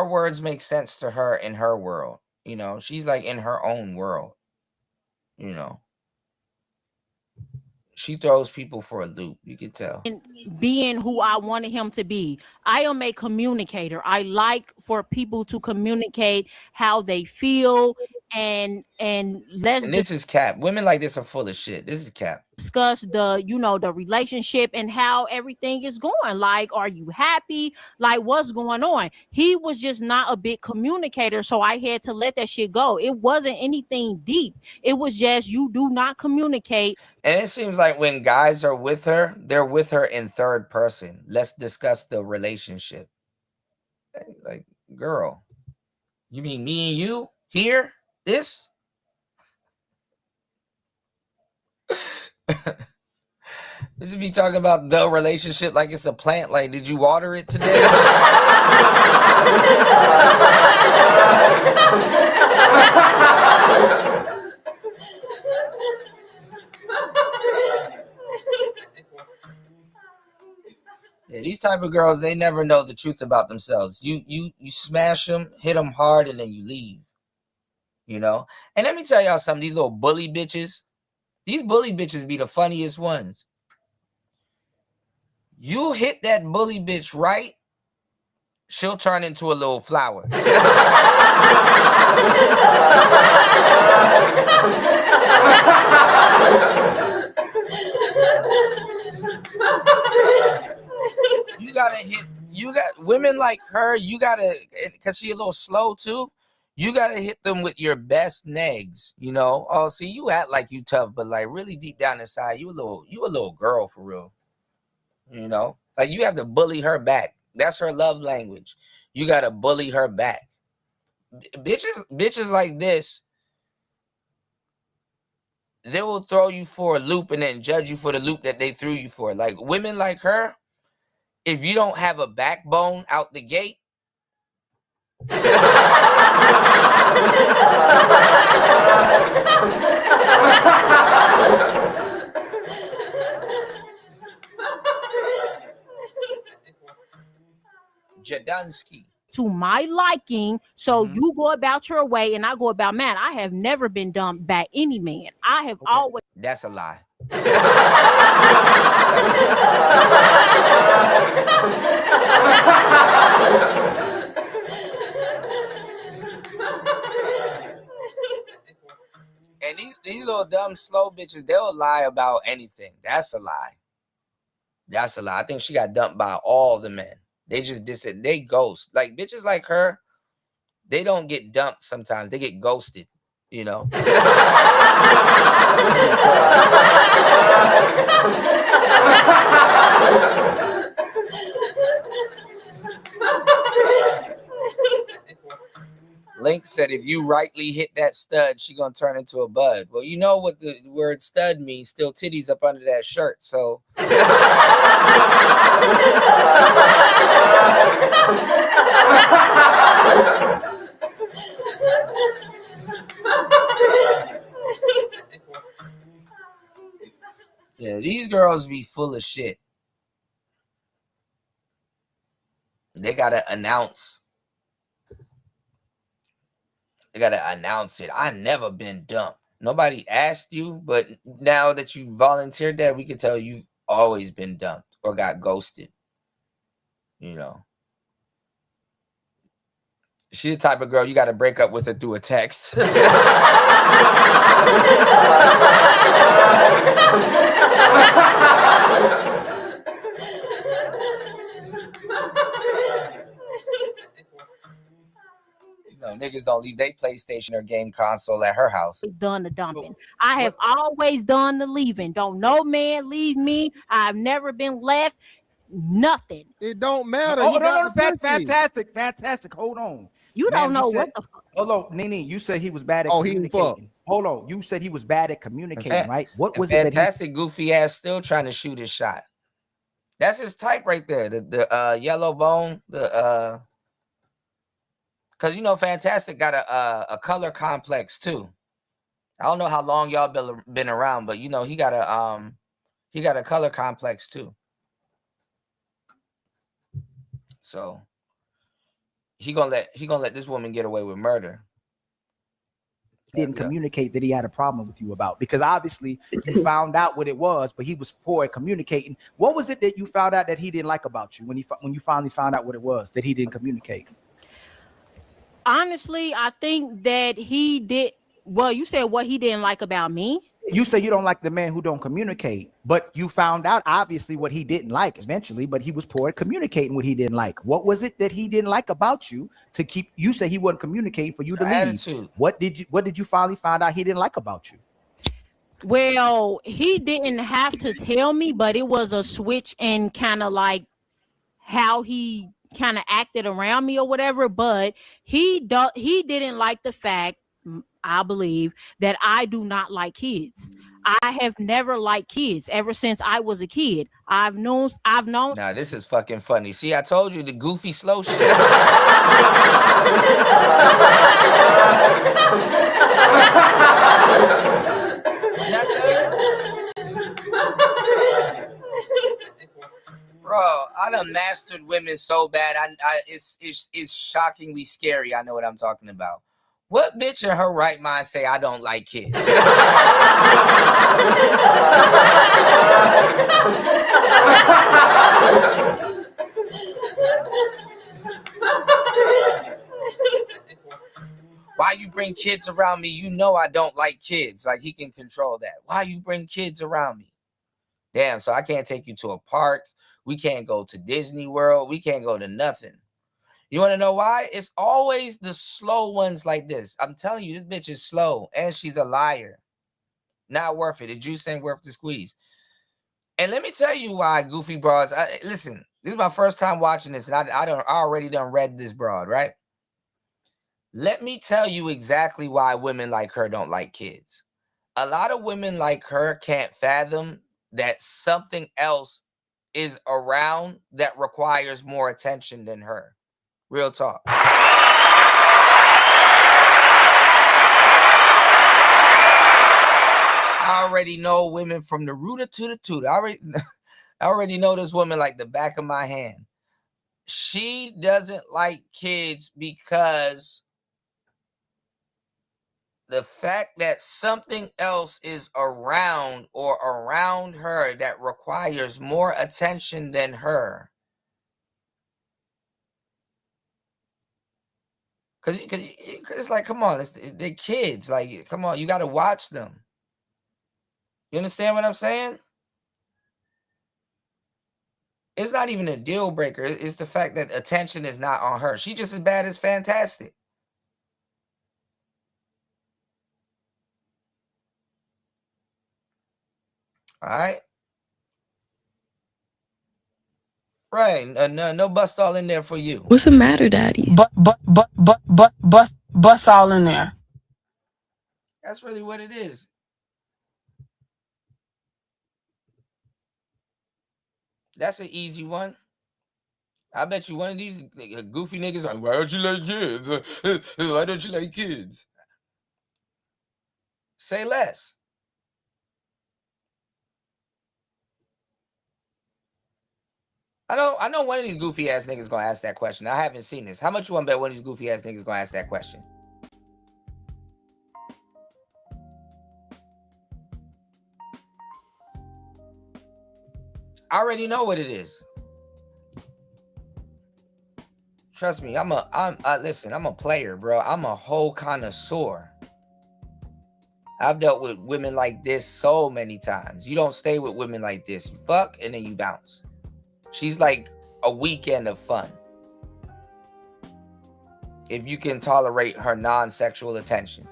words make sense to her in her world. She's like in her own world. She throws people for a loop. You can tell. And being who I wanted him to be. I am a communicator. I like for people to communicate how they feel, and this is cap. Women like this are full of shit. This is cap. Discuss the relationship and how everything is going. Like, are you happy? Like, what's going on? He was just not a big communicator, so I had to let that shit go. It wasn't anything deep. It was just, you do not communicate. And it seems like when guys are with her, they're with her in third person. Let's discuss the relationship. Like, girl, you mean me and you here? This? You just be talking about the relationship like it's a plant. Like, did you water it today? Yeah, these type of girls, they never know the truth about themselves. You smash them, hit them hard, and then you leave. You know? And let me tell y'all something, these little bully bitches, these bully bitches be the funniest ones. You hit that bully bitch right, she'll turn into a little flower. You got women like her, you gotta, because she a little slow too, you gotta hit them with your best negs, you know? Oh, see, you act like you tough, but like really deep down inside, you a little girl for real. You know? Like you have to bully her back. That's her love language. You gotta bully her back. Bitches like this, they will throw you for a loop and then judge you for the loop that they threw you for. Like women like her, if you don't have a backbone out the gate, Jadansky. To my liking, so you go about your way and I go about mine. I have never been dumped by any man. I have always. That's a lie. And these little dumb slow bitches, they'll lie about anything. That's a lie. That's a lie. I think she got dumped by all the men. They just they ghost. Like bitches like her, they don't get dumped sometimes. They get ghosted, you know. Link said if you rightly hit that stud, she gonna turn into a bud. Well, you know what the word stud means, still titties up under that shirt, so yeah, these girls be full of shit. They gotta announce. They gotta announce it. I never been dumped. Nobody asked you, but now that you volunteered that, we can tell you've always been dumped or got ghosted. You know. She the type of girl you gotta break up with her through a text. Niggas don't leave their PlayStation or game console at her house. Done the dumping. I have always done the leaving. Don't no man leave me. I've never been left. Nothing. It don't matter. Oh, no, that's fantastic. Hold on. You don't know what the fuck. Hold on, Nene. You said he was bad at communicating. Hold on. You said he was bad at communicating, right? What was it? Fantastic, goofy ass, still trying to shoot his shot. That's his type right there. The yellow bone. Because, you know, Fantastic got a color complex, too. I don't know how long y'all been around, but, you know, he got a color complex, too. So he gonna let this woman get away with murder. Didn't communicate that he had a problem with you about, because obviously you found out what it was, but he was poor at communicating. What was it that you found out that he didn't like about you when you finally found out what it was that he didn't communicate? Honestly, I think that he did. Well, you said what he didn't like about me. You say you don't like the man who don't communicate, but you found out obviously what he didn't like eventually, but he was poor at communicating what he didn't like. What was it that he didn't like about you to keep, you say he wasn't communicating for you to leave. Attitude. What did you finally find out he didn't like about you? Well, he didn't have to tell me, but it was a switch in kind of like how he kind of acted around me or whatever, but he didn't like the fact, I believe, that I do not like kids. I have never liked kids ever since I was a kid. I've known. Nah, this is fucking funny. See, I told you the goofy slow shit. Did I tell you? Bro, I done mastered women so bad. It's shockingly scary. I know what I'm talking about. What bitch in her right mind say I don't like kids? Why you bring kids around me? You know I don't like kids. Like, he can control that. Why you bring kids around me? Damn, so I can't take you to a park. We can't go to Disney World. We can't go to nothing. You want to know why? It's always the slow ones like this. I'm telling you, this bitch is slow, and she's a liar. Not worth it. The juice ain't worth the squeeze. And let me tell you why, goofy broads. Listen, this is my first time watching this, and I already done read this broad, right? Let me tell you exactly why women like her don't like kids. A lot of women like her can't fathom that something else is around that requires more attention than her. Real talk. I already know women from the rooter to the tutor. I already know this woman like the back of my hand. She doesn't like kids because the fact that something else is around or around her that requires more attention than her. Cause it's like, come on, they're kids. Like, come on, you got to watch them. You understand what I'm saying? It's not even a deal breaker. It's the fact that attention is not on her. She just as bad as Fantastic. All right. Right. No bust all in there for you. What's the matter, Daddy? Bust all in there. That's really what it is. That's an easy one. I bet you one of these goofy niggas like, why don't you like kids? Why don't you like kids? Say less. I know one of these goofy ass niggas gonna ask that question. I haven't seen this. How much you want to bet one of these goofy ass niggas gonna ask that question? I already know what it is. Trust me, listen, I'm a player, bro. I'm a whole connoisseur. I've dealt with women like this so many times. You don't stay with women like this. You fuck and then you bounce. She's like a weekend of fun. If you can tolerate her non-sexual attention.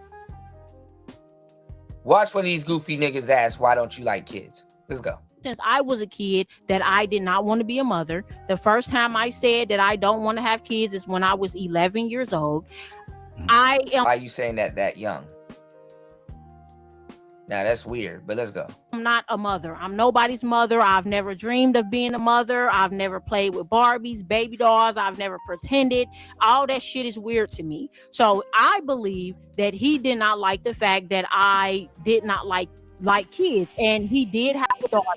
Watch one of these goofy niggas ask, why don't you like kids? Let's go. Since I was a kid that I did not want to be a mother. The first time I said that I don't want to have kids is when I was 11 years old. Why are you saying that young? Now that's weird, but let's go. I'm not a mother. I'm nobody's mother. I've never dreamed of being a mother. I've never played with Barbies, baby dolls. I've never pretended. All that shit is weird to me. So I believe that he did not like the fact that I did not like kids, and he did have a daughter.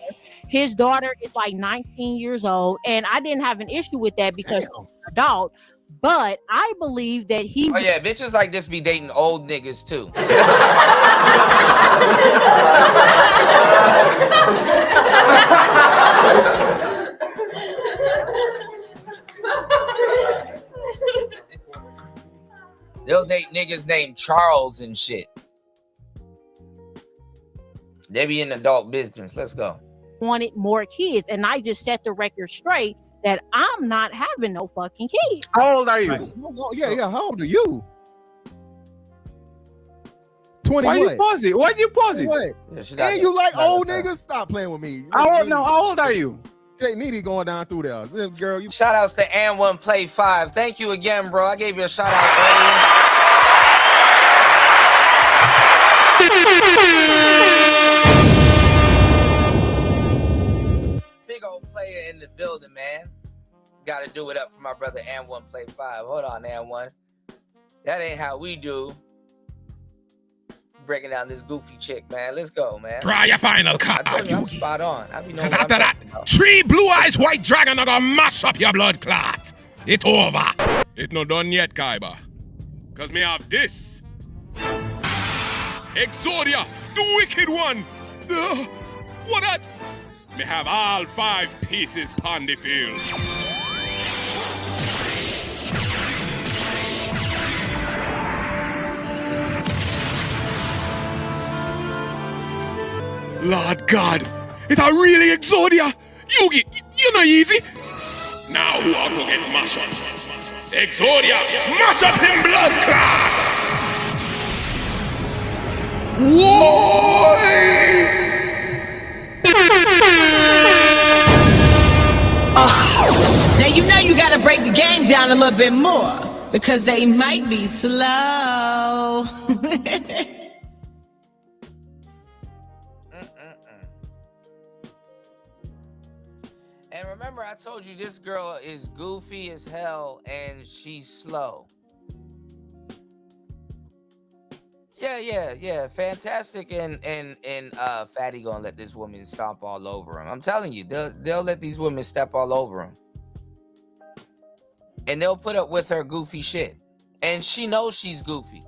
His daughter is like 19 years old, and I didn't have an issue with that because he's an adult. But I believe that he. Oh yeah, bitches like this be dating old niggas too. They'll date niggas named Charles and shit. They be in adult business. Let's go. Wanted more kids, and I just set the record straight that I'm not having no fucking kids. How old are you? Yeah. How old are you? 20. Why you pause it? Why you pause it? What? Yeah, and you like old niggas? Stop playing with me. How old are you? Jake Needy going down through there. Girl, you. Shout outs to And One Play 5. Thank you again, bro. I gave you a shout out earlier. in the building, man. Got to do it up for my brother And1 Play 5. Hold on, And1. That ain't how we do. Breaking down this goofy chick, man. Let's go, man. Try your final card. I told you I'm spot on. I be knowing Because what after I'm that, talking about. 3 blue eyes white dragon are gonna mash up your blood clot. It over. It not done yet, Kaiba. Because me have this. Exodia, the wicked one. What that? Me have all 5 pieces pon the field. Lord God, it's a really Exodia. You know easy. Now who are gonna get mash up? Exodia, mash up him blood clot. Now you know you gotta break the game down a little bit more because they might be slow. And remember, I told you this girl is goofy as hell and she's slow. Yeah. Fantastic and Fatty gonna let this woman stomp all over him. I'm telling you, they'll let these women step all over him. And they'll put up with her goofy shit. And she knows she's goofy.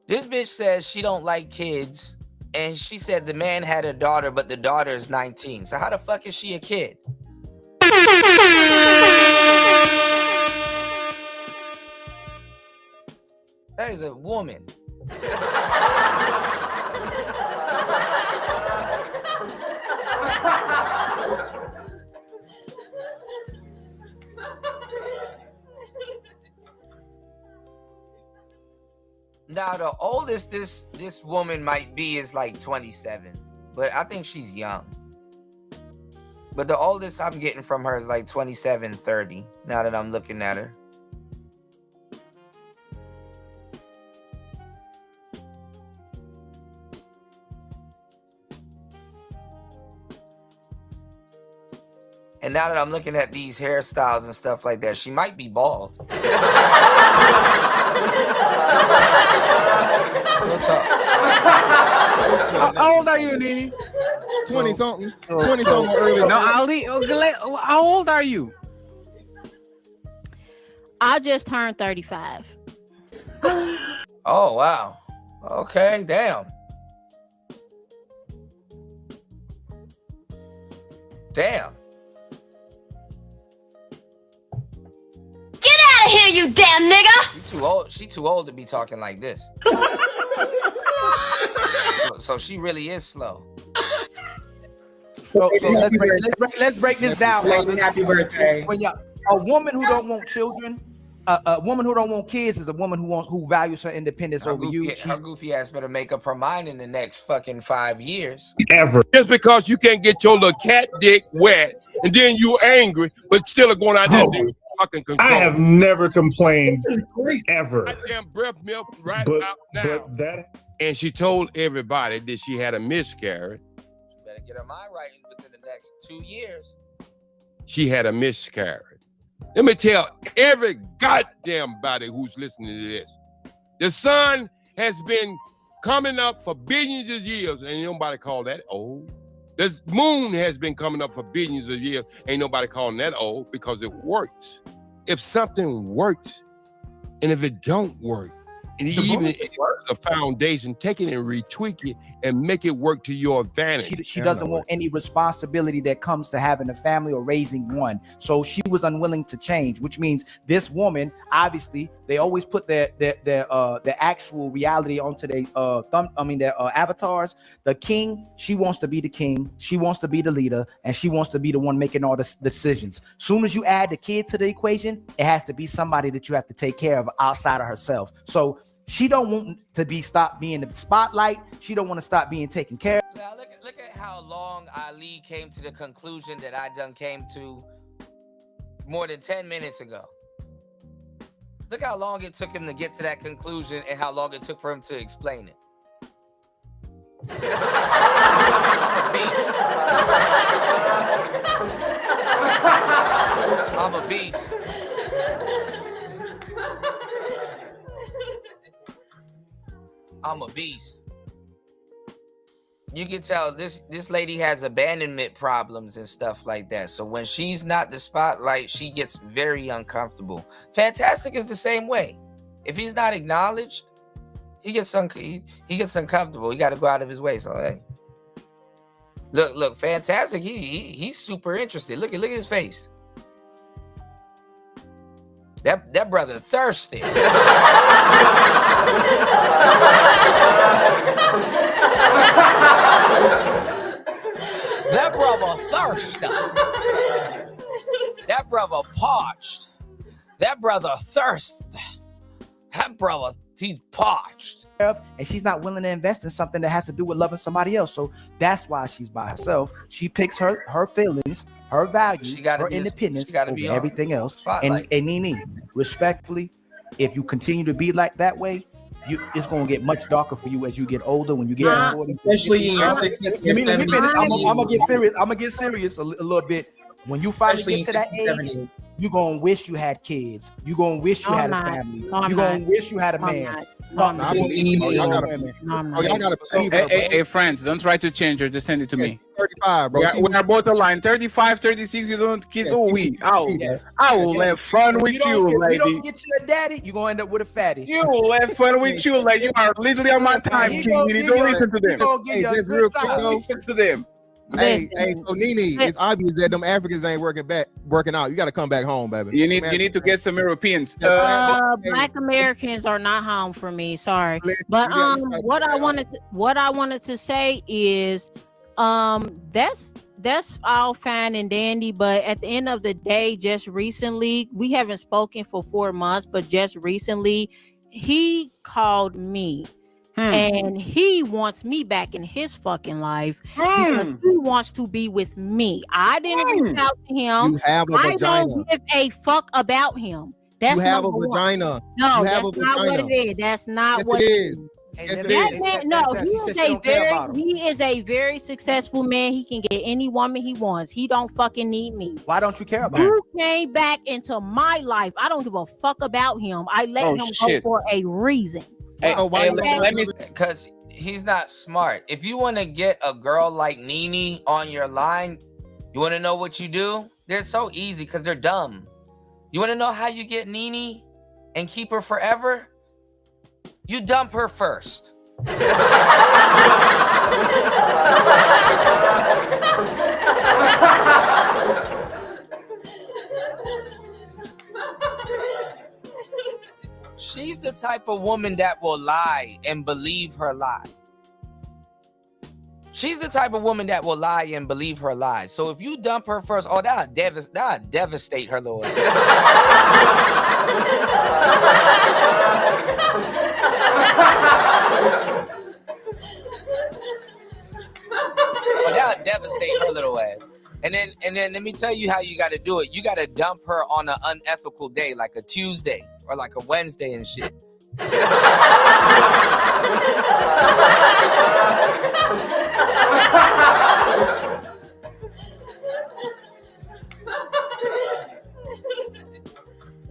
This bitch says she don't like kids. And she said the man had a daughter, but the daughter is 19. So how the fuck is she a kid? That is a woman. Now the oldest this woman might be is like 27, but I think she's young. But the oldest I'm getting from her is like 27, 30, now that I'm looking at her. And now that I'm looking at these hairstyles and stuff like that, she might be bald. What's up? How old are you, Nini? 20 something. 20 something early. No, Ali, how old are you? I just turned 35. Oh, wow. Okay, damn. Damn. Get out of here, you damn nigga! She too old to be talking like this. So she really is slow. So let's break this down, brothers. Happy birthday. When a woman who don't want children, a woman who don't want kids is a woman who values her independence over you. Her goofy ass better make up her mind in the next fucking 5 years. Ever. Just because you can't get your little cat dick wet and then you angry, but still are going out there and fucking control. I have never complained ever. Goddamn breath milk right about now. And she told everybody that she had a miscarriage. She better get her mind right within the next 2 years. She had a miscarriage. Let me tell every goddamn body who's listening to this. The sun has been coming up for billions of years. Ain't nobody call that old. The moon has been coming up for billions of years. Ain't nobody calling that old because it works. If something works, and if it don't work, and even if it's a foundation, take it and retweak it and make it work to your advantage. She doesn't want any responsibility that comes to having a family or raising one. So she was unwilling to change, which means this woman, obviously, they always put their actual reality onto their avatars. The king, she wants to be the king, she wants to be the leader, and she wants to be the one making all the decisions. Soon as you add the kid to the equation, it has to be somebody that you have to take care of outside of herself. So she don't want to stop being the spotlight. She don't want to stop being taken care of. Now look at how long Ali came to the conclusion that I done came to more than 10 minutes ago. Look how long it took him to get to that conclusion and how long it took for him to explain it. I'm a beast. beast. You can tell this lady has abandonment problems and stuff like that. So when she's not the spotlight, she gets very uncomfortable. Fantastic is the same way. If he's not acknowledged, he gets uncomfortable. He got to go out of his way. So hey, look, Fantastic. He's super interested. Look at his face. That brother thirsty. That brother thirsty. That brother parched. That brother thirst. That brother, he's parched. And she's not willing to invest in something that has to do with loving somebody else. So that's why she's by herself. She picks her feelings, her values, her independence over everything else. And Nene, respectfully, if you continue to be like that way, it's going to get much darker for you as you get older. When you get 40, especially in your 60s, 70s. I'm gonna get serious. I'm gonna get serious a little bit. When you finally get to that age, you're gonna wish you had kids. You're gonna wish you had a family. You're gonna wish you had a man. Hey, friends, don't try to change her. Just send it to me. 35, bro. We are both aligned. 35, 36, you don't kids. Oh, I will have fun with you, lady. You don't get to a daddy, you're gonna end up with a fatty. You will have fun with you, lady. You are literally on my time, King. Don't listen to them. Just real quick, though. Listen to them. Hey, so Nene, it's obvious that them Africans ain't working out. You got to come back home, baby. You need to get some Europeans. Black Americans are not home for me. Sorry, but what I wanted to say is, that's all fine and dandy, but at the end of the day, just recently, we haven't spoken for 4 months, but just recently, he called me. And he wants me back in his fucking life because he wants to be with me. I didn't reach out to him. You have a vagina. I don't give a fuck about him. That's you have a vagina. No, you have that's not what it is. That's not yes, what it is. He is a very successful man. He can get any woman he wants. He don't fucking need me. Why don't you care about him? You came back into my life. I don't give a fuck about him. I let him go for a reason. Because he's not smart. If you want to get a girl like Nene on your line, you want to know what you do? They're so easy because they're dumb. You want to know how you get Nene and keep her forever? You dump her first. She's the type of woman that will lie and believe her lie. She's the type of woman that will lie and believe her lies. So if you dump her first, that'll devastate her, Lord. That'll devastate her little ass. And then let me tell you how you got to do it. You got to dump her on an unethical day, like a Tuesday or like a Wednesday and shit. You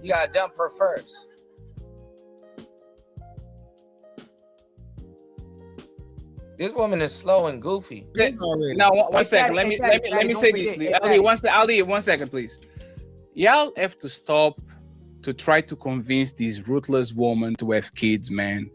got to dump her first. This woman is slow and goofy. Now, one second. Let me say this, please. Ali, 1 second, please. Y'all have to stop to try to convince this ruthless woman to have kids, man.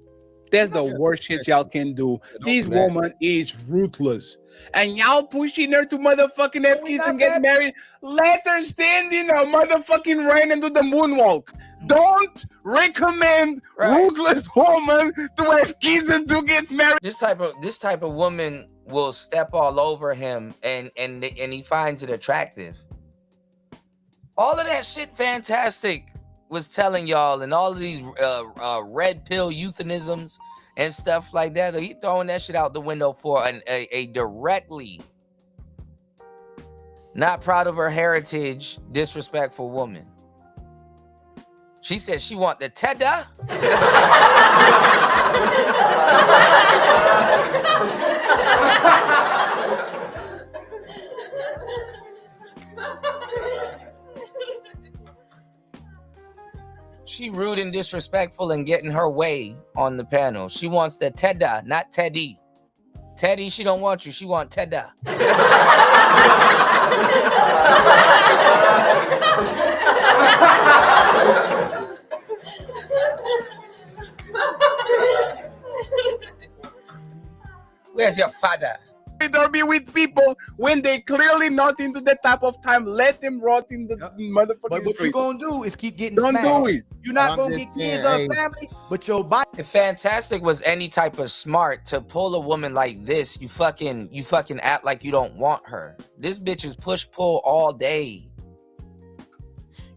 That's the worst shit y'all can do. This woman is ruthless. And y'all pushing her to motherfucking have kids and get married. Let her stand in a motherfucking rain and do the moonwalk. Don't recommend ruthless woman to have kids and to get married. This type of woman will step all over him and he finds it attractive. All of that shit Fantastic was telling y'all, and all of these red pill euphemisms and stuff like that, he throwing that shit out the window for a directly not proud of her heritage, disrespectful woman. She said she want the Tedda. She rude and disrespectful and getting her way on the panel. She wants the Tedda, not Teddy. Teddy, she don't want you. She want Tedda. Where's your father? Don't be with people when they clearly not into that type of time. Let them rot in the motherfucking But what you gonna do is keep getting Don't smacked. do it. You're not I'm gonna just get kids saying, or family, but your body. If Fantastic was any type of smart to pull a woman like this, you fucking act like you don't want her. This bitch is push-pull all day.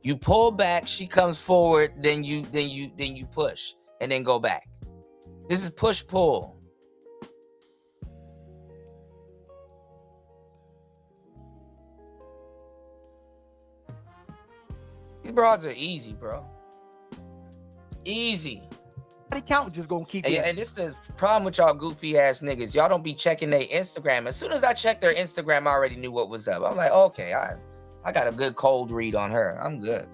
You pull back, she comes forward, then you push, and then go back. This is push-pull. These broads are easy, bro. Easy. Body count just gonna keep. And this is the problem with y'all goofy ass niggas. Y'all don't be checking their Instagram. As soon as I checked their Instagram, I already knew what was up. I'm like, okay, I got a good cold read on her. I'm good.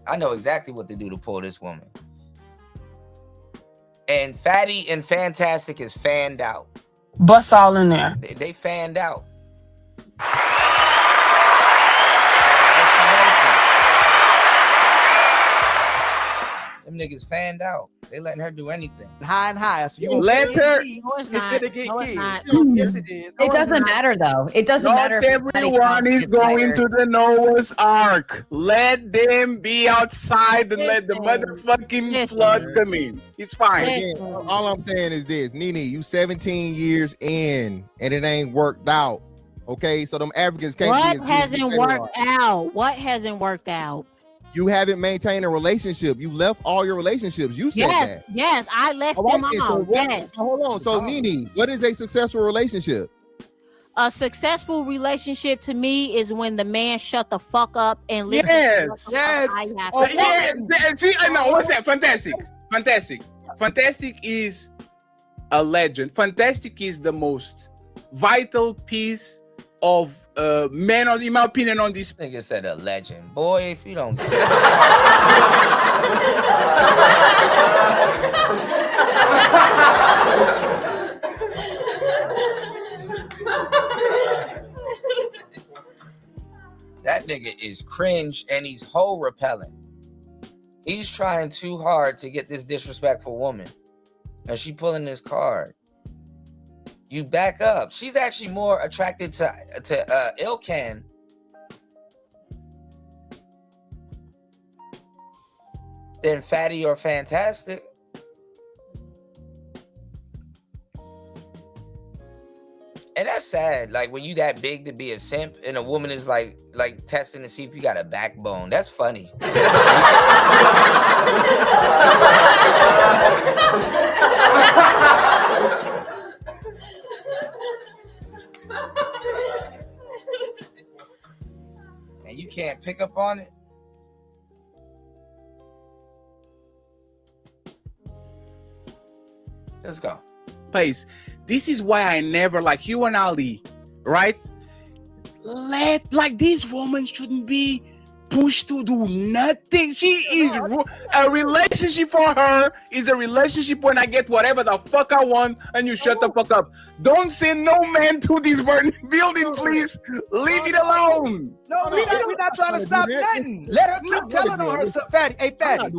I know exactly what to do to pull this woman. And Fatty and Fantastic is fanned out. Bust all in there. They fanned out. Them niggas fanned out. They letting her do anything. High and higher. So you let her instead of get kids. Yes, it is. It doesn't matter though. It doesn't matter. Not everyone is going to the Noah's Ark. Let them be outside and let the motherfucking flood come in. It's fine. Again, all I'm saying is this, Nene, you 17 years in and it ain't worked out. Okay, so them Africans can't. What hasn't worked out? What hasn't worked out? You haven't maintained a relationship. You left all your relationships. You said that. Yes, I left them all. Yes. So hold on. So Nene, what is a successful relationship? A successful relationship to me is when the man shut the fuck up and listen. Yes. To I have to say. See, I know. What's that? Fantastic. Fantastic is a legend. Fantastic is the most vital piece of man, in my opinion, on this. Nigga said a legend. Boy, if you don't get that nigga is cringe and he's hoe repellent. He's trying too hard to get this disrespectful woman. And she pulling this card. You back up. She's actually more attracted to Ilkan than Fatty or Fantastic. And that's sad. Like when you that big to be a simp and a woman is like testing to see if you got a backbone. That's funny. And you can't pick up on it. Let's go. Place. This is why I never, like you and Ali, right? This woman shouldn't be pushed to do nothing. She is a relationship for her is a relationship when I get whatever the fuck I want and you shut the fuck up. Don't send no man to this burning building, please. Leave it alone. No, we're not trying to stop nothing. Let her keep telling on herself. Fatty, hey, Fatty,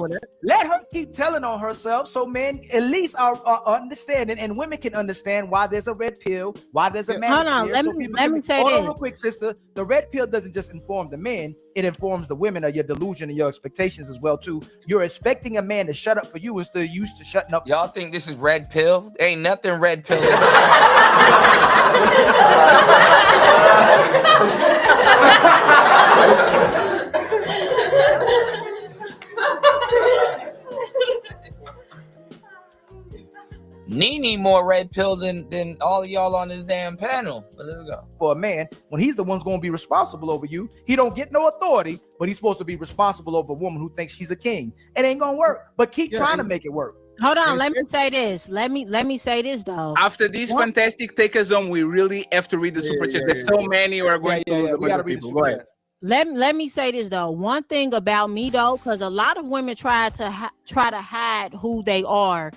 let her keep telling on herself so men at least are understanding and women can understand why there's a red pill, why there's a man. Hold on, let me say this. Real quick, sister. The red pill doesn't just inform the men, it informs the women of your delusion and your expectations as well, too. You're expecting a man to shut up for you instead of used to shutting up. Y'all think this is red pill? Ain't nothing red pill. Nene more red pill than all of y'all on this damn panel. But let's go. For a man, when he's the one's going to be responsible over you, he don't get no authority, but he's supposed to be responsible over a woman who thinks she's a king. It ain't gonna work. But keep trying to make it work. Hold on, let me say this. Let me say this though. After this fantastic take us on, we really have to read the super chat. There's so many. We're going to we gotta read people. the Go super ahead. chat. Let me say this though. One thing about me though, because a lot of women try to hide who they are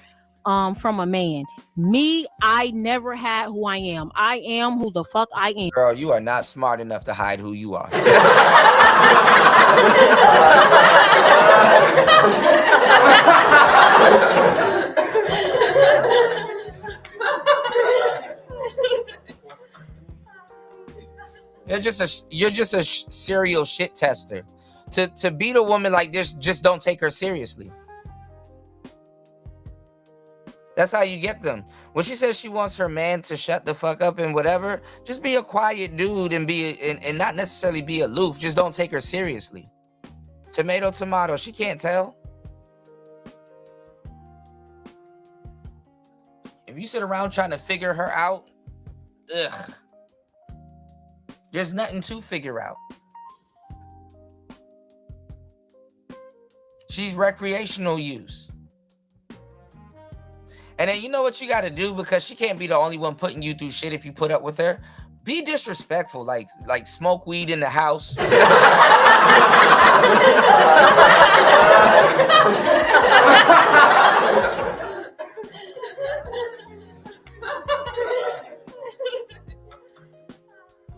from a man. Me, I never had who I am. I am who the fuck I am. Girl, you are not smart enough to hide who you are. You're just a serial shit tester. To beat a woman like this, just don't take her seriously. That's how you get them. When she says she wants her man to shut the fuck up and whatever, just be a quiet dude and and not necessarily be aloof. Just don't take her seriously. Tomato, tomato. She can't tell. If you sit around trying to figure her out, ugh. There's nothing to figure out. She's recreational use. And then you know what you got to do, because she can't be the only one putting you through shit if you put up with her. Be disrespectful, like smoke weed in the house.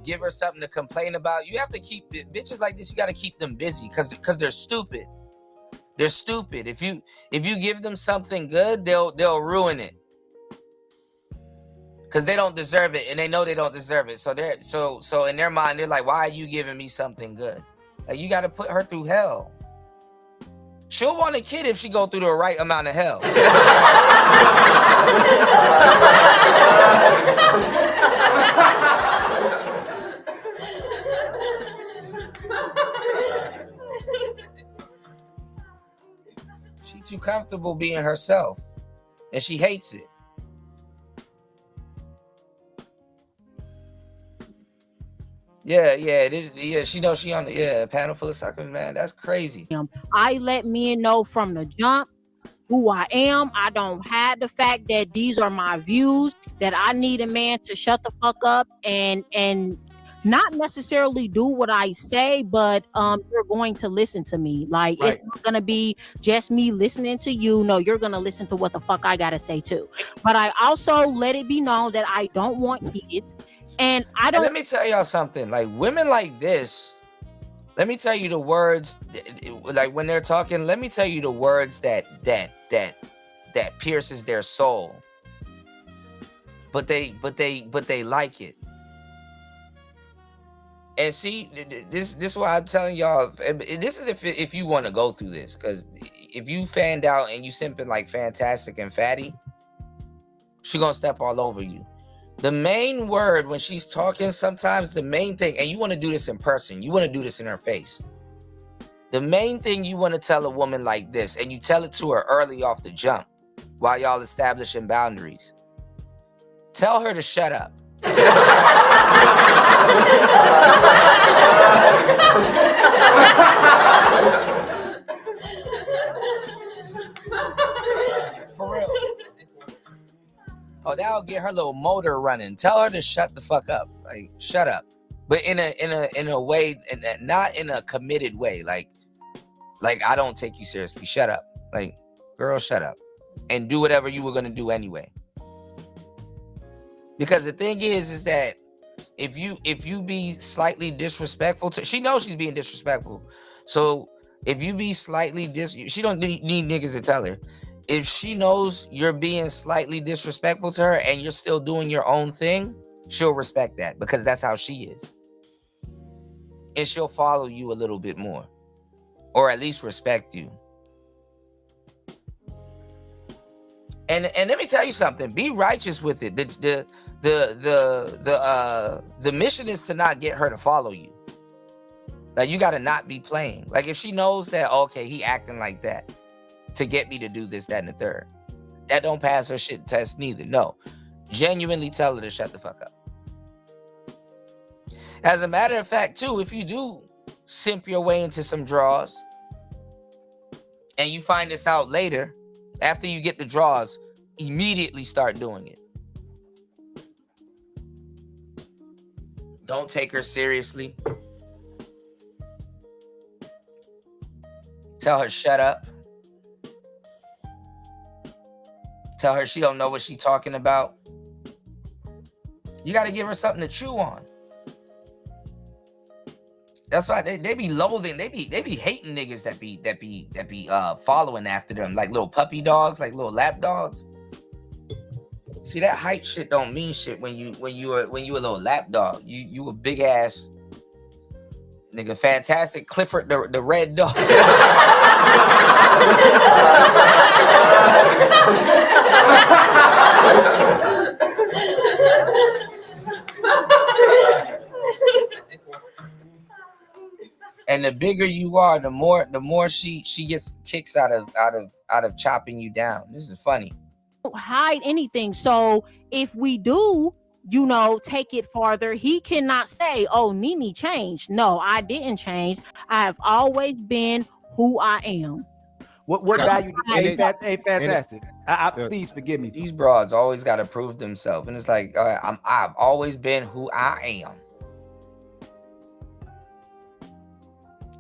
Give her something to complain about. You have to keep bitches like this. You got to keep them busy because they're stupid. They're stupid. If you give them something good, they'll ruin it because they don't deserve it, and they know they don't deserve it. So so in their mind, they're like, "Why are you giving me something good?" Like, you got to put her through hell. She'll want a kid if she go through the right amount of hell. She's too comfortable being herself, and she hates it. Yeah. She knows she on the panel full of suckers, man. That's crazy. I let men know from the jump who I am. I don't hide the fact that these are my views, that I need a man to shut the fuck up and not necessarily do what I say, but you're going to listen to me. Like, right. It's not gonna be just me listening to you. No, you're gonna listen to what the fuck I gotta say too. But I also let it be known that I don't want kids, and I don't. And let me tell y'all something. Like, women like this, let me tell you the words. Like, when they're talking, let me tell you the words that pierces their soul. But they like it. And see, this is why I'm telling y'all. This is if you want to go through this, because if you fanned out and you simping like Fantastic and Fatty, she gonna step all over you. The main word when she's talking, sometimes the main thing, and you want to do this in person, you want to do this in her face. The main thing you want to tell a woman like this, and you tell it to her early off the jump, while y'all establishing boundaries. Tell her to shut up. For real. Oh, that'll get her little motor running. Tell her to shut the fuck up. Like, shut up. But in a way, not in a committed way. Like I don't take you seriously. Shut up. Like, girl, shut up. And do whatever you were gonna do anyway. Because the thing is that if you be slightly disrespectful to, she knows she's being disrespectful. So if you be slightly she don't need niggas to tell her. If she knows you're being slightly disrespectful to her and you're still doing your own thing, she'll respect that, because that's how she is. And she'll follow you a little bit more, or at least respect you. And let me tell you something. Be righteous with it. The mission is to not get her to follow you. Like, you got to not be playing. Like, if she knows that, okay, he acting like that to get me to do this, that, and the third, that don't pass her shit test neither. No, genuinely tell her to shut the fuck up. As a matter of fact, too, if you do simp your way into some draws and you find this out later, after you get the draws, immediately start doing it. Don't take her seriously. Tell her shut up. Tell her she don't know what she talking about. You got to give her something to chew on. That's why they be loathing. They be hating niggas that be following after them like little puppy dogs, like little lap dogs. See, that height shit don't mean shit when you a little lap dog. You a big ass nigga. Fantastic Clifford the red dog. And the bigger you are, the more she gets kicks out of chopping you down. This is funny. Don't hide anything. So if we do, take it farther, he cannot say, "Oh, Nene changed." No, I didn't change. I have always been who I am. What value? Hey, fantastic. Please forgive me. These broads always got to prove themselves, and it's like I've always been who I am.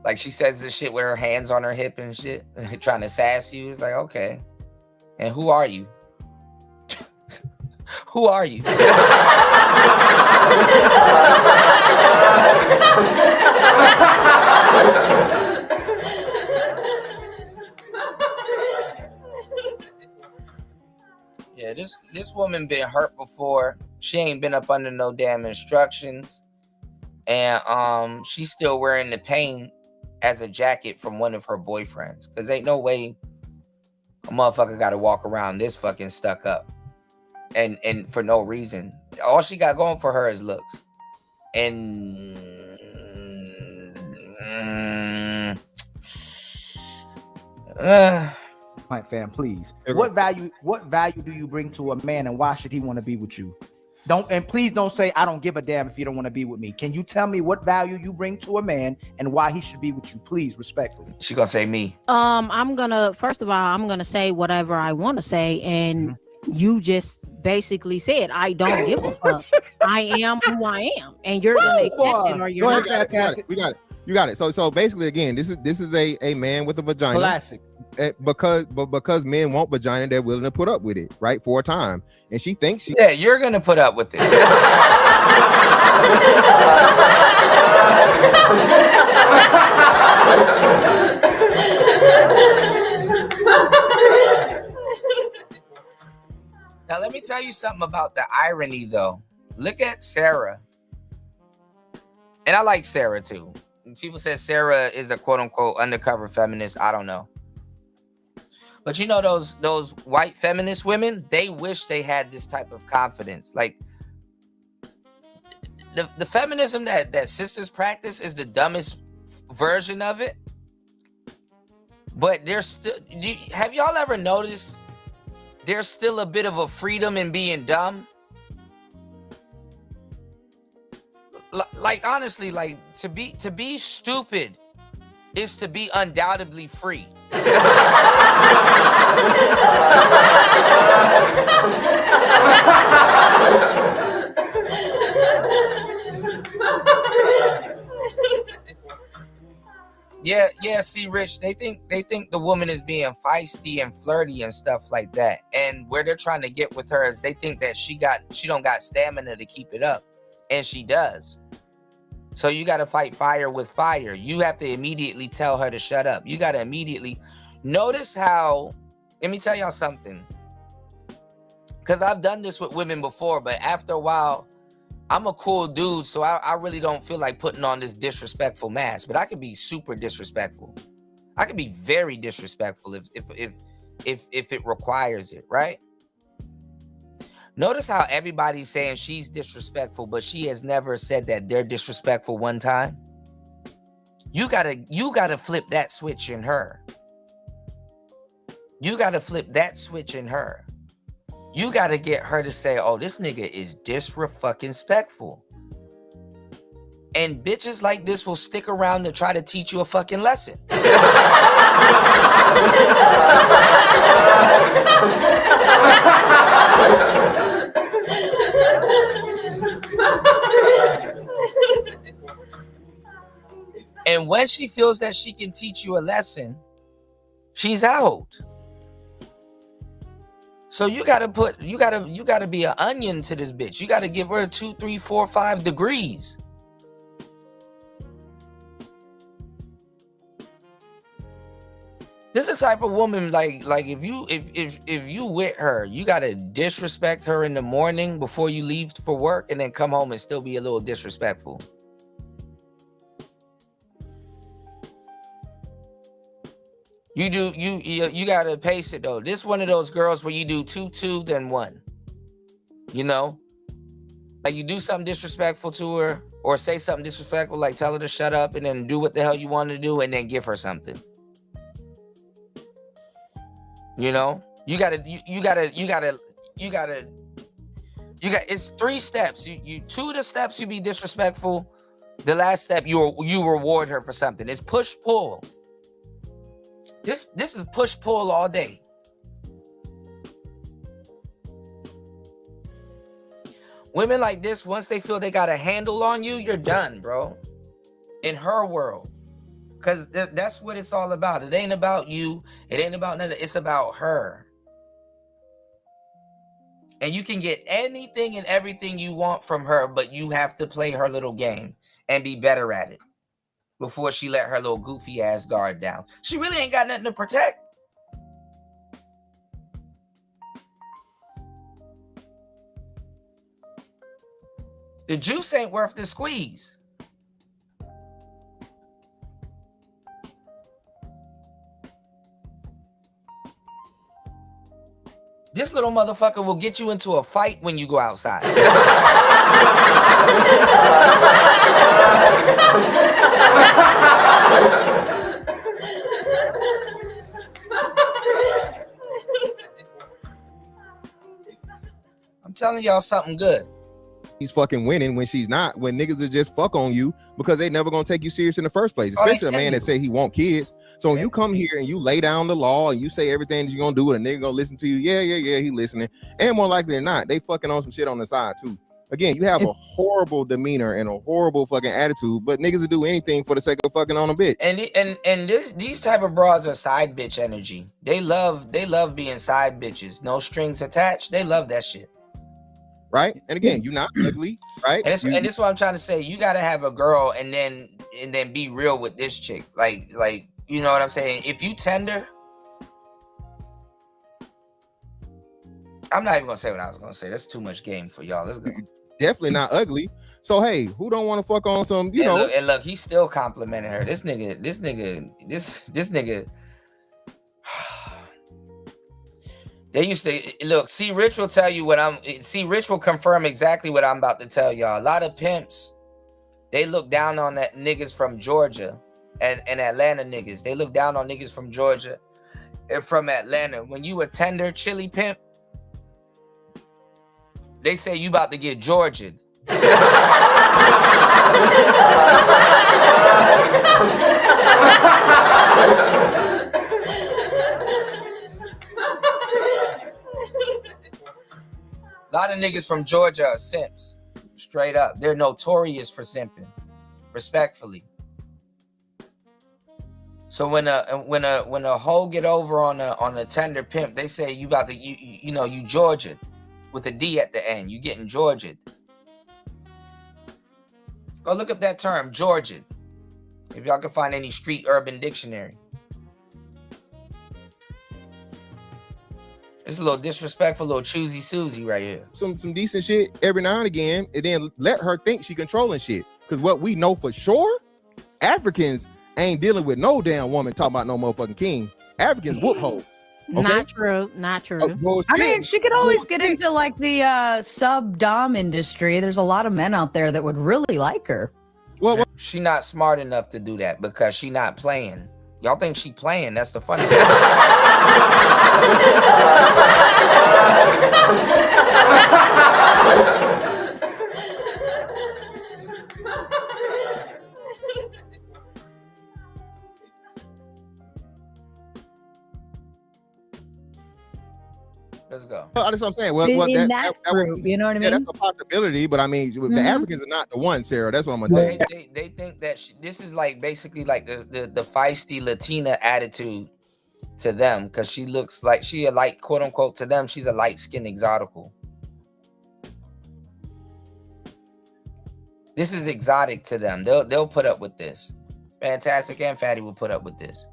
Like she says this shit with her hands on her hip and shit, trying to sass you. It's like, okay, and who are you? Who are you? Yeah, this woman been hurt before. She ain't been up under no damn instructions, and she's still wearing the pain as a jacket from one of her boyfriends. Cause ain't no way a motherfucker got to walk around this fucking stuck up, and for no reason. All she got going for her is looks, and Mike fam, please. What value do you bring to a man, and why should he want to be with you? Please don't say I don't give a damn if you don't want to be with me. Can you tell me what value you bring to a man and why he should be with you? Please, respectfully. She gonna say me. I'm gonna say whatever I want to say, and you just basically said I don't give a fuck. I am who I am, and you're gonna accept it or you're not. Fantastic. We got it. You got it. So basically, again, this is a man with a vagina. Classic. Because men want vagina, they're willing to put up with it, right, for a time. And she thinks yeah, you're gonna put up with it. Now let me tell you something about the irony, though. Look at Sarah, and I like Sarah too. People say Sarah is a quote unquote undercover feminist. I don't know. But you know those white feminist women, they wish they had this type of confidence. Like the feminism that sisters practice is the dumbest version of it. But there's still, have y'all ever noticed there's still a bit of a freedom in being dumb? Like honestly, like to be stupid is to be undoubtedly free. Yeah, see, Rich, they think the woman is being feisty and flirty and stuff like that. And where they're trying to get with her is they think that she don't got stamina to keep it up. And she does. So you got to fight fire with fire. You have to immediately tell her to shut up. You got to immediately notice how, let me tell y'all something. Because I've done this with women before, but after a while, I'm a cool dude, so I really don't feel like putting on this disrespectful mask. But I can be super disrespectful. I can be very disrespectful if it requires it, right? Notice how everybody's saying she's disrespectful, but she has never said that they're disrespectful one time. You gotta flip that switch in her. You gotta flip that switch in her. You gotta get her to say, "Oh, this nigga is disrespectful." And bitches like this will stick around to try to teach you a fucking lesson. And when she feels that she can teach you a lesson, She's out. So you gotta be an onion to this bitch. You gotta give her 2, 3, 4, 5 degrees. This is the type of woman like if you with her, you gotta disrespect her in the morning before you leave for work, and then come home and still be a little disrespectful. You gotta pace it though. This one of those girls where you do 2, 2, then 1. You know, like you do something disrespectful to her, or say something disrespectful, like tell her to shut up, and then do what the hell you want to do, and then give her something. You know, you gotta. It's 3 steps. You 2 of the steps you be disrespectful. The last step you reward her for something. It's push pull. This is push pull all day. Women like this, once they feel they got a handle on you, you're done, bro. In her world. Because that's what it's all about. It ain't about you. It ain't about nothing. It's about her. And you can get anything and everything you want from her, but you have to play her little game and be better at it before she let her little goofy ass guard down. She really ain't got nothing to protect. The juice ain't worth the squeeze. This little motherfucker will get you into a fight when you go outside. I'm telling y'all something good. He's fucking winning when she's not, when niggas are just fuck on you because they never gonna take you serious in the first place, especially a man that say he want kids. So when you come here and you lay down the law and you say everything that you're gonna do and a nigga gonna listen to you, yeah, he listening. And more likely than not, they fucking on some shit on the side too. Again, you have a horrible demeanor and a horrible fucking attitude, but niggas will do anything for the sake of fucking on a bitch. And these type of broads are side bitch energy. They love being side bitches. No strings attached. They love that shit. Right? And again, you're not ugly, right? And this is what I'm trying to say. You gotta have a girl and then be real with this chick. Like you know what I'm saying? If you tender, I'm not even gonna say what I was gonna say. That's too much game for y'all. Let's go. Definitely not ugly. So hey, who don't want to fuck on some, you know? Look, he's still complimenting her. This nigga. They used to look. See, Rich will tell you Rich will confirm exactly what I'm about to tell y'all. A lot of pimps, they look down on that niggas from Georgia and Atlanta niggas. They look down on niggas from Georgia and from Atlanta. When you a tender chili pimp, they say you about to get Georgian. A lot of niggas from Georgia are simps. Straight up. They're notorious for simping. Respectfully. So when a hoe get over on a tender pimp, they say you about to you Georgian with a D at the end. You getting Georgian. Go look up that term, Georgian. If y'all can find any street urban dictionary. It's a little disrespectful, little choosy Susie right here. Some decent shit every now and again, and then let her think she controlling shit. Because what we know for sure, Africans ain't dealing with no damn woman talking about no motherfucking king. Africans whoop hoes. Okay? Not true. I mean, she could always get into like the sub-dom industry. There's a lot of men out there that would really like her. Well, she not smart enough to do that because she not playing. Y'all think she playing? That's the funny part. Let's go. That's what I'm saying. Well, in that group, you know what I mean? That's a possibility, but I mean, the Africans are not the one, Sarah. That's what I'm gonna tell you. They think that this is like basically like the feisty Latina attitude to them because she looks like she a light, quote unquote, to them she's a light-skinned exotical. This is exotic to them. They'll put up with this. Fantastic and Fatty will put up with this.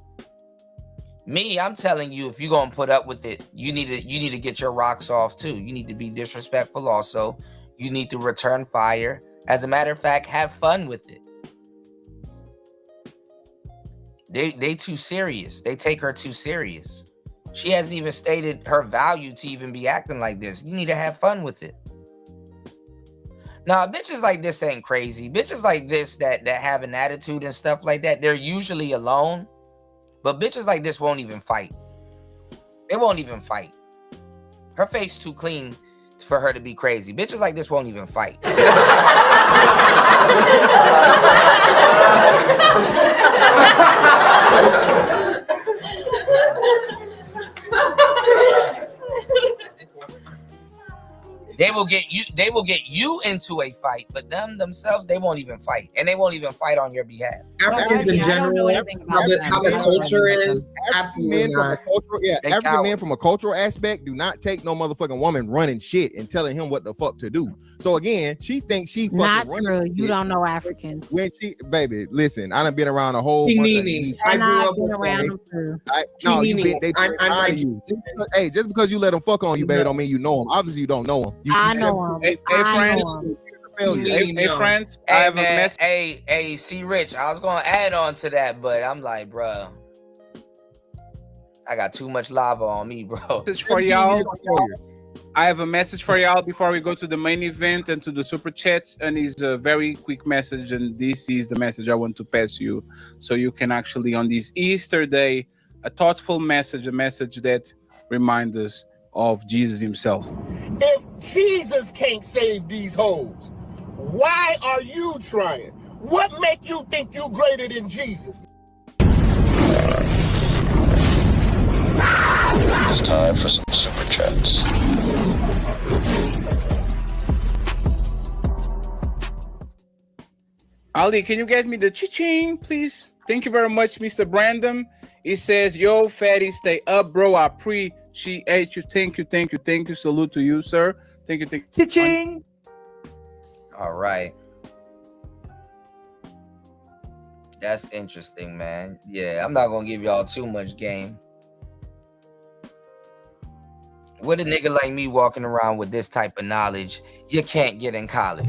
Me, I'm telling you, if you're gonna put up with it, you need to get your rocks off too. You need to be disrespectful also. You need to return fire. As a matter of fact, have fun with it. They too serious. They take her too serious. She hasn't even stated her value to even be acting like this. You need to have fun with it. Now, bitches like this ain't crazy. Bitches like this that have an attitude and stuff like that, they're usually alone. But bitches like this won't even fight. They won't even fight. Her face too clean for her to be crazy. Bitches like this won't even fight. They will get you into a fight, but them themselves, they won't even fight. And they won't even fight on your behalf. Africans in general, how the culture is, absolutely not. African men from a cultural aspect do not take no motherfucking woman running shit and telling him what the fuck to do. So again, she thinks she fucking not running true. You shit. don't know Africans. When she, baby, listen, I done been around a whole bunch of these. I grew up been around them too. No, they tired of you. Hey, just because you let them fuck on you, baby, don't mean you know them. Obviously, you don't know them. I know them. Hey, friends. I have a message. Hey, see, Rich, I was gonna add on to that, but I'm like, bro, I got too much lava on me, bro. Message for y'all. I have a message for y'all before we go to the main event and to the super chats, and it's a very quick message, and this is the message I want to pass you, so you can actually on this Easter day, a thoughtful message, a message that reminds us of Jesus himself. If Jesus can't save these hoes, why are you trying? What make you think you greater than Jesus? It's time for some super chats. Ali, can you get me the cha-ching, please? Thank you very much, Mr. Brandon. He says, yo, Fatty, stay up, bro. I appreciate you. Thank you. Salute to you, sir. Thank you. Cha-ching. All right. That's interesting, man. Yeah, I'm not going to give y'all too much game. With a nigga like me walking around with this type of knowledge, you can't get in college.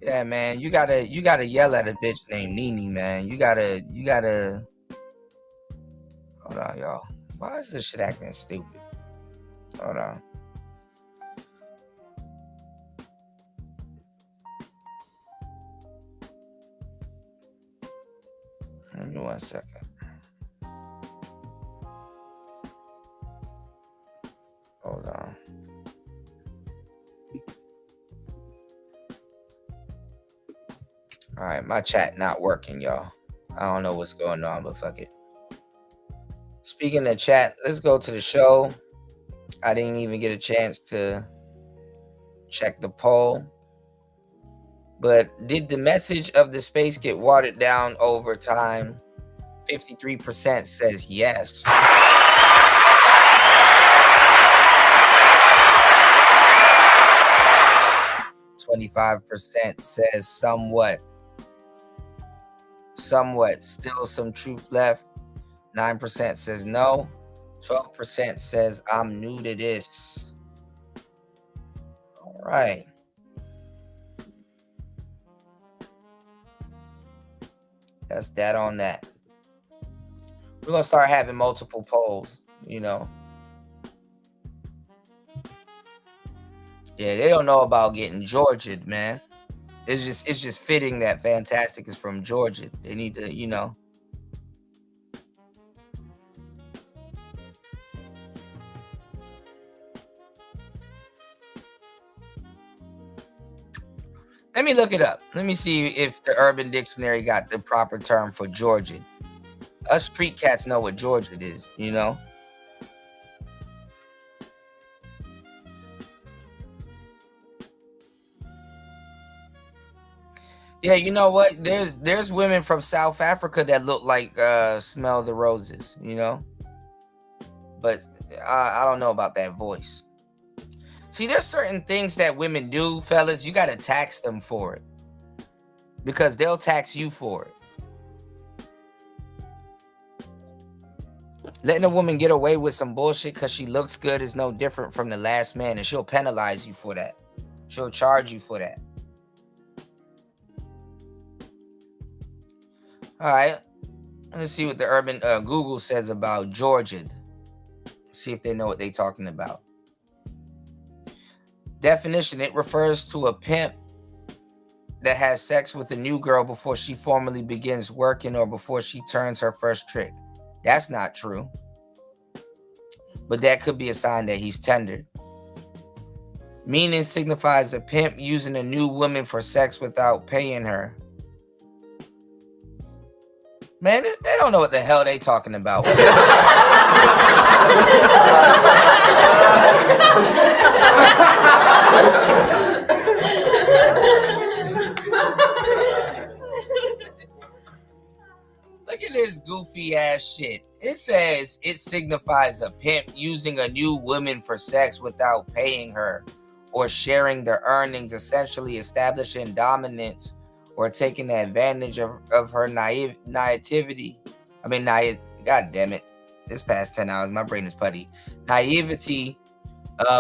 Yeah, man, you gotta yell at a bitch named Nene, man. You gotta. Hold on, y'all. Why is this shit acting stupid? Hold on. Give me 1 second. Hold on. All right, my chat not working, y'all. I don't know what's going on, but fuck it. Speaking of chat, let's go to the show. I didn't even get a chance to check the poll. But did the message of the space get watered down over time? 53% says yes. 25% says somewhat. Still some truth left. 9% says no. 12% says I'm new to this. All right. That's that on that. We're going to start having multiple polls, you know. Yeah, they don't know about getting Georgia, man. It's just fitting that Fantastic is from Georgia. They need to, you know. Let me look it up. Let me see if the Urban Dictionary got the proper term for Georgia. Us street cats know what Georgia is, you know. Yeah, you know what? There's women from South Africa that look like Smell the Roses, you know? But I don't know about that voice. See, there's certain things that women do, fellas, you gotta tax them for it. Because they'll tax you for it. Letting a woman get away with some bullshit because she looks good is no different from the last man, and she'll penalize you for that. She'll charge you for that. All right. Let's see what the urban Google says about Georgia. See if they know what they're talking about. Definition: it refers to a pimp that has sex with a new girl before she formally begins working or before she turns her first trick. That's not true. But that could be a sign that he's tendered. Meaning signifies a pimp using a new woman for sex without paying her. Man, they don't know what the hell they talking about. Look at this goofy ass shit. It says it signifies a pimp using a new woman for sex without paying her or sharing the earnings, essentially establishing dominance or taking advantage of her naivety. God damn it. This past 10 hours, my brain is putty. Naivety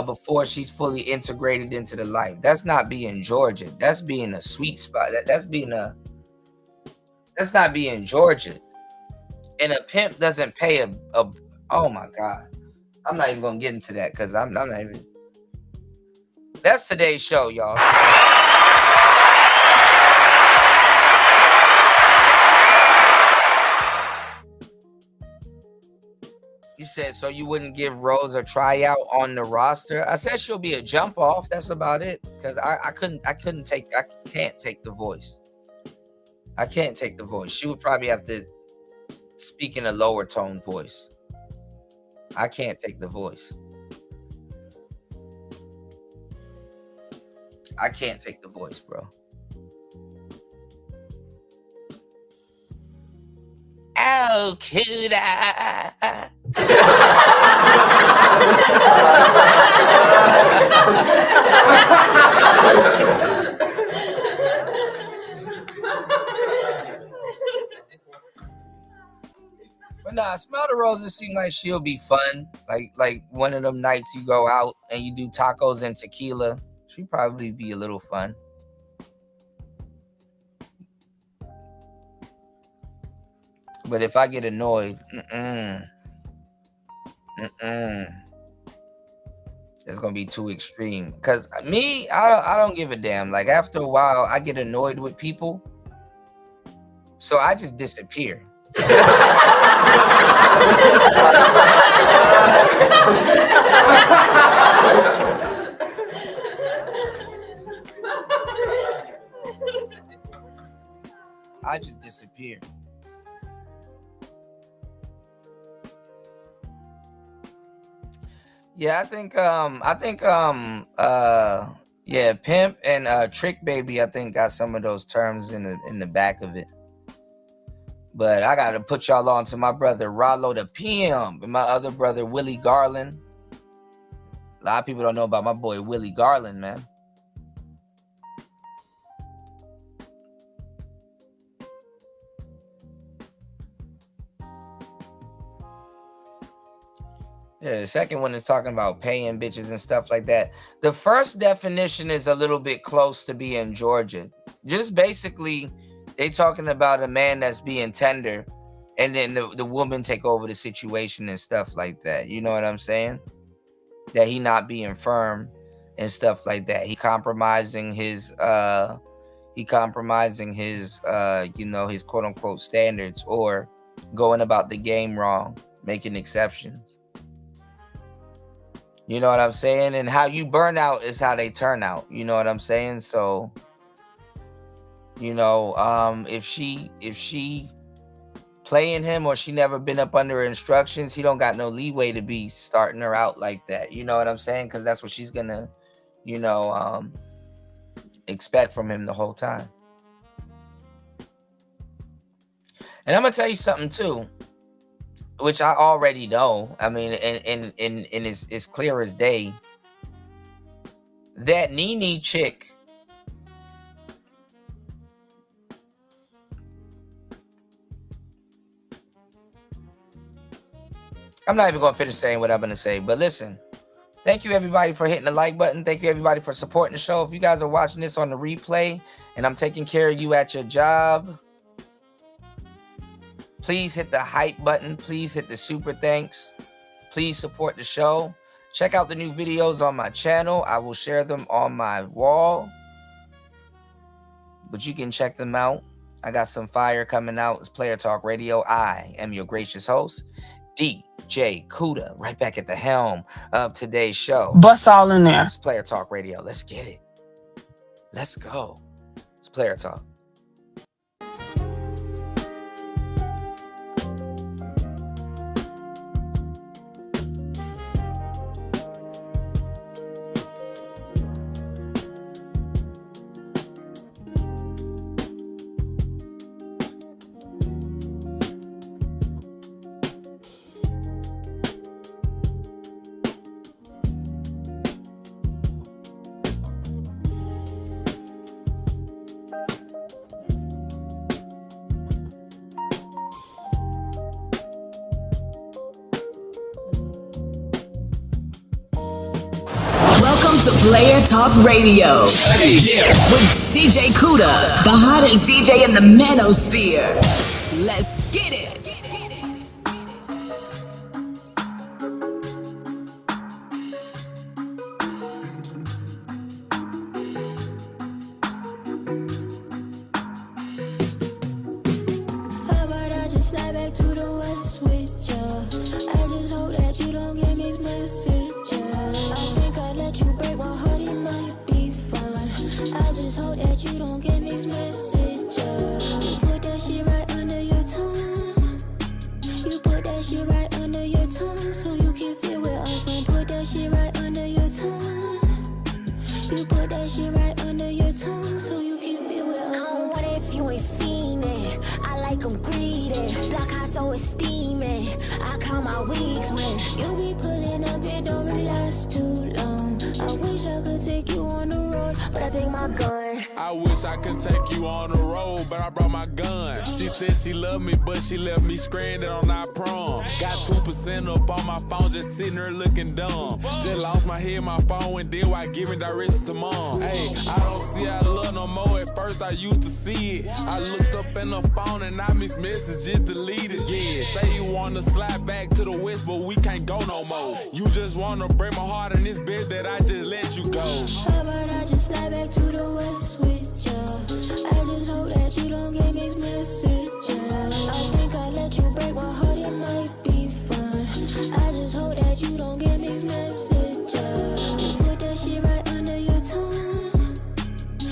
before she's fully integrated into the life. That's not being Georgia. That's being a sweet spot. That's not being Georgia. And a pimp doesn't pay a oh my God. I'm not even gonna get into that because I'm not even. That's today's show, y'all. He said, so you wouldn't give Rose a tryout on the roster? I said she'll be a jump off. That's about it. Because I can't take the voice. I can't take the voice. She would probably have to speak in a lower tone voice. I can't take the voice. I can't take the voice, bro. Oh, could I? But nah, Smell the Roses seem like she'll be fun. Like one of them nights you go out and you do tacos and tequila. She'd probably be a little fun. But if I get annoyed, it's gonna be too extreme. Cause me, I don't give a damn. Like after a while, I get annoyed with people, so I just disappear. I just disappear. Yeah, I think yeah, pimp and trick baby, I think got some of those terms in the back of it. But I gotta put y'all on to my brother Rollo the Pimp and my other brother Willie Garland. A lot of people don't know about my boy Willie Garland, man. Yeah, the second one is talking about paying bitches and stuff like that. The first definition is a little bit close to being Georgia. Just basically, they talking about a man that's being tender, and then the woman take over the situation and stuff like that. You know what I'm saying? That he not being firm and stuff like that. He compromising his his quote unquote standards, or going about the game wrong, making exceptions. You know what I'm saying? And how you burn out is how they turn out. You know what I'm saying? So, if she playing him or she never been up under instructions, he don't got no leeway to be starting her out like that. You know what I'm saying? Because that's what she's gonna, expect from him the whole time. And I'm gonna tell you something too, which I already know. I mean, and it's clear as day. That Nene chick, I'm not even gonna finish saying what I'm gonna say, but listen. Thank you everybody for hitting the like button. Thank you everybody for supporting the show. If you guys are watching this on the replay and I'm taking care of you at your job, please hit the hype button. Please hit the super thanks. Please support the show. Check out the new videos on my channel. I will share them on my wall, but you can check them out. I got some fire coming out. It's Player Talk Radio. I am your gracious host, DJ Kuda, right back at the helm of today's show. Bust all in there. It's Player Talk Radio. Let's get it. Let's go. It's Player Talk. Welcome to Player Talk Radio with DJ Kuda, the hottest DJ in the manosphere. Let's get it. How about I just slide back to the west with ya? I just hope that you don't get mixed messages. I think I let you break my heart, it might be fun. I just hope that you don't get mixed messages. Put that shit right under your tongue. You put that shit right under your tongue so you can feel where I'm from. Put that shit right under your tongue. You put that shit right under your tongue so you can feel where I'm from. I don't want it if you ain't seen it. I like them greedy. Block high so it's steaming. I count my weeks when you be pulling up, it don't really last too long. I wish I could take you on the road, but I take my gun. I wish I could take you on the road, but I brought my gun. She said she loved me, but she left me stranded on our prom. Got 2% up on my phone, just sitting there looking dumb. Just lost my head, my phone, and then why giving directions to mom. Hey, I don't see our love no more. At first I used to see it. I looked up in the phone and I missed messages deleted. Yeah, say you wanna slide back to the west, but we can't go no more. You just wanna break my heart in this bed that I just let you go. How about I just slide back to the west with ya? I just hope that you don't get mixed messages. I think I let you break my heart, it might be fun. I just hope that you don't get mixed messages. Put that shit right under your tongue.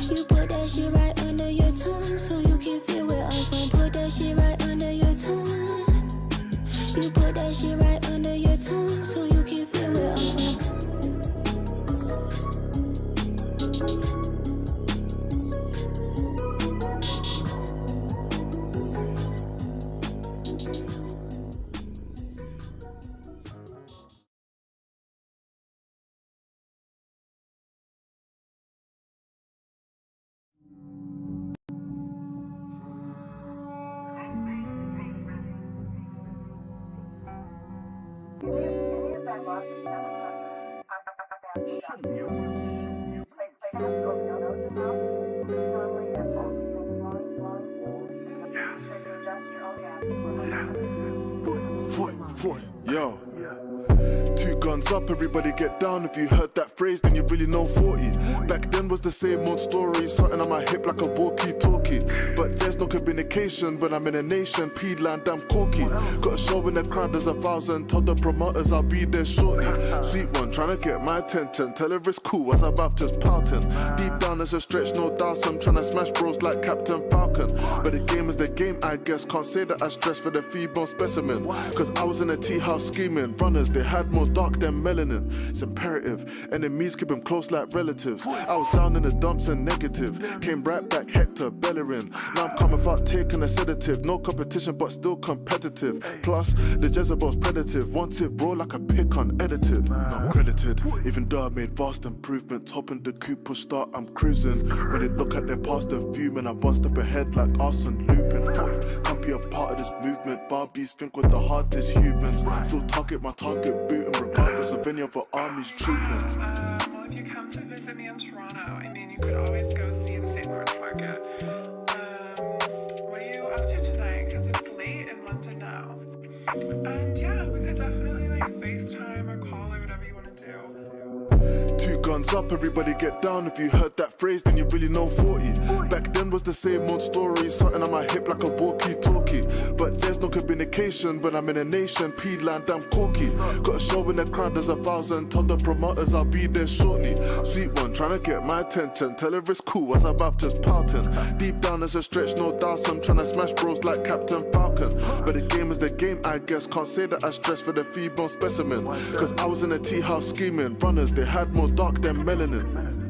You put that shit right under your tongue so you can feel where I'm from. Put that shit right under your tongue. You put that shit right under your tongue so you can feel where I'm from. Yo. 2 guns up, everybody get down. If you heard that phrase, then you really know 40. Back then was the same old story, something on my hip like a walkie-talkie. But there's no communication when I'm in a nation, P-land, damn corky. Got a show in the crowd, there's 1,000. Told the promoters I'll be there shortly. Sweet one, trying to get my attention. Tell her it's cool as I'm about just pouting. Deep down there's a stretch, no doubt. I'm trying to smash bros like Captain Falcon. But the game is the game, I guess. Can't say that I stress for the feeble specimen. Cause I was in a tea house scheming. Runners, they had more dark than melanin. It's imperative. Enemies keep them close like relatives. I was down in the dumps and negative. Came right back, Hector Bellerin. Now I'm coming without taking a sedative. No competition, but still competitive. Plus, the Jezebel's predative. Wants it raw like a pic unedited. Not credited, even though I made vast improvements. Hopping the coupe, push start, I'm cruising. When they look at their past, they're fuming. I'm one step ahead like Arsene Lupin. Can't be a part of this movement. Barbies think with the hardest humans. Still target my target booting, regardless of any other armies trooping. Well, if you come to visit me in Toronto, I mean, you could always go see the St. Mark's Market. What are you up to tonight? Because it's late in London now. And yeah, we could definitely like FaceTime or call or whatever you want to do. Two guns up, everybody get down. If you heard that phrase, then you really know 40. Back then was the same old story. Something on my hip like a walkie-talkie. But there's no communication when I'm in a nation. P-land, I'm corky. Got a show in the crowd, there's 1,000. Told the promoters I'll be there shortly. Sweet one, trying to get my attention. Tell her it's cool as I'm about just pouting. Deep down there's a stretch, no doubt. I'm trying to smash bros like Captain Falcon. But the game is the game, I guess. Can't say that I stress for the fee-bone specimen. Cause I was in a tea house scheming. Runners, they had more dark than melanin.